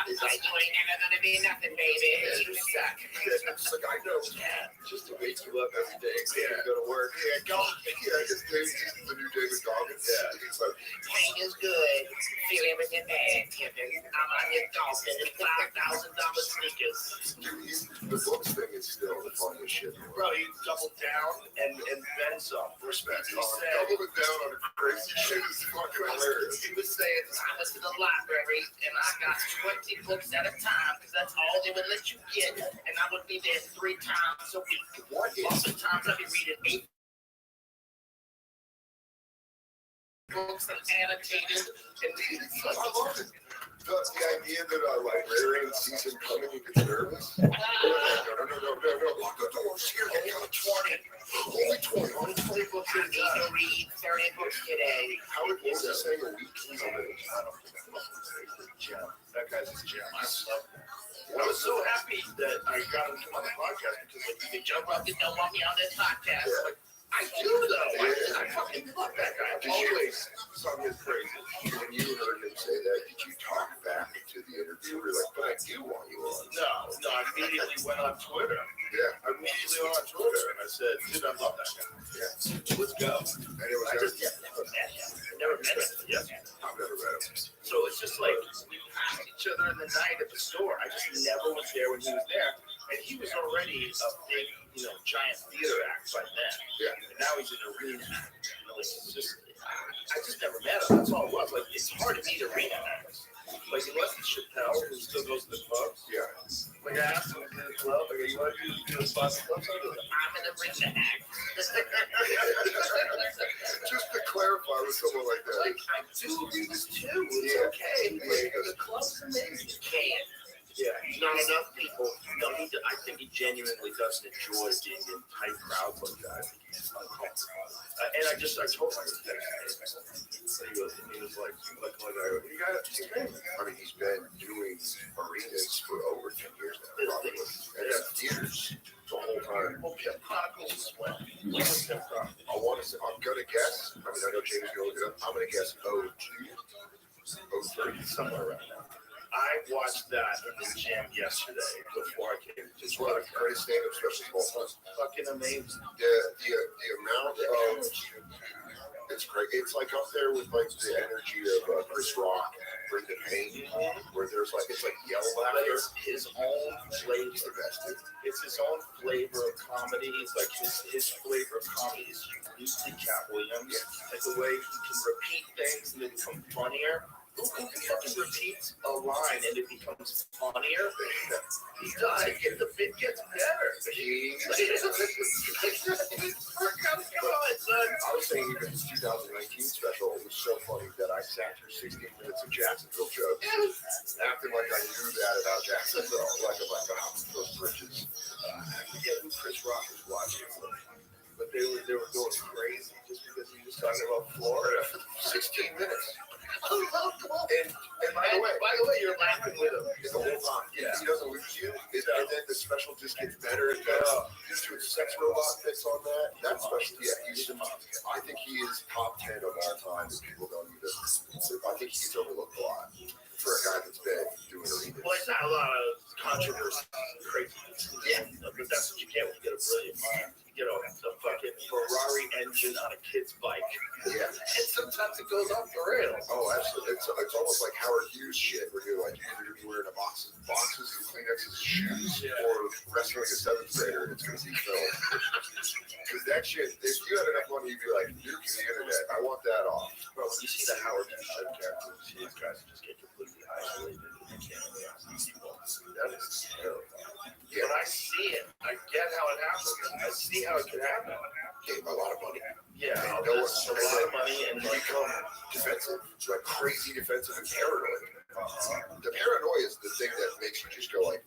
He's like, you ain't never gonna be nothing, baby. You suck. It's like, I know, Cat. just to wake you up every day so you go to work. Yeah, because David is the new David Goggins. Yeah. He's like, Pain is good. Feel everything bad, Kevin. I'm on your dolphin in $5,000 sneakers. dude, the books thing is still the funniest shit. Bro, he doubled down and then some. Respect. He said, Doubling down on a crazy shit is fucking hilarious. He was saying, I was to the library and I got 20 books at a time because that's all they would let you get. And I would be there 3 times a week. Oftentimes I'd be reading 8 books and annotated. I love it. The idea that a librarian sees him coming and gets nervous. No. Lock the doors here. I got 20. Only 20. Only 20 books a day. I need to read 30 books today. How would you say a week? Jim. That guy's his Jim. I love that. I was so happy that I got him on the podcast because like, The Joe Rogan don't want me on this podcast. Yeah. Like, I do though. I fucking love that guy. Did you something is crazy? When you heard him say that, did you talk back to the interviewer like, but I do want you on? No, I immediately went on Twitter. Yeah. I immediately went on Twitter and I said, dude, I love that guy. Yeah. Let's go. And it was I just never met him. Never met him. Yes. I've never read him. So it's just like we passed each other in the night at the store. I just never was there when he was there. And he was already a big, giant theater act by then. Yeah. And now he's in arena. It's just, I just never met him. That's all it was. Like, it's hard to meet arena acts. Like, unless it's Chappelle, who still goes to the clubs. Yeah. Like, I asked him to the club, like, you want to do the bus club? I'm an arena act. Just to clarify with someone like that. Like, I do this too. It's okay. Like, the club's amazing. You can't. Yeah, not enough people. No, I think he genuinely doesn't enjoy being in tight crowds like that. I think he's uncomfortable. And I told him, he was like, you got it. I mean, he's been doing arenas for over 10 years now, probably. And at theaters the whole time. Well, Pimp Chronicles as well. I want to say, I'm going to guess. I mean, I know Jamie's going to look it up. I'm going to guess 02, 03, somewhere around there. I watched that in the gym yesterday before I came. It's one of the greatest stand-up specials of all time. Fucking amazing. The amount of it's great. It's like up there with like the energy of Chris Rock, Brendan Payne, where there's like it's like yell laughter. It's his own flavor. He's the best, dude. It's his own flavor of comedy. It's like his flavor of comedy is uniquely Cat Williams. Like the way he can repeat things and they become funnier. Who can fucking repeat a line and it becomes funnier? He does. The bit gets better. Come on, son. I was saying even his 2019 special was so funny that I sat through 16 minutes of Jacksonville jokes, acting like I knew that about Jacksonville. Like I'm like, oh, those bridges. I forget who Chris Rock was watching, but they were going crazy just because he was talking about Florida for 16 minutes. And by the way, you're laughing with him the whole time. Yeah. He doesn't lose you. And then the special just gets better and better. He's doing sex robot bits on that. That special, I think he is top 10 of all time. And people don't even. I think he's overlooked a lot for a guy that's been doing arenas. Well, it's not a lot of controversy, crazy. Yeah, but that's what you get when you get a brilliant mind. You know, the fucking Ferrari engine on a kid's bike. Yeah. And sometimes it goes off the rails. Oh, absolutely. It's almost like Howard Hughes shit, where you're like, either you're wearing a boxes and Kleenex's shoes, or wrestling a 7th grader, and it's going to be filmed. Because that shit, if you had enough money, you'd be like, nuke the internet. I want that off. Bro, when you see the Howard Hughes show characters, you see these guys who just get completely isolated and they can't react to people. That is terrible. Yeah. When I see it, I get how it happens. I see how it could happen. Gave him a lot of money. Yeah, and a lot of money, and you become defensive, like crazy defensive and paranoid. The paranoia is the thing that makes you just go like,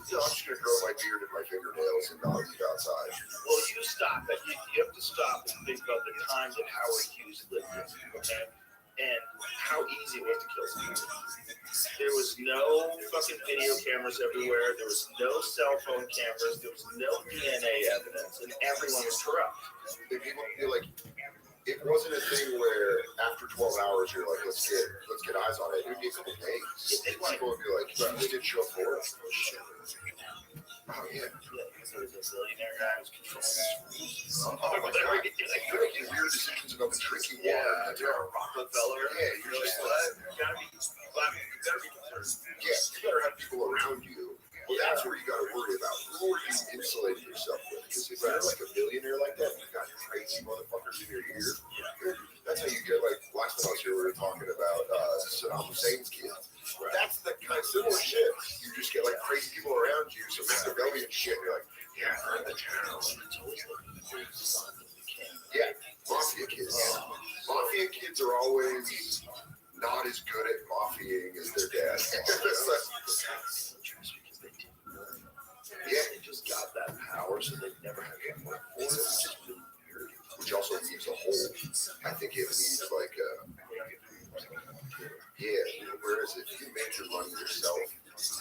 you know, I'm just gonna grow my beard and my fingernails and not leave outside. Well, you stop. You have to stop and think about the time that Howard Hughes lived in, okay? And how easy it was to kill somebody. There was no fucking video cameras everywhere. There was no cell phone cameras. There was no DNA evidence, and everyone was corrupt. And people feel like it wasn't a thing where after 12 hours you're like, let's get eyes on it. It would be a couple days. People would be like, you didn't show up for it. Oh yeah. There was a billionaire guy who was controlling making weird decisions about the drinking water. Yeah, you're a Rockefeller. Yeah, you're just like, you gotta be concerned. Yeah, you better have people around you. Well, that's where you got to worry about. Who are you insulating yourself with? Because if you're like a billionaire like that, you got crazy motherfuckers in your ear. Yeah. That's how you get, like, last time I was here, we were talking about Saddam Hussein's kids. Right. That's the kind of similar shit. You just get, like, crazy people around you, some Machiavellian shit. You're like, yeah, I'm the town. Yeah, mafia kids. Mafia kids are always not as good at mafia-ing as their dad. Yeah, they just got that power, so they never had to work for it. It's just really weird. Which also leaves a hole. I think it leaves like whereas if you make your money yourself,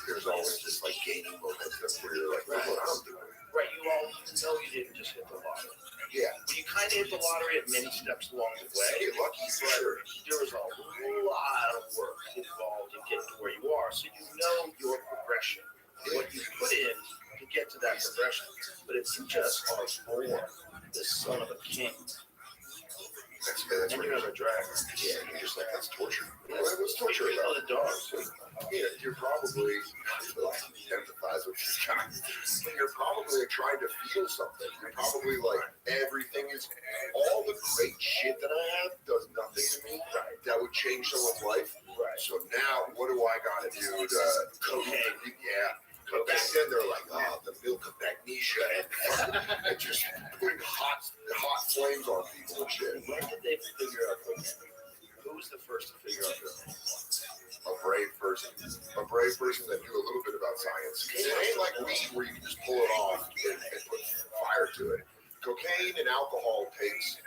there's always this like gaining momentum where you're like, look what I'm doing. Right, you all know you didn't just hit the lottery. Yeah. But you kind of hit the lottery at many steps along the way. You get lucky, for sure. There was a lot of work involved in getting to where you are, so you know your progression. What you put in to get to that progression. But if you just are born the son of a king, that's and you have a dragon, yeah, you're just like, that's torture. What's torture about? The dogs. Yeah, you're probably empathize with these guys. You're probably trying to feel something. You're probably like, everything is, all the great shit that I have does nothing to me that would change someone's life. Right. So now, what do I gotta do to cocaine? Yeah. But back then they're like, the milk of magnesia and just putting hot flames on people and shit. When did they figure out cocaine? Who was the first to figure out cocaine? A brave person that knew a little bit about science. It ain't like weed where you can just pull it off and put fire to it. Cocaine and alcohol takes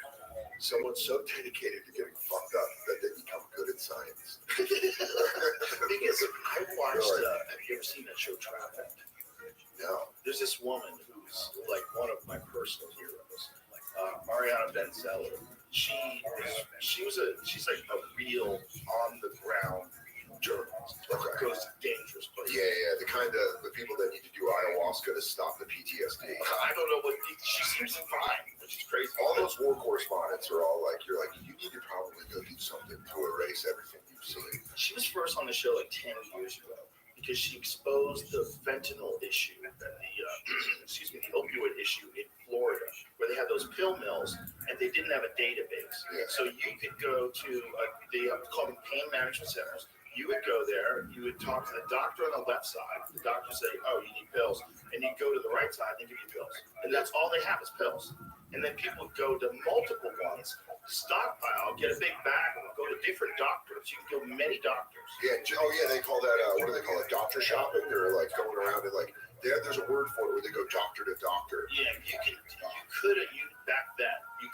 someone so dedicated to getting fucked up that they become good at science. Because I watched, have you ever seen that show Traffic? No. There's this woman who's like one of my personal heroes, Ariana Benzeller. She's like a real on the ground journalist. Goes to dangerous places. Yeah, the people that need to do ayahuasca to stop the PTSD. I don't know what she seems fine, which is crazy. All those war correspondents are all like, you're like, you need to probably go do something to erase everything you've seen. She was first on the show like 10 years ago because she exposed the fentanyl issue and the opioid issue in Florida, where they had those pill mills and they didn't have a database. Yeah. So you could go to they call them pain management centers. You would go there, you would talk to the doctor on the left side. The doctor would say, oh, you need pills. And you'd go to the right side, they give you pills. And that's all they have is pills. And then people would go to multiple ones, stockpile, get a big bag, and go to different doctors. You can go many doctors. Yeah, they call that, what do they call it, doctor shopping? Or like going around and like There's a word for it where they go doctor to doctor. Yeah, you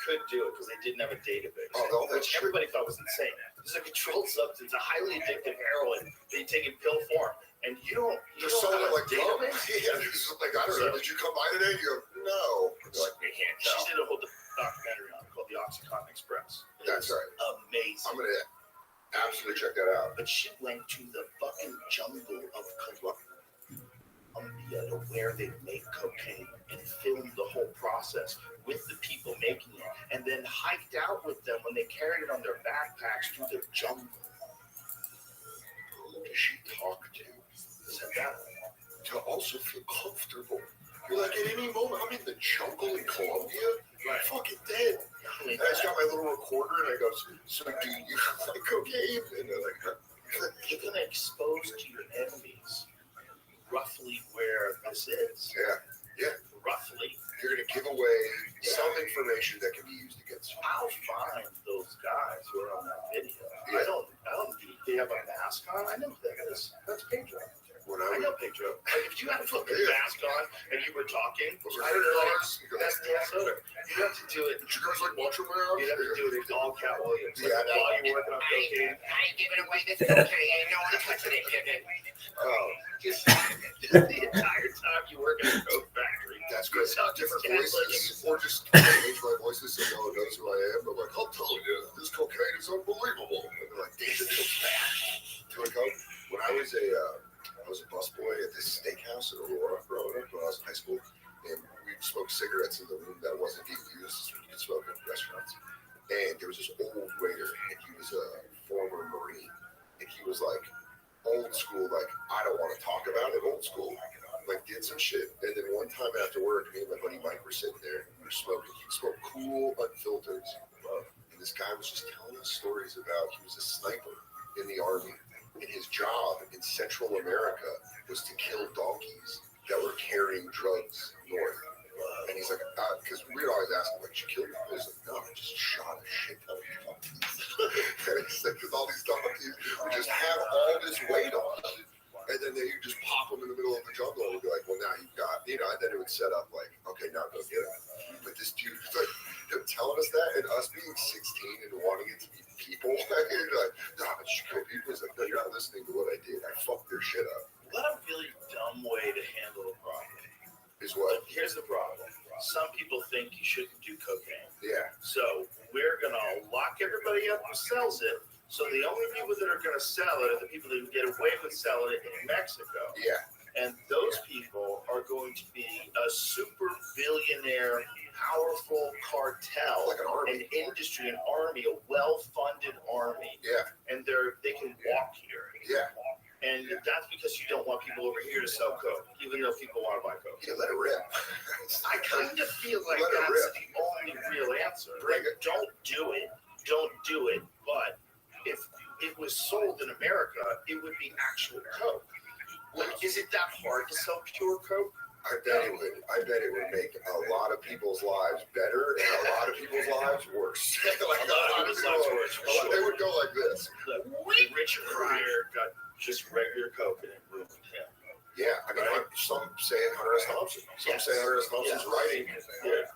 could do it because they didn't have a database. Oh, no, that's which everybody thought was insane. This is a controlled substance, a highly addictive heroin. They take in pill form, and you don't selling have it like database. Yeah, it's like I don't know. Did you come by today? You go, no. They're like, we can't She tell. did a whole documentary on it called The Oxycontin Express. That's right. Amazing. I'm gonna absolutely check that out. But she went to the fucking jungle of Colombia to where they make cocaine and filmed the whole process with the people making it, and then hiked out with them when they carried it on their backpacks through the jungle. Who does she talk to? Said that to also feel comfortable. You're like, at any moment, I'm in the jungle in Colombia. Right. Fucking dead. And I just got my little recorder, and I go, so do you like cocaine? And they're like, you're gonna expose to your enemies roughly where this is. Yeah. Roughly. You're gonna give away some information that can be used against you. I'll find those guys who are on that video. I don't they have a mask on. I know who that is. That's Pedro. I know Pedro. Like if you had a fucking mask on and you were talking, I don't know. That's Dan Soder. You have to do it. Did you guys like watch him around? You have to do it in all Cat Williams. Yeah, while you're working on cocaine. I ain't giving away this cocaine. Ain't no one touching it. Just the entire time you work at a coke factory. That's great. Different voices, or just change my voices so no one knows who I am. I'm like, I'll tell you, this cocaine is unbelievable. And they're like, David, so fast. Do I go? When I was a busboy at this steakhouse in Aurora growing up when I was in high school, and we'd smoke cigarettes in the room that wasn't being used. You could smoke in restaurants. And there was this old waiter, and he was a former Marine, and he was like old school, like I don't want to talk about it, old school. Like did some shit, and then one time after work, me and my buddy Mike were sitting there, and we were smoking. He smoked Cool Unfiltered, and this guy was just telling us stories about he was a sniper in the army. And his job in Central America was to kill donkeys that were carrying drugs north. And he's like, because we'd always ask him, like, did you kill them? He's like, no, I just shot a shit ton of donkeys. And he's like, because all these donkeys would just have all this weight on them. And then you just pop them in the middle of the jungle and be like, well, now you've got, and then it would set up like, okay, now go get it. But this dude, like, him telling us that and us being 16 and wanting it to be people, and you're like, no, but you kill people. He's like, no, you're not listening to what I did. I fucked their shit up. What a really dumb way to handle a problem. Is what? Here's the problem. Some people think you shouldn't do cocaine. Yeah. So we're gonna lock everybody up who sells it. So the only people that are gonna sell it are the people that can get away with selling it in Mexico. Yeah. And those people are going to be a super billionaire, powerful cartel, like an industry, an army, a well-funded army. Yeah. And they can walk here. Yeah. And that's because you don't want people over here to sell coke, even though people want to buy coke. Yeah, let it rip. I kind of feel like that's the only real answer. Like, don't do it. Don't do it. But if it was sold in America, it would be actual coke. Like, is it that hard to sell pure coke? I bet it would. I bet it would make a lot of people's lives better and a lot of people's lives worse. Like, a lot of people's lives worse. Sure. They would go like this. Richard Pryor got just regular coke and it ruined him. Yeah, I mean, some say Hunter S. Thompson. Some say Hunter S. Thompson's writing. Yeah.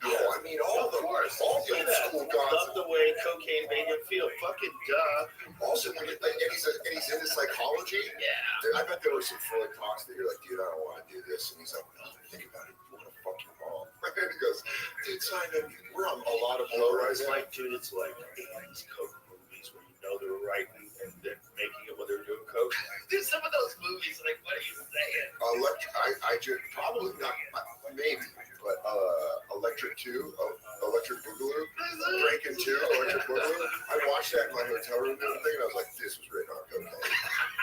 Oh, I mean, all the old school guys. Love the way cocaine made him feel. Fucking duh. Also, and he's into psychology. Yeah. I bet there were some Freud talks that you're like, dude, I don't want to do this. And he's like, no, think about it. You want to fuck your mom. And he goes, dude, Simon, we're on a lot of blow right now. It's like 80s coke movies where you know they're writing and they're making it when they're doing coke. There's some of those movies, like, what are you saying? I just probably not, maybe, but Electric 2, Electric Boogaloo, Breaking 2, Electric Boogaloo. I watched that in my hotel room the other day, and I was like, this was written on cocaine.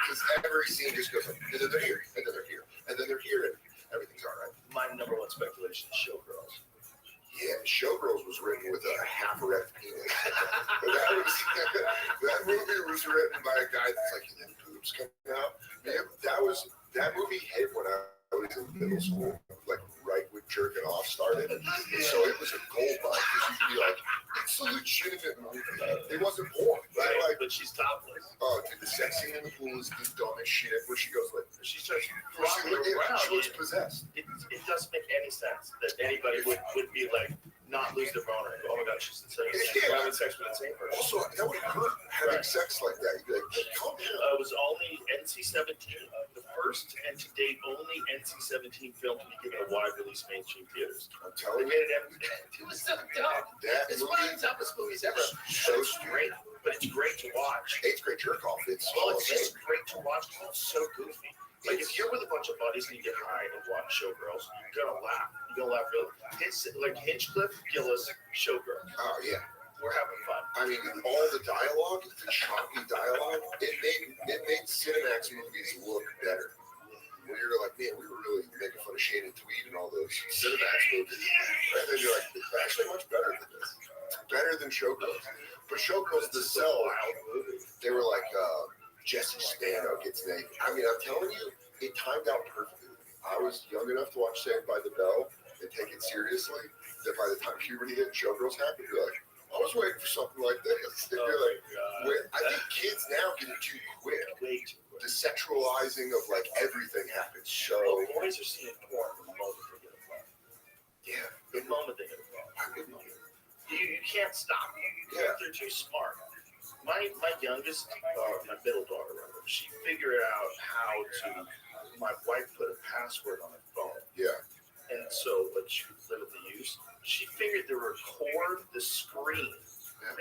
Because every scene just goes like, and then they're here, and then they're here, and then they're here, and everything's all right. My number one speculation is Showgirls. Yeah, Showgirls was written with a half-erect penis. that movie was written by a guy that's like, and then boobs coming out. Man, that movie hit when I was in middle school, like right when jerking off started. And so it was a gold mine because you'd be like, it's a legitimate movie. It wasn't porn, right? Like, but she's topless. Oh, dude, the sex scene in the pool is the dumbest shit where she goes like, she starts flopping around. She looks possessed. It doesn't make any sense that anybody would be like not lose their boner and go, oh my god, she's having sex with the same person. Also, that would hurt having sex like that. You'd be like, calm down. It was only NC-17, the first and to date only NC-17 film to be given a wide release mainstream theaters. I'm telling you, it was so dumb. It's one of the dumbest movies ever. So straight, but it's great to watch. It's great jerk off. It's just great to watch because it's so goofy. Like if you're with a bunch of buddies and you get high and watch Showgirls, you're gonna laugh. You're gonna laugh really. It's like Hinchcliffe, Gillis, Showgirl. Oh yeah, we're having fun. I mean, all the dialogue, the choppy dialogue, it made Cinemax movies look better. Where you're like, man, we were really making fun of Shannon Tweed and all those Cinemax movies, and then you're like, it's actually much better than this. Better than Showgirls. But Showgirls, the sell out movie, they were like. Jesse Spano gets naked. I mean, I'm telling you, it timed out perfectly. I was young enough to watch Saved by the Bell and take it seriously. That by the time puberty hit and Showgirls happened, you're like, I was waiting for something like this. And you're like, I think kids now get it too quick. The sexualizing of like everything happens so. Well, boys are seeing porn the moment they get a phone. Yeah, the moment they get a phone. You can't stop them. Yeah, they're too smart. My youngest, my middle daughter, rather, she figured out how to. My wife put a password on her phone. Yeah. And so, but she limited the use. She figured to record the screen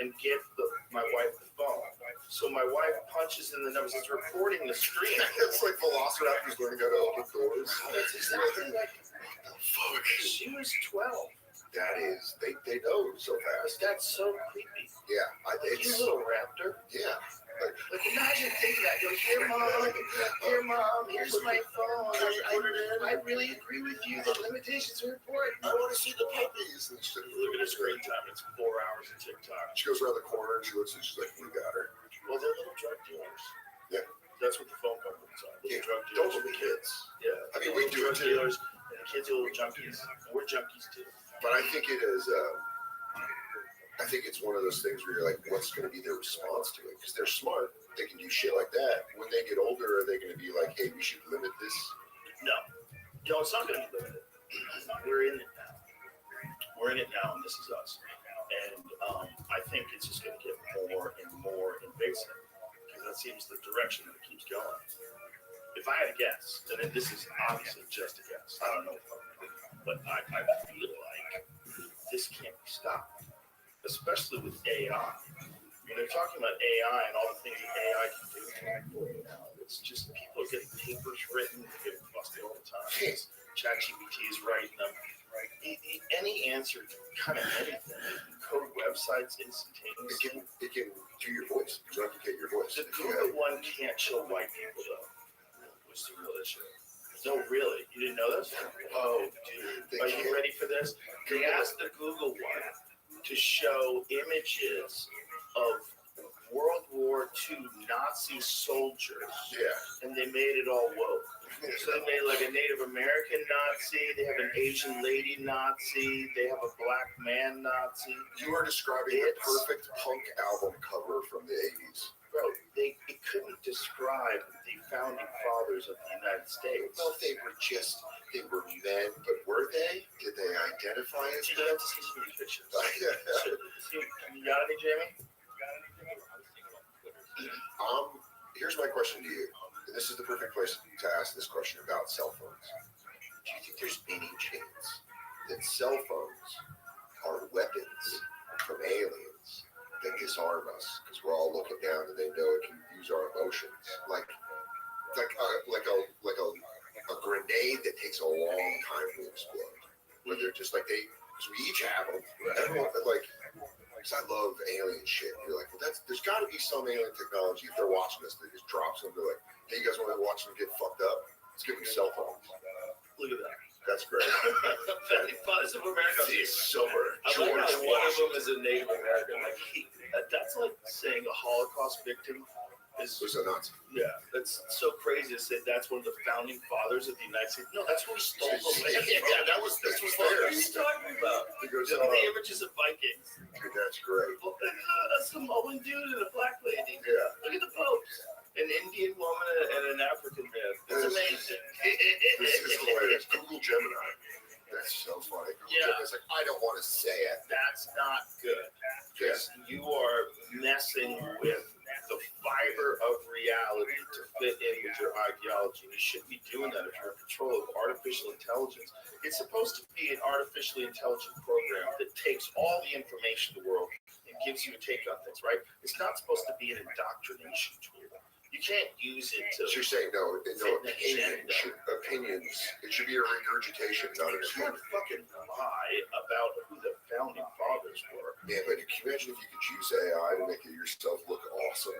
and give my wife the phone. So my wife punches in the numbers. It's recording the screen. It's like Velociraptors learning how to open doors. That's exactly like. Fuck. She was 12. That is, they know so fast. That's so creepy. Yeah, you little raptor. Yeah. Like imagine thinking that. Go, here, mom, here's my phone. I really agree with you. The limitations are important. I want to see the puppies. And look at her screen time. It's 4 hours of TikTok. She goes around the corner and she looks and she's like, we got her. Well, they're little drug dealers. Yeah. That's what the phone companies are. Little drug dealers. Don't look at kids. Yeah. I mean, we do drug dealers. And the kids are little junkies. And we're junkies too. But I think it is. I think it's one of those things where you're like, what's going to be their response to it? Because they're smart, they can do shit like that. When they get older, are they going to be like, hey, we should limit this? No, it's not going to be limited. We're in it now. We're in it now, and this is us. And I think it's just going to get more and more invasive because that seems the direction that it keeps going. If I had a guess, and this is obviously just a guess, I don't know, but I feel like this can't be stopped, especially with AI. When they're talking about AI and all the things that AI can do for you now, it's just people are getting papers written, they're getting busted all the time. ChatGPT is writing them. Any answer to kind of anything, code websites instantaneously. It can do your voice, replicate your voice. The Google one can't show white people though. What's the real issue? No, really? You didn't know this? Oh, dude. Are you ready for this? They asked the Google one to show images of World War II Nazi soldiers. Yeah. And they made it all woke. So they made like a Native American Nazi, they have an Asian lady Nazi, they have a black man Nazi. You are describing the perfect punk album cover from the 80s. Bro, it couldn't describe the founding fathers of the United States. Well, they were men, but were they? Did they identify as men? You have to see some of these pictures. You got any, Jamie? Here's my question to you. And this is the perfect place to ask this question about cell phones. Do you think there's any chance that cell phones are weapons from aliens that disarm us because we're all looking down and they know it can use our emotions, like a grenade that takes a long time to explode? Where they're just like because we each have them. Everyone because I love alien shit. You're like, well, there's got to be some alien technology. If they're watching us, they just drop some. They're like, hey, you guys want to watch them get fucked up? Let's give them cell phones. Look at that. That's great. Founding Fathers of America. He's sober. I like how one of them is a Native American. Like that's like saying a Holocaust victim is a Nazi. Yeah, that's so crazy to say that's one of the founding fathers of the United States. No, that's where he stole the land. Yeah, this was What there. are you talking about? Because, Look at the images of Vikings. Dude, that's great. Look at a Samoan dude and a black lady. Yeah. Look at the popes. an Indian woman and an African man. It's amazing. This is hilarious. Google Gemini. That's so funny. Yeah. Gemini's like, I don't want to say it. That's not good. Because you are messing with the fiber of reality to fit in with your ideology. You shouldn't be doing that if you're in control of artificial intelligence. It's supposed to be an artificially intelligent program that takes all the information in the world and gives you a take on things, right? It's not supposed to be an indoctrination tool. You can't use it to. So you're saying no opinions. It should be a regurgitation, not an You can't opinion. fucking lie about who the founding fathers were. Yeah, but can you imagine if you could use AI to make yourself look awesome?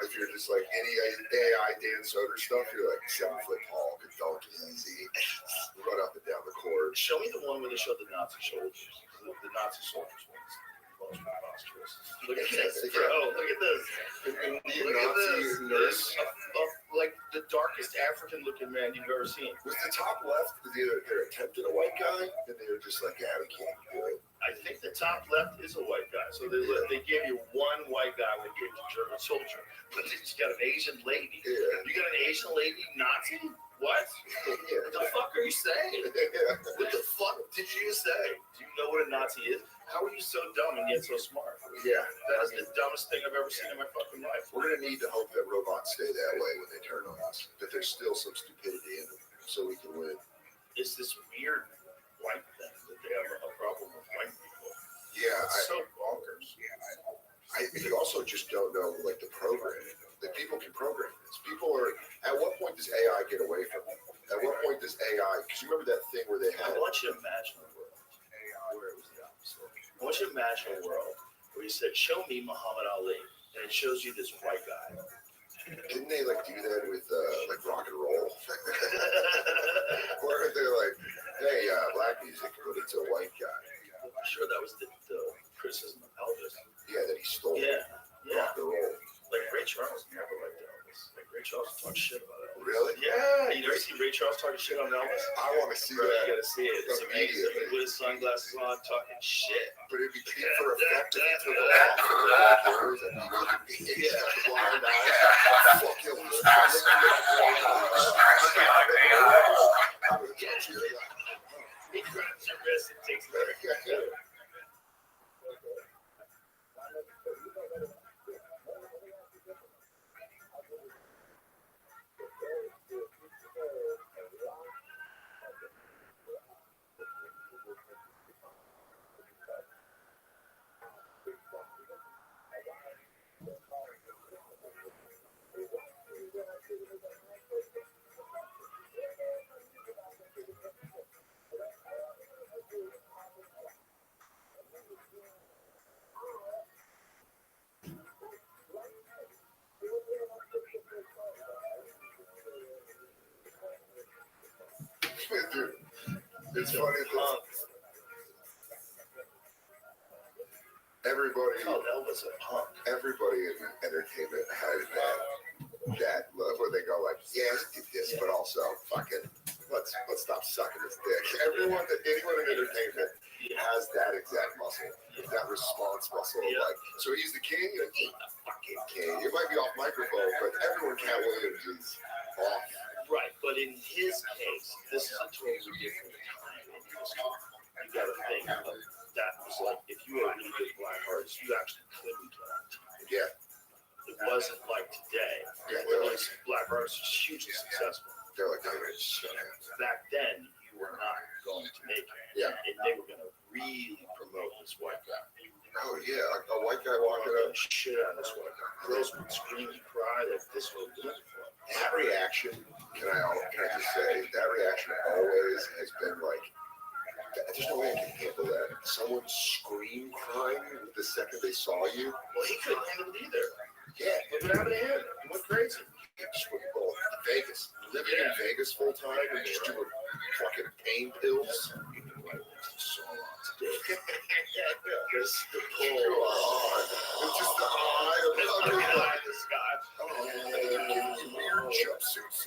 If you're just like any AI Dan Soder stuff, you're like 7 foot tall, could dunk easy, run up and down the court. Show me the one where they showed the Nazi soldiers. The Nazi soldiers ones. Most preposterous. Look at this, bro. Look at this. Look at this. This like the darkest African-looking man you've ever seen. Was the top left they're attempting a white guy, and they were just like, yeah, we can't do it. I think the top left is a white guy. So they gave you one white guy when you gave the German soldier. But you got an Asian lady. Yeah. You got an Asian lady Nazi? What? Yeah. What the fuck are you saying? What the fuck did you say? Do you know what a Nazi is? How are you so dumb and yet so smart? Yeah. That is the dumbest thing I've ever seen in my fucking life. We're going to need to hope that robots stay that way when they turn on us, that there's still some stupidity in them so we can win. It's this weird white thing that they have a problem with white people. Yeah. It's so bonkers. You also just don't know, like, the programming. That people can program this. People are, at what point does AI get away from them? At what point does AI, because you remember that thing where they had. I want you to imagine a world where it was the opposite. I want you to imagine a world where you said, show me Muhammad Ali, and it shows you this white guy. Didn't they like do that with like rock and roll? Where they're like, hey, black music, but it's a white guy. I'm sure that was the criticism of Elvis. Yeah, that he stole rock and roll. Like Ray Charles never liked Elvis. Like Ray Charles talked shit about Elvis. Really? Yeah. You never see Ray Charles talking shit on Elvis? I want to see Bro, that. You gotta see it. It's amazing. With his sunglasses on, talking shit. But it'd be cheap for effect if he took it off. Yeah, blind eye. Fuck you. He grabs your wrist and takes it. Dude, it's funny that everybody in entertainment has that love where they go like, yeah, let's do this, but also fucking let's stop sucking his dick. Anyone in entertainment has that exact muscle, that response muscle. Yeah. Like, so he's the king, and he's the fucking king. It might be off microphone, but everyone Cat Williams is off. Right, but in his case, this is a totally different time in history. You got to think of that was like if you were a really good black artist, you actually couldn't get on time. Yeah. It wasn't like today. Yeah, where these black artists are hugely successful. They're like, back then, you were not going to make it. Yeah. And they were going to really promote this white guy. Oh yeah, a white guy walking up, shit out of this white guy. Girls would scream and cry like this was beautiful. That reaction, can I just say, that reaction always has been like, there's no way I can handle that. Someone scream crying the second they saw you. Well, he couldn't handle it either. Yeah. Look what happened to him. He went crazy. Vegas. Living in Vegas full time and just doing fucking pain pills. Just the pull. It's just the eye of this guy. They're giving you weird jumpsuits.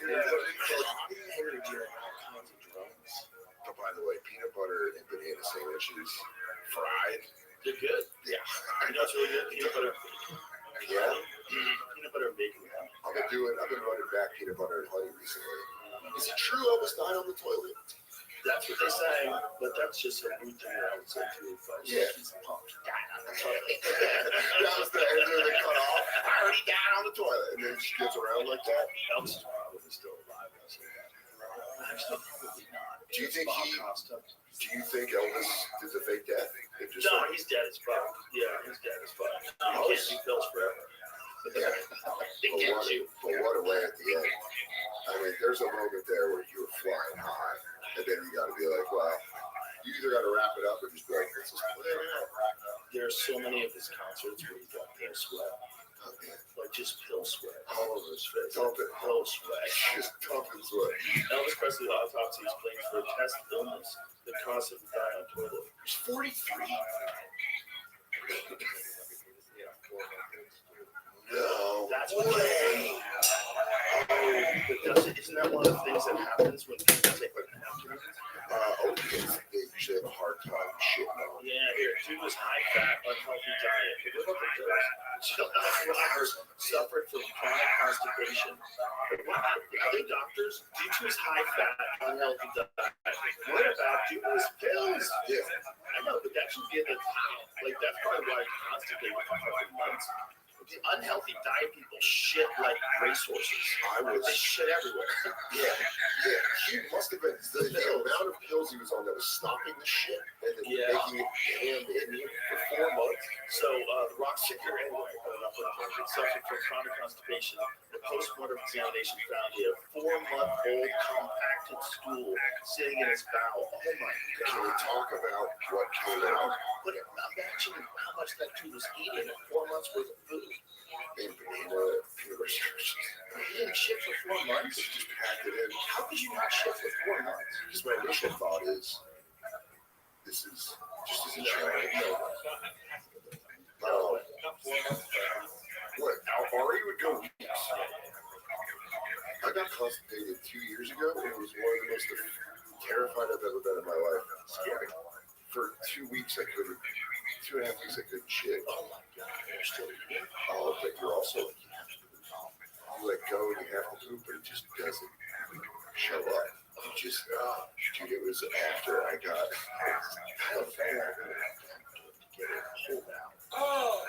Oh, by the way, peanut butter and banana sandwiches fried. They're good. Yeah. You know what's really good? Peanut butter. Yeah. Peanut butter and bacon. I've been running back peanut butter and honey recently. Is it true Elvis died on the toilet? That's what they say, but that's just a root thing I would say too. But Yeah. He's a punk. He died on the toilet. That was the end of the cut off. I already died on the toilet. And then she gets around like that. Elvis is probably still alive. I'll say that. Actually, probably not. Do you think Elvis did the fake death? No, he's dead as fuck. Yeah, he's dead as fuck. You can't see pills forever. Yeah. They get you. But what a way at the end. I mean, there's a moment there where you're flying high, and then you got to be like, well, you either got to wrap it up or just be like, let's just play it out. There's so many of his concerts where he's got pill sweat. Like just pill sweat all over his face. Dumping. Pill sweat. Just dumping sweat. Elvis Presley autopsy explains for a test illness that caused him to die on toilet. He's 43. No. That's what isn't that one of the things that happens when people take like napkins? They usually have a hard time shitting on. Yeah, here, dude was high fat, unhealthy diet. Look what they do. Suffered from chronic constipation. Other doctors, due to his high fat, unhealthy diet. What about due to his pills? Yeah. I know, but that should be at the top. Like, that's probably why he's constipated for fucking months. The unhealthy diet people shit like racehorses. They shit everywhere. Yeah. He must have been the amount of pills he was on that was stopping the shit and then making it damn in him for 4 months. So the rock singer anyway, suffered from chronic constipation. The post-mortem examination found he had a 4-month-old compacted stool sitting in his bowel. Oh my God! Can we talk about what came out? But imagine how much that dude was eating in 4 months worth of food. And peanut restrictions. He didn't shit for 4 months. They just packed it in. How could you not shit for 4 months? Because my initial thought is, this is just as a child. What? Ari would go weeks. I got constipated 2 years ago. It was one of the most terrified I've ever been in my life. Scary. For 2 weeks, I couldn't. 2.5 weeks, I couldn't shit. Oh my God, you're still eating. Oh, but you're also like, you let go and you have to poop, but it just doesn't show up. Dude, it was after I got pulled out. Oh,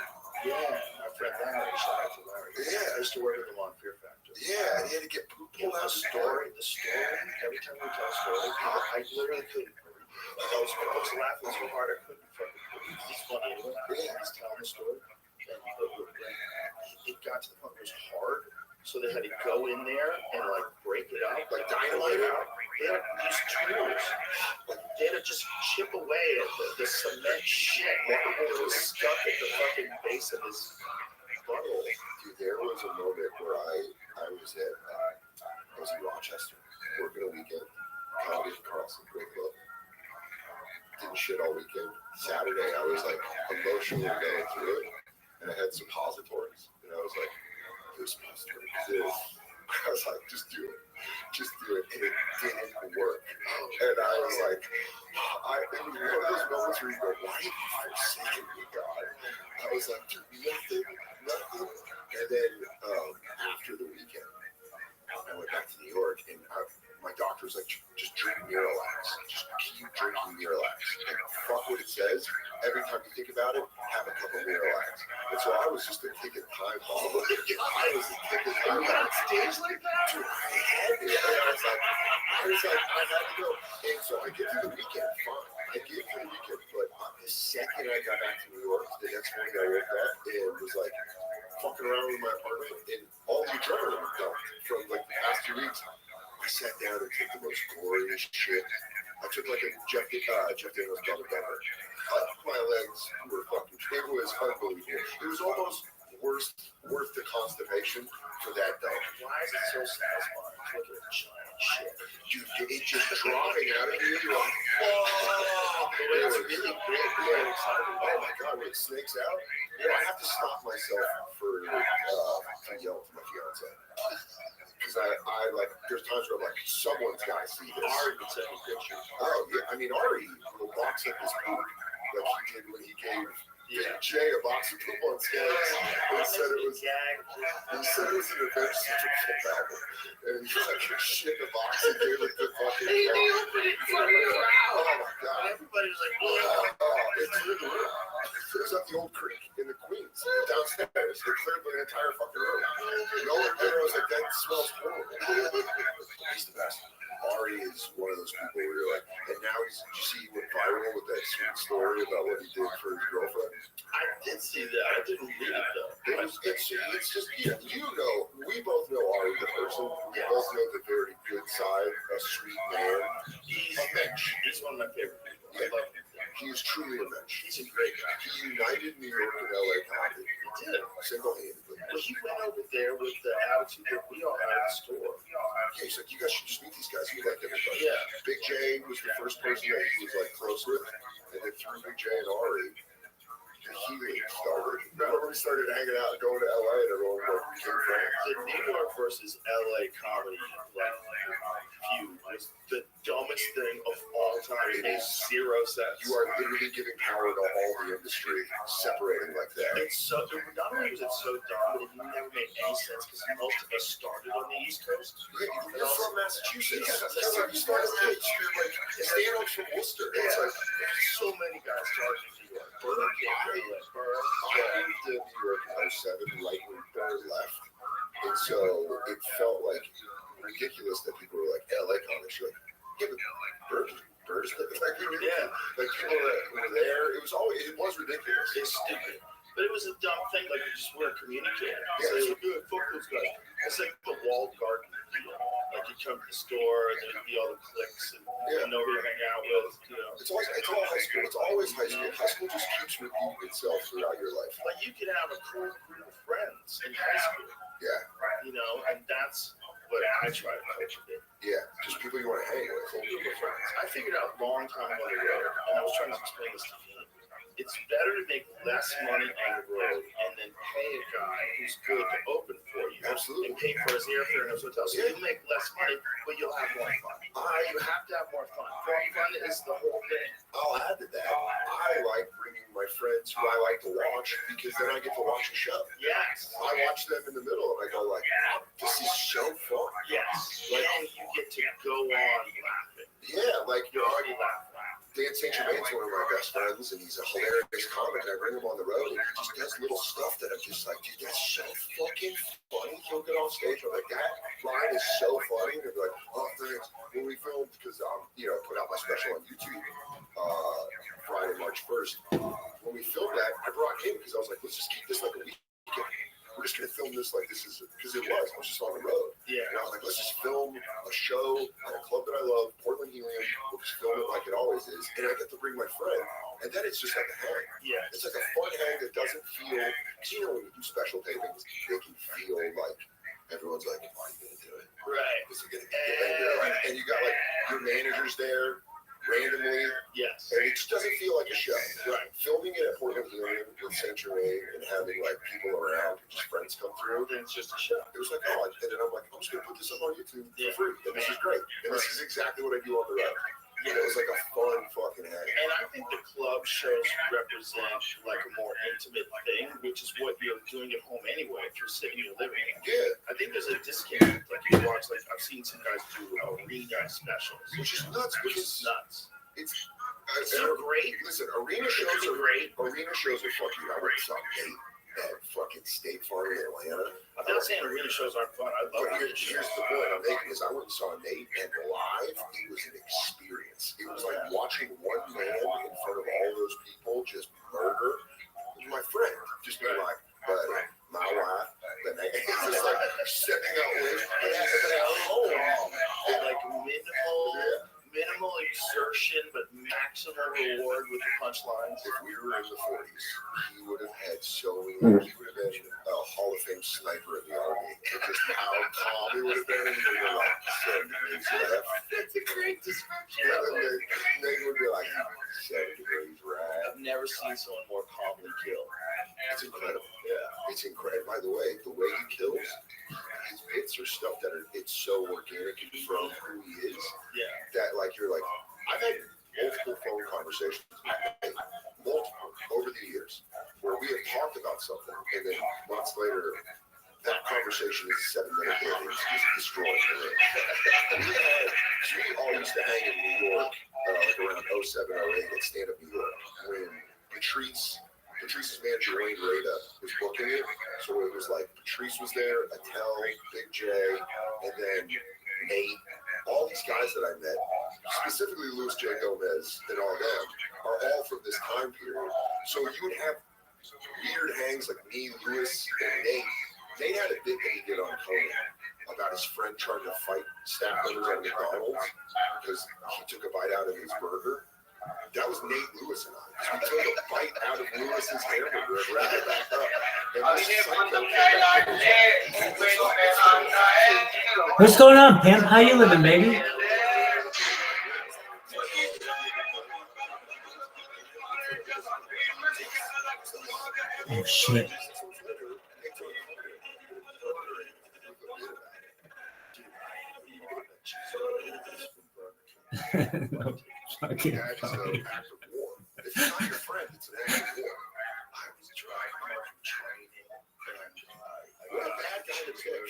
yeah, my friend Larry, shout out to Larry. Yeah, I used to work with him on Fear Factor. Yeah, and he had to get poop pulled out. The story, every time we tell a story, I literally couldn't. I was laughing so hard I couldn't fucking. It's funny anyway. He's telling the story, and it got to the point where it was hard, so they had to go in there and like break it up, like dynamite it out. They had to use tools. They had to just chip away at the cement shit that was stuck at the fucking base of his butthole. Dude, there was a moment where I was in Rochester working a weekend, comedy at Carlson, great club. Didn't shit all weekend. Saturday, I was like emotionally going through it, and I had suppositories, and I was like, "This suppository, I was like, just do it, and it didn't work. And I was like, it was one of those moments where you go, "Why did you forsake me, God?" I was like, "Dude, nothing." And then after the weekend, I went back to New York, and my doctor was like, just drink Miralax. Just keep drinking Miralax. And fuck what it says. Every time you think about it, have a cup of Miralax. And so I was just a ticket time bomb. I was a ticket time bomb. You got on stage like that? Dude, I had to. I was like, I had to go. And so I get through the weekend, fine. I get through the weekend, but the second I got back to New York, the next morning I woke up and was like, fucking around with my apartment, and all the adrenaline was dumped from like the past 2 weeks. I sat down and took the most glorious shit. I took like a Jeff Daniels double decker. My legs were fucking. It was unbelievable. It was almost worth the constipation for that dump. Why is it so satisfying? Look at giant shit. Dude, it's just dropping out of you. You're like, whoa! It's really great. Oh my God, when it snakes out, I have to stop myself for yelling to my fiance. Because I like, there's times where I'm like, someone's got to see this. Ari would send me pictures. Oh, yeah. I mean, Ari will box up his poop like he did when he gave Big J a box of poop on skates. He said it was an Avenged Sevenfold album. And he was like, shit in a box and gave it the fucking. And they opened it in front of the crowd. Oh my god. Everybody was like, It's literally. It was at the old creek in the Queens, downstairs. It cleared the entire fucking room. No one there was like, that smells horrible. He's the best. Ari is one of those people where you're like, and now did you see he went viral with that sweet story about what he did for his girlfriend? I did see that. I didn't read it though. It's just, you know, we both know Ari the person. We both know the very good side, a sweet man. He's a mensch. He's one of my favorite people. I love him. He is truly a mensch. He's a great guy. He united New York and LA comedy. He did. Single-handedly. Well, he went over there with the attitude that we all had at the store. Yeah, he's like, you guys should just meet these guys. You like everybody. Yeah. Big J was the first person that he was like close with, and then through Big J and Ari, the healing started. Remember we started hanging out and going to LA and everyone became friends. The New York versus LA comedy feud was the dumbest thing of all time. It made zero sense. You are literally giving power to all the industry, separating like that. It's so, not only was it so dumb, but it never made any sense because most of us started on the East Coast. You're from Massachusetts. Yeah, that's how you started. You're like stand-ups from Worcester. It's like so many guys started in New York. I moved to New York in 07, right when Burr left. And so it felt like ridiculous that people were like, LA comics. You're like, yeah, but Burr's like, like people that were there. It was ridiculous. It's stupid. But it was a dumb thing, like you just weren't communicating. Yeah, it's like, good, fuck those guys. It's like the walled garden deal. Like you come to the store and there'd be all the cliques and nobody to hang out with, you know. It's all high school. It's always high school. High school just keeps repeating itself throughout your life. Like you could have a cool group of friends in high school. Yeah. You know, and that's what I try to cultivate. Yeah, just people you want to hang with. Cool group of friends. I figured out a long time on the road, and I was trying to explain this to you. It's better to make less money on the road and then pay a guy who's good to open for you. Absolutely. And pay for his airfare and his hotel. So you'll make less money, but you'll have more fun. You have to have more fun. Fun is the whole thing. I'll add to that. I like bringing my friends who I like to watch because then I get to watch the show. Yes. I watch them in the middle and I go like, this is so fun. Yes. Like you get to go on laughing. Yeah, like you're already laughing. Dan St. Germain's one of my best friends, and he's a hilarious comic. And I bring him on the road, and he just does little stuff that I'm just like, dude, that's so fucking funny. He'll get off stage, I'm like, that line is so funny. And they're like, oh, thanks. When we filmed, because put out my special on YouTube Friday, March 1st. When we filmed that, I brought him because I was like, let's just keep this like a weekend. We're just going to film this like this is, because I was just on the road. Yeah. And I was like, let's just film a show at a club that I love, Portland Helium. We'll just film it like it always is. And I get to bring my friend. And then it's just like a hang. Yeah. It's like a fun hang that doesn't feel, because when you do special tapings, they can feel like everyone's like, are you going to do it? Right. Because you're going to get it. And you got like your managers there. Randomly, yes, and it just doesn't feel like a show. Right, filming it at Portland Helium with St. Germain and having like people around, just friends come through. Then it's just a show. It was like, oh, and then I'm like, I'm just gonna put this up on YouTube for free, and this is great, and this is exactly what I do on the road. Yeah, it was like a fun fucking hang. And I think the club shows represent like a more intimate thing, which is what you're doing at home anyway. If you're sitting in your living room, I think there's a disconnect. Like you watch, like I've seen some guys do arena specials, which is nuts. It's so great. Listen, arena shows are great. Arena shows are fucking. I went saw Nate at fucking State Farm in Atlanta. I'm not saying arena shows aren't fun. I love it. Here's the point I'm making is I went and saw Nate, and live, it was an experience. It was like watching one man in front of all those people just murder. My friend just being like, buddy, my wife, but it's just like stepping out with and like minimal exertion, but maximum reward with the punchlines. If we were in the 40s, he would have had so many. He would have been a Hall of Fame sniper in the Army. Just how calm he would have been. And we were like 7 degrees left. That's a great description. They would be like 7 degrees right. I've never seen someone more calmly kill. It's incredible. Yeah, it's incredible. By the way he kills, his bits are stuff that it's so organic and from who he is. Yeah. That like you're like, I've had multiple phone conversations with him, multiple over the years, we had talked about something, and then months later, that conversation is 7 minutes later. It's just destroyed. We all used to hang in New York, like around 07, 08 at Stand Up New York, when Patrice's manager, Wayne Rada, was booking it. So it was like Patrice was there, Attell, Big J, and then Nate. All these guys that I met, specifically Louis J. Gomez and all them, are all from this time period. So you would have weird hangs like me, Louis, and Nate. Nate had a bit that he did on Conan about his friend trying to fight staff members at McDonald's because he took a bite out of his burger. That was Nate Lewis and I. We took a bite out of Lewis's hamburger and wrapped it back up. What's going on, Pimp? How you living, baby? Oh, shit. No, fucking funny. It's not your friend, it's an act of war. I was trying training, and what a bad guy to pick.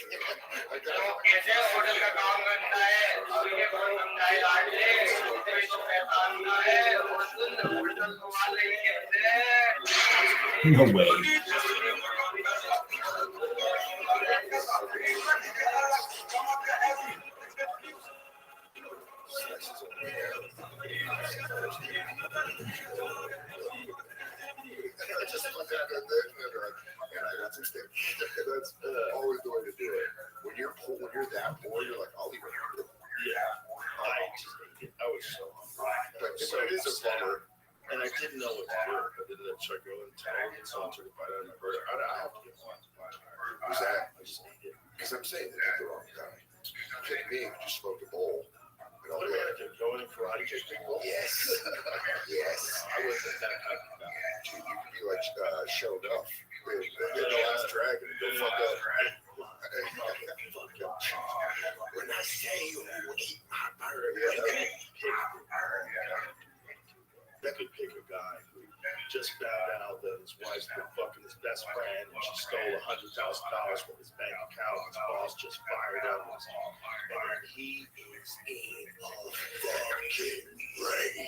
No way. That's always the way to do it. When you're that poor, you're like, I'll leave it. I was so hungry. But it is a bummer. And I didn't know what to do. I did that check go and tell and someone took a bite out of my burger. I have to get one. Who's that? I just need it. Because I'm saying they picked the wrong guy. Pick me, you just smoked a bowl. What do we have to do? Go in and karate kick people? Yes. Yes. I wasn't that type of guy. Dude, you could be like shown up with the last dragon and go fuck up. When I say you eat my burger, that could pick a guy who just found out that his wife's been fucking his best friend and she stole $100,000 from his bank account. His boss just fired him. And he is in a fucking rage.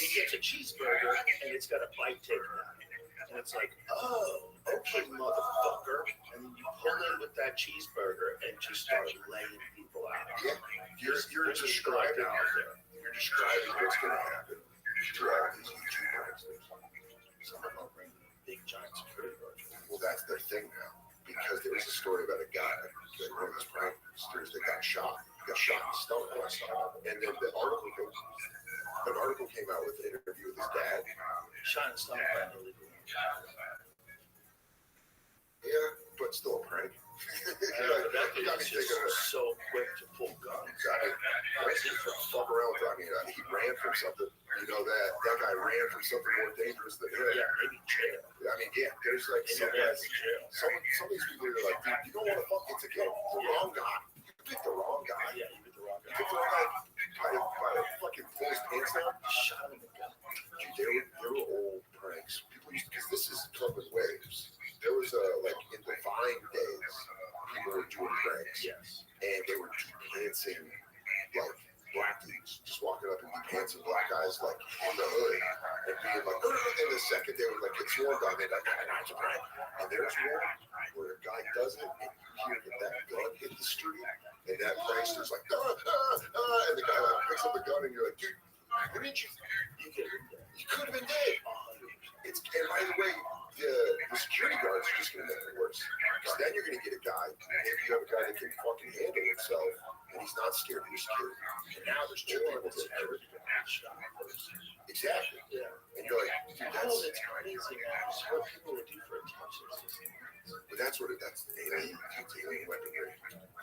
He gets a cheeseburger and it's got a bite taken out. And it's like, oh, okay, motherfucker. And then you pull in with that cheeseburger and just start laying people out. Yeah, you're describing out there. You're describing what's going to happen. You're driving these YouTube pranksters. Some of them bring big giant security guards. Well, that's their thing now. Because there was a story about a guy, like one of those pranksters that got shot. He got shot in the stomach. And then an article came out with an interview with his dad. Shot in the stomach by an illegal. Yeah, but still a prank. That dude is just so quick to pull guns. Fuck around with. He ran from something. You know that guy ran from something more dangerous than him. Yeah, maybe jail. There's like some guys. Some of these people are like, dude, you don't want to fuck. It's again the wrong guy. You picked the wrong guy. Yeah, you picked the wrong guy. You picked the wrong guy. By fucking pull his pants down. Shot him in the gun. Dude, they were old pranks. People used because this is coming waves. There was like in the Vine days, people were doing pranks. Yes. And they were depancing like black dudes, just walking up and depancing black guys like in the hood and being like, and the second they would like get swarmed on, they'd like, that's a prank. And there's one where a guy does it and you hear that gun hit the street and that prankster's like, and the guy like picks up the gun and you're like, dude, what did you? You could have been dead. And by the way, the security guards are just going to make it worse. Because then you're going to get a guy, maybe you have a guy that can fucking handle himself, and he's not scared of your security. And now there's two people that are exactly. Yeah. And you're like, dude, that's crazy, man. It's what people would do for attention. But that's the alien weaponry.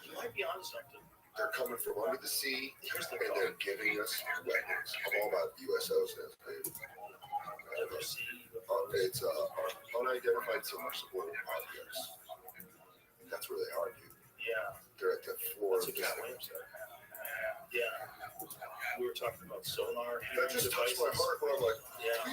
You might be onto something. They're coming from under the sea, and they're giving us weapons. I'm all about USOs now, baby. It's unidentified submersible objects. That's where they are, dude. Yeah. They're at the floor of the Yeah. We were talking about sonar. That just touched my heart when I'm like, yeah.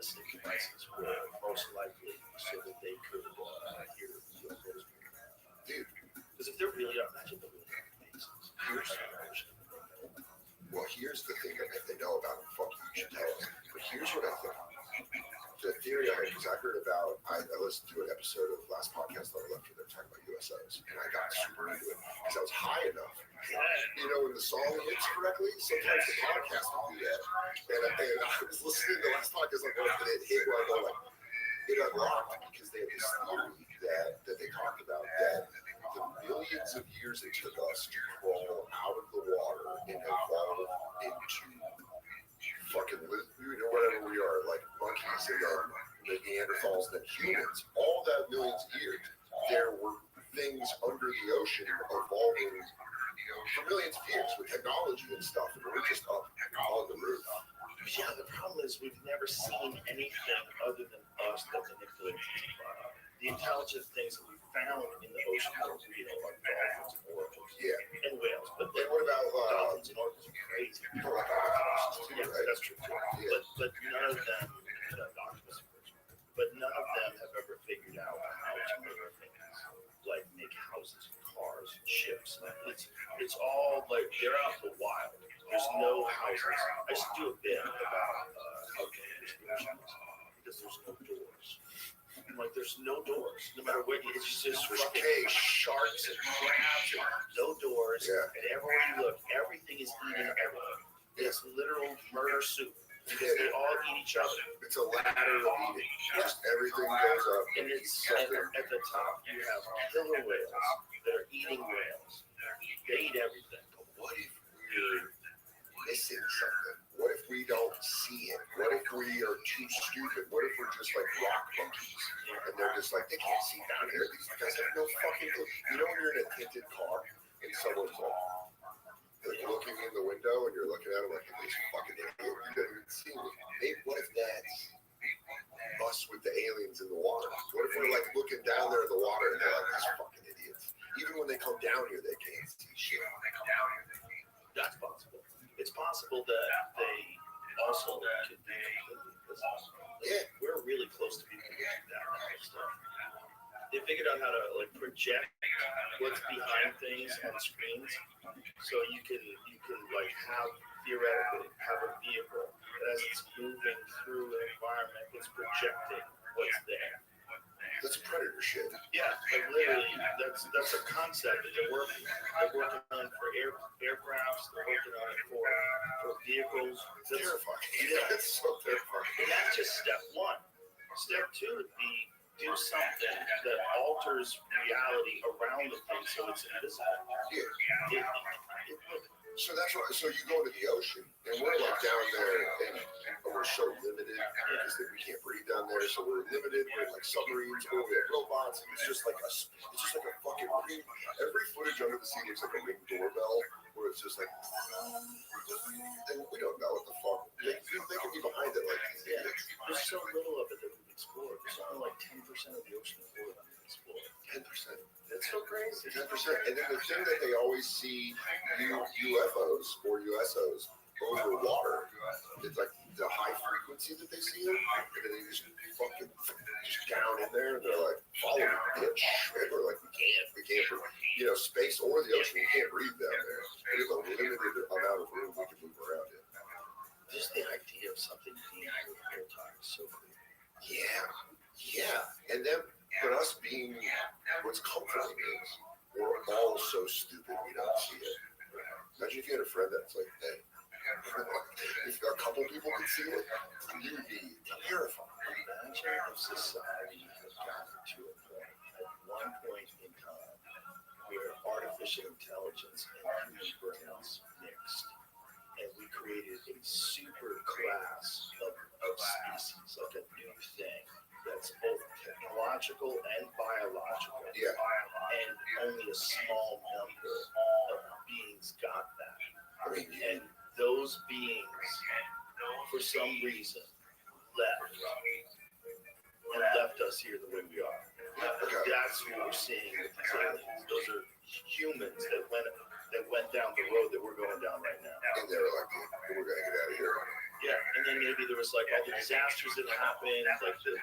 listening devices were most likely so that they could hear UFOs. Dude, because if they're really, imagine the really bases. Here's the ocean. well, here's the thing that if they know about it, fuck you, you should tell us. But here's what I think. The theory I heard, because I heard about, I listened to an episode of the last podcast that I left where they were talking about USOs, and I got super into it because I was high enough. You know, when the song hits correctly, sometimes the podcast will do that. And I was listening to the last podcast, like, when it hit, where I go, like, it unlocked because they had this theory that they talked about that the millions of years it took us to crawl out of the water and evolve into fucking, you know, whatever we are, like monkeys and then the Neanderthals and then humans, all that millions of years, there were things under the ocean evolving for millions of years with technology and stuff, and we're just up on the roof. Yeah, the problem is we've never seen anything other than us that manipulates the intelligent things that we found in the ocean that are real, like dolphins and orcas. Yeah. And whales. But then what about dolphins and orcas are crazy. Yeah, that's true too. Yeah. But none of them, but none of them have ever figured out how to make things like make houses and cars and ships. It's all like they're out in the wild. There's no houses. I used to do a bit about how dangerous the ocean is because there's no doors. Like there's no doors, no matter what. It's just fucking sharks and crabs and no doors. Yeah. And everywhere you look, everything is eating everything. It's literal murder soup because they all eat each other. It's a ladder of eating. Just everything goes up. And it's at the top you have killer whales that are eating whales. They eat everything. But what if we're missing something? What if we don't see it? What if we are too stupid? What if we're just like rock monkeys? And they're just like, they can't see down here. These guys have no fucking clue. You know when you're in a tinted car and someone's like looking in the window and you're looking at them like, this fucking idiot, you don't even see me. Maybe, what if that's us with the aliens in the water? What if we're like looking down there in the water and they're like, these fucking idiots? Even when they come down here, they can't see shit. That's possible. It's possible that they also could be completely invisible. Yeah, we're really close to being able to do that kind of stuff. They figured out how to like project what's behind things on screens, so you can like have theoretically have a vehicle that as it's moving through an environment, it's projecting what's there. That's Predator shit. Yeah, like literally, that's a concept that they're working on for aircrafts. They're working on it for vehicles. It's terrifying. Yeah, it's so terrifying. And that's just step one. Step two would be do something that alters reality around the thing so it's invisible. Yeah. So that's why. So you go to the ocean, and we're like down there, and we're so limited because we can't breathe down there. So we're limited. We're like submarines, or we have robots, and it's just like a fucking ring. Every footage under the sea looks like a ring doorbell, where it's just like, and we don't know what the fuck. They can be behind it like these idiots. There's so little of it that we've explored. There's something like 10% of the ocean floor that we've explored. 10%. That's so crazy. 10%. And then the thing that they always see UFOs or USOs over water, it's like the high frequency that they see them, and then they just fucking just down in there, and they're like, follow me, bitch. And we're like, we can't, you know, space or the ocean, we can't breathe down there. There's a limited amount of room we can move around in. Just the idea of something being here the whole time is so cool. Yeah. And then, but us being, what's comforting is, we're all so stupid we don't see it. Imagine if you had a friend that's like, hey, if a couple people could see it, you would be terrified. Imagine if society has gotten to a point, at one point in time, where artificial intelligence and human brains mixed, and we created a super class of species, like a new thing that's both technological and biological. Yeah. And only a small number of beings got that. And those beings, for some reason, left us here the way we are. That's what we're seeing with these aliens. Those are humans that went down the road that we're going down right now. And they were like, we're gonna get out of here. Yeah, and and then maybe there was like all the disasters that happened, like the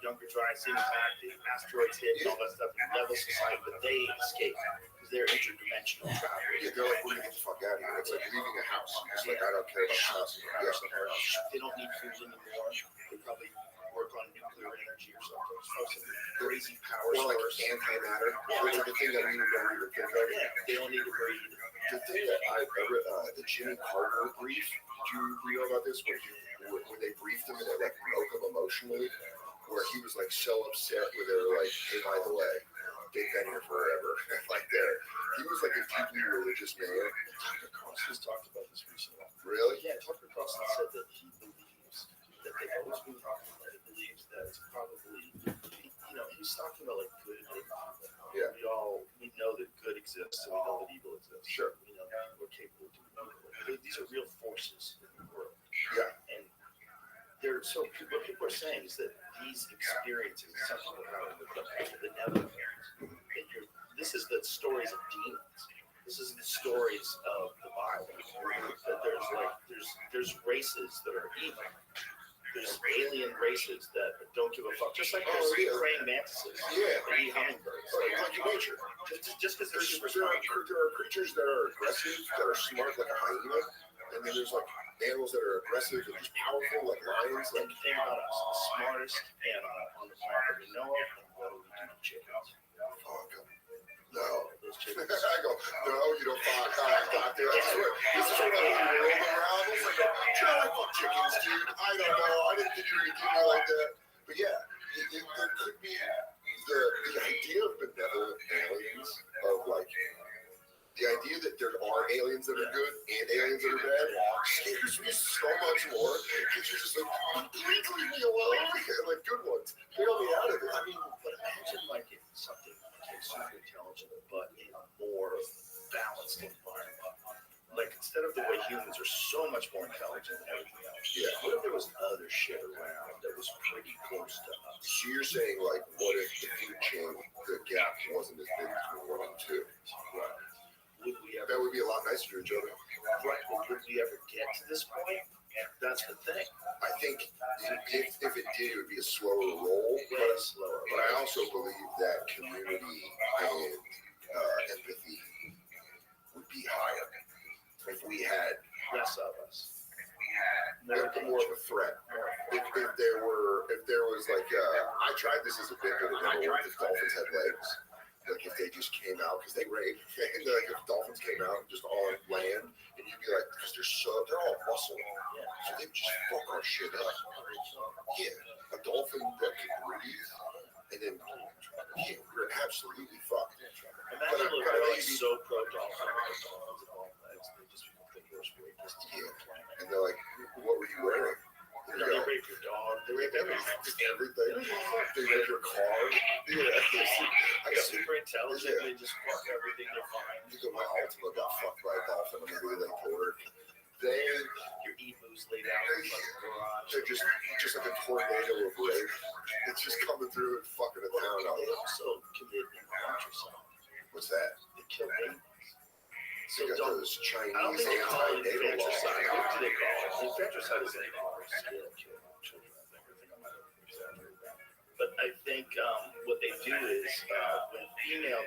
Younger Dryas impact, the asteroids hit, and all that stuff, and level society, but they escaped because they're interdimensional travelers. Yeah, they're like, we're gonna get the fuck out of here. It's like leaving a house. It's like, I don't care about the house. They don't need food anymore. They probably work on nuclear energy or something. Some crazy power Or like source. antimatter. It's like a thing that we don't even think of. Yeah, they don't need to breathe. The thing that I read, the Jimmy Carter brief, did you know about this? When they briefed him and it like broke him emotionally, where he was like so upset where they were like, hey, by the way, they've been here forever. Like he was like a deeply religious man. Tucker Carlson talked about this recently. Really? Yeah, Tucker Carlson said that he believes that they've always been talking about it. He believes that it's probably, he's talking about like good and evil. Yeah. We know that good exists and we know that evil exists. Sure. We know that we're capable of doing evil. These are real forces in the world. Yeah. And what people are saying is that these experiences, some people have the benevolent parents, this is the stories of demons. This is the stories of the Bible. That there's races that are evil. There's alien races that don't give a fuck. Just like there's praying mantises. Yeah. That eat hummingbirds. Like in nature. Just because they're super there smart. are creatures that are aggressive, that are smart like a hyena, and then there's like animals that are aggressive and just powerful like lions. And think about us, the smartest animal on the planet that we know of, and what do we do to chickens? Fuck them. No. Those chickens. I go, no, you don't fuck. This is what I rolled around. I was like, I fuck chickens, dude. I don't know. I didn't think you were going to do me like that. But yeah, there could be the idea of benevolent aliens, of like, the idea that there are aliens that are good and aliens that are bad scares me so much more. Because you're just like, please leave me alone. Like good ones. Bail me out of it. I mean, but imagine like if something became super intelligent, but in a more balanced environment. Like instead of the way humans are so much more intelligent than everything else. Yeah. What if there was other shit around that was pretty close to us? So you're saying like, what if the food chain, the gap wasn't as big between 1 and 2? Right. Would we ever? That would be a lot nicer to each other. Right. But would we ever get to this point? That's the thing. I think if it did, it would be a slower roll. Way slower. But I also believe that community and empathy would be higher if we had less of us. More of a threat. If there was like, I tried this as a bit, but it never worked. If dolphins had legs, like if they just came out, because they rape, and like if dolphins came out just on land, and you'd be like, because they're all muscle, so they would just fuck our shit up. Yeah, a dolphin that can breathe, and then we're absolutely fucked. Imagine if they're like so pro dolphin. And they're like, what were you wearing? No, they rape your dog. They rape everything. Just everything. They rape your car. Yeah. I got super intelligent. They just fuck everything they find. You go, my Ultima got fucked by a dolphin. I'm really late to work. Your emus laid out in the garage. They're just like a tornado of rape. It's just coming through and fucking it down. They also commit infanticide. What's that? They kill babies. So you got those Chinese I don't think they call it anti-natal laws. infanticide. What do they call it? Infanticide is kill children. I think I might have exaggerated that. But I think what they do is when female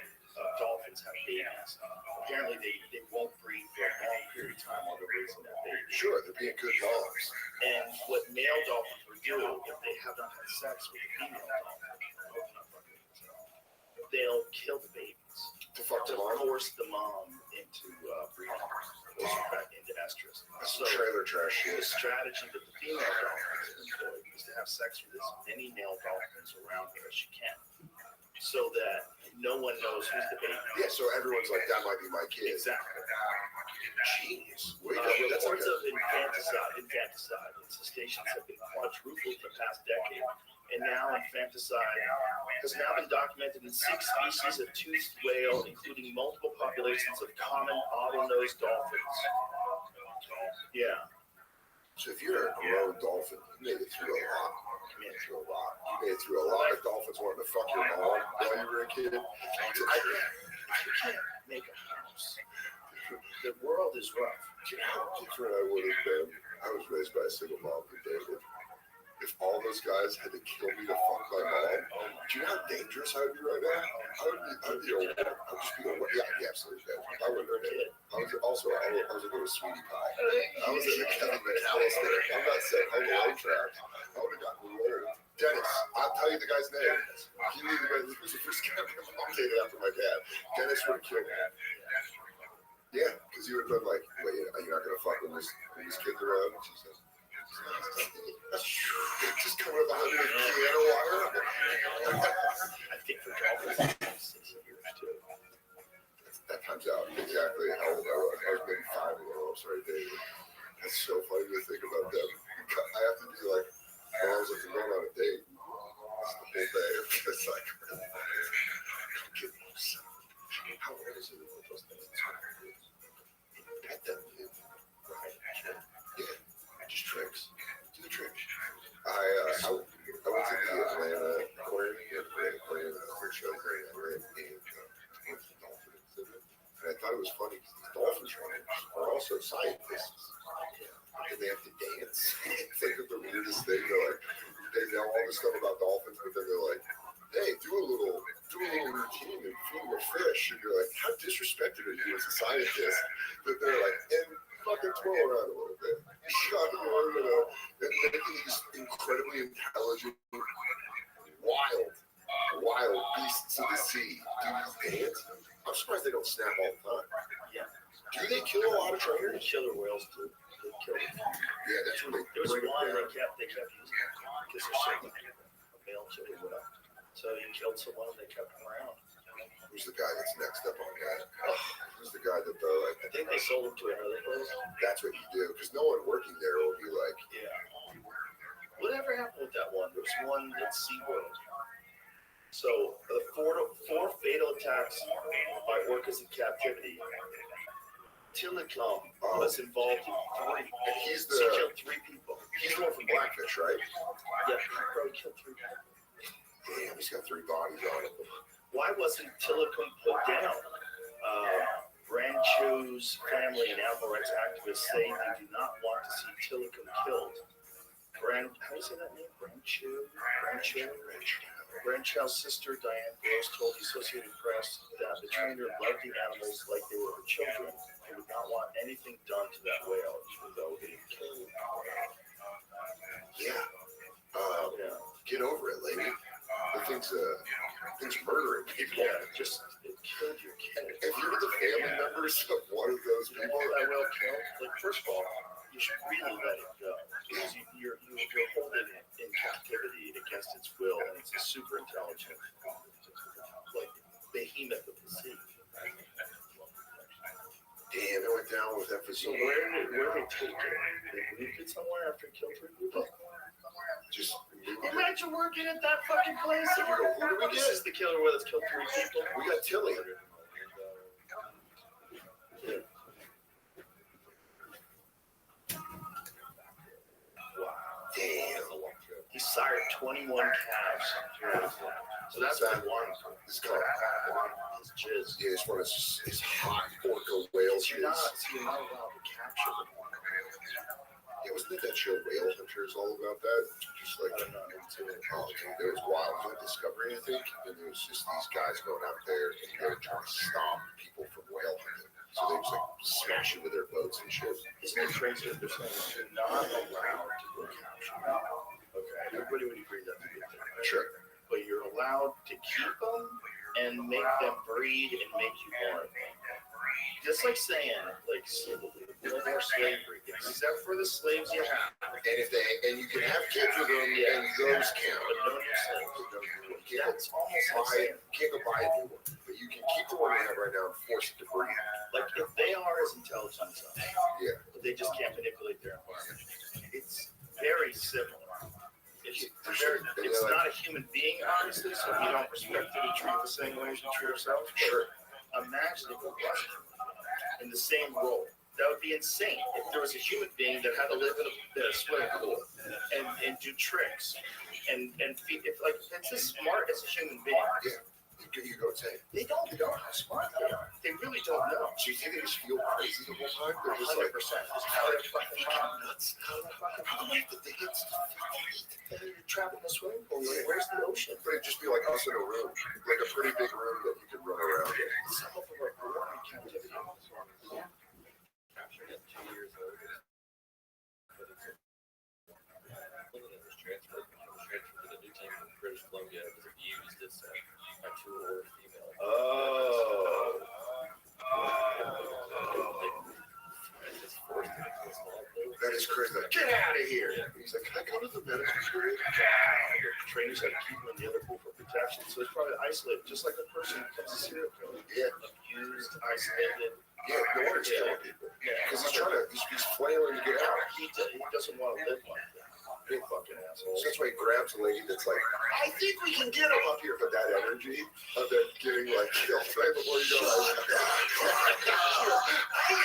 dolphins have babies, apparently they won't breed for a long period of time while they're raising that baby. Sure, they're being good dogs. And what male dolphins would do if they have not had sex with a female dolphin, they'll kill the babies to force the mom into breeding, into estrus. That's trailer trash shit. The strategy that the female dolphins employ is to have sex with as many male dolphins around her as she can, so that no one knows who's the baby. Yeah, so everyone's like, that might be my kid. Exactly. Genius. Reports of infanticide incestations have been quadrupled in the past decade, and now infanticide has now been documented in 6 species of toothed whale, including multiple populations of common bottlenose dolphins. Yeah. So if you're a grown dolphin, you made it through a lot. You made it through a lot of dolphins wanting to fuck your mom while you were a kid. You can't make a house. The world is rough. Do you know how different I would have been? I I was raised by a single mom who dated. If all those guys had to kill me to fuck my mom, do you know how dangerous I would be right now? I'd be over. I'd just be over. Yeah, I'd be absolutely dead. I wouldn't have been. I was a little sweetie pie. I was in the Kevin McAllister. I'm not saying I'm low tracked. I would have gotten rolled. Dennis, I'll tell you the guy's name. He was the first guy my mom dated after my dad. Dennis would have killed me. Yeah, because he would have been like, wait, you're not going to fuck when these kids around? She said, just coming up behind me with piano wire. I think for golfers, 6 years too. That time's out. Exactly how old I was. I was maybe 5 when I was already dating. That's so funny to think about them. I have to be like, when I was like, going on a date, it's the whole day. It's like, how old is it? Pet them, dude. Right. Yeah. Just tricks. Do the trick. I went to the Atlanta aquarium and show and went to the dolphin exhibit. And I thought it was funny because the dolphin trainers are also scientists. And they have to dance. It's like the weirdest thing. They're like, they know all this stuff about dolphins, but then they're like, hey, do a little routine and feed them a fish. And you're like, how disrespected are you as a scientist? That they're like, and fucking twirl around a little bit. Shut them around, and making these incredibly intelligent, wild beasts of the sea do these dance. I'm surprised they don't snap all the time. Yeah. Do they kill a lot of trainers? Killer whales too. They kill them. Yeah, that's when they. There was one they kept using because they're a male killer whale. So he killed someone and they kept him around. Who's the guy that's next up on that? Who's the guy that they're like? I think they sold him to another place. That's what you do, because no one working there will be like, yeah. Whatever happened with that one? There was one at SeaWorld. So the four fatal attacks by workers in captivity. Tillicum was involved in 3. And he killed 3 people. He's the one from Blackfish, right? Yeah, he probably killed 3 people. Damn, he's got 3 bodies on him. Why wasn't Tillicum put down? Brancho's family and animal rights activists say they do not want to see Tillicum killed. How do you say that name? Brancho's sister, Diane Gross, told the Associated Press that the trainer loved the animals like they were her children and would not want anything done to that whale, even though it killed. Yeah. Get over it, lady. The thing's murdering people. Yeah, it killed your kid. If you're the family members of one of those people that whale killed, like, first of all, you should really let it go because you're holding it in captivity against its will, and it's a super intelligent, like, behemoth of the sea. Damn, it went down with that for so where did they take it? They moved it somewhere after it killed 3 people? Just imagine working at that fucking place. If you go, who do we This is the killer whale that's killed 3 people. We got Tilly. Wow. Damn. He sired 21 calves. So that's what one. It's called his jizz. Yeah, this one is his hot orca whale jizz. You're not allowed to capture them. Yeah, wasn't it that show Whale Hunters all about that? Just like, I don't know. There was Wild Hunt Discovery, I think, and there was just these guys going out there and they were trying to stop people from whale hunting. So they just like smash it with their boats and shit. Isn't it crazy that they're saying you're not allowed to go capture them? Okay, everybody would agree that's a good thing. Sure. But you're allowed to keep them and make them breed and make you born. Just like saying, like, no more slavery, except for the slaves you have. And you can have kids with them, and those count. But no new slaves. That's almost like saying, can't go buy a new one, but you can keep the one you have right now and force it to breed. Like, if they are as intelligent as us, but they just can't manipulate their environment. It's very similar. It's not a human being, obviously, so you don't respect it and treat it the same way as you treat yourself. Sure. Imagine if it wasn't in the same role. That would be insane. If there was a human being that had to live in a swimming pool and do tricks and if it's as smart as a human being, You go insane. They don't know how smart they are. They really don't know. So you think they just feel crazy the whole time? They're just 100%. like, Just how they're fucking nuts. how do I have to think it's You're trapped in a swimming pool. Like, where's the ocean? But it'd just be like us in a room, like a pretty big room that you could run around in. Some of them are born in captivity. Captured at 2 years old. But it's was transferred to the new team in British Columbia. It was abused by two older females. Oh. That is crazy. Like, get out of here. He's like, can I go to the medical period? The trainers had to keep him in the other pool for protection. So it's probably isolated, just like a person who becomes a serial killer. Yeah. Abused, isolated. Yeah, no wonder he's killing people. Because he's flailing to get out. He doesn't want to live like that. Big fucking asshole. So that's why he grabs a lady that's like, I think we can get him up here. But that energy of them getting like killed right before you go, I think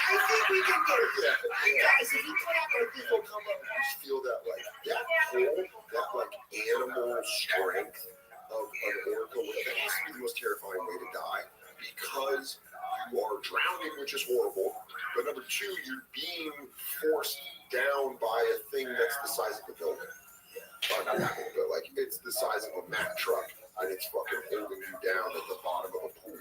we can get him. Yeah. Guys, if you clap, I think he'll come up. You just feel that like, that pull, that like animal strength of an orca. That has to be the most terrifying way to die. Because you are drowning, which is horrible. But number two, you're being forced down by a thing that's the size of a building. But like it's the size of a Mack truck, and it's fucking holding you down at the bottom of a pool.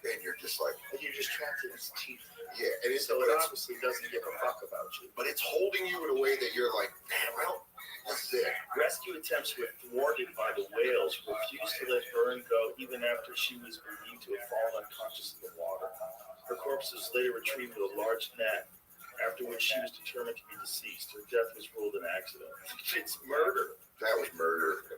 And you're just like, and you're just trapped in its teeth. Yeah, and so it obviously doesn't give a fuck about you. But it's holding you in a way that you're like, damn, well, this is it. Rescue attempts were thwarted by the whales who refused to let Byrne go even after she was believed to have fallen unconscious in the water. Her corpse was later retrieved with a large net, after which she was determined to be deceased. Her death was ruled an accident. It's murder. That was murder.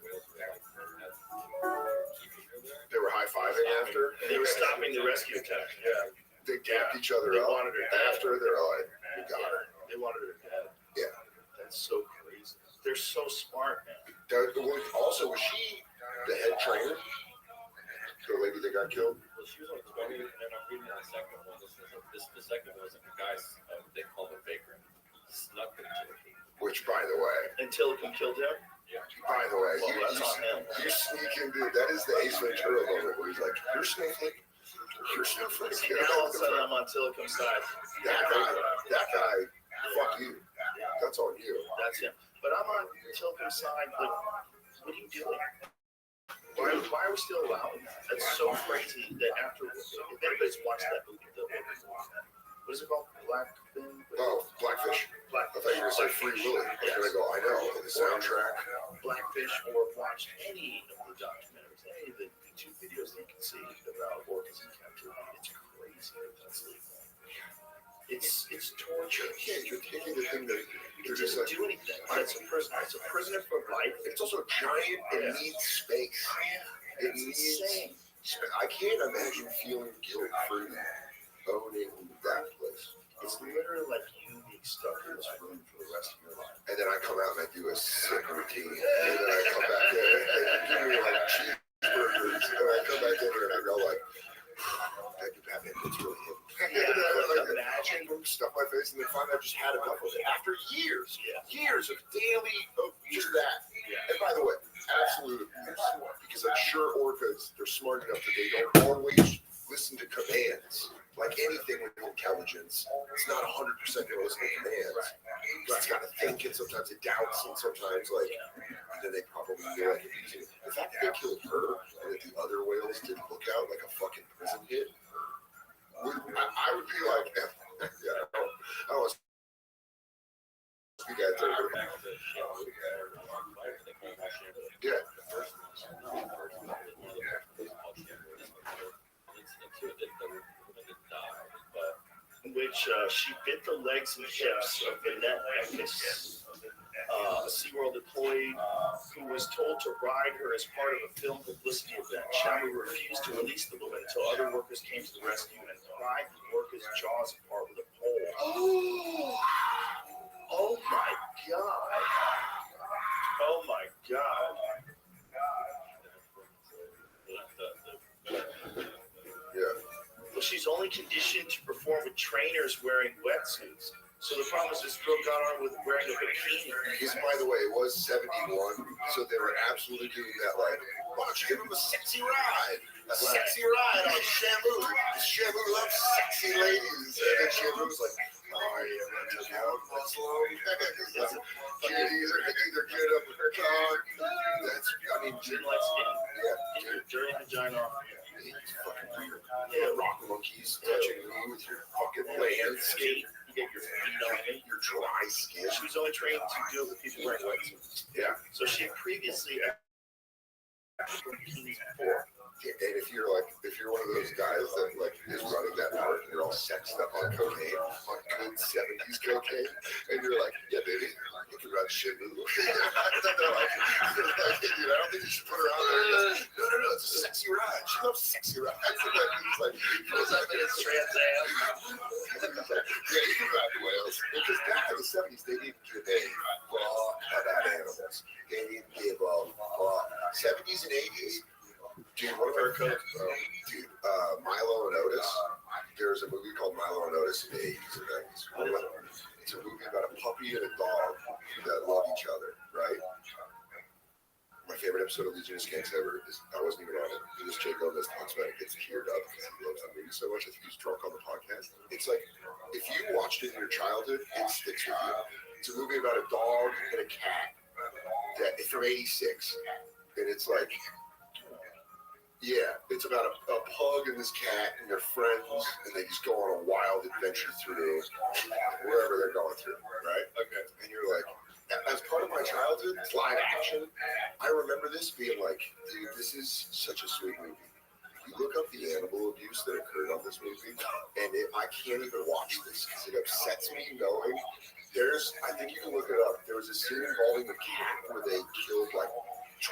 They were high-fiving after? They were stopping the rescue attempt, yeah. They gapped each other They up wanted her after. They're like, we got her. They wanted her dead. Yeah. That's so crazy. They're so smart, man. Also, was she the head trainer? The lady that got killed? Well, she was on 20, and I'm reading the second one. The second one was like a guy, they called him Baker, snuck into the key. Which, by the way, until it killed him. Yeah. By the way, well, that's on him. You sneaking dude. That is the Ace Ventura moment where he's like, "You're Snowflake. You're Snowflake." See, now all of a sudden I'm on Tilikum's side. That guy. Fuck you. That's on you. That's him. But I'm on Tilikum's side. Like, what are you doing? Why are we still allowing that? That's so crazy that after, if anybody's watched that movie, what is it called? Blackfish. I thought you were going to say Free Willy. I was going to go, I know, the soundtrack. Blackfish, or watched any of the documentaries, any of the YouTube videos that you can see about orcas in captivity. It's crazy. It's torture. Yeah, you're taking the thing that it doesn't do anything. It's a prisoner. It's a prisoner for life. It's also giant. It needs space. It needs. I can't imagine feeling guilt-free owning that place. It's literally like you being stuck in this room for the rest of your life. And then I come out and I do a sick routine. And then I come back in and give me like cheeseburgers. And I come back in here and I go like, thank you, Batman. It's really him. Imagine stuff my face, and then finally I just had enough of it. After years of daily of just that. And by the way, absolute abuse. Because I'm sure orcas, they're smart enough that they don't always listen to commands. Like anything with intelligence, it's not 100% going to listen to commands. It's got to think, and sometimes it doubts, and sometimes and then they probably feel like abusing it. The fact that they killed her, and that the other whales didn't look out like a fucking prison hit, I would be like, yeah, I don't want to speak at which she bit the legs and hips of Annette Eckes, a SeaWorld employee who was told to ride her as part of a film publicity event. Shamu refused to release the woman until other workers came to the rescue and pried the workers' jaws apart with a pole. Oh my God. Oh my God. Yeah. Well, she's only conditioned to perform with trainers wearing wetsuits. So the problem is this girl got on with wearing a bikini. Because, by the way, it was 71, so they were absolutely doing that, like, why don't you give him a sexy ride? A sexy ride on Shamu. Shamu loves sexy ladies. And then Shamu was like, oh, yeah, that's a down muscle. Either get up with her tongue. That's, I mean, Jen likes skin. Yeah. Dirty vagina off. It's fucking weird. Yeah, rock monkeys touching me with your fucking landscape. You get your feet on it. Your dry skin. She was only trained to deal with people wearing wetsuits. Yeah. So she previously bikinis before. And if you're one of those guys that like is running that park and you're all sexed up on cocaine, on good 70s cocaine, and you're like, yeah, baby, you can run shit. They're like, dude, I don't think you should put her out there. No, it's a sexy ride. She loves sexy rides. And then he's like, he goes up in his Trans Am. Yeah, you can ride whales. Because back in the 70s, they didn't give a fuck about animals. They didn't give a fuck. 70s and 80s. Dude, one of our Milo and Otis. There's a movie called Milo and Otis in the 80s and 90s. It's a movie about a puppy and a dog that love each other, right? My favorite episode of Legion of Skanks ever is, I wasn't even on it. This Jake Gomez talks about it, gets teared up because he loves that movie so much. I think he's drunk on the podcast. It's like, if you watched it in your childhood, it sticks with you. It's a movie about a dog and a cat that it's from 86. And it's like, yeah, it's about a pug and this cat and their friends, and they just go on a wild adventure through wherever they're going through, right? Okay. And you're like, as part of my childhood, it's live action. I remember this being like, dude, this is such a sweet movie. You look up the animal abuse that occurred on this movie, and I can't even watch this because it upsets me knowing I think you can look it up. There was a scene involving a cat where they killed like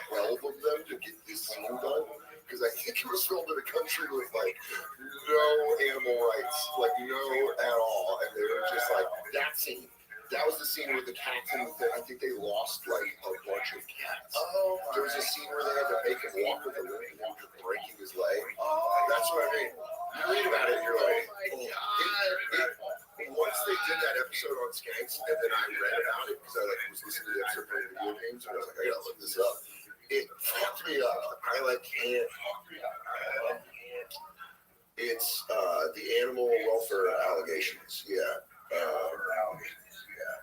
12 of them to get this scene done. Because I think it was filmed in a country with like no animal rights, like no at all, and they were just like that scene. That was the scene with the cats and I think they lost like a bunch of cats. Oh, there was a scene where they had to make him walk with a limp after breaking his leg. That's what I mean. You read about it, and you're like, once they did that episode on Skanks, and then I read about it because I like was listening to the episode playing video games, and I was like, I gotta look this up. It fucked me up. I like can't. It's the animal welfare allegations. Yeah.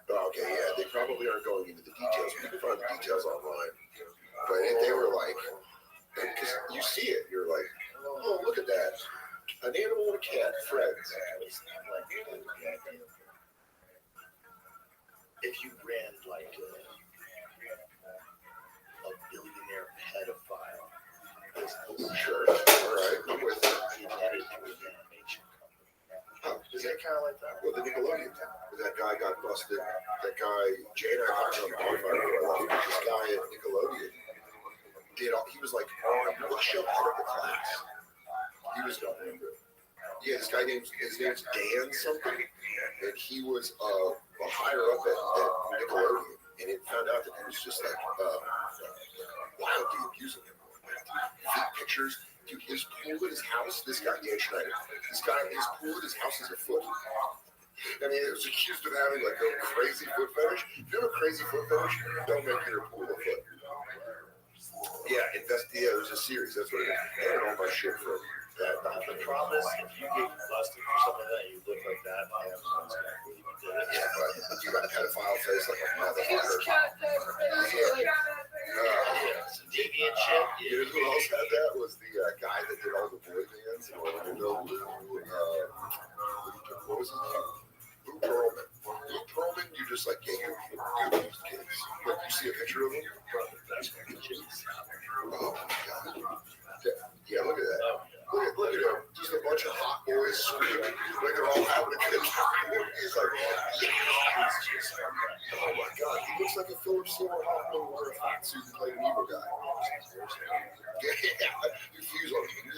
Okay. Yeah. They probably aren't going into the details. You can find the details online. But they were like, because you see it, you're like, oh, look at that. An animal and a cat, friends. If you ran like a billionaire pedophile. Sure. All right. I'm with you. Genetic animation company. Is that kind of like that? Well, the Nickelodeon. That guy got busted. That guy, Jay and I talked on the bonfire. This guy at Nickelodeon he was like on a push-up out of the class. He was going. Yeah, this guy his name's Dan something, and he was a higher up at Nickelodeon. And it found out that he was just like wildly abusing him. Feet pictures, dude. His pool at his house. This guy Dan Schneider. His pool at his house is a foot. I mean, it was accused of having like a crazy foot fetish. If you have a crazy foot fetish, don't make your pool a foot. Yeah, it was a series. That's what it is. I don't know my shit from that. The problem is, if you get busted for something like that, you look like that. Yeah, but you got a pedophile face like a motherfucker. Some deviant shit. You know who else had that? Was the guy that did all the boy bands. What was his name? Lou Pearlman. Lou Pearlman, you just like, yeah, you abused kids. Like, you see a picture of him? Oh my God. Yeah, look at that. Look at him. Just a bunch of hot boys screaming like they're all having a good time. He's like, yeah. Oh my God. He looks like a Philip Seymour Hoffman wore a fat suit and played an evil guy. Yeah. You fuse on him.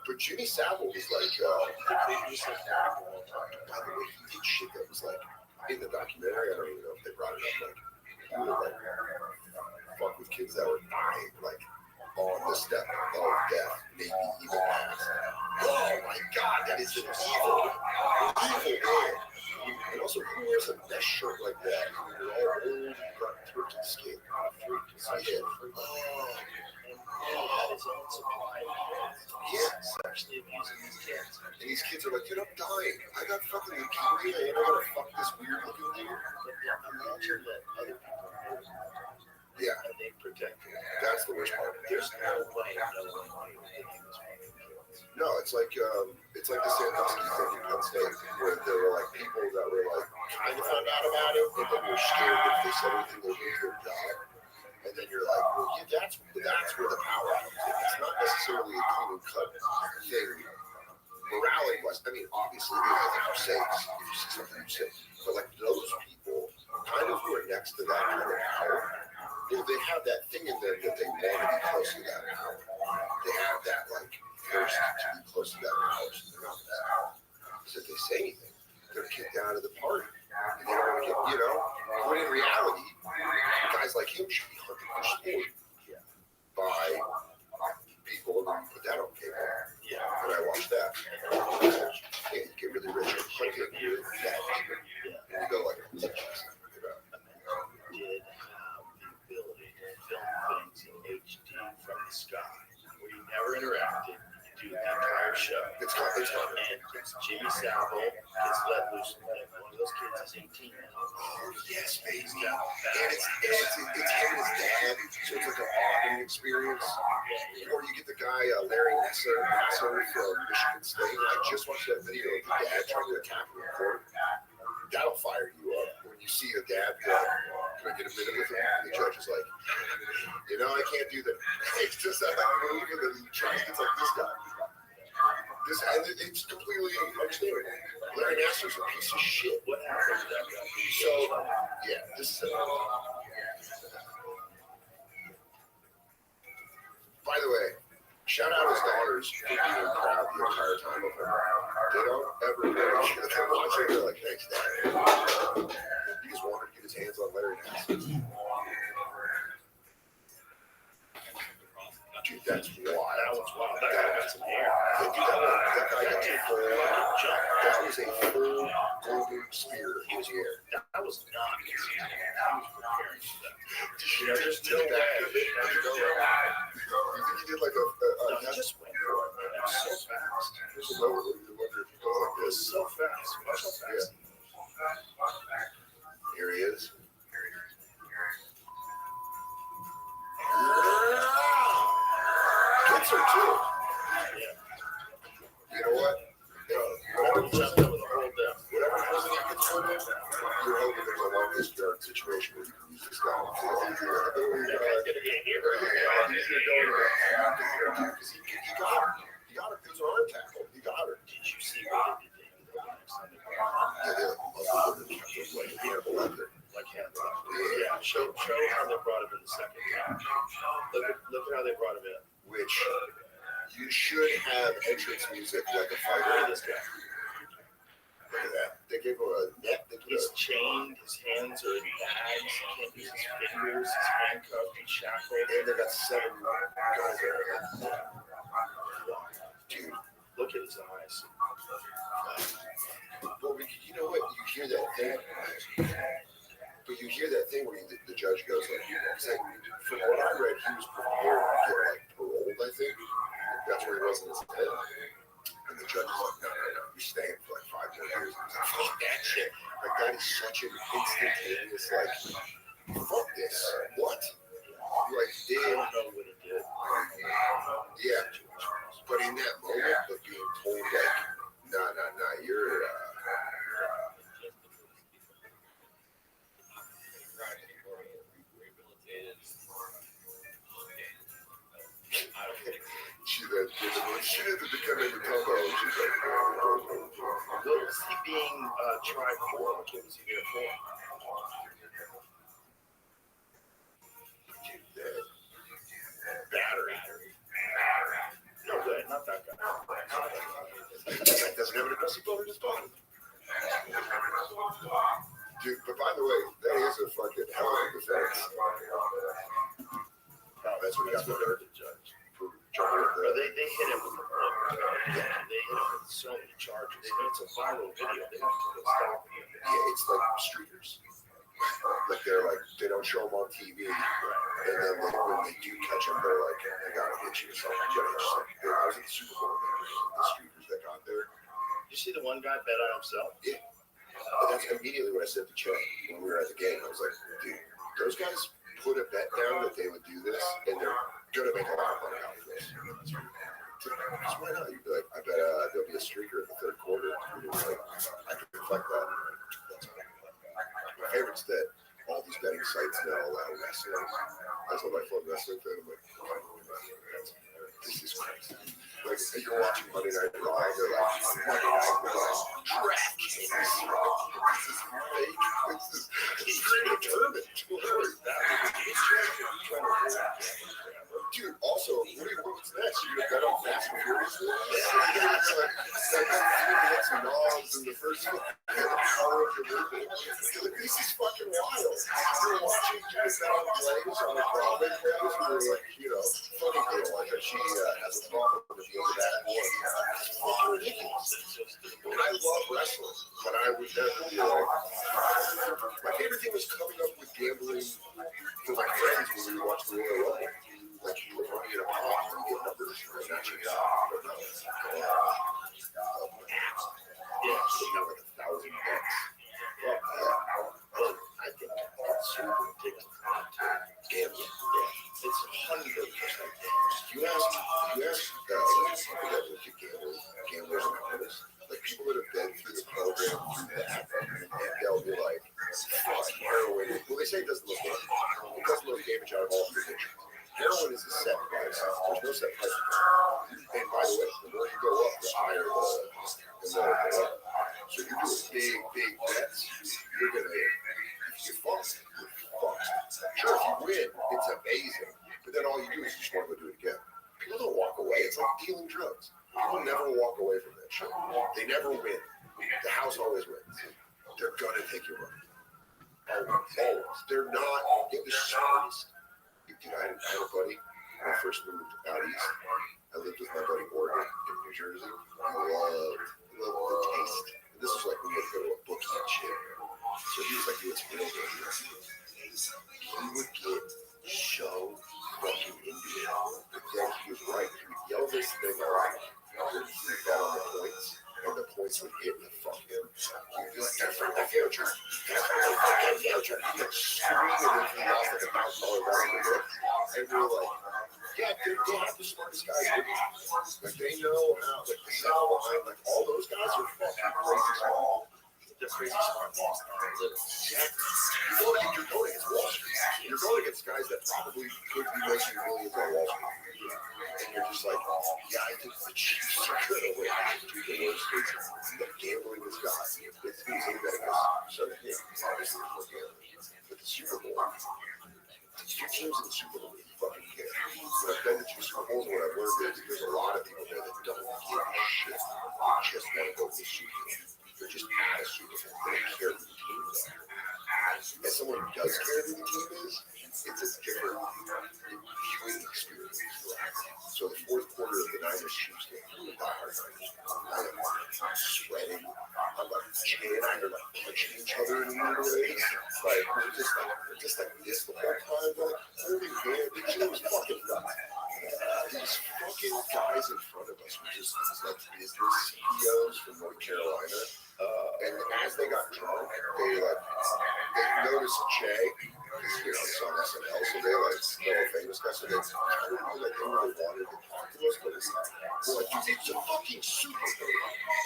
But Jimmy Savile was like, by the way, he did shit that was like, in the documentary, I don't even know if they brought it up, like, he would like fuck with kids that were dying, like, on the step of death, maybe even past. Oh my God, that is an evil man. fucking skate. Yeah. Oh. And had his own supply of kids. Sexually abusing these kids. And these kids are like, dude, I'm dying. I got fucking leukemia and I gotta fuck this weird looking dude. But imagine that other people knew. Yeah. And they protected him. That's the worst part. There's no way no one knew that he was fucking kids. No, it's like the Sandusky thing in Penn State, where there were like people that were like kind of found out about it, and then you're scared that if they said anything, they'd lose their job. And then you're like, well, yeah, that's where the power comes in. It's not necessarily a clean cut thing. Morality was, I mean, obviously, I think you're safe if you see something you say, but like those people, kind of who are next to that kind of power, they have that thing in them that they want to be close to that power. They have that like thirst to be close to that power, so they're not that. Because if they say anything, they're kicked out of the party. And they don't get, you know, when in reality, guys like him should be hunted for sport by people who put that on cable. Yeah. And I watched that. Yeah, you get really rich and hunting with that. And you go like, who's that? Did have the ability to film things in HD from the sky, where you never interacted. Do the entire show. It's not. And it's Jimmy Savile gets let loose. One of those kids is 18 now. Yes, baby. And it's him and his dad, so it's like an Auburn experience. Or you get the guy Larry Nasser from Michigan State. I just watched that video of the dad trying to attack him in court. That'll fire you up when you see a dad go, can I get a minute with him? And the judge is like, you know, I can't do that. It's just that move, and then he tries to like this guy. And it's completely understandable. Larry Nasser's a piece of shit. What happened to that guy? So, yeah, this is it. By the way, shout out his daughters for being proud the entire time of him. They don't ever watch it. They're watching, they're like, thanks, Dad. He just wanted to get his hands on Larry Nasser. Dude, that's wild. That was wild. That guy got some hair. That guy got some full jump. That was a full golden spear. He was here. That was not easy. He was preparing for that. You know, there's no way. You think he did like a no, he just went for it, man. It was so fast. There's a lower loop. I wonder if he goes like this. It was so fast. Watch how fast. Yeah. Here he is. Gets her too. Yeah. You know what? Whatever president gets put in, you're hoping there's a long discharge situation where you can use this guy. Because he got her. He got her. It was an arm tackle. He got her. Did you see what they did to him the next time they brought him? Like hands up. Yeah. Show how they brought him in the second time. Look at how they brought him in. Which you should have entrance music like a fighter. Look at this guy. Look at that. They gave him a net. He's chained. His hands are in bags. He can't use his fingers. He's handcuffed. He's shackled. And they got 7 guys there. Dude, look at his eyes. Well, you know what? You hear that thing. But you hear that thing where the judge goes like, from what I read, he was prepared to get like paroled, I think. That's where he was in his head. And the judge is like, no, you're staying for like 5 more years. He's like, fuck that shit. Like, that is such an instantaneous, like, fuck this. What? Like, I don't know what he did. Yeah. But in that moment of being told, like, nah, you're, she didn't become a combo. She's like, what was he being tried for? What was he there for? Battery. No way, not that guy. That doesn't have an aggressive bone in his body. Dude, but by the way, that is a fucking hell of a defense. That's what he got the judge. They hit him with the book. They hit him with so many charges. It's a viral video. They have to stop it. Yeah, it's like streeters. Like they don't show them on TV. TV, and then when they do catch them, they're like, they gotta hit you or something. You gotta just like, I was at the Super Bowl, the streakers that got there. You see the one guy bet on himself? Yeah. But that's immediately what I said to Chad when we were at the game. I was like, dude, those guys put a bet down that they would do this, and they're gonna make a lot of money out of this. Because why not? You'd be like, I bet there'll be a streaker in the third quarter. And you're like, I can reflect that. My favorite's that all these betting sites now allow wrestling. I told my phone wrestling fan, I'm like, this is crazy. Like, you're watching Monday Night Raw, they're like, Monday Night Raw, DraftKings. This is fake. He's predetermined. Dude, also, what's next? You're gonna bet on Fast and Furious? Like knobs in the first one. Power of your movement. Like, this is fucking wild. You're watching guys bet on Blaze on a Broadway cruise, and you're like, you know, funny girl, like that she has a problem with the end of that one. It's fucking ridiculous. And I love wrestling, but I would never be like, my favorite thing was coming up with gambling for my friends when we would watch the Royal Rumble. Like, you put money in a pot and you get numbers, and that's your job. Yeah, so you have like 1,000 bucks. Well, but I think that's super takes a lot to gambling. Yeah, it's 100% gambling. You ask people that look at gamblers anonymous, like people that have been through the program through that, and they'll be like, fuck, heroin. Well, they say it does the most damage. It does the most damage out of all predictions. Heroin is a set price. There's no set price. And by the way, the more you go up, the higher the more you go up. So you're doing big bets. You're gonna, if you fucked, you're fucked. Sure, if you win, it's amazing. But then all you do is you just want to go do it again. People don't walk away. It's like dealing drugs. People never walk away from that shit. They never win. The house always wins. They're gonna take your money. Always. They're not the smartest. Dude, I had a buddy when I first moved out east. I lived with my buddy Oregon in New Jersey. I loved the taste. And this is like when we had to go to a bookie and shit. So he was like, dude, it's real dangerous. He would get so fucking into it. But then he was right. He would yell this thing out. He bet on the points. And the points would hit the fuck him. He'd be like, that's for the future. That's for the fucking future. He'd like scream and then he lost like $1,000 value. And we're like, yeah, they have the smartest guys with you. Like, they know how, like, the sell line, like, all those guys are fucking crazy smart. They're crazy smart. Exactly. You're going against Wall Street. You're going against guys that probably could be making millions on Wall Street. And you're just like, yeah, I think the Chiefs are going to win. The worst case, the gambling is God. It's easy that it is. So, yeah, obviously, it's more gambling. But the Super Bowl, your team's in the Super Bowl, you fucking care. When I've been to 2 Super Bowls, what I've learned is there's a lot of people there that don't give a shit. They just want to go to the Super Bowl. They're just at a Super Bowl. They don't care who the team is. As someone who does care who the team is, it's a different viewing experience. So the fourth quarter of the Niners-Chiefs game, I am sweating. I'm like chanting, I'm like punching each other in the ways. Like we're just like this the whole time. Like holding hands. It was fucking fun. These fucking guys in front of us were just like business CEOs from North Carolina. And as they got drunk, they noticed Jay, because he's on SNL, so they know a famous guy, so they really wanted to talk to us, but we're like, dude, it's a fucking Super Bowl.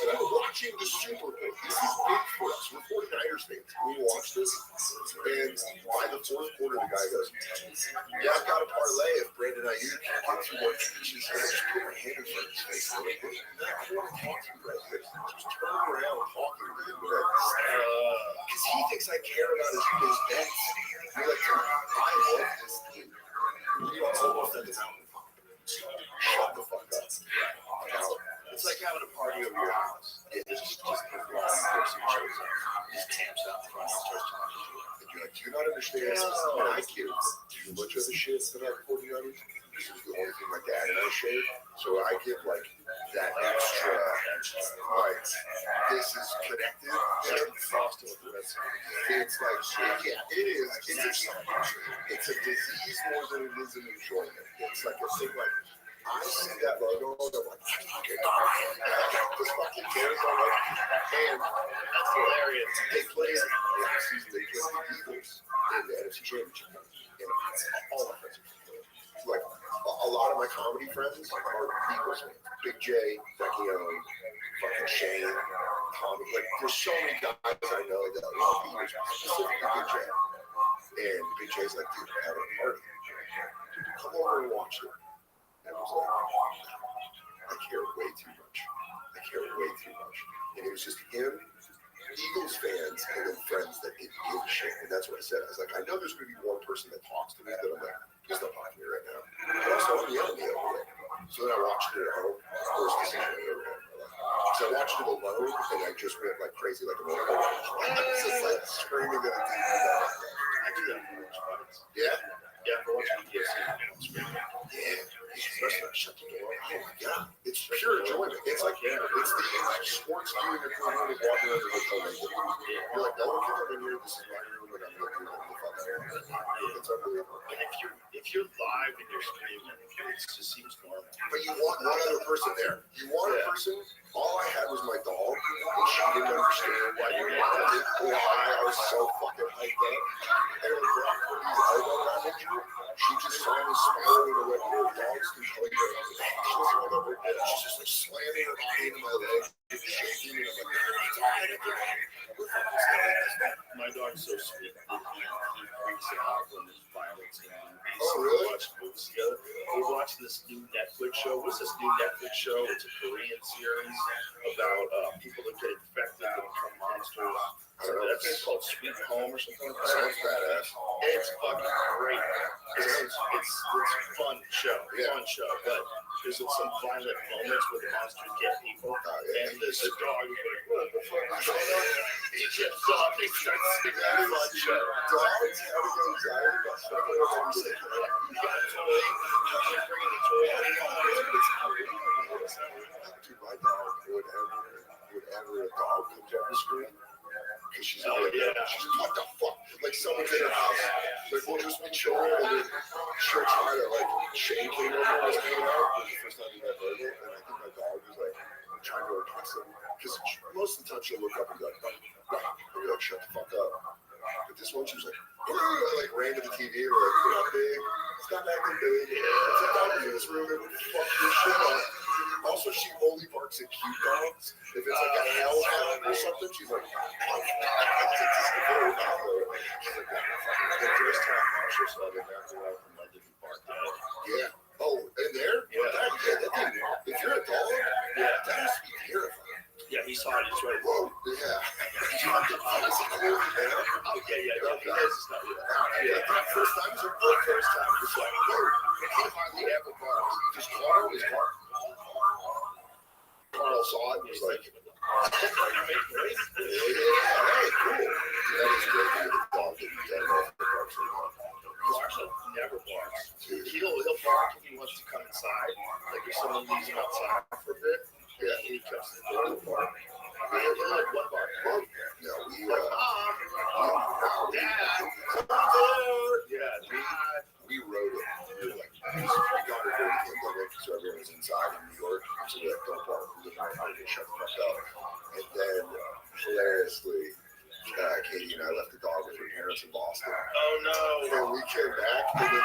And I'm watching the Super Bowl. This is big for us. We're 49ers fans. We watched this, and by the fourth quarter, the guy goes, yeah, I've got a parlay if Brandon Ayuk can get 2 more catches. And I just put my hand in front of his face. I'm like, I want to talk to you right here. Just turn around talking to him. Because he thinks I care about his bets. You're like, I love this team. We almost at the mountain. Shut the fuck up. It's like having a party over your house. It just one person shows up. Just tamps out front and starts talking to you. And you're like, do you not understand? And I care too much of the shit about 49ers. this is the only thing my dad and I shared. So I give like that extra, like, this is connected. It's like, yeah, it is. It's a disease more than it is an enjoyment. It's like a thing like, I see that logo, and I'm like, this fucking cares. I'm like, and that's hilarious. They played last season, they played the Eagles in the NFC Championship. And all my friends are like, a lot of my comedy friends are Eagles fans. Big J, Becky O, fucking Shane, Tommy. Like, there's so many guys I know that love Eagles, specifically Big J. And Big J's like, dude, we're having a party. Dude, come over and watch it. And I was like, I care way too much. And it was just him, Eagles fans, and then friends that didn't give a shit. And that's what I said. I was like, I know there's going to be one person that talks to me that I'm like, he's not talking to me right now. But also, I'm yelling at me. So then I watched it at home. First decision I ever had. So I watched it alone, and I just went like crazy, like a motherfucker. I was just like screaming at a TV. I do that for watch fights. Yeah? Yeah, for watching UFC. Yeah. Especially shut the door. Oh my god. It's pure enjoyment. It's like, it's the sports viewing equivalent of walking around your hotel naked. You're like, no one can come in here. This is my room, and I'm going to do what the fuck I want. It's unbelievable. And if you're live and you're screaming, it just seems normal. But you want one other person there. You want a person. All I had was my dog, and she didn't understand why you wanted it. Why I was so fucking hyped up. And when Brock put his elbow around me, she just saw me smiling and went, your dog's controlling your actions or whatever. She's just like slamming her body into my leg, shaking me. I'm like, my dog's so sweet. He freaks out when there's violence. Oh, really? We watched this new Netflix show. What's this new Netflix show? It's a Korean series about people that get infected and become monsters. That's called Sweet Home or something like that. Sounds badass. It's fucking great. It's a fun show. But there's some violent moments where the monsters get people. And the dog is like, what the fuck is going on? It's just something that's a fun show. Dogs have anxiety about stuff like that. You got a toy. You're bringing the toy out. Dude, my dog, whenever a dog comes on the screen, because she's like, she's like, what the fuck? Like, someone's in her house. Like, we'll just be chilling, and then she'll try to, like, Shane came over and was hanging out. It was the first time he got heard it, and I think my dog was, like, trying to impress him. Because most of the time she'll look up and be like, I'm like, shut the fuck up. But this one, she was like, ran to the TV and like, you're not big. It's not that big. It's like, I'm in this room and fuck your shit up. Also, she only barks at cute dogs. If it's like a hellhound or something, she's like, she's like, the first time Marshall saw the American Life from London, he barked at it. Yeah. Oh, in there? Yeah. If you're a dog, that has to be terrifying. Yeah, he saw it. He's right. Whoa. Yeah. First time, it's her first time. It's like, whoa. He hardly ever barks. Just Carl is barking. Carl saw it and was like, hey, cool. That is great. The dog didn't get off the barks anymore. Marshall never barks. He'll bark if he wants to come inside. Like if someone leaves him outside for a bit, and he comes to the door to bark. He'll like one bark. No, we we wrote it. We were like, we got it during the pandemic, so everyone was inside in New York. So we like, don't bark. We didn't know how to shut the fuck up. And then, hilariously, Katie and I left the dog with her parents in Boston. Oh no! And we came back, and the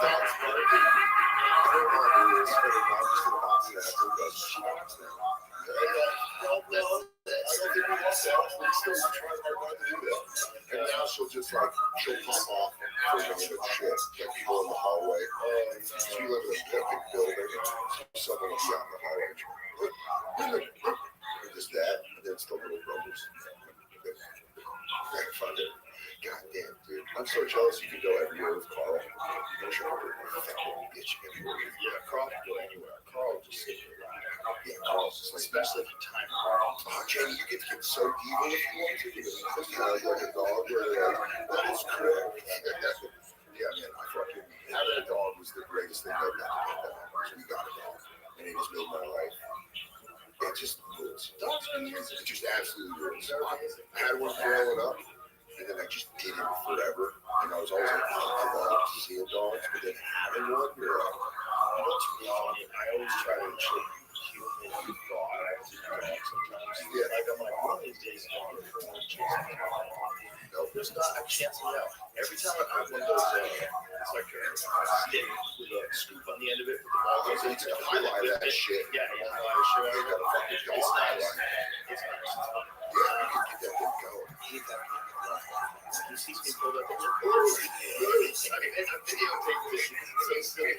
dog's barking. And her mom was, and her mom just in Boston after us. She barks now. And I'm like, no, I don't think we lost that. We still try hard not to do that. And now she'll just like, she'll pop off for shit. Like people in the hallway. We live in a big building. Someone will be out in the hallway. And just that, and then it's the little brothers. God damn, dude. I'm so jealous you can go everywhere with Carl. I'm sure every bitch everywhere. Yeah, Carl can go anywhere. Carl just sit here. Yeah, Carl's just like, especially if you time Carl. Oh, Jamie, you get to get so evil if you want to. You know, like a dog where they're like, that is correct. Yeah, man, I fucking having a dog was the greatest thing college, but then having one, you know what's really funny? I always try to trick human thought to drag sometimes. Yeah. Like I'm like, one of these days I'm going for one chance. No, there's not a chance in hell. Every time I have one of those, it's like a stick with a scoop on the end of it. With the ball goes into the highlight that shit. Yeah, yeah, sure. I got a fucking dog highlight. It's nice. It's fun. Yeah, you can get that thing going. He sees me pulled up. I mean, it's a videotape this. So silly.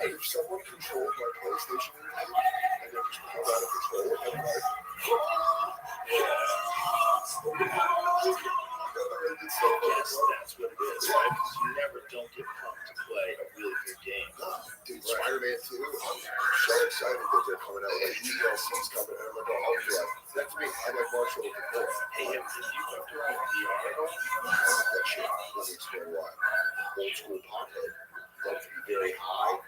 If someone controlled my PlayStation and then just pulled out of control, I'm like, yes, that's what it is, right? Because you never don't get pumped to play a really good game. Dude, right. Spider-Man 2, I'm so excited that they're coming out. Like, DLC's coming out. I'm like, oh, I'll do it. That's me. I'm like Marshall with the boy. Hey, have you fucked around with VR at all? That shit. Let me explain why. Old school pothead. Love to be very high.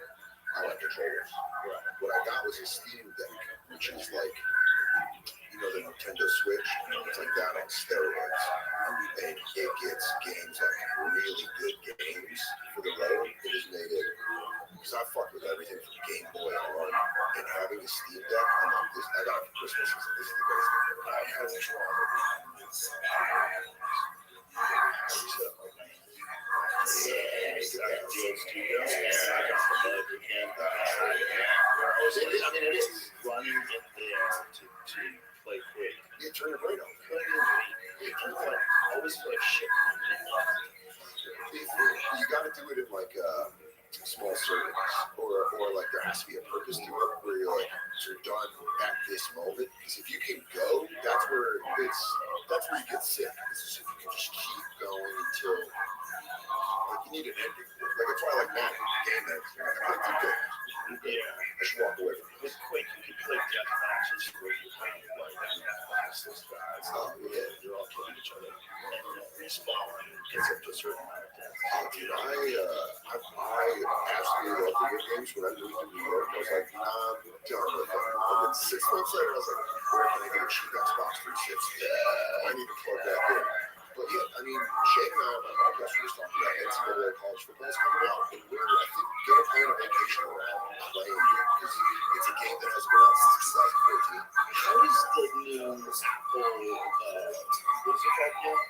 I like controllers. Right. What I got was a Steam Deck, which is like, you know, the Nintendo Switch. It's like that on steroids. And it gets games, like really good games for the road. It has made it, because I fucked with everything from Game Boy on, and having a Steam Deck, I'm like, this, I got it for Christmas. This is the best thing ever. I have a trauma. Yeah, exactly. I got the bug again. I was running in there to play quick. You turn your brain off. I always feel like shit. You got to do it in like small circuits, or like there has to be a purpose to it, where you're like, you're done at this moment. Because if you can go, that's where you get sick. It's if you can just keep going until like you need an ending. Like that's why I like Madden, game ends. Yeah, I should walk away from it. With Quake, you can play death matches where you kind of like those guys. Yeah, you're all killing each other and respawn gets up to a certain amount of death. Dude, I absolutely love video games. When I moved to New York, I was like, I'm done with them. And then 6 months later, I was like, where can I get a cheap Xbox 360? I need to plug that in. But yeah, I mean, Shane and I on my podcast were just talking about NCAA college football is coming out, and we're, I think, going to plan a vacation around playing it because it's a game that has been out since 2014. How does the new what is it called again?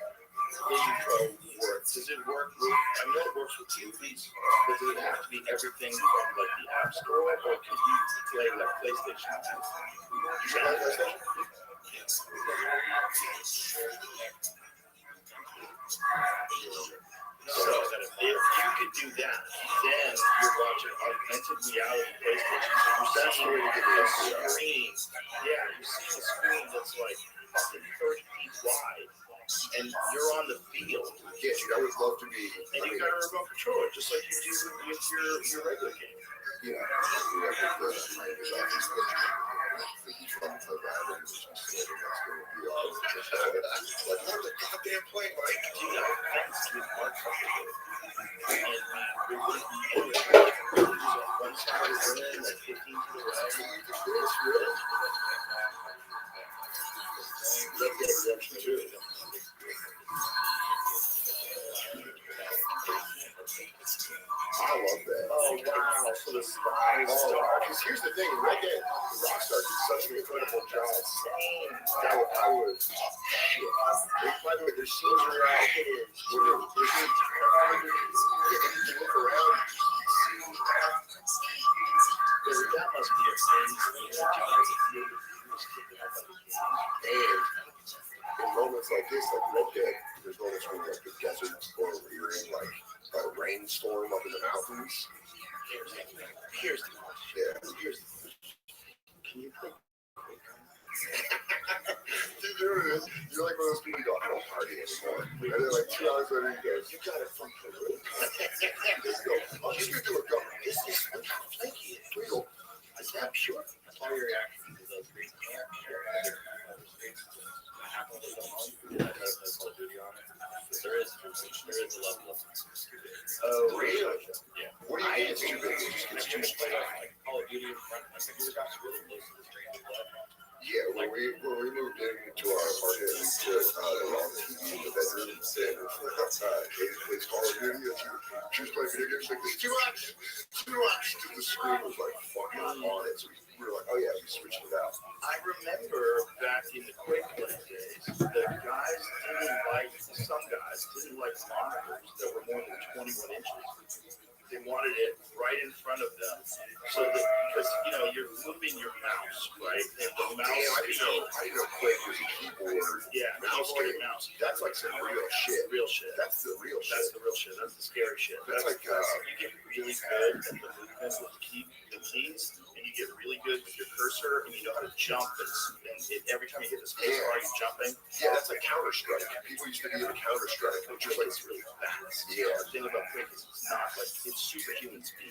Vision Pro work? Does it work with, I know it works with movies, but does it have to be everything from like the App Store, or can you play like PlayStation 2? You should have PlayStation? So if you could do that, then you're watching augmented reality PlayStation. So you're seeing a screen. Yeah, you're seeing a screen that's like 30 feet wide, and you're on the field. Yeah, dude, I would love to be. And you got a remote controller, just like you do with your regular game. Yeah, each one for that, and it's just like the goddamn plane, Mike. You know, thanks to Mark Zuckerberg. And we're going to be one side of the room, like 15 to the right. This room. Red Dead Redemption 2. I love that. Oh, wow. So the sky is dark. Because here's the thing, Red Dead, Rothschild did such an incredible job. I was shit. By the way, there's scenes where you look around, that must be a thing. And in moments like this, like Red Dead, there's moments where like the desert, or you're in like a rainstorm up in the mountains. Here's the question. Yeah, here's the question. Can you play quick? Dude, there it is. You're like one of those people who go, I don't party anymore. And then like 2 hours later, you go, you got it from Peru. Just go, I'm just going to do a go. This is flaky. Real. Is that pure? All your reactions to those green There is a level of. Oh, really? Yeah. What do you mean it's too big? It's too small. Like Call of Duty in front. Like, you got really close to the screen. Yeah, when we moved into our apartment, we put the TV in the bedroom, and it's Call of Duty. She was playing video games like this. Too much. Because the screen was like fucking on it. So we were like, oh yeah, we switched it out. I remember back in the quick play days, the guys didn't like, some guys didn't like monitors that were more than 21 inches. They wanted it right in front of them, so that because you're moving your mouse, right? And the mouse. I didn't know Quake was a keyboard. Yeah, keyboard and mouse. That's like some real shit. Real shit. That's the real shit. That's the real shit. That's the scary shit. That's like you get really good at the movement with the keys, and you get really good with your cursor, and you know how to jump. And every time you hit the space bar, you're jumping. Yeah, that's like Counter Strike. People used to be in Counter Strike, which is like it's really fast. Yeah. The thing about Quake is it's not like it's superhuman speed.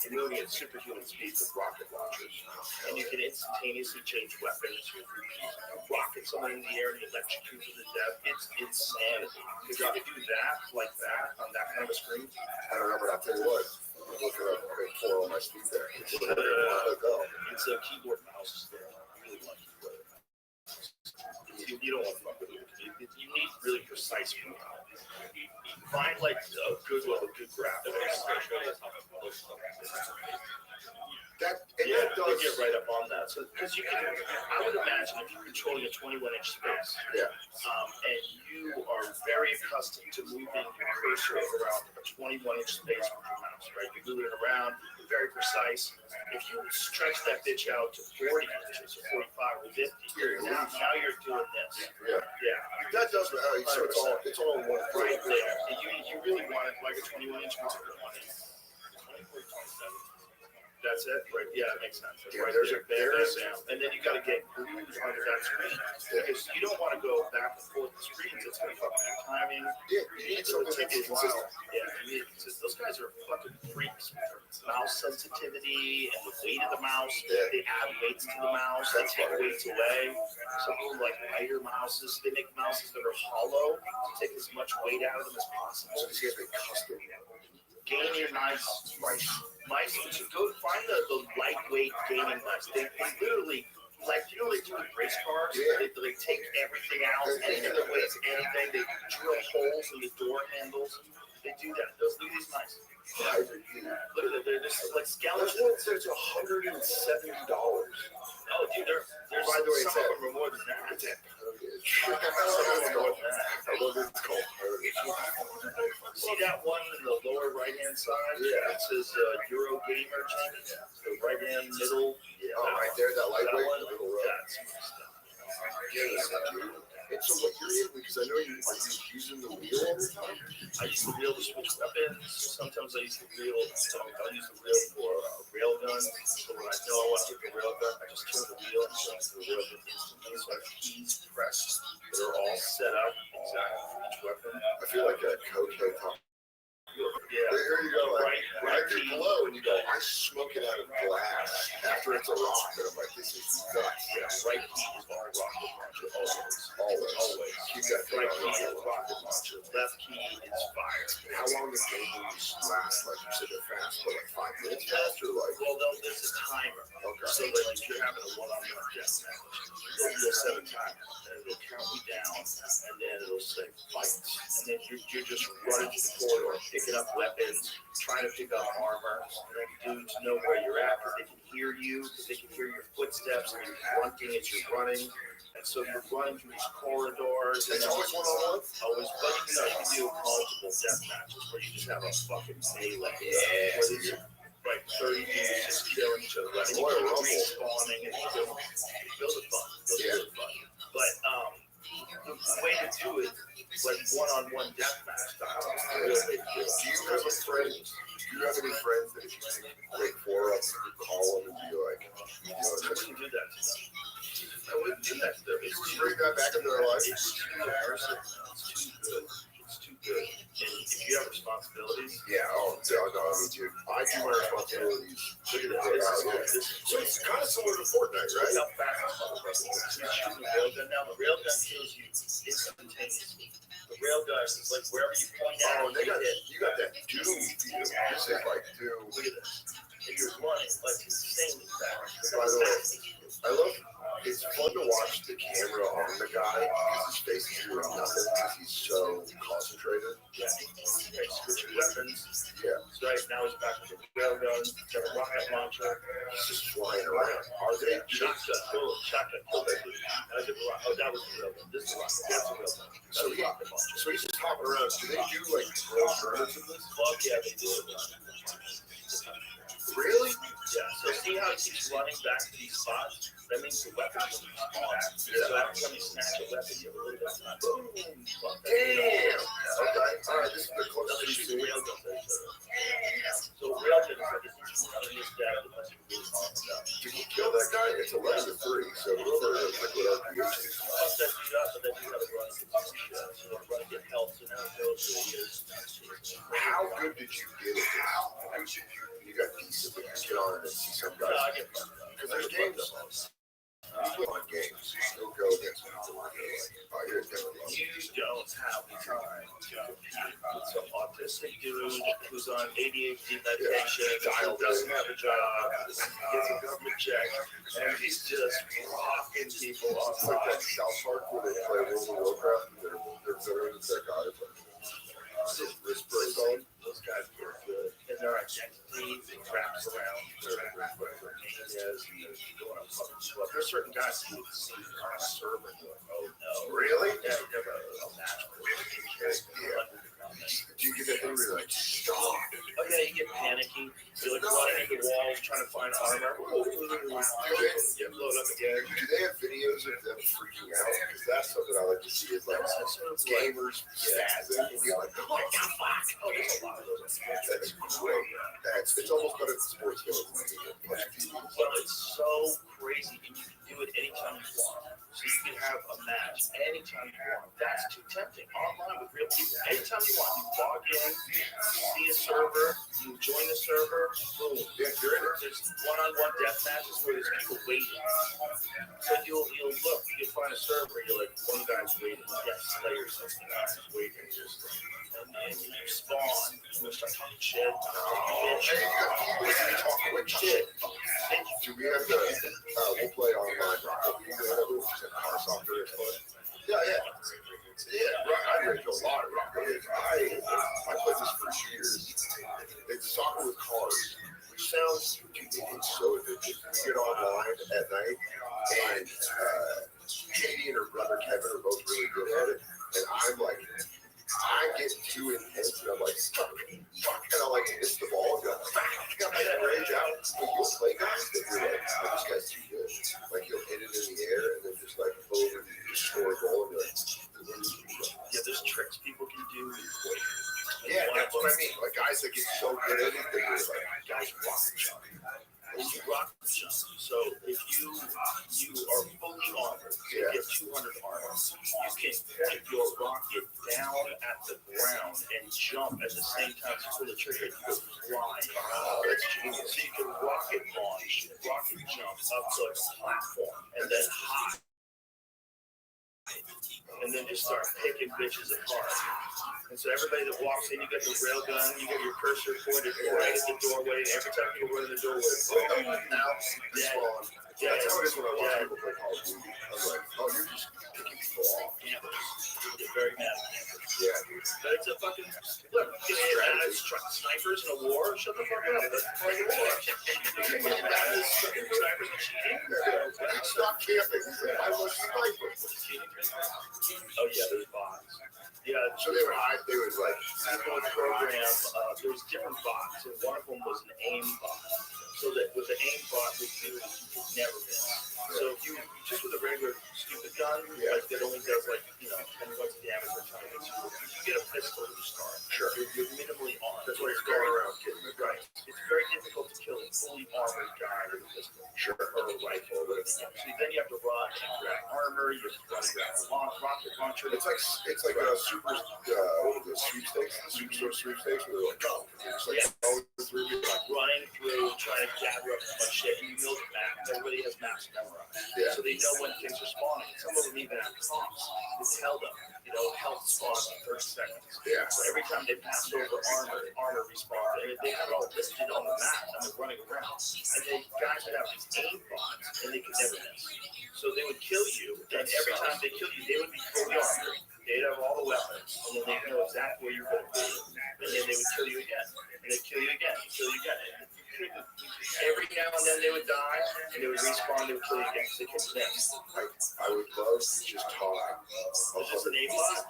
And moving at superhuman speed with rocket launchers. And you can instantaneously change weapons. You rocket someone in the air and electrocute to the death. It's insanity. Because you can do that like that on that kind of a screen. I don't know, but I'll tell you what. I'm looking up Quake 4 on my Steam there. It's a keyboard mouse. Really like keyboard. You don't want to fuck with it. You need really precise movement. Find like a good one with good graphics. That does get right up on that. So because you can, I would imagine if you're controlling a 21-inch space, and you are very accustomed to moving your cursor around a 21-inch space with your mouse, right? You're moving it around, very precise. If you stretch that bitch out to 40 inches or 45 or 50, now you're doing this. Yeah. That does. So it's all one right there. And you really want it like a 21-inch mouse. 24, 27. That's it, right? Yeah, that makes sense. That's right there. And then you got to get glued under that screen because you don't want to go back and forth the screens. It's going to fuck with your timing. Yeah, you need something to take a while. Yeah, you need those guys are fucking freaks with their mouse sensitivity and the weight of the mouse. They add weights to the mouse. They take weights away. Some people like lighter mouses. They make mouses that are hollow to take as much weight out of them as possible. So you have a custom. Gain your nice mice. Go find the lightweight gaming mice. They literally, like, you know what they do with race cars? They take everything out, anything that weighs anything. They drill holes in the door handles. They do that. Look at these mice. Look at them. They're just like skeletons. There's $170. Oh, dude, there's by the way, some of them are more than that. It's called See that one in the lower right-hand side? Yeah. It says Euro Gamer Channel. The right-hand middle. Yeah, right there, that lightweight middle row. That's my stuff. And so what you're in, because I know are you using the wheel all the time? I use the wheel to switch weapons. Sometimes I use the wheel. I'll use the wheel for a rail gun. So when I know I want to hit the rail gun, I just turn the wheel and turn the rail gun instantly. So I have keys pressed that are all set up exactly for each weapon. I feel like a cokehead top. Yeah. Here you go. Right you blow and you go, I smoke it out of glass after it's a rock. And I'm like, this is nuts. Yeah, right key is our rocket launcher. Always. Keep that right key is rocket launcher. Left key is fire. How long does games last? Like you said, they're fast, but like 5 minutes fast or like? Well, there's a timer. Okay. So like if you're having a one-on-one death match, you'll set a timer and it'll count you down, and then it'll say fight, and then you're just running to the corridor, picking up weapons, trying to pick up armor, and dudes know where you're at because they can hear you, because they can hear your footsteps, and you're grunting as you're running. And so you're running through these corridors. It's always one-on-one? Always. But you can do multiple death matches where you just have a fucking melee. Yeah. Like 30 dudes just killing each other. Right? And you keep respawning and you build it fun. But the way to do it, like one-on-one death match style, is the real way to do it. Do you have a friend? Do you have any friends that if you break 4 up, you call them and be like, I wouldn't do that to them. I wouldn't do that to them. You would bring that back into their life? It's too immersive. It's too good. It's too good. And if you have responsibilities. Yeah, no, me too. I do my responsibilities. Look at this. So it's kind of similar to Fortnite, right? How fast you're shooting the railgun. Now, the railgun kills you instantaneously. The railgun is like wherever you point out. Oh, you got that Doom feel. This is like Doom. Look at this. And you're running like insanely fast. By the way, I love it's fun to watch the camera on the guy because his face is doing nothing because he's so concentrated. Yeah. Okay, switching weapons. Yeah. So right now he's back with a railgun, got a rocket launcher. He's just flying around. Are they? Shotgun. Shotgun. Oh, that was the railgun. This is the rocket. That's the railgun. That's So the rocket launcher. So he's just hopping around. Do they do like drill tournaments in this? Fuck yeah, they do. Really? Yeah. So see how he keeps running back to these spots? That means the weapon will be spawned. So every time you snatch a weapon, you have a little bit of time. Boom. Damn. Okay. All right. This is the closest to railgun. So railgun is like it's running this down. Did he kill that guy? It's 11-3. So for liquid RPG. I'll set you up, but then you got to run and get so run and get help. So now it goes to years. How good did you get at this? You got decent, but you get on it and see some guys. Because there's games. You play on games. You'll go against people. Oh, you're definitely. You don't have the time to compete with some autistic dude who's on ADHD medication, doesn't have a job, gets a government check, and he's just rocking people on It's like that South Park where they play World of Warcraft and they're veterans, that guy. Wrist brace on. Those guys were good. And their identity wraps around their name is. There's certain guys who see on a server and like, oh no. Really? Yeah, never a match. Do you get that thing where you're like, stop? Oh yeah, you get panicky. You're like running into walls trying to find armor. Get blown up again. Do they have videos of them freaking out? Because that's something I like to see is like gamers spazzing and you're like, oh my god, fuck. Oh, there's a lot of those. That's great. It's almost better than sports games. Well, it's so crazy, and you can do it anytime you want. So you can have a match anytime you want. That's too tempting. Online with real people, anytime you want. You log in, you see a server, you join the server, boom. There's one-on-one death matches where there's people waiting. So you'll look, you'll find a server, you're like, one guy's waiting, Slayer or something else is waiting. And you spawn, and you start talking shit. Shit. Do we have the, we'll play online, Yeah. I rage a lot of Rocket League. I played this for years. It's soccer with cars, which sounds it's so addictive. You get online at night, and Katie and her brother Kevin are both really good at it, and I'm like, I get too intense, and I'm like, fuck, and I'm like, it's the ball, and I'm like, I rage out. But you'll play guys that you're like, oh, this guy's too good. Like, you'll hit it in the air, and then just like over, and you score a goal, and you're like, yeah, there's tricks people can do. Yeah, that's what I mean. Like guys that get so good at it, they're like guys rocket jump. You rocket jump. So if you are fully armored, you get 200 armor. You can point your rocket down at the ground and jump at the same time. So pull the trigger, you go flying. That's genius. So you can rocket launch, rocket jump up to like a platform, and then hop. And then just start picking bitches apart. And so everybody that walks in, you get the rail gun, you get your cursor pointed right at the doorway. Every time people run in the doorway, boom, now, yeah, that's how it is when I watch people play Call of Duty. I was like, oh, you're just picking people off. They're very mad at campers. Yeah, dude. But it's a fucking, look, snipers in a war? Shut the fuck up. That's part of the war. Snipers and cheating? Stop camping. I was sniper. Oh, yeah, there's bots. Yeah, so they would hide, they would like, people would program, there was different bots, and one of them was an aim bot. So that with the aim bot, what you do is you could never miss. So if you, just with a regular stupid gun, like that only does like, 10 points of damage per time, you get a pistol to start. Sure. You're minimally armed. That's why you're going around killing the guy. It's very difficult to kill a fully armored guy with a pistol. Sure. Or a rifle, or whatever. So then you have to run and grab armor, you have to run and grab a rocket launcher. It's like a super, the sweepstakes, where they're like, go. It's like, running through, trying to gather up as much shit. You know the map. Everybody has maps memorized. Yeah. So they know when things are spawning. Some of them even have comps to tell them, health spawns in 30 seconds. Yeah. So every time they pass over armor respawns, and they have it all listed on the map, and they're running around. And the guys would have these aimbots, and they could never miss. So they would kill you, and every time they kill you, they would be fully armored. They'd have all the weapons, and then they'd know exactly where you're going to be. And then they would kill you again, and they'd kill you again, and kill you again. And every now and then they would die, and they would respawn, they would kill you again. So they couldn't miss. I would love to just talk. It's just an aimbot.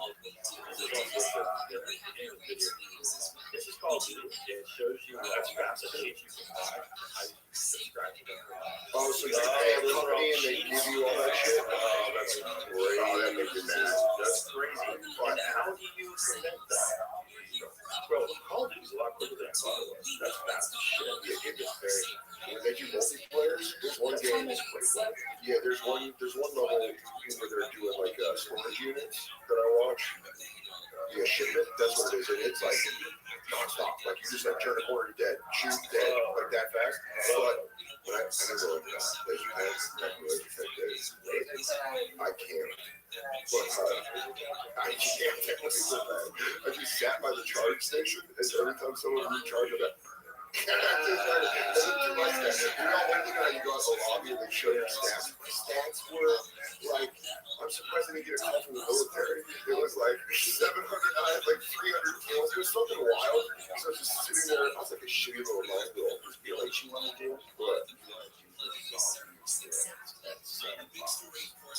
This is called Guinness. It shows you how fast it is you can buy. Oh, so you pay a company and they give you all that shit? Oh, that's great. Oh, that makes me mad. That's crazy. And how do you prevent that? Bro, Call of Duty's a lot quicker than I thought it was. That's fast as shit. Yeah, it gets very. When they do multiplayers, there's one game. Yeah, there's one level where they're doing like storage units that I watch. Yeah, shipment. That's what it is, and it's like nonstop. Like you just like turn a corner, dead, shoot, dead, like that fast. But I never like that. Laser tag, I can't. But I can't. I just sat by the charge station, and every time someone recharged it, you know, one thing that you go out the lobby and they show your stats. My stats were like, I'm surprised I didn't get a call from the military. It was like 700, I had like 300 kills. It was something wild. So I was just sitting there. I was like a shitty little night girl. Just be like, you want to do? What?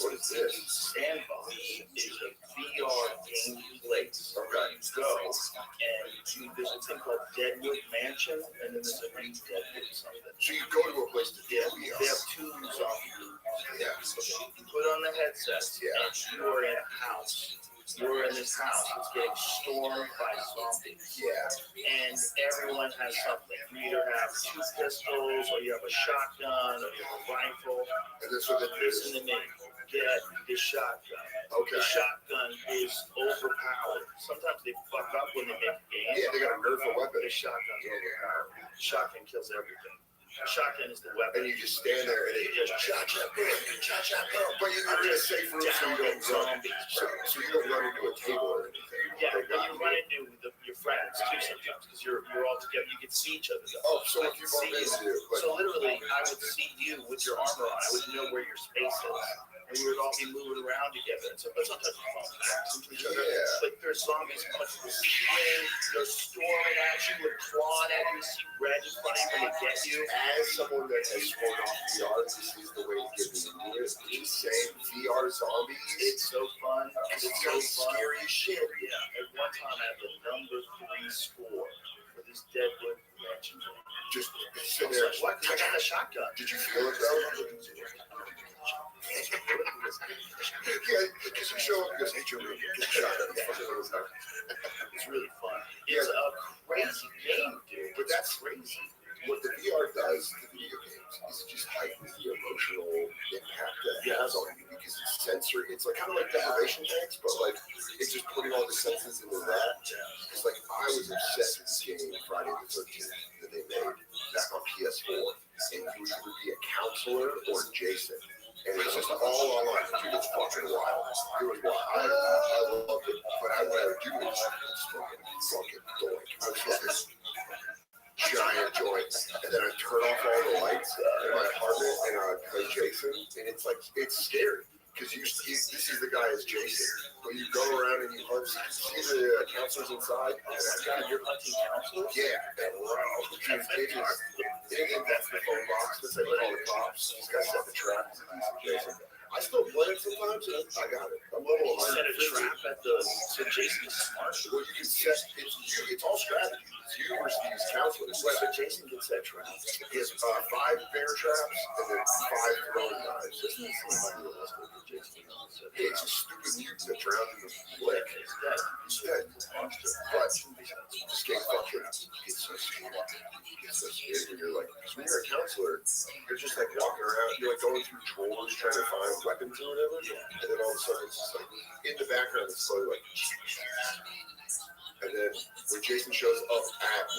What is this? Sandbox is a VR game place. Okay. Go and there's a thing called Deadwood Mansion, and then there's a new Deadwood something. So you go to a place to do VR. They have two zombies. Yeah. You put on the headsets, and you are in a house. You're in this house that's getting stormed by zombies. Yeah. And everyone has something. You either have two pistols, or you have a shotgun, or you have a rifle. And this one, listen to me. Get the shotgun. Okay. The shotgun is overpowered. Sometimes they fuck up when they make games. Yeah, they got a nerf a weapon. The shotgun's overpowered. The shotgun kills everything. The shotgun is the weapon. And you just stand there and you just cha-cha, boom, cha-cha, boom. But you're in a safe room so you don't run. So you don't run into a table or anything. Yeah, but you run into your friends too sometimes because you're all together. You can see each other. Oh, so if you bump into so literally, I would see you with your armor on. I would know where your space is. And we would all be moving around together. So, but sometimes we fall back into each other. Like there's zombies punching the ceiling, they're storming at you, they're clawing at you, see red in front of you when they get you. As someone that has sworn off VR, this is the way to get me into it. Just saying VR zombies. It's so fun. It's so scary as shit. Yeah. At one time I had the number 3 score for this Deadwood Mansion. Just sit there. What? I got a shotgun. Did you feel it though? Yeah, because you show up and goes, hey, Joe, get a shotgun. It's really fun. It's a crazy game, dude. But that's crazy. What the VR does to video games is it just heightens the emotional impact that it has on you because it's sensory. It's like kind of like deprivation tanks, but like it's just putting all the senses into that. It's like I was obsessed with this game Friday the 13th that they made back on PS4, and you would either be a counselor or Jason. And it's just all online. Dude, it's fucking wild. It was wild. I loved it. But I would do it. Fucking doink. I was fucking giant joint. And then I turn off all the lights in my apartment and I play Jason. And it's like, it's scary. Because this is the guy as Jason. But you go around and you hunt, see the counselors inside. And you're hunting counselors? Yeah. And wow. That's the phone box. That's how you call the cops. This guy set the trap. Jason. I still play it sometimes. I got it. I'm level 100. Set a trap at the. So Jason is smart. Well, you can set. It's all strategy. It's you versus these counselors. So Jason gets that trap. He has 5 bear traps and then 5 throwing knives. Doesn't seem unrealistic for Jason. Hey, it's a stupid mutant that drowned in the lake. He's dead. He's dead. But this game fucking gets so scary. It's so scary when you're like, because when you're a counselor, you're just like walking around, you're like going through drawers trying to find weapons or whatever, and then all of a sudden it's just like in the background it's slowly like, and then when Jason shows up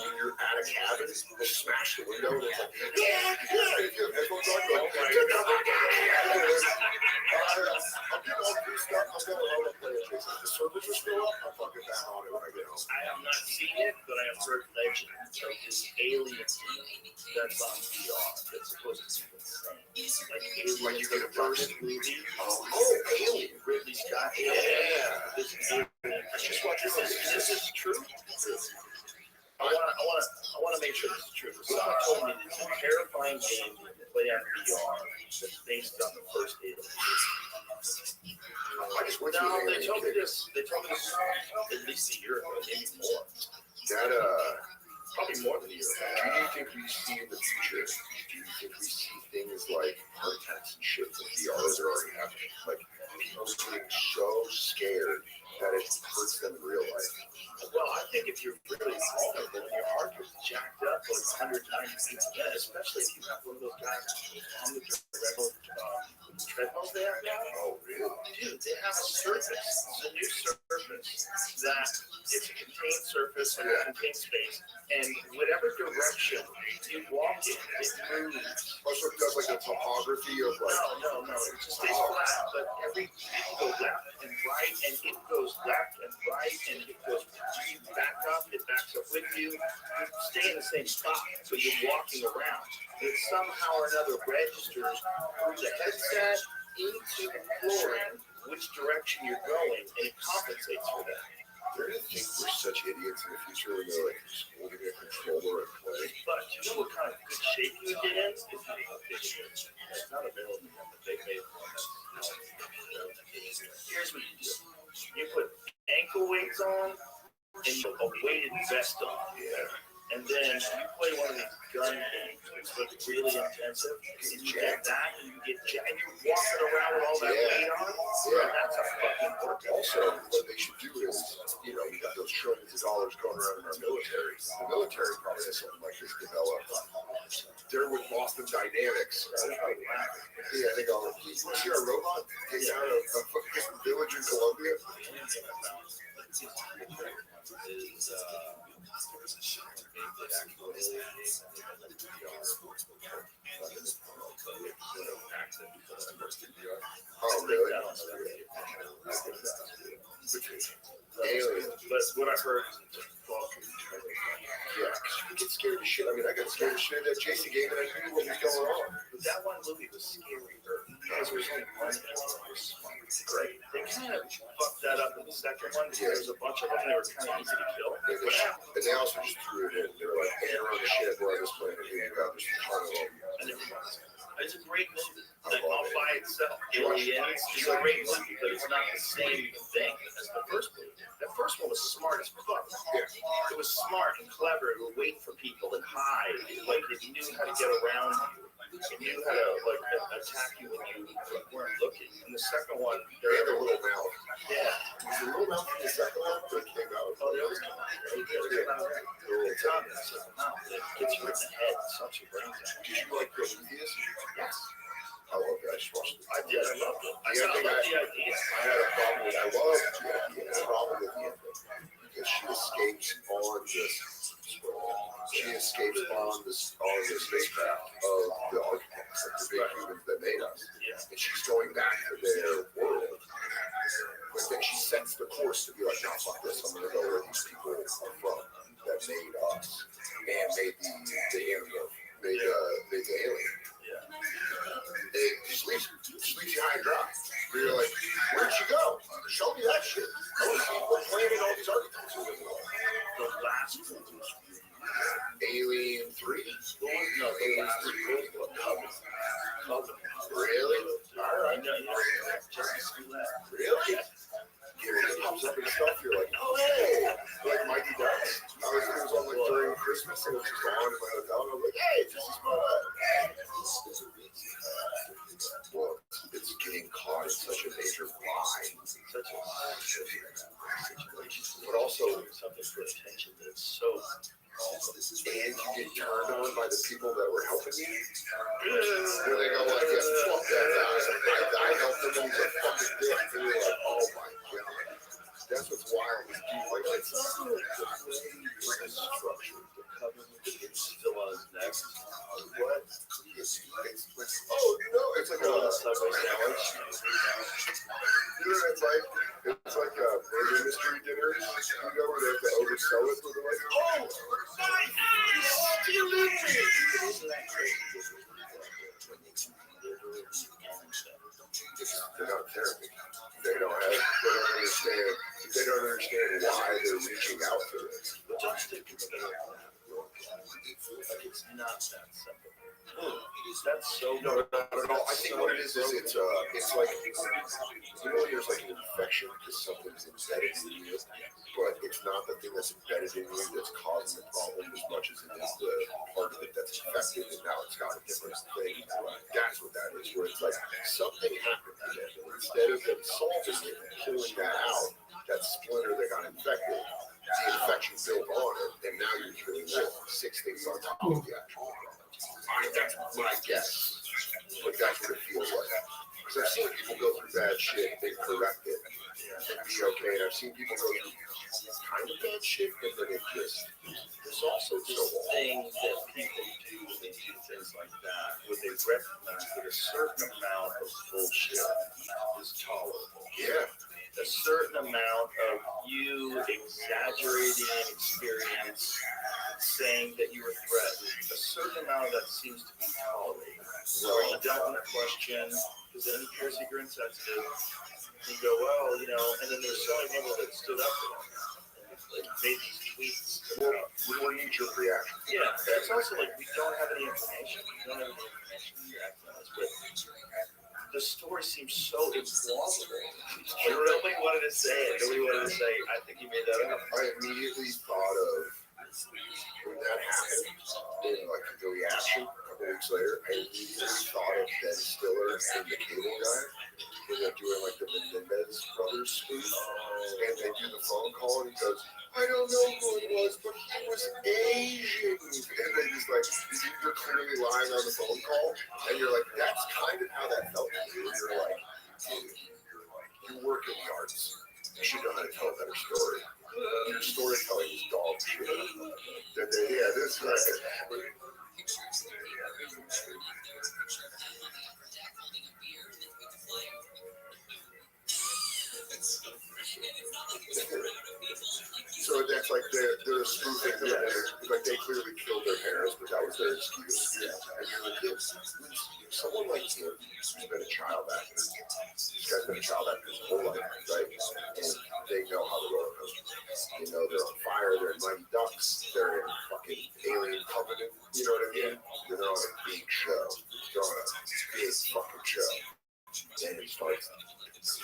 when you're at a cabin, he'll smash the window and it's like, yeah, if you have headphones on, go, get the fuck out of here. I'm getting all goosed up. I'm going to play it, Jason. If the servers are still up, I'm fucking back on it when I get home. I have not seen it, but I have heard legends of this alien that's on VR that's supposed to be insane. Like Alien, Like you get a first movie. Oh, Alien. Ridley Scott. Yeah. This is Alien. Let's just watch This is true. I want to make sure this is true. Someone told me it's a terrifying game you can play on VR that's based on the first Alien. I just went No, through they told me this. They told me this at least a year ago, maybe more. That Probably more than a year ago. do you think we see in the future? Do you think we see things like heart attacks and shit from VR that are already happening? Like people getting so scared that it hurts them in real life. Well, I think if you're really vulnerable and your heart gets jacked up like 100 times a minute, especially if you have one of those guys on the treadmills they have now. Oh, really? Dude, they have a surface. It's a new surface that it's a contained surface and a contained space. And whatever direction you walk in, it moves. Also, it does like a topography of like. No. It just stays flat. But it goes left and right, and it goes left and right, and it goes back up. It backs up with you. You stay in the same spot, so you're walking around. It somehow or another registers through the headset into the flooring which direction you're going, and it compensates for that. They're gonna think we're such idiots in the future when they're like just holding a controller and play. But you know what kind of good shape you would get in? If you it's not available yet, but they made one that's here's what you do. You put ankle weights on and you put a weighted vest on. Yeah. And then you play one of these gun games, which look really intensive. And you get that, and you get and you're walking around with all that weight on. Yeah. That's a fucking workout. Also, what they should do is, we got those trillions of dollars going around in our military. The military probably has something like this developed. They're with Boston Dynamics. Yeah, they go, you see our robot take out a fucking village in Colombia? Oh, really? Alien. But what I heard is yeah, you get scared as shit. I mean, I got scared as shit at Jason game and I knew what was going on. But that one movie was scary because there was only one great. They kind of fucked that up in the second one because there was a bunch of them that were kind of easy to kill. And they also just threw it in. They were like, hey, around the shit, we're on this planet here, you got this ton of them. And it was. It's a great movie. Like all by itself. Aliens is a great movie, but it's not the same thing as the first movie. The first one was smart as fuck. It was smart and clever. It would wait for people and hide. Like it knew how to get around you. It knew how to like attack you when you weren't looking. And the second one, They had a little mouth. yeah. Was the little mouth in the second one that came out? Oh, they always come out. It's on the second mouth. It gets you in the head. It sucks your brains out. Did you like Prometheus? Yes. I love that. I just watched it. I did. I loved it. I Yeah, loved the idea. I had a problem with I loved the idea. I had a problem with the ending because she escapes on this. She escapes on the spacecraft of the architects, like the big humans that made us. And she's going back to their world. But then she sets the course to be like, no, fuck this. I'm going to go where these people are from that made us and made the alien. Made the alien. It just leaves you high and dry. You're like, where'd she go? Show me that shit. I want to see what planet all these architects are living on. The last one was Alien 3? no, Alien 3. Covenant. Really? I know. Just Really? It pops up and stuff. You're like, oh, hey. Like Mikey Ducks. It was on like during Christmas and it was just on in my hotel. And I'm like, hey, this is fun. Well, it's getting caught in such a major lie. Such a situation. But also, something for attention that's so. And you get turned on by the people that were helping you. Where they go like, yeah, fuck that guy. I helped him. He's a fucking dick. And you're like, oh my god. That's what's wild. Like, it's oh, knife! He's stealing me! They're not therapy. They don't understand. They don't understand why they're reaching out for this. But don't think it's like it's not that simple. That's so No, not at all. I think what it is it's like there's like an infection because something's embedded in you, but it's not the thing that's embedded in you that's causing the problem as much as it is the part of it that's infected and now it's got a different thing. That's what that is. Where it's like something happened to them, and instead of them solving it and killing that out, that splinter that got infected, the infection built on it, and now you're dealing with 6 things on top of the actual problem. That's my guess, but that's what it feels like. Because I've seen people go through bad shit, they correct it, and be okay, and I've seen people go through kind of bad shit, and then it just, there's also just things that people do when they do things like that, where they recognize that a certain amount of bullshit is tolerable. Yeah. A certain amount of you exaggerating an experience, saying that you were threatened, a certain amount of that seems to be tolerated. So you don't question, because then you're super insensitive. You go, well, you know, and then there's so many people that stood up for them and made these tweets. More knee-jerk reaction. Yeah, it's also like we don't have any information. We don't have any information to react on this, but the story seems so implausible. Like, nobody wanted to say it. Nobody wanted to say, I think you made that up. I immediately thought of when that happened, and like the reaction a couple weeks later, I immediately thought of Ben Stiller and the cable guy when they're doing like the Menendez brothers spoof, and they do the phone call, and he goes, I don't know who it was, but he was Asian. And they just like, you're clearly lying on the phone call, and you're like, that's kind of how that felt to you. You're like, dude, you work in the arts. You should know how to tell a better story. Your storytelling is dog shit. Yeah, this is right. So that's like they're spoofing them. Like they clearly killed their parents, but that was their excuse. Yeah. And you're like, someone like him, who's been a child actor, this guy's been a child actor his whole life, right? And they know how to roller coaster. They know they're on fire, they're in Mighty Ducks, they're in fucking Alien Covenant, you know what I mean? They're on a big show. They're on a big fucking show. And it starts,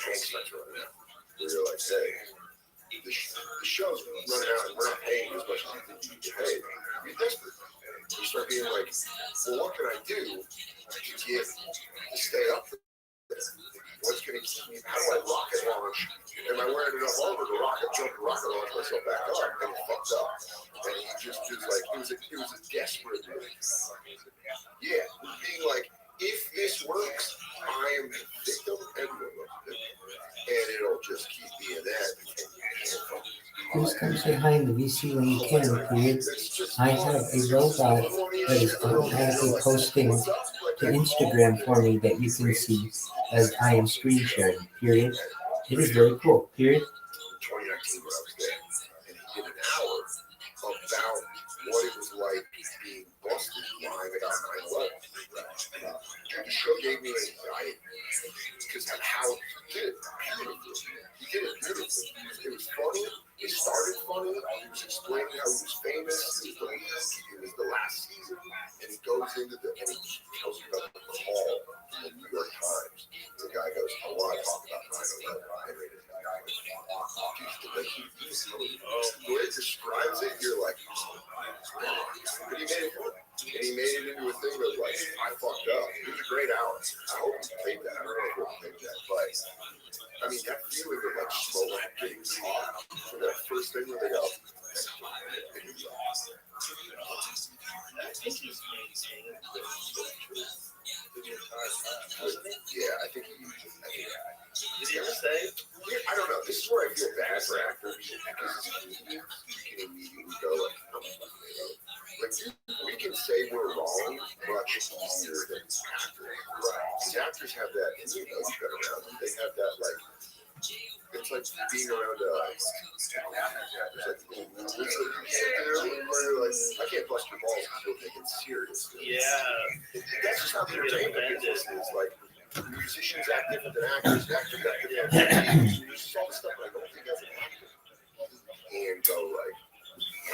Hank starts running out. Where you're like, hey, the show's running out and we're not paying you as much as you think you can get paid. You're desperate. You start being like, well, what can I do to stay up there? What's going to keep me? How do I rocket launch? Am I wearing enough armor to rocket launch myself back up? And he fucked up. And he just like, it was a desperate move. Yeah, being like, if this works, I am the victim and it'll just keep being that. Please come say hi in the VC when you can, period. I have a robot that is automatically posting to Instagram for me that you can see as I am screen sharing, period. It is very cool, period. 2019 when I was there, and he did an hour about what it was like being busted lying about 9/11. Dude, the show gave me anxiety because of how he did it beautifully. He did it beautifully. It was funny. It started funny. He was explaining how he was famous. It was the last season, and he goes into and he tells you about the call from the New York Times. The guy goes, I want to talk about 9/11. I rated that guy. The way it describes it, you're like, oh, but he made it fun. And he made it into a thing that was like, I fucked up. It was a great hour. I hope he played that. I don't know if he played that, but I mean, that feeling of like smoke getting caught for that first thing where they go, I think he's maintained yeah, I think he did he ever say? I don't know. This is where I feel bad for actors because you can immediately go like we can say we're wrong much easier than actors. Right. Because actors have that, and you know you've been around them. They have that like. It's like being around it's like rules that you say can't bust your balls because you'll take it seriously. Yeah. That's just how the entertainment business is. Like, musicians act different than actors, actors act different than actors. This is all the stuff I don't think as an actor. And go like,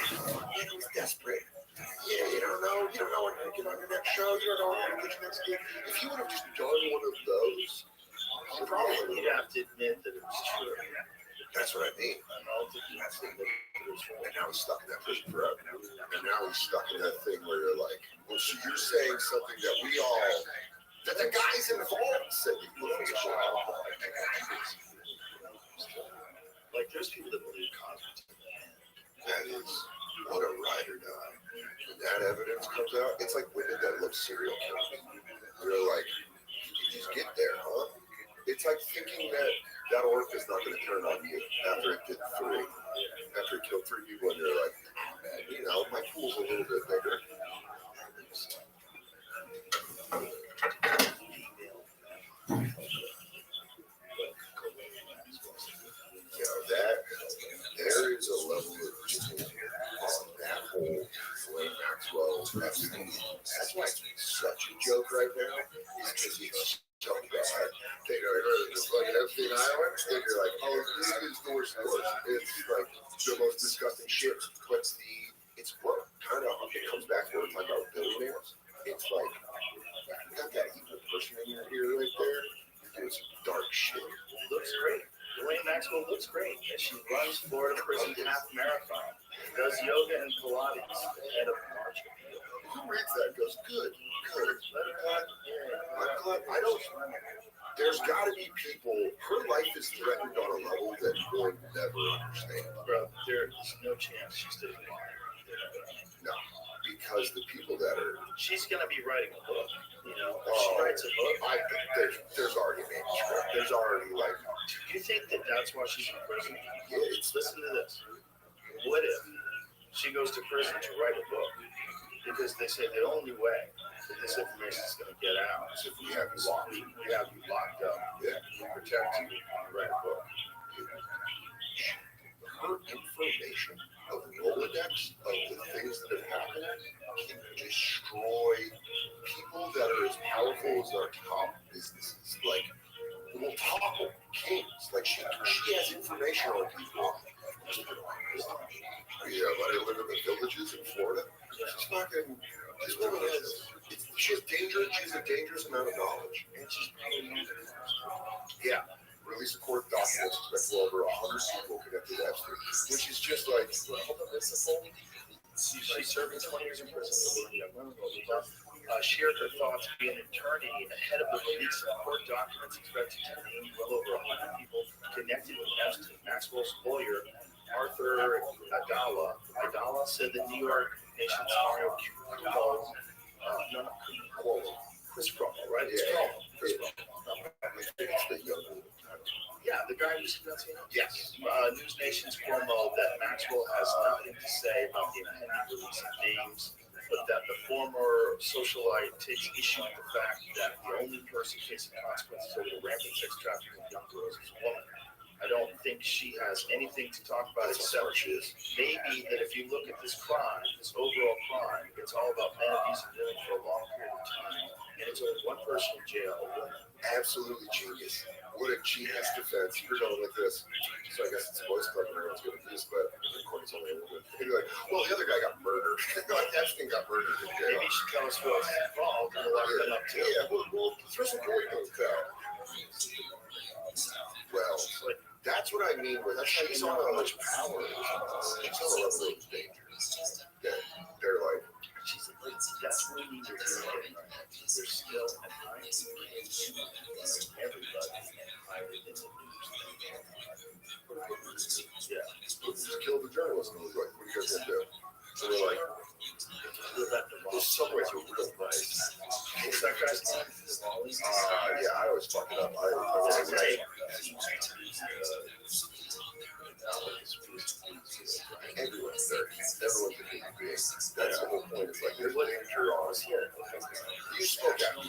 man, who's desperate? Yeah, you don't know when you're going to get on your next show, you don't know when you're going to get your next gig. If you would have just done one of those, you probably You'd have to admit that it was true. That's what I mean. And now he's stuck in that prison forever. And now he's stuck in that thing where you're like, well, so you're saying something that we all, that the guys involved said you couldn't show. Like, there's people that believe Cosby's in the end. That is, what a ride or die. When that evidence comes out, it's like women that love serial killers. You're like, you just get there, huh? It's like thinking that that orc is not going to turn on you after it did 3. After it killed 3 people, and you're like, man, you know, my pool's a little bit bigger. You know, that, there is a level of just on that whole Ghislaine Maxwell. That's why it's such a joke right now, is because it's so bad. They go, it's like Epstein Island, and you're like, oh, this is the worst. It's like the most disgusting shit. But it's what kind of, it comes back to what we're talking about billionaires. It's like, you got that evil person in your ear right there, you're doing some dark shit. Looks great. Ghislaine Maxwell looks great. And she runs Florida Prison Half Marathon, does yoga and Pilates ahead of March. Who reads that goes, good. I'm glad. I don't. There's got to be people. Her life is threatened on a level that you'll never understand. Bro, there's no chance she's doing it. No, because the people that are. She's gonna be writing a book. You know, if she writes a book. I think there's already manuscript. There's already like. Do you think that that's why she's in prison? Yeah, listen to this. What if she goes to prison to write a book? Because they say the only way that this information is going to get out is if we have you locked up. Yeah, we protect you and write a book. Her information of Rolodex of the things that have happened can destroy people that are as powerful as our top businesses. Like, we'll topple kings. Like, she has information on people. Yeah, let her live in the villages in Florida. She's fucking. This woman has. She's dangerous. She's a dangerous amount of knowledge. And she's probably. Yeah. Release a court document suspect well over 100 people connected to Epstein, which is just like. She's serving 20 years in prison for women. Shared her thoughts being an attorney ahead of the release of court documents expected to name well over 100 people connected with Epstein. Maxwell's lawyer, Arthur Adala said the New York Nation's Mario Cuomo, Chris Cuomo, right? It's Cuomo. Chris Cuomo. Yeah, the guy who's pronouncing it. Yes. News Nation's Cuomo that Maxwell has nothing to say about the impending release of names, but that the former socialite takes issue with the fact that the only person facing consequences over the rampant sex trafficking of young girls is a woman. I don't think she has anything to talk about except maybe that if you look at this crime, this overall crime, it's all about men abusing women for a long period of time, and it's only one person in jail, a woman. Absolutely genius. What a genius defense. You're going like this. So I guess it's a voice club and everyone's going to do this, but the court's only a little bit. And you're like, well, the other guy got murdered. Like, Epstein got murdered in jail. Maybe you should tell us what's involved and lock them up too. Yeah, well, throw some boy notes out. Well, that's what I mean with she's on how much power. She's on a level of danger. They're like, that's what we need to do. There's still an high everybody higher than the news. Yeah. Just kill the journalist. And we're like, what are you guys going to do? So we're like, this subway's a real nice. What's that guy's name? Yeah, I always fuck it up. Everyone's dirty. Everyone's a human being. That's the whole point. It's like, there's danger on us here. You spoke out. I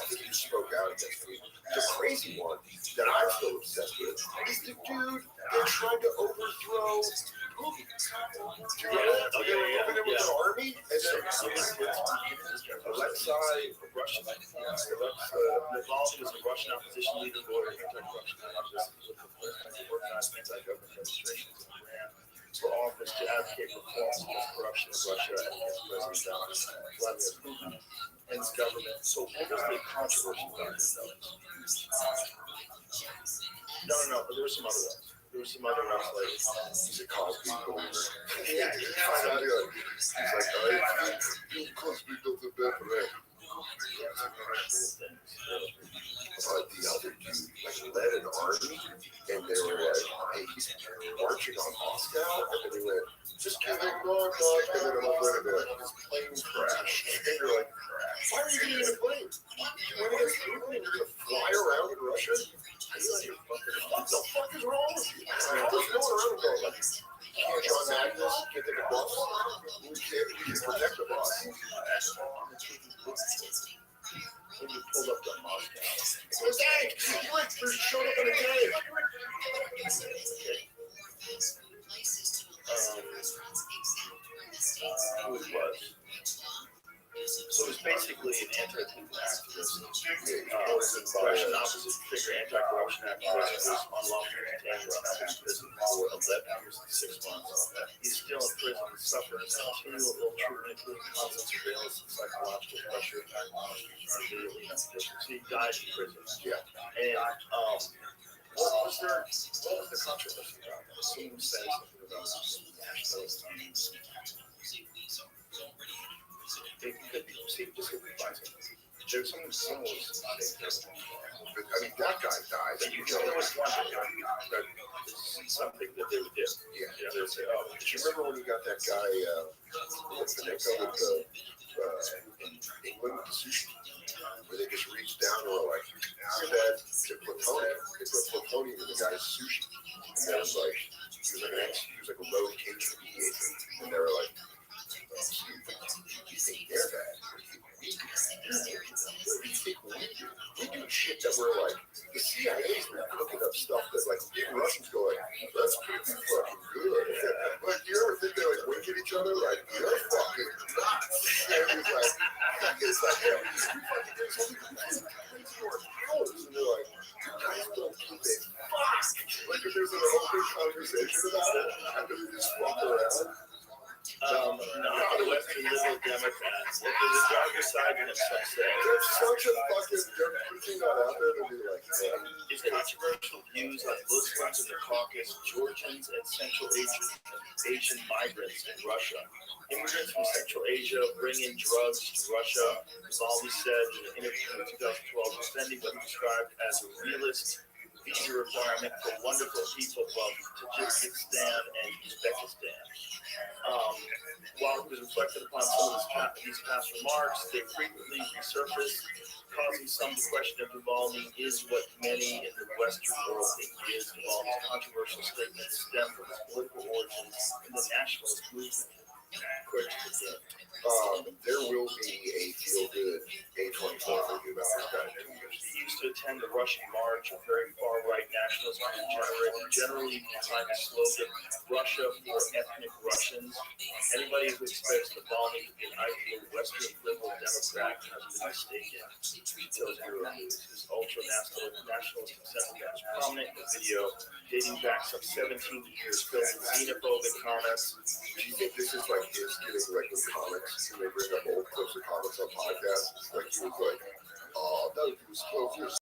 think you spoke out against me. The crazy one that I'm still obsessed with is the dude that tried to overthrow Putin. Do you know that? They were moving in with the army as Russia and against President Vladimir Putin and his government. So what was the controversy about his No, but there were some other ones. There were some other ones like he's a Cosby believer. Yeah, he's like, Bill Cosby built the bed for that. But the other dude like led an army, and they were like, "Hey, he's marching on Moscow," and then he went, "Just kidding, knock, knock," and then a month later, they're like, "His plane crashed," and you're like, "Why are you getting in a plane? You went against Putin, and you're gonna fly around in Russia? What the fuck is wrong with you?" I was going around going like, "John Magnus, get the bus. We can't protect the bus." When you pulled up to Moscow, it's a tank. You showed up in a tank. Who it was? So it's basically an anti-Putin activist, Russian opposite figure, anti-corruption activist who's on long-term detained in prison for 11 years and 6 months. He's still in prison, suffering continual ill treatment, including constant surveillance and psychological pressure. So he died in prison. Yeah. And what was the controversy about that? Someone said something about nationalism. There's someone was but I mean, that guy died. But you know, there was one that something that they would do. Yeah. They would say, "Oh, do you remember when you got that guy, Pinocchio with in England with the sushi, where they just reached down and were like, "You're dead." They put plutonium in the guy's sushi, and that was like, he was like a low KGB agent, and they were like, "You think they're bad? We do shit that we're like, the CIA's been cooking up stuff that like even Russians go like, that's pretty fucking good." Like, you ever think they like wink at each other like, "You're fucking nuts," and it's like, "Yeah, we fucking did something crazy for hours," and they're like, "You guys don't give a fuck." Like, if there's an open conversation about it, after they just walk around. No, the Western liberal Democrats. If there's a darker side to them, there's such a fucking putting that out there to be like, his controversial views on Muslims in the Caucasus, Georgians, and Central Asian migrants in Russia. Immigrants from Central Asia bring in drugs to Russia. Navalny said in an interview in 2012, extending what he described as a realist visa requirement for wonderful people from Tajikistan and Uzbekistan. While it was reflected upon some of these past remarks, they frequently resurface, causing some to question if Navalny is what many in the Western world think he is. Navalny's controversial statements stem from his political origins in the nationalist movement. There will be a feel-good A24 for you about this guy. He used to attend the Russian March, a very far-right nationalist generally behind the slogan, "Russia for ethnic Russians." Anybody who expects Navalny to be an ideal Western liberal Democrat has been mistaken. Details Bureau News. His ultra-nationalist sentiment was prominent in the video dating back some 17 years, filled with xenophobic comments. Do you think this is like his getting like with comics, and they bring up old clips of comics on podcasts? Like, he was like, "Oh, that was close.